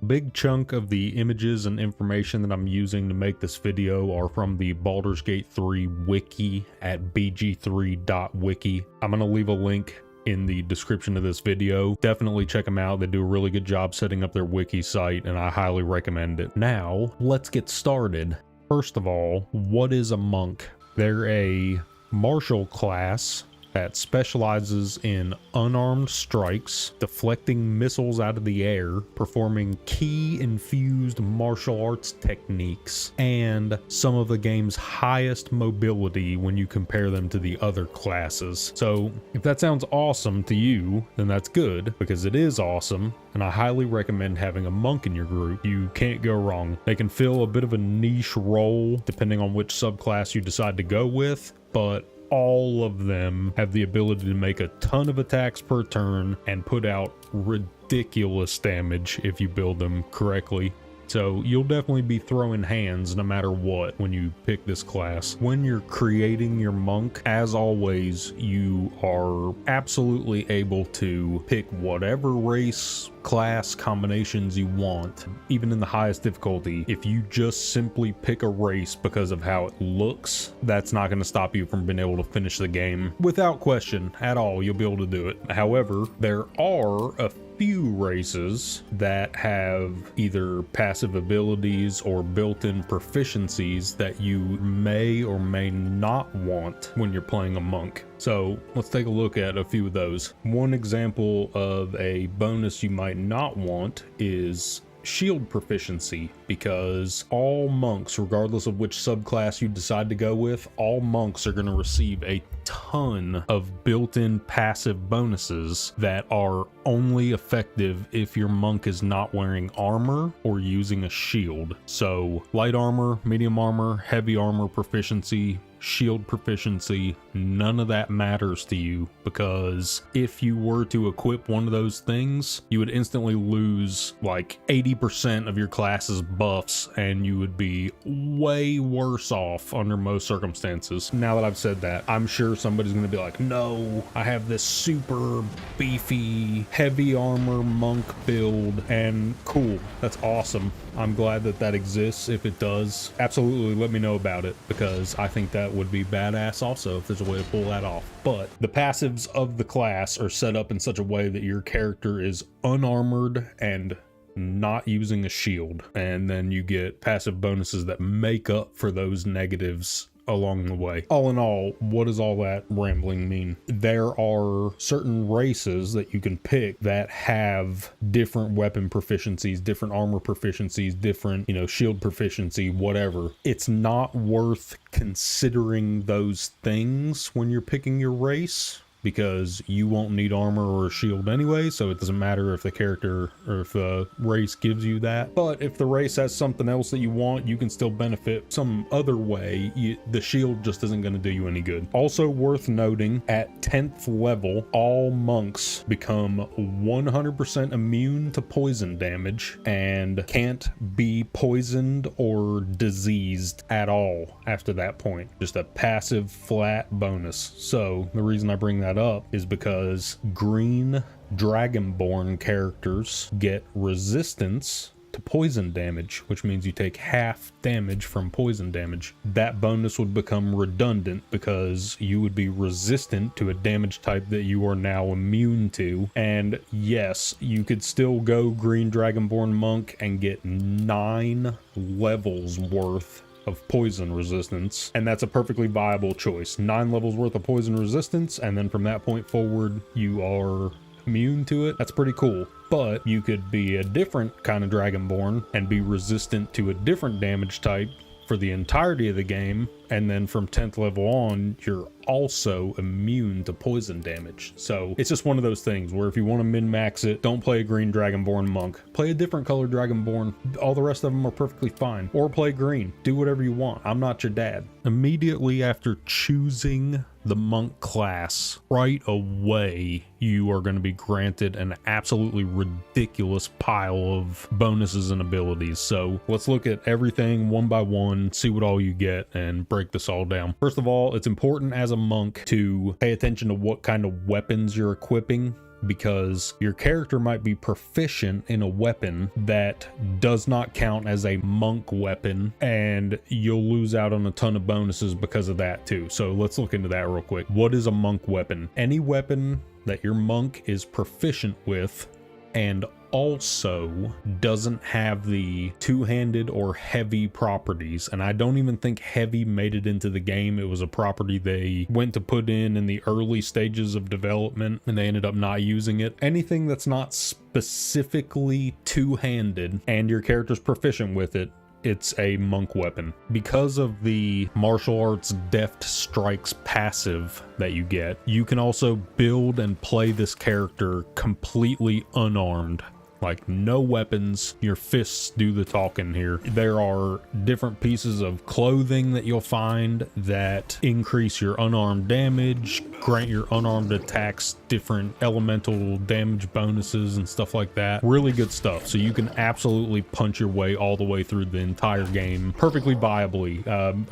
A big chunk of the images and information that I'm using to make this video are from the Baldur's Gate 3 wiki at bg3.wiki. I'm going to leave a link in the description of this video. Definitely check them out. They do a really good job setting up their wiki site, and I highly recommend it. Now, let's get started. First of all, what is a monk? They're a martial class that specializes in unarmed strikes, deflecting missiles out of the air, performing key-infused martial arts techniques, and some of the game's highest mobility when you compare them to the other classes. So if that sounds awesome to you, then that's good, because it is awesome, and I highly recommend having a monk in your group. You can't go wrong. They can fill a bit of a niche role depending on which subclass you decide to go with, but all of them have the ability to make a ton of attacks per turn and put out ridiculous damage if you build them correctly. So you'll definitely be throwing hands no matter what when you pick this class. When you're creating your monk, as always, you are absolutely able to pick whatever race, class combinations you want, even in the highest difficulty. If you just simply pick a race because of how it looks, that's not going to stop you from being able to finish the game without question at all. You'll be able to do it. However, there are a few races that have either passive abilities or built-in proficiencies that you may or may not want when you're playing a monk. So let's take a look at a few of those. One example of a bonus you might not want is shield proficiency, because all monks, regardless of which subclass you decide to go with, all monks are going to receive a ton of built-in passive bonuses that are only effective if your monk is not wearing armor or using a shield. So light armor, medium armor, heavy armor proficiency, shield proficiency, none of that matters to you, because if you were to equip one of those things, you would instantly lose like 80% of your class's buffs, and you would be way worse off under most circumstances. Now that I've said that, I'm sure somebody's going to be like, no, I have this super beefy heavy armor monk build, and cool, that's awesome. I'm glad that that exists. If it does, absolutely let me know about it, because I think that would be badass also if there's a way to pull that off. But the passives of the class are set up in such a way that your character is unarmored and not using a shield, and then you get passive bonuses that make up for those negatives along the way. All in all, what does all that rambling mean? There are certain races that you can pick that have different weapon proficiencies, different armor proficiencies, different, shield proficiency, whatever. It's not worth considering those things when you're picking your race, because you won't need armor or a shield anyway, so it doesn't matter if the character or if the race gives you that. But if the race has something else that you want, you can still benefit some other way. The shield just isn't going to do you any good. Also worth noting, at 10th level, all monks become 100% immune to poison damage and can't be poisoned or diseased at all after that point. Just a passive flat bonus. So the reason I bring that up is because green dragonborn characters get resistance to poison damage, which means you take half damage from poison damage. That bonus would become redundant because you would be resistant to a damage type that you are now immune to. And yes, you could still go green dragonborn monk and get 9 levels worth of poison resistance, and that's a perfectly viable choice. 9 levels worth of poison resistance, and then from that point forward you are immune to it. That's pretty cool. But you could be a different kind of dragonborn and be resistant to a different damage type for the entirety of the game, and then from 10th level on you're also immune to poison damage. So it's just one of those things where if you want to min-max it, don't play a green dragonborn monk. Play a different color dragonborn. All the rest of them are perfectly fine. Or play green. Do whatever you want. I'm not your dad. Immediately after choosing the monk class, right away you are going to be granted an absolutely ridiculous pile of bonuses and abilities. So let's look at everything one by one, see what all you get, and break this all down. First of all, it's important as a monk to pay attention to what kind of weapons you're equipping, because your character might be proficient in a weapon that does not count as a monk weapon, and you'll lose out on a ton of bonuses because of that too. So let's look into that real quick. What is a monk weapon? Any weapon that your monk is proficient with and also doesn't have the two-handed or heavy properties. And I don't even think heavy made it into the game. It was a property they went to put in the early stages of development, and they ended up not using it. Anything that's not specifically two-handed and your character's proficient with it, it's a monk weapon. Because of the martial arts deft strikes passive that you get, you can also build and play this character completely unarmed. Like, no weapons, your fists do the talking here. There are different pieces of clothing that you'll find that increase your unarmed damage, grant your unarmed attacks different elemental damage bonuses and stuff like that. Really good stuff. So you can absolutely punch your way all the way through the entire game perfectly viably.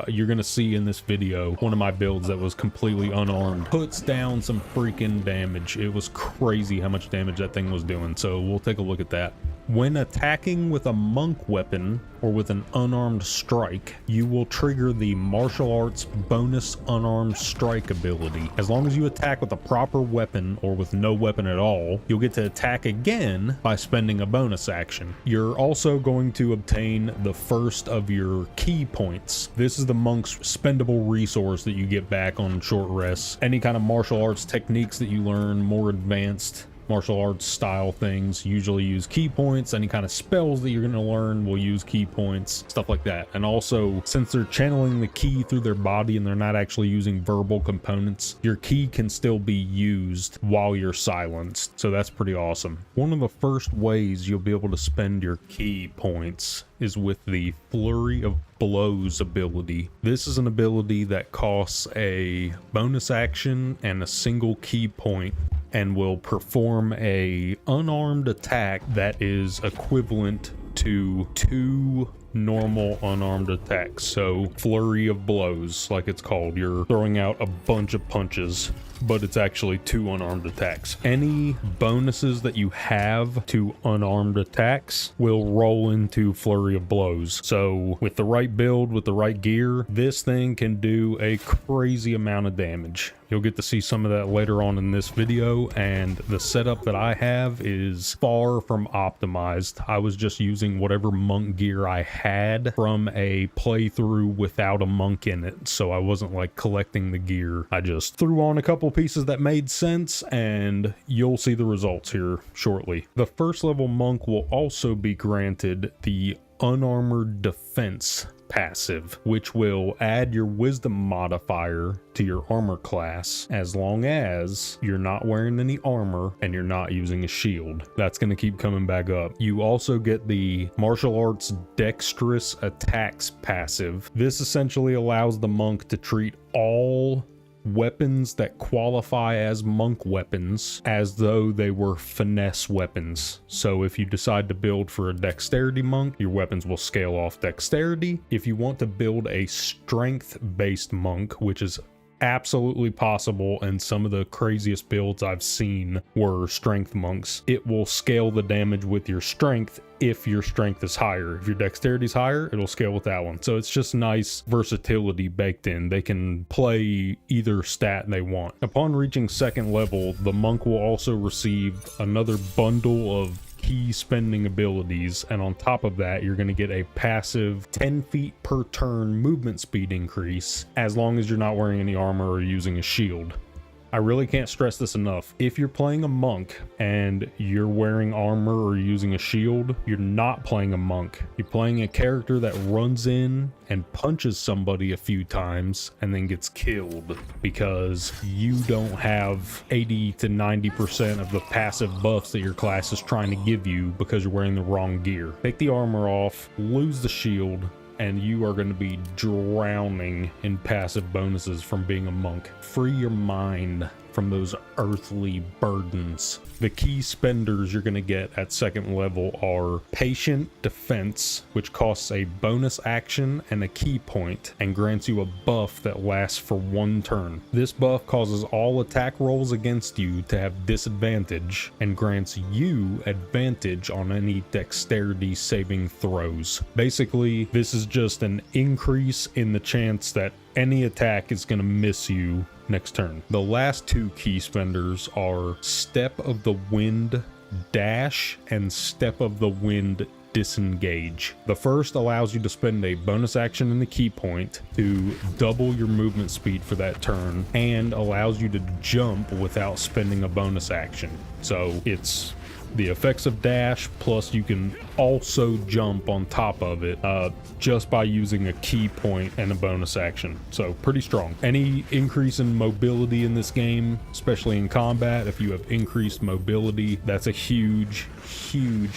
You're gonna see in this video one of my builds that was completely unarmed puts down some freaking damage. It was crazy how much damage that thing was doing. So we'll take a look at that. When attacking with a monk weapon or with an unarmed strike, you will trigger the martial arts bonus unarmed strike ability. As long as you attack with a proper weapon or with no weapon at all, you'll get to attack again by spending a bonus action. You're also going to obtain the first of your key points. This is the monk's spendable resource that you get back on short rests. Any kind of martial arts techniques that you learn, more advanced, martial arts style things usually use key points. Any kind of spells that you're going to learn will use key points, stuff like that. And also, since they're channeling the ki through their body and they're not actually using verbal components, your ki can still be used while you're silenced. So that's pretty awesome. One of the first ways you'll be able to spend your ki points is with the Flurry of Blows ability. This is an ability that costs a bonus action and a single key point and will perform a unarmed attack that is equivalent to 2 normal unarmed attacks. So Flurry of Blows, like it's called, you're throwing out a bunch of punches, but it's actually 2 unarmed attacks. Any bonuses that you have to unarmed attacks will roll into Flurry of Blows. So with the right build, with the right gear, this thing can do a crazy amount of damage. You'll get to see some of that later on in this video, and the setup that I have is far from optimized. I was just using whatever monk gear I had from a playthrough without a monk in it, so I wasn't like collecting the gear. I just threw on a couple pieces that made sense, and you'll see the results here shortly. The first level monk will also be granted the Unarmored Defense passive, which will add your wisdom modifier to your armor class as long as you're not wearing any armor and you're not using a shield. That's going to keep coming back up. You also get the martial arts dexterous attacks passive. This essentially allows the monk to treat all weapons that qualify as monk weapons as though they were finesse weapons. So if you decide to build for a dexterity monk, your weapons will scale off dexterity. If you want to build a strength-based monk, which is absolutely possible, and some of the craziest builds I've seen were strength monks, it will scale the damage with your strength if your strength is higher. If your dexterity is higher, it'll scale with that one. So it's just nice versatility baked in. They can play either stat they want. Upon reaching 2nd level, the monk will also receive another bundle of key spending abilities, and on top of that, you're going to get a passive 10 feet per turn movement speed increase as long as you're not wearing any armor or using a shield. I really can't stress this enough. If you're playing a monk and you're wearing armor or using a shield, you're not playing a monk. You're playing a character that runs in and punches somebody a few times and then gets killed because you don't have 80 to 90% of the passive buffs that your class is trying to give you because you're wearing the wrong gear. Take the armor off, lose the shield, and you are going to be drowning in passive bonuses from being a monk. Free your mind from those earthly burdens. The key spenders you're going to get at 2nd level are Patient Defense, which costs a bonus action and a key point and grants you a buff that lasts for 1 turn. This buff causes all attack rolls against you to have disadvantage and grants you advantage on any dexterity saving throws. Basically, this is just an increase in the chance that any attack is going to miss you next turn. The last 2 key spenders are Step of the Wind Dash and Step of the Wind Disengage. The first allows you to spend a bonus action in the key point to double your movement speed for that turn and allows you to jump without spending a bonus action. So it's the effects of dash, plus you can also jump on top of it just by using a key point and a bonus action. So pretty strong. Any increase in mobility in this game, especially in combat, if you have increased mobility, that's a huge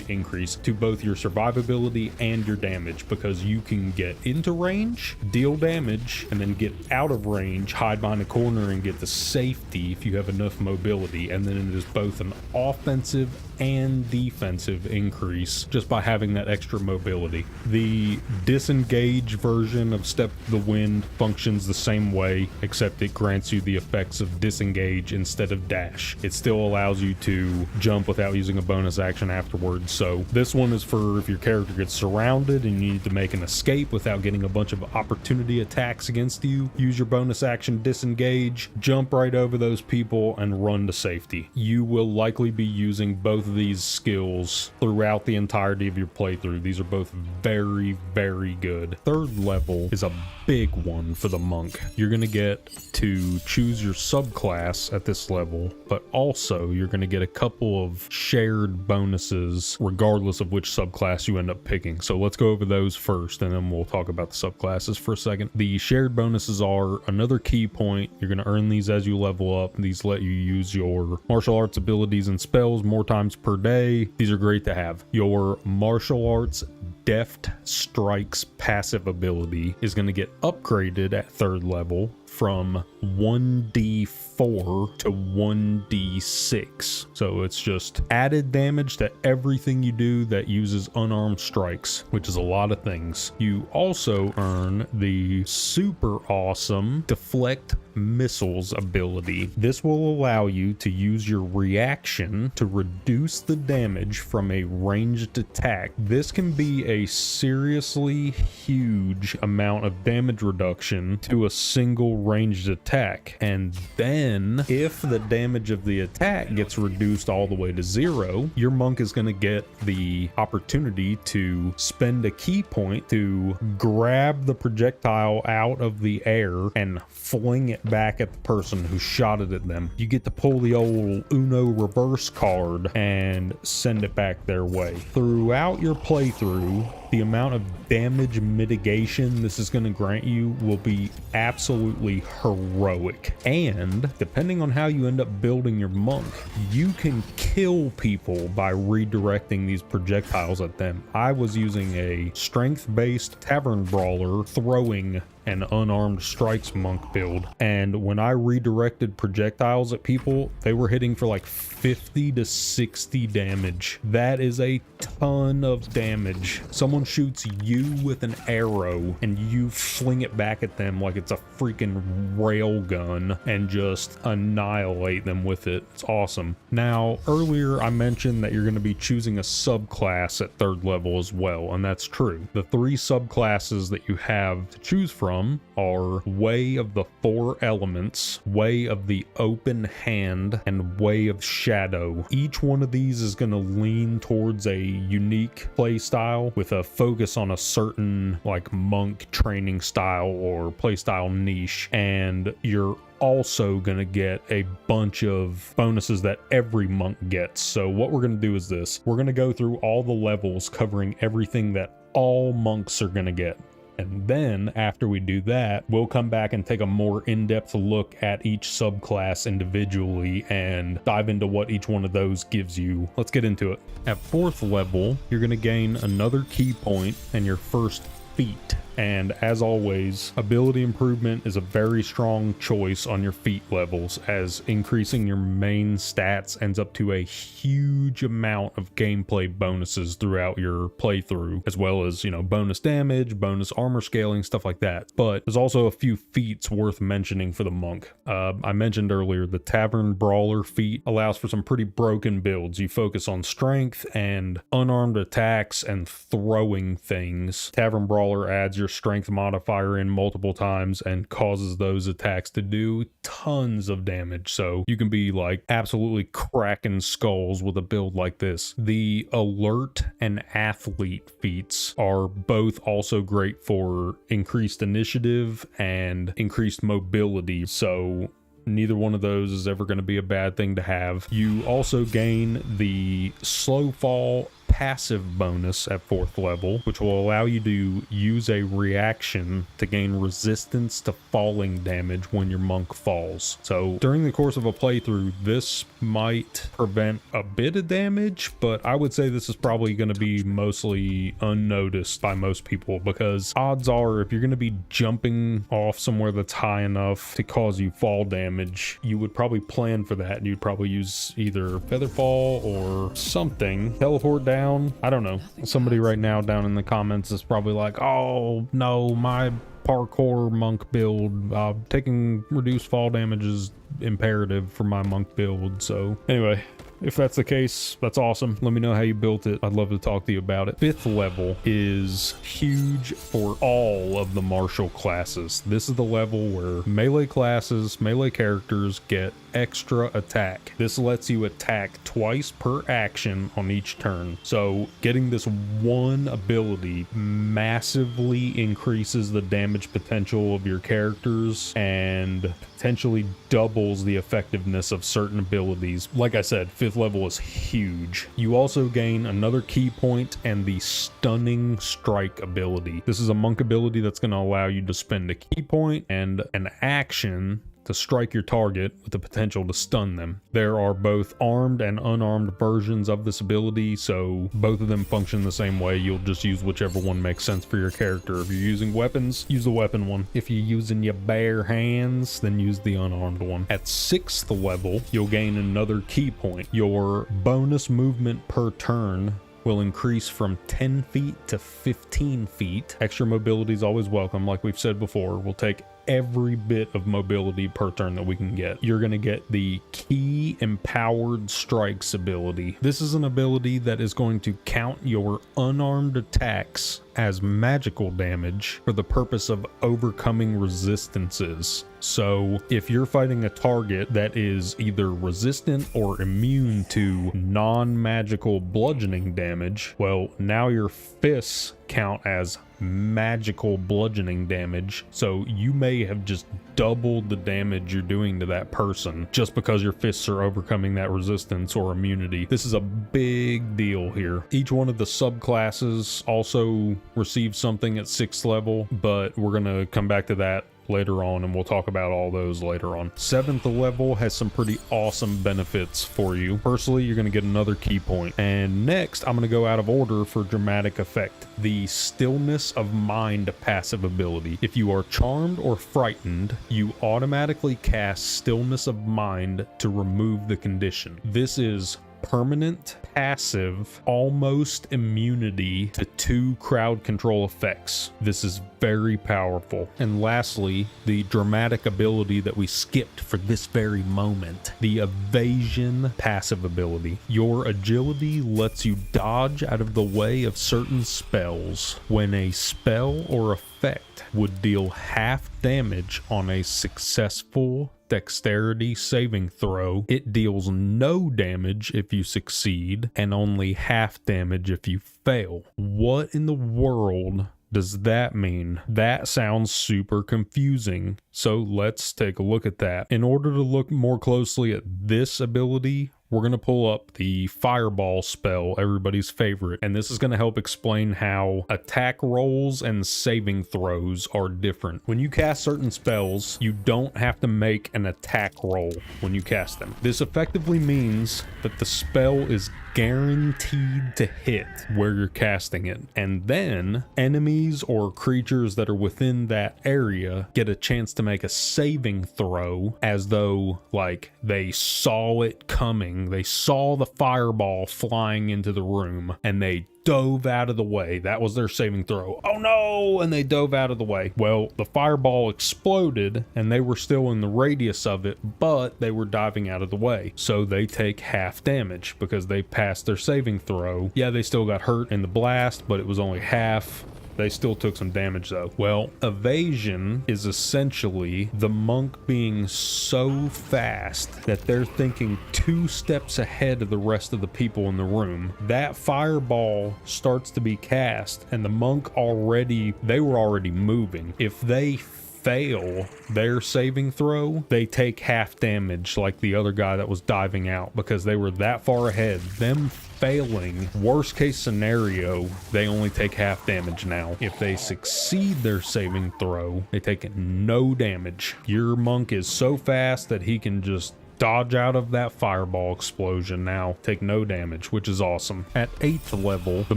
increase to both your survivability and your damage, because you can get into range, deal damage, and then get out of range, hide behind a corner, and get the safety if you have enough mobility. And then it is both an offensive and defensive increase just by having that extra mobility. The disengage version of Step of the Wind functions the same way, except it grants you the effects of disengage instead of dash. It still allows you to jump without using a bonus action afterwards. So this one is for if your character gets surrounded and you need to make an escape without getting a bunch of opportunity attacks against you. Use your bonus action disengage, jump right over those people, and run to safety. You will likely be using both of of these skills throughout the entirety of your playthrough. These are both very, very good. Third level is a big one for the monk. You're going to get to choose your subclass at this level, but also you're going to get a couple of shared bonuses regardless of which subclass you end up picking. So let's go over those first, and then we'll talk about the subclasses for a second. The shared bonuses are another key point. You're going to earn these as you level up. These let you use your martial arts abilities and spells more times per day. These are great to have. Your martial arts Deft Strikes passive ability is going to get upgraded at third level from 1d4 to 1d6. So it's just added damage to everything you do that uses unarmed strikes, which is a lot of things. You also earn the super awesome Deflect Missiles ability. This will allow you to use your reaction to reduce the damage from a ranged attack. This can be a seriously huge amount of damage reduction to a single ranged attack, and then if the damage of the attack gets reduced all the way to 0, your monk is going to get the opportunity to spend a key point to grab the projectile out of the air and fling it back at the person who shot it at them. You get to pull the old Uno reverse card and send it back their way. Throughout your playthrough, the amount of damage mitigation this is going to grant you will be absolutely heroic. And depending on how you end up building your monk, you can kill people by redirecting these projectiles at them. I was using a strength-based tavern brawler throwing an unarmed strikes monk build, and when I redirected projectiles at people, they were hitting for like 50 to 60 damage. That is a ton of damage. Someone shoots you with an arrow and you fling it back at them like it's a freaking rail gun and just annihilate them with it. It's awesome. Now, earlier I mentioned that you're going to be choosing a subclass at third level as well, and that's true. The 3 subclasses that you have to choose from are Way of the Four Elements, Way of the Open Hand, and Way of Shadow. Each one of these is going to lean towards a unique play style with a focus on a certain like monk training style or play style niche, and you're also going to get a bunch of bonuses that every monk gets. So what we're going to do is this. We're going to go through all the levels covering everything that all monks are going to get. And then after we do that, we'll come back and take a more in-depth look at each subclass individually and dive into what each one of those gives you. Let's get into it. At 4th level, you're going to gain another key point and your first feat. And as always, ability improvement is a very strong choice on your feat levels, as increasing your main stats ends up to a huge amount of gameplay bonuses throughout your playthrough, as well as, you know, bonus damage, bonus armor scaling, stuff like that. But there's also a few feats worth mentioning for the monk. I mentioned earlier the Tavern Brawler feat allows for some pretty broken builds. You focus on strength and unarmed attacks and throwing things. Tavern Brawler adds your strength modifier in multiple times and causes those attacks to do tons of damage. So you can be like absolutely cracking skulls with a build like this. The Alert and Athlete feats are both also great for increased initiative and increased mobility. So neither one of those is ever going to be a bad thing to have. You also gain the Slow Fall passive bonus at 4th level, which will allow you to use a reaction to gain resistance to falling damage when your monk falls. So during the course of a playthrough, this might prevent a bit of damage, but I would say this is probably going to be mostly unnoticed by most people, because odds are if you're going to be jumping off somewhere that's high enough to cause you fall damage, you would probably plan for that. You'd probably use either Featherfall or something, teleport down. I don't know. Somebody right now down in the comments is probably like, oh no, my parkour monk build, taking reduced fall damage is imperative for my monk build. So anyway, If that's the case, that's awesome. Let me know how you built it. I'd love to talk to you about it. 5th level is huge for all of the martial classes. This is the level where melee classes, melee characters get extra attack. This lets you attack twice per action on each turn. So getting this one ability massively increases the damage potential of your characters and potentially doubles the effectiveness of certain abilities. Like I said, 5th level is huge. You also gain another key point and the Stunning Strike ability. This is a monk ability that's going to allow you to spend a key point and an action to strike your target with the potential to stun them. There are both armed and unarmed versions of this ability, so both of them function the same way. You'll just use whichever one makes sense for your character. If you're using weapons, use the weapon one. If you're using your bare hands, then use the unarmed one. At 6th level, you'll gain another key point. Your bonus movement per turn will increase from 10 feet to 15 feet. Extra mobility is always welcome. Like we've said before, we'll take every bit of mobility per turn that we can get. You're going to get the Key Empowered Strikes ability. This is an ability that is going to count your unarmed attacks as magical damage for the purpose of overcoming resistances. So if you're fighting a target that is either resistant or immune to non-magical bludgeoning damage, well, now your fists count as magical bludgeoning damage, so you may have just doubled the damage you're doing to that person just because your fists are overcoming that resistance or immunity. This is a big deal here. Each one of the subclasses also receives something at 6th level, but we're gonna come back to that later on, and we'll talk about all those later on. 7th level has some pretty awesome benefits for you. Personally, you're going to get another key point. And next, I'm going to go out of order for dramatic effect. The Stillness of Mind passive ability. If you are charmed or frightened, you automatically cast Stillness of Mind to remove the condition. This is permanent, passive, almost immunity to 2 crowd control effects. This is very powerful. And lastly, the dramatic ability that we skipped for this very moment, the Evasion passive ability. Your agility lets you dodge out of the way of certain spells. When a spell or effect would deal half damage on a successful dexterity saving throw, it deals no damage if you succeed and only half damage if you fail. What in the world does that mean? That sounds super confusing. So let's take a look at that. In order to look more closely at this ability, we're going to pull up the Fireball spell, everybody's favorite, and this is going to help explain how attack rolls and saving throws are different. When you cast certain spells, you don't have to make an attack roll when you cast them. This effectively means that the spell is guaranteed to hit where you're casting it, and then enemies or creatures that are within that area get a chance to make a saving throw as though like they saw it coming. They saw the fireball flying into the room and they dove out of the way. That was their saving throw. Oh no! And they dove out of the way. Well, the fireball exploded and they were still in the radius of it, but they were diving out of the way. So they take half damage because they passed their saving throw. Yeah, they still got hurt in the blast, but it was only half. They still took some damage though. Well, evasion is essentially the monk being so fast that they're thinking 2 steps ahead of the rest of the people in the room. That fireball starts to be cast and the monk they were already moving. If they fail their saving throw, they take half damage like the other guy that was diving out because they were that far ahead. Them failing, worst case scenario, they only take half damage now. If they succeed their saving throw, they take no damage. Your monk is so fast that he can just dodge out of that fireball explosion now, take no damage, which is awesome. At 8th level, the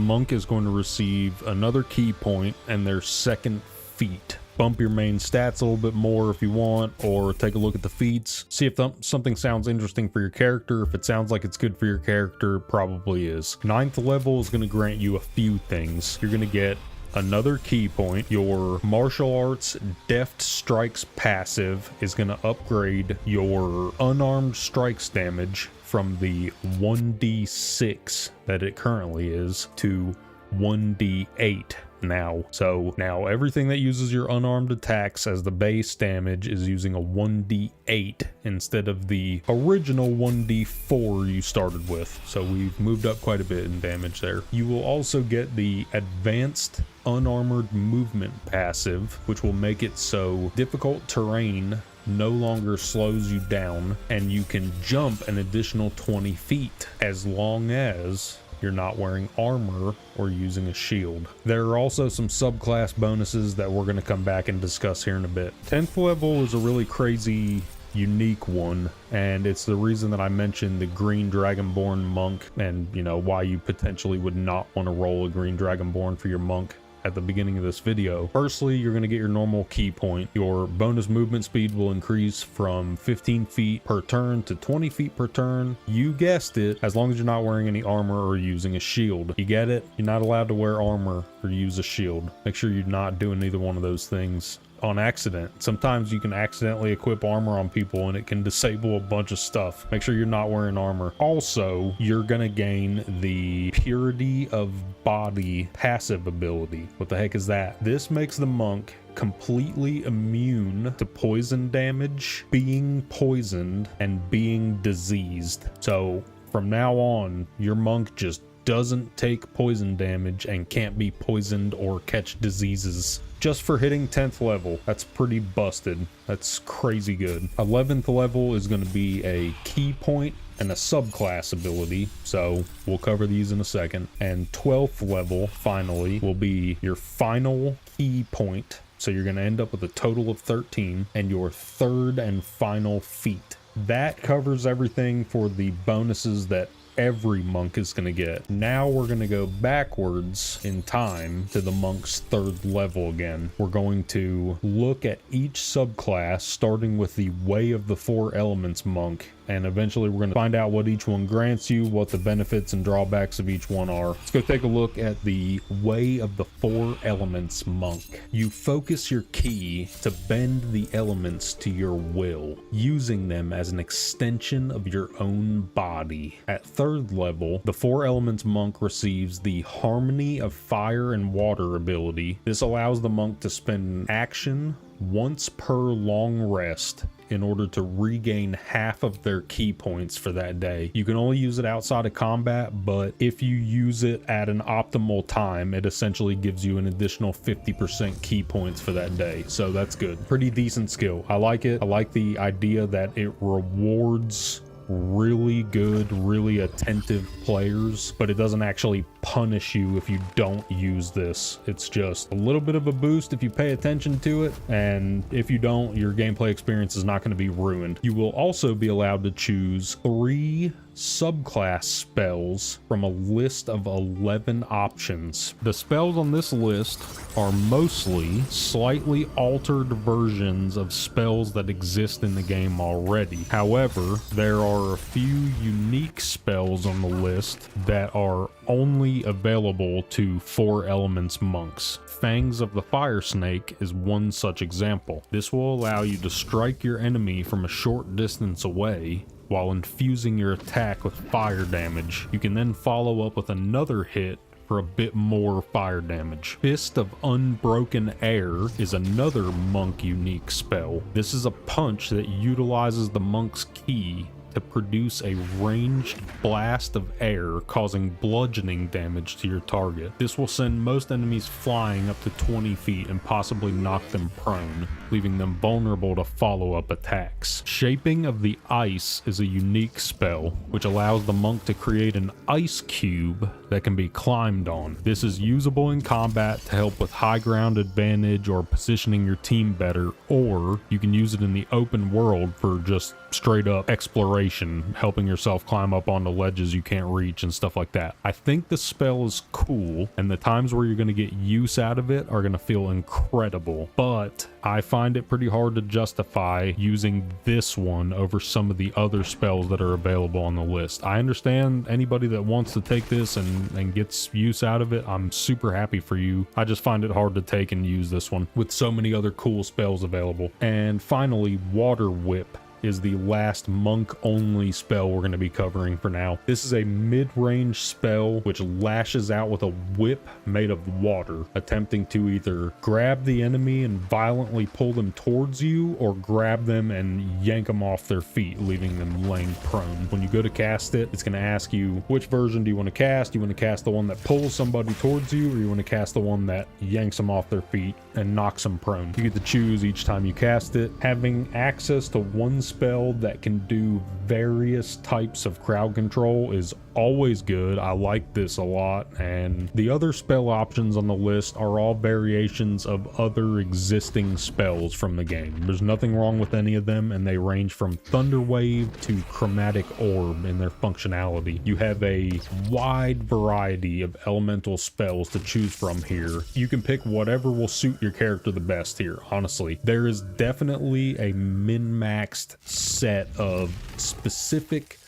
monk is going to receive another key point and their second feat. Bump your main stats a little bit more if you want, or take a look at the feats. See if something sounds interesting for your character. If it sounds like it's good for your character, it probably is. 9th level is going to grant you a few things. You're going to get another key point. Your martial arts deft strikes passive is going to upgrade your unarmed strikes damage from the 1d6 that it currently is to 1d8 now. So now everything that uses your unarmed attacks as the base damage is using a 1d8 instead of the original 1d4 you started with. So we've moved up quite a bit in damage there. You will also get the advanced unarmored movement passive, which will make it so difficult terrain no longer slows you down, and you can jump an additional 20 feet as long as you're not wearing armor or using a shield. There are also some subclass bonuses that we're going to come back and discuss here in a bit. 10th level is a really crazy, unique one, and it's the reason that I mentioned the green dragonborn monk, and you know why you potentially would not want to roll a green dragonborn for your monk at the beginning of this video. Firstly, you're going to get your normal key point. Your bonus movement speed will increase from 15 feet per turn to 20 feet per turn. You guessed it, as long as you're not wearing any armor or using a shield. You get it? You're not allowed to wear armor or use a shield. Make sure you're not doing either one of those things on accident. Sometimes you can accidentally equip armor on people and it can disable a bunch of stuff. Make sure you're not wearing armor. Also, you're gonna gain the Purity of Body passive ability. What the heck is that? This makes the monk completely immune to poison damage, being poisoned, and being diseased. So from now on, your monk just doesn't take poison damage and can't be poisoned or catch diseases just for hitting 10th level. That's pretty busted. That's crazy good. 11th level is going to be a key point and a subclass ability, so we'll cover these in a second. And 12th level finally will be your final key point, so you're going to end up with a total of 13, and your third and final feat. That covers everything for the bonuses that every monk is going to get. Now we're going to go backwards in time to the monk's third level again. We're going to look at each subclass, starting with the Way of the Four Elements monk, and eventually we're going to find out what each one grants you, what the benefits and drawbacks of each one are. Let's go take a look at the Way of the Four Elements monk. You focus your ki to bend the elements to your will, using them as an extension of your own body. At third level, the Four Elements monk receives the Harmony of Fire and Water ability. This allows the monk to spend an action once per long rest in order to regain half of their key points for that day. You can only use it outside of combat, but if you use it at an optimal time, it essentially gives you an additional 50% key points for that day. So that's good. Pretty decent skill. I like it. I like the idea that it rewards really good, really attentive players, but it doesn't actually punish you if you don't use this. It's just a little bit of a boost if you pay attention to it, and if you don't, your gameplay experience is not going to be ruined. You will also be allowed to choose 3 subclass spells from a list of 11 options. The spells on this list are mostly slightly altered versions of spells that exist in the game already. However, there are a few unique spells on the list that are only available to Four Elements monks. Fangs of the Fire Snake is one such example. This will allow you to strike your enemy from a short distance away while infusing your attack with fire damage. You can then follow up with another hit for a bit more fire damage. Fist of Unbroken Air is another monk unique spell. This is a punch that utilizes the monk's ki to produce a ranged blast of air, causing bludgeoning damage to your target. This will send most enemies flying up to 20 feet and possibly knock them prone, leaving them vulnerable to follow-up attacks. Shaping of the Ice is a unique spell, which allows the monk to create an ice cube that can be climbed on. This is usable in combat to help with high ground advantage or positioning your team better, or you can use it in the open world for just straight up exploration, helping yourself climb up onto ledges you can't reach and stuff like that. I think the spell is cool, and the times where you're going to get use out of it are going to feel incredible, but I find it pretty hard to justify using this one over some of the other spells that are available on the list. I understand anybody that wants to take this and gets use out of it. I'm super happy for you. I just find it hard to take and use this one with so many other cool spells available. And finally, Water Whip is the last monk-only spell we're going to be covering for now. This is a mid-range spell which lashes out with a whip made of water, attempting to either grab the enemy and violently pull them towards you, or grab them and yank them off their feet, leaving them laying prone. When you go to cast it, it's going to ask you, which version do you want to cast? Do you want to cast the one that pulls somebody towards you, or you want to cast the one that yanks them off their feet and knocks them prone? You get to choose each time you cast it. Having access to one spell that can do various types of crowd control is always good. I like this a lot, and the other spell options on the list are all variations of other existing spells from the game. There's nothing wrong with any of them, and they range from Thunder Wave to Chromatic Orb in their functionality. You have a wide variety of elemental spells to choose from here. You can pick whatever will suit your character the best here, honestly. There is definitely a min-maxed set of specific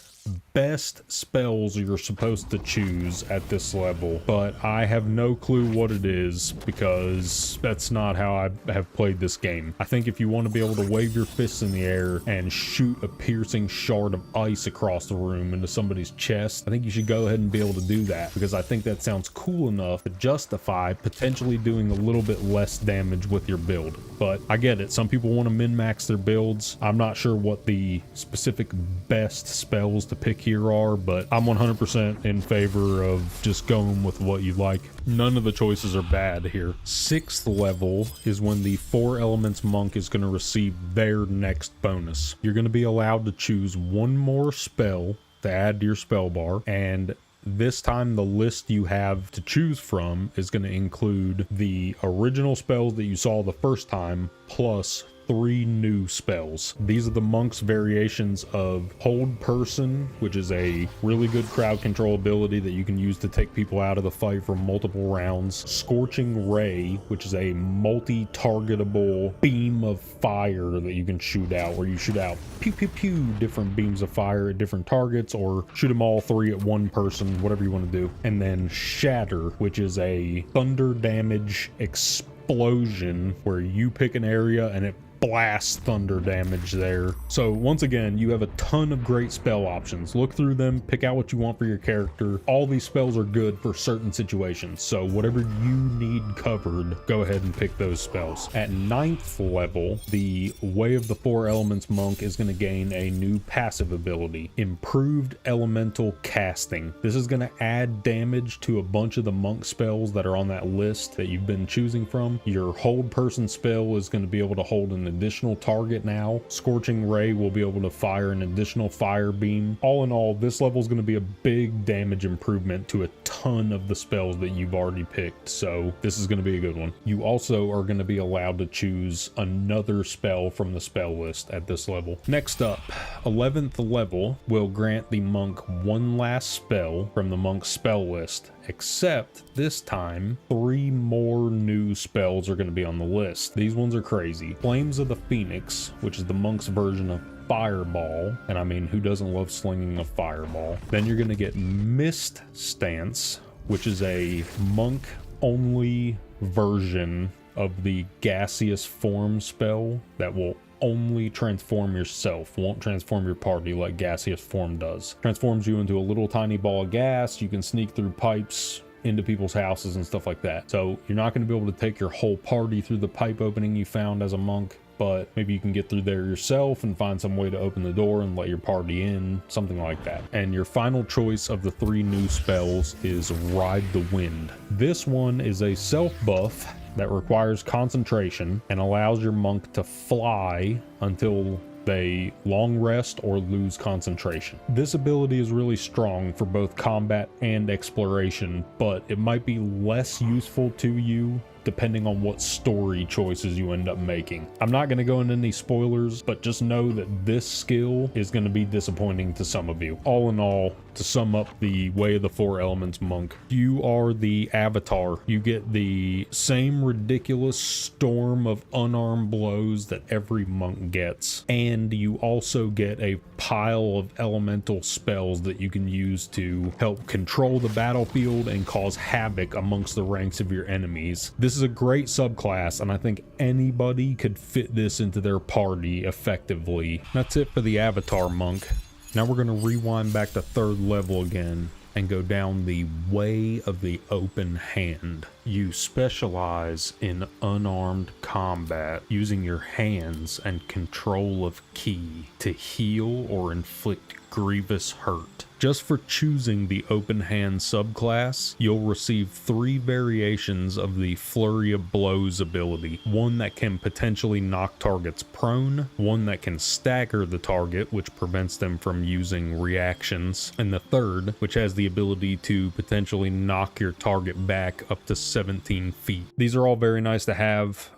best spells you're supposed to choose at this level, but I have no clue what it is because that's not how I have played this game. I think if you want to be able to wave your fists in the air and shoot a piercing shard of ice across the room into somebody's chest, I think you should go ahead and be able to do that, because I think that sounds cool enough to justify potentially doing a little bit less damage with your build. But I get it, some people want to min-max their builds. I'm not sure what the specific best spells to pick here are, but I'm 100% in favor of just going with what you like. None of the choices are bad here. 6th level is when the 4 Elements monk is going to receive their next bonus. You're going to be allowed to choose one more spell to add to your spell bar, and this time the list you have to choose from is going to include the original spells that you saw the first time, plus 3 new spells. These are the monk's variations of Hold Person, which is a really good crowd control ability that you can use to take people out of the fight for multiple rounds. Scorching Ray, which is a multi-targetable beam of fire that you can shoot out, where you shoot out pew pew pew different beams of fire at different targets, or shoot them all 3 at one person, whatever you want to do. And then Shatter, which is a thunder damage explosion where you pick an area and it blast thunder damage there. So once again, you have a ton of great spell options. Look through them, pick out what you want for your character. All these spells are good for certain situations, so whatever you need covered, go ahead and pick those spells. At 9th level, the Way of the 4 Elements monk is going to gain a new passive ability, Improved Elemental Casting. This is going to add damage to a bunch of the monk spells that are on that list that you've been choosing from. Your Hold Person spell is going to be able to hold an additional target now. Scorching Ray will be able to fire an additional fire beam. All in all, this level is going to be a big damage improvement to a ton of the spells that you've already picked, so this is going to be a good one. You also are going to be allowed to choose another spell from the spell list at this level. Next up, 11th level will grant the monk one last spell from the monk's spell list, except this time 3 more new spells are going to be on the list. These ones are crazy. Flames of the Phoenix, which is the monk's version of Fireball, and I mean, who doesn't love slinging a fireball? Then you're going to get Mist Stance, which is a monk only version of the gaseous form spell that will only transform yourself, won't transform your party like gaseous form does. Transforms you into a little tiny ball of gas. You can sneak through pipes into people's houses and stuff like that. So you're not going to be able to take your whole party through the pipe opening you found as a monk, but maybe you can get through there yourself and find some way to open the door and let your party in, something like that. And your final choice of the 3 new spells is Ride the Wind. This one is a self buff that requires concentration and allows your monk to fly until they long rest or lose concentration. This ability is really strong for both combat and exploration, but it might be less useful to you depending on what story choices you end up making. I'm not going to go into any spoilers, but just know that this skill is going to be disappointing to some of you. All in all, to sum up the Way of the 4 Elements monk, you are the avatar. You get the same ridiculous storm of unarmed blows that every monk gets, and you also get a pile of elemental spells that you can use to help control the battlefield and cause havoc amongst the ranks of your enemies. This is a great subclass, and I think anybody could fit this into their party effectively. That's it for the Avatar Monk. Now we're going to rewind back to 3rd level again and go down the Way of the Open Hand. You specialize in unarmed combat, using your hands and control of ki to heal or inflict grievous hurt. Just for choosing the Open Hand subclass, you'll receive 3 variations of the Flurry of Blows ability. One that can potentially knock targets prone, one that can stagger the target, which prevents them from using reactions, and the third, which has the ability to potentially knock your target back up to 17 feet. These are all very nice to have.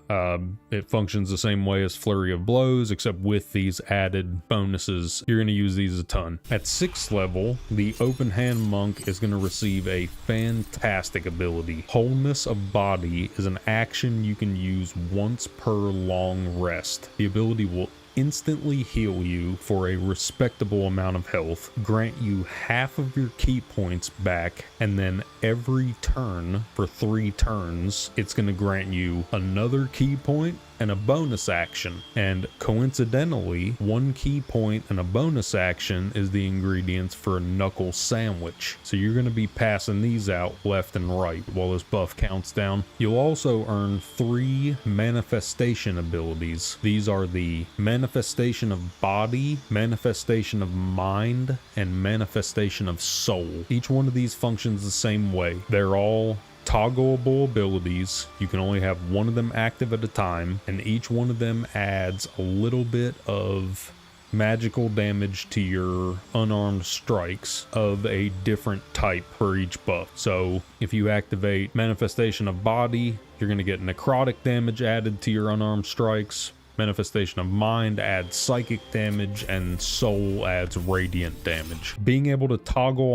It functions the same way as Flurry of Blows, except with these added bonuses. You're going to use these a ton. At 6th level, the Open Hand Monk is going to receive a fantastic ability. Wholeness of Body is an action you can use once per long rest. The ability will instantly heal you for a respectable amount of health, grant you half of your ki points back, and then every turn for 3 turns, it's going to grant you another ki point and a bonus action. And coincidentally, 1 ki point and a bonus action is the ingredients for a knuckle sandwich. So you're going to be passing these out left and right while this buff counts down. You'll also earn 3 manifestation abilities. These are the Manifestation of Body, Manifestation of Mind, and Manifestation of Soul. Each one of these functions the same way. They're all toggleable abilities. You can only have one of them active at a time, and each one of them adds a little bit of magical damage to your unarmed strikes of a different type for each buff. So if you activate Manifestation of Body, you're going to get necrotic damage added to your unarmed strikes. Manifestation of Mind adds psychic damage, and Soul adds radiant damage. Being able to toggle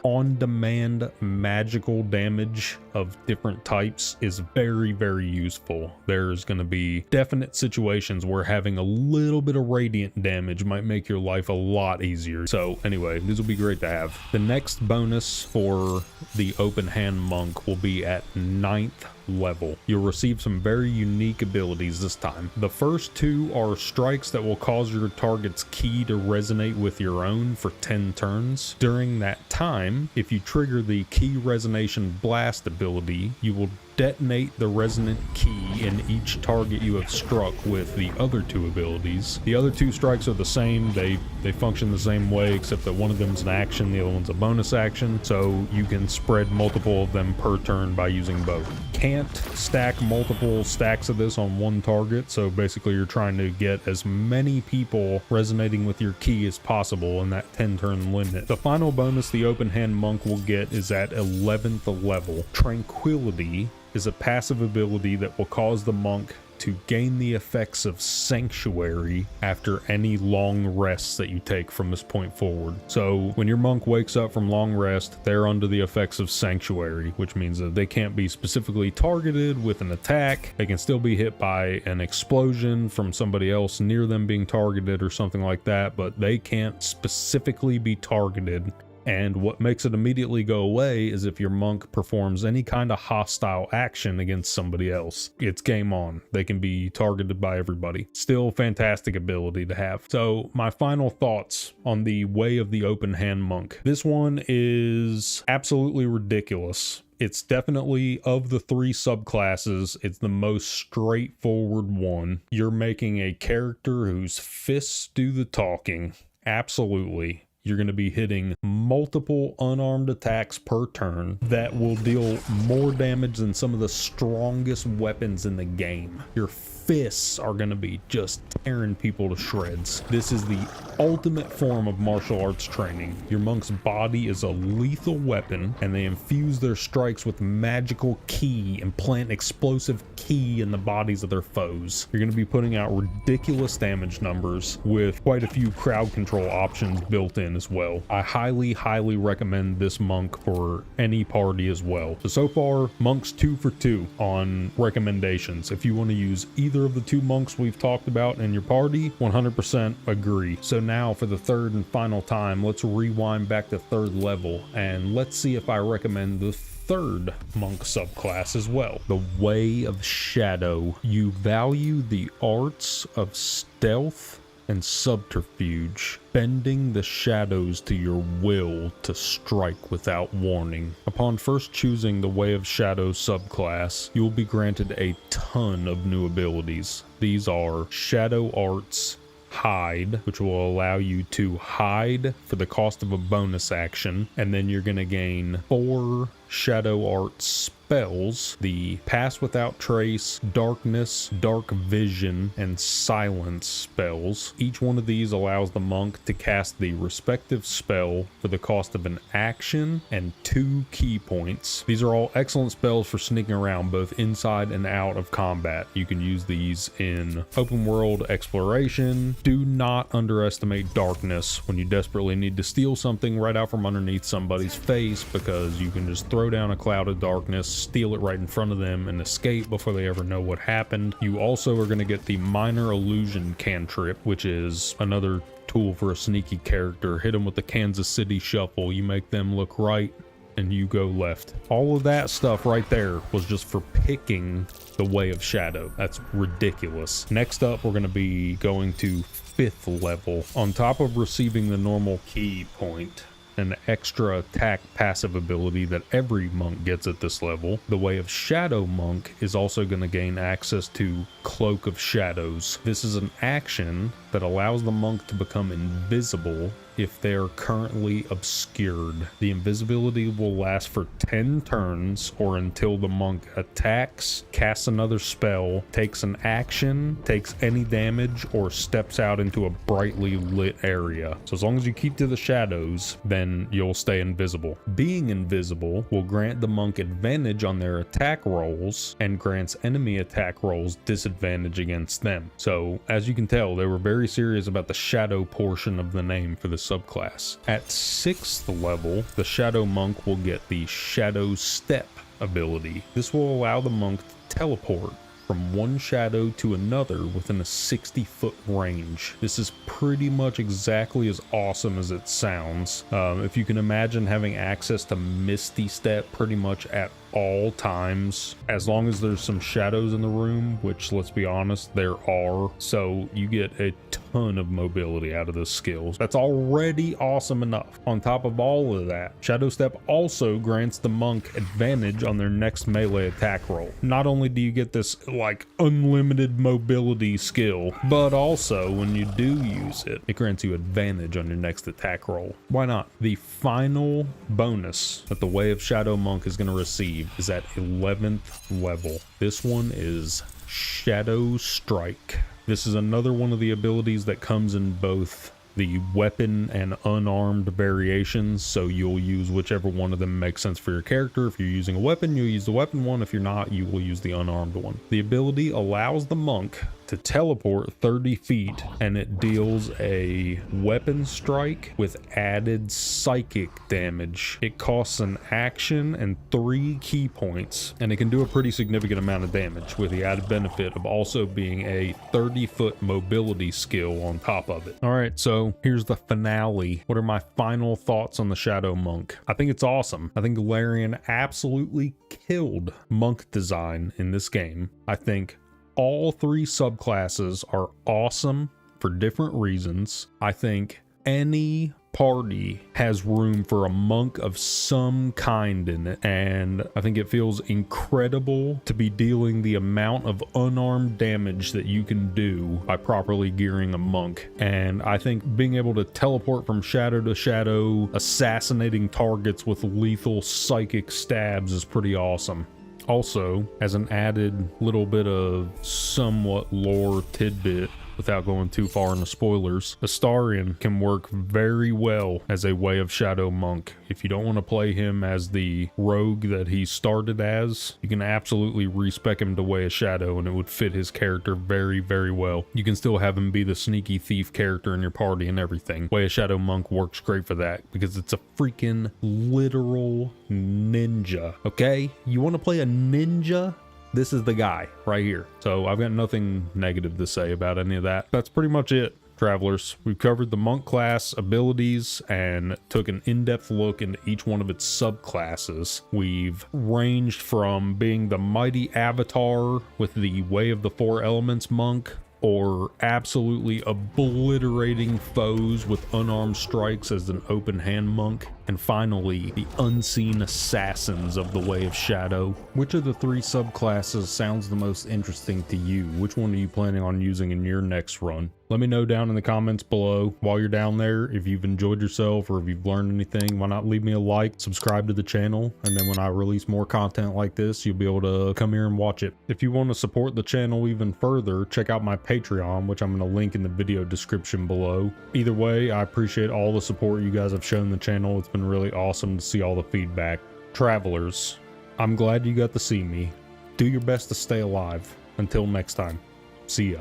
on-demand magical damage of different types is very, very useful. There's going to be definite situations where having a little bit of radiant damage might make your life a lot easier. So anyway, these will be great to have. The next bonus for the Open Hand Monk will be at 9th level. You'll receive some very unique abilities this time. The first 2 are strikes that will cause your target's ki to resonate with your own for 10 turns. During that time, if you trigger the Ki Resonation Blast ability, you will detonate the resonant ki in each target you have struck with the other 2 abilities. The other 2 strikes are the same. They function the same way, except that one of them is an action, the other one's a bonus action, so you can spread multiple of them per turn by using both. Can't stack multiple stacks of this on one target, so basically you're trying to get as many people resonating with your ki as possible in that 10-turn limit. The final bonus the Open Hand Monk will get is at 11th level. Tranquility is a passive ability that will cause the monk to gain the effects of Sanctuary after any long rests that you take from this point forward. So when your monk wakes up from long rest, they're under the effects of Sanctuary, which means that they can't be specifically targeted with an attack. They can still be hit by an explosion from somebody else near them being targeted or something like that, but they can't specifically be targeted. And what makes it immediately go away is if your monk performs any kind of hostile action against somebody else. It's game on. They can be targeted by everybody. Still fantastic ability to have. So my final thoughts on the Way of the Open Hand Monk. This one is absolutely ridiculous. It's definitely, of the 3 subclasses, it's the most straightforward one. You're making a character whose fists do the talking. Absolutely. You're going to be hitting multiple unarmed attacks per turn that will deal more damage than some of the strongest weapons in the game. Your fists are going to be just tearing people to shreds. This is the ultimate form of martial arts training. Your monk's body is a lethal weapon, and they infuse their strikes with magical ki and plant explosive ki in the bodies of their foes. You're going to be putting out ridiculous damage numbers with quite a few crowd control options built in as well. I highly recommend this monk for any party as well. So far, monks 2 for 2 on recommendations. If you want to use either of the 2 monks we've talked about in your party, 100% agree. So now for the 3rd and final time, let's rewind back to 3rd level and let's see if I recommend the third monk subclass as well, the Way of Shadow. You value the arts of stealth and subterfuge, bending the shadows to your will to strike without warning. Upon first choosing the Way of Shadow subclass, you will be granted a ton of new abilities. These are Shadow Arts Hide, which will allow you to hide for the cost of a bonus action, and then you're going to gain 4 Shadow Arts spells: the Pass Without Trace, Darkness, Dark Vision, and Silence spells. Each one of these allows the monk to cast the respective spell for the cost of an action and 2 key points. These are all excellent spells for sneaking around both inside and out of combat. You can use these in open world exploration. Do not underestimate Darkness when you desperately need to steal something right out from underneath somebody's face, because you can just throw down a cloud of darkness, steal it right in front of them, and escape before they ever know what happened. You also are going to get the Minor Illusion cantrip, which is another tool for a sneaky character. Hit them with the Kansas City Shuffle. You make them look right and you go left. All of that stuff right there was just for picking the Way of Shadow. That's ridiculous. Next up, we're going to be going to 5th level. On top of receiving the normal key point, an extra attack passive ability that every monk gets at this level, the Way of Shadow monk is also going to gain access to Cloak of Shadows. This is an action that allows the monk to become invisible if they are currently obscured. The invisibility will last for 10 turns or until the monk attacks, casts another spell, takes an action, takes any damage, or steps out into a brightly lit area. So as long as you keep to the shadows, then you'll stay invisible. Being invisible will grant the monk advantage on their attack rolls and grants enemy attack rolls disadvantage against them. So as you can tell, they were very serious about the shadow portion of the name for this subclass. At 6th level, the Shadow Monk will get the Shadow Step ability. This will allow the monk to teleport from one shadow to another within a 60-foot range. This is pretty much exactly as awesome as it sounds. If you can imagine having access to Misty Step pretty much at all times, as long as there's some shadows in the room, which, let's be honest, there are. So you get a ton of mobility out of this skill. That's already awesome enough. On top of all of that, Shadow Step also grants the monk advantage on their next melee attack roll. Not only do you get this like unlimited mobility skill, but also when you do use it, it grants you advantage on your next attack roll. Why not? The final bonus that the Way of Shadow Monk is going to receive is at 11th level. This one is Shadow Strike. This is another one of the abilities that comes in both the weapon and unarmed variations, so you'll use whichever one of them makes sense for your character. If you're using a weapon, you'll use the weapon one. If you're not, you will use the unarmed one. The ability allows the monk to teleport 30 feet, and it deals a weapon strike with added psychic damage. It costs an action and 3 key points, and it can do a pretty significant amount of damage, with the added benefit of also being a 30-foot mobility skill on top of it. All right, so here's the finale. What are my final thoughts on the Shadow Monk? I think it's awesome. I think Larian absolutely killed monk design in this game. I think all 3 subclasses are awesome for different reasons. I think any party has room for a monk of some kind in it, and I think it feels incredible to be dealing the amount of unarmed damage that you can do by properly gearing a monk. And I think being able to teleport from shadow to shadow, assassinating targets with lethal psychic stabs is pretty awesome. Also, as an added little bit of somewhat lore tidbit, without going too far into spoilers, Astarion can work very well as a Way of Shadow monk. If you don't want to play him as the rogue that he started as, you can absolutely respec him to Way of Shadow, and it would fit his character very, very well. You can still have him be the sneaky thief character in your party and everything. Way of Shadow monk works great for that because it's a freaking literal ninja, okay? You want to play a ninja? This is the guy right here. So I've got nothing negative to say about any of that. That's pretty much it. Travelers, we've covered the monk class abilities and took an in-depth look into each one of its subclasses. We've ranged from being the mighty avatar with the Way of the Four Elements monk, or absolutely obliterating foes with unarmed strikes as an open hand monk, and finally, the unseen assassins of the Way of Shadow. Which of the 3 subclasses sounds the most interesting to you? Which one are you planning on using in your next run? Let me know down in the comments below. While you're down there, if you've enjoyed yourself or if you've learned anything, why not leave me a like, subscribe to the channel, and then when I release more content like this, you'll be able to come here and watch it. If you want to support the channel even further, check out my Patreon, which I'm going to link in the video description below. Either way, I appreciate all the support you guys have shown the channel. It's been really awesome to see all the feedback. Travelers, I'm glad you got to see me. Do your best to stay alive. Until next time, see ya.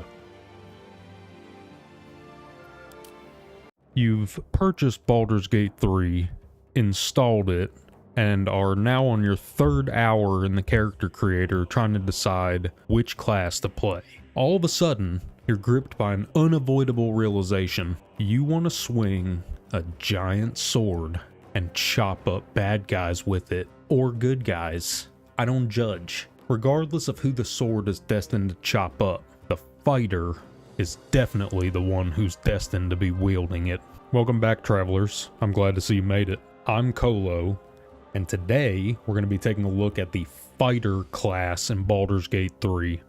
You've purchased Baldur's Gate 3, installed it, and are now on your 3rd hour in the character creator trying to decide which class to play. All of a sudden, you're gripped by an unavoidable realization. You want to swing a giant sword and chop up bad guys with it, or good guys. I don't judge. Regardless of who the sword is destined to chop up, the fighter is definitely the one who's destined to be wielding it. Welcome back, travelers. I'm glad to see you made it. I'm Kolo, and today we're going to be taking a look at the fighter class in Baldur's Gate 3.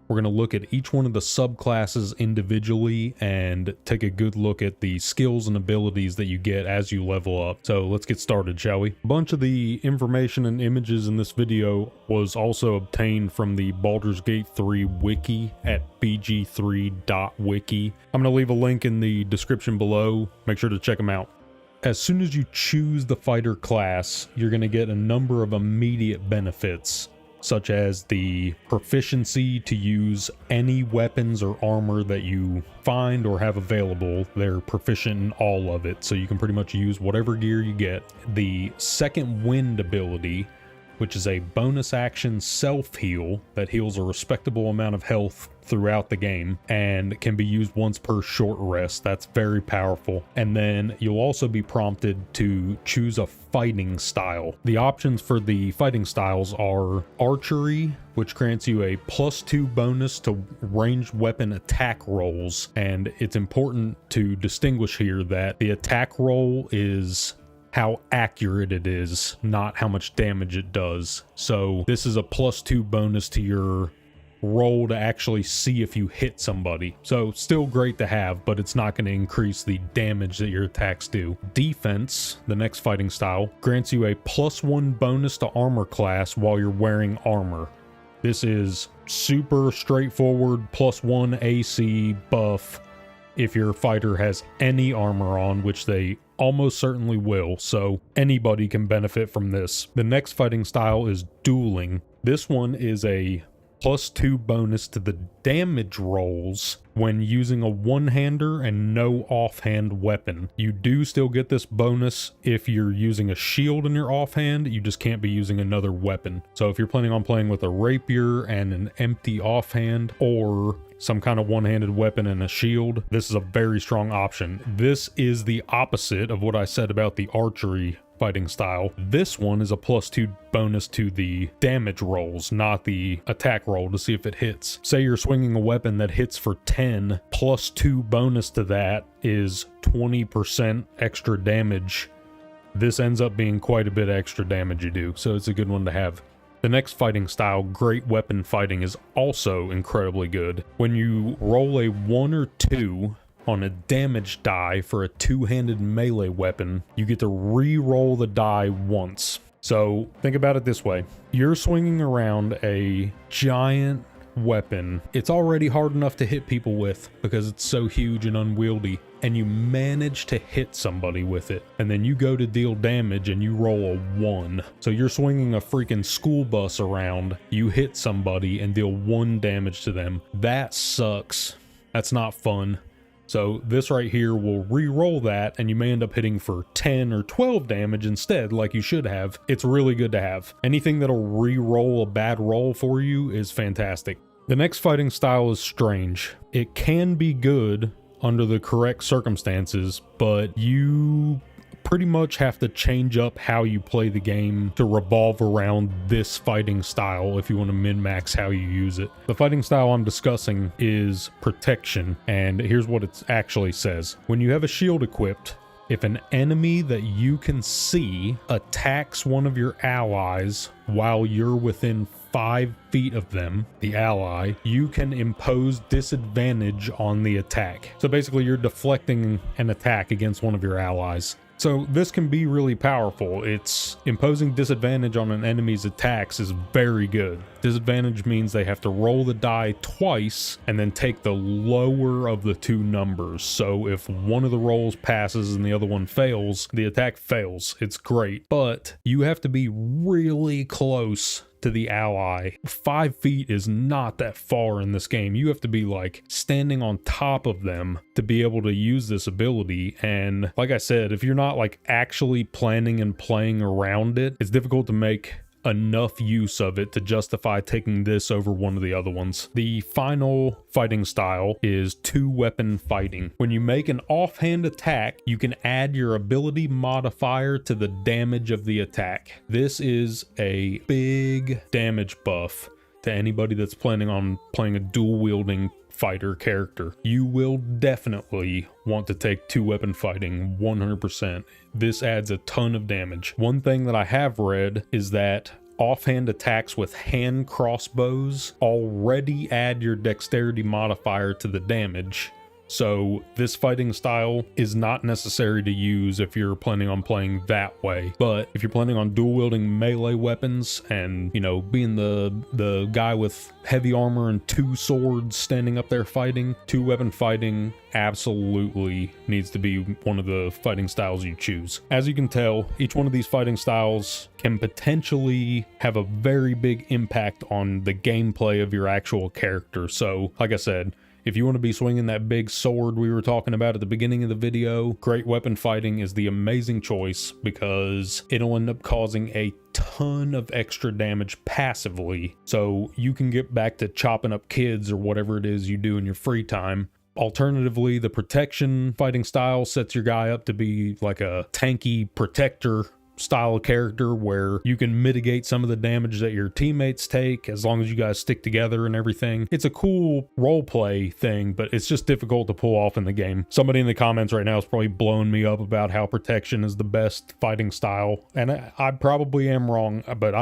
We're going to look at each one of the subclasses individually and take a good look at the skills and abilities that you get as you level up. So let's get started, shall we? A bunch of the information and images in this video was also obtained from the Baldur's Gate 3 wiki at bg3.wiki. I'm going to leave a link in the description below. Make sure to check them out. As soon as you choose the fighter class, you're going to get a number of immediate benefits, such as the proficiency to use any weapons or armor that you find or have available. They're proficient in all of it, so you can pretty much use whatever gear you get. The Second Wind ability, which is a bonus action self-heal that heals a respectable amount of health throughout the game and can be used once per short rest. That's very powerful. And then you'll also be prompted to choose a fighting style. The options for the fighting styles are archery, which grants you a +2 bonus to ranged weapon attack rolls. And it's important to distinguish here that the attack roll is how accurate it is, not how much damage it does. So this is a +2 bonus to your roll to actually see if you hit somebody. So still great to have, but it's not going to increase the damage that your attacks do. Defense, the next fighting style, grants you a +1 bonus to armor class while you're wearing armor. This is super straightforward, +1 AC buff if your fighter has any armor on, which they almost certainly will, so anybody can benefit from this. The next fighting style is dueling. This one is a +2 bonus to the damage rolls when using a one-hander and no offhand weapon. You do still get this bonus if you're using a shield in your offhand, you just can't be using another weapon. So if you're planning on playing with a rapier and an empty offhand, or some kind of one-handed weapon and a shield, this is a very strong option. This is the opposite of what I said about the archery fighting style. This one is a +2 bonus to the damage rolls, not the attack roll to see if it hits. Say you're swinging a weapon that hits for 10, +2 bonus to that is 20% extra damage. This ends up being quite a bit extra damage you do, so it's a good one to have. The next fighting style, great weapon fighting, is also incredibly good. When you roll a 1 or 2 on a damage die for a two-handed melee weapon, you get to re-roll the die once. So think about it this way. You're swinging around a giant weapon. It's already hard enough to hit people with because it's so huge and unwieldy, and you manage to hit somebody with it, and then you go to deal damage and you roll a 1. So you're swinging a freaking school bus around, you hit somebody and deal 1 damage to them. That sucks. That's not fun. So this right here will re-roll that, and you may end up hitting for 10 or 12 damage instead, like you should have. It's really good to have. Anything that'll re-roll a bad roll for you is fantastic. The next fighting style is strange. It can be good under the correct circumstances, but you pretty much have to change up how you play the game to revolve around this fighting style if you want to min-max how you use it. The fighting style I'm discussing is protection, and here's what it actually says. When you have a shield equipped, if an enemy that you can see attacks one of your allies while you're within 5 feet of them, the ally, you can impose disadvantage on the attack. So basically you're deflecting an attack against one of your allies. So this can be really powerful. It's imposing disadvantage on an enemy's attacks is very good. Disadvantage means they have to roll the die twice and then take the lower of the two numbers. So if one of the rolls passes and the other one fails, the attack fails. It's great, but you have to be really close to the ally. 5 feet is not that far in this game. You have to be like standing on top of them to be able to use this ability. And like I said, if you're not like actually planning and playing around it, it's difficult to make enough use of it to justify taking this over one of the other ones. The final fighting style is 2-weapon fighting. When you make an offhand attack, you can add your ability modifier to the damage of the attack. This is a big damage buff to anybody that's planning on playing a dual-wielding fighter character. You will definitely want to take 2-weapon fighting 100%. This adds a ton of damage. One thing that I have read is that offhand attacks with hand crossbows already add your dexterity modifier to the damage. So this fighting style is not necessary to use if you're planning on playing that way. But if you're planning on dual wielding melee weapons and, you know, being the guy with heavy armor and 2 swords standing up there fighting, 2-weapon fighting absolutely needs to be one of the fighting styles you choose. As you can tell, each one of these fighting styles can potentially have a very big impact on the gameplay of your actual character. So, like I said, if you want to be swinging that big sword we were talking about at the beginning of the video, great weapon fighting is the amazing choice because it'll end up causing a ton of extra damage passively. So you can get back to chopping up kids or whatever it is you do in your free time. Alternatively, the protection fighting style sets your guy up to be like a tanky protector style of character where you can mitigate some of the damage that your teammates take as long as you guys stick together and everything. It's a cool role play thing, but it's just difficult to pull off in the game. Somebody in the comments right now is probably blowing me up about how protection is the best fighting style, and I probably am wrong, but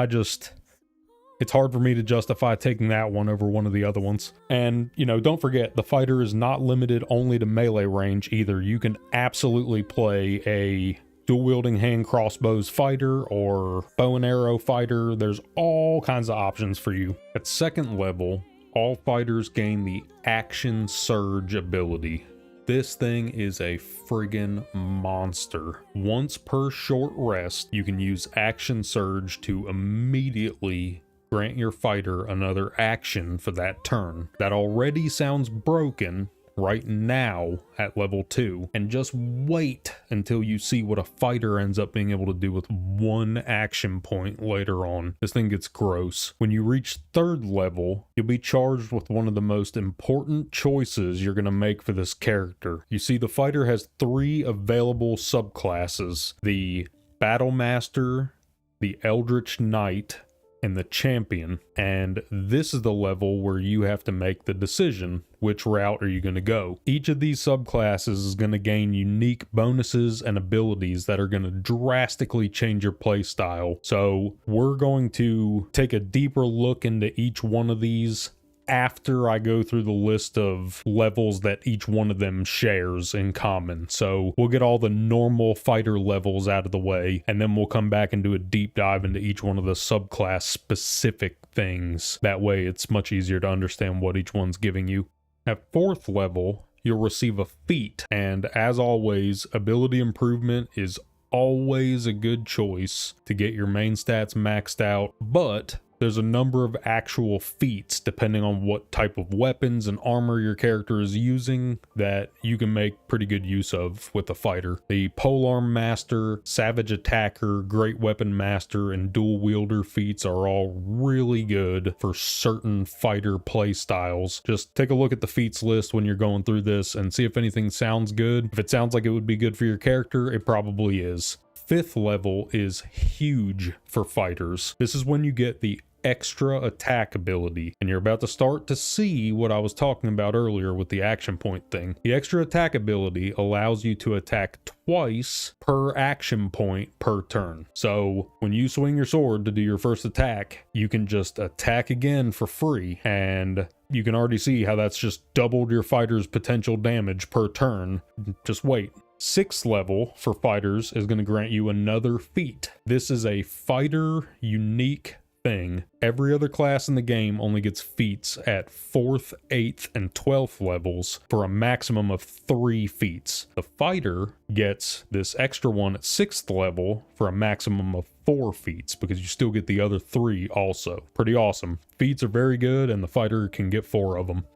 it's hard for me to justify taking that one over one of the other ones. And, you know, don't forget, the fighter is not limited only to melee range either. You can absolutely play a dual-wielding hand crossbows fighter or bow and arrow fighter. There's all kinds of options for you. At 2nd level, all fighters gain the Action Surge ability. This thing is a friggin' monster. Once per short rest, you can use Action Surge to immediately grant your fighter another action for that turn. That already sounds broken right now at level 2, and just wait until you see what a fighter ends up being able to do with 1 action point later on. This thing gets gross. When you reach 3rd level, you'll be charged with one of the most important choices you're going to make for this character. You see, the fighter has 3 available subclasses: the Battle Master, the Eldritch Knight, and the Champion. And this is the level where you have to make the decision. Which route are you going to go? Each of these subclasses is going to gain unique bonuses and abilities that are going to drastically change your play style. So we're going to take a deeper look into each one of these after I go through the list of levels that each one of them shares in common. So we'll get all the normal fighter levels out of the way, and then we'll come back and do a deep dive into each one of the subclass specific things. That way it's much easier to understand what each one's giving you. At 4th level, you'll receive a feat, and as always, ability improvement is always a good choice to get your main stats maxed out, but there's a number of actual feats depending on what type of weapons and armor your character is using that you can make pretty good use of with a fighter. The Polearm Master, Savage Attacker, Great Weapon Master, and Dual Wielder feats are all really good for certain fighter play styles. Just take a look at the feats list when you're going through this and see if anything sounds good. If it sounds like it would be good for your character, it probably is. 5th level is huge for fighters. This is when you get the extra attack ability, and you're about to start to see what I was talking about earlier with the action point thing. The extra attack ability allows you to attack twice per action point per turn. So when you swing your sword to do your first attack, you can just attack again for free, and you can already see how that's just doubled your fighter's potential damage per turn. Just wait. 6th level for fighters is going to grant you another feat. This is a fighter unique thing. Every other class in the game only gets feats at 4th, 8th, and 12th levels for a maximum of 3 feats. The fighter gets this extra one at 6th level for a maximum of 4 feats, because you still get the other 3 also. Pretty awesome. Feats are very good, and the fighter can get 4 of them.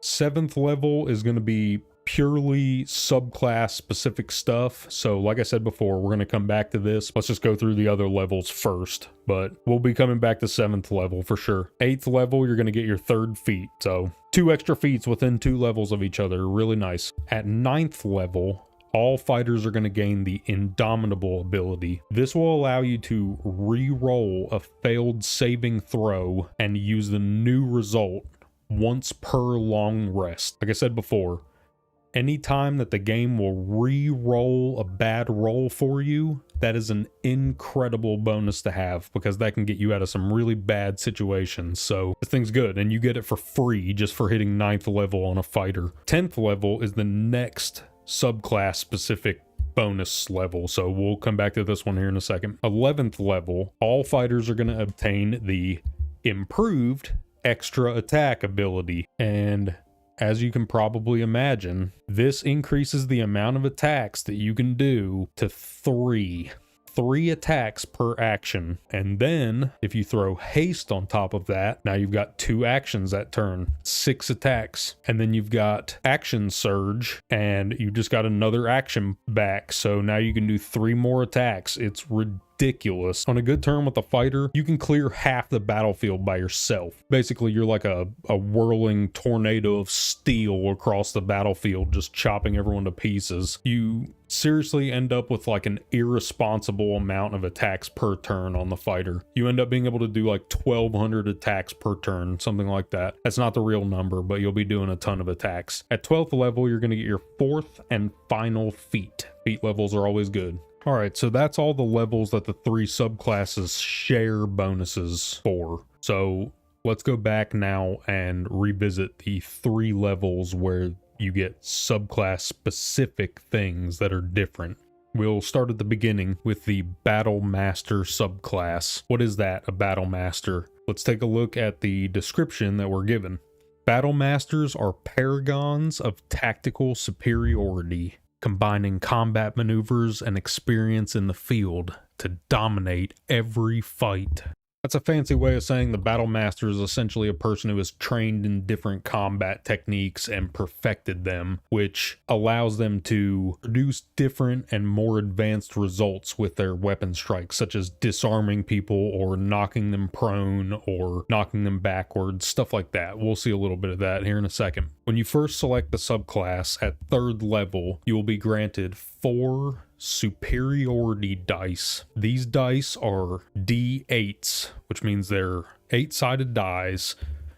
7th level is going to be purely subclass specific stuff. So like I said before, we're going to come back to this. Let's just go through the other levels first, but we'll be coming back to 7th level for sure. 8th level, you're going to get your 3rd feat. So 2 extra feats within 2 levels of each other. Really nice. At 9th level, all fighters are going to gain the Indomitable ability. This will allow you to re-roll a failed saving throw and use the new result once per long rest. Like I said before, anytime that the game will re-roll a bad roll for you, that is an incredible bonus to have, because that can get you out of some really bad situations. So this thing's good, and you get it for free just for hitting 9th level on a fighter. 10th level is the next subclass specific bonus level, so we'll come back to this one here in a second. 11th level, all fighters are going to obtain the improved extra attack ability, and as you can probably imagine, this increases the amount of attacks that you can do to 3. 3 attacks per action. And then if you throw haste on top of that, now you've got 2 actions that turn, 6 attacks. And then you've got action surge, and you just got another action back. So now you can do 3 more attacks. It's ridiculous. On a good turn with a fighter, you can clear half the battlefield by yourself. Basically, you're like a whirling tornado of steel across the battlefield, just chopping everyone to pieces. You seriously end up with like an irresponsible amount of attacks per turn on the fighter. You end up being able to do like 1,200 attacks per turn, something like that. That's not the real number, but you'll be doing a ton of attacks. At 12th level, you're going to get your 4th and final feat. Feat levels are always good. All right, so that's all the levels that the 3 subclasses share bonuses for. So let's go back now and revisit the 3 levels where you get subclass specific things that are different. We'll start at the beginning with the Battle Master subclass. What is that, a Battle Master? Let's take a look at the description that we're given. Battle Masters are paragons of tactical superiority, combining combat maneuvers and experience in the field to dominate every fight. That's a fancy way of saying the Battle Master is essentially a person who has trained in different combat techniques and perfected them, which allows them to produce different and more advanced results with their weapon strikes, such as disarming people or knocking them prone or knocking them backwards, stuff like that. We'll see a little bit of that here in a second. When you first select the subclass at 3rd level, you will be granted 4 superiority dice. These dice are D8s, which means they're 8-sided dice.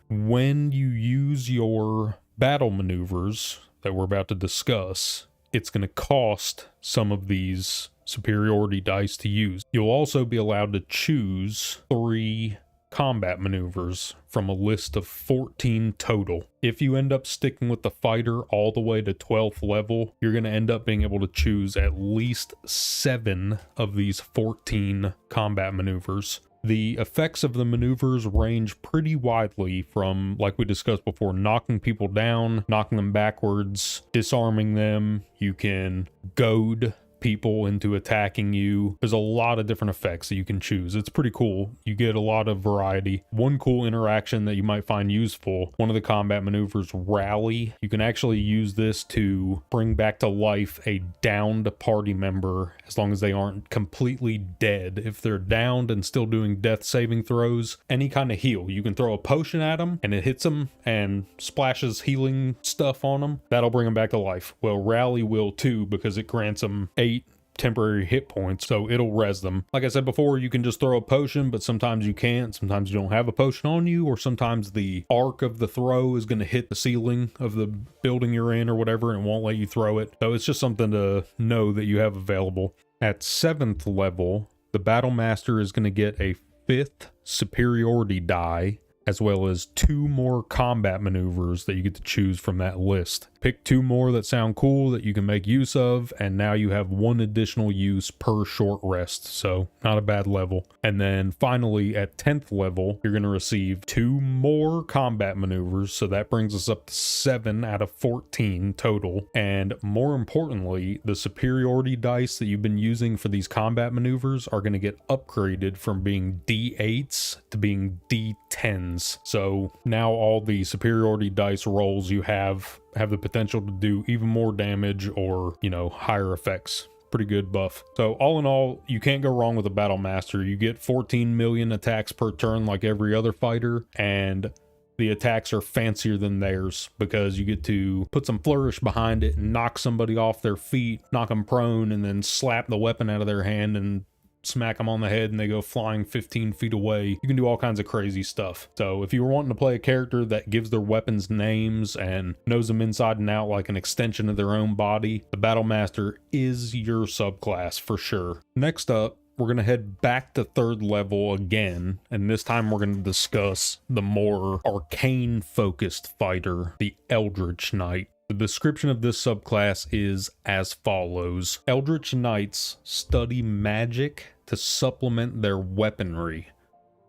When you use your battle maneuvers that we're about to discuss, it's going to cost some of these superiority dice to use. You'll also be allowed to choose 3 combat maneuvers from a list of 14 total. If you end up sticking with the fighter all the way to 12th level, you're going to end up being able to choose at least 7 of these 14 combat maneuvers. The effects of the maneuvers range pretty widely from, like we discussed before, knocking people down, knocking them backwards, disarming them. You can goad people into attacking you. There's a lot of different effects that you can choose. It's pretty cool. You get a lot of variety. One cool interaction that you might find useful, one of the combat maneuvers, Rally. You can actually use this to bring back to life a downed party member as long as they aren't completely dead. If they're downed and still doing death saving throws, any kind of heal, you can throw a potion at them and it hits them and splashes healing stuff on them. That'll bring them back to life. Well, Rally will too, because it grants them 8 temporary hit points, so it'll res them. Like I said before, you can just throw a potion, but sometimes you can't. Sometimes you don't have a potion on you, or sometimes the arc of the throw is going to hit the ceiling of the building you're in or whatever and won't let you throw it. So it's just something to know that you have available. At 7th level, the Battle Master is going to get a 5th superiority die, as well as 2 more combat maneuvers that you get to choose from that list. Pick 2 more that sound cool that you can make use of, and now you have 1 additional use per short rest, so not a bad level. And then finally, at 10th level, you're going to receive 2 more combat maneuvers, so that brings us up to 7 out of 14 total. And more importantly, the superiority dice that you've been using for these combat maneuvers are going to get upgraded from being D8s to being D10s. So now all the superiority dice rolls you have the potential to do even more damage or, you know, higher effects. Pretty good buff. So all in all, you can't go wrong with a Battle Master. You get 14 million attacks per turn like every other fighter, and the attacks are fancier than theirs because you get to put some flourish behind it and knock somebody off their feet, knock them prone, and then slap the weapon out of their hand and smack them on the head and they go flying 15 feet away. You can do all kinds of crazy stuff. So if you were wanting to play a character that gives their weapons names and knows them inside and out like an extension of their own body, the Battle Master is your subclass for sure. Next up, we're going to head back to 3rd level again, and this time we're going to discuss the more arcane focused fighter, the Eldritch Knight. The description of this subclass is as follows. Eldritch Knights study magic to supplement their weaponry,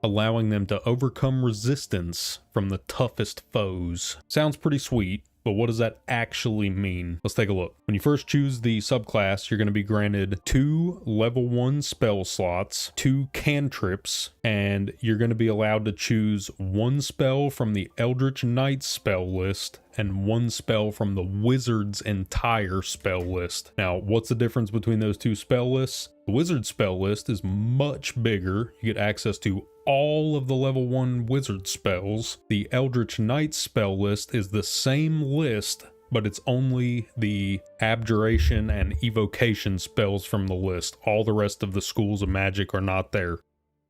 allowing them to overcome resistance from the toughest foes. Sounds pretty sweet, but what does that actually mean? Let's take a look. When you first choose the subclass, you're going to be granted 2 level 1 spell slots, 2 cantrips, and you're going to be allowed to choose 1 spell from the Eldritch Knight spell list and 1 spell from the Wizard's entire spell list. Now, what's the difference between those 2 spell lists? The Wizard spell list is much bigger. You get access to all of the level 1 wizard spells. The Eldritch Knight spell list is the same list, but it's only the abjuration and evocation spells from the list. All the rest of the schools of magic are not there.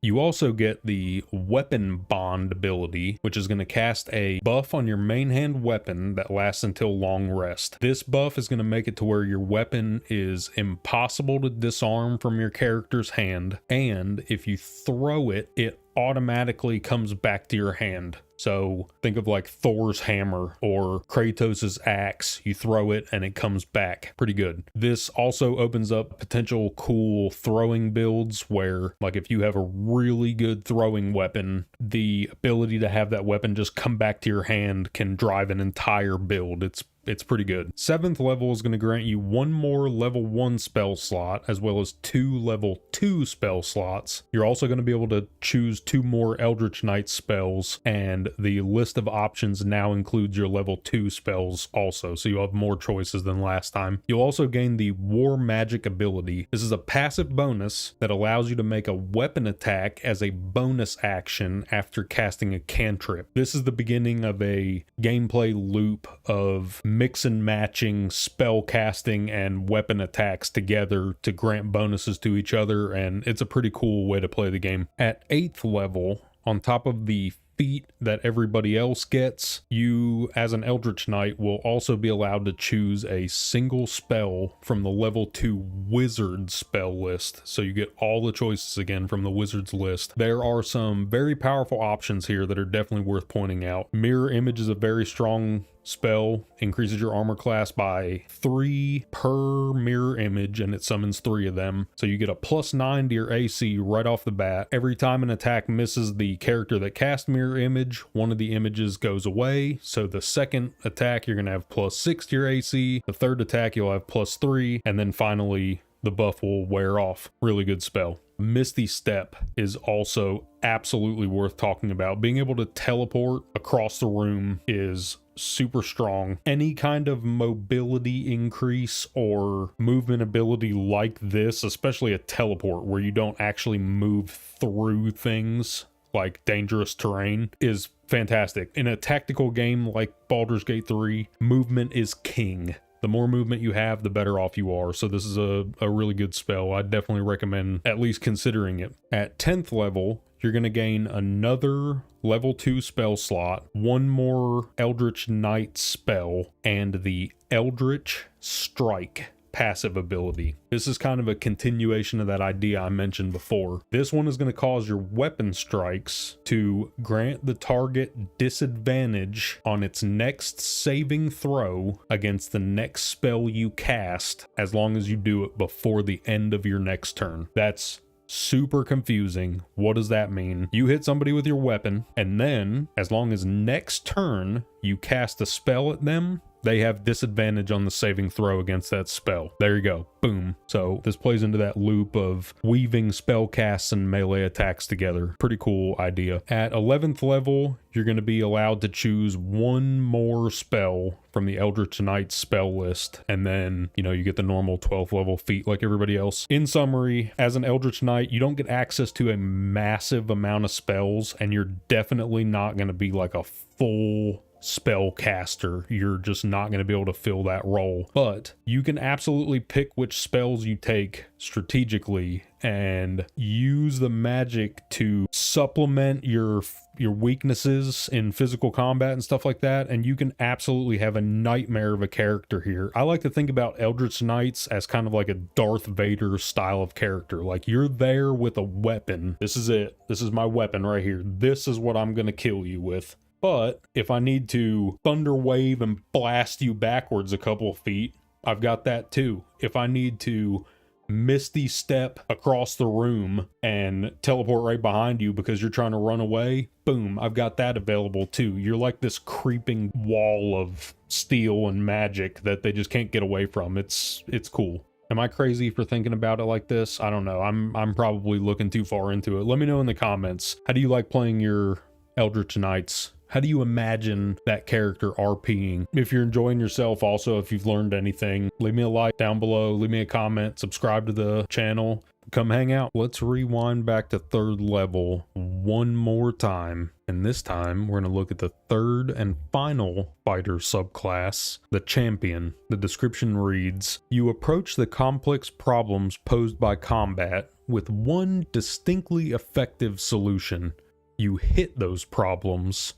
You also get the Weapon Bond ability, which is going to cast a buff on your main hand weapon that lasts until long rest. This buff is going to make it to where your weapon is impossible to disarm from your character's hand, and if you throw it, it automatically comes back to your hand. So think of like Thor's hammer or Kratos' axe. You throw it and it comes back. Pretty good. This also opens up potential cool throwing builds where, like, if you have a really good throwing weapon, the ability to have that weapon just come back to your hand can drive an entire build. It's pretty good. 7th level is going to grant you 1 more level 1 spell slot, as well as 2 level 2 spell slots. You're also going to be able to choose 2 more Eldritch Knight spells, and the list of options now includes your level 2 spells also, so you'll have more choices than last time. You'll also gain the War Magic ability. This is a passive bonus that allows you to make a weapon attack as a bonus action after casting a cantrip. This is the beginning of a gameplay loop of mix and matching spell casting and weapon attacks together to grant bonuses to each other, and it's a pretty cool way to play the game. At 8th level, on top of the feat that everybody else gets, you as an Eldritch Knight will also be allowed to choose a single spell from the level 2 wizard spell list. So you get all the choices again from the wizard's list. There are some very powerful options here that are definitely worth pointing out. Mirror Image is a very strong spell, increases your armor class by 3 per mirror image, and it summons 3 of them. So you get a +9 to your AC right off the bat. Every time an attack misses the character that cast mirror image, one of the images goes away. So the second attack, you're going to have +6 to your AC. The third attack, you'll have +3. And then finally, the buff will wear off. Really good spell. Misty Step is also absolutely worth talking about. Being able to teleport across the room is super strong. Any kind of mobility increase or movement ability like this, especially a teleport where you don't actually move through things like dangerous terrain, is fantastic. In a tactical game like Baldur's Gate 3, movement is king. The more movement you have, the better off you are. So this is a really good spell. I'd definitely recommend at least considering it. At 10th level, you're going to gain another level 2 spell slot, one more Eldritch Knight spell, and the Eldritch Strike passive ability. This is kind of a continuation of that idea I mentioned before. This one is going to cause your weapon strikes to grant the target disadvantage on its next saving throw against the next spell you cast, as long as you do it before the end of your next turn. That's super confusing. What does that mean? You hit somebody with your weapon, and then as long as next turn you cast a spell at them, they have disadvantage on the saving throw against that spell. There you go. Boom. So this plays into that loop of weaving spell casts and melee attacks together. Pretty cool idea. At 11th level, you're going to be allowed to choose one more spell from the Eldritch Knight spell list. And then, you get the normal 12th level feat like everybody else. In summary, as an Eldritch Knight, you don't get access to a massive amount of spells, and you're definitely not going to be like a full spellcaster. You're just not going to be able to fill that role, but you can absolutely pick which spells you take strategically and use the magic to supplement your weaknesses in physical combat and stuff like that, and you can absolutely have a nightmare of a character here. I like to think about Eldritch Knights as kind of like a Darth Vader style of character. Like, you're there with a weapon. This is it. This is my weapon right here. This is what I'm going to kill you with. But if I need to thunder wave and blast you backwards a couple of feet, I've got that too. If I need to misty step across the room and teleport right behind you because you're trying to run away, boom, I've got that available too. You're like this creeping wall of steel and magic that they just can't get away from. It's cool. Am I crazy for thinking about it like this? I don't know. I'm probably looking too far into it. Let me know in the comments. How do you like playing your Eldritch Knights? How do you imagine that character RPing? If you're enjoying yourself, also, if you've learned anything, leave me a like down below, leave me a comment, subscribe to the channel, come hang out. Let's rewind back to 3rd level one more time. And this time, we're going to look at the 3rd and final fighter subclass, the Champion. The description reads, you approach the complex problems posed by combat with one distinctly effective solution. You hit those problems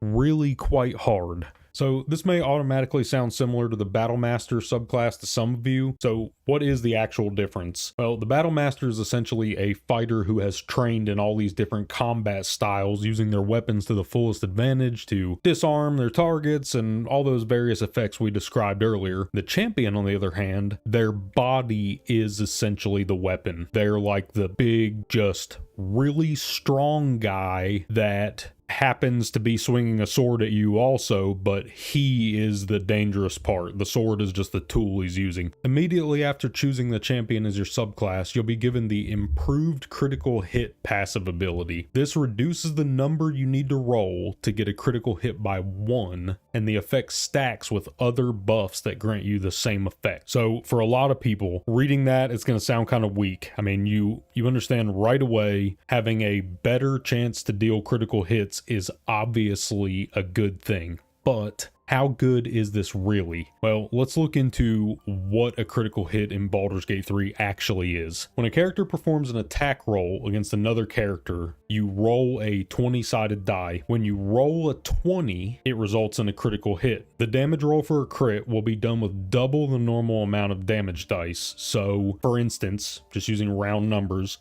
really quite hard. So this may automatically sound similar to the Battlemaster subclass to some of you. So what is the actual difference? Well, the Battlemaster is essentially a fighter who has trained in all these different combat styles, using their weapons to the fullest advantage to disarm their targets and all those various effects we described earlier. The Champion, on the other hand, their body is essentially the weapon. They're like the big, just really strong guy that happens to be swinging a sword at you also, but he is the dangerous part. The sword is just the tool he's using. Immediately after choosing the Champion as your subclass, you'll be given the improved critical hit passive ability. This reduces the number you need to roll to get a critical hit by 1, and the effect stacks with other buffs that grant you the same effect. So for a lot of people, reading that, it's going to sound kind of weak. I mean, you understand right away having a better chance to deal critical hits is obviously a good thing, but how good is this really? Well, let's look into what a critical hit in Baldur's Gate 3 actually is. When a character performs an attack roll against another character, you roll a 20-sided die. When you roll a 20, it results in a critical hit. The damage roll for a crit will be done with double the normal amount of damage dice. So, for instance, just using round numbers,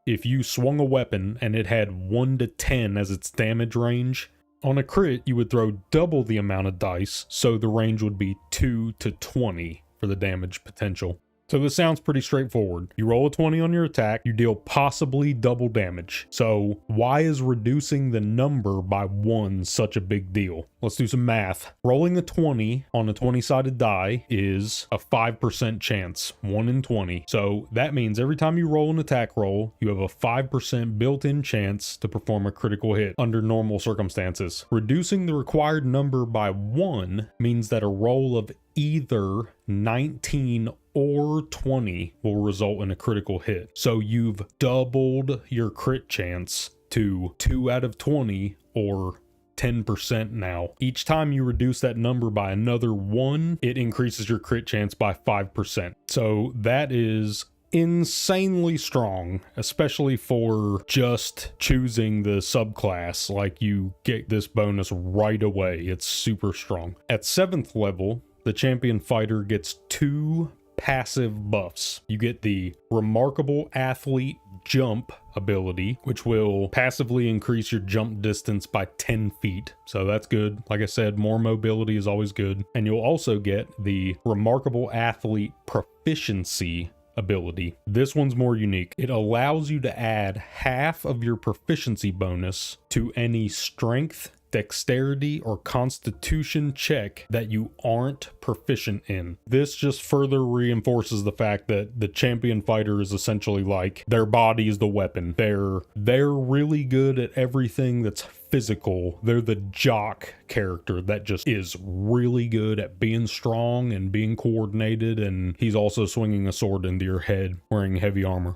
if you swung a weapon and it had 1 to 10 as its damage range, on a crit you would throw double the amount of dice, so the range would be 2 to 20 for the damage potential. So this sounds pretty straightforward. You roll a 20 on your attack, you deal possibly double damage. So why is reducing the number by 1 such a big deal? Let's do some math. Rolling a 20 on a 20-sided die is a 5% chance, 1 in 20. So that means every time you roll an attack roll, you have a 5% built-in chance to perform a critical hit under normal circumstances. Reducing the required number by 1 means that a roll of either 19 or 20 will result in a critical hit. So you've doubled your crit chance to 2 out of 20 or 10% now. Each time you reduce that number by another 1, it increases your crit chance by 5%. So that is insanely strong, especially for just choosing the subclass. Like, you get this bonus right away. It's super strong. At 7th level, the champion fighter gets 2 passive buffs. You get the Remarkable Athlete Jump ability, which will passively increase your jump distance by 10 feet. So that's good. Like I said, more mobility is always good. And you'll also get the Remarkable Athlete Proficiency ability. This one's more unique. It allows you to add half of your proficiency bonus to any strength, dexterity, or constitution check that you aren't proficient in. This just further reinforces the fact that the champion fighter is essentially like their body is the weapon. They're really good at everything that's physical. They're the jock character that just is really good at being strong and being coordinated, and he's also swinging a sword into your head wearing heavy armor.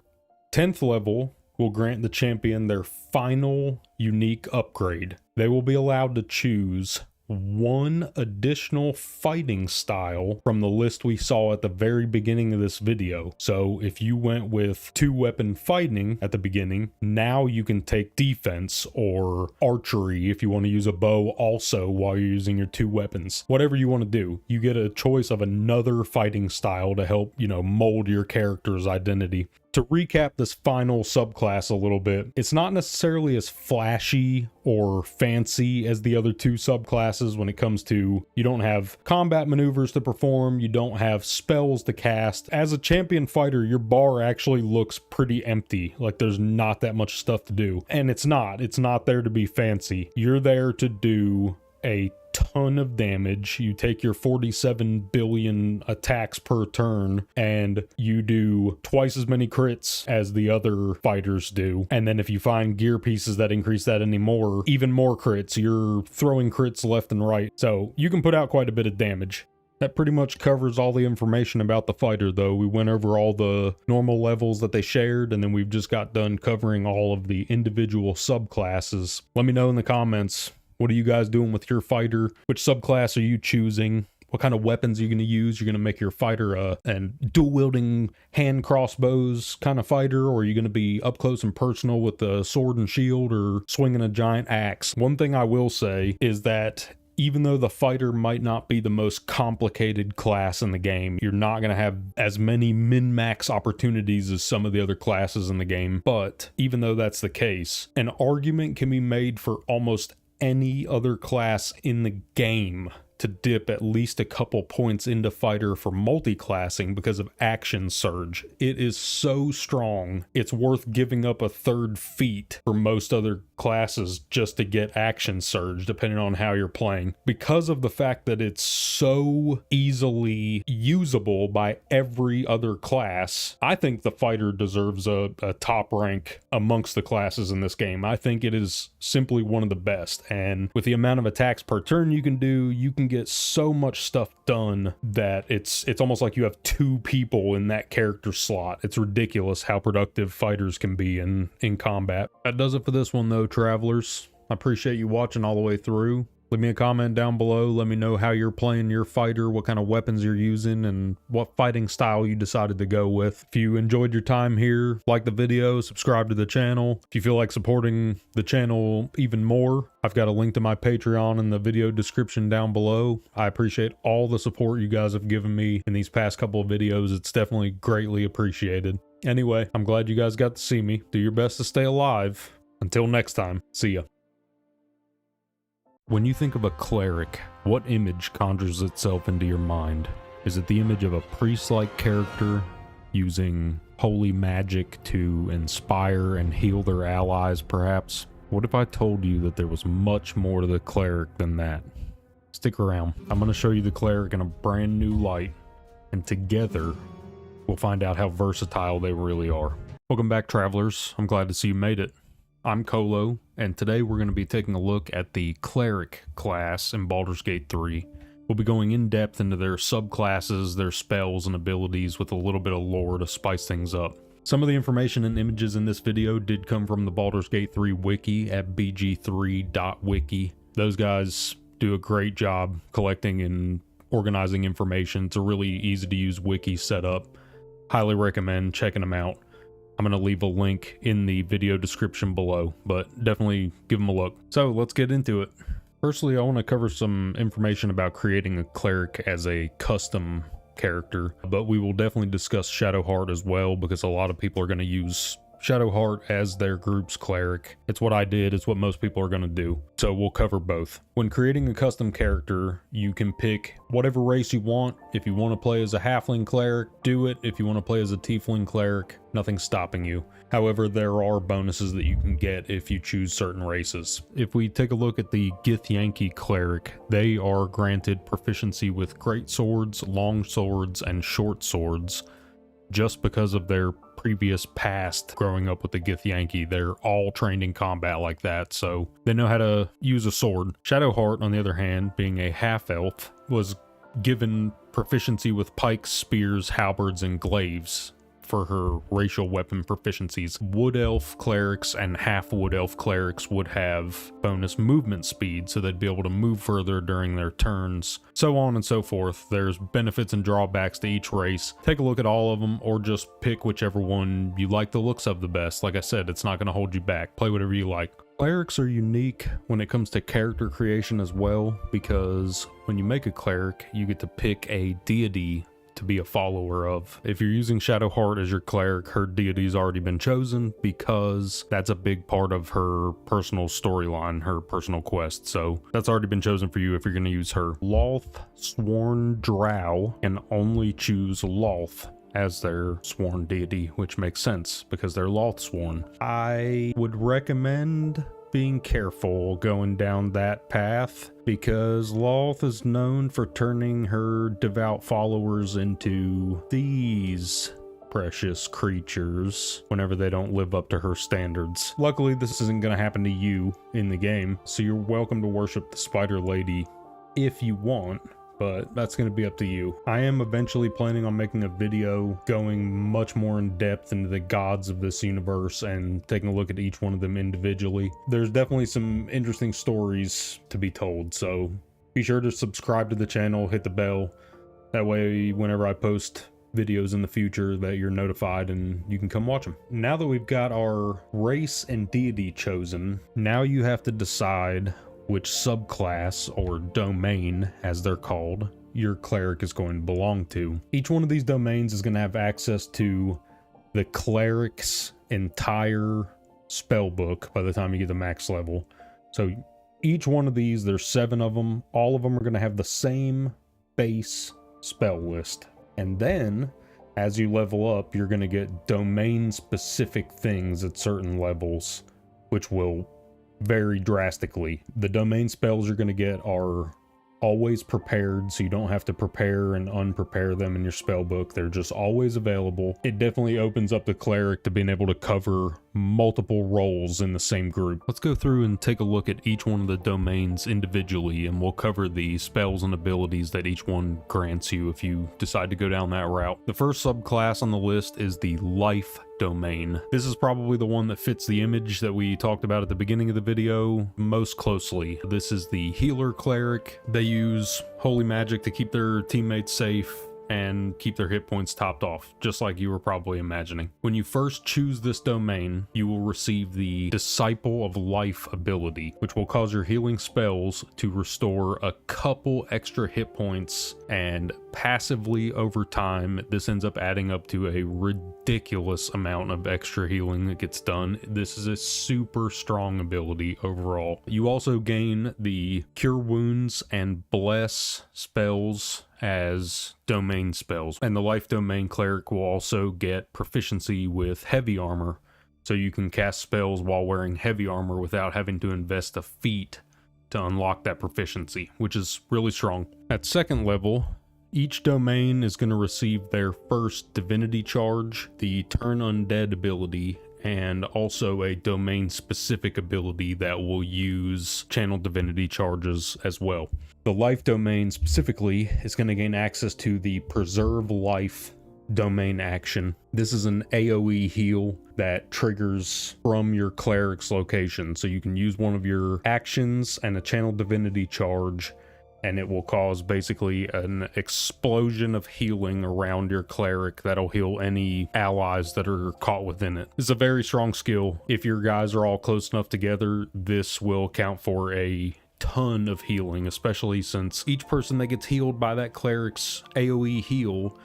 10th level will grant the champion their final unique upgrade. They will be allowed to choose 1 additional fighting style from the list we saw at the very beginning of this video. So if you went with 2-weapon fighting at the beginning, now you can take defense or archery if you want to use a bow also while you're using your 2 weapons. Whatever you want to do, you get a choice of another fighting style to help, mold your character's identity. To recap this final subclass a little bit, it's not necessarily as flashy or fancy as the other 2 subclasses when it comes to, you don't have combat maneuvers to perform, you don't have spells to cast. As a champion fighter, your bar actually looks pretty empty, like there's not that much stuff to do. And it's not there to be fancy. You're there to do a ton of damage. You take your 47 billion attacks per turn and you do twice as many crits as the other fighters do. And then if you find gear pieces that increase that anymore, even more crits. You're throwing crits left and right. So you can put out quite a bit of damage. That pretty much covers all the information about the fighter, though. We went over all the normal levels that they shared, and then we've just got done covering all of the individual subclasses. Let me know in the comments, what are you guys doing with your fighter? Which subclass are you choosing? What kind of weapons are you going to use? You're going to make your fighter a dual-wielding hand crossbows kind of fighter, or are you going to be up close and personal with a sword and shield, or swinging a giant axe? One thing I will say is that even though the fighter might not be the most complicated class in the game, you're not going to have as many min-max opportunities as some of the other classes in the game. But even though that's the case, an argument can be made for almost any other class in the game to dip at least a couple points into fighter for multi-classing because of action surge. It is so strong, it's worth giving up a 3rd feat for most other classes just to get action surge, depending on how you're playing. Because of the fact that it's so easily usable by every other class, I think the fighter deserves a top rank amongst the classes in this game. I think it is simply one of the best, and with the amount of attacks per turn you can do, you can get so much stuff done that it's almost like you have 2 people in that character slot. It's ridiculous how productive fighters can be in combat. That does it for this one though, travelers. I appreciate you watching all the way through. Leave me a comment down below. Let me know how you're playing your fighter, what kind of weapons you're using, and what fighting style you decided to go with. If you enjoyed your time here, like the video, subscribe to the channel. If you feel like supporting the channel even more, I've got a link to my Patreon in the video description down below. I appreciate all the support you guys have given me in these past couple of videos. It's definitely greatly appreciated. Anyway, I'm glad you guys got to see me. Do your best to stay alive. Until next time, see ya. When you think of a cleric, what image conjures itself into your mind? Is it the image of a priest-like character, using holy magic to inspire and heal their allies, perhaps? What if I told you that there was much more to the cleric than that? Stick around. I'm going to show you the cleric in a brand new light, and together we'll find out how versatile they really are. Welcome back, travelers. I'm glad to see you made it. I'm Colo, and today we're going to be taking a look at the Cleric class in Baldur's Gate 3. We'll be going in depth into their subclasses, their spells and abilities with a little bit of lore to spice things up. Some of the information and images in this video did come from the Baldur's Gate 3 wiki at bg3.wiki. Those guys do a great job collecting and organizing information. It's a really easy to use wiki setup. Highly recommend checking them out. I'm going to leave a link in the video description below, but definitely give them a look. So let's get into it. Firstly, I want to cover some information about creating a cleric as a custom character, but we will definitely discuss Shadowheart as well, because a lot of people are going to use Shadowheart as their group's cleric. It's what I did, it's what most people are going to do, so we'll cover both. When creating a custom character, you can pick whatever race you want. If you want to play as a halfling cleric, do it. If you want to play as a tiefling cleric, nothing's stopping you. However, there are bonuses that you can get if you choose certain races. If we take a look at the Githyanki cleric, they are granted proficiency with great swords, long swords, and short swords just because of their previous past growing up with the Githyanki. They're all trained in combat like that, so they know how to use a sword. Shadowheart, on the other hand, being a half-elf, was given proficiency with pikes, spears, halberds, and glaives for her racial weapon proficiencies. Wood elf clerics and half wood elf clerics would have bonus movement speed, so they'd be able to move further during their turns, so on and so forth. There's benefits and drawbacks to each race. Take a look at all of them, or just pick whichever one you like the looks of the best. Like I said, it's not going to hold you back. Play whatever you like. Clerics are unique when it comes to character creation as well, because when you make a cleric, you get to pick a deity to be a follower of. If you're using Shadowheart as your cleric, her deity's already been chosen, because that's a big part of her personal storyline, her personal quest, so that's already been chosen for you if you're going to use her. Loth Sworn Drow can only choose Loth as their sworn deity, which makes sense because they're Loth Sworn. I would recommend being careful going down that path, because Loth is known for turning her devout followers into these precious creatures whenever they don't live up to her standards. Luckily, this isn't going to happen to you in the game, so you're welcome to worship the Spider Lady if you want, but that's going to be up to you. I am eventually planning on making a video going much more in depth into the gods of this universe and taking a look at each one of them individually. There's definitely some interesting stories to be told, so be sure to subscribe to the channel, hit the bell. That way, whenever I post videos in the future, that you're notified and you can come watch them. Now that we've got our race and deity chosen, now you have to decide which subclass, or domain as they're called, your cleric is going to belong to. Each one of these domains is going to have access to the cleric's entire spell book by the time you get to max level. So each one of these, there's 7 of them, all of them are going to have the same base spell list. And then as you level up, you're going to get domain specific things at certain levels, which will vary drastically. The domain spells you're going to get are always prepared, so you don't have to prepare and unprepare them in your spell book. They're just always available. It definitely opens up the cleric to being able to cover multiple roles in the same group. Let's go through and take a look at each one of the domains individually, and we'll cover the spells and abilities that each one grants you if you decide to go down that route. The first subclass on the list is the Life domain. This is probably the one that fits the image that we talked about at the beginning of the video most closely. This is the healer cleric. They use holy magic to keep their teammates safe and keep their hit points topped off, just like you were probably imagining. When you first choose this domain, you will receive the Disciple of Life ability, which will cause your healing spells to restore a couple extra hit points and passively over time, this ends up adding up to a ridiculous amount of extra healing that gets done. This is a super strong ability overall. You also gain the Cure Wounds and Bless spells as domain spells, and the Life Domain Cleric will also get proficiency with heavy armor, so you can cast spells while wearing heavy armor without having to invest a feat to unlock that proficiency, which is really strong. At second level, each domain is going to receive their first divinity charge, the Turn Undead ability, and also a domain-specific ability that will use channel divinity charges as well. The life domain specifically is going to gain access to the Preserve Life domain action. This is an AoE heal that triggers from your cleric's location, so you can use one of your actions and a channel divinity charge, and it will cause basically an explosion of healing around your cleric that'll heal any allies that are caught within it. It's a very strong skill. If your guys are all close enough together, this will count for a ton of healing, especially since each person that gets healed by that cleric's AoE heal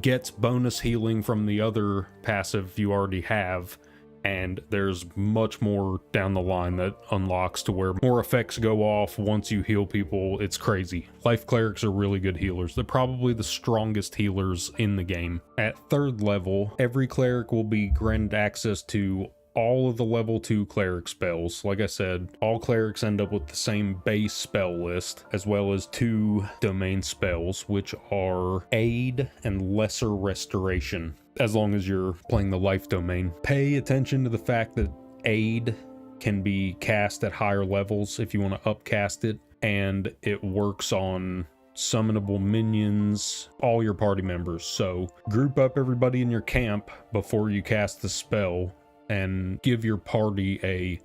gets bonus healing from the other passive you already have, and there's much more down the line that unlocks to where more effects go off once you heal people. It's crazy. Life clerics are really good healers. They're probably the strongest healers in the game. At third level, every cleric will be granted access to all of the level 2 cleric spells. Like I said, all clerics end up with the same base spell list, as well as 2 domain spells, which are Aid and Lesser Restoration, as long as you're playing the life domain. Pay attention to the fact that Aid can be cast at higher levels if you want to upcast it, and it works on summonable minions, all your party members. So group up everybody in your camp before you cast the spell and give your party a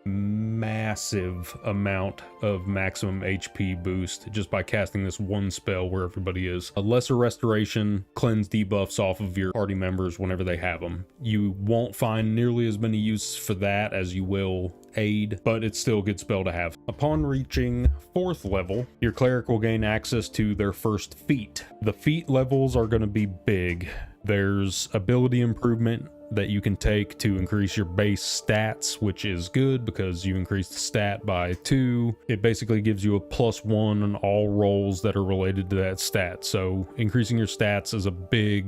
massive amount of maximum HP boost just by casting this one spell where everybody is. A Lesser Restoration cleanse debuffs off of your party members whenever they have them. You won't find nearly as many uses for that as you will Aid, but it's still a good spell to have. Upon reaching 4th level, your cleric will gain access to their first feat. The feat levels are going to be big. There's ability improvement that you can take to increase your base stats, which is good because you increase the stat by 2. It basically gives you a +1 on all rolls that are related to that stat. So increasing your stats is a big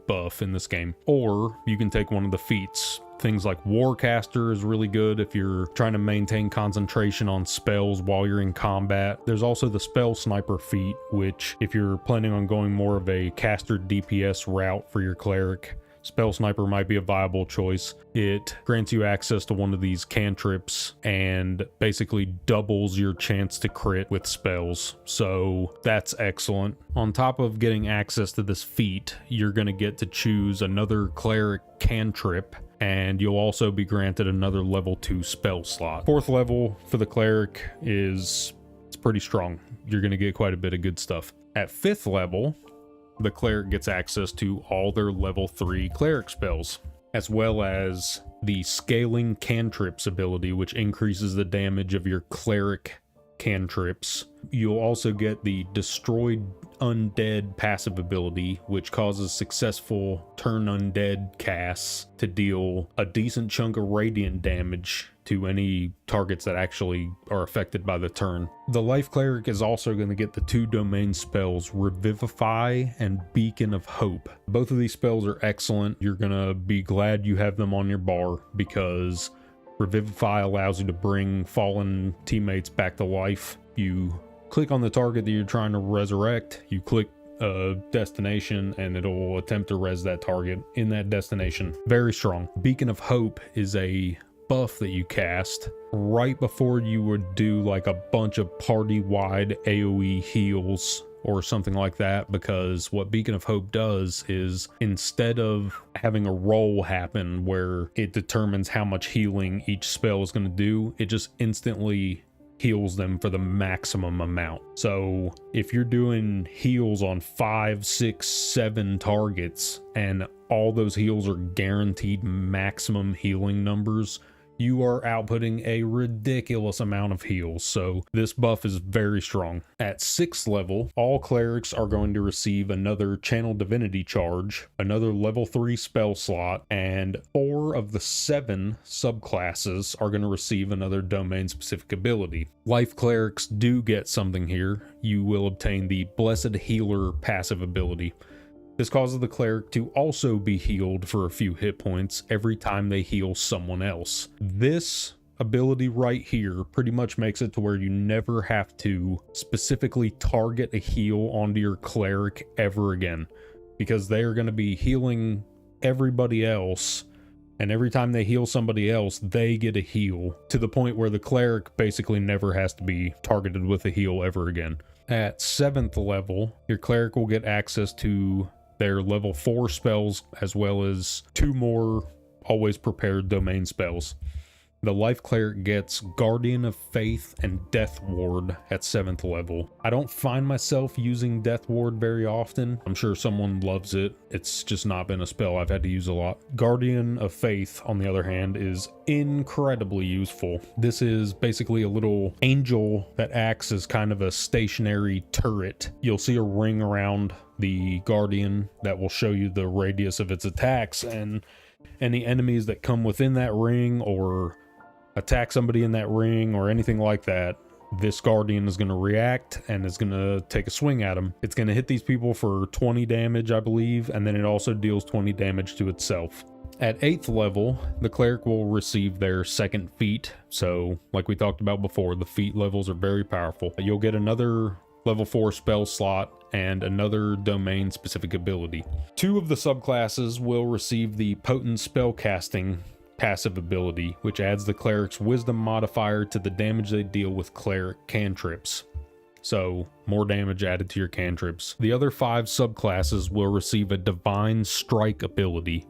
buff in this game. Or you can take one of the feats. Things like Warcaster is really good if you're trying to maintain concentration on spells while you're in combat. There's also the Spell Sniper feat, which if you're planning on going more of a caster DPS route for your cleric, Spell Sniper might be a viable choice. It grants you access to one of these cantrips and basically doubles your chance to crit with spells. So that's excellent. On top of getting access to this feat, you're going to get to choose another cleric cantrip, and you'll also be granted another level 2 spell slot. 4th level for the cleric it's pretty strong. You're going to get quite a bit of good stuff. At 5th level, the cleric gets access to all their level 3 cleric spells, as well as the Scaling Cantrips ability, which increases the damage of your cleric cantrips. You'll also get the Destroyed Undead passive ability, which causes successful Turn Undead casts to deal a decent chunk of radiant damage to any targets that actually are affected by the turn. The Life Cleric is also going to get the 2 domain spells, Revivify and Beacon of Hope. Both of these spells are excellent. You're going to be glad you have them on your bar, because Revivify allows you to bring fallen teammates back to life. You click on the target that you're trying to resurrect, you click a destination, and it'll attempt to res that target in that destination. Very strong. Beacon of Hope is a buff that you cast right before you would do like a bunch of party-wide AoE heals or something like that, because what Beacon of Hope does is, instead of having a roll happen where it determines how much healing each spell is going to do, it just instantly heals them for the maximum amount. So if you're doing heals on 5, 6, 7 targets and all those heals are guaranteed maximum healing numbers, you are outputting a ridiculous amount of heals, so this buff is very strong. At 6th level, all clerics are going to receive another Channel Divinity charge, another level 3 spell slot, and 4 of the 7 subclasses are going to receive another domain-specific ability. Life clerics do get something here. You will obtain the Blessed Healer passive ability. This causes the cleric to also be healed for a few hit points every time they heal someone else. This ability right here pretty much makes it to where you never have to specifically target a heal onto your cleric ever again, because they are going to be healing everybody else, and every time they heal somebody else, they get a heal, to the point where the cleric basically never has to be targeted with a heal ever again. At 7th level, your cleric will get access to their level 4 spells, as well as 2 more always prepared domain spells. The Life Cleric gets Guardian of Faith and Death Ward at 7th level. I don't find myself using Death Ward very often. I'm sure someone loves it. It's just not been a spell I've had to use a lot. Guardian of Faith, on the other hand, is incredibly useful. This is basically a little angel that acts as kind of a stationary turret. You'll see a ring around the Guardian that will show you the radius of its attacks, and any enemies that come within that ring or attack somebody in that ring or anything like that, this Guardian is going to react and is going to take a swing at them. It's going to hit these people for 20 damage, I believe, and then it also deals 20 damage to itself. At 8th level, the cleric will receive their 2nd feat. So, like we talked about before, the feat levels are very powerful. You'll get another level 4 spell slot and another domain-specific ability. 2 of the subclasses will receive the Potent Spellcasting passive ability, which adds the cleric's wisdom modifier to the damage they deal with cleric cantrips. So, more damage added to your cantrips. The other 5 subclasses will receive a Divine Strike ability,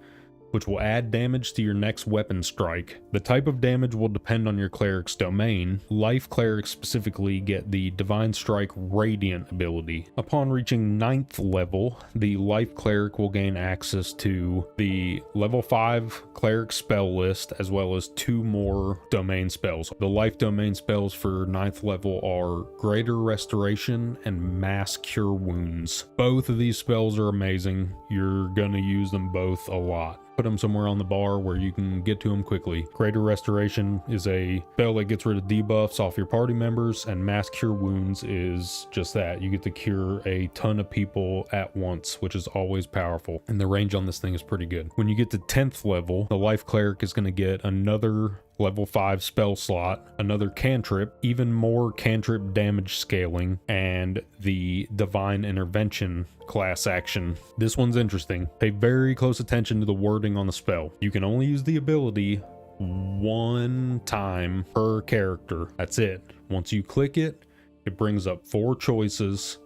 which will add damage to your next weapon strike. The type of damage will depend on your cleric's domain. Life clerics specifically get the Divine Strike Radiant ability. Upon reaching 9th level, the Life cleric will gain access to the level 5 cleric spell list, as well as 2 more domain spells. The Life domain spells for 9th level are Greater Restoration and Mass Cure Wounds. Both of these spells are amazing. You're gonna use them both a lot. Put them somewhere on the bar where you can get to them quickly. Greater Restoration is a spell that gets rid of debuffs off your party members, and Mass Cure Wounds is just that. You get to cure a ton of people at once, which is always powerful, and the range on this thing is pretty good. When you get to 10th level, the Life Cleric is going to get another level 5 spell slot, another cantrip, even more cantrip damage scaling, and the Divine Intervention class action. This one's interesting. Pay very close attention to the wording on the spell. You can only use the ability 1 time per character. That's it. Once you click it, it brings up 4 choices.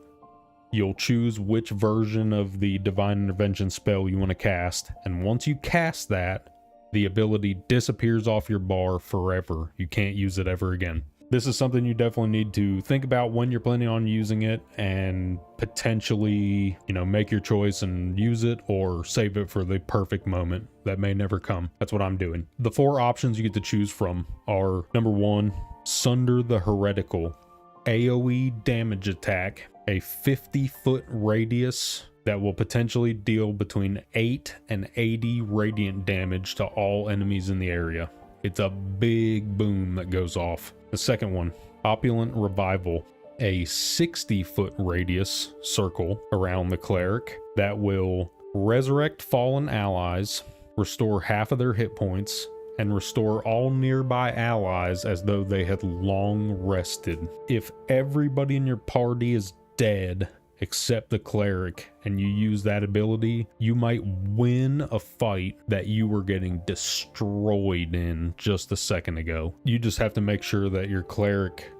You'll choose which version of the Divine Intervention spell you want to cast, and once you cast that, the ability disappears off your bar forever. You can't use it ever again. This is something you definitely need to think about when you're planning on using it, and potentially, make your choice and use it, or save it for the perfect moment that may never come. That's what I'm doing. The 4 options you get to choose from are: number 1, Sunder the Heretical. AoE damage attack, a 50-foot radius that will potentially deal between 8 and 80 radiant damage to all enemies in the area. It's a big boom that goes off. The second one, Opulent Revival, a 60-foot radius circle around the cleric that will resurrect fallen allies, restore half of their hit points, and restore all nearby allies as though they had long rested. If everybody in your party is dead except the cleric, and you use that ability, you might win a fight that you were getting destroyed in just a second ago. You just have to make sure that your cleric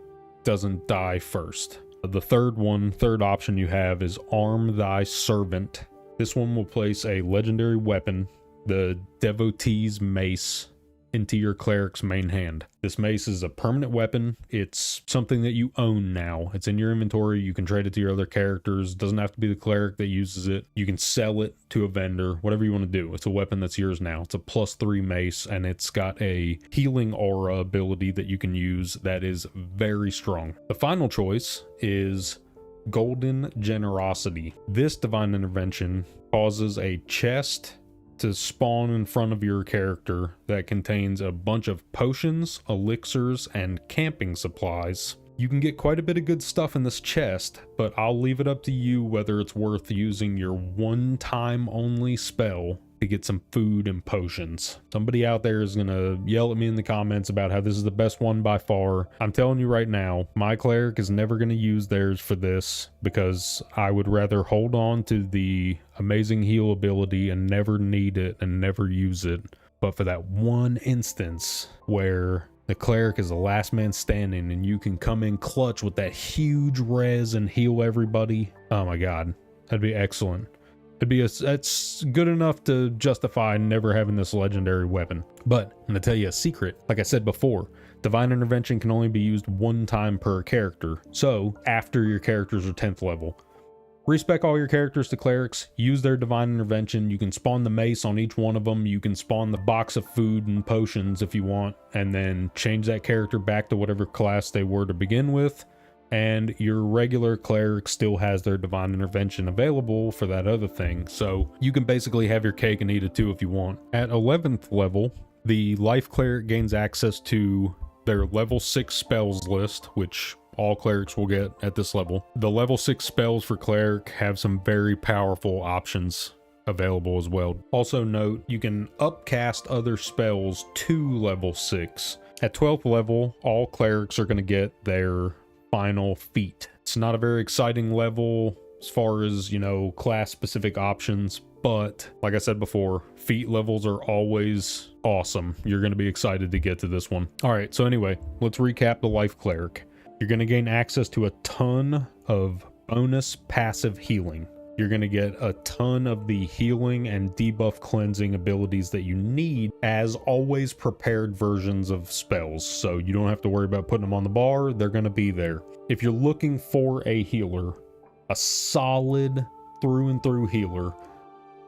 doesn't die first. The third option you have is Arm Thy Servant. This one will place a legendary weapon, the Devotee's Mace, into your cleric's main hand. This mace is a permanent weapon. It's something that you own now. It's in your inventory. You can trade it to your other characters. It doesn't have to be the cleric that uses it. You can sell it to a vendor, whatever you want to do. It's a weapon that's yours now. It's a +3 mace, and it's got a healing aura ability that you can use that is very strong. The final choice is Golden Generosity. This divine intervention causes a chest to spawn in front of your character that contains a bunch of potions, elixirs, and camping supplies. You can get quite a bit of good stuff in this chest, but I'll leave it up to you whether it's worth using your one-time only spell to get some food and potions. Somebody out there is gonna yell at me in the comments about how this is the best one by far. I'm telling you right now, my cleric is never gonna use theirs for this because I would rather hold on to the amazing heal ability and never need it and never use it. But for that one instance where the cleric is the last man standing and you can come in clutch with that huge res and heal everybody, oh my god, that'd be excellent. That's good enough to justify never having this legendary weapon. But I'm gonna tell you a secret. Like I said before, divine intervention can only be used one time per character. So after your characters are 10th level, respec all your characters to clerics, use their divine intervention. You can spawn the mace on each one of them. You can spawn the box of food and potions if you want, and then change that character back to whatever class they were to begin with. And your regular cleric still has their divine intervention available for that other thing. So you can basically have your cake and eat it too if you want. At 11th level, the life cleric gains access to their level 6 spells list, which all clerics will get at this level. The level 6 spells for cleric have some very powerful options available as well. Also note, you can upcast other spells to level 6. At 12th level, all clerics are going to get their final feat. It's not a very exciting level as far as, you know, class specific options, but like I said before, feat levels are always awesome. You're going to be excited to get to this one. All right, so anyway, let's recap the life cleric. You're going to gain access to a ton of bonus passive healing. You're going to get a ton of the healing and debuff cleansing abilities that you need as always prepared versions of spells. So you don't have to worry about putting them on the bar. They're going to be there. If you're looking for a healer, a solid through and through healer,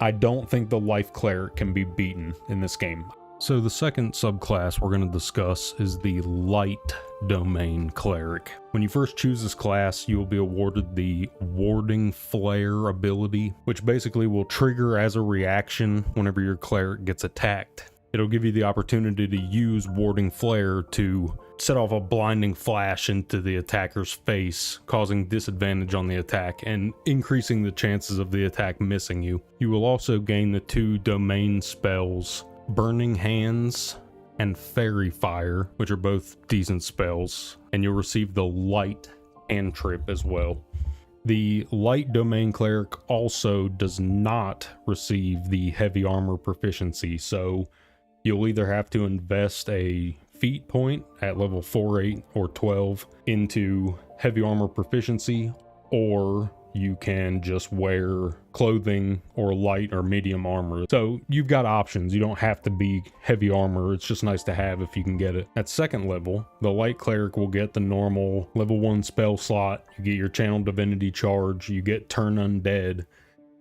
I don't think the life cleric can be beaten in this game. So the second subclass we're going to discuss is the light domain cleric. When you first choose this class, you will be awarded the warding flare ability, which basically will trigger as a reaction whenever your cleric gets attacked. It'll give you the opportunity to use warding flare to set off a blinding flash into the attacker's face, causing disadvantage on the attack and increasing the chances of the attack missing you. You will also gain the 2 domain spells, Burning Hands and Fairy Fire, which are both decent spells, and you'll receive the light cantrip as well. The light domain cleric also does not receive the heavy armor proficiency, so you'll either have to invest a feat point at level 4, 8, or 12 into heavy armor proficiency, or you can just wear clothing or light or medium armor. So you've got options. You don't have to be heavy armor. It's just nice to have if you can get it. At 2nd level, the light cleric will get the normal level 1 spell slot. You get your channel divinity charge. You get turn undead.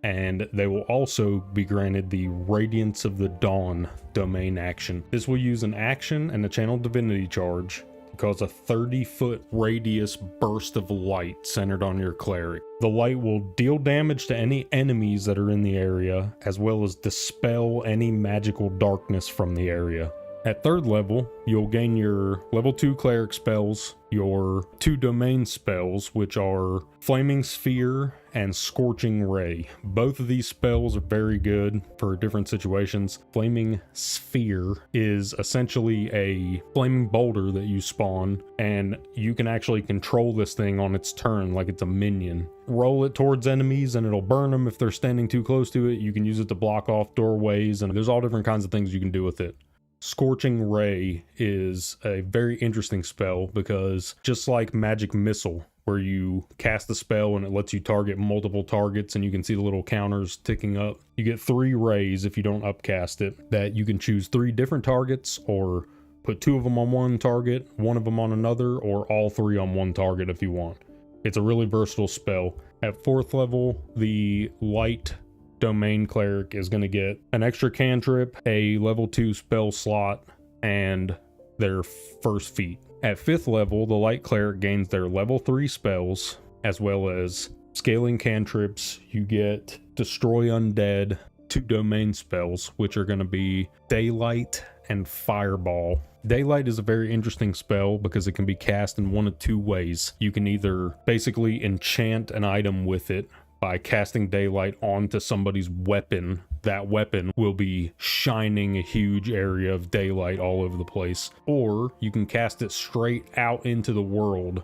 And they will also be granted the Radiance of the Dawn domain action. This will use an action and a channel divinity charge to cause a 30-foot radius burst of light centered on your cleric. The light will deal damage to any enemies that are in the area, as well as dispel any magical darkness from the area. At 3rd level, you'll gain your level 2 cleric spells, your 2 domain spells, which are Flaming Sphere and Scorching Ray. Both of these spells are very good for different situations. Flaming Sphere is essentially a flaming boulder that you spawn, and you can actually control this thing on its turn like it's a minion. Roll it towards enemies and it'll burn them if they're standing too close to it. You can use it to block off doorways, and there's all different kinds of things you can do with it. Scorching Ray is a very interesting spell because just like Magic Missile, where you cast the spell and it lets you target multiple targets and you can see the little counters ticking up. You get 3 rays if you don't upcast it, that you can choose 3 different targets or put 2 of them on one target, 1 of them on another, or all 3 on one target if you want. It's a really versatile spell. At 4th level, the light domain cleric is going to get an extra cantrip, a level 2 spell slot, and their first feat. At 5th level, the light cleric gains their level 3 spells, as well as scaling cantrips. You get destroy undead, 2 domain spells, which are going to be daylight and fireball. Daylight is a very interesting spell because it can be cast in one of 2 ways. You can either basically enchant an item with it by casting daylight onto somebody's weapon. That weapon will be shining a huge area of daylight all over the place. Or you can cast it straight out into the world,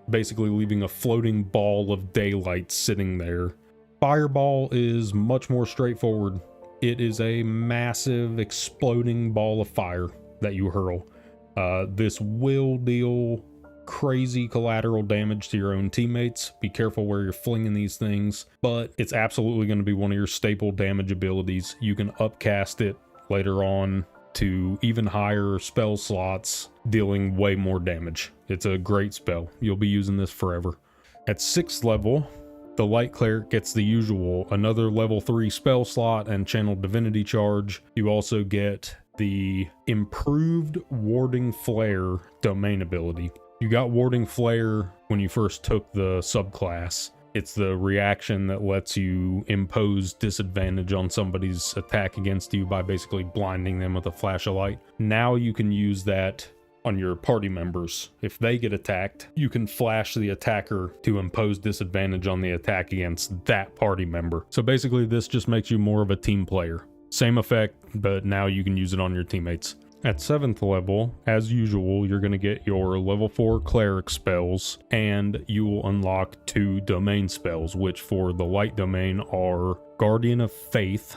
basically leaving a floating ball of daylight sitting there. Fireball is much more straightforward. It is a massive exploding ball of fire that you hurl. This will deal crazy collateral damage to your own teammates. Be careful where you're flinging these things, but it's absolutely going to be one of your staple damage abilities. You can upcast it later on to even higher spell slots, dealing way more damage. It's a great spell. You'll be using this forever. At 6th level, the light cleric gets the usual, another level 3 spell slot and channel divinity charge. You also get the improved warding flare domain ability. You got warding flare when you first took the subclass. It's the reaction that lets you impose disadvantage on somebody's attack against you by basically blinding them with a flash of light. Now you can use that on your party members. If they get attacked, you can flash the attacker to impose disadvantage on the attack against that party member. So basically this just makes you more of a team player. Same effect, but now you can use it on your teammates. At 7th level, as usual, you're going to get your level 4 cleric spells, and you will unlock 2 domain spells, which for the light domain are Guardian of Faith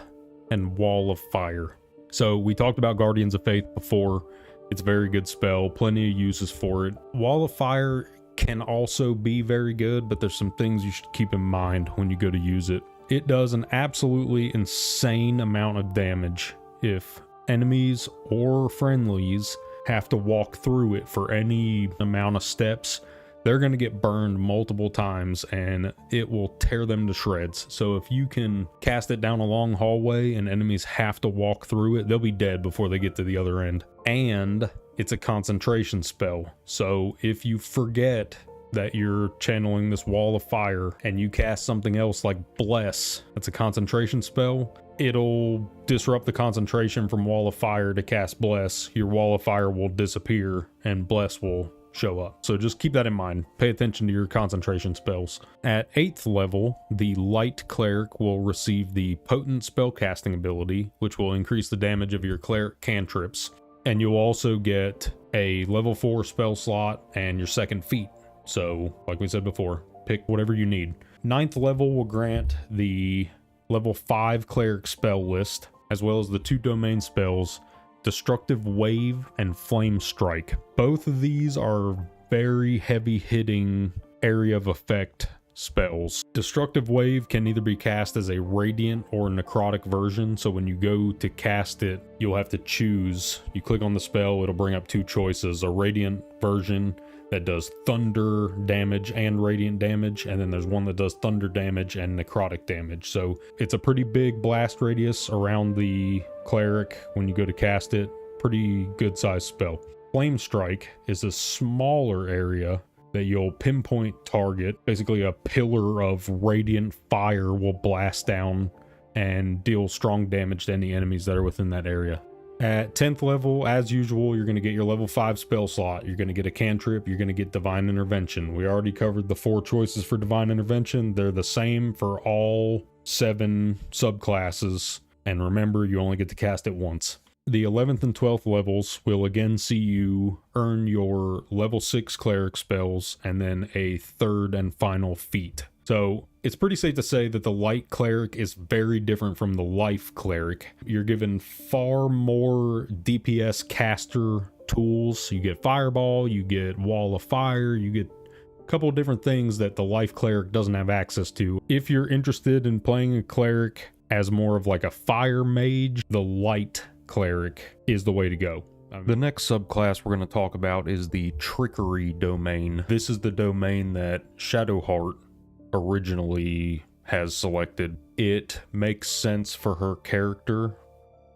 and Wall of Fire. So we talked about Guardians of Faith before. It's a very good spell, plenty of uses for it. Wall of Fire can also be very good, but there's some things you should keep in mind when you go to use it. It does an absolutely insane amount of damage if enemies or friendlies have to walk through it for any amount of steps. They're going to get burned multiple times and it will tear them to shreds. So if you can cast it down a long hallway and enemies have to walk through it, they'll be dead before they get to the other end. And it's a concentration spell. So if you forget that you're channeling this wall of fire and you cast something else like Bless, that's a concentration spell, it'll disrupt the concentration from Wall of Fire to cast Bless. Your Wall of Fire will disappear and Bless will show up. So just keep that in mind. Pay attention to your concentration spells. At 8th level, the Light Cleric will receive the Potent Spellcasting ability, which will increase the damage of your cleric cantrips. And you'll also get a level 4 spell slot and your second feat. So, like we said before, pick whatever you need. 9th level will grant the level 5 cleric spell list, as well as the 2 domain spells, Destructive Wave and Flame Strike. Both of these are very heavy hitting area of effect spells. Destructive Wave can either be cast as a radiant or necrotic version, so when you go to cast it, you'll have to choose. You click on the spell, it'll bring up 2 choices, a radiant version that does thunder damage and radiant damage, and then there's one that does thunder damage and necrotic damage. So it's a pretty big blast radius around the cleric when you go to cast it. Pretty good sized spell. Flame Strike is a smaller area that you'll pinpoint target. Basically a pillar of radiant fire will blast down and deal strong damage to any enemies that are within that area. At 10th level, as usual, you're going to get your level 5 spell slot. You're going to get a cantrip. You're going to get Divine Intervention. We already covered the 4 choices for Divine Intervention. They're the same for all 7 subclasses. And remember, you only get to cast it once. The 11th and 12th levels will again see you earn your level 6 cleric spells and then a 3rd and final feat. So it's pretty safe to say that the light cleric is very different from the life cleric. You're given far more DPS caster tools. You get fireball, you get wall of fire, you get couple of different things that the life cleric doesn't have access to. If you're interested in playing a cleric as more of like a fire mage, the light cleric is the way to go. The next subclass we're going to talk about is the trickery domain. This is the domain that Shadowheart originally has selected. It makes sense for her character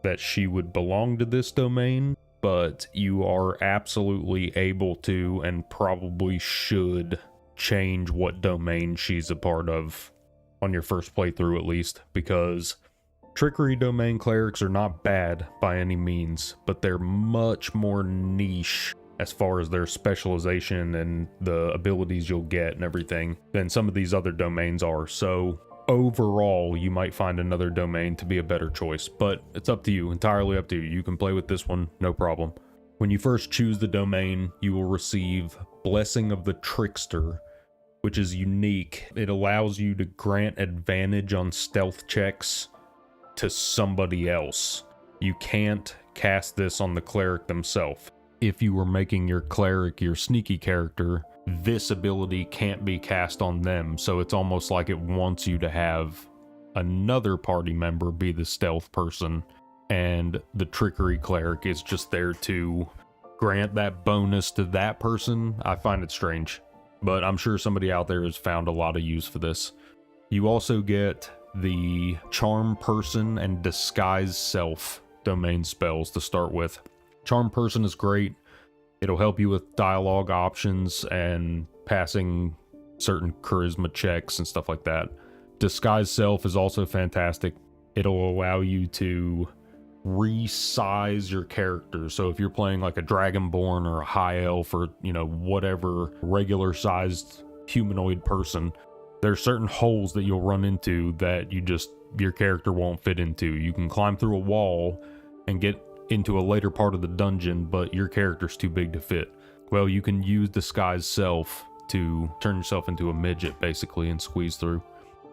that she would belong to this domain, but you are absolutely able to and probably should change what domain she's a part of on your first playthrough at least, because trickery domain clerics are not bad by any means, but they're much more niche as far as their specialization and the abilities you'll get and everything than some of these other domains are. So overall, you might find another domain to be a better choice, but it's up to you, entirely up to you. You can play with this one, no problem. When you first choose the domain, you will receive Blessing of the Trickster, which is unique. It allows you to grant advantage on stealth checks to somebody else. You can't cast this on the cleric themselves. If you were making your cleric your sneaky character, this ability can't be cast on them, so it's almost like it wants you to have another party member be the stealth person, and the trickery cleric is just there to grant that bonus to that person. I find it strange, but I'm sure somebody out there has found a lot of use for this. You also get the Charm Person and Disguise Self domain spells to start with. Charm Person is great. It'll help you with dialogue options and passing certain charisma checks and stuff like that. Disguise Self is also fantastic. It'll allow you to resize your character. So if you're playing like a Dragonborn or a High Elf or, you know, whatever regular sized humanoid person, there's certain holes that you'll run into that your character won't fit into. You can climb through a wall and get into a later part of the dungeon, but your character's too big to fit. Well, you can use Disguise Self to turn yourself into a midget, basically, and squeeze through.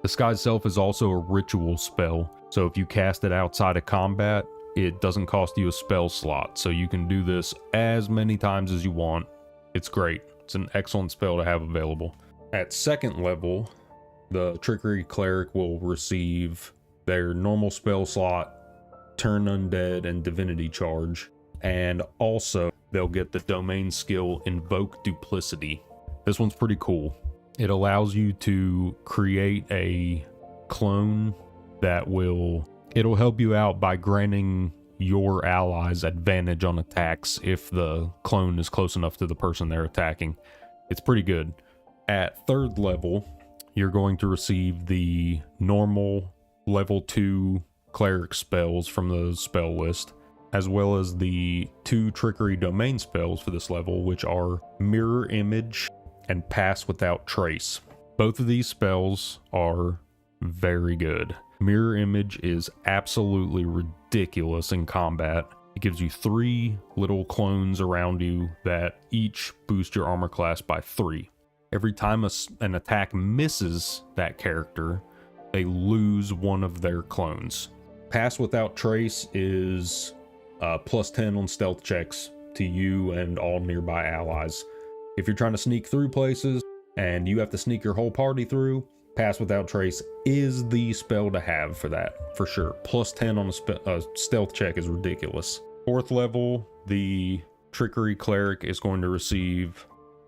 Disguise Self is also a ritual spell, so if you cast it outside of combat, it doesn't cost you a spell slot, so you can do this as many times as you want. It's great. It's an excellent spell to have available. At second level, the Trickery Cleric will receive their normal spell slot, Turn Undead, and Divinity Charge, and also they'll get the domain skill Invoke Duplicity. This one's pretty cool. It allows you to create a clone that it'll help you out by granting your allies advantage on attacks if the clone is close enough to the person they're attacking. It's pretty good. At third level, you're going to receive the normal level 2 cleric spells from the spell list, as well as the 2 trickery domain spells for this level, which are Mirror Image and Pass Without Trace. Both of these spells are very good. Mirror Image is absolutely ridiculous in combat. It gives you 3 little clones around you that each boost your armor class by 3. Every time an attack misses that character, they lose one of their clones. Pass Without Trace is plus 10 on stealth checks to you and all nearby allies. If you're trying to sneak through places and you have to sneak your whole party through, Pass Without Trace is the spell to have for that, for sure. Plus 10 on a stealth check is ridiculous. Fourth level, the Trickery Cleric is going to receive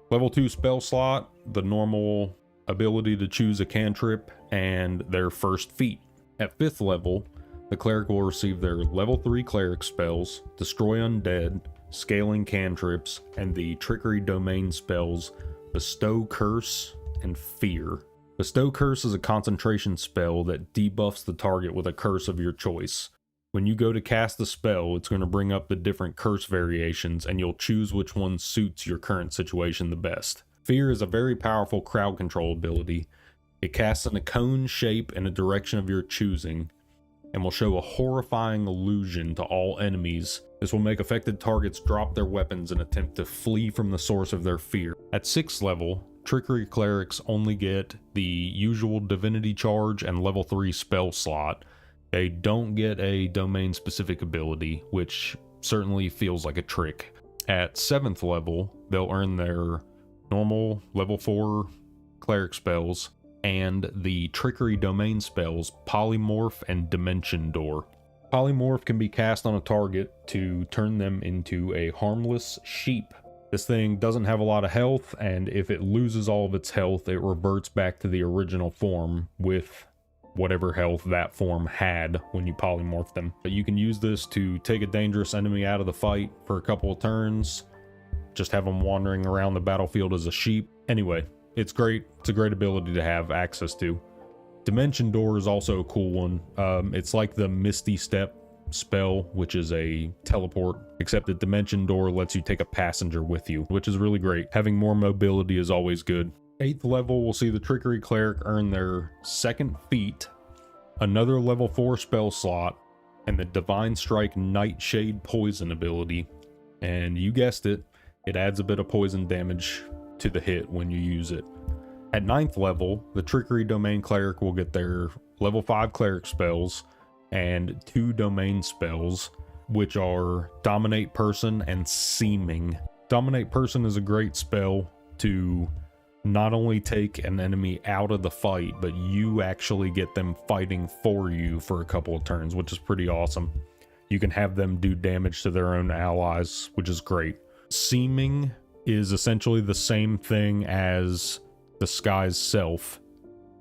level 2 spell slot, the normal ability to choose a cantrip, and their first feat. At 5th level, the Cleric will receive their level 3 Cleric spells, Destroy Undead, Scaling Cantrips, and the Trickery Domain spells Bestow Curse and Fear. Bestow Curse is a concentration spell that debuffs the target with a curse of your choice. When you go to cast the spell, it's going to bring up the different curse variations, and you'll choose which one suits your current situation the best. Fear is a very powerful crowd control ability. It casts in a cone shape in a direction of your choosing, and will show a horrifying illusion to all enemies. This will make affected targets drop their weapons and attempt to flee from the source of their fear. At 6th level, Trickery Clerics only get the usual Divinity Charge and level 3 spell slot. They don't get a domain-specific ability, which certainly feels like a trick. At 7th level, they'll earn their normal level 4 cleric spells, and the trickery domain spells Polymorph and Dimension Door. Polymorph can be cast on a target to turn them into a harmless sheep. This thing doesn't have a lot of health, and if it loses all of its health, it reverts back to the original form with whatever health that form had when you polymorph them. But you can use this to take a dangerous enemy out of the fight for a couple of turns, just have them wandering around the battlefield as a sheep. Anyway, it's great. It's a great ability to have access to. Dimension Door is also a cool one. It's like the Misty Step spell, which is a teleport, except that Dimension Door lets you take a passenger with you, which is really great. Having more mobility is always good. 8th level will see the Trickery Cleric earn their 2nd feat, another level 4 spell slot, and the Divine Strike Nightshade Poison ability. And you guessed it, it adds a bit of poison damage to the hit when you use it. At 9th level, the Trickery Domain Cleric will get their level 5 cleric spells and 2 domain spells, which are Dominate Person and Seeming. Dominate Person is a great spell to not only take an enemy out of the fight, but you actually get them fighting for you for a couple of turns, which is pretty awesome. You can have them do damage to their own allies, which is great. Seeming is essentially the same thing as Disguise Self,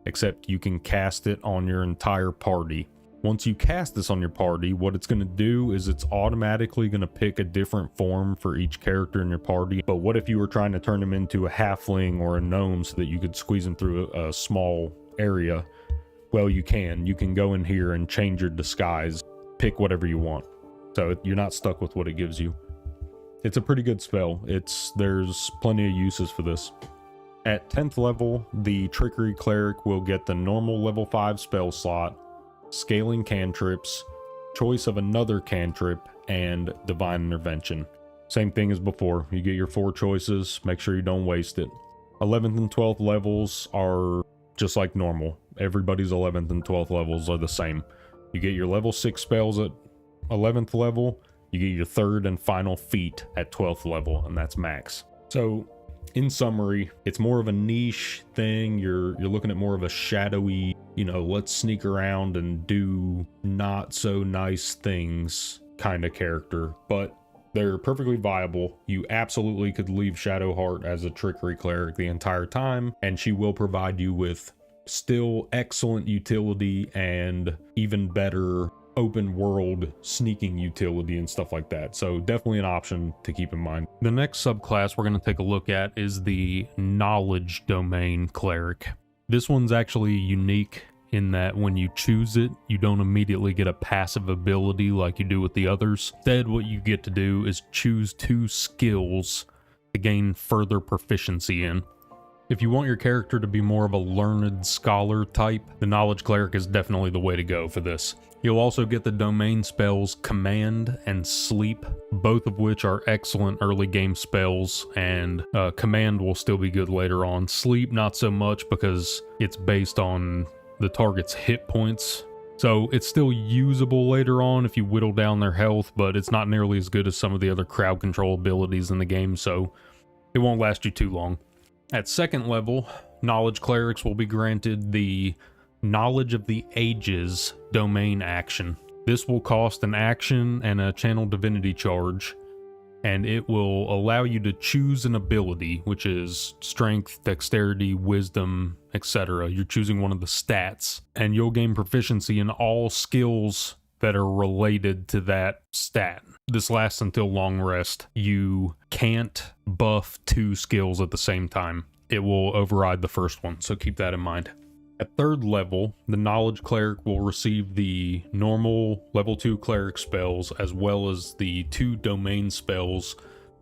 except you can cast it on your entire party. Once you cast this on your party, what it's going to do is it's automatically going to pick a different form for each character in your party. But what if you were trying to turn him into a halfling or a gnome so that you could squeeze him through a small area? Well, you can. You can go in here and change your disguise, pick whatever you want. So you're not stuck with what it gives you. It's a pretty good spell. There's plenty of uses for this. At 10th level, the Trickery Cleric will get the normal level 5 spell slot, Scaling Cantrips, choice of another cantrip, and Divine Intervention. Same thing as before. You get your 4 choices, make sure you don't waste it. 11th and 12th levels are just like normal. Everybody's 11th and 12th levels are the same. You get your level 6 spells at 11th level, you get your 3rd and final feat at 12th level, and that's max. So, in summary, it's more of a niche thing. You're looking at more of a shadowy, let's sneak around and do not so nice things kind of character, but they're perfectly viable. You absolutely could leave Shadowheart as a Trickery Cleric the entire time, and she will provide you with still excellent utility and even better open world sneaking utility and stuff like that. So definitely an option to keep in mind. The next subclass we're going to take a look at is the Knowledge Domain Cleric. This one's actually unique in that when you choose it, you don't immediately get a passive ability like you do with the others. Instead, what you get to do is choose 2 skills to gain further proficiency in. If you want your character to be more of a learned scholar type, the Knowledge Cleric is definitely the way to go for this. You'll also get the domain spells Command and Sleep, both of which are excellent early game spells, and Command will still be good later on. Sleep, not so much because it's based on the target's hit points. So it's still usable later on if you whittle down their health, but it's not nearly as good as some of the other crowd control abilities in the game, so it won't last you too long. At 2nd level, Knowledge Clerics will be granted the Knowledge of the Ages domain action. This will cost an action and a Channel Divinity charge, and it will allow you to choose an ability, which is Strength, Dexterity, Wisdom, etc. You're choosing one of the stats, and you'll gain proficiency in all skills that are related to that stat. This lasts until long rest. You can't buff 2 skills at the same time. It will override the first one, so keep that in mind. At 3rd level, the Knowledge Cleric will receive the normal level 2 cleric spells as well as the 2 domain spells,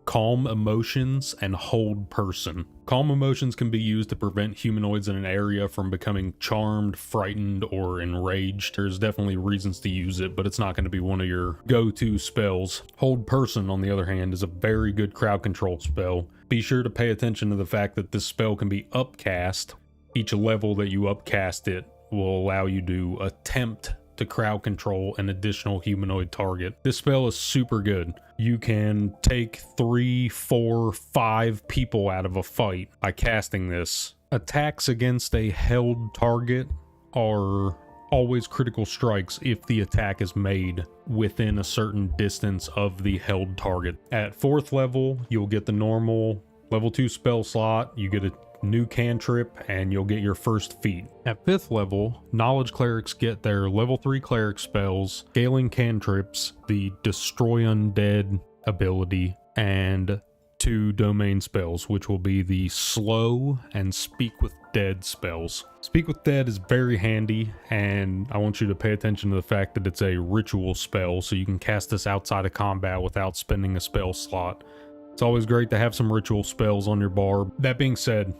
Calm Emotions and Hold Person. Calm Emotions can be used to prevent humanoids in an area from becoming charmed, frightened, or enraged. There's definitely reasons to use it, but it's not going to be one of your go-to spells. Hold Person, on the other hand, is a very good crowd control spell. Be sure to pay attention to the fact that this spell can be upcast. Each level that you upcast it will allow you to attempt to crowd control an additional humanoid target. This spell is super good. You can take 3, 4, 5 people out of a fight by casting this. Attacks against a held target are always critical strikes if the attack is made within a certain distance of the held target. At 4th level, you'll get the normal level 2 spell slot, you get a new cantrip, and you'll get your first feat. At 5th level, knowledge clerics get their level 3 cleric spells, scaling cantrips, the destroy undead ability, and 2 domain spells, which will be the slow and speak with dead spells. Speak with dead is very handy, and I want you to pay attention to the fact that it's a ritual spell, so you can cast this outside of combat without spending a spell slot. It's always great to have some ritual spells on your barb. That being said,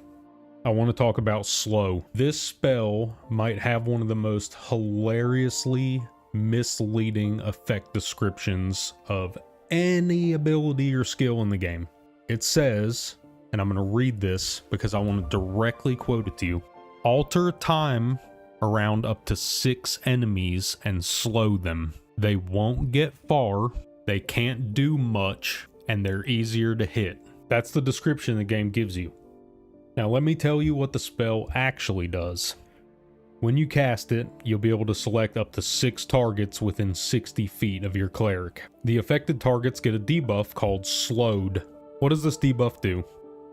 I want to talk about slow. This spell might have one of the most hilariously misleading effect descriptions of any ability or skill in the game. It says, and I'm going to read this because I want to directly quote it to you, alter time around up to 6 enemies and slow them. They won't get far, they can't do much, and they're easier to hit. That's the description the game gives you. Now let me tell you what the spell actually does. When you cast it, you'll be able to select up to 6 targets within 60 feet of your cleric. The affected targets get a debuff called Slowed. What does this debuff do?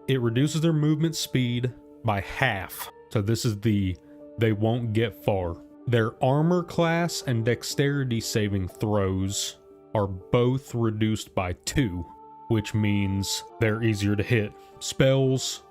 It reduces their movement speed by half. So this is the they won't get far. Their armor class and dexterity saving throws are both reduced by 2, which means they're easier to hit. Spells,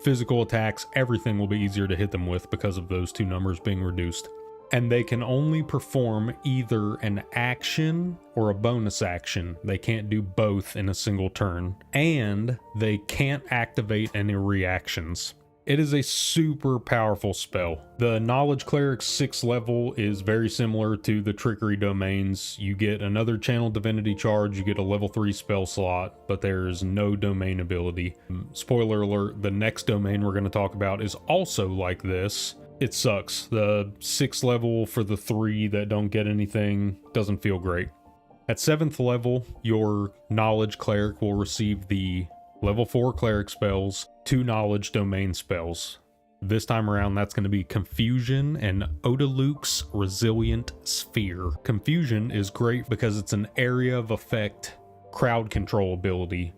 physical attacks, everything will be easier to hit them with because of those 2 numbers being reduced. And they can only perform either an action or a bonus action. They can't do both in a single turn. And they can't activate any reactions. It is a super powerful spell. The Knowledge Cleric's 6th level is very similar to the Trickery domains. You get another Channel Divinity charge, you get a level 3 spell slot, but there's no domain ability. Spoiler alert, the next domain we're going to talk about is also like this. It sucks. The 6th level for the 3 that don't get anything doesn't feel great. At 7th level, your Knowledge Cleric will receive the level 4 cleric spells, 2 knowledge domain spells. This time around, that's going to be Confusion and Odaluk's Resilient Sphere. Confusion is great because it's an area of effect crowd control ability.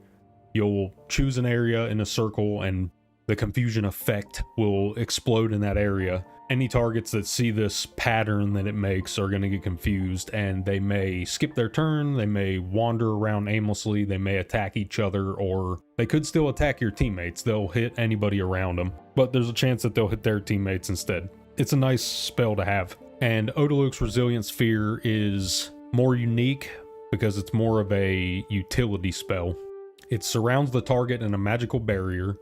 You'll choose an area in a circle and the confusion effect will explode in that area. Any targets that see this pattern that it makes are going to get confused, and they may skip their turn, they may wander around aimlessly, they may attack each other, or they could still attack your teammates. They'll hit anybody around them, but there's a chance that they'll hit their teammates instead. It's a nice spell to have. And Odaluk's Resilient Sphere is more unique because it's more of a utility spell. It surrounds the target in a magical barrier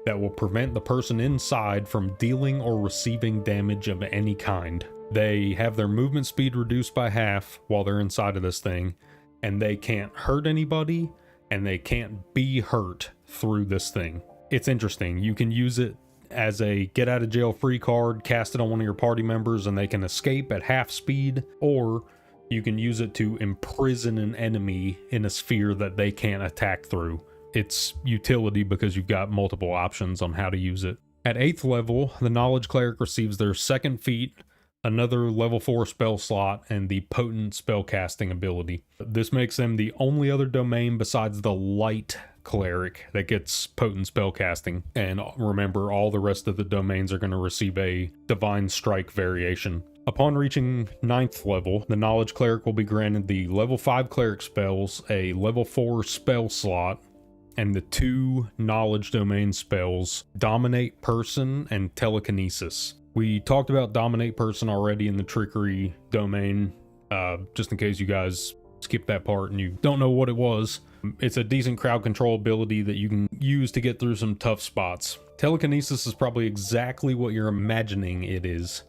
that will prevent the person inside from dealing or receiving damage of any kind. They have their movement speed reduced by half while they're inside of this thing, and they can't hurt anybody, and they can't be hurt through this thing. It's interesting. You can use it as a get out of jail free card, cast it on one of your party members, and they can escape at half speed, or you can use it to imprison an enemy in a sphere that they can't attack through. It's utility because you've got multiple options on how to use it. At 8th level, the Knowledge Cleric receives their 2nd feat, another level 4 spell slot, and the potent spellcasting ability. This makes them the only other domain besides the Light Cleric that gets potent spellcasting. And remember, all the rest of the domains are going to receive a Divine Strike variation. Upon reaching 9th level, the Knowledge Cleric will be granted the level 5 cleric spells, a level 4 spell slot, and the 2 knowledge domain spells, Dominate Person and Telekinesis. We talked about Dominate Person already in the Trickery domain, just in case you guys skipped that part and you don't know what it was. It's a decent crowd control ability that you can use to get through some tough spots. Telekinesis is probably exactly what you're imagining it is.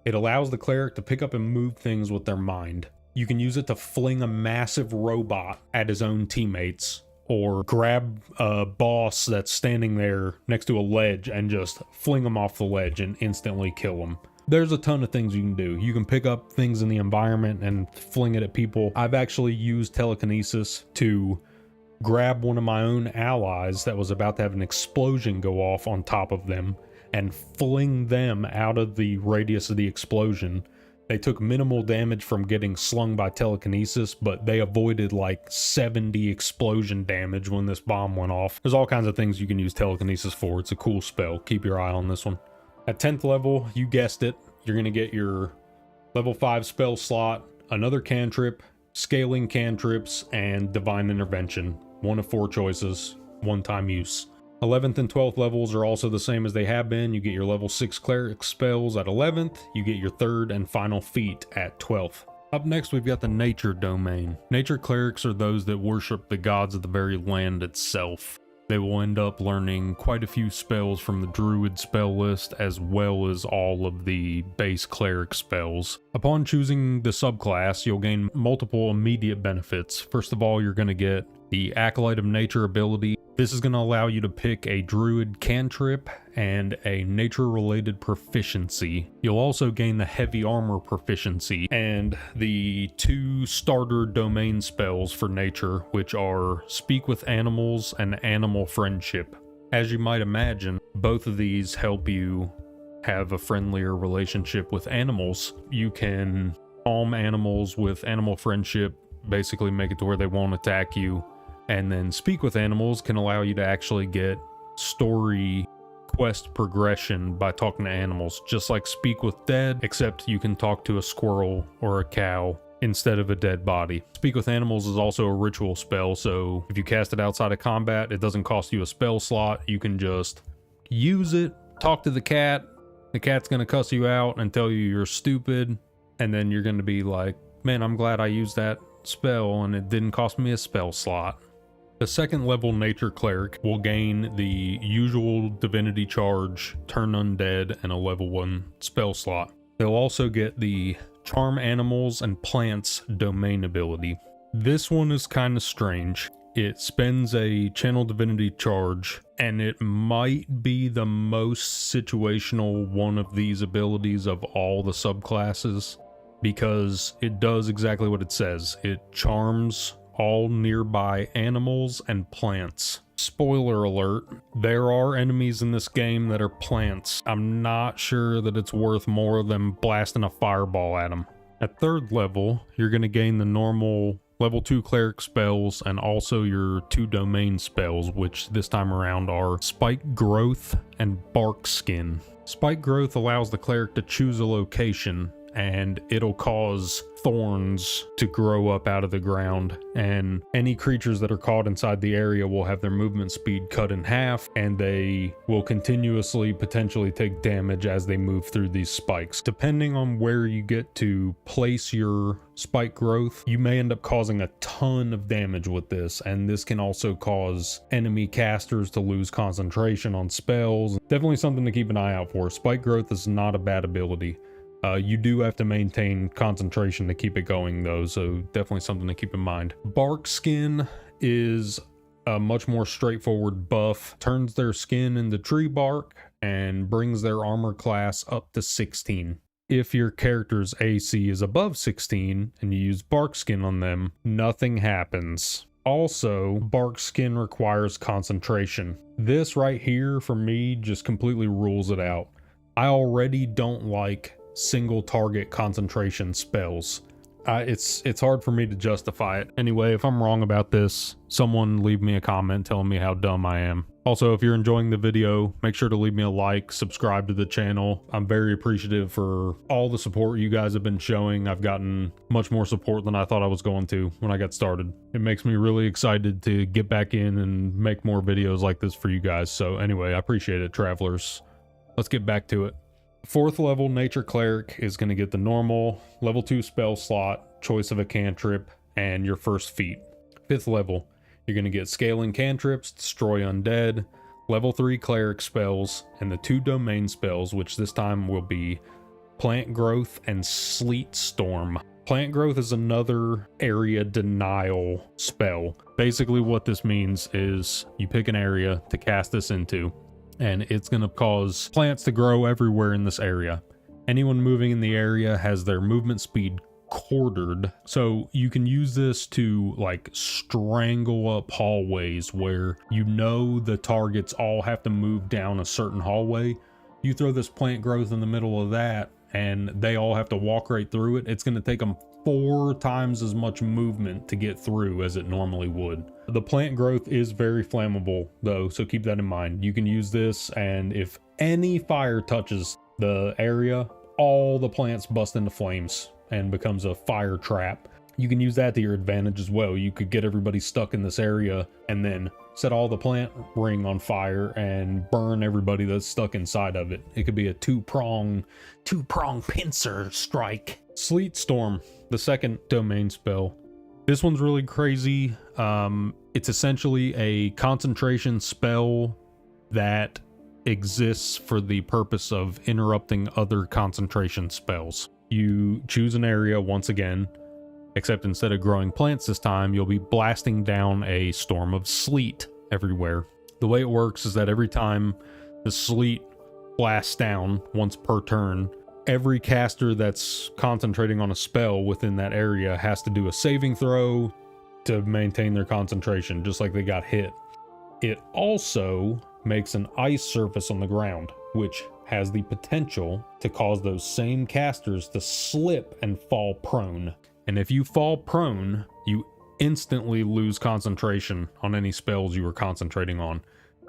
It allows the cleric to pick up and move things with their mind. You can use it to fling a massive robot at his own teammates, or grab a boss that's standing there next to a ledge and just fling them off the ledge and instantly kill them. There's a ton of things you can do. You can pick up things in the environment and fling it at people. I've actually used telekinesis to grab one of my own allies that was about to have an explosion go off on top of them and fling them out of the radius of the explosion. They took minimal damage from getting slung by telekinesis, but they avoided like 70 explosion damage when this bomb went off. There's all kinds of things you can use telekinesis for. It's a cool spell. Keep your eye on this one. At 10th level, you guessed it, you're going to get your level 5 spell slot, another cantrip, scaling cantrips, and divine intervention. One of 4 choices, one-time use. 11th and 12th levels are also the same as they have been. You get your level 6 cleric spells at 11th. You get your 3rd and final feat at 12th. Up next, we've got the nature domain. Nature clerics are those that worship the gods of the very land itself. They will end up learning quite a few spells from the Druid spell list, as well as all of the base cleric spells. Upon choosing the subclass, you'll gain multiple immediate benefits. First of all, you're going to get the Acolyte of Nature ability. This is going to allow you to pick a Druid cantrip and a nature-related proficiency. You'll also gain the Heavy Armor proficiency and the 2 starter domain spells for nature, which are Speak with Animals and Animal Friendship. As you might imagine, both of these help you have a friendlier relationship with animals. You can calm animals with Animal Friendship, basically make it to where they won't attack you. And then Speak with Animals can allow you to actually get story quest progression by talking to animals, just like Speak with Dead, except you can talk to a squirrel or a cow instead of a dead body. Speak with Animals is also a ritual spell, so if you cast it outside of combat, it doesn't cost you a spell slot. You can just use it, talk to the cat's gonna cuss you out and tell you you're stupid, and then you're gonna be like, man, I'm glad I used that spell and it didn't cost me a spell slot. The 2nd level Nature Cleric will gain the usual Divinity Charge, Turn Undead, and a level 1 spell slot. They'll also get the Charm Animals and Plants domain ability. This one is kind of strange. It spends a Channel Divinity Charge, and it might be the most situational one of these abilities of all the subclasses, because it does exactly what it says. It charms all nearby animals and plants. Spoiler alert, there are enemies in this game that are plants. I'm not sure that it's worth more than blasting a fireball at them. At 3rd level, you're going to gain the normal level 2 cleric spells and also your 2 domain spells, which this time around are Spike Growth and Bark Skin. Spike Growth allows the cleric to choose a location, and it'll cause thorns to grow up out of the ground, and any creatures that are caught inside the area will have their movement speed cut in half, and they will continuously potentially take damage as they move through these spikes. Depending on where you get to place your spike growth, you may end up causing a ton of damage with this, and this can also cause enemy casters to lose concentration on spells. Definitely something to keep an eye out for. Spike growth is not a bad ability. You do have to maintain concentration to keep it going though, so definitely something to keep in mind. Bark Skin is a much more straightforward buff. Turns their skin into tree bark and brings their armor class up to 16. If your character's AC is above 16 and you use Bark Skin on them, nothing happens. Also, Bark Skin requires concentration. This right here, for me, just completely rules it out. I already don't like single target concentration spells. It's hard for me to justify it. Anyway, if I'm wrong about this, someone leave me a comment telling me how dumb I am. Also, if you're enjoying the video, make sure to leave me a like, subscribe to the channel. I'm very appreciative for all the support you guys have been showing. I've gotten much more support than I thought I was going to when I got started. It makes me really excited to get back in and make more videos like this for you guys. So anyway, I appreciate it, travelers. Let's get back to it. 4th level Nature Cleric is going to get the normal level 2 spell slot, choice of a cantrip, and your first feat. 5th level, you're going to get Scaling Cantrips, Destroy Undead, level 3 Cleric spells, and the 2 domain spells, which this time will be Plant Growth and Sleet Storm. Plant Growth is another area denial spell. Basically what this means is you pick an area to cast this into, and it's going to cause plants to grow everywhere in this area. Anyone moving in the area has their movement speed quartered, so you can use this to like strangle up hallways where you know the targets all have to move down a certain hallway. You throw this plant growth in the middle of that and they all have to walk right through it. It's going to take them 4 times as much movement to get through as it normally would. The plant growth is very flammable though, so keep that in mind. You can use this, and if any fire touches the area, all the plants bust into flames and becomes a fire trap. You can use that to your advantage as well. You could get everybody stuck in this area and then set all the plant ring on fire and burn everybody that's stuck inside of it. It could be a two-prong pincer strike. Sleet Storm, the second domain spell. This one's really crazy. It's essentially a concentration spell that exists for the purpose of interrupting other concentration spells. You choose an area once again, except instead of growing plants this time, you'll be blasting down a storm of sleet everywhere. The way it works is that every time the sleet blasts down once per turn, every caster that's concentrating on a spell within that area has to do a saving throw to maintain their concentration, just like they got hit. It also makes an ice surface on the ground, which has the potential to cause those same casters to slip and fall prone. And if you fall prone, you instantly lose concentration on any spells you were concentrating on.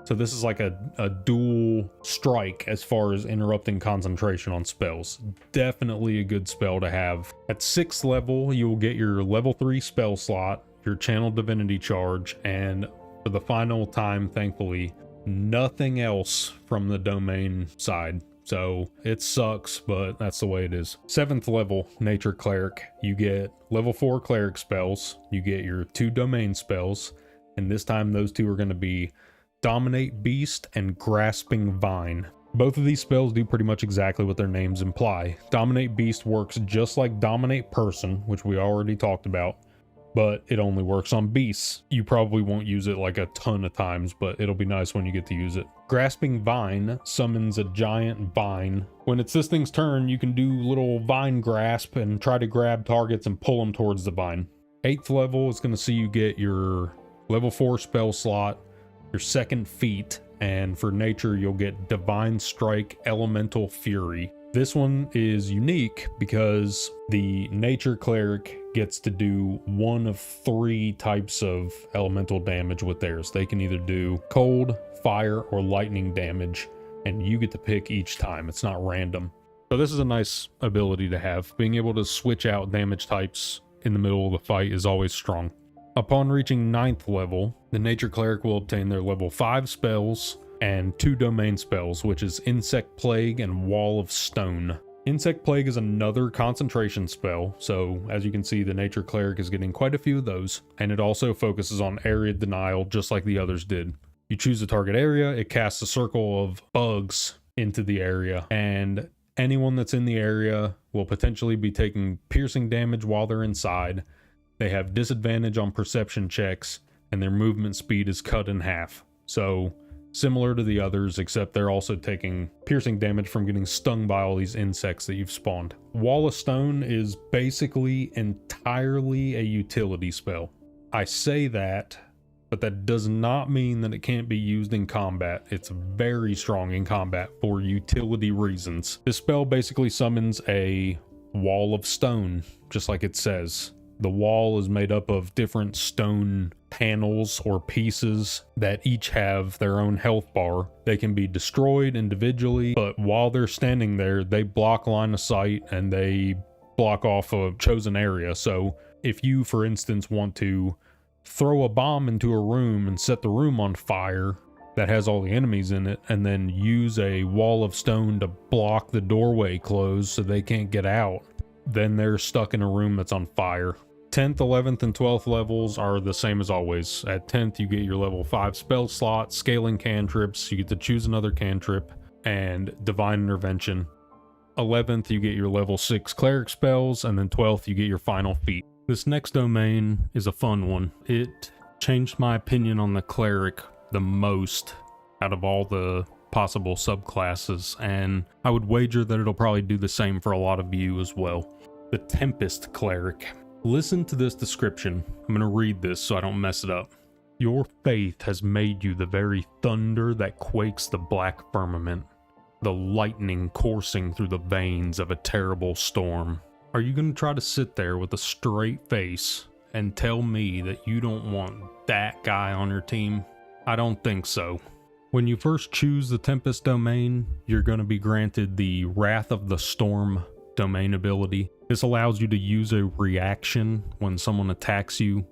So this is like a dual strike as far as interrupting concentration on spells. Definitely a good spell to have. At 6th level, you will get your level 3 spell slot, your Channel Divinity charge, and for the final time, thankfully, nothing else from the domain side. So it sucks, but that's the way it is. 7th level, Nature Cleric. You get level 4 Cleric spells. You get your 2 domain spells. And this time those 2 are going to be Dominate Beast and Grasping Vine. Both of these spells do pretty much exactly what their names imply. Dominate Beast works just like Dominate Person, which we already talked about, but it only works on beasts. You probably won't use it like a ton of times, but it'll be nice when you get to use it. Grasping Vine summons a giant vine. When it's this thing's turn, you can do little vine grasp and try to grab targets and pull them towards the vine. 8th level is going to see you get your level 4 spell slot, your 2nd feat, and for nature you'll get Divine Strike Elemental Fury. This one is unique because the Nature Cleric gets to do one of 3 types of elemental damage with theirs. They can either do cold, fire, or lightning damage, and you get to pick each time. It's not random. So this is a nice ability to have. Being able to switch out damage types in the middle of the fight is always strong. Upon reaching 9th level, the Nature Cleric will obtain their level 5 spells and 2 domain spells, which is Insect Plague and Wall of Stone. Insect Plague is another concentration spell, so as you can see, the Nature Cleric is getting quite a few of those, and it also focuses on area denial just like the others did. You choose the target area, it casts a circle of bugs into the area, and anyone that's in the area will potentially be taking piercing damage while they're inside. They have disadvantage on perception checks, and their movement speed is cut in half. So similar to the others, except they're also taking piercing damage from getting stung by all these insects that you've spawned. Wall of Stone is basically entirely a utility spell. I say that, but that does not mean that it can't be used in combat. It's very strong in combat for utility reasons. This spell basically summons a wall of stone, just like it says. The wall is made up of different stone panels or pieces that each have their own health bar. They can be destroyed individually, but while they're standing there, they block line of sight and they block off a chosen area. So if you, for instance, want to throw a bomb into a room and set the room on fire that has all the enemies in it, and then use a wall of stone to block the doorway closed so they can't get out, then they're stuck in a room that's on fire. 10th, 11th, and 12th levels are the same as always. At 10th, you get your level 5 spell slot, scaling cantrips, you get to choose another cantrip, and divine intervention. 11th, you get your level 6 cleric spells, and then 12th, you get your final feat. This next domain is a fun one. It changed my opinion on the cleric the most out of all the possible subclasses, and I would wager that it'll probably do the same for a lot of you as well. The Tempest Cleric. Listen to this description. I'm going to read this so I don't mess it up. Your faith has made you the very thunder that quakes the black firmament, the lightning coursing through the veins of a terrible storm. Are you going to try to sit there with a straight face and tell me that you don't want that guy on your team? I don't think so. When you first choose the Tempest domain, you're going to be granted the Wrath of the Storm domain ability. This allows you to use a reaction when someone attacks you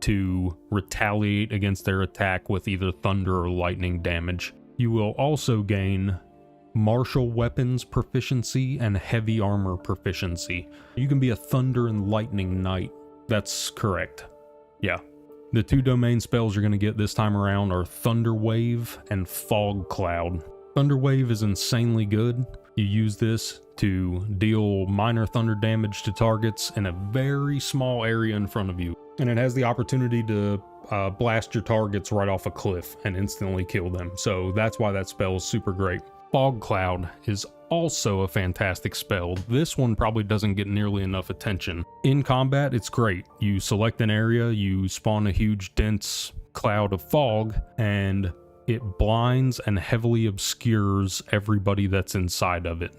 to retaliate against their attack with either thunder or lightning damage. You will also gain martial weapons proficiency and heavy armor proficiency. You can be a thunder and lightning knight. That's correct. Yeah. The two domain spells you're going to get this time around are Thunder Wave and Fog Cloud. Thunder Wave is insanely good. You use this to deal minor thunder damage to targets in a very small area in front of you. And it has the opportunity to blast your targets right off a cliff and instantly kill them. So that's why that spell is super great. Fog Cloud is also a fantastic spell. This one probably doesn't get nearly enough attention. In combat, it's great. You select an area, you spawn a huge dense cloud of fog, and it blinds and heavily obscures everybody that's inside of it.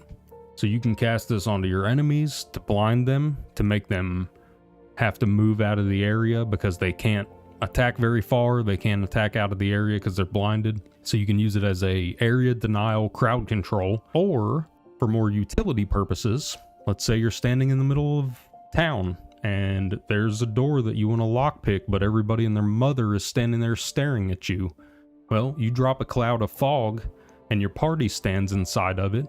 So you can cast this onto your enemies to blind them, to make them have to move out of the area because they can't attack very far. They can't attack out of the area because they're blinded. So you can use it as a area denial crowd control, or for more utility purposes, let's say you're standing in the middle of town and there's a door that you want to lockpick, but everybody and their mother is standing there staring at you. Well, you drop a cloud of fog and your party stands inside of it.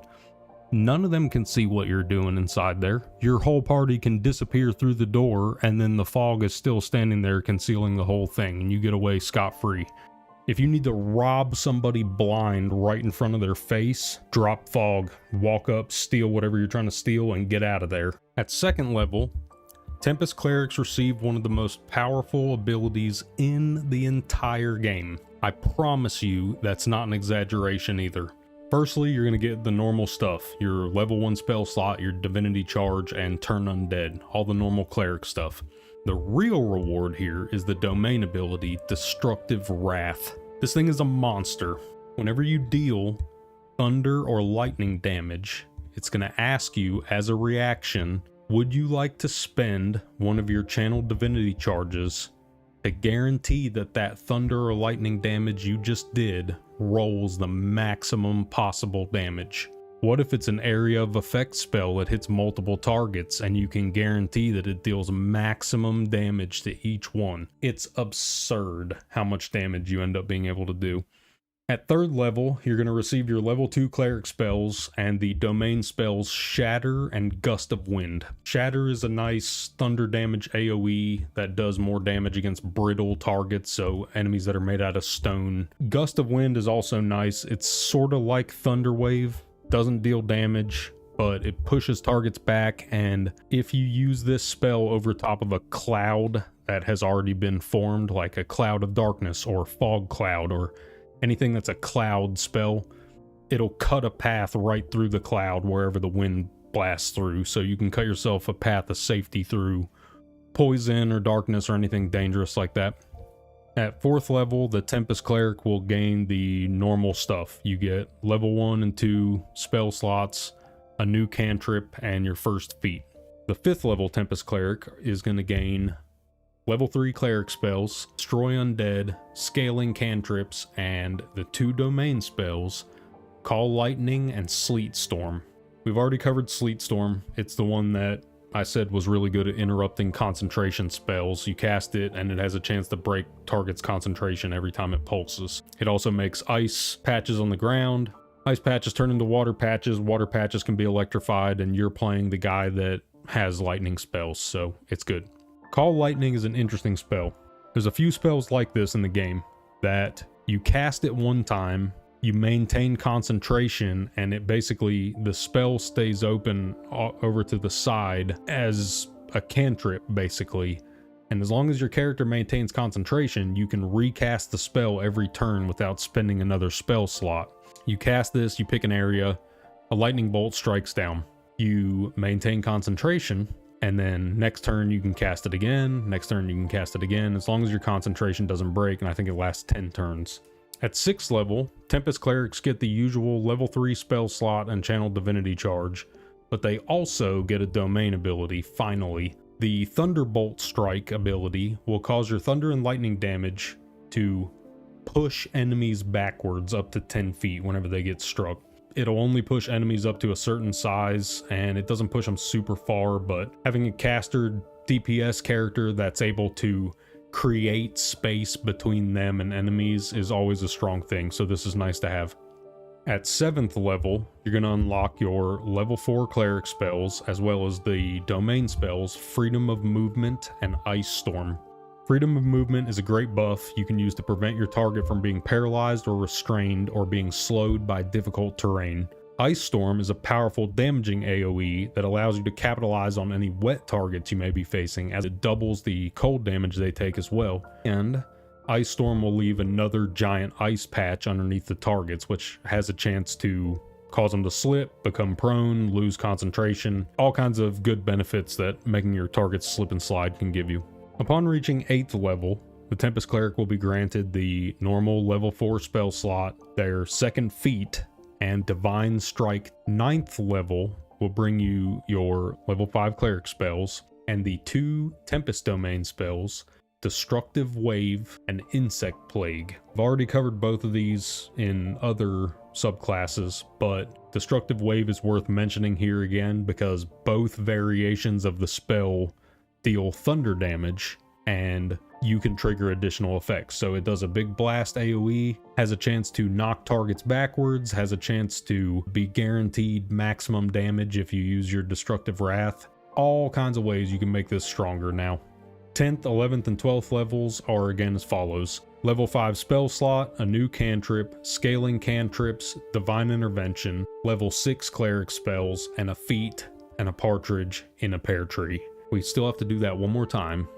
None of them can see what you're doing inside there. Your whole party can disappear through the door, and then the fog is still standing there concealing the whole thing, and you get away scot-free. If you need to rob somebody blind right in front of their face, drop fog, walk up, steal whatever you're trying to steal, and get out of there. At second level, Tempest Clerics receive one of the most powerful abilities in the entire game. I promise you that's not an exaggeration either. Firstly, you're going to get the normal stuff, your level 1 spell slot, your divinity charge, and turn undead, all the normal cleric stuff. The real reward here is the domain ability, Destructive Wrath. This thing is a monster. Whenever you deal thunder or lightning damage, it's going to ask you as a reaction, would you like to spend one of your channeled divinity charges to guarantee that that thunder or lightning damage you just did rolls the maximum possible damage? What if it's an area of effect spell that hits multiple targets and you can guarantee that it deals maximum damage to each one? It's absurd how much damage you end up being able to do. At third level, you're going to receive your level 2 cleric spells and the domain spells Shatter and Gust of Wind. Shatter is a nice thunder damage AoE that does more damage against brittle targets, so enemies that are made out of stone. Gust of Wind is also nice. It's sort of like Thunder Wave. Doesn't deal damage, but it pushes targets back, and if you use this spell over top of a cloud that has already been formed, like a cloud of darkness or fog cloud or anything that's a cloud spell, it'll cut a path right through the cloud wherever the wind blasts through, so you can cut yourself a path of safety through poison or darkness or anything dangerous like that. At fourth level, the Tempest Cleric will gain the normal stuff. You get level 1 and 2 spell slots, a new cantrip, and your first feat. The fifth level Tempest Cleric is going to gain level 3 cleric spells, destroy undead, scaling cantrips, and the 2 domain spells, Call Lightning and Sleet Storm. We've already covered Sleet Storm. It's the one that I said was really good at interrupting concentration spells. You cast it and it has a chance to break target's concentration every time it pulses. It also makes ice patches on the ground. Ice patches turn into water patches. Water patches can be electrified, and you're playing the guy that has lightning spells, so it's good. Call Lightning is an interesting spell. There's a few spells like this in the game that you cast it one time, you maintain concentration, and it basically, the spell stays open over to the side as a cantrip, basically. And as long as your character maintains concentration, you can recast the spell every turn without spending another spell slot. You cast this, you pick an area, a lightning bolt strikes down. You maintain concentration, and then next turn you can cast it again, next turn you can cast it again, as long as your concentration doesn't break, and I think it lasts 10 turns. At 6th level, Tempest Clerics get the usual level 3 spell slot and Channel Divinity charge, but they also get a domain ability, finally. The Thunderbolt Strike ability will cause your thunder and lightning damage to push enemies backwards up to 10 feet whenever they get struck. It'll only push enemies up to a certain size, and it doesn't push them super far, but having a caster DPS character that's able to create space between them and enemies is always a strong thing, so this is nice to have. At 7th level, you're going to unlock your level 4 cleric spells, as well as the domain spells Freedom of Movement and Ice Storm. Freedom of Movement is a great buff you can use to prevent your target from being paralyzed or restrained or being slowed by difficult terrain. Ice Storm is a powerful damaging AoE that allows you to capitalize on any wet targets you may be facing, as it doubles the cold damage they take as well. And Ice Storm will leave another giant ice patch underneath the targets, which has a chance to cause them to slip, become prone, lose concentration, all kinds of good benefits that making your targets slip and slide can give you. Upon reaching 8th level, the Tempest Cleric will be granted the normal level 4 spell slot, their second feat, and Divine Strike. 9th level will bring you your level 5 cleric spells and the 2 Tempest Domain spells, Destructive Wave and Insect Plague. I've already covered both of these in other subclasses, but Destructive Wave is worth mentioning here again because both variations of the spell deal thunder damage, and you can trigger additional effects. So it does a big blast AoE, has a chance to knock targets backwards, has a chance to be guaranteed maximum damage if you use your Destructive Wrath. All kinds of ways you can make this stronger now. 10th, 11th, and 12th levels are again as follows. Level 5 spell slot, a new cantrip, scaling cantrips, divine intervention, level 6 cleric spells, and a feat and a partridge in a pear tree. We still have to do that one more time.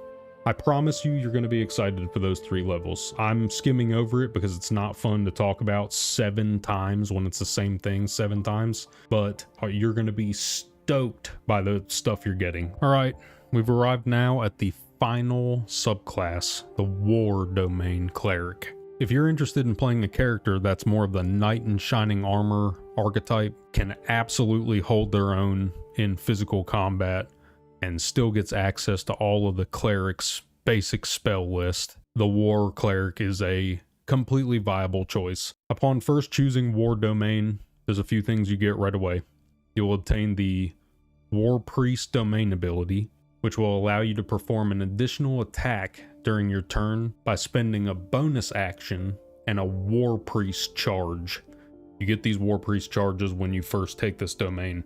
I promise you're going to be excited for those 3 levels. I'm skimming over it because it's not fun to talk about 7 times when it's the same thing 7 times, but you're going to be stoked by the stuff you're getting. All right, we've arrived now at the final subclass, the War Domain Cleric. If you're interested in playing a character that's more of the knight in shining armor archetype, can absolutely hold their own in physical combat, and still gets access to all of the cleric's basic spell list, the War Cleric is a completely viable choice. Upon first choosing War Domain, there's a few things you get right away. You'll obtain the War Priest Domain ability, which will allow you to perform an additional attack during your turn by spending a bonus action and a War Priest charge. You get these War Priest charges when you first take this domain.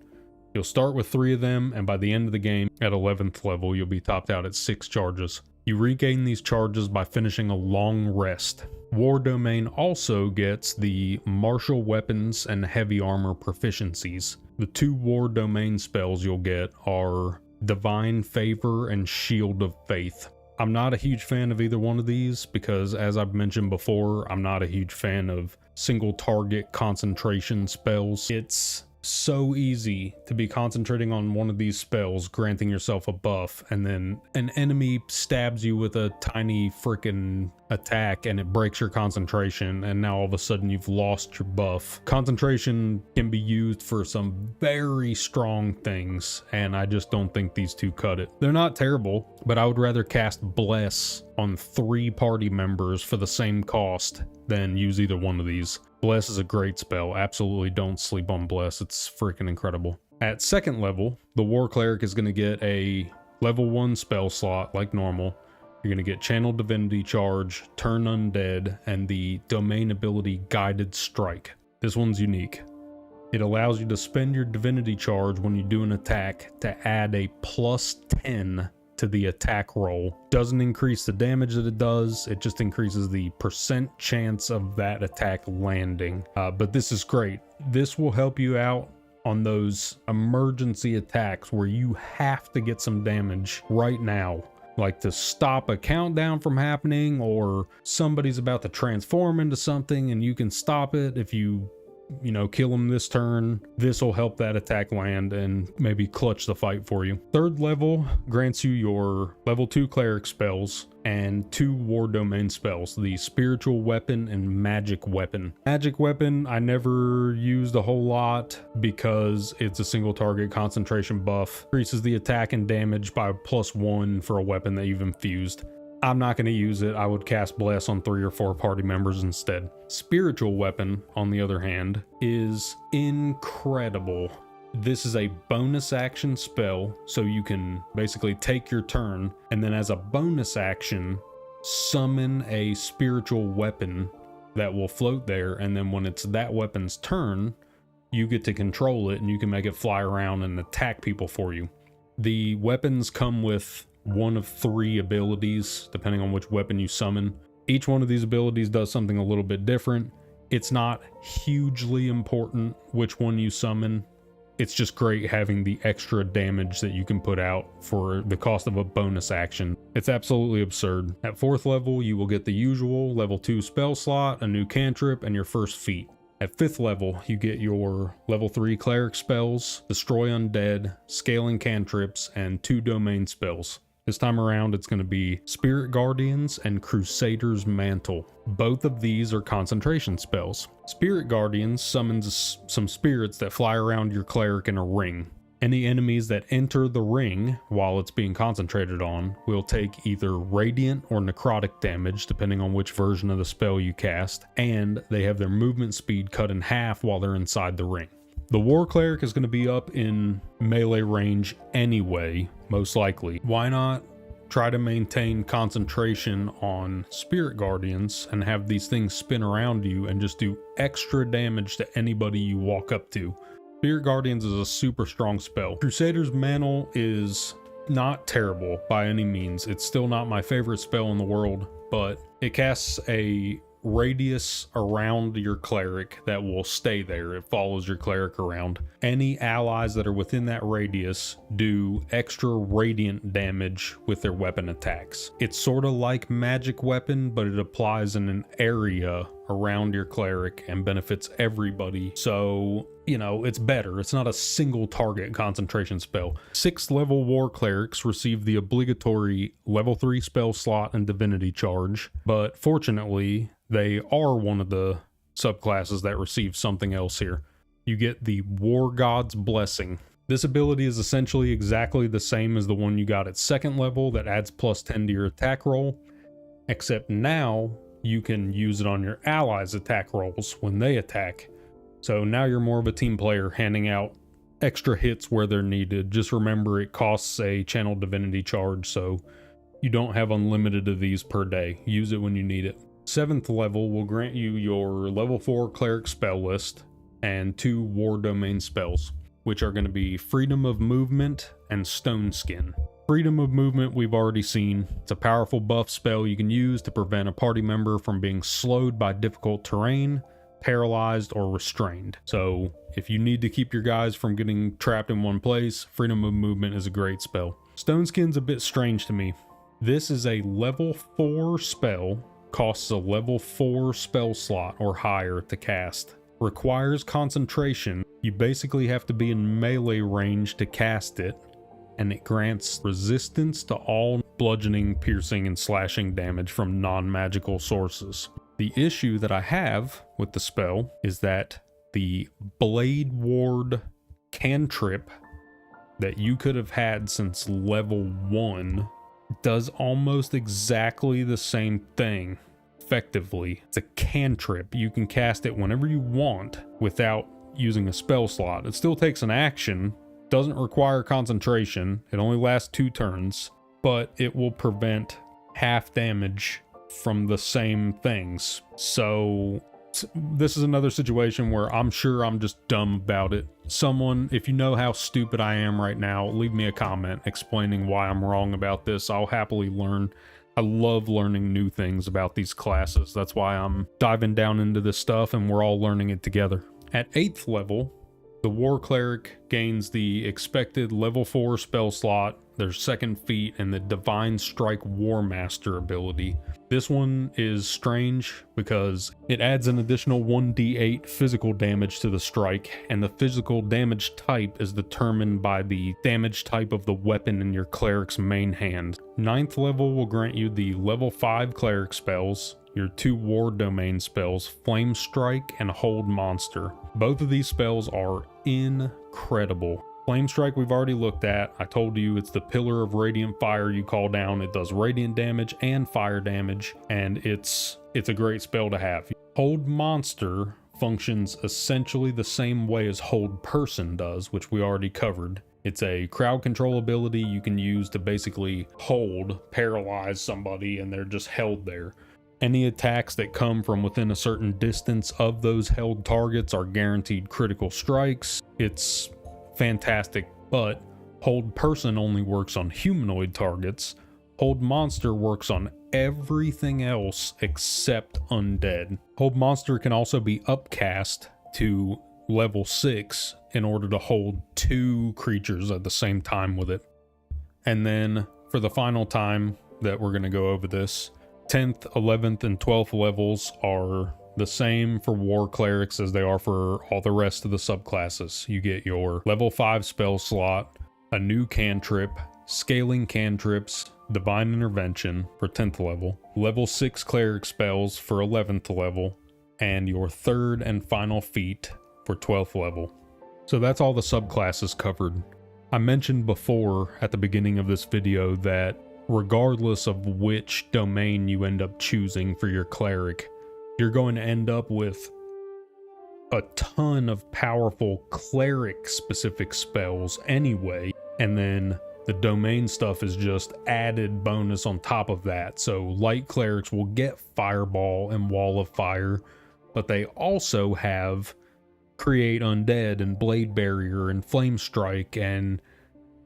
You'll start with 3 of them, and by the end of the game, at 11th level, you'll be topped out at 6 charges. You regain these charges by finishing a long rest. War Domain also gets the martial weapons and heavy armor proficiencies. The 2 War Domain spells you'll get are Divine Favor and Shield of Faith. I'm not a huge fan of either one of these because, as I've mentioned before, I'm not a huge fan of single target concentration spells. It's so easy to be concentrating on one of these spells, granting yourself a buff, and then an enemy stabs you with a tiny freaking attack and it breaks your concentration, and now all of a sudden you've lost your buff. Concentration can be used for some very strong things, and I just don't think these 2 cut it. They're not terrible, but I would rather cast Bless on 3 party members for the same cost than use either one of these. Bless is a great spell. Absolutely don't sleep on Bless. It's freaking incredible. At 2nd level, the War Cleric is going to get a level 1 spell slot like normal. You're going to get Channel Divinity Charge, Turn Undead, and the domain ability Guided Strike. This one's unique. It allows you to spend your Divinity Charge when you do an attack to add a +10 to the attack roll. Doesn't increase the damage that it does, it just increases the % chance of that attack landing. But this is great. This will help you out on those emergency attacks where you have to get some damage right now, like to stop a countdown from happening, or somebody's about to transform into something and you can stop it if you you know, kill him this turn. This will help that attack land and maybe clutch the fight for you. Third level grants you your level 2 cleric spells and 2 war domain spells, the spiritual weapon and magic weapon. Magic weapon I never used a whole lot because it's a single target concentration buff, increases the attack and damage by +1 for a weapon that you've infused. I'm not going to use it. I would cast Bless on 3 or 4 party members instead. Spiritual weapon, on the other hand, is incredible. This is a bonus action spell, so you can basically take your turn, and then as a bonus action, summon a spiritual weapon that will float there, and then when it's that weapon's turn, you get to control it, and you can make it fly around and attack people for you. The weapons come with one of 3 abilities, depending on which weapon you summon. Each one of these abilities does something a little bit different. It's not hugely important which one you summon. It's just great having the extra damage that you can put out for the cost of a bonus action. It's absolutely absurd. At 4th level, you will get the usual level 2 spell slot, a new cantrip, and your first feat. At 5th level, you get your level 3 cleric spells, destroy undead, scaling cantrips, and 2 domain spells. This time around, it's going to be Spirit Guardians and Crusader's Mantle. Both of these are concentration spells. Spirit Guardians summons some spirits that fly around your cleric in a ring. Any enemies that enter the ring while it's being concentrated on will take either radiant or necrotic damage, depending on which version of the spell you cast, and they have their movement speed cut in half while they're inside the ring. The War Cleric is going to be up in melee range anyway, most likely. Why not try to maintain concentration on Spirit Guardians and have these things spin around you and just do extra damage to anybody you walk up to? Spirit Guardians is a super strong spell. Crusader's Mantle is not terrible by any means. It's still not my favorite spell in the world, but it casts a radius around your cleric that will stay there. It follows your cleric around. Any allies that are within that radius do extra radiant damage with their weapon attacks. It's sort of like magic weapon, but it applies in an area around your cleric and benefits everybody. So, you know, it's better. It's not a single target concentration spell. 6th level war clerics receive the obligatory level 3 spell slot and divinity charge, but fortunately, they are one of the subclasses that receive something else here. You get the War God's Blessing. This ability is essentially exactly the same as the one you got at 2nd level that adds +10 to your attack roll, except now you can use it on your allies' attack rolls when they attack. So now you're more of a team player, handing out extra hits where they're needed. Just remember it costs a channel divinity charge, so you don't have unlimited of these per day. Use it when you need it. 7th level will grant you your level 4 cleric spell list and 2 war domain spells, which are going to be Freedom of Movement and Stone Skin. Freedom of Movement we've already seen. It's a powerful buff spell you can use to prevent a party member from being slowed by difficult terrain, paralyzed, or restrained. So if you need to keep your guys from getting trapped in one place, Freedom of Movement is a great spell. Stone Skin's a bit strange to me. This is a level 4 spell, costs a level 4 spell slot or higher to cast. Requires concentration. You basically have to be in melee range to cast it, and it grants resistance to all bludgeoning, piercing, and slashing damage from non-magical sources. The issue that I have with the spell is that the Blade Ward cantrip that you could have had since level 1 does almost exactly the same thing. Effectively, it's a cantrip. You can cast it whenever you want without using a spell slot. It still takes an action, doesn't require concentration, it only lasts 2 turns, but it will prevent half damage from the same things. So this is another situation where I'm sure I'm just dumb about it. Someone, if you know how stupid I am right now, leave me a comment explaining why I'm wrong about this. I'll happily learn. I love learning new things about these classes. That's why I'm diving down into this stuff and we're all learning it together. At 8th level, The War Cleric gains the expected level 4 spell slot, their second feat, and the Divine Strike War Master ability. This one is strange because it adds an additional 1d8 physical damage to the strike, and the physical damage type is determined by the damage type of the weapon in your cleric's main hand. 9th level will grant you the level 5 cleric spells, your 2 war domain spells, Flame Strike and Hold Monster. Both of these spells are incredible. Flame Strike we've already looked at. I told you it's the pillar of radiant fire you call down. It does radiant damage and fire damage, and it's a great spell to have. Hold Monster functions essentially the same way as Hold Person does, which we already covered. It's a crowd control ability you can use to basically paralyze somebody, and they're just held there. Any attacks that come from within a certain distance of those held targets are guaranteed critical strikes. It's fantastic, but Hold Person only works on humanoid targets. Hold Monster works on everything else except undead. Hold Monster can also be upcast to level 6 in order to hold 2 creatures at the same time with it. And then for the final time that we're going to go over this, 10th, 11th, and 12th levels are the same for War Clerics as they are for all the rest of the subclasses. You get your level 5 spell slot, a new cantrip, scaling cantrips, Divine Intervention for 10th level, level 6 cleric spells for 11th level, and your 3rd and final feat for 12th level. So that's all the subclasses covered. I mentioned before at the beginning of this video that regardless of which domain you end up choosing for your cleric, you're going to end up with a ton of powerful cleric specific spells anyway, and then the domain stuff is just added bonus on top of that. So light clerics will get Fireball and Wall of Fire, but they also have Create Undead and Blade Barrier and Flame Strike and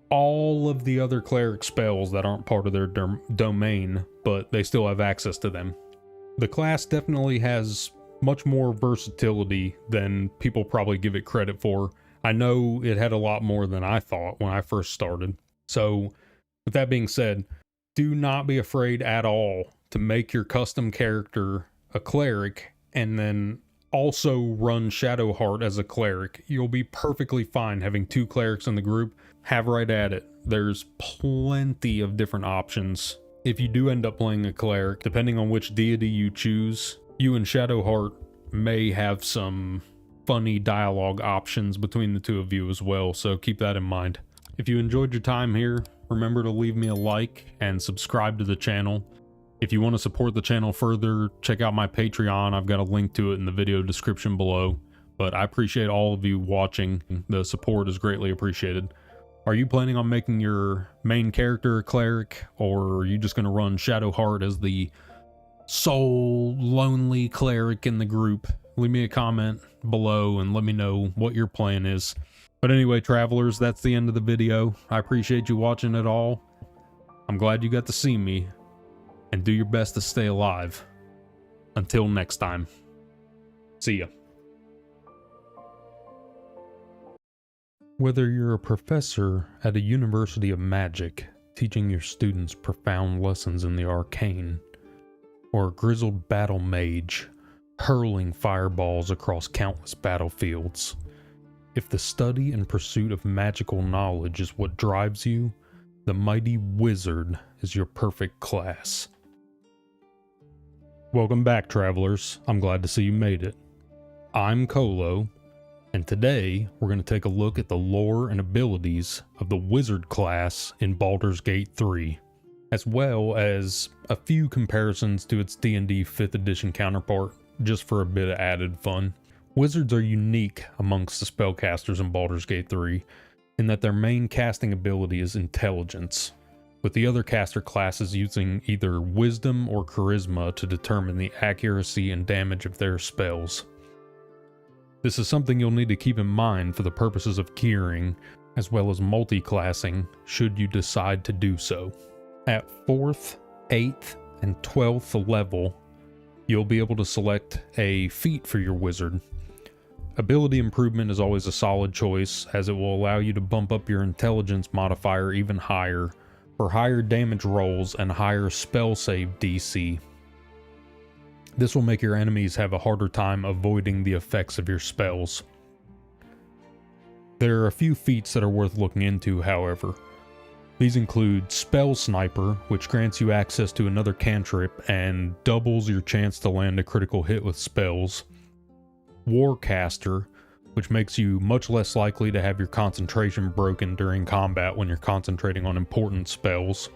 all of the other cleric spells that aren't part of their domain, but they still have access to them. The class definitely has much more versatility than people probably give it credit for. I know it had a lot more than I thought when I first started. So with that being said, do not be afraid at all to make your custom character a cleric and then also run Shadowheart as a cleric. You'll be perfectly fine having 2 clerics in the group. Have right at it. There's plenty of different options. If you do end up playing a cleric, depending on which deity you choose, you and Shadowheart may have some funny dialogue options between the two of you as well, so keep that in mind. If you enjoyed your time here, remember to leave me a like and subscribe to the channel. If you want to support the channel further, check out my Patreon. I've got a link to it in the video description below. But I appreciate all of you watching. The support is greatly appreciated. Are you planning on making your main character a cleric, or are you just going to run Shadowheart as the sole lonely cleric in the group? Leave me a comment below and let me know what your plan is. But anyway, travelers, that's the end of the video. I appreciate you watching it all. I'm glad you got to see me, and do your best to stay alive. Until next time. See ya. Whether you're a professor at a university of magic, teaching your students profound lessons in the arcane, or a grizzled battle mage, hurling fireballs across countless battlefields, if the study and pursuit of magical knowledge is what drives you, the mighty wizard is your perfect class. Welcome back, travelers. I'm glad to see you made it. I'm Kolo, and today we're going to take a look at the lore and abilities of the wizard class in Baldur's Gate 3, as well as a few comparisons to its D&D 5th edition counterpart, just for a bit of added fun. Wizards are unique amongst the spellcasters in Baldur's Gate 3 in that their main casting ability is intelligence, with the other caster classes using either wisdom or charisma to determine the accuracy and damage of their spells. This is something you'll need to keep in mind for the purposes of keying, as well as multi-classing, should you decide to do so. At 4th, 8th, and 12th level, you'll be able to select a feat for your wizard. Ability improvement is always a solid choice, as it will allow you to bump up your intelligence modifier even higher for higher damage rolls and higher spell save DC. This will make your enemies have a harder time avoiding the effects of your spells. There are a few feats that are worth looking into, however. These include Spell Sniper, which grants you access to another cantrip and doubles your chance to land a critical hit with spells. Warcaster, which makes you much less likely to have your concentration broken during combat when you're concentrating on important spells.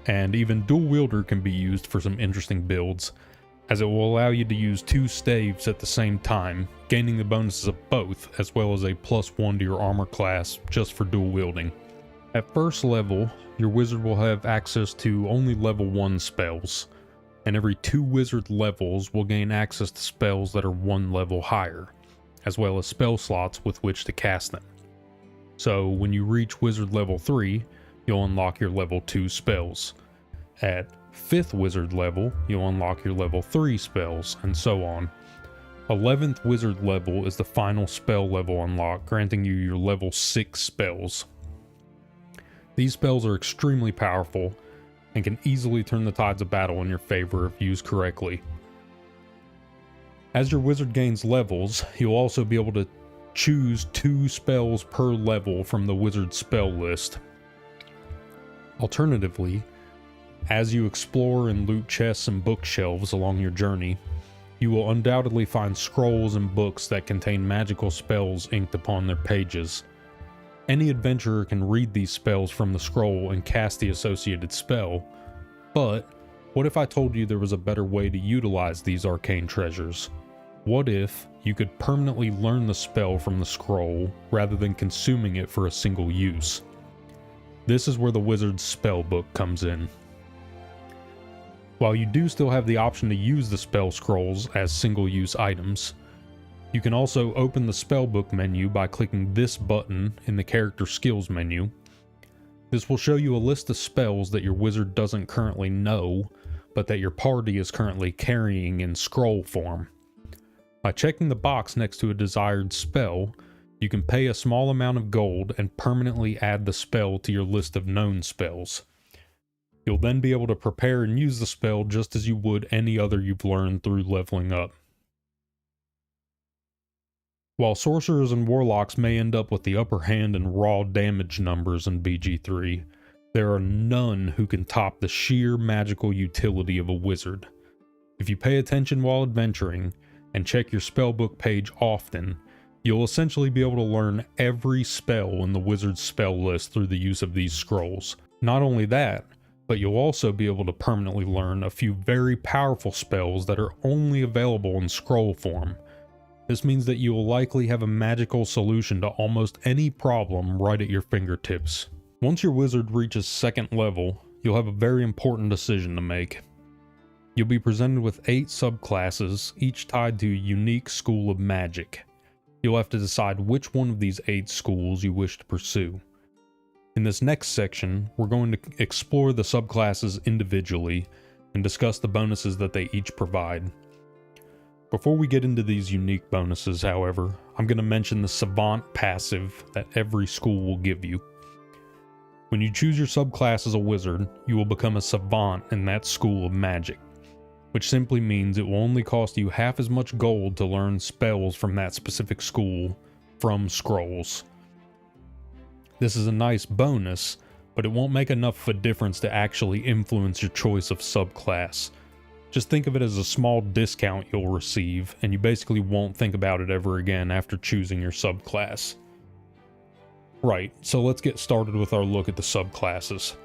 And even Dual Wielder can be used for some interesting builds, as it will allow you to use 2 staves at the same time, gaining the bonuses of both, as well as a +1 to your armor class just for dual wielding. At first level, your wizard will have access to only level 1 spells, and every 2 wizard levels will gain access to spells that are 1 level higher, as well as spell slots with which to cast them. So when you reach wizard level 3, you'll unlock your level 2 spells. At 5th wizard level, you'll unlock your level 3 spells, and so on. 11th wizard level is the final spell level unlock, granting you your level 6 spells. These spells are extremely powerful, and can easily turn the tides of battle in your favor if used correctly. As your wizard gains levels, you'll also be able to choose 2 spells per level from the wizard spell list. Alternatively, as you explore and loot chests and bookshelves along your journey, you will undoubtedly find scrolls and books that contain magical spells inked upon their pages. Any adventurer can read these spells from the scroll and cast the associated spell, but what if I told you there was a better way to utilize these arcane treasures? What if you could permanently learn the spell from the scroll rather than consuming it for a single use? This is where the wizard's spell book comes in. While you do still have the option to use the spell scrolls as single-use items, you can also open the spellbook menu by clicking this button in the character skills menu. This will show you a list of spells that your wizard doesn't currently know, but that your party is currently carrying in scroll form. By checking the box next to a desired spell, you can pay a small amount of gold and permanently add the spell to your list of known spells. You'll then be able to prepare and use the spell just as you would any other you've learned through leveling up. While sorcerers and warlocks may end up with the upper hand in raw damage numbers in BG3, there are none who can top the sheer magical utility of a wizard. If you pay attention while adventuring, and check your spellbook page often, you'll essentially be able to learn every spell in the wizard's spell list through the use of these scrolls. Not only that, but you'll also be able to permanently learn a few very powerful spells that are only available in scroll form. This means that you will likely have a magical solution to almost any problem right at your fingertips. Once your wizard reaches 2nd level, you'll have a very important decision to make. You'll be presented with 8 subclasses, each tied to a unique school of magic. You'll have to decide which one of these 8 schools you wish to pursue. In this next section, we're going to explore the subclasses individually and discuss the bonuses that they each provide. Before we get into these unique bonuses, however, I'm going to mention the Savant passive that every school will give you. When you choose your subclass as a wizard, you will become a Savant in that school of magic, which simply means it will only cost you half as much gold to learn spells from that specific school from scrolls. This is a nice bonus, but it won't make enough of a difference to actually influence your choice of subclass. Just think of it as a small discount you'll receive, and you basically won't think about it ever again after choosing your subclass. Right, so let's get started with our look at the subclasses.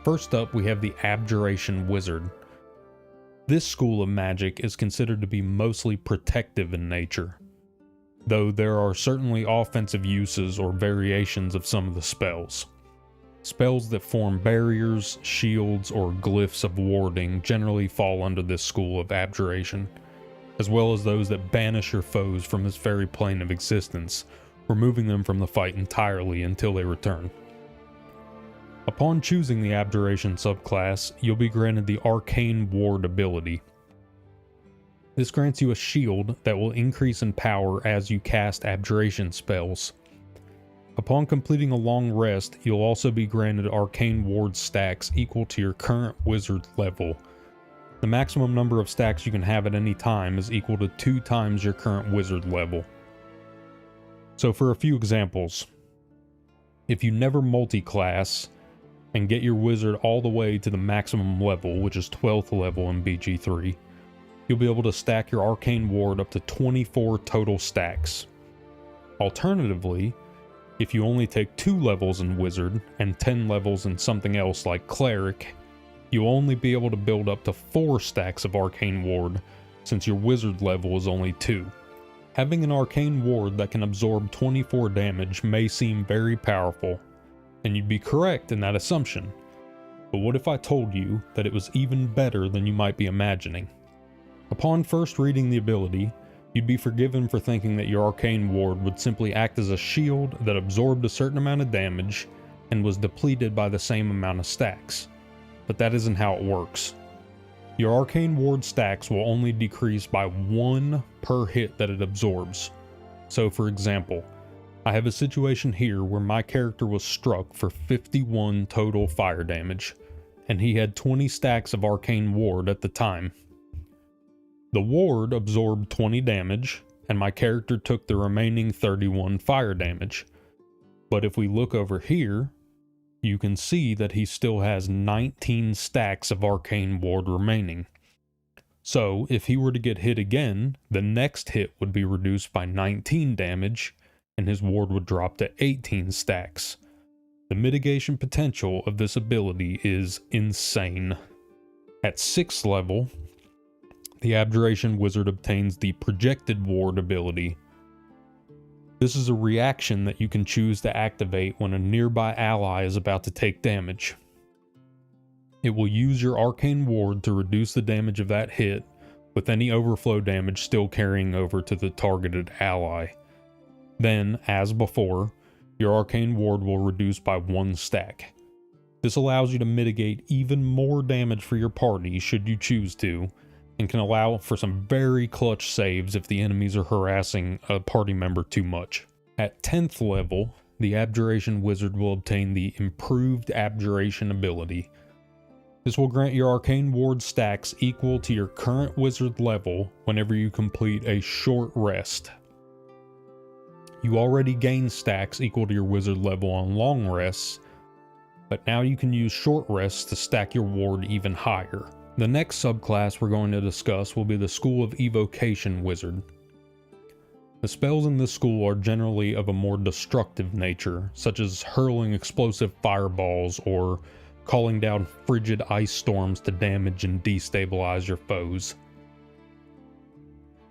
First up, we have the Abjuration Wizard. This school of magic is considered to be mostly protective in nature, though there are certainly offensive uses or variations of some of the spells. Spells that form barriers, shields, or glyphs of warding generally fall under this school of abjuration, as well as those that banish your foes from this very plane of existence, removing them from the fight entirely until they return. Upon choosing the Abjuration subclass, you'll be granted the Arcane Ward ability. This grants you a shield that will increase in power as you cast abjuration spells. Upon completing a long rest, you'll also be granted arcane ward stacks equal to your current wizard level. The maximum number of stacks you can have at any time is equal to 2 times your current wizard level. So for a few examples, if you never multi-class and get your wizard all the way to the maximum level, which is 12th level in BG3, you'll be able to stack your arcane ward up to 24 total stacks. Alternatively, if you only take 2 levels in wizard and 10 levels in something else like cleric, you'll only be able to build up to 4 stacks of arcane ward since your wizard level is only 2. Having an arcane ward that can absorb 24 damage may seem very powerful, and you'd be correct in that assumption. But what if I told you that it was even better than you might be imagining? Upon first reading the ability, you'd be forgiven for thinking that your arcane ward would simply act as a shield that absorbed a certain amount of damage and was depleted by the same amount of stacks. But that isn't how it works. Your arcane ward stacks will only decrease by 1 per hit that it absorbs. So for example, I have a situation here where my character was struck for 51 total fire damage, and he had 20 stacks of arcane ward at the time. The ward absorbed 20 damage, and my character took the remaining 31 fire damage. But if we look over here, you can see that he still has 19 stacks of arcane ward remaining. So if he were to get hit again, the next hit would be reduced by 19 damage, and his ward would drop to 18 stacks. The mitigation potential of this ability is insane. At 6th level, the Abjuration Wizard obtains the Projected Ward ability. This is a reaction that you can choose to activate when a nearby ally is about to take damage. It will use your Arcane Ward to reduce the damage of that hit, with any overflow damage still carrying over to the targeted ally. Then, as before, your Arcane Ward will reduce by 1 stack. This allows you to mitigate even more damage for your party should you choose to, and can allow for some very clutch saves if the enemies are harassing a party member too much. At 10th level, the Abjuration Wizard will obtain the Improved Abjuration ability. This will grant your Arcane Ward stacks equal to your current wizard level whenever you complete a short rest. You already gain stacks equal to your wizard level on long rests, but now you can use short rests to stack your ward even higher. The next subclass we're going to discuss will be the School of Evocation Wizard. The spells in this school are generally of a more destructive nature, such as hurling explosive fireballs or calling down frigid ice storms to damage and destabilize your foes.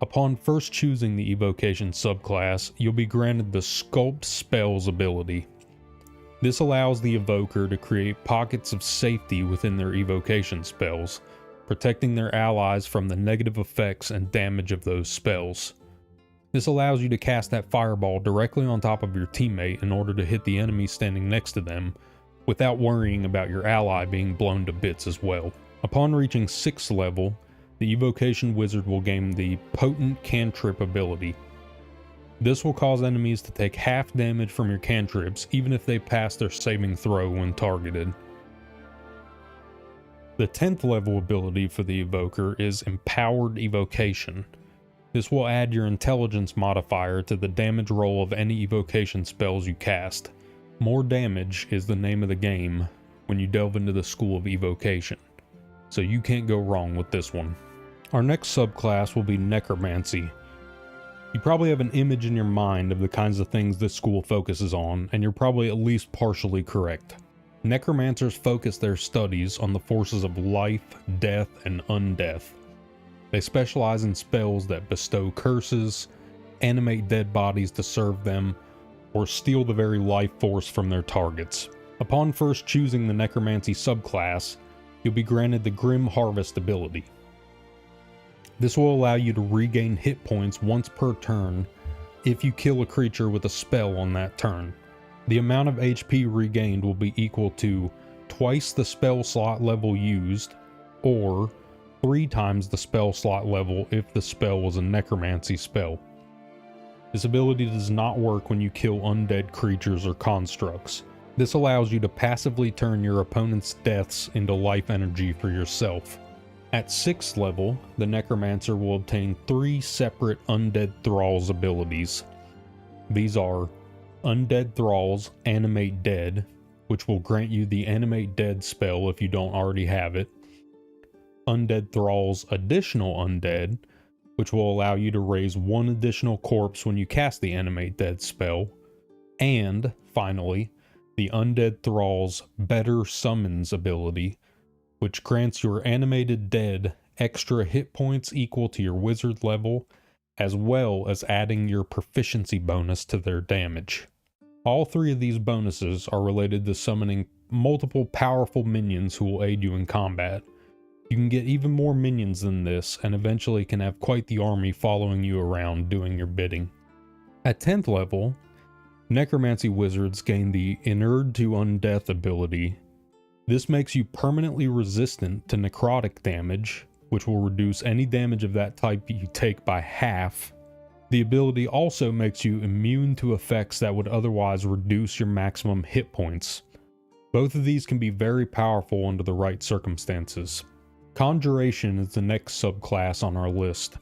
Upon first choosing the Evocation subclass, you'll be granted the Sculpt Spells ability. This allows the evoker to create pockets of safety within their evocation spells, protecting their allies from the negative effects and damage of those spells. This allows you to cast that fireball directly on top of your teammate in order to hit the enemy standing next to them, without worrying about your ally being blown to bits as well. Upon reaching 6th level, the Evocation Wizard will gain the Potent Cantrip ability. This will cause enemies to take half damage from your cantrips even if they pass their saving throw when targeted. The 10th level ability for the Evoker is Empowered Evocation. This will add your intelligence modifier to the damage roll of any evocation spells you cast. More damage is the name of the game when you delve into the School of Evocation, so you can't go wrong with this one. Our next subclass will be Necromancy. You probably have an image in your mind of the kinds of things this school focuses on, and you're probably at least partially correct. Necromancers focus their studies on the forces of life, death, and undeath. They specialize in spells that bestow curses, animate dead bodies to serve them, or steal the very life force from their targets. Upon first choosing the Necromancy subclass, you'll be granted the Grim Harvest ability. This will allow you to regain hit points once per turn if you kill a creature with a spell on that turn. The amount of HP regained will be equal to twice the spell slot level used, or 3 times the spell slot level if the spell was a necromancy spell. This ability does not work when you kill undead creatures or constructs. This allows you to passively turn your opponent's deaths into life energy for yourself. At 6th level, the Necromancer will obtain 3 separate Undead Thralls abilities. These are Undead Thralls Animate Dead, which will grant you the Animate Dead spell if you don't already have it. Undead Thralls Additional Undead, which will allow you to raise 1 additional corpse when you cast the Animate Dead spell. And, finally, the Undead Thralls Better Summons ability, which grants your animated dead extra hit points equal to your wizard level, as well as adding your proficiency bonus to their damage. All 3 of these bonuses are related to summoning multiple powerful minions who will aid you in combat. You can get even more minions than this, and eventually can have quite the army following you around doing your bidding. At 10th level, Necromancy Wizards gain the Inured to Undeath ability. This makes you permanently resistant to necrotic damage, which will reduce any damage of that type you take by half. The ability also makes you immune to effects that would otherwise reduce your maximum hit points. Both of these can be very powerful under the right circumstances. Conjuration is the next subclass on our list.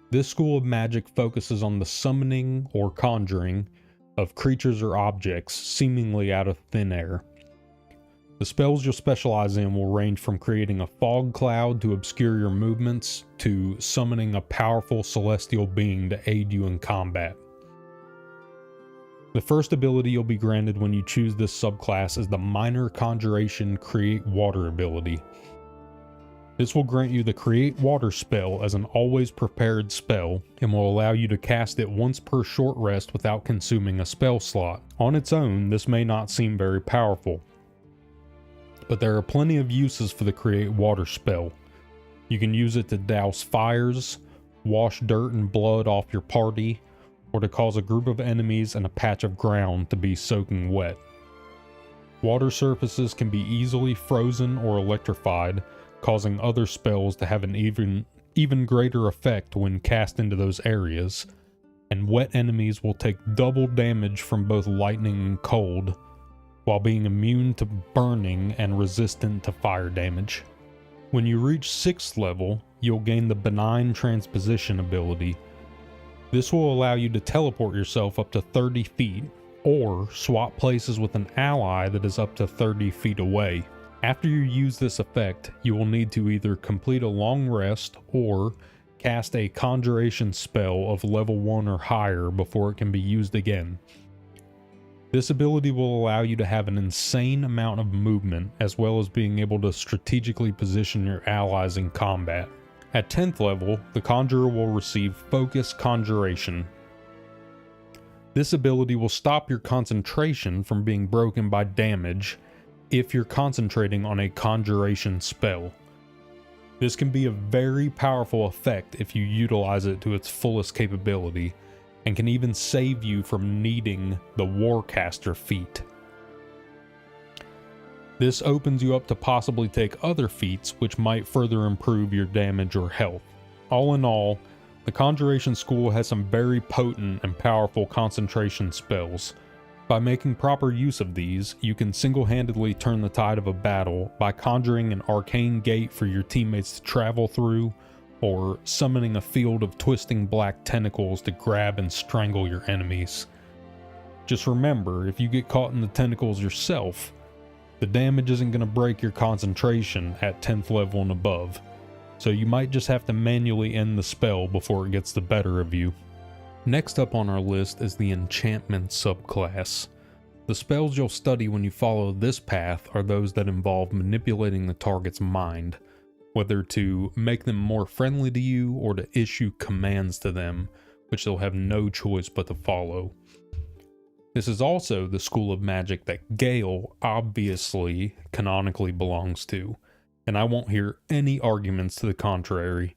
This school of magic focuses on the summoning or conjuring of creatures or objects seemingly out of thin air. The spells you'll specialize in will range from creating a fog cloud to obscure your movements, to summoning a powerful celestial being to aid you in combat. The first ability you'll be granted when you choose this subclass is the Minor Conjuration Create Water ability. This will grant you the Create Water spell as an always prepared spell, and will allow you to cast it once per short rest without consuming a spell slot. On its own, this may not seem very powerful, but there are plenty of uses for the Create Water spell. You can use it to douse fires, wash dirt and blood off your party, or to cause a group of enemies and a patch of ground to be soaking wet. Water surfaces can be easily frozen or electrified, causing other spells to have an even greater effect when cast into those areas, and wet enemies will take double damage from both lightning and cold, while being immune to burning and resistant to fire damage. When you reach 6th level, you'll gain the Benign Transposition ability. This will allow you to teleport yourself up to 30 feet, or swap places with an ally that is up to 30 feet away. After you use this effect, you will need to either complete a long rest or cast a conjuration spell of level 1 or higher before it can be used again. This ability will allow you to have an insane amount of movement, as well as being able to strategically position your allies in combat. At 10th level, the Conjurer will receive Focus Conjuration. This ability will stop your concentration from being broken by damage if you're concentrating on a conjuration spell. This can be a very powerful effect if you utilize it to its fullest capability, and can even save you from needing the Warcaster feat. This opens you up to possibly take other feats which might further improve your damage or health. All in all, the Conjuration School has some very potent and powerful concentration spells. By making proper use of these, you can single-handedly turn the tide of a battle by conjuring an arcane gate for your teammates to travel through, or summoning a field of twisting black tentacles to grab and strangle your enemies. Just remember, if you get caught in the tentacles yourself, the damage isn't going to break your concentration at 10th level and above, so you might just have to manually end the spell before it gets the better of you. Next up on our list is the Enchantment subclass. The spells you'll study when you follow this path are those that involve manipulating the target's mind, whether to make them more friendly to you or to issue commands to them, which they'll have no choice but to follow. This is also the school of magic that Gale obviously canonically belongs to, and I won't hear any arguments to the contrary.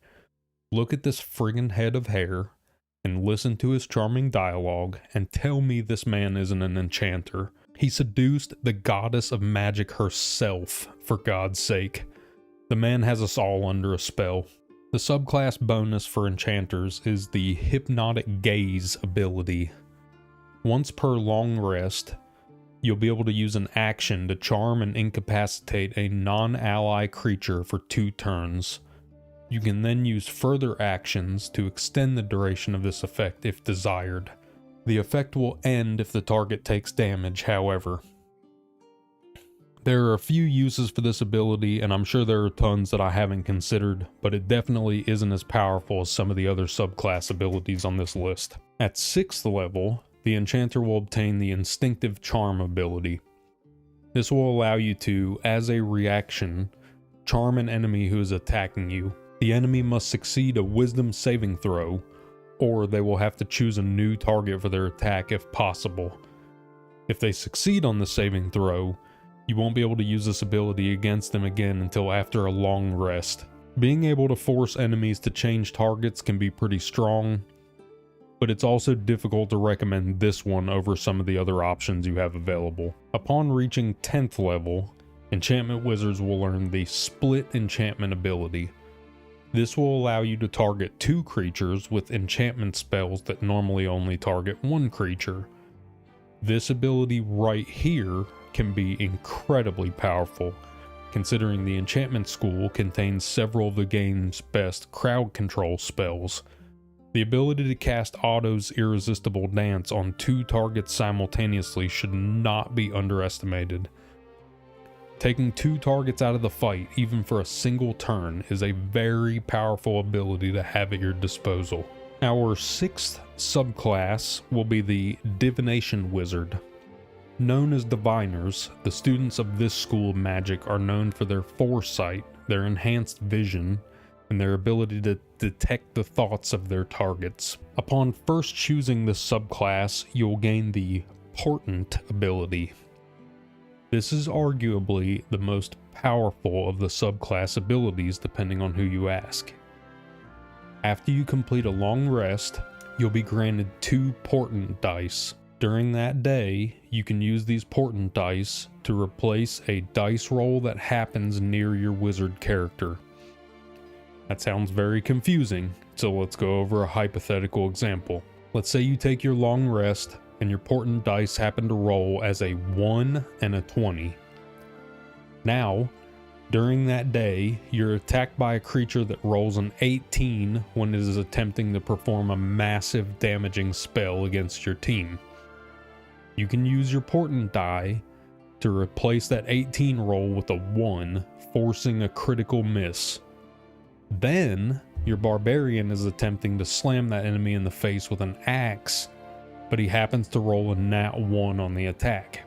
Look at this friggin' head of hair, and listen to his charming dialogue, and tell me this man isn't an enchanter. He seduced the goddess of magic herself, for God's sake. The man has us all under a spell. The subclass bonus for enchanters is the Hypnotic Gaze ability. Once per long rest, you'll be able to use an action to charm and incapacitate a non-ally creature for 2 turns. You can then use further actions to extend the duration of this effect if desired. The effect will end if the target takes damage, however. There are a few uses for this ability, and I'm sure there are tons that I haven't considered, but it definitely isn't as powerful as some of the other subclass abilities on this list. At 6th level, the enchanter will obtain the Instinctive Charm ability. This will allow you to, as a reaction, charm an enemy who is attacking you. The enemy must succeed a Wisdom saving throw, or they will have to choose a new target for their attack if possible. If they succeed on the saving throw, you won't be able to use this ability against them again until after a long rest. Being able to force enemies to change targets can be pretty strong, but it's also difficult to recommend this one over some of the other options you have available. Upon reaching 10th level, enchantment wizards will learn the Split Enchantment ability. This will allow you to target 2 creatures with enchantment spells that normally only target 1 creature. This ability right here can be incredibly powerful, considering the enchantment school contains several of the game's best crowd control spells. The ability to cast Otto's Irresistible Dance on 2 targets simultaneously should not be underestimated. Taking 2 targets out of the fight, even for a single turn, is a very powerful ability to have at your disposal. Our 6th subclass will be the Divination Wizard. Known as Diviners, the students of this school of magic are known for their foresight, their enhanced vision, and their ability to detect the thoughts of their targets. Upon first choosing this subclass, you'll gain the Portent ability. This is arguably the most powerful of the subclass abilities depending on who you ask. After you complete a long rest, you'll be granted 2 Portent dice. During that day, you can use these Portent dice to replace a dice roll that happens near your wizard character. That sounds very confusing, so let's go over a hypothetical example. Let's say you take your long rest and your Portent dice happen to roll as a 1 and a 20. Now, during that day, you're attacked by a creature that rolls an 18 when it is attempting to perform a massive damaging spell against your team. You can use your Portent die to replace that 18 roll with a 1, forcing a critical miss. Then, your Barbarian is attempting to slam that enemy in the face with an axe, but he happens to roll a nat 1 on the attack.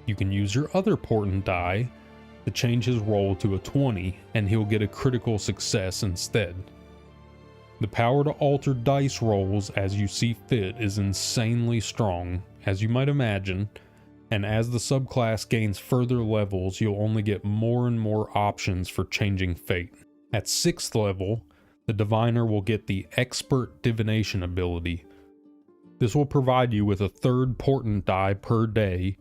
You can use your other Portent die to change his roll to a 20, and he'll get a critical success instead. The power to alter dice rolls as you see fit is insanely strong, as you might imagine, and as the subclass gains further levels, you'll only get more and more options for changing fate. At 6th level, the Diviner will get the Expert Divination ability. This will provide you with a 3rd Portent die per day,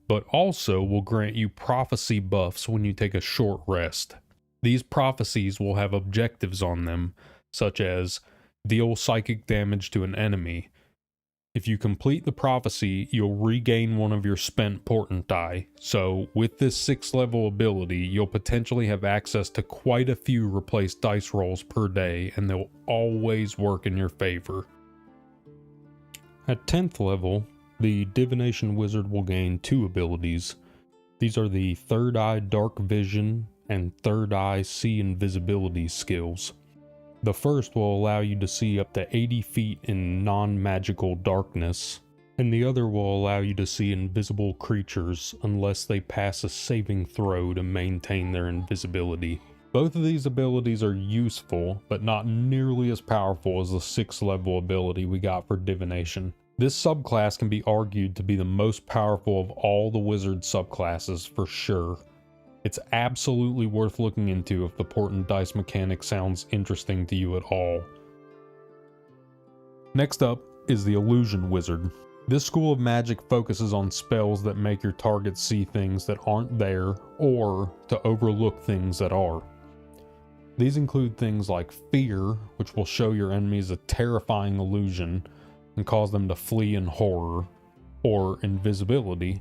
but also will grant you prophecy buffs when you take a short rest. These prophecies will have objectives on them, such as deal psychic damage to an enemy. If you complete the prophecy, you'll regain one of your spent Portent die, so with this 6th level ability, you'll potentially have access to quite a few replaced dice rolls per day, and they'll always work in your favor. At 10th level, the Divination Wizard will gain 2 abilities. These are the Third Eye Dark Vision and Third Eye See Invisibility skills. The first will allow you to see up to 80 feet in non-magical darkness, and the other will allow you to see invisible creatures unless they pass a saving throw to maintain their invisibility. Both of these abilities are useful, but not nearly as powerful as the 6th level ability we got for Divination. This subclass can be argued to be the most powerful of all the wizard subclasses for sure. It's absolutely worth looking into if the Portent dice mechanic sounds interesting to you at all. Next up is the Illusion Wizard. This school of magic focuses on spells that make your target see things that aren't there or to overlook things that are. These include things like Fear, which will show your enemies a terrifying illusion and cause them to flee in horror, or Invisibility,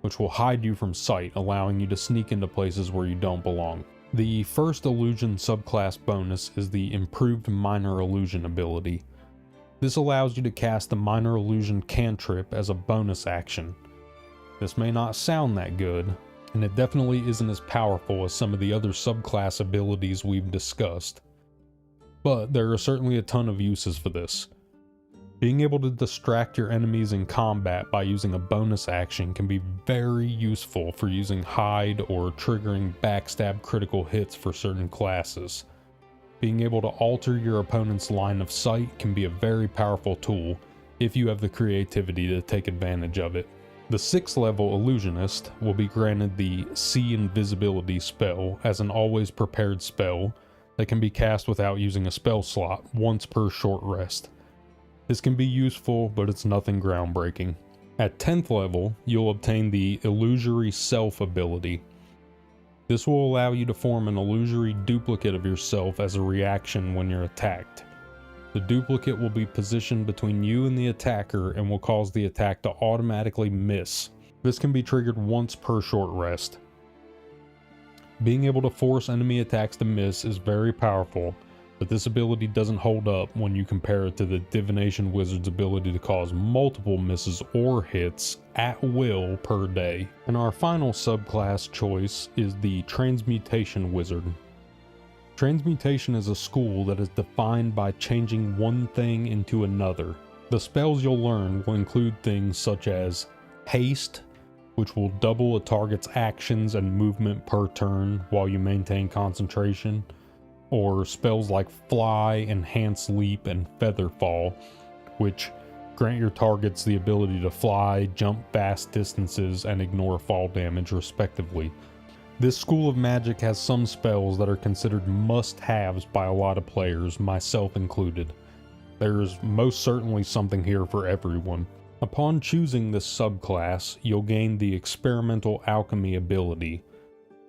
which will hide you from sight, allowing you to sneak into places where you don't belong. The first illusion subclass bonus is the Improved Minor Illusion ability. This allows you to cast the Minor Illusion cantrip as a bonus action. This may not sound that good, and it definitely isn't as powerful as some of the other subclass abilities we've discussed, but there are certainly a ton of uses for this. Being able to distract your enemies in combat by using a bonus action can be very useful for using hide or triggering backstab critical hits for certain classes. Being able to alter your opponent's line of sight can be a very powerful tool if you have the creativity to take advantage of it. The 6th level Illusionist will be granted the See Invisibility spell as an always prepared spell that can be cast without using a spell slot once per short rest. This can be useful, but it's nothing groundbreaking. At 10th level, you'll obtain the Illusory Self ability. This will allow you to form an illusory duplicate of yourself as a reaction when you're attacked. The duplicate will be positioned between you and the attacker and will cause the attack to automatically miss. This can be triggered once per short rest. Being able to force enemy attacks to miss is very powerful, but this ability doesn't hold up when you compare it to the Divination Wizard's ability to cause multiple misses or hits at will per day. And our final subclass choice is the Transmutation Wizard. Transmutation is a school that is defined by changing one thing into another. The spells you'll learn will include things such as Haste, which will double a target's actions and movement per turn while you maintain concentration, or spells like Fly, Enhance Leap, and Featherfall, which grant your targets the ability to fly, jump vast distances, and ignore fall damage respectively. This school of magic has some spells that are considered must-haves by a lot of players, myself included. There's most certainly something here for everyone. Upon choosing this subclass, you'll gain the Experimental Alchemy ability.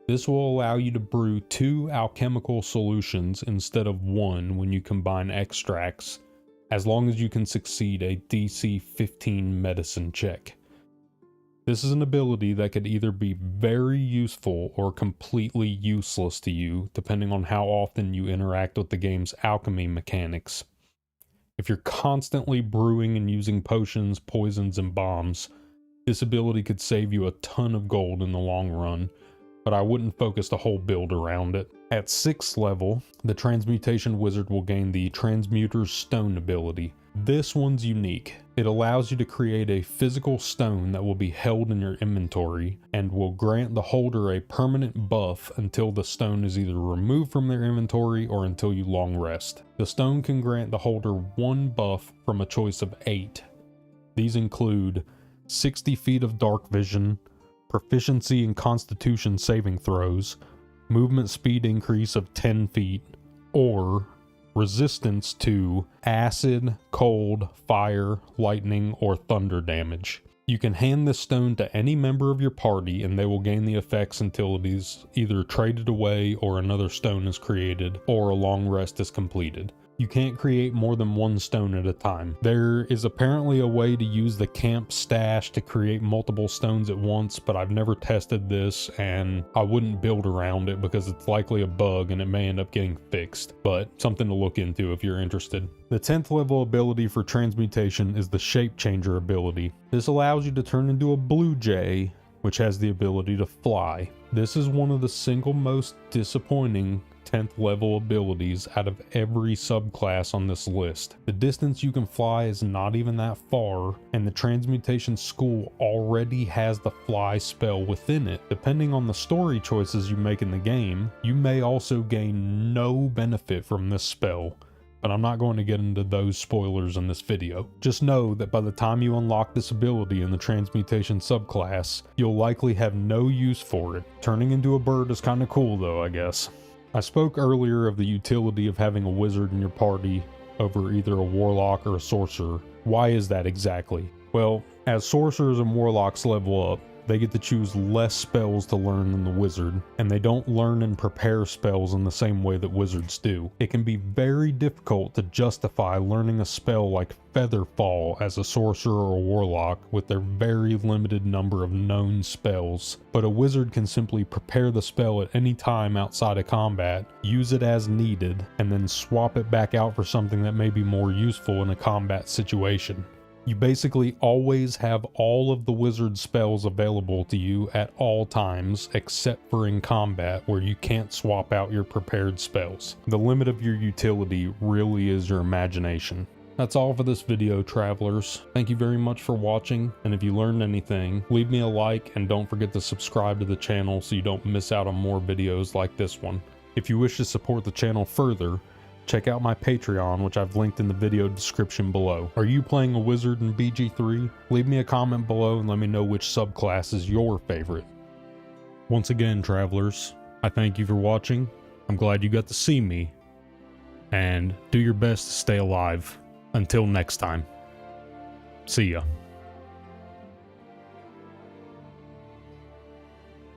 This will allow you to brew 2 alchemical solutions instead of 1 when you combine extracts, as long as you can succeed a DC 15 medicine check. This is an ability that could either be very useful or completely useless to you, depending on how often you interact with the game's alchemy mechanics. If you're constantly brewing and using potions, poisons, and bombs, this ability could save you a ton of gold in the long run, but I wouldn't focus the whole build around it. At 6th level, the Transmutation Wizard will gain the Transmuter's Stone ability. This one's unique. It allows you to create a physical stone that will be held in your inventory and will grant the holder a permanent buff until the stone is either removed from their inventory or until you long rest. The stone can grant the holder 1 buff from a choice of 8. These include 60 feet of dark vision, proficiency in Constitution saving throws, movement speed increase of 10 feet, or resistance to acid, cold, fire, lightning, or thunder damage. You can hand this stone to any member of your party and they will gain the effects until it is either traded away or another stone is created or a long rest is completed. You can't create more than 1 stone at a time. There is apparently a way to use the camp stash to create multiple stones at once, but I've never tested this and I wouldn't build around it because it's likely a bug and it may end up getting fixed, but something to look into if you're interested. The 10th level ability for transmutation is the Shape Changer ability. This allows you to turn into a blue jay, which has the ability to fly. This is one of the single most disappointing 10th level abilities out of every subclass on this list. The distance you can fly is not even that far, and the Transmutation School already has the fly spell within it. Depending on the story choices you make in the game, you may also gain no benefit from this spell, but I'm not going to get into those spoilers in this video. Just know that by the time you unlock this ability in the Transmutation subclass, you'll likely have no use for it. Turning into a bird is kinda cool though, I guess. I spoke earlier of the utility of having a wizard in your party over either a warlock or a sorcerer. Why is that exactly? Well, As sorcerers and warlocks level up, they get to choose less spells to learn than the wizard, and they don't learn and prepare spells in the same way that wizards do. It can be very difficult to justify learning a spell like Featherfall as a sorcerer or warlock with their very limited number of known spells, but a wizard can simply prepare the spell at any time outside of combat, use it as needed, and then swap it back out for something that may be more useful in a combat situation. You basically always have all of the wizard spells available to you at all times, except for in combat where you can't swap out your prepared spells. The limit of your utility really is your imagination. That's all for this video, travelers. Thank you very much for watching, and if you learned anything, leave me a like and don't forget to subscribe to the channel so you don't miss out on more videos like this one. If you wish to support the channel further, check out my Patreon, which I've linked in the video description below. Are you playing a wizard in BG3? Leave me a comment below and let me know which subclass is your favorite. Once again, travelers, I thank you for watching. I'm glad you got to see me, and do your best to stay alive. Until next time, see ya.